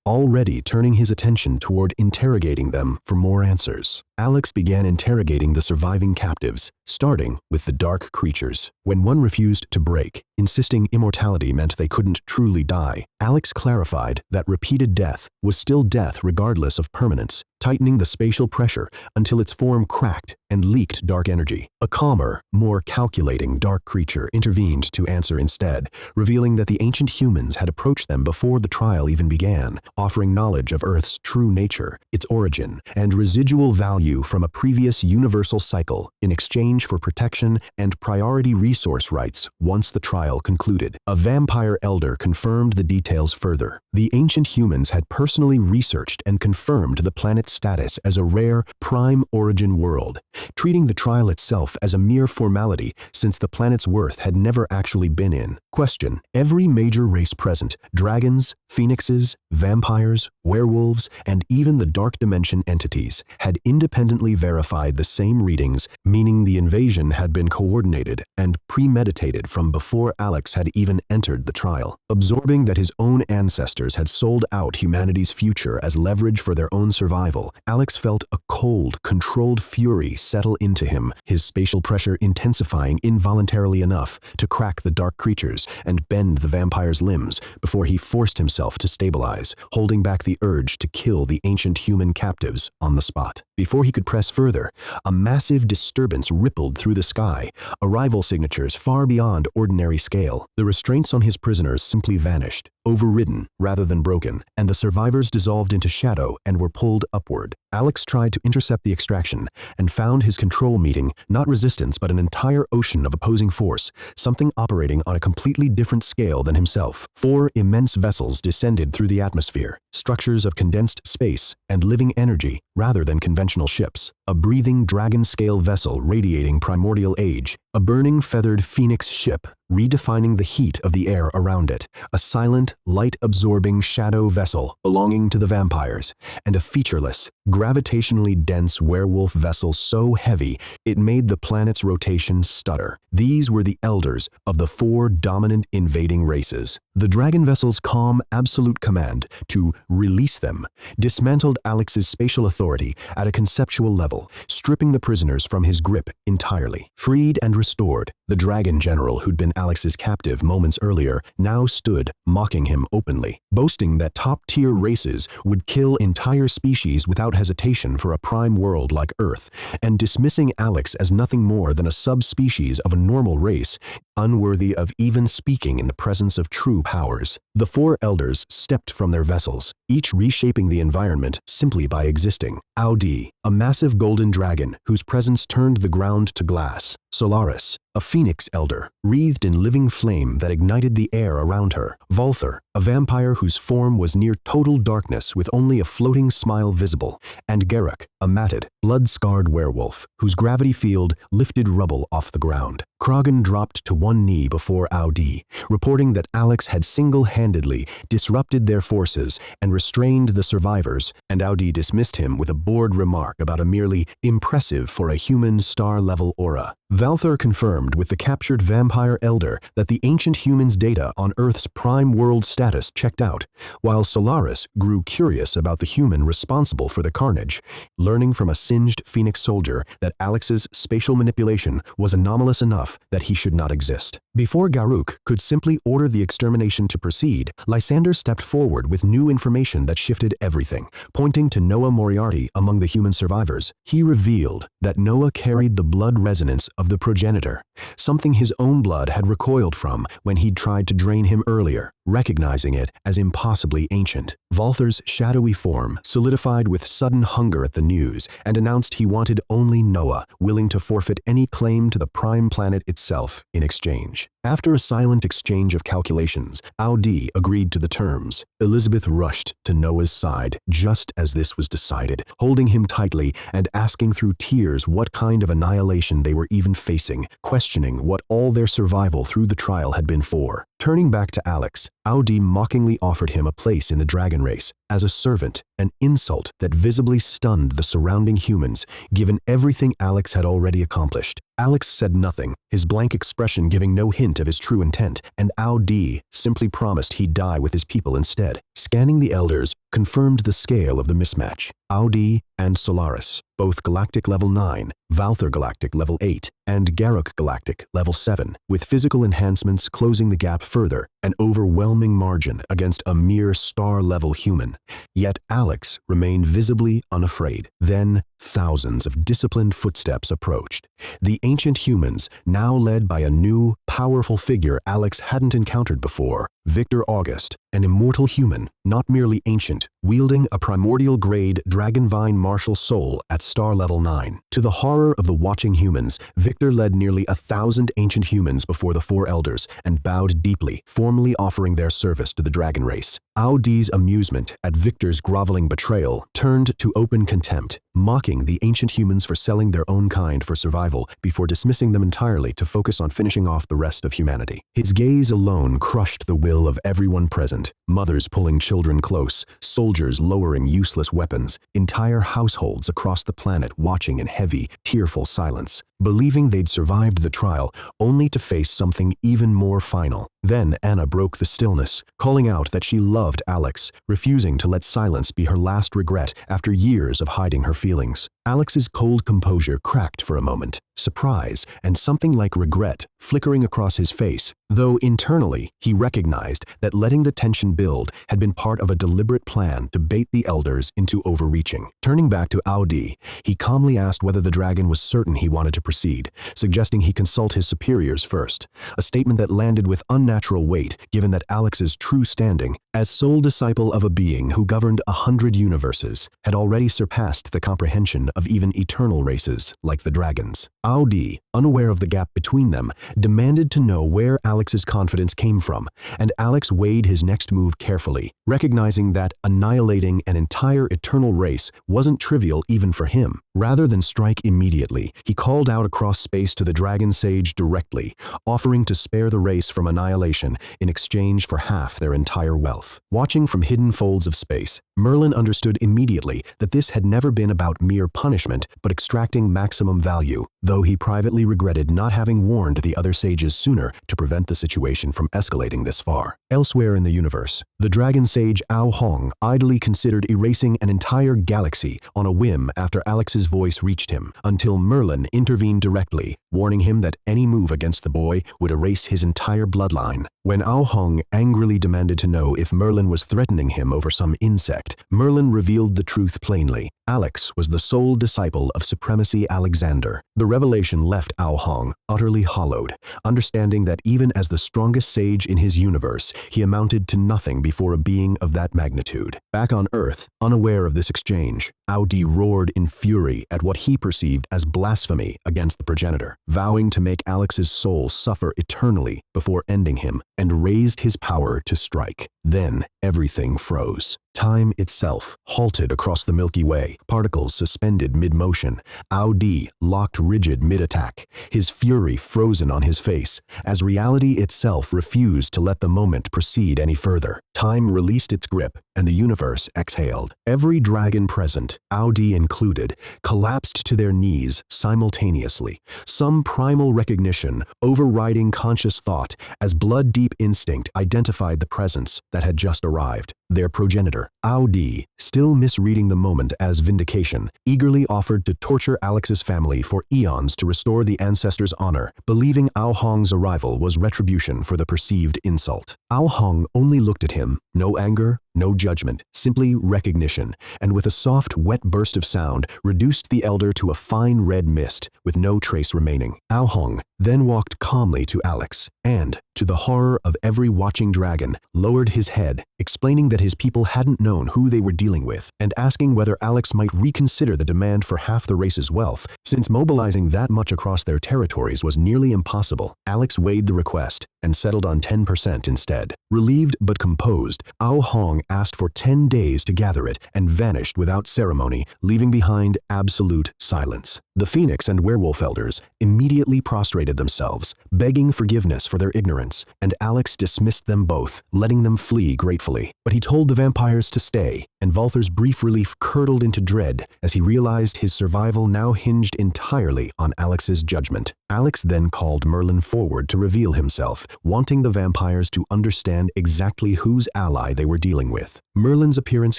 already turning his attention toward interrogating them for more answers. Alex began interrogating the surviving captives, starting with the dark creatures. When one refused to break, insisting immortality meant they couldn't truly die, Alex clarified that repeated death was still death regardless of permanence, tightening the spatial pressure until its form cracked and leaked dark energy. A calmer, more calculating dark creature intervened to answer instead, revealing that the ancient humans had approached them before the trial even began, offering knowledge of Earth's true nature, its origin, and residual value from a previous universal cycle in exchange for protection and priority resource rights once the trial concluded. A vampire elder confirmed the details further. The ancient humans had personally researched and confirmed the planet's status as a rare, prime origin world, treating the trial itself as a mere formality since the planet's worth had never actually been in question. Every major race present, dragons, phoenixes, vampires, werewolves, and even the dark dimension entities, had independently verified the same readings, meaning the invasion had been coordinated and premeditated from before Alex had even entered the trial. Absorbing that his own ancestors had sold out humanity's future as leverage for their own survival, Alex felt a cold, controlled fury settle into him, his spatial pressure intensifying involuntarily enough to crack the dark creatures and bend the vampire's limbs before he forced himself to stabilize, holding back the urge to kill the ancient human captives on the spot. Before he could press further, a massive disturbance rippled through the sky, arrival signatures far beyond ordinary scale. The restraints on his prisoners simply vanished, overridden rather than broken, and the survivors dissolved into shadow and were pulled upward. Alex tried to intercept the extraction and found his control meeting not resistance but an entire ocean of opposing force, something operating on a completely different scale than himself. 4 immense vessels descended through the atmosphere, structures of condensed space and living energy rather than conventional ships. A breathing dragon-scale vessel radiating primordial age, a burning feathered phoenix ship redefining the heat of the air around it, a silent, light-absorbing shadow vessel belonging to the vampires, and a featureless, gravitationally dense werewolf vessel so heavy it made the planet's rotation stutter. These were the elders of the 4 dominant invading races. The dragon vessel's calm, absolute command to release them dismantled Alex's spatial authority at a conceptual level, stripping the prisoners from his grip entirely. Freed and restored, the dragon general who'd been Alex's captive moments earlier now stood mocking him openly, boasting that top-tier races would kill entire species without hesitation for a prime world like Earth, and dismissing Alex as nothing more than a subspecies of a normal race, unworthy of even speaking in the presence of true powers. The 4 elders stepped from their vessels, each reshaping the environment simply by existing. Audi, a massive golden dragon whose presence turned the ground to glass. Solaris, a phoenix elder, wreathed in living flame that ignited the air around her. Valther, a vampire whose form was near total darkness with only a floating smile visible. And Garruk, a matted, blood-scarred werewolf whose gravity field lifted rubble off the ground. Kragan dropped to one knee before Audi, reporting that Alex had single-handedly disrupted their forces and restrained the survivors, and Audi dismissed him with a bored remark about a merely impressive for a human star-level aura. Valther confirmed with the captured vampire elder that the ancient humans' data on Earth's prime world status checked out, while Solaris grew curious about the human responsible for the carnage, learning from a singed phoenix soldier that Alex's spatial manipulation was anomalous enough that he should not exist. Before Garruk could simply order the extermination to proceed, Lysander stepped forward with new information that shifted everything. Pointing to Noah Moriarty among the human survivors, he revealed that Noah carried the blood resonance of the progenitor, something his own blood had recoiled from when he'd tried to drain him earlier, recognizing it as impossibly ancient. Valther's shadowy form solidified with sudden hunger at the news and announced he wanted only Noah, willing to forfeit any claim to the prime planet itself in exchange. After a silent exchange of calculations, Audi agreed to the terms. Elizabeth rushed to Noah's side just as this was decided, holding him tightly and asking through tears what kind of annihilation they were even facing, questioning what all their survival through the trial had been for. Turning back to Alex, Audi mockingly offered him a place in the dragon race as a servant, an insult that visibly stunned the surrounding humans, given everything Alex had already accomplished. Alex said nothing, his blank expression giving no hint of his true intent, and Audi simply promised he'd die with his people instead. Scanning the elders confirmed the scale of the mismatch. Audi and Solaris, both Galactic Level 9, Valther Galactic Level 8, and Garruk Galactic Level 7, with physical enhancements closing the gap further, an overwhelming margin against a mere star-level human. Yet Alex remained visibly unafraid. Then, thousands of disciplined footsteps approached. The ancient humans, now led by a new, powerful figure Alex hadn't encountered before, Victor August, an immortal human, not merely ancient, wielding a primordial-grade dragonvine martial soul at star level 9. To the horror of the watching humans, Victor led nearly 1,000 ancient humans before the four elders and bowed deeply, formally offering their service to the dragon race. Audi's amusement at Victor's groveling betrayal turned to open contempt, mocking the ancient humans for selling their own kind for survival before dismissing them entirely to focus on finishing off the rest of humanity. His gaze alone crushed the will of everyone present, mothers pulling children close, soldiers lowering useless weapons, entire households across the planet watching in heavy, tearful silence, believing they'd survived the trial only to face something even more final. Then Anna broke the stillness, calling out that she loved Alex, refusing to let silence be her last regret after years of hiding her feelings. Alex's cold composure cracked for a moment, surprise and something like regret flickering across his face, though internally he recognized that letting the tension build had been part of a deliberate plan to bait the elders into overreaching. Turning back to Audi, he calmly asked whether the dragon was certain he wanted to proceed, suggesting he consult his superiors first, a statement that landed with unnatural weight given that Alex's true standing, as sole disciple of a being who governed 100 universes, had already surpassed the comprehension of even eternal races like the dragons. Audi, unaware of the gap between them, demanded to know where Alex's confidence came from, and Alex weighed his next move carefully, recognizing that annihilating an entire eternal race wasn't trivial even for him. Rather than strike immediately, he called out across space to the dragon sage directly, offering to spare the race from annihilation in exchange for half their entire wealth. Watching from hidden folds of space, Merlin understood immediately that this had never been about mere punishment, but extracting maximum value, though he privately regretted not having warned the other sages sooner to prevent the situation from escalating this far. Elsewhere in the universe, the dragon sage Ao Hong idly considered erasing an entire galaxy on a whim after Alex's voice reached him, until Merlin intervened directly, warning him that any move against the boy would erase his entire bloodline. When Ao Hong angrily demanded to know if Merlin was threatening him over some insect, Merlin revealed the truth plainly. Alex was the sole disciple of Supremacy Alexander. The revelation left Ao Hong utterly hollowed, understanding that even as the strongest sage in his universe, he amounted to nothing before a being of that magnitude. Back on Earth, unaware of this exchange, Audi roared in fury at what he perceived as blasphemy against the progenitor, vowing to make Alex's soul suffer eternally before ending him, and raised his power to strike. Then everything froze. Time itself halted across the Milky Way, particles suspended mid-motion, Audi locked rigid mid-attack, his fury frozen on his face, as reality itself refused to let the moment proceed any further. Time released its grip, and the universe exhaled. Every dragon present, Audi included, collapsed to their knees simultaneously, some primal recognition overriding conscious thought as blood-deep instinct identified the presence that had just arrived. Their progenitor, Audi, still misreading the moment as vindication, eagerly offered to torture Alex's family for eons to restore the ancestors' honor, believing Ao Hong's arrival was retribution for the perceived insult. Ao Hong only looked at him, no anger, no judgment, simply recognition, and with a soft, wet burst of sound, reduced the elder to a fine red mist, with no trace remaining. Ao Hong then walked calmly to Alex, and, to the horror of every watching dragon, lowered his head, explaining that his people hadn't known who they were dealing with, and asking whether Alex might reconsider the demand for half the race's wealth, since mobilizing that much across their territories was nearly impossible. Alex weighed the request, and settled on 10% instead. Relieved but composed, Ao Hong asked for 10 days to gather it and vanished without ceremony, leaving behind absolute silence. The Phoenix and Werewolf elders immediately prostrated themselves, begging forgiveness for their ignorance, and Alex dismissed them both, letting them flee gratefully. But he told the vampires to stay, and Valther's brief relief curdled into dread as he realized his survival now hinged entirely on Alex's judgment. Alex then called Merlin forward to reveal himself, wanting the vampires to understand exactly whose ally they were dealing with. Merlin's appearance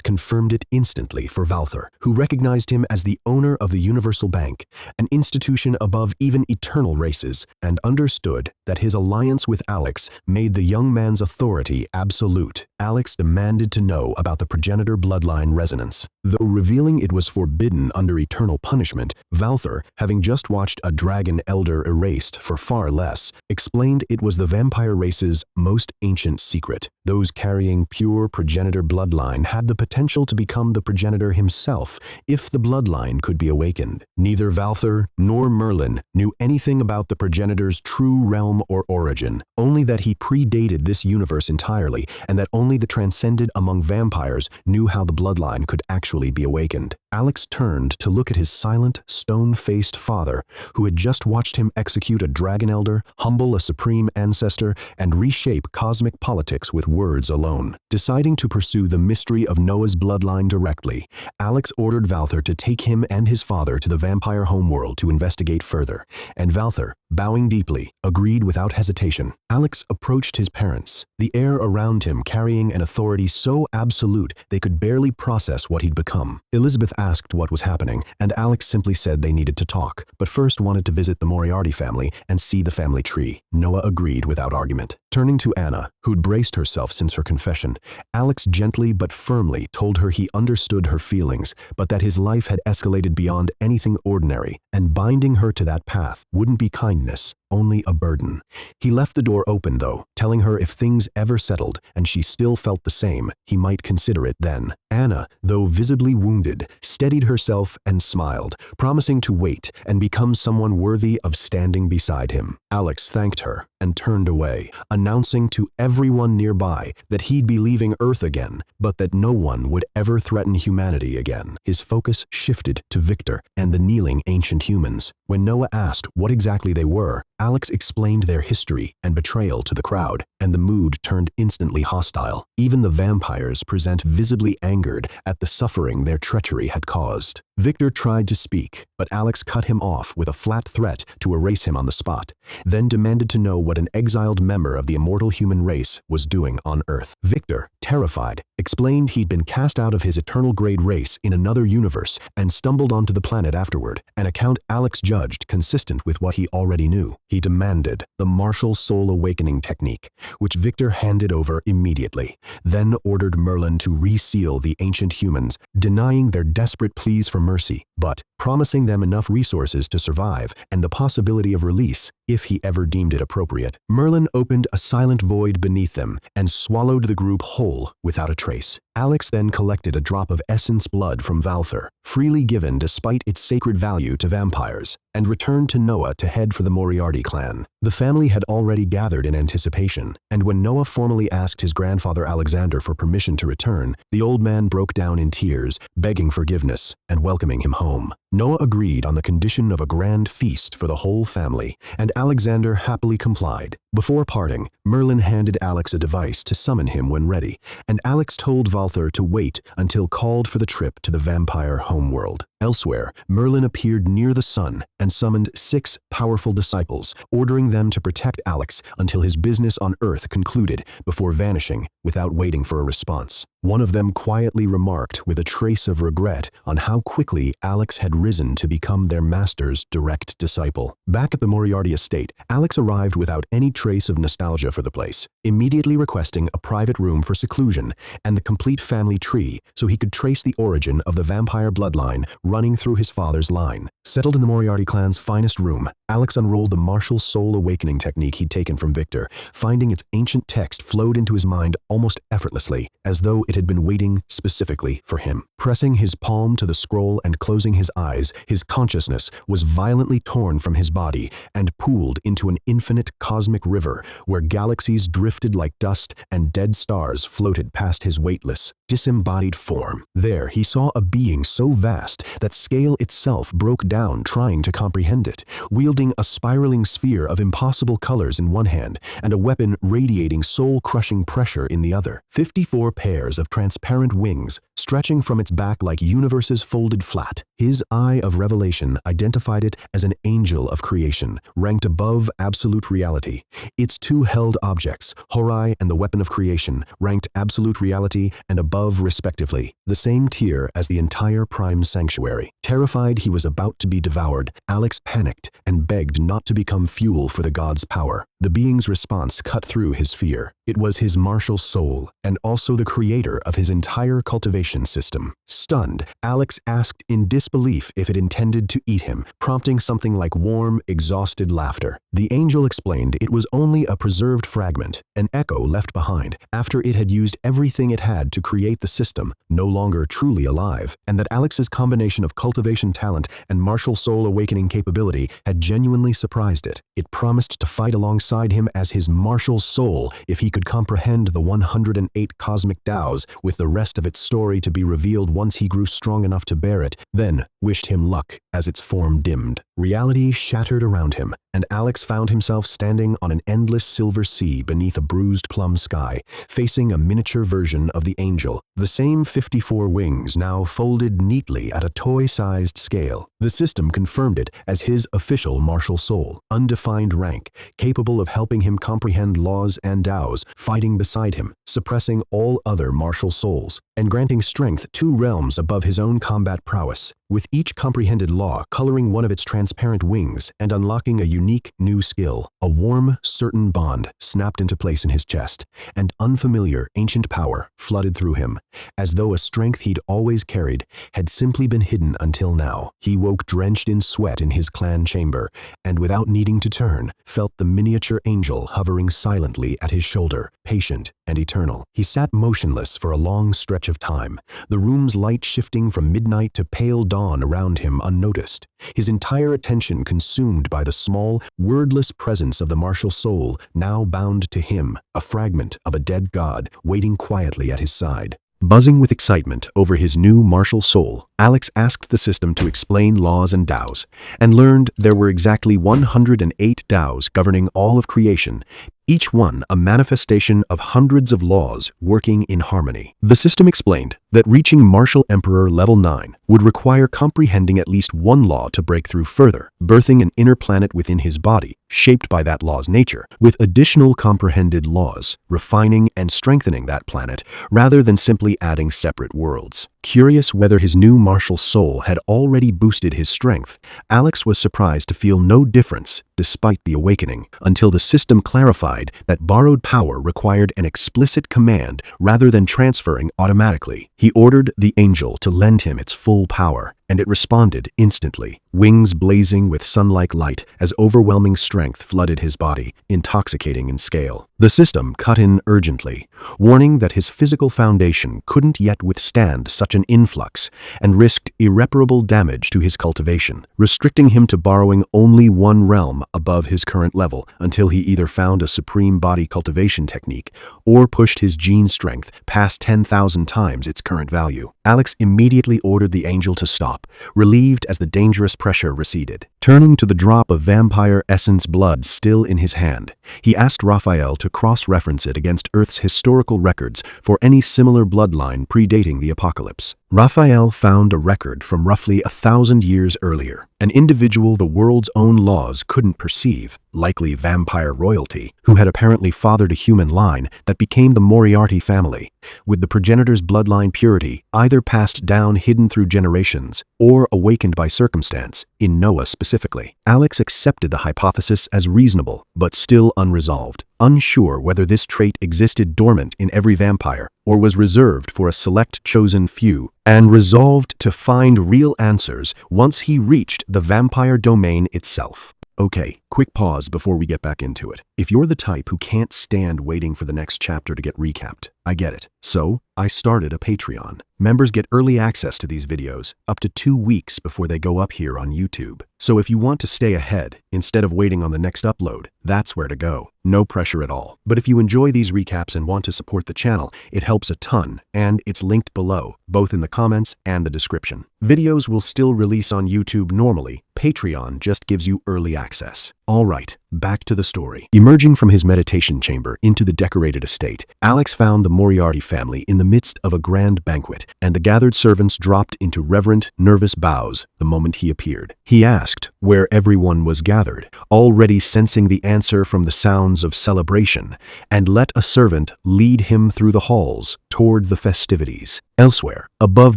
confirmed it instantly for Valther, who recognized him as the owner of the Universal Bank, an institution above even eternal races, and understood that his alliance with Alex made the young man's authority absolute. Alex demanded to know about the progenitor bloodline resonance. Though revealing it was forbidden under eternal punishment, Valther, having just watched a dragon elder erased for far less, explained it was the vampire race's most ancient secret. Those carrying pure progenitor bloodline had the potential to become the progenitor himself if the bloodline could be awakened. Neither Valther nor Merlin knew anything about the progenitor's true realm or origin, only that he predated this universe entirely and that only the transcended among vampires knew how the bloodline could actually be awakened. Alex turned to look at his silent, stone-faced father, who had just watched him execute a dragon elder, humble a supreme ancestor, and reshape cosmic politics with words alone. Deciding to pursue the mystery of Noah's bloodline directly, Alex ordered Valther to take him and his father to the vampire homeworld to investigate further, and Valther, bowing deeply, agreed without hesitation. Alex approached his parents, the air around him carrying an authority so absolute they could barely process what he'd become. Elizabeth asked what was happening, and Alex simply said they needed to talk, but first wanted to visit the Moriarty family and see the family tree. Noah agreed without argument. Turning to Anna, who'd braced herself since her confession, Alex gently but firmly told her he understood her feelings, but that his life had escalated beyond anything ordinary, and binding her to that path wouldn't be kindness, only a burden. He left the door open, though, telling her if things ever settled and she still felt the same, he might consider it then. Anna, though visibly wounded, steadied herself and smiled, promising to wait and become someone worthy of standing beside him. Alex thanked her and turned away, announcing to everyone nearby that he'd be leaving Earth again, but that no one would ever threaten humanity again. His focus shifted to Victor and the kneeling ancient humans. When Noah asked what exactly they were, Alex explained their history and betrayal to the crowd, and the mood turned instantly hostile. Even the vampires present visibly angered at the suffering their treachery had caused. Victor tried to speak, but Alex cut him off with a flat threat to erase him on the spot, then demanded to know what an exiled member of the immortal human race was doing on Earth. Victor, terrified, explained he'd been cast out of his eternal grade race in another universe and stumbled onto the planet afterward, an account Alex judged consistent with what he already knew. He demanded the martial soul awakening technique, which Victor handed over immediately, then ordered Merlin to reseal the ancient humans, denying their desperate pleas for mercy, but promising them enough resources to survive and the possibility of release if he ever deemed it appropriate. Merlin opened a silent void beneath them and swallowed the group whole without a trace. Alex then collected a drop of essence blood from Valther, freely given despite its sacred value to vampires, and returned to Noah to head for the Moriarty clan. The family had already gathered in anticipation, and when Noah formally asked his grandfather Alexander for permission to return, the old man broke down in tears, begging forgiveness and welcoming him home. Noah agreed on the condition of a grand feast for the whole family, and Alexander happily complied. Before parting, Merlin handed Alex a device to summon him when ready, and Alex told Valther to wait until called for the trip to the vampire homeworld. Elsewhere, Merlin appeared near the sun and summoned 6 powerful disciples, ordering them to protect Alex until his business on Earth concluded before vanishing without waiting for a response. One of them quietly remarked with a trace of regret on how quickly Alex had risen to become their master's direct disciple. Back at the Moriarty estate, Alex arrived without any trace of nostalgia for the place, immediately requesting a private room for seclusion and the complete family tree so he could trace the origin of the vampire bloodline running through his father's line. Settled in the Moriarty clan's finest room, Alex unrolled the martial soul awakening technique he'd taken from Victor, finding its ancient text flowed into his mind almost effortlessly, as though it had been waiting specifically for him. Pressing his palm to the scroll and closing his eyes, his consciousness was violently torn from his body and pooled into an infinite cosmic river where galaxies drifted like dust and dead stars floated past his weightless, disembodied form. There he saw a being so vast that scale itself broke down trying to comprehend it, wielding a spiraling sphere of impossible colors in one hand and a weapon radiating soul-crushing pressure in the other. 54 pairs of transparent wings stretching from its back like universes folded flat. His eye of revelation identified it as an angel of creation, ranked above absolute reality. Its two held objects, Horai and the weapon of creation, ranked absolute reality and above respectively, the same tier as the entire prime sanctuary. Terrified he was about to be devoured, Alex panicked and begged not to become fuel for the god's power. The being's response cut through his fear. It was his martial soul, and also the creator of his entire cultivation system. Stunned, Alex asked in disbelief if it intended to eat him, prompting something like warm, exhausted laughter. The angel explained it was only a preserved fragment, an echo left behind after it had used everything it had to create the system, no longer truly alive, and that Alex's combination of cultivation talent and martial soul awakening capability had genuinely surprised it. It promised to fight alongside him as his martial soul if he could comprehend the 108 cosmic Taos, with the rest of its story to be revealed once he grew strong enough to bear it, then wished him luck as its form dimmed. Reality shattered around him, and Alex found himself standing on an endless silver sea beneath a bruised plum sky, facing a miniature version of the angel, the same 54 wings now folded neatly at a toy-sized scale. The system confirmed it as his official martial soul, undefined rank, capable of helping him comprehend laws and Taos, fighting beside him, suppressing all other martial souls, and granting strength 2 realms above his own combat prowess, with each comprehended law coloring one of its transparent wings and unlocking a unique new skill. A warm, certain bond snapped into place in his chest, and unfamiliar, ancient power flooded through him, as though a strength he'd always carried had simply been hidden until now. He woke drenched in sweat in his clan chamber, and without needing to turn, felt the miniature angel hovering silently at his shoulder, patient and eternal. He sat motionless for a long stretch of time, the room's light shifting from midnight to pale dawn around him unnoticed, his entire attention consumed by the small, wordless presence of the martial soul now bound to him, a fragment of a dead god waiting quietly at his side. Buzzing with excitement over his new martial soul, Alex asked the system to explain laws and Taos, and learned there were exactly 108 Taos governing all of creation, each one a manifestation of hundreds of laws working in harmony. The system explained that reaching Martial Emperor Level 9 would require comprehending at least one law to break through further, birthing an inner planet within his body, shaped by that law's nature, with additional comprehended laws, refining and strengthening that planet, rather than simply adding separate worlds. Curious whether his new martial soul had already boosted his strength, Alex was surprised to feel no difference despite the awakening, until the system clarified that borrowed power required an explicit command rather than transferring automatically. He ordered the angel to lend him its full power, and it responded instantly, wings blazing with sun-like light as overwhelming strength flooded his body, intoxicating in scale. The system cut in urgently, warning that his physical foundation couldn't yet withstand such an influx and risked irreparable damage to his cultivation, restricting him to borrowing only one realm above his current level until he either found a supreme body cultivation technique or pushed his gene strength past 10,000 times its current value. Alex immediately ordered the angel to stop, relieved as the dangerous pressure receded. Turning to the drop of vampire essence blood still in his hand, he asked Raphael to cross-reference it against Earth's historical records for any similar bloodline predating the apocalypse. Raphael found a record from roughly 1,000 years earlier, an individual the world's own laws couldn't perceive, likely vampire royalty, who had apparently fathered a human line that became the Moriarty family, with the progenitor's bloodline purity either passed down hidden through generations or awakened by circumstance, in Noah specifically. Alex accepted the hypothesis as reasonable, but still unresolved, unsure whether this trait existed dormant in every vampire or was reserved for a select chosen few, and resolved to find real answers once he reached the vampire domain itself. Okay, quick pause before we get back into it. If you're the type who can't stand waiting for the next chapter to get recapped, I get it. So, I started a Patreon. members get early access to these videos up to 2 weeks before they go up here on YouTube. So if you want to stay ahead, instead of waiting on the next upload, that's where to go. No pressure at all. But if you enjoy these recaps and want to support the channel, it helps a ton, and it's linked below, both in the comments and the description. Videos will still release on YouTube normally. Patreon just gives you early access. Alright, back to the story. Emerging from his meditation chamber into the decorated estate, Alex found the Moriarty family in the midst of a grand banquet, and the gathered servants dropped into reverent, nervous bows the moment he appeared. He asked where everyone was gathered, already sensing the answer from the sounds of celebration, and let a servant lead him through the halls toward the festivities. Elsewhere, above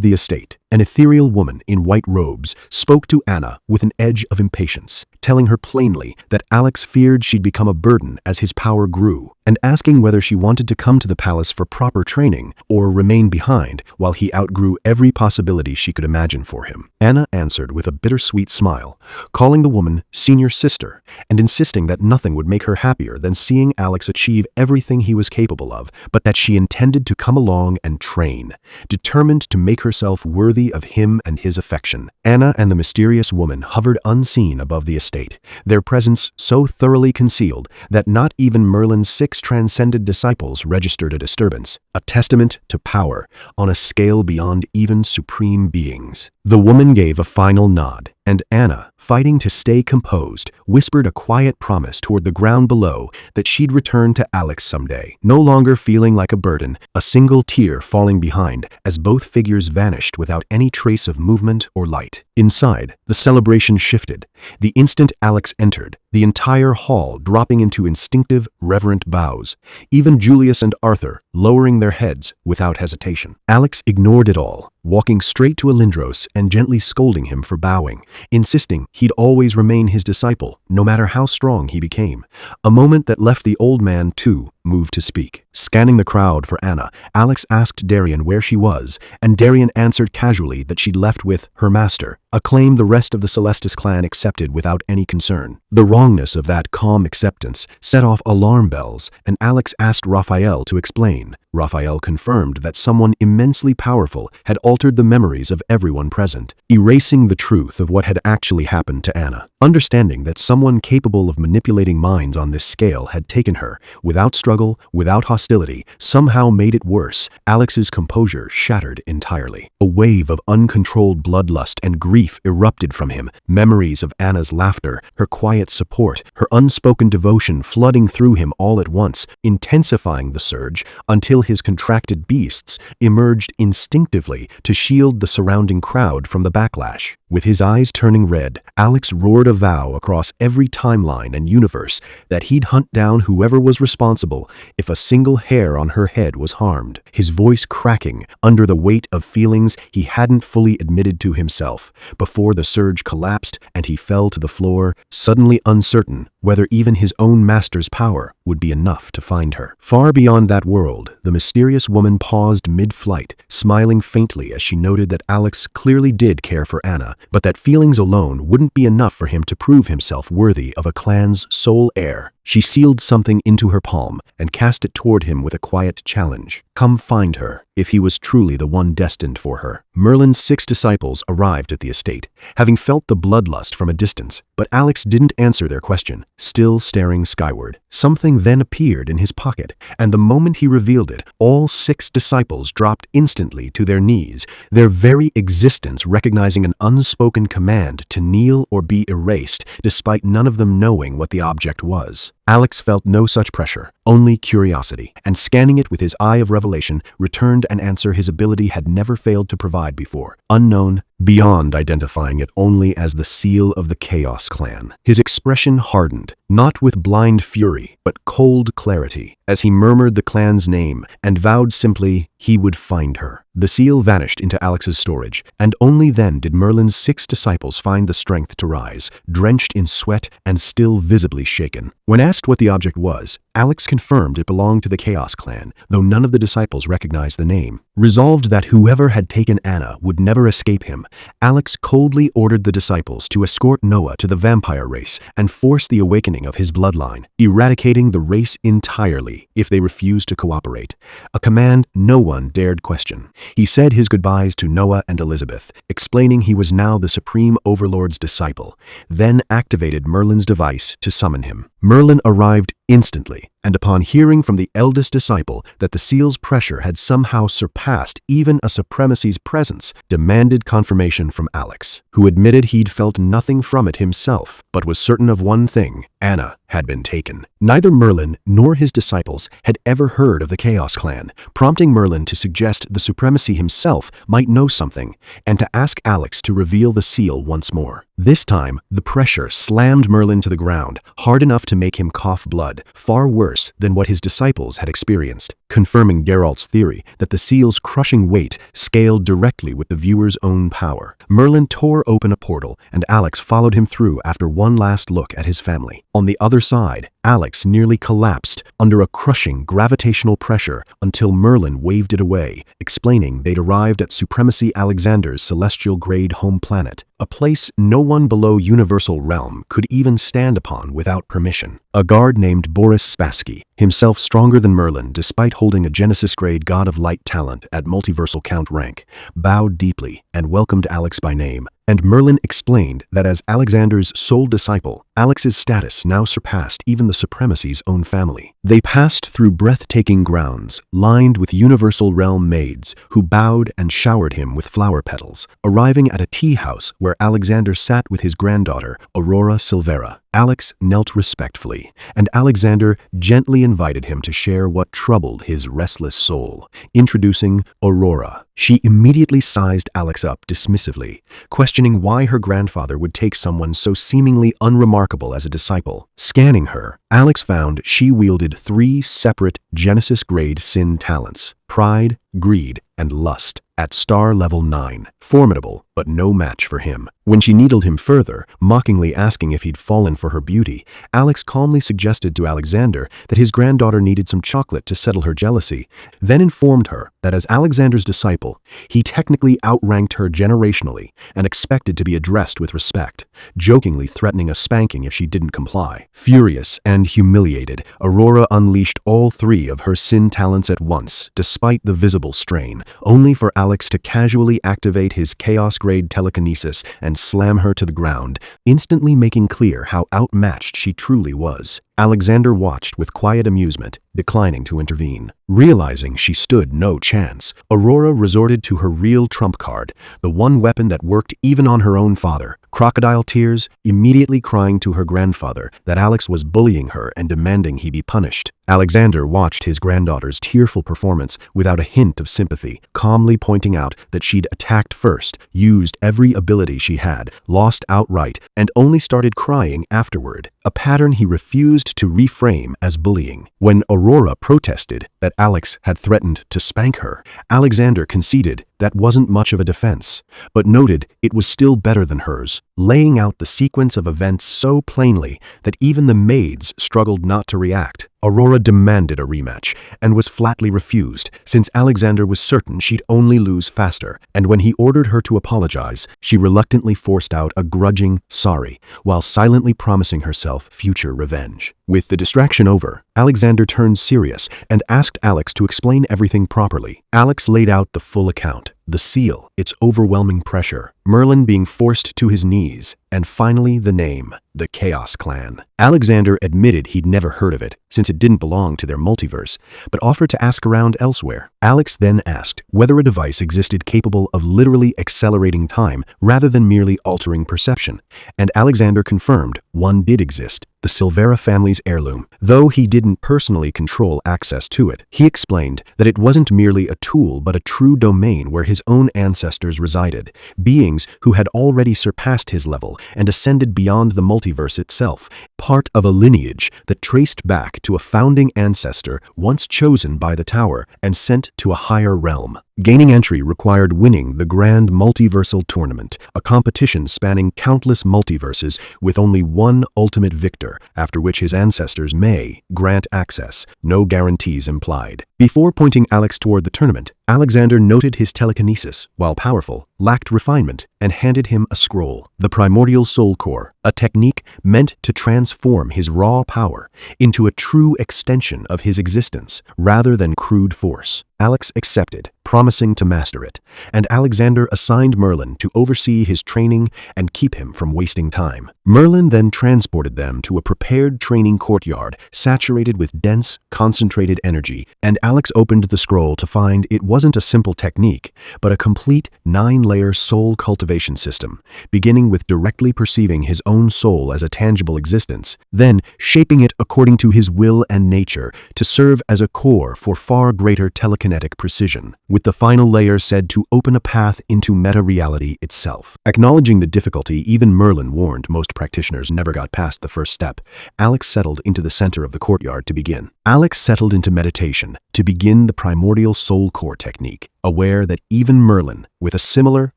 the estate, an ethereal woman in white robes spoke to Anna with an edge of impatience, telling her plainly that Alex feared she'd become a burden as his power grew, and asking whether she wanted to come to the palace for proper training or remain behind while he outgrew every possibility she could imagine for him. Anna answered with a bittersweet smile, calling the woman senior sister, and insisting that nothing would make her happier than seeing Alex achieve everything he was capable of, but that she intended to come along and train, determined to make herself worthy of him and his affection. Anna and the mysterious woman hovered unseen above the estate, their presence so thoroughly concealed that not even Merlin's 6 transcended disciples registered a disturbance, a testament to power on a scale beyond even supreme beings. The woman gave a final nod, and Anna, fighting to stay composed, whispered a quiet promise toward the ground below that she'd return to Alex someday, no longer feeling like a burden, a single tear falling behind as both figures vanished without any trace of movement or light. Inside, the celebration shifted. The instant Alex entered, the entire hall dropping into instinctive, reverent bows, even Julius and Arthur lowering their heads without hesitation. Alex ignored it all, walking straight to Alindros and gently scolding him for bowing, insisting he'd always remain his disciple, no matter how strong he became. A moment that left the old man, too, moved to speak. Scanning the crowd for Anna, Alex asked Darian where she was, and Darian answered casually that she'd left with her master, a claim the rest of the Celestis clan accepted without any concern. The wrongness of that calm acceptance set off alarm bells, and Alex asked Raphael to explain. Raphael confirmed that someone immensely powerful had altered the memories of everyone present, erasing the truth of what had actually happened to Anna. Understanding that someone capable of manipulating minds on this scale had taken her, without struggle, without hostility, somehow made it worse, Alex's composure shattered entirely. A wave of uncontrolled bloodlust and grief erupted from him, memories of Anna's laughter, her quiet support, her unspoken devotion flooding through him all at once, intensifying the surge until his contracted beasts emerged instinctively to shield the surrounding crowd from the backlash. With his eyes turning red, Alex roared a vow across every timeline and universe that he'd hunt down whoever was responsible if a single hair on her head was harmed, his voice cracking under the weight of feelings he hadn't fully admitted to himself, before the surge collapsed and he fell to the floor, suddenly uncertain whether even his own master's power would be enough to find her. Far beyond that world, the mysterious woman paused mid-flight, smiling faintly as she noted that Alex clearly did care for Anna, but that feelings alone wouldn't be enough for him to prove himself worthy of a clan's sole heir. She sealed something into her palm and cast it toward him with a quiet challenge. Come find her, if he was truly the one destined for her. Merlin's 6 disciples arrived at the estate, having felt the bloodlust from a distance, but Alex didn't answer their question, still staring skyward. Something then appeared in his pocket, and the moment he revealed it, all 6 disciples dropped instantly to their knees, their very existence recognizing an unspoken command to kneel or be erased, despite none of them knowing what the object was. Alex felt no such pressure, only curiosity, and scanning it with his eye of revelation, returned an answer his ability had never failed to provide before, unknown, beyond identifying it only as the seal of the Chaos Clan. His expression hardened, not with blind fury, but cold clarity, as he murmured the clan's name and vowed simply he would find her. The seal vanished into Alex's storage, and only then did Merlin's 6 disciples find the strength to rise, drenched in sweat and still visibly shaken. When asked what the object was, Alex confirmed it belonged to the Chaos Clan, though none of the disciples recognized the name. Resolved that whoever had taken Anna would never escape him, Alex coldly ordered the disciples to escort Noah to the vampire race and force the awakening of his bloodline, eradicating the race entirely if they refused to cooperate, a command no one dared question. He said his goodbyes to Noah and Elizabeth, explaining he was now the Supreme Overlord's disciple, then activated Merlin's device to summon him. Merlin arrived instantly, and upon hearing from the eldest disciple that the seal's pressure had somehow surpassed even a supremacy's presence, demanded confirmation from Alex, who admitted he'd felt nothing from it himself, but was certain of one thing: Anna had been taken. Neither Merlin nor his disciples had ever heard of the Chaos Clan, prompting Merlin to suggest the supremacy himself might know something, and to ask Alex to reveal the seal once more. This time, the pressure slammed Merlin to the ground, hard enough to make him cough blood, far worse than what his disciples had experienced, confirming Geralt's theory that the seal's crushing weight scaled directly with the viewer's own power. Merlin tore open a portal, and Alex followed him through after one last look at his family. On the other side, Alex nearly collapsed under a crushing gravitational pressure until Merlin waved it away, explaining they'd arrived at Supremacy Alexander's celestial-grade home planet, a place no one below Universal Realm could even stand upon without permission. A guard named Boris Spassky, himself stronger than Merlin despite holding a Genesis-grade God of Light talent at multiversal count rank, bowed deeply and welcomed Alex by name, and Merlin explained that as Alexander's sole disciple, Alex's status now surpassed even the Supremacy's own family. They passed through breathtaking grounds, lined with Universal Realm maids, who bowed and showered him with flower petals, arriving at a tea house where Alexander sat with his granddaughter, Aurora Silvera. Alex knelt respectfully, and Alexander gently invited him to share what troubled his restless soul. Introducing Aurora, she immediately sized Alex up dismissively, questioning why her grandfather would take someone so seemingly unremarkable as a disciple. Scanning her, Alex found she wielded 3 separate Genesis-grade sin talents: pride, greed, and lust, at star level 9. Formidable, but no match for him. When she needled him further, mockingly asking if he'd fallen for her beauty, Alex calmly suggested to Alexander that his granddaughter needed some chocolate to settle her jealousy, then informed her that as Alexander's disciple, he technically outranked her generationally and expected to be addressed with respect, jokingly threatening a spanking if she didn't comply. Furious and humiliated, Aurora unleashed all 3 of her sin talents at once, despite the visible strain, only for Alex to casually activate his chaos-grade telekinesis and slam her to the ground, instantly making clear how outmatched she truly was. Alexander watched with quiet amusement, declining to intervene. Realizing she stood no chance, Aurora resorted to her real trump card, the one weapon that worked even on her own father: crocodile tears, immediately crying to her grandfather that Alex was bullying her and demanding he be punished. Alexander watched his granddaughter's tearful performance without a hint of sympathy, calmly pointing out that she'd attacked first, used every ability she had, lost outright, and only started crying afterward, a pattern he refused to reframe as bullying. When Aurora protested that Alex had threatened to spank her, Alexander conceded that wasn't much of a defense, but noted it was still better than hers, laying out the sequence of events so plainly that even the maids struggled not to react. Aurora demanded a rematch and was flatly refused, since Alexander was certain she'd only lose faster, and when he ordered her to apologize, she reluctantly forced out a grudging sorry, while silently promising herself future revenge. With the distraction over, Alexander turned serious and asked Alex to explain everything properly. Alex laid out the full account: the seal, its overwhelming pressure, Merlin being forced to his knees, and finally the name, the Chaos Clan. Alexander admitted he'd never heard of it, since it didn't belong to their multiverse, but offered to ask around elsewhere. Alex then asked whether a device existed capable of literally accelerating time rather than merely altering perception, and Alexander confirmed one did exist: the Silvera family's heirloom. Though he didn't personally control access to it, he explained that it wasn't merely a tool but a true domain where his own ancestors resided, beings who had already surpassed his level and ascended beyond the multiverse itself, part of a lineage that traced back to a founding ancestor once chosen by the Tower and sent to a higher realm. Gaining entry required winning the Grand Multiversal Tournament, a competition spanning countless multiverses with only one ultimate victor, after which his ancestors may grant access, no guarantees implied. Before pointing Alex toward the tournament, Alexander noted his telekinesis, while powerful, lacked refinement, and handed him a scroll, the Primordial Soul Core, a technique meant to transform his raw power into a true extension of his existence rather than crude force. Alex accepted, promising to master it, and Alexander assigned Merlin to oversee his training and keep him from wasting time. Merlin then transported them to a prepared training courtyard saturated with dense, concentrated energy, and Alex opened the scroll to find it wasn't a simple technique, but a complete 9-layer soul cultivation system, beginning with directly perceiving his own soul as a tangible existence, then shaping it according to his will and nature to serve as a core for far greater telekinetic precision, with the final layer said to open a path into meta-reality itself. Acknowledging the difficulty even Merlin warned most practitioners never got past the first step, Alex settled into the center of the courtyard to begin. Alex settled into meditation to begin the Primordial Soul Core technique, aware that even Merlin, with a similar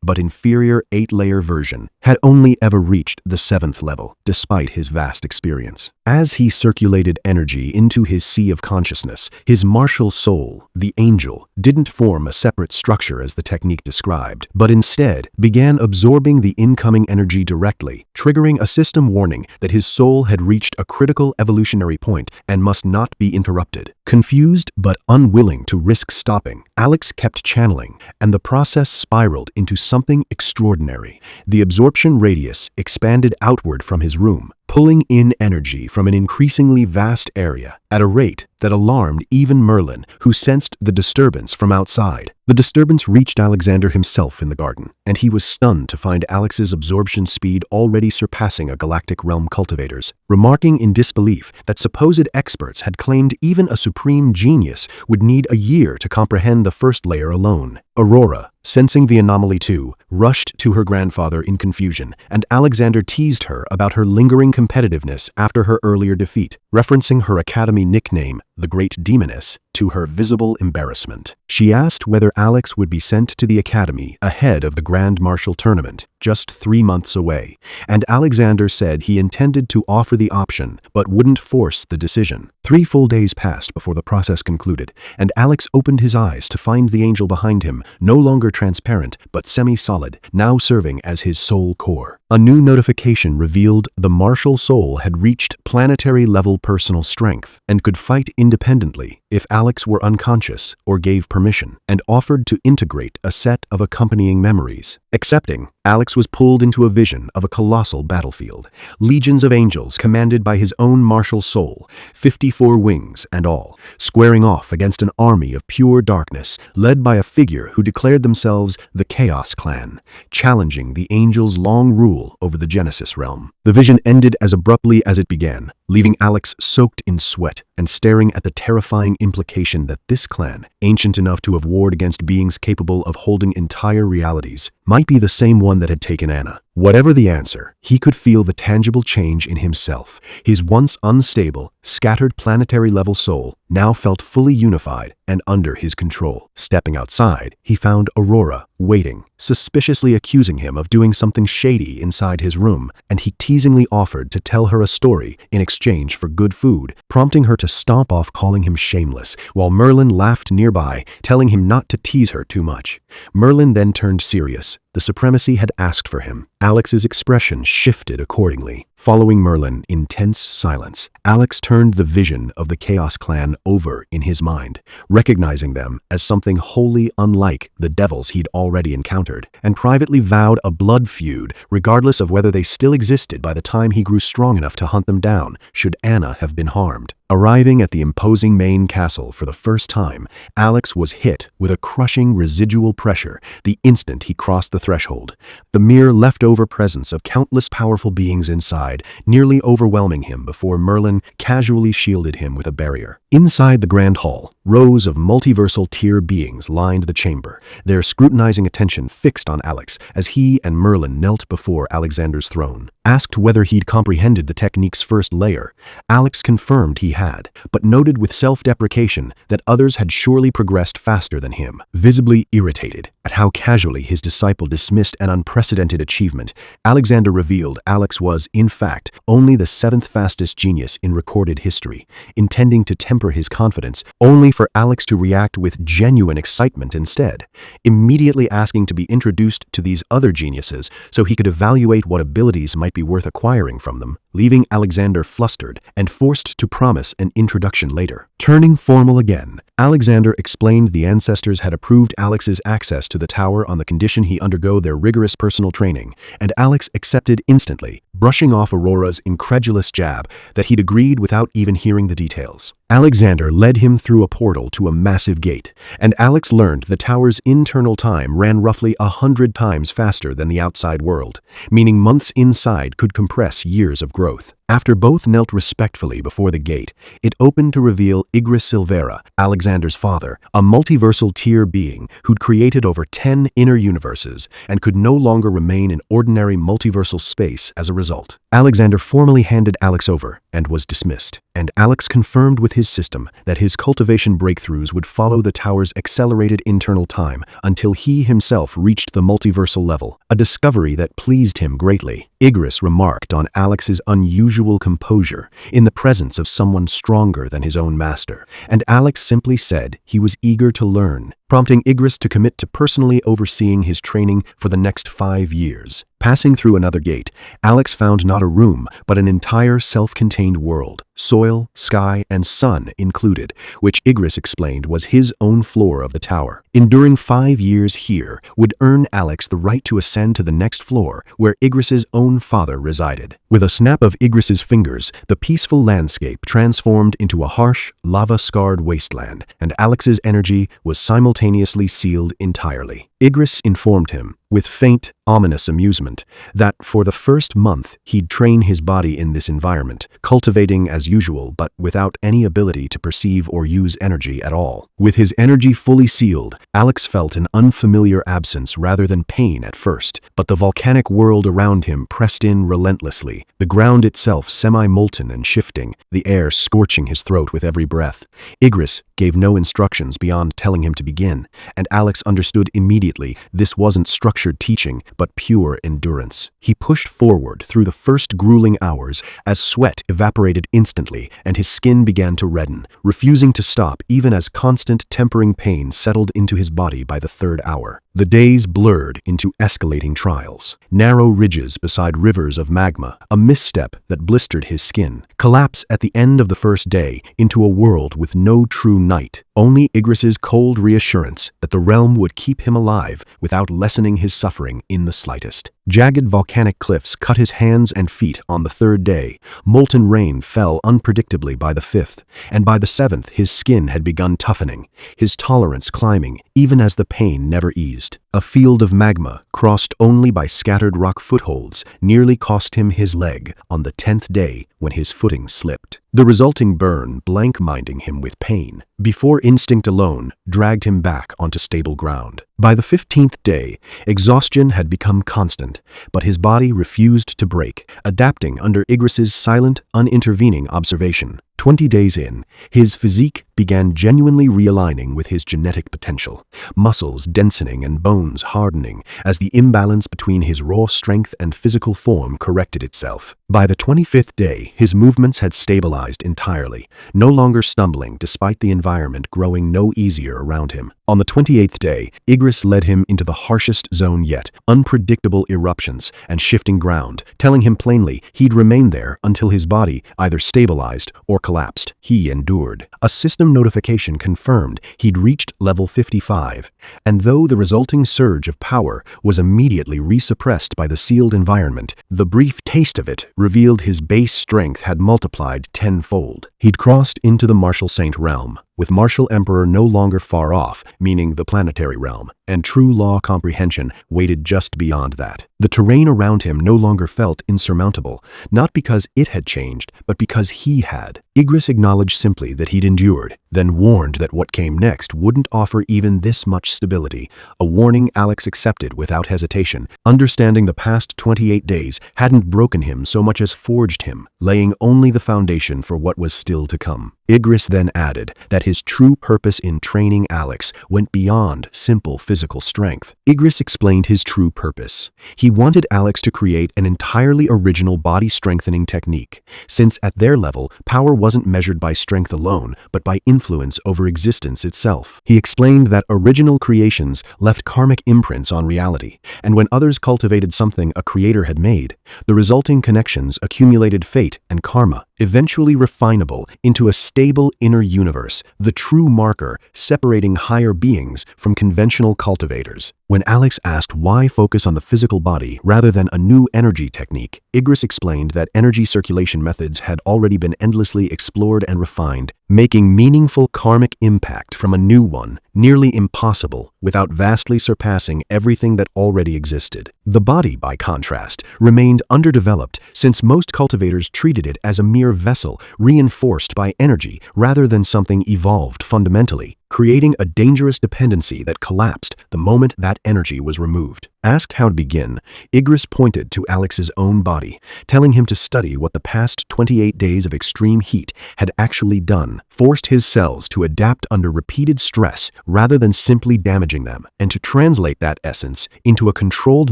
but inferior 8-layer version, had only ever reached the 7th level, despite his vast experience. As he circulated energy into his sea of consciousness, his martial soul, the angel, didn't form a separate structure as the technique described, but instead began absorbing the incoming energy directly, triggering a system warning that his soul had reached a critical evolutionary point and must not be interrupted. Confused but unwilling to risk stopping, Alex kept channeling, and the process spiraled into something extraordinary. The absorption radius expanded outward from his room, pulling in energy from an increasingly vast area at a rate that alarmed even Merlin, who sensed the disturbance from outside. The disturbance reached Alexander himself in the garden, and he was stunned to find Alex's absorption speed already surpassing a galactic realm cultivator's, remarking in disbelief that supposed experts had claimed even a supreme genius would need a year to comprehend the first layer alone. Aurora, sensing the anomaly too, rushed to her grandfather in confusion, and Alexander teased her about her lingering competitiveness after her earlier defeat, referencing her academy nickname, the Great Demoness, to her visible embarrassment. She asked whether Alex would be sent to the academy ahead of the Grand Martial Tournament, just 3 months away, and Alexander said he intended to offer the option but wouldn't force the decision. 3 full days passed before the process concluded, and Alex opened his eyes to find the angel behind him, no longer transparent but semi-solid, now serving as his soul core. A new notification revealed the martial soul had reached planetary-level personal strength and could fight independently if Alex were unconscious or gave permission, and offered to integrate a set of accompanying memories. Accepting, Alex was pulled into a vision of a colossal battlefield. Legions of angels commanded by his own martial soul, 54 wings and all, squaring off against an army of pure darkness, led by a figure who declared themselves the Chaos Clan, challenging the angels' long rule over the Genesis realm. The vision ended as abruptly as it began, leaving Alex soaked in sweat and staring at the terrifying implication that this clan, ancient enough to have warred against beings capable of holding entire realities, might be the same one that had taken Anna. Whatever the answer, he could feel the tangible change in himself. His once unstable, scattered planetary-level soul now felt fully unified and under his control. Stepping outside, he found Aurora waiting, suspiciously accusing him of doing something shady inside his room, and he teasingly offered to tell her a story in exchange for good food, prompting her to stomp off calling him shameless, while Merlin laughed nearby, telling him not to tease her too much. Merlin then turned serious. The supremacy had asked for him. Alex's expression shifted accordingly. Following Merlin in tense silence, Alex turned the vision of the Chaos Clan over in his mind, recognizing them as something wholly unlike the devils he'd already encountered, and privately vowed a blood feud regardless of whether they still existed by the time he grew strong enough to hunt them down, should Anna have been harmed. Arriving at the imposing main castle for the first time, Alex was hit with a crushing residual pressure the instant he crossed the threshold. The mere leftover presence of countless powerful beings inside, nearly overwhelming him before Merlin casually shielded him with a barrier. Inside the grand hall, rows of multiversal tier beings lined the chamber, their scrutinizing attention fixed on Alex as he and Merlin knelt before Alexander's throne. Asked whether he'd comprehended the technique's first layer, Alex confirmed he had, but noted with self-deprecation that others had surely progressed faster than him. Visibly irritated at how casually his disciple dismissed an unprecedented achievement, Alexander revealed Alex was, in fact, only the 7th fastest genius in recorded history, intending to temper his confidence only only for Alex to react with genuine excitement instead, immediately asking to be introduced to these other geniuses so he could evaluate what abilities might be worth acquiring from them, leaving Alexander flustered and forced to promise an introduction later. Turning formal again, Alexander explained the ancestors had approved Alex's access to the tower on the condition he undergo their rigorous personal training, and Alex accepted instantly, brushing off Aurora's incredulous jab that he'd agreed without even hearing the details. Alexander led him through a portal to a massive gate, and Alex learned the tower's internal time ran roughly 100 times faster than the outside world, meaning months inside could compress years of growth. After both knelt respectfully before the gate, it opened to reveal Igris Silvera, Alexander's father, a multiversal tier being who'd created over 10 inner universes and could no longer remain in ordinary multiversal space as a result. Alexander formally handed Alex over and was dismissed, and Alex confirmed with his system that his cultivation breakthroughs would follow the tower's accelerated internal time until he himself reached the multiversal level, a discovery that pleased him greatly. Igris remarked on Alex's unusual composure in the presence of someone stronger than his own master, and Alex simply said he was eager to learn, prompting Igris to commit to personally overseeing his training for the next 5 years. Passing through another gate, Alex found not a room, but an entire self-contained world, soil, sky, and sun included, which Igris explained was his own floor of the tower. Enduring 5 years here would earn Alex the right to ascend to the next floor, where Igris's own father resided. With a snap of Igris's fingers, the peaceful landscape transformed into a harsh, lava-scarred wasteland, and Alex's energy was simultaneously sealed entirely. Igris informed him, with faint, ominous amusement, that for the first month he'd train his body in this environment, cultivating as usual but without any ability to perceive or use energy at all. With his energy fully sealed, Alex felt an unfamiliar absence rather than pain at first, but the volcanic world around him pressed in relentlessly, the ground itself semi-molten and shifting, the air scorching his throat with every breath. Igris gave no instructions beyond telling him to begin, and Alex understood immediately this wasn't structured teaching, but pure endurance. He pushed forward through the first grueling hours as sweat evaporated instantly and his skin began to redden, refusing to stop even as constant tempering pain settled into his body by the 3rd hour. The days blurred into escalating trials. Narrow ridges beside rivers of magma, a misstep that blistered his skin, collapse at the end of the first day into a world with no true night, only Igris's cold reassurance that the realm would keep him alive without lessening his suffering in the slightest. Jagged volcanic cliffs cut his hands and feet on the 3rd day, molten rain fell unpredictably by the 5th, and by the 7th his skin had begun toughening, his tolerance climbing even as the pain never eased. A field of magma, crossed only by scattered rock footholds, nearly cost him his leg on the 10th day when his footing slipped. The resulting burn blank-minding him with pain, before instinct alone dragged him back onto stable ground. By the 15th day, exhaustion had become constant, but his body refused to break, adapting under Igris's silent, unintervening observation. 20 days in, his physique began genuinely realigning with his genetic potential, muscles densening and bones hardening as the imbalance between his raw strength and physical form corrected itself. By the 25th day, his movements had stabilized entirely, no longer stumbling despite the environment growing no easier around him. On the 28th day, Igris led him into the harshest zone yet, unpredictable eruptions and shifting ground, telling him plainly he'd remain there until his body either stabilized or collapsed. He endured. A system notification confirmed he'd reached level 55, and though the resulting surge of power was immediately resuppressed by the sealed environment, the brief taste of it revealed his base strength had multiplied tenfold. He'd crossed into the Martial Saint realm, with Martial Emperor no longer far off, meaning the planetary realm, and true law comprehension waited just beyond that. The terrain around him no longer felt insurmountable, not because it had changed, but because he had. Igris acknowledged simply that he'd endured, then warned that what came next wouldn't offer even this much stability, a warning Alex accepted without hesitation, understanding the past 28 days hadn't broken him so much as forged him, laying only the foundation for what was still to come. Igris then added that his true purpose in training Alex went beyond simple physical strength. Igris explained his true purpose. He wanted Alex to create an entirely original body-strengthening technique, since at their level, power wasn't measured by strength alone, but by influence over existence itself. He explained that original creations left karmic imprints on reality, and when others cultivated something a creator had made, the resulting connections accumulated fate and karma, eventually refinable into a stable inner universe, the true marker separating higher beings from conventional cultivators. When Alex asked why focus on the physical body rather than a new energy technique, Igris explained that energy circulation methods had already been endlessly explored and refined, making meaningful karmic impact from a new one nearly impossible without vastly surpassing everything that already existed. The body, by contrast, remained underdeveloped since most cultivators treated it as a mere vessel reinforced by energy rather than something evolved fundamentally, creating a dangerous dependency that collapsed the moment that energy was removed. Asked how to begin, Igris pointed to Alex's own body, telling him to study what the past 28 days of extreme heat had actually done, forced his cells to adapt under repeated stress rather than simply damaging them, and to translate that essence into a controlled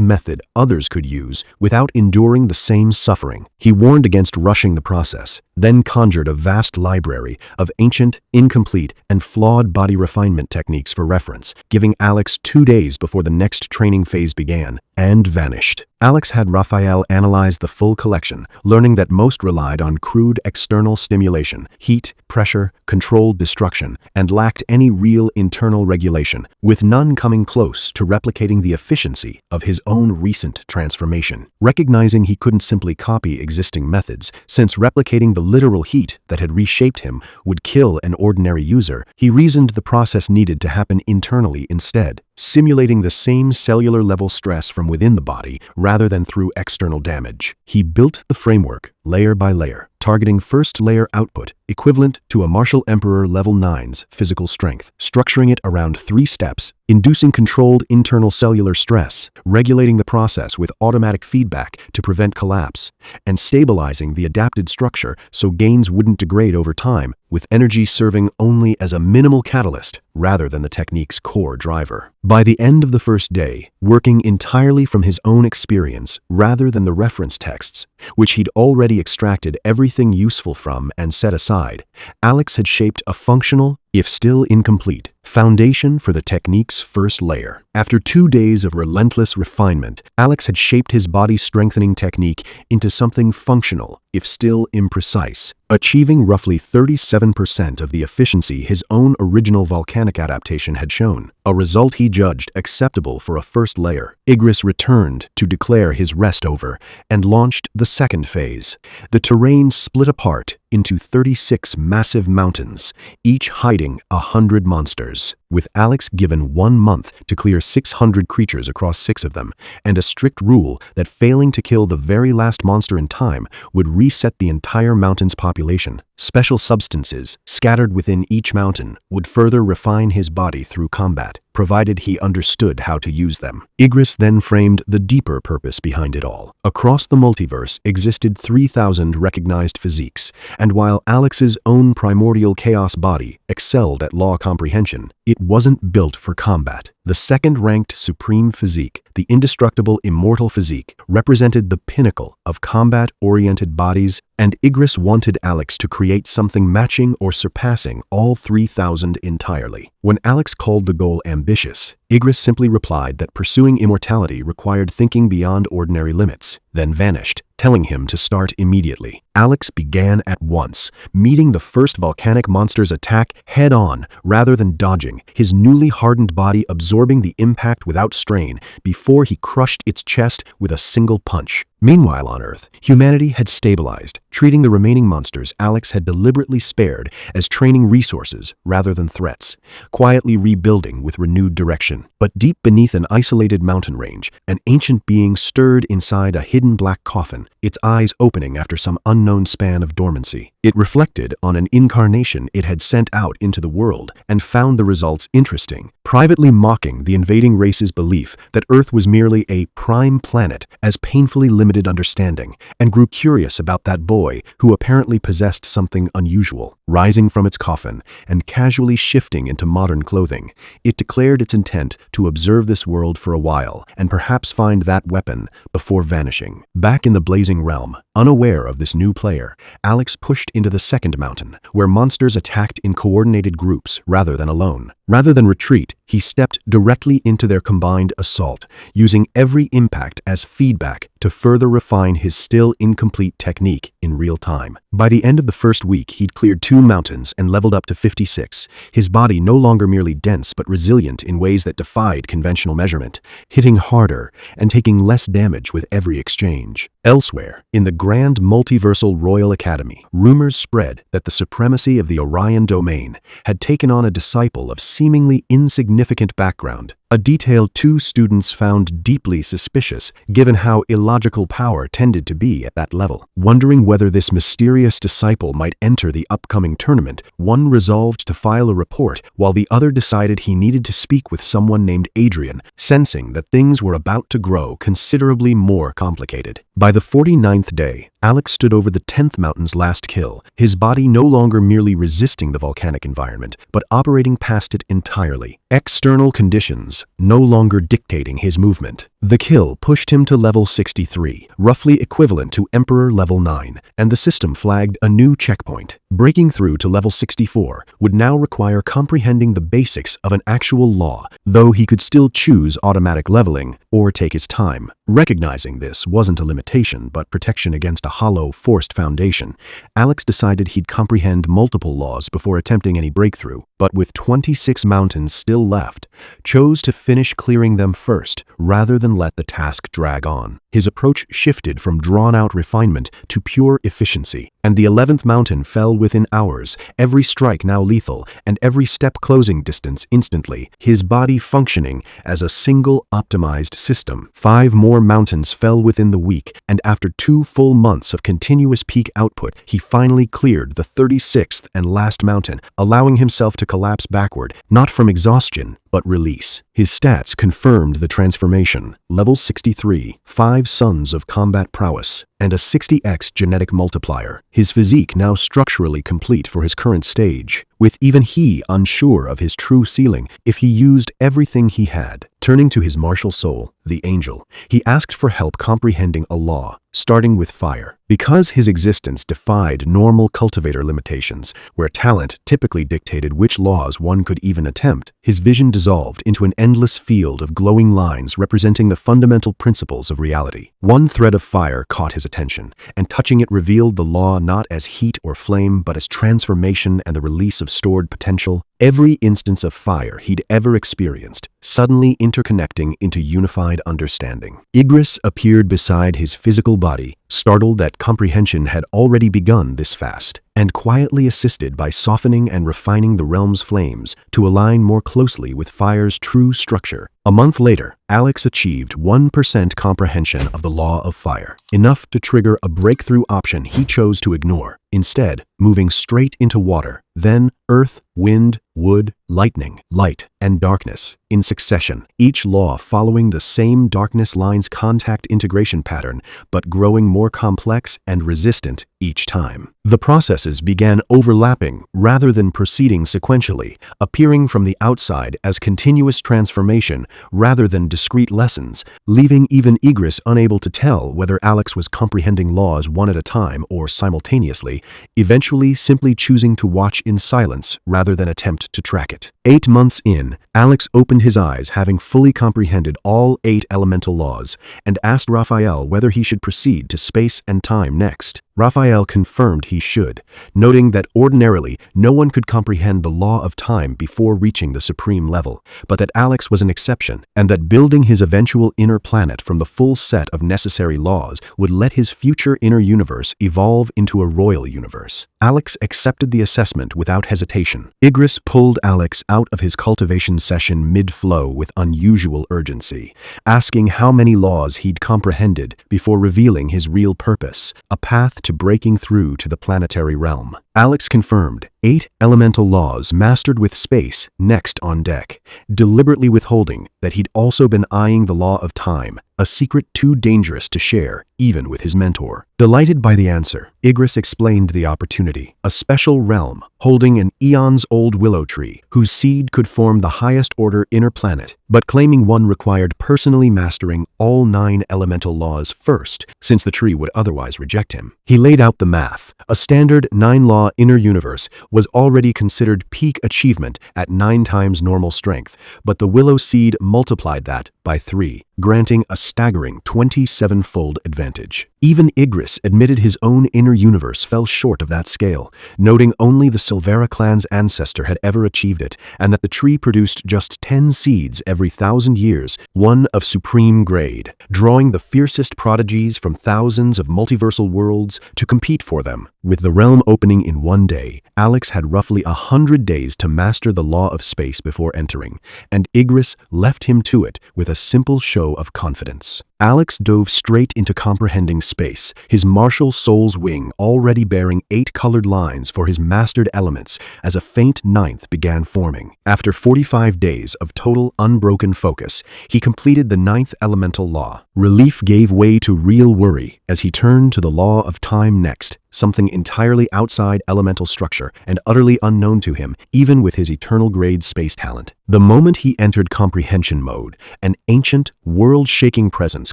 method others could use without enduring the same suffering. He warned against rushing the process, then conjured a vast library of ancient, incomplete, and flawed body refinement techniques for reference, giving Alex 2 days before the next training phase began, and vanished. Alex had Raphael analyze the full collection, learning that most relied on crude external stimulation, heat, pressure, controlled destruction, and lacked any real internal regulation, with none coming close to replicating the efficiency of his own recent transformation. Recognizing he couldn't simply copy existing methods, since replicating the literal heat that had reshaped him would kill an ordinary user, he reasoned the process needed to happen internally instead, simulating the same cellular level stress from within the body rather than through external damage. He built the framework layer by layer, targeting first layer output, equivalent to a Martial Emperor level 9's physical strength, structuring it around 3 steps, inducing controlled internal cellular stress, regulating the process with automatic feedback to prevent collapse, and stabilizing the adapted structure so gains wouldn't degrade over time, with energy serving only as a minimal catalyst rather than the technique's core driver. By the end of the first day, working entirely from his own experience rather than the reference texts, which he'd already extracted everything useful from and set aside, Alex had shaped a functional, if still incomplete, foundation for the technique's first layer. After 2 days of relentless refinement, Alex had shaped his body-strengthening technique into something functional, if still imprecise, achieving roughly 37% of the efficiency his own original volcanic adaptation had shown, a result he judged acceptable for a first layer. Igris returned to declare his rest over and launched the second phase. The terrain split apart into 36 massive mountains, each hiding 100 monsters, with Alex given 1 month to clear 600 creatures across 6 of them, and a strict rule that failing to kill the very last monster in time would reset the entire mountain's population. Special substances scattered within each mountain would further refine his body through combat, provided he understood how to use them. Igris then framed the deeper purpose behind it all. Across the multiverse existed 3,000 recognized physiques, and while Alex's own primordial chaos body excelled at law comprehension, it wasn't built for combat. The second-ranked supreme physique, the indestructible immortal physique, represented the pinnacle of combat-oriented bodies, and Igris wanted Alex to create something matching or surpassing all 3,000 entirely. When Alex called the goal ambitious, Igris simply replied that pursuing immortality required thinking beyond ordinary limits, then vanished, telling him to start immediately. Alex began at once, meeting the first volcanic monster's attack head-on rather than dodging, his newly hardened body absorbing the impact without strain before he crushed its chest with a single punch. Meanwhile on Earth, humanity had stabilized, treating the remaining monsters Alex had deliberately spared as training resources rather than threats, quietly rebuilding with renewed direction. But deep beneath an isolated mountain range, an ancient being stirred inside a hidden black coffin, its eyes opening after some unknown span of dormancy. It reflected on an incarnation it had sent out into the world and found the results interesting, privately mocking the invading race's belief that Earth was merely a prime planet as painfully limited understanding, and grew curious about that boy who apparently possessed something unusual. rising from its coffin and casually shifting into modern clothing. It declared its intent to observe this world for a while and perhaps find that weapon before vanishing. Back in the blazing realm, unaware of this new player, Alex pushed into the second mountain, where monsters attacked in coordinated groups rather than alone. Rather than retreat, he stepped directly into their combined assault, using every impact as feedback to further refine his still incomplete technique in real time. By the end of the first week, he'd cleared 2 mountains and leveled up to 56, his body no longer merely dense but resilient in ways that defied conventional measurement, hitting harder and taking less damage with every exchange. Elsewhere, in the grand multiversal Royal Academy, rumors spread that the supremacy of the Orion domain had taken on a disciple of seemingly insignificant background, a detail 2 students found deeply suspicious given how illogical power tended to be at that level. Wondering whether this mysterious disciple might enter the upcoming tournament, one resolved to file a report while the other decided he needed to speak with someone named Adrian, sensing that things were about to grow considerably more complicated. By the 49th day, Alex stood over the 10th mountain's last kill, his body no longer merely resisting the volcanic environment, but operating past it entirely. External conditions no longer dictating his movement. The kill pushed him to level 63, roughly equivalent to Emperor level 9, and the system flagged a new checkpoint. Breaking through to level 64 would now require comprehending the basics of an actual law, though he could still choose automatic leveling or take his time. Recognizing this wasn't a limitation but protection against a hollow, forced foundation, Alex decided he'd comprehend multiple laws before attempting any breakthrough, but with 26 mountains still left, chose to finish clearing them first rather than let the task drag on. His approach shifted from drawn-out refinement to pure efficiency, and the 11th mountain fell within hours, every strike now lethal, and every step closing distance instantly, his body functioning as a single optimized system. 5 more mountains fell within the week, and after 2 full months of continuous peak output, he finally cleared the 36th and last mountain, allowing himself to collapse backward, not from exhaustion, but release. His stats confirmed the transformation. Level 63, 5 sons of combat prowess, and a 60x genetic multiplier. His physique now structurally complete for his current stage, with even he unsure of his true ceiling if he used everything he had. Turning to his martial soul, the angel, he asked for help comprehending a law, starting with fire. Because his existence defied normal cultivator limitations, where talent typically dictated which laws one could even attempt, his vision dissolved into an endless field of glowing lines representing the fundamental principles of reality. One thread of fire caught his attention, and touching it revealed the law not as heat or flame, but as transformation and the release of stored potential. Every instance of fire he'd ever experienced, suddenly interconnecting into unified understanding. Igris appeared beside his physical body, startled that comprehension had already begun this fast, and quietly assisted by softening and refining the realm's flames to align more closely with fire's true structure. A month later, Alex achieved 1% comprehension of the law of fire, enough to trigger a breakthrough option he chose to ignore, instead moving straight into water, then earth, wind, wood, lightning, light, and darkness in succession, each law following the same darkness line's contact integration pattern, but growing more complex and resistant each time. The processes began overlapping rather than proceeding sequentially, appearing from the outside as continuous transformation rather than discrete lessons, leaving even Igris unable to tell whether Alex was comprehending laws one at a time or simultaneously, eventually simply choosing to watch in silence rather than attempt to track it. 8 months in, Alex opened his eyes having fully comprehended all 8 elemental laws, and asked Raphael whether he should proceed to space and time next. Raphael confirmed he should, noting that ordinarily no one could comprehend the law of time before reaching the supreme level, but that Alex was an exception, and that building his eventual inner planet from the full set of necessary laws would let his future inner universe evolve into a royal universe. Alex accepted the assessment without hesitation. Igris pulled Alex out of his cultivation session mid-flow with unusual urgency, asking how many laws he'd comprehended before revealing his real purpose, a path to breaking through to the planetary realm. Alex confirmed 8 elemental laws mastered with space next on deck, deliberately withholding that he'd also been eyeing the law of time, a secret too dangerous to share even with his mentor. Delighted by the answer, Igris explained the opportunity, a special realm holding an eons-old willow tree whose seed could form the highest-order inner planet, but claiming one required personally mastering all 9 elemental laws first, since the tree would otherwise reject him. He laid out the math. A standard 9-law inner universe was already considered peak achievement at 9 times normal strength, but the willow seed multiplied that by 3, granting a staggering 27-fold advantage. Even Igris admitted his own inner universe fell short of that scale, noting only the Silvera clan's ancestor had ever achieved it, and that the tree produced just 10 seeds every 1,000 years, one of supreme grade, drawing the fiercest prodigies from thousands of multiversal worlds to compete for them. With the realm opening in one day, Alex had roughly 100 days to master the law of space before entering, and Igris left him to it with a simple show of confidence. Alex dove straight into comprehending space, his martial soul's wing already bearing 8 colored lines for his mastered elements as a faint 9th began forming. After 45 days of total unbroken focus, he completed the 9th elemental law. Relief gave way to real worry as he turned to the law of time next, something entirely outside elemental structure and utterly unknown to him, even with his eternal grade space talent. The moment he entered comprehension mode, an ancient, world-shaking presence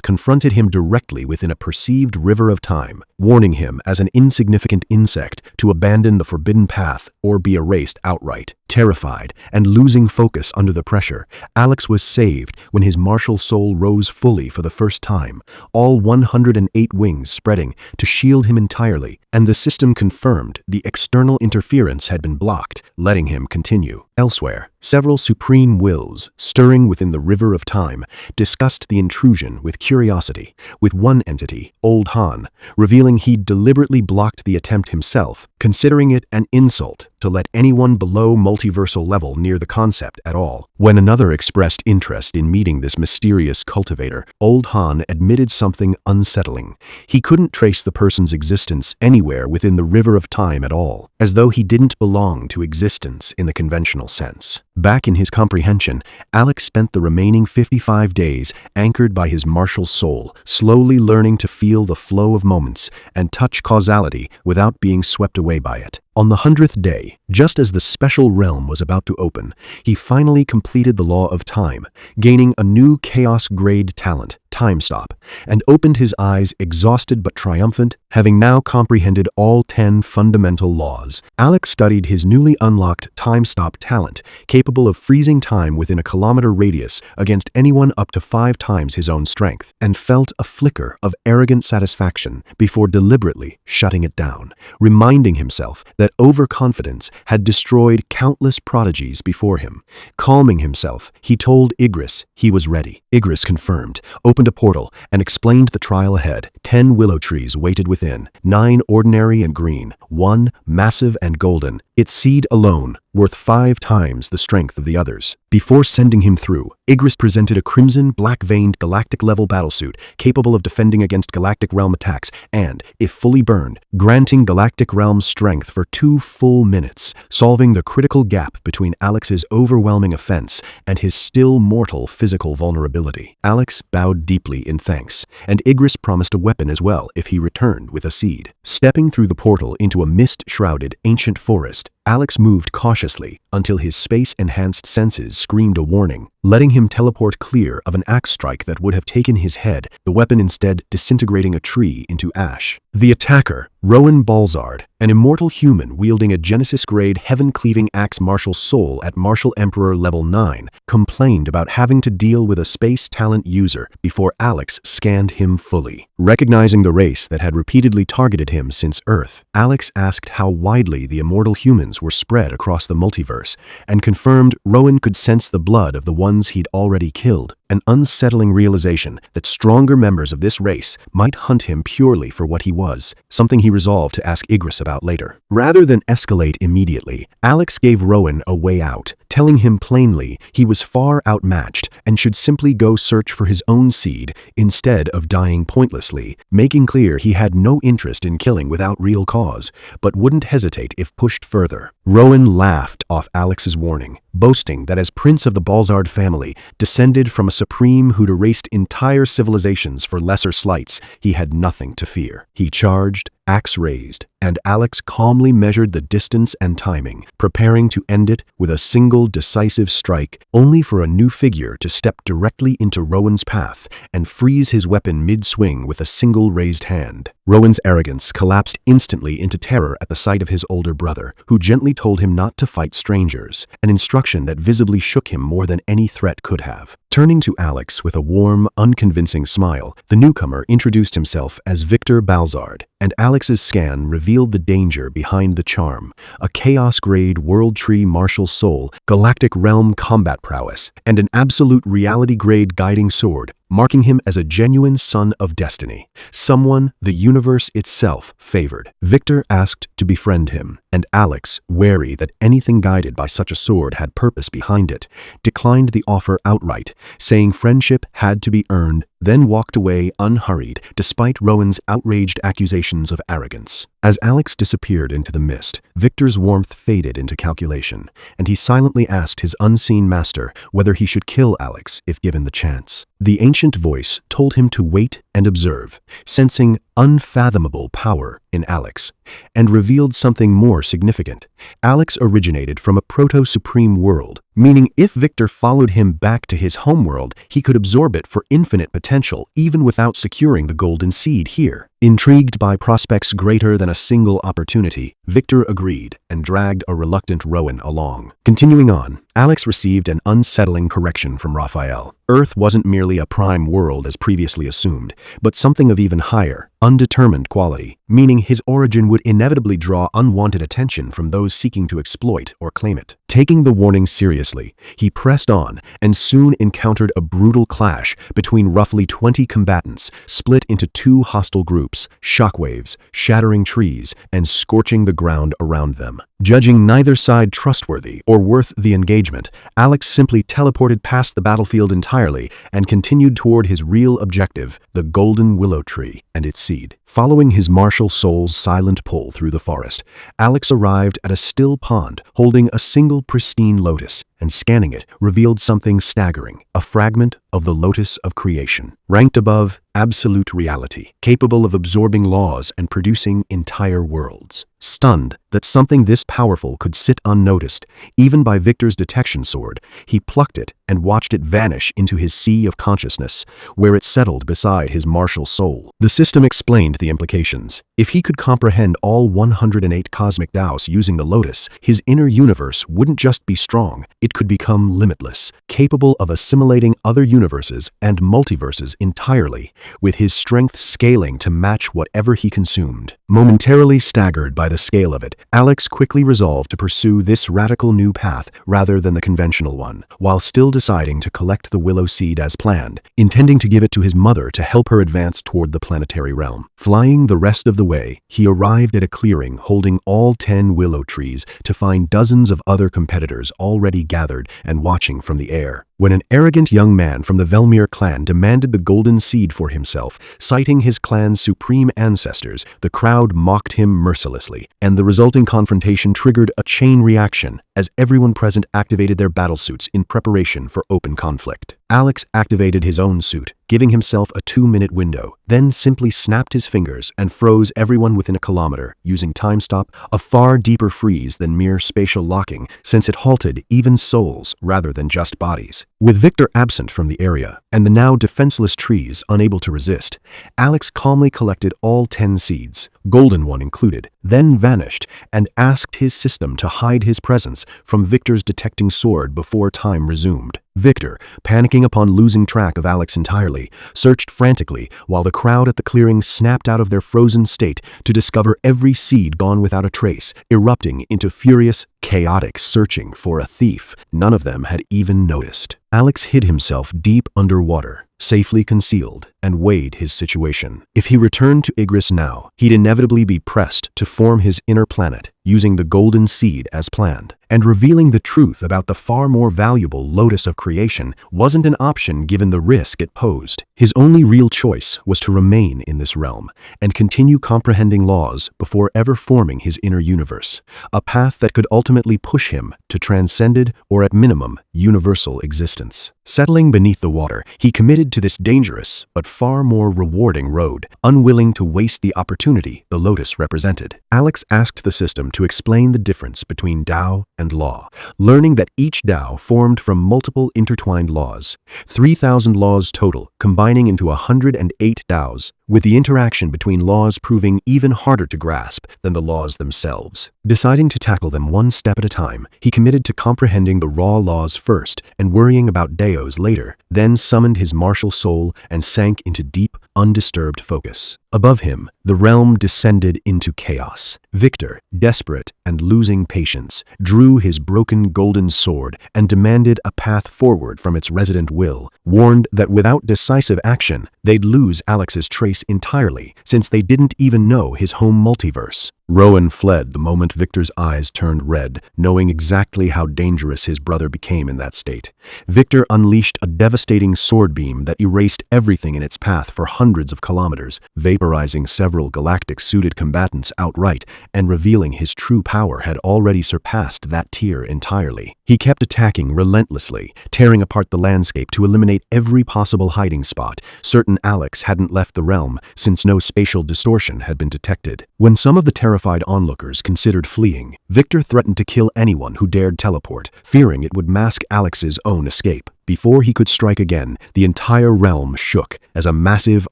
confronted him directly within a perceived river of time, warning him as an insignificant insect to abandon the forbidden path or be erased outright. Terrified and losing focus under the pressure, Alex was saved when his martial soul rose fully for the first time, all 108 wings spreading to shield him entirely, and the system confirmed the external interference had been blocked, letting him continue. Elsewhere, several supreme wills, stirring within the river of time, discussed the intrusion with curiosity, with one entity, Old Han, revealing he'd deliberately blocked the attempt himself, considering it an insult to let anyone below multiversal level near the concept at all. When another expressed interest in meeting this mysterious cultivator, Old Han admitted something unsettling. He couldn't trace the person's existence anywhere within the river of time at all, as though he didn't belong to existence in the conventional sense. Back in his comprehension, Alex spent the remaining 55 days anchored by his martial soul, slowly learning to feel the flow of moments and touch causality without being swept away by it. On the 100th day, just as the special realm was about to open, he finally completed the law of time, gaining a new chaos-grade talent, Time Stop, and opened his eyes exhausted but triumphant, having now comprehended all 10 fundamental laws. Alex studied his newly unlocked Time Stop talent, capable of freezing time within a kilometer radius against anyone up to 5 times his own strength, and felt a flicker of arrogant satisfaction before deliberately shutting it down, reminding himself that overconfidence had destroyed countless prodigies before him. Calming himself, he told Igris he was ready. Igris confirmed, opened a portal, and explained the trial ahead. 10 willow trees waited within, 9 ordinary and green, 1 massive and golden, its seed alone worth 5 times the strength of the others. Before sending him through, Igris presented a crimson, black-veined galactic-level battlesuit capable of defending against Galactic Realm attacks and, if fully burned, granting Galactic Realm strength for 2 full minutes, solving the critical gap between Alex's overwhelming offense and his still mortal physical vulnerability. Alex bowed deeply in thanks, and Igris promised a weapon as well if he returned with a seed. Stepping through the portal into a mist-shrouded ancient forest, Alex moved cautiously until his space-enhanced senses screamed a warning, letting him teleport clear of an axe strike that would have taken his head, the weapon instead disintegrating a tree into ash. The attacker, Rowan Balzard, an immortal human wielding a Genesis-grade heaven-cleaving axe martial soul at Martial Emperor level 9, complained about having to deal with a space talent user before Alex scanned him fully. Recognizing the race that had repeatedly targeted him since Earth, Alex asked how widely the immortal humans were spread across the multiverse, and confirmed Rowan could sense the blood of the ones he'd already killed, an unsettling realization that stronger members of this race might hunt him purely for what he was, something he resolved to ask Igris about later. Rather than escalate immediately, Alex gave Rowan a way out, telling him plainly he was far outmatched and should simply go search for his own seed instead of dying pointlessly, making clear he had no interest in killing without real cause, but wouldn't hesitate if pushed further. Rowan laughed off Alex's warning, boasting that as prince of the Balzard family, descended from a supreme who'd erased entire civilizations for lesser slights, he had nothing to fear. He charged, axe raised, and Alex calmly measured the distance and timing, preparing to end it with a single decisive strike, only for a new figure to step directly into Rowan's path and freeze his weapon mid-swing with a single raised hand. Rowan's arrogance collapsed instantly into terror at the sight of his older brother, who gently told him not to fight strangers, an instruction that visibly shook him more than any threat could have. Turning to Alex with a warm, unconvincing smile, the newcomer introduced himself as Victor Balzard, and Alex's scan revealed the danger behind the charm: a chaos-grade world tree martial soul, galactic realm combat prowess, and an absolute reality-grade guiding sword, marking him as a genuine son of destiny, someone the universe itself favored. Victor asked to befriend him, and Alex, wary that anything guided by such a sword had purpose behind it, declined the offer outright, saying friendship had to be earned, then walked away unhurried despite Rowan's outraged accusations of arrogance. As Alex disappeared into the mist, Victor's warmth faded into calculation, and he silently asked his unseen master whether he should kill Alex if given the chance. The ancient voice told him to wait and observe, sensing unfathomable power in Alex, and revealed something more significant. Alex originated from a proto-supreme world, meaning if Victor followed him back to his homeworld, he could absorb it for infinite potential even without securing the golden seed here. Intrigued by prospects greater than a single opportunity, Victor agreed and dragged a reluctant Rowan along. Continuing on, Alex received an unsettling correction from Raphael. Earth wasn't merely a prime world as previously assumed, but something of even higher, undetermined quality, meaning his origin would inevitably draw unwanted attention from those seeking to exploit or claim it. Taking the warning seriously, he pressed on and soon encountered a brutal clash between roughly 20 combatants, split into two hostile groups, shockwaves, shattering trees, and scorching the ground around them. Judging neither side trustworthy or worth the engagement, Alex simply teleported past the battlefield entirely and continued toward his real objective, the golden willow tree and its seed. Following his martial soul's silent pull through the forest, Alex arrived at a still pond holding a single pristine lotus, and scanning it revealed something staggering, a fragment of the lotus of creation, ranked above absolute reality, capable of absorbing laws and producing entire worlds. Stunned that something this powerful could sit unnoticed, even by Victor's detection sword, he plucked it and watched it vanish into his sea of consciousness, where it settled beside his martial soul. The system explained the implications. If he could comprehend all 108 cosmic Taos using the lotus, his inner universe wouldn't just be strong, it could become limitless, capable of assimilating other universes and multiverses entirely, with his strength scaling to match whatever he consumed. Momentarily staggered by the scale of it, Alex quickly resolved to pursue this radical new path rather than the conventional one, while still deciding to collect the willow seed as planned, intending to give it to his mother to help her advance toward the planetary realm. Flying the rest of the way, he arrived at a clearing holding all 10 willow trees to find dozens of other competitors already gathered and watching from the air. When an arrogant young man from the Velmir clan demanded the golden seed for himself, citing his clan's supreme ancestors, the crowd mocked him mercilessly, and the resulting confrontation triggered a chain reaction as everyone present activated their battlesuits in preparation for open conflict. Alex activated his own suit, giving himself a 2-minute window, then simply snapped his fingers and froze everyone within a kilometer, using time stop, a far deeper freeze than mere spatial locking, since it halted even souls rather than just bodies. With Victor absent from the area, and the now defenseless trees unable to resist, Alex calmly collected all 10 seeds, golden one included, then vanished and asked his system to hide his presence from Victor's detecting sword before time resumed. Victor, panicking upon losing track of Alex entirely, searched frantically while the crowd at the clearing snapped out of their frozen state to discover every seed gone without a trace, erupting into furious, chaotic searching for a thief none of them had even noticed. Alex hid himself deep underwater, safely concealed, and weighed his situation. If he returned to Igris now, he'd inevitably be pressed to form his inner planet, using the golden seed as planned. And revealing the truth about the far more valuable Lotus of Creation wasn't an option given the risk it posed. His only real choice was to remain in this realm and continue comprehending laws before ever forming his inner universe, a path that could ultimately push him to transcended or at minimum universal existence. Settling beneath the water, he committed to this dangerous but far more rewarding road, unwilling to waste the opportunity the Lotus represented. Alex asked the system to explain the difference between Tao and law, learning that each Tao formed from multiple intertwined laws, 3,000 laws total, combining into 108 Taos, with the interaction between laws proving even harder to grasp than the laws themselves. Deciding to tackle them one step at a time, he committed to comprehending the raw laws first and worrying about Deos later, then summoned his martial soul and sank into deep, undisturbed focus. Above him, the realm descended into chaos. Victor, desperate and losing patience, drew his broken golden sword and demanded a path forward from its resident will, warned that without decisive action, they'd lose Alex's trace entirely, since they didn't even know his home multiverse. Rowan fled the moment Victor's eyes turned red, knowing exactly how dangerous his brother became in that state. Victor unleashed a devastating sword beam that erased everything in its path for hundreds of kilometers, vaporizing several galactic-suited combatants outright and revealing his true power had already surpassed that tier entirely. He kept attacking relentlessly, tearing apart the landscape to eliminate every possible hiding spot, certain Alex hadn't left the realm since no spatial distortion had been detected. When some of the terrified onlookers considered fleeing, Victor threatened to kill anyone who dared teleport, fearing it would mask Alex's own escape. Before he could strike again, the entire realm shook as a massive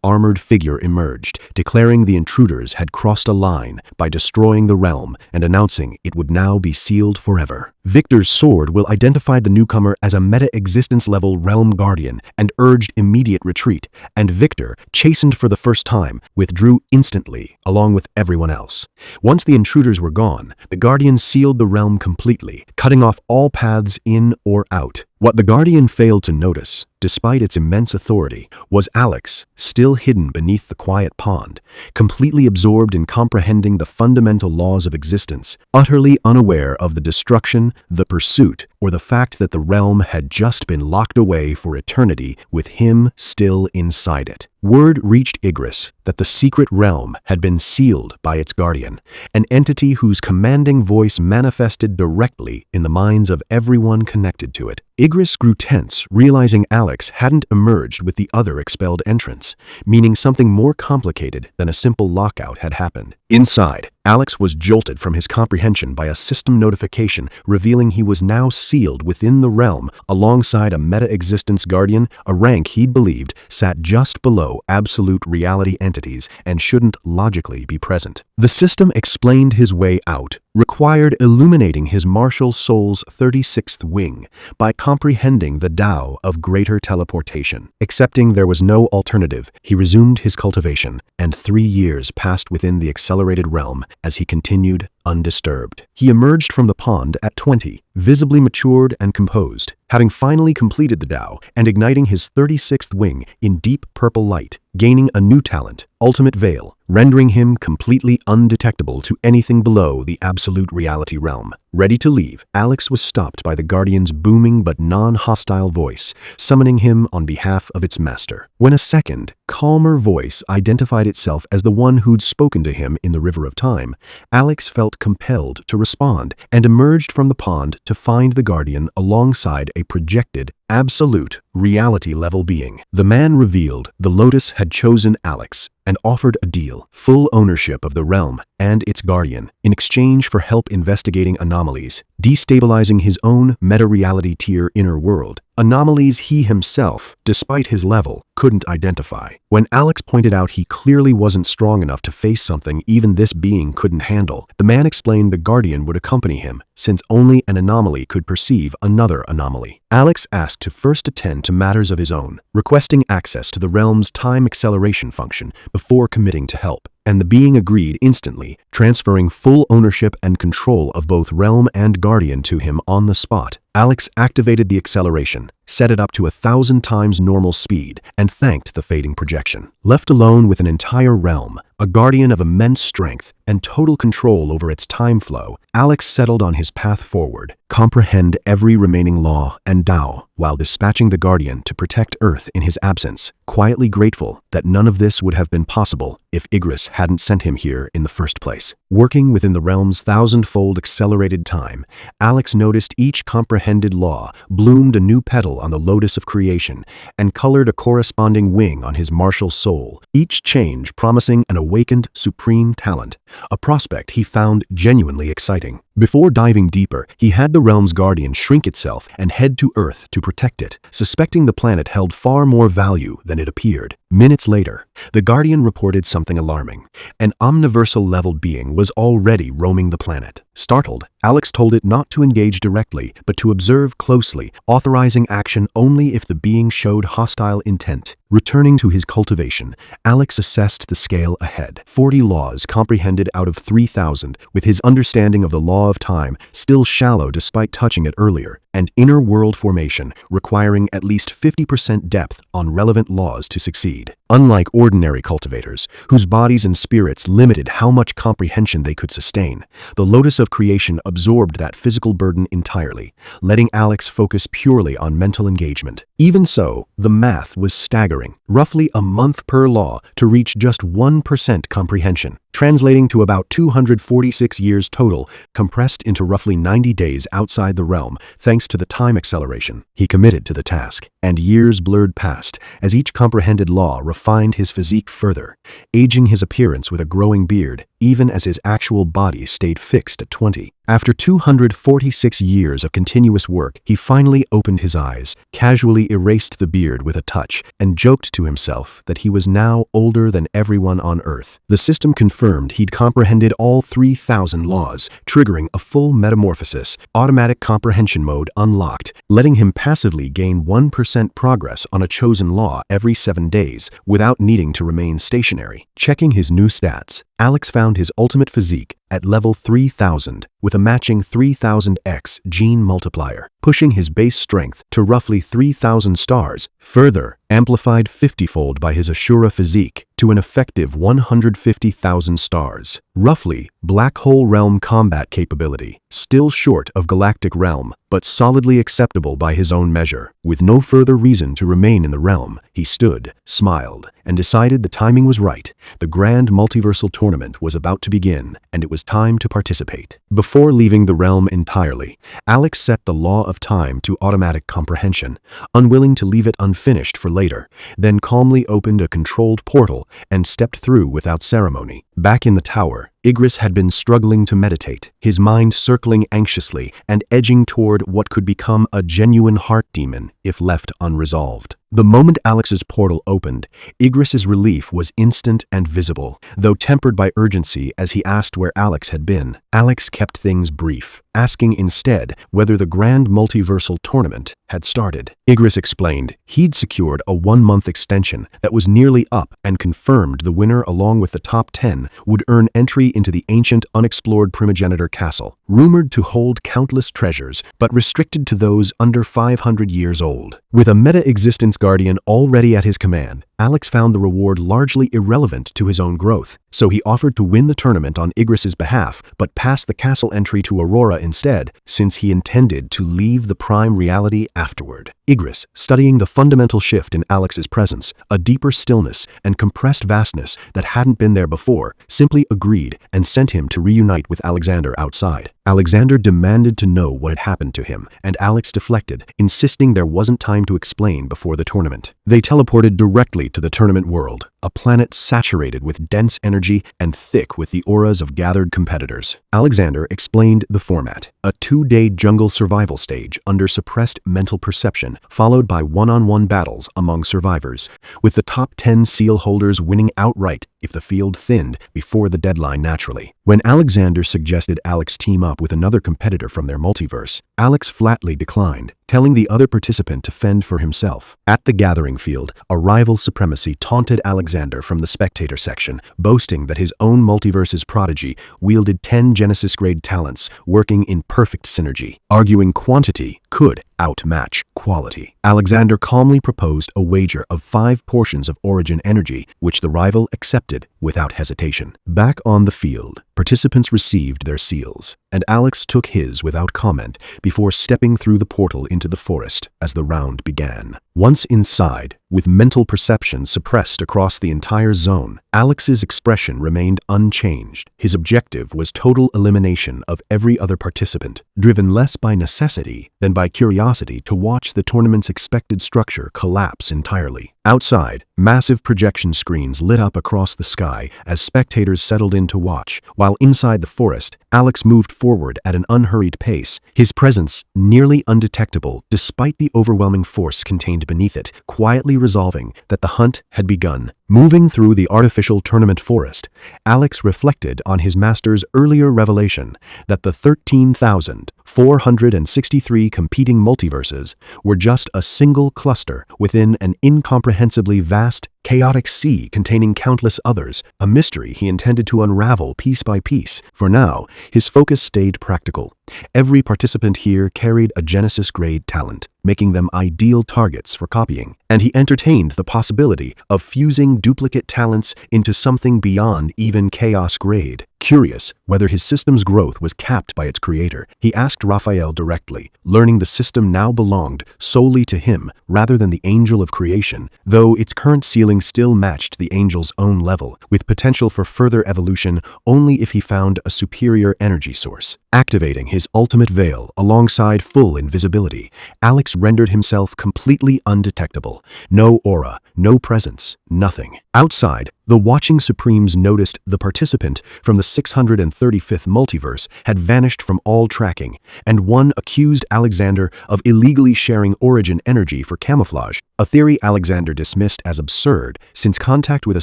armored figure emerged, declaring the intruders had crossed a line by destroying the realm and announcing it would now be sealed forever. Victor's sword will identify the newcomer as a meta-existence level realm guardian and urged immediate retreat, and Victor, chastened for the first time, withdrew instantly along with everyone else. Once the intruders were gone, the guardian sealed the realm completely, cutting off all paths in or out. What the Guardian failed to notice, despite its immense authority, was Alex, still hidden beneath the quiet pond, completely absorbed in comprehending the fundamental laws of existence, utterly unaware of the destruction, the pursuit, or the fact that the realm had just been locked away for eternity with him still inside it. Word reached Igris that the secret realm had been sealed by its guardian, an entity whose commanding voice manifested directly in the minds of everyone connected to it. Igris grew tense, realizing Alex hadn't emerged with the other expelled entrants, meaning something more complicated than a simple lockout had happened. Inside, Alex was jolted from his comprehension by a system notification revealing he was now sealed within the realm alongside a meta-existence guardian, a rank he'd believed sat just below absolute reality entities and shouldn't logically be present. The system explained his way out, required illuminating his martial soul's 36th wing by comprehending the Tao of greater teleportation. Accepting there was no alternative, he resumed his cultivation, and 3 years passed within the accelerated realm as he continued undisturbed. He emerged from the pond at 20, visibly matured and composed, having finally completed the Tao and igniting his 36th wing in deep purple light, gaining a new talent, Ultimate Veil, rendering him completely undetectable to anything below the absolute reality realm. Ready to leave, Alex was stopped by the Guardian's booming but non-hostile voice, summoning him on behalf of its master. When a second, calmer voice identified itself as the one who'd spoken to him in the River of Time, Alex felt compelled to respond and emerged from the pond to find the Guardian alongside a projected, absolute, reality-level being. The man revealed the Lotus had chosen Alex and offered a deal, full ownership of the realm and its guardian, in exchange for help investigating anomalies, destabilizing his own meta-reality tier inner world, anomalies he himself, despite his level, couldn't identify. When Alex pointed out he clearly wasn't strong enough to face something even this being couldn't handle, the man explained the Guardian would accompany him, since only an anomaly could perceive another anomaly. Alex asked to first attend to matters of his own, requesting access to the realm's time acceleration function before committing to help, and the being agreed instantly, transferring full ownership and control of both realm and guardian to him on the spot. Alex activated the acceleration, set it up to 1,000 times normal speed, and thanked the fading projection. Left alone with an entire realm, a guardian of immense strength and total control over its time flow, Alex settled on his path forward, comprehend every remaining law and Tao, while dispatching the guardian to protect Earth in his absence, quietly grateful that none of this would have been possible if Igris hadn't sent him here in the first place. Working within the realm's thousand-fold accelerated time, Alex noticed each comprehended law bloomed a new petal on the lotus of creation and colored a corresponding wing on his martial soul, each change promising an awakened supreme talent, a prospect he found genuinely exciting. Before diving deeper, he had the realm's guardian shrink itself and head to Earth to protect it, suspecting the planet held far more value than it appeared. Minutes later, the guardian reported something alarming. An omniversal-level being was already roaming the planet. Startled, Alex told it not to engage directly, but to observe closely, authorizing action only if the being showed hostile intent. Returning to his cultivation, Alex assessed the scale ahead. 40 laws comprehended out of 3,000, with his understanding of the law of time still shallow despite touching it earlier, and inner world formation requiring at least 50% depth on relevant laws to succeed. Unlike ordinary cultivators, whose bodies and spirits limited how much comprehension they could sustain, the Lotus of Creation absorbed that physical burden entirely, letting Alex focus purely on mental engagement. Even so, the math was staggering. Roughly a month per law to reach just 1% comprehension, translating to about 246 years total, compressed into roughly 90 days outside the realm thanks to the time acceleration. He committed to the task, and years blurred past as each comprehended law refined his physique further, aging his appearance with a growing beard, even as his actual body stayed fixed at 20. After 246 years of continuous work, he finally opened his eyes, casually erased the beard with a touch, and joked to himself that he was now older than everyone on Earth. The system confirmed he'd comprehended all 3,000 laws, triggering a full metamorphosis, automatic comprehension mode unlocked, letting him passively gain 1% progress on a chosen law every 7 days without needing to remain stationary. Checking his new stats, Alex found his ultimate physique at level 3000 with a matching 3000x gene multiplier, pushing his base strength to roughly 3000 stars, further amplified 50-fold by his Ashura physique to an effective 150,000 stars. Roughly black hole realm combat capability, still short of galactic realm, but solidly acceptable by his own measure. With no further reason to remain in the realm, he stood, smiled, and decided the timing was right. The grand multiversal tournament was about to begin, and it was time to participate. Before leaving the realm entirely, Alex set the law of time to automatic comprehension, unwilling to leave it unfinished for later, then calmly opened a controlled portal and stepped through without ceremony. Back in the tower, Igris had been struggling to meditate, his mind circling anxiously and edging toward what could become a genuine heart demon if left unresolved. The moment Alex's portal opened, Igris's relief was instant and visible, though tempered by urgency as he asked where Alex had been. Alex kept things brief, asking instead whether the grand multiversal tournament had started. Igris explained he'd secured a 1-month extension that was nearly up and confirmed the winner along with the top 10 would earn entry into the ancient unexplored primogenitor castle, rumored to hold countless treasures but restricted to those under 500 years old. With a meta-existence guardian already at his command, Alex found the reward largely irrelevant to his own growth, so he offered to win the tournament on Igris's behalf but pass the castle entry to Aurora instead, since he intended to leave the prime reality afterward. Igris, studying the fundamental shift in Alex's presence, a deeper stillness and compressed vastness that hadn't been there before, simply agreed and sent him to reunite with Alexander outside. Alexander demanded to know what had happened to him, and Alex deflected, insisting there wasn't time to explain before the tournament. They teleported directly to the tournament world, a planet saturated with dense energy and thick with the auras of gathered competitors. Alexander explained the format: a 2-day jungle survival stage under suppressed mental perception, followed by one-on-one battles among survivors, with the top 10 seal holders winning outright if the field thinned before the deadline naturally. When Alexander suggested Alex team up with another competitor from their multiverse, Alex flatly declined, telling the other participant to fend for himself. At the gathering field, a rival supremacy taunted Alexander from the spectator section, boasting that his own multiverse's prodigy wielded 10 Genesis-grade talents, working in perfect synergy. Arguing quantity could outmatch quality. Alexander calmly proposed a wager of 5 portions of origin energy, which the rival accepted without hesitation. Back on the field, participants received their seals, and Alex took his without comment before stepping through the portal into the forest as the round began. Once inside, with mental perception suppressed across the entire zone, Alex's expression remained unchanged. His objective was total elimination of every other participant, driven less by necessity than by curiosity to watch the tournament's expected structure collapse entirely. Outside, massive projection screens lit up across the sky as spectators settled in to watch, while inside the forest, Alex moved forward at an unhurried pace, his presence nearly undetectable despite the overwhelming force contained beneath it, quietly resolving that the hunt had begun. Moving through the artificial tournament forest, Alex reflected on his master's earlier revelation that the 13,463 competing multiverses were just a single cluster within an incomprehensibly vast, chaotic sea containing countless others, a mystery he intended to unravel piece by piece. For now, his focus stayed practical. Every participant here carried a Genesis-grade talent, making them ideal targets for copying, and he entertained the possibility of fusing duplicate talents into something beyond even chaos grade. Curious whether his system's growth was capped by its creator, he asked Raphael directly, learning the system now belonged solely to him rather than the angel of creation, though its current ceiling still matched the angel's own level, with potential for further evolution only if he found a superior energy source. Activating his ultimate veil alongside full invisibility, Alex rendered himself completely undetectable. No aura, no presence, nothing. Outside, the watching Supremes noticed the participant from the 635th multiverse had vanished from all tracking, and one accused Alexander of illegally sharing origin energy for camouflage, a theory Alexander dismissed as absurd since contact with a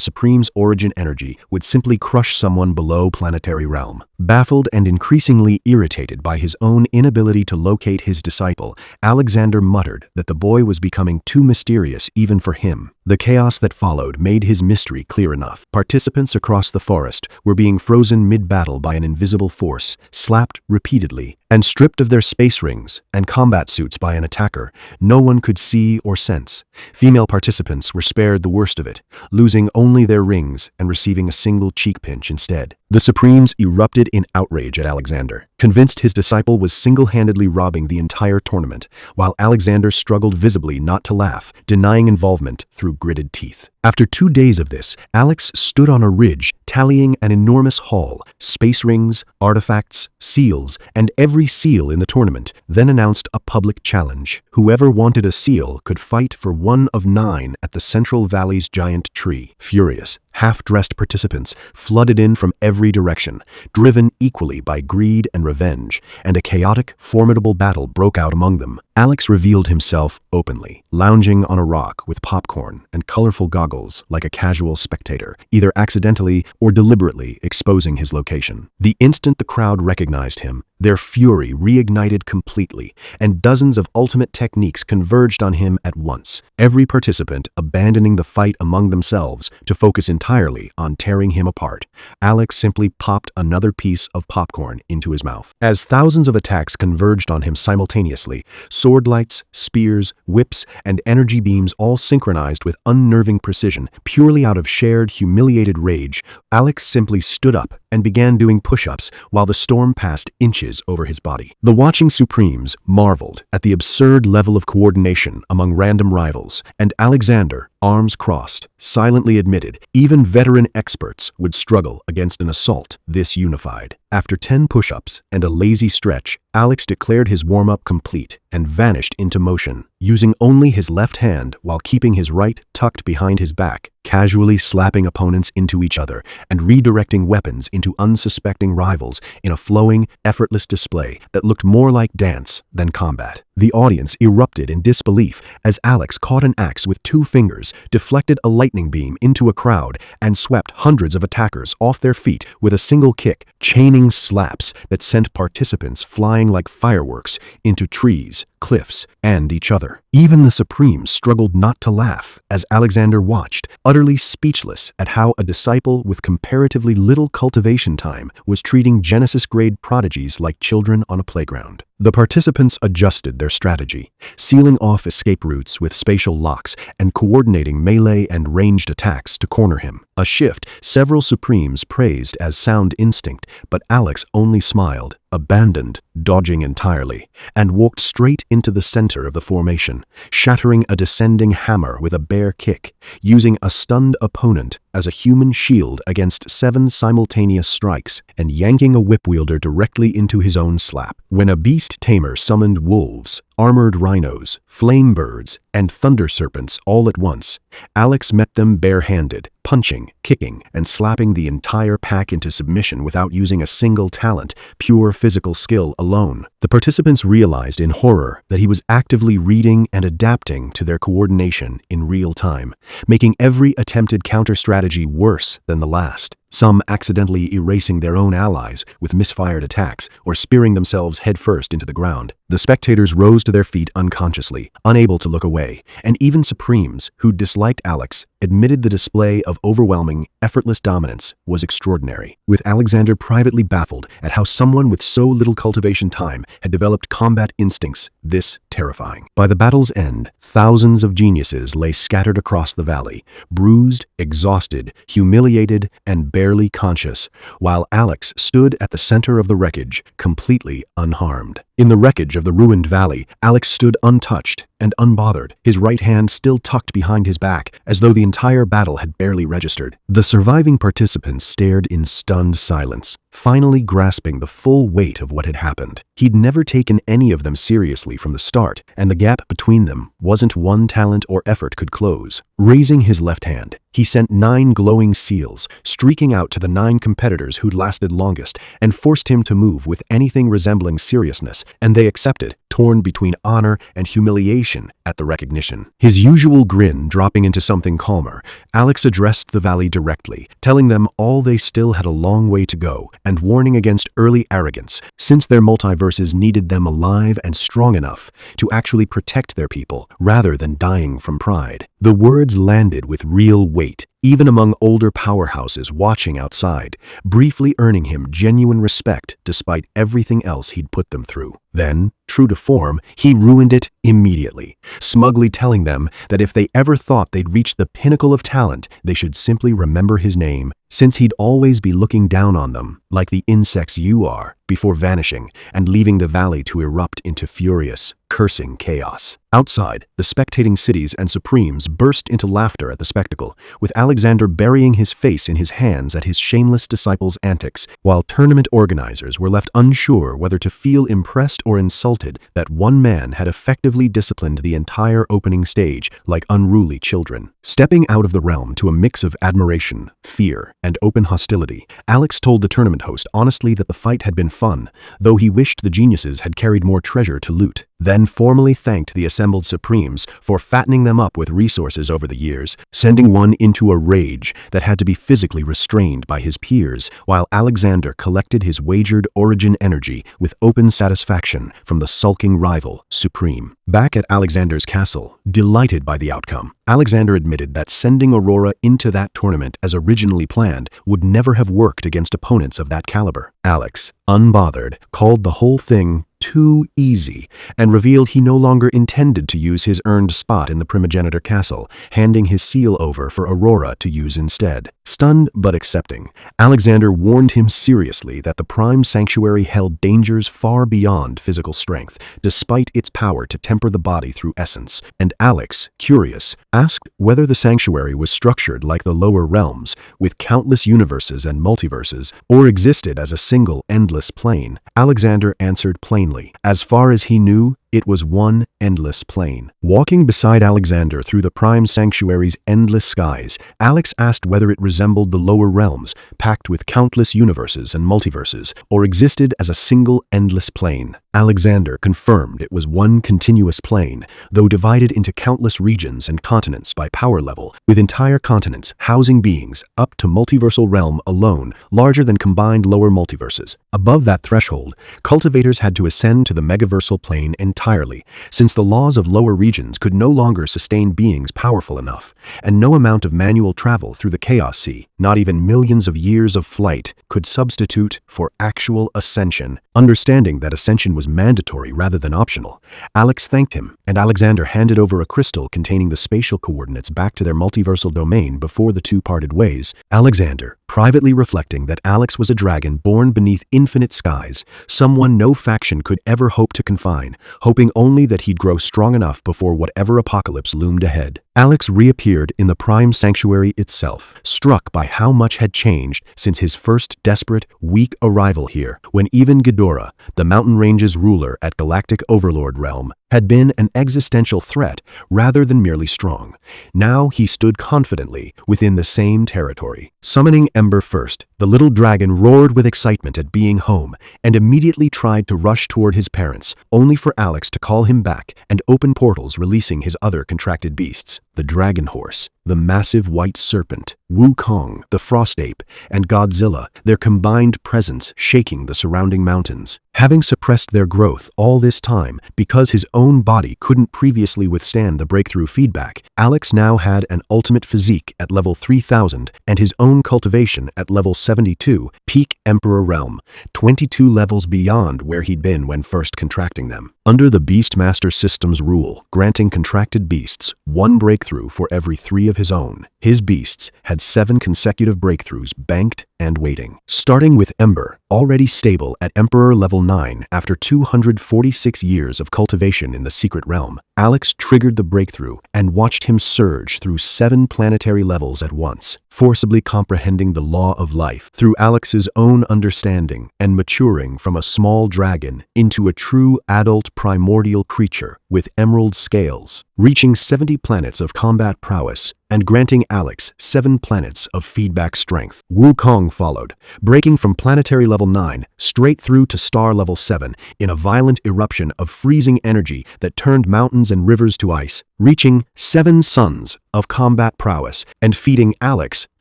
Supreme's origin energy would simply crush someone below planetary realm. Baffled and increasingly irritated by his own inability to locate his disciple, Alexander muttered that the boy was becoming too mysterious even for him. The chaos that followed made his mystery clear enough. Participants across the forest were being frozen mid-battle by an invisible force, slapped repeatedly, and stripped of their space rings and combat suits by an attacker no one could see or sense. Female participants were spared the worst of it, losing only their rings and receiving a single cheek pinch instead. The Supremes erupted in outrage at Alexander, convinced his disciple was single-handedly robbing the entire tournament, while Alexander struggled visibly not to laugh, denying involvement through gritted teeth. After 2 days of this, Alex stood on a ridge, tallying an enormous haul, space rings, artifacts, seals, and every seal in the tournament, then announced a public challenge. Whoever wanted a seal could fight for one of 9 at the Central Valley's giant tree. Furious, half-dressed participants flooded in from every direction, driven equally by greed and revenge, and a chaotic, formidable battle broke out among them. Alex revealed himself openly, lounging on a rock with popcorn and colorful goggles like a casual spectator, either accidentally or deliberately exposing his location. The instant the crowd recognized him, their fury reignited completely, and dozens of ultimate techniques converged on him at once, every participant abandoning the fight among themselves to focus entirely on tearing him apart. Alex simply popped another piece of popcorn into his mouth. As thousands of attacks converged on him simultaneously, sword lights, spears, whips, and energy beams all synchronized with unnerving precision, purely out of shared, humiliated rage, Alex simply stood up and began doing push-ups while the storm passed inches over his body. The watching Supremes marveled at the absurd level of coordination among random rivals, and Alexander, arms crossed, silently admitted even veteran experts would struggle against an assault this unified. After 10 push-ups and a lazy stretch, Alex declared his warm-up complete and vanished into motion, using only his left hand while keeping his right tucked behind his back, casually slapping opponents into each other and redirecting weapons into unsuspecting rivals in a flowing, effortless display that looked more like dance than combat. The audience erupted in disbelief as Alex caught an axe with 2 fingers, deflected a lightning beam into a crowd, and swept hundreds of attackers off their feet with a single kick, chaining slaps that sent participants flying like fireworks into trees, cliffs, and each other. Even the Supremes struggled not to laugh as Alexander watched, utterly speechless at how a disciple with comparatively little cultivation time was treating Genesis-grade prodigies like children on a playground. The participants adjusted their strategy, sealing off escape routes with spatial locks and coordinating melee and ranged attacks to corner him, a shift several Supremes praised as sound instinct, but Alex only smiled, abandoned dodging entirely, and walked straight into the center of the formation, shattering a descending hammer with a bare kick, using a stunned opponent as a human shield against 7 simultaneous strikes, and yanking a whip wielder directly into his own slap. When a beast tamer summoned wolves, armored rhinos, flame birds, and thunder serpents all at once, Alex met them bare-handed, punching, kicking, and slapping the entire pack into submission without using a single talent, pure physical skill alone. The participants realized in horror that he was actively reading and adapting to their coordination in real time, making every attempted counter-strategy worse than the last. Some accidentally erasing their own allies with misfired attacks or spearing themselves headfirst into the ground. The spectators rose to their feet unconsciously, unable to look away, and even Supremes, who disliked Alex, admitted the display of overwhelming, effortless dominance was extraordinary, with Alexander privately baffled at how someone with so little cultivation time had developed combat instincts this terrifying. By the battle's end, thousands of geniuses lay scattered across the valley, bruised, exhausted, humiliated, and barely conscious, while Alex stood at the center of the wreckage, completely unharmed. In the wreckage of the ruined valley, Alex stood untouched and unbothered, his right hand still tucked behind his back, as though the entire battle had barely registered. The surviving participants stared in stunned silence, finally grasping the full weight of what had happened. He'd never taken any of them seriously from the start, and the gap between them wasn't one talent or effort could close. Raising his left hand, he sent 9 glowing seals, streaking out to the 9 competitors who'd lasted longest, and forced him to move with anything resembling seriousness, and they accepted, torn between honor and humiliation at the recognition. His usual grin dropping into something calmer, Alex addressed the valley directly, telling them all they still had a long way to go, and warning against early arrogance, since their multiverses needed them alive and strong enough to actually protect their people rather than dying from pride. The words landed with real weight, even among older powerhouses watching outside, briefly earning him genuine respect despite everything else he'd put them through. Then, true to form, he ruined it immediately, smugly telling them that if they ever thought they'd reached the pinnacle of talent, they should simply remember his name, since he'd always be looking down on them, like the insects you are, before vanishing and leaving the valley to erupt into furious, cursing chaos. Outside, the spectating cities and Supremes burst into laughter at the spectacle, with Alexander burying his face in his hands at his shameless disciples' antics, while tournament organizers were left unsure whether to feel impressed or insulted that one man had effectively disciplined the entire opening stage like unruly children. Stepping out of the realm to a mix of admiration, fear, and open hostility, Alex told the tournament host honestly that the fight had been fun, though he wished the geniuses had carried more treasure to loot, then formally thanked the assembled Supremes for fattening them up with resources over the years, sending one into a rage that had to be physically restrained by his peers, while Alexander collected his wagered origin energy with open satisfaction from the sulking rival, Supreme. Back at Alexander's castle, delighted by the outcome, Alexander admitted that sending Aurora into that tournament as originally planned would never have worked against opponents of that caliber. Alex, unbothered, called the whole thing too easy, and revealed he no longer intended to use his earned spot in the primogenitor castle, handing his seal over for Aurora to use instead. Stunned but accepting, Alexander warned him seriously that the Prime Sanctuary held dangers far beyond physical strength, despite its power to temper the body through essence, and Alex, curious, asked whether the sanctuary was structured like the lower realms, with countless universes and multiverses, or existed as a single endless plane. Alexander answered plainly. As far as he knew, it was one endless plane. Walking beside Alexander through the Prime Sanctuary's endless skies, Alex asked whether it resembled the lower realms, packed with countless universes and multiverses, or existed as a single endless plane. Alexander confirmed it was one continuous plane, though divided into countless regions and continents by power level, with entire continents housing beings up to multiversal realm alone, larger than combined lower multiverses. Above that threshold, cultivators had to ascend to the megaversal plane entirely, entirely, since the laws of lower regions could no longer sustain beings powerful enough, and no amount of manual travel through the Chaos Sea, not even millions of years of flight, could substitute for actual ascension. Understanding that ascension was mandatory rather than optional, Alex thanked him, and Alexander handed over a crystal containing the spatial coordinates back to their multiversal domain before the two parted ways. Alexander, privately reflecting that Alex was a dragon born beneath infinite skies, someone no faction could ever hope to confine, hoping only that he'd grow strong enough before whatever apocalypse loomed ahead. Alex reappeared in the Prime Sanctuary itself, struck by how much had changed since his first desperate, weak arrival here, when even Ghidorah, the mountain range's ruler at Galactic Overlord Realm, had been an existential threat rather than merely strong. Now he stood confidently within the same territory. Summoning Ember first, the little dragon roared with excitement at being home and immediately tried to rush toward his parents, only for Alex to call him back and open portals releasing his other contracted beasts. The dragon horse, the massive white serpent, Wukong, the frost ape, and Godzilla, their combined presence shaking the surrounding mountains. Having suppressed their growth all this time because his own body couldn't previously withstand the breakthrough feedback, Alex now had an ultimate physique at level 3000 and his own cultivation at level 72, peak Emperor realm, 22 levels beyond where he'd been when first contracting them. Under the Beastmaster system's rule, granting contracted beasts one breakthrough for every 3 of his own, his beasts had 7 consecutive breakthroughs banked and waiting. Starting with Ember, already stable at Emperor level 9 after 246 years of cultivation in the secret realm, Alex triggered the breakthrough and watched him surge through 7 planetary levels at once, forcibly comprehending the law of life through Alex's own understanding and maturing from a small dragon into a true adult primordial creature with emerald scales, reaching 70 planets of combat prowess and granting Alex 7 planets of feedback strength. Wukong followed, breaking from planetary level 9 straight through to star level 7 in a violent eruption of freezing energy that turned mountains and rivers to ice, reaching 7 suns of combat prowess and feeding Alex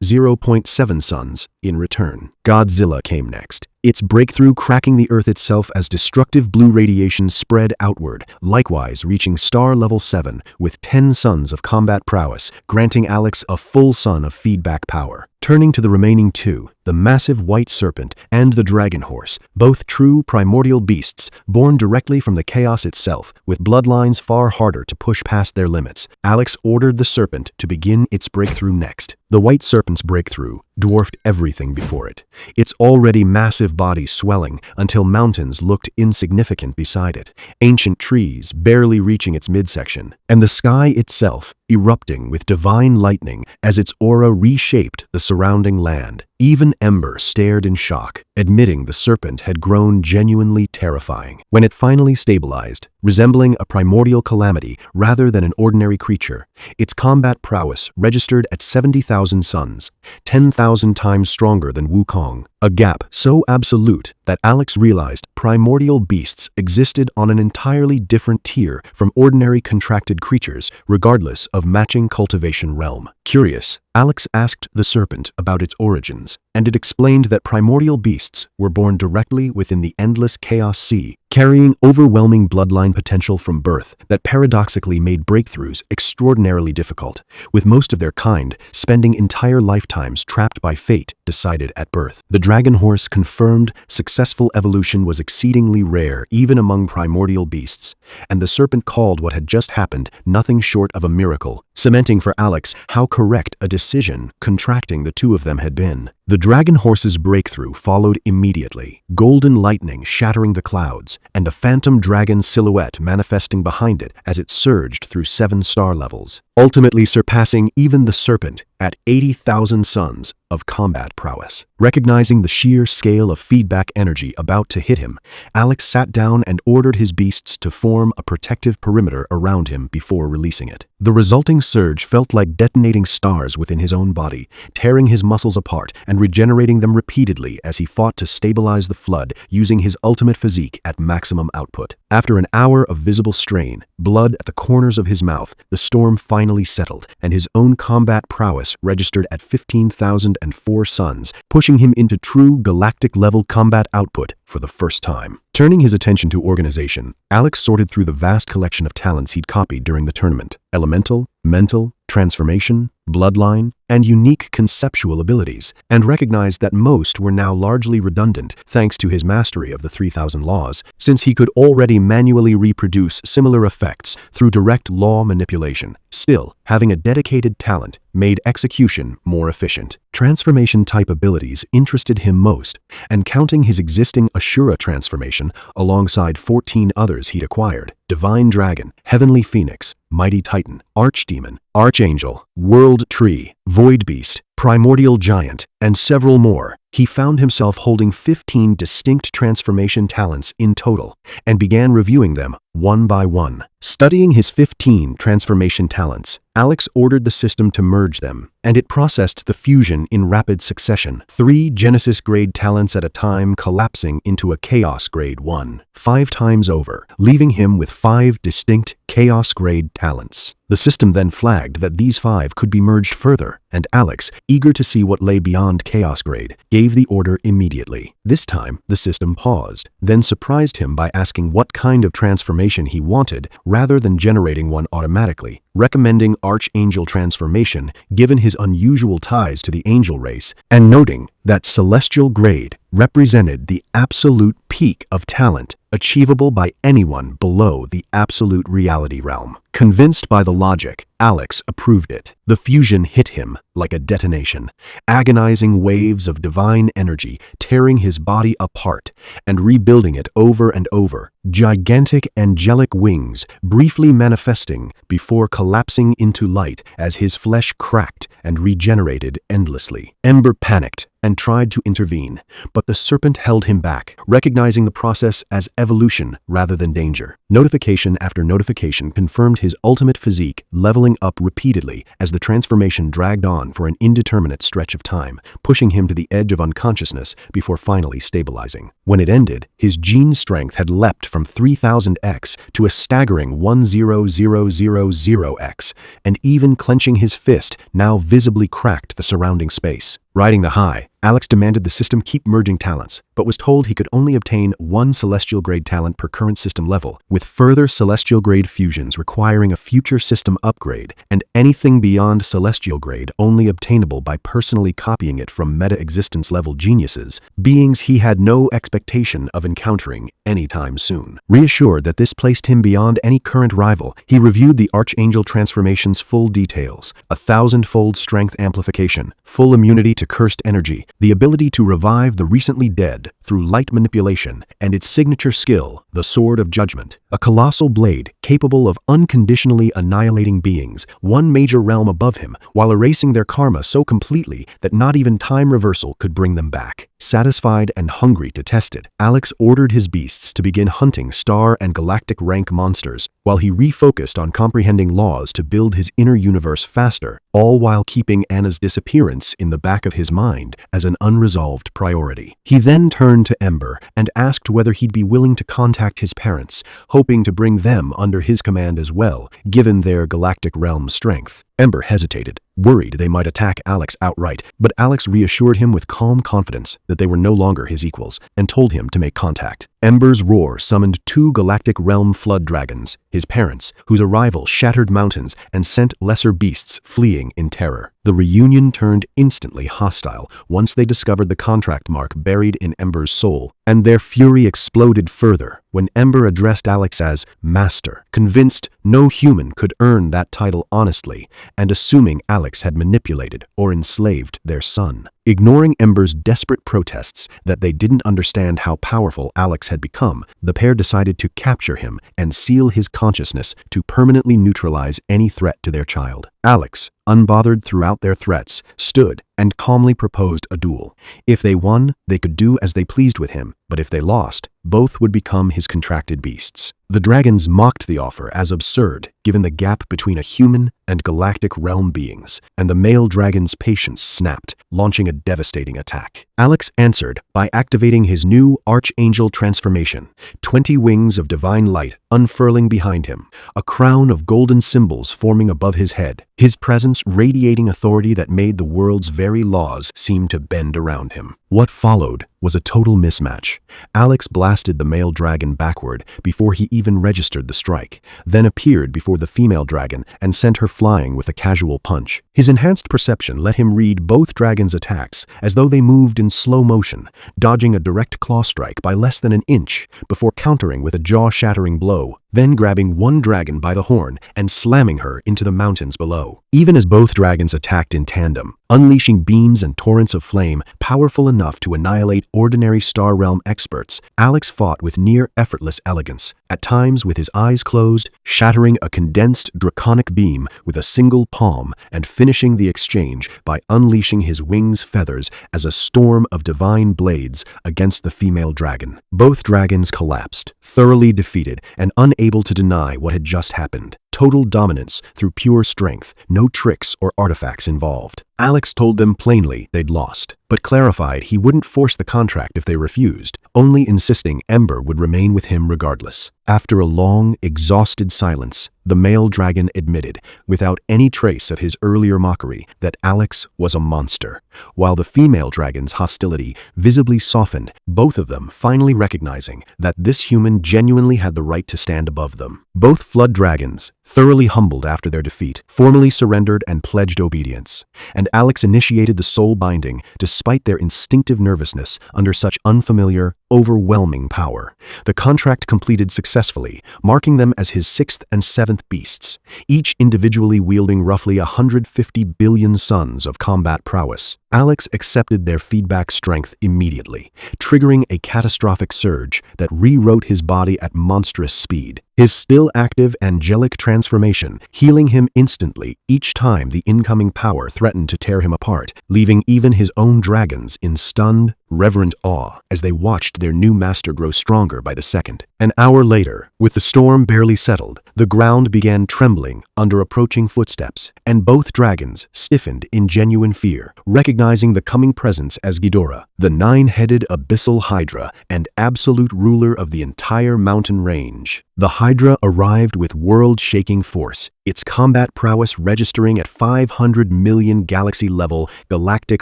0.7 suns in return. Godzilla came next, its breakthrough cracking the Earth itself as destructive blue radiation spread outward, likewise reaching star level 7 with 10 suns of combat prowess, granting Alex a full sun of feedback power. Turning to the remaining 2, the massive white serpent and the dragon horse, both true primordial beasts born directly from the chaos itself, with bloodlines far harder to push past their limits, Alex ordered the serpent to begin its breakthrough next. The white serpent's breakthrough dwarfed everything before it, its already massive body swelling until mountains looked insignificant beside it, ancient trees barely reaching its midsection, and the sky itself erupting with divine lightning as its aura reshaped the surrounding land. Even Ember stared in shock, admitting the serpent had grown genuinely terrifying. When it finally stabilized, resembling a primordial calamity rather than an ordinary creature, its combat prowess registered at 70,000 suns, 10,000 times stronger than Wukong, a gap so absolute that Alex realized primordial beasts existed on an entirely different tier from ordinary contracted creatures, regardless of matching cultivation realm. Curious, Alex asked the serpent about its origins, and it explained that primordial beasts were born directly within the endless chaos sea, carrying overwhelming bloodline potential from birth that paradoxically made breakthroughs extraordinarily difficult, with most of their kind spending entire lifetimes trapped by fate decided at birth. The dragon horse confirmed successful evolution was exceedingly rare even among primordial beasts, and the serpent called what had just happened nothing short of a miracle, cementing for Alex how correct a decision contracting the 2 of them had been. The dragon horse's breakthrough followed immediately, golden lightning shattering the clouds, and a phantom dragon silhouette manifesting behind it as it surged through 7 star levels, ultimately surpassing even the serpent at 80,000 suns of combat prowess. Recognizing the sheer scale of feedback energy about to hit him, Alex sat down and ordered his beasts to form a protective perimeter around him before releasing it. The resulting surge felt like detonating stars within his own body, tearing his muscles apart and regenerating them repeatedly as he fought to stabilize the flood using his ultimate physique at maximum output. After an hour of visible strain, blood at the corners of his mouth, the storm finally finally settled, and his own combat prowess registered at 15,004 suns, pushing him into true galactic-level combat output for the first time. Turning his attention to organization, Alex sorted through the vast collection of talents he'd copied during the tournament: elemental, mental, transformation, bloodline, and unique conceptual abilities, and recognized that most were now largely redundant thanks to his mastery of the 3,000 laws, since he could already manually reproduce similar effects through direct law manipulation. Still, having a dedicated talent made execution more efficient. Transformation-type abilities interested him most, and counting his existing Ashura transformation alongside 14 others he'd acquired: Divine Dragon, Heavenly Phoenix, Mighty Titan, Archdemon, Archangel, World Tree, Void Beast, Primordial Giant, and several more, he found himself holding 15 distinct transformation talents in total, and began reviewing them one by one. Studying his 15 transformation talents, Alex ordered the system to merge them, and it processed the fusion in rapid succession, 3 Genesis-grade talents at a time collapsing into a Chaos-grade one, 5 times over, leaving him with 5 distinct Chaos-grade talents. The system then flagged that these 5 could be merged further, and Alex, eager to see what lay beyond Chaos Grade, gave the order immediately. This time, the system paused, then surprised him by asking what kind of transformation he wanted rather than generating one automatically, recommending Archangel transformation given his unusual ties to the angel race, and noting that Celestial Grade represented the absolute peak of talent achievable by anyone below the absolute reality realm. Convinced by the logic, Alex approved it. The fusion hit him like a detonation, agonizing waves of divine energy tearing his body apart and rebuilding it over and over, gigantic angelic wings briefly manifesting before collapsing into light as his flesh cracked and regenerated endlessly. Ember panicked and tried to intervene, but the serpent held him back, recognizing the process as evolution rather than danger. Notification after notification confirmed his ultimate physique, leveling up repeatedly as the transformation dragged on for an indeterminate stretch of time, pushing him to the edge of unconsciousness before finally stabilizing. When it ended, his gene strength had leapt from 3000x to a staggering 10000x, and even clenching his fist now visibly cracked the surrounding space. Riding the high, Alex demanded the system keep merging talents, but was told he could only obtain 1 Celestial Grade talent per current system level, with further Celestial Grade fusions requiring a future system upgrade, and anything beyond Celestial Grade only obtainable by personally copying it from meta-existence level geniuses, beings he had no expectation of encountering anytime soon. Reassured that this placed him beyond any current rival, he reviewed the Archangel transformation's full details: 1,000-fold strength amplification, full immunity to cursed energy, the ability to revive the recently dead through light manipulation, and its signature skill, the Sword of Judgment, a colossal blade capable of unconditionally annihilating beings, one major realm above him, while erasing their karma so completely that not even time reversal could bring them back. Satisfied and hungry to test it, Alex ordered his beasts to begin hunting star and galactic rank monsters, while he refocused on comprehending laws to build his inner universe faster, all while keeping Anna's disappearance in the back of his mind as an unresolved priority. He then turned to Ember and asked whether he'd be willing to contact his parents, hoping to bring them under his command as well, given their galactic realm strength. Ember hesitated, worried they might attack Alex outright, but Alex reassured him with calm confidence that they were no longer his equals, and told him to make contact. Ember's roar summoned 2 galactic realm flood dragons, his parents, whose arrival shattered mountains and sent lesser beasts fleeing in terror. The reunion turned instantly hostile once they discovered the contract mark buried in Ember's soul, and their fury exploded further when Ember addressed Alex as Master, convinced no human could earn that title honestly, and assuming Alex had manipulated or enslaved their son. Ignoring Ember's desperate protests that they didn't understand how powerful Alex had become, the pair decided to capture him and seal his consciousness to permanently neutralize any threat to their child. Alex, unbothered throughout their threats, stood and calmly proposed a duel. If they won, they could do as they pleased with him, but if they lost, both would become his contracted beasts. The dragons mocked the offer as absurd, given the gap between a human and galactic realm beings, and the male dragon's patience snapped, launching a devastating attack. Alex answered by activating his new Archangel transformation, 20 wings of divine light unfurling behind him, a crown of golden symbols forming above his head, his presence radiating authority that made the world's very laws seem to bend around him. What followed was a total mismatch. Alex blasted the male dragon backward before he even registered the strike, then appeared before the female dragon and sent her flying with a casual punch. His enhanced perception let him read both dragons' attacks as though they moved in slow motion, dodging a direct claw strike by less than an inch before countering with a jaw-shattering blow, then grabbing one dragon by the horn and slamming her into the mountains below. Even as both dragons attacked in tandem, unleashing beams and torrents of flame powerful enough to annihilate ordinary Star Realm experts, Alex fought with near-effortless elegance, at times with his eyes closed, shattering a condensed draconic beam with a single palm and finishing the exchange by unleashing his wings' feathers as a storm of divine blades against the female dragon. Both dragons collapsed, thoroughly defeated and unable to deny what had just happened. Total dominance through pure strength, no tricks or artifacts involved. Alex told them plainly they'd lost, but clarified he wouldn't force the contract if they refused, only insisting Ember would remain with him regardless. After a long, exhausted silence, the male dragon admitted, without any trace of his earlier mockery, that Alex was a monster. While the female dragon's hostility visibly softened, both of them finally recognizing that this human genuinely had the right to stand above them. Both flood dragons, thoroughly humbled after their defeat, formally surrendered and pledged obedience. And Alex initiated the soul binding despite their instinctive nervousness under such unfamiliar, overwhelming power. The contract completed successfully, marking them as his 6th and 7th beasts, each individually wielding roughly 150 billion suns of combat prowess. Alex accepted their feedback strength immediately, triggering a catastrophic surge that rewrote his body at monstrous speed. His still active angelic transformation healing him instantly each time the incoming power threatened to tear him apart, leaving even his own dragons in stunned, reverent awe as they watched their new master grow stronger by the second. An hour later, with the storm barely settled, the ground began trembling under approaching footsteps, and both dragons stiffened in genuine fear, recognizing the coming presence as Ghidorah, the 9-headed abyssal hydra and absolute ruler of the entire mountain range. The Hydra arrived with world-shaking force, its combat prowess registering at 500 million galaxy-level galactic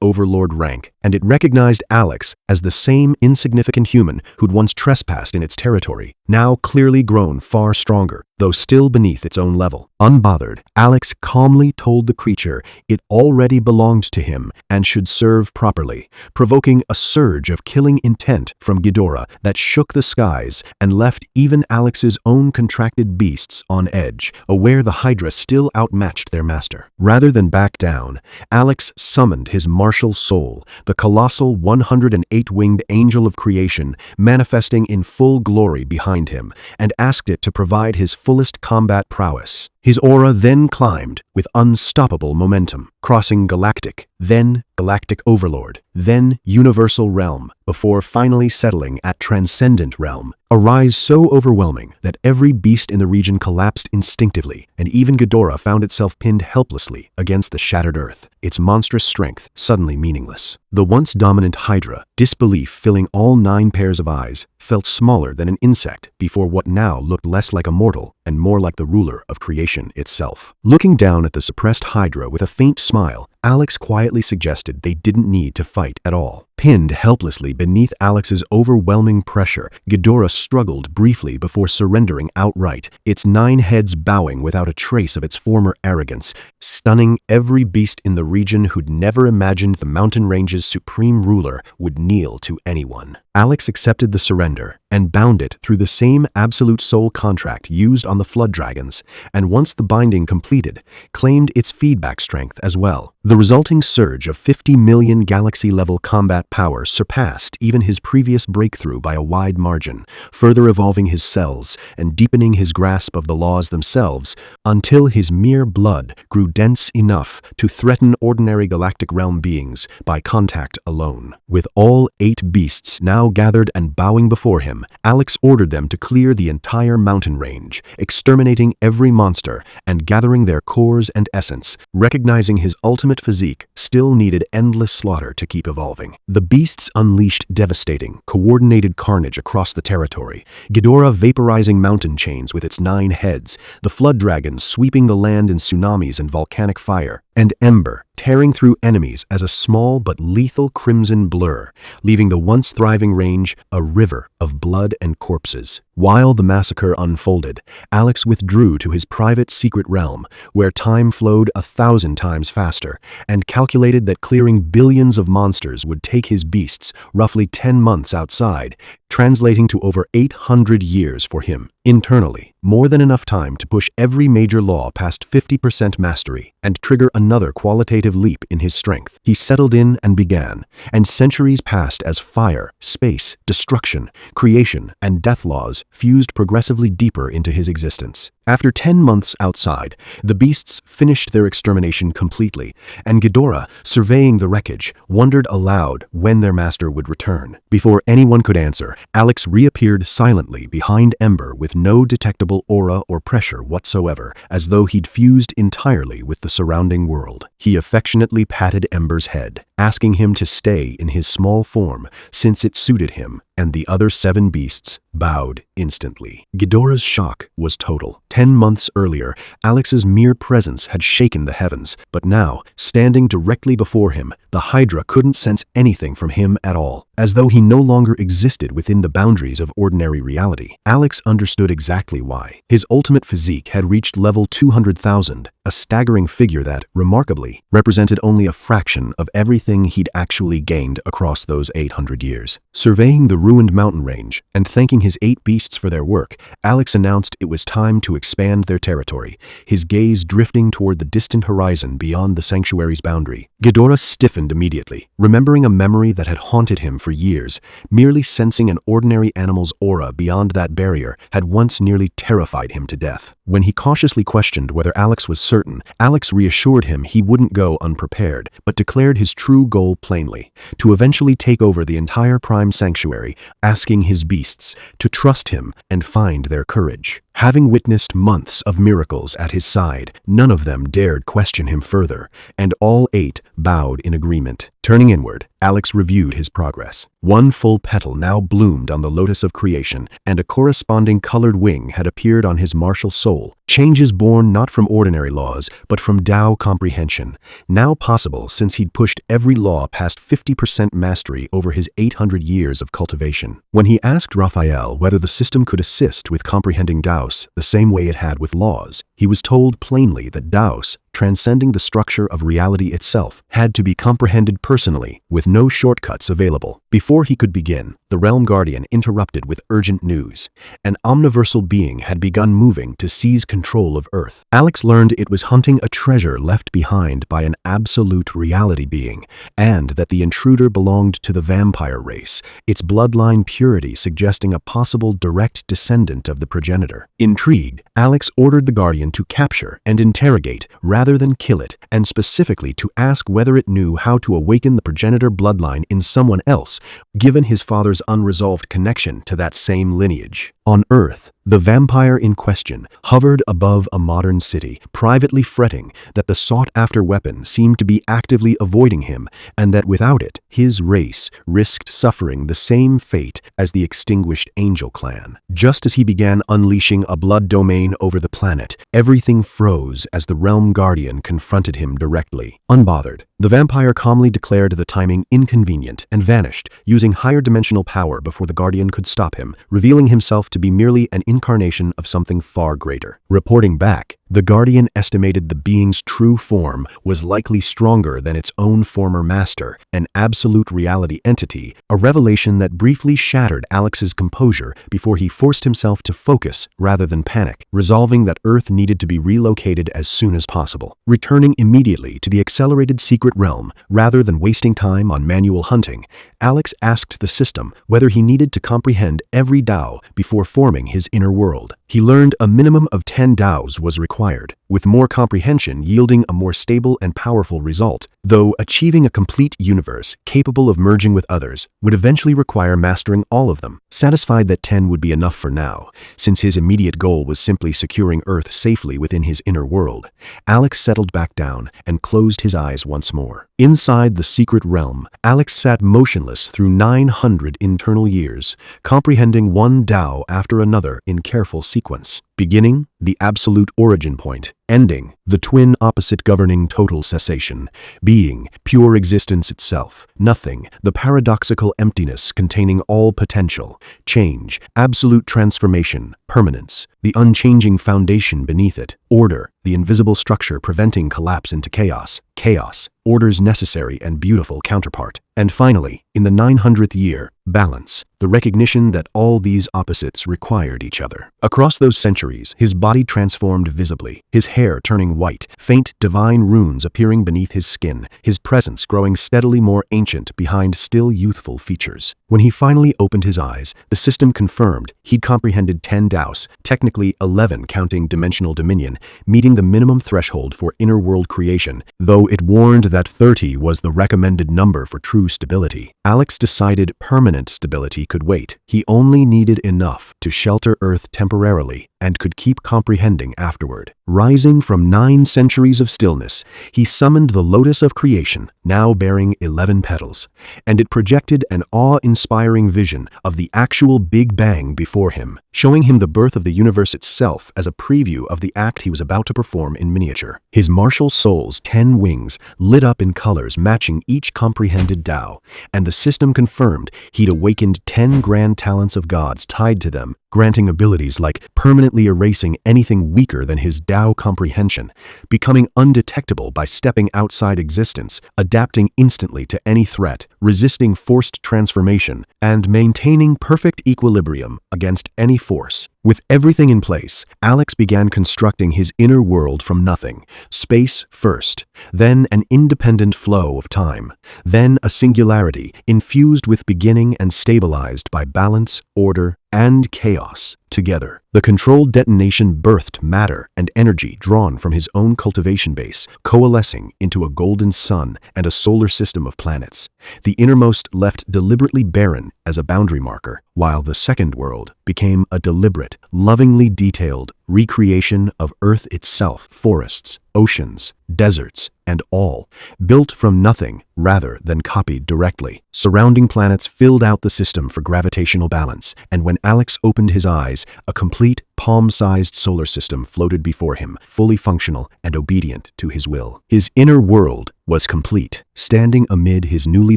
overlord rank, and it recognized Alex as the same insignificant human who'd once trespassed in its territory, now clearly grown far stronger, though still beneath its own level. Unbothered, Alex calmly told the creature it already belonged to him and should serve properly, provoking a surge of killing intent from Ghidorah that shook the skies and left even Alex's own contracted beasts on edge, aware the Hydra still outmatched their master. Rather than back down, Alex summoned his martial soul, the colossal 108-winged angel of creation manifesting in full glory behind him, and asked it to provide his fullest combat prowess. His aura then climbed with unstoppable momentum, crossing galactic, then galactic overlord, then universal realm, before finally settling at transcendent realm, a rise so overwhelming that every beast in the region collapsed instinctively, and even Ghidorah found itself pinned helplessly against the shattered earth, its monstrous strength suddenly meaningless. The once dominant Hydra, disbelief filling all 9 pairs of eyes, felt smaller than an insect before what now looked less like a mortal and more like the ruler of creation itself. Looking down at the suppressed Hydra with a faint smile, Alex quietly suggested they didn't need to fight at all. Pinned helplessly beneath Alex's overwhelming pressure, Ghidorah struggled briefly before surrendering outright, its 9 heads bowing without a trace of its former arrogance, stunning every beast in the region who'd never imagined the mountain range's supreme ruler would kneel to anyone. Alex accepted the surrender and bound it through the same absolute soul contract used on the flood dragons, and once the binding completed, claimed its feedback strength as well. The resulting surge of 50 million galaxy-level combat power surpassed even his previous breakthrough by a wide margin, further evolving his cells and deepening his grasp of the laws themselves until his mere blood grew dense enough to threaten ordinary galactic realm beings by contact alone. With all 8 beasts now gathered and bowing before him, Alex ordered them to clear the entire mountain range, exterminating every monster and gathering their cores and essence, recognizing his ultimate physique still needed endless slaughter to keep evolving. The beasts unleashed devastating, coordinated carnage across the territory, Ghidorah vaporizing mountain chains with its 9 heads, the flood dragons sweeping the land in tsunamis and volcanic fire, and Ember tearing through enemies as a small but lethal crimson blur, leaving the once thriving range a river of blood and corpses. While the massacre unfolded, Alex withdrew to his private secret realm, where time flowed 1,000 times faster, and calculated that clearing billions of monsters would take his beasts roughly 10 months outside, translating to over 800 years for him. Internally, more than enough time to push every major law past 50% mastery and trigger another qualitative leap in his strength. He settled in and began, and centuries passed as fire, space, destruction, creation, and death laws fused progressively deeper into his existence. After 10 months outside, the beasts finished their extermination completely, and Ghidorah, surveying the wreckage, wondered aloud when their master would return. Before anyone could answer, Alex reappeared silently behind Ember with no detectable aura or pressure whatsoever, as though he'd fused entirely with the surrounding world. He affectionately patted Ember's head, asking him to stay in his small form since it suited him, and the other 7 beasts bowed instantly. Ghidorah's shock was total. 10 months earlier, Alex's mere presence had shaken the heavens, but now, standing directly before him, the Hydra couldn't sense anything from him at all, as though he no longer existed within the boundaries of ordinary reality. Alex understood exactly why. His ultimate physique had reached level 200,000, a staggering figure that, remarkably, represented only a fraction of everything he'd actually gained across those 800 years. Surveying the ruined mountain range and thanking his 8 beasts for their work, Alex announced it was time to expand their territory, his gaze drifting toward the distant horizon beyond the sanctuary's boundary. Ghidorah stiffened immediately, remembering a memory that had haunted him for years. Merely sensing an ordinary animal's aura beyond that barrier had once nearly terrified him to death. When he cautiously questioned whether Alex was certain, Alex reassured him he wouldn't go unprepared, but declared his true goal plainly: to eventually take over the entire Prime Sanctuary, asking his beasts to trust him and find their courage. Having witnessed months of miracles at his side, none of them dared question him further, and all 8 bowed in agreement. Turning inward, Alex reviewed his progress. 1 full petal now bloomed on the lotus of creation, and a corresponding colored wing had appeared on his martial soul. Changes born not from ordinary laws, but from Tao comprehension, now possible since he'd pushed every law past 50% mastery over his 800 years of cultivation. When he asked Raphael whether the system could assist with comprehending Taos the same way it had with laws, he was told plainly that Taos, transcending the structure of reality itself, had to be comprehended personally, with no shortcuts available. Before he could begin, the Realm Guardian interrupted with urgent news. An omniversal being had begun moving to seize control of Earth. Alex learned it was hunting a treasure left behind by an absolute reality being, and that the intruder belonged to the vampire race, its bloodline purity suggesting a possible direct descendant of the progenitor. Intrigued, Alex ordered the Guardian to capture and interrogate rather than kill it, and specifically to ask whether it knew how to awaken the progenitor bloodline in someone else, given his father's unresolved connection to that same lineage. On Earth, the vampire in question hovered above a modern city, privately fretting that the sought-after weapon seemed to be actively avoiding him, and that without it, his race risked suffering the same fate as the extinguished Angel clan. Just as he began unleashing a blood domain over the planet, everything froze as the Realm Guardian confronted him directly. Unbothered, the vampire calmly declared the timing inconvenient and vanished, using higher dimensional power before the Guardian could stop him, revealing himself to be merely an incarnation of something far greater. Reporting back, The Guardian estimated the being's true form was likely stronger than its own former master, an absolute reality entity, a revelation that briefly shattered Alex's composure before he forced himself to focus rather than panic, resolving that Earth needed to be relocated as soon as possible. Returning immediately to the accelerated secret realm, rather than wasting time on manual hunting, Alex asked the system whether he needed to comprehend every Tao before forming his inner world. He learned a minimum of 10 Taos was required, with more comprehension yielding a more stable and powerful result, though achieving a complete universe capable of merging with others would eventually require mastering all of them. Satisfied that 10 would be enough for now, since his immediate goal was simply securing Earth safely within his inner world, Alex settled back down and closed his eyes once more. Inside the secret realm, Alex sat motionless through 900 internal years, comprehending one Tao after another in careful sequence. Beginning, the absolute origin point. Ending, the twin opposite governing total cessation. Being, pure existence itself. Nothing, the paradoxical emptiness containing all potential. Change, absolute transformation. Permanence, the unchanging foundation beneath it. Order, the invisible structure preventing collapse into chaos. Chaos, order's necessary and beautiful counterpart. And finally, in the 900th year, balance, the recognition that all these opposites required each other. Across those centuries, his body transformed visibly, his hair turning white, faint divine runes appearing beneath his skin, his presence growing steadily more ancient behind still youthful features. When he finally opened his eyes, the system confirmed he'd comprehended 10 Taos, technically 11 counting dimensional dominion, meeting the minimum threshold for inner world creation, though it warned that 30 was the recommended number for true stability. Alex decided permanent stability could wait. He only needed enough to shelter Earth temporarily and could keep comprehending afterward. Rising from 9 centuries of stillness, he summoned the lotus of creation, now bearing 11 petals, and it projected an awe-inspiring vision of the actual Big Bang before him, showing him the birth of the universe itself as a preview of the act he was about to perform in miniature. His martial soul's 10 wings lit up in colors matching each comprehended Tao, and the system confirmed he'd awakened 10 grand talents of gods tied to them, granting abilities like permanently erasing anything weaker than his Tao comprehension, becoming undetectable by stepping outside existence, adapting instantly to any threat, resisting forced transformation, and maintaining perfect equilibrium against any force. With everything in place, Alex began constructing his inner world from nothing, space first, then an independent flow of time, then a singularity infused with beginning and stabilized by balance, order, and chaos together. The controlled detonation birthed matter and energy drawn from his own cultivation base, coalescing into a golden sun and a solar system of planets. The innermost left deliberately barren as a boundary marker, while the second world became a deliberate, lovingly detailed recreation of Earth itself, forests, oceans, deserts, and all, built from nothing rather than copied directly. Surrounding planets filled out the system for gravitational balance, and when Alex opened his eyes, a complete, palm-sized solar system floated before him, fully functional and obedient to his will. His inner world was complete. Standing amid his newly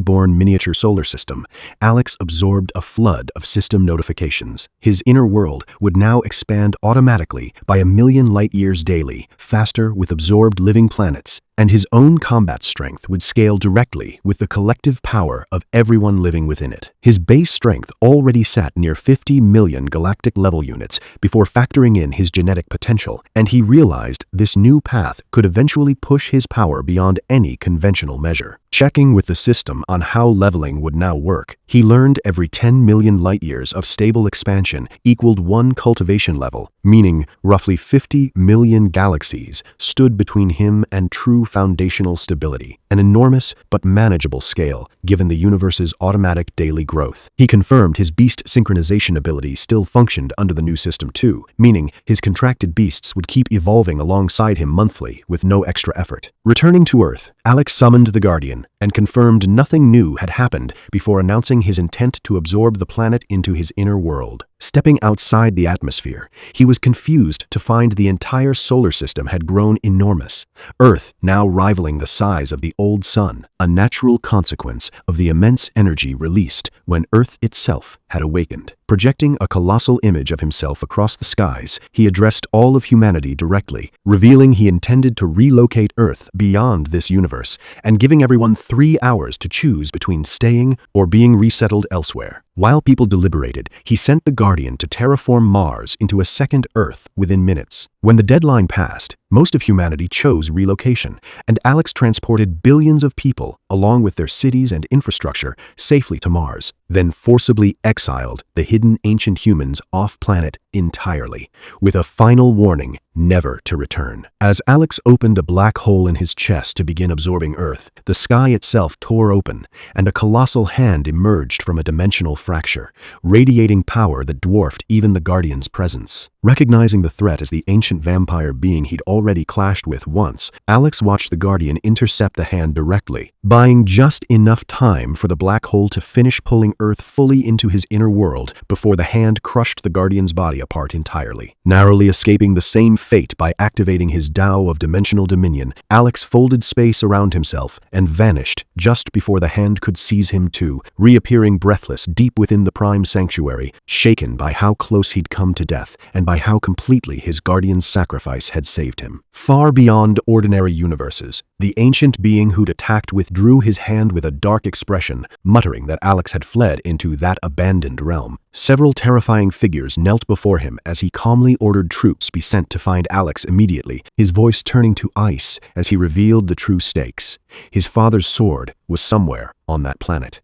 born miniature solar system, Alex absorbed a flood of system notifications. His inner world would now expand automatically by 1,000,000 light-years daily, faster with absorbed living planets, and his own combat strength would scale directly with the collective power of everyone living within it. His base strength already sat near 50 million galactic level units before factoring in his genetic potential, and he realized this new path could eventually push his power beyond any conventional measure. Checking with the system on how leveling would now work, he learned every 10 million light-years of stable expansion equaled 1 cultivation level, meaning roughly 50 million galaxies stood between him and true foundational stability, an enormous but manageable scale given the universe's automatic daily growth. He confirmed his beast synchronization ability still functioned under the new system too, meaning his contracted beasts would keep evolving alongside him monthly with no extra effort. Returning to Earth, Alex summoned the Guardian and confirmed nothing new had happened before announcing his intent to absorb the planet into his inner world. Stepping outside the atmosphere, he was confused to find the entire solar system had grown enormous, Earth now rivaling the size of the old sun, a natural consequence of the immense energy released when Earth itself had awakened. Projecting a colossal image of himself across the skies, he addressed all of humanity directly, revealing he intended to relocate Earth beyond this universe and giving everyone 3 hours to choose between staying or being resettled elsewhere. While people deliberated, he sent the Guardian to terraform Mars into a second Earth within minutes. When the deadline passed, most of humanity chose relocation, and Alex transported billions of people, along with their cities and infrastructure, safely to Mars, then forcibly exiled the hidden ancient humans off-planet entirely, with a final warning never to return. As Alex opened a black hole in his chest to begin absorbing Earth, the sky itself tore open, and a colossal hand emerged from a dimensional fracture, radiating power that dwarfed even the Guardian's presence. Recognizing the threat as the ancient vampire being he'd already clashed with once, Alex watched the Guardian intercept the hand directly, buying just enough time for the black hole to finish pulling Earth fully into his inner world before the hand crushed the Guardian's body apart entirely. Narrowly escaping the same fate by activating his Tao of dimensional dominion, Alex folded space around himself and vanished just before the hand could seize him too, reappearing breathless deep within the Prime Sanctuary, shaken by how close he'd come to death and by how completely his Guardian's sacrifice had saved him. Far beyond ordinary universes, the ancient being who'd attacked withdrew his hand with a dark expression, muttering that Alex had fled into that abandoned realm. Several terrifying figures knelt before him as he calmly ordered troops be sent to find Alex immediately, his voice turning to ice as he revealed the true stakes. His father's sword was somewhere on that planet.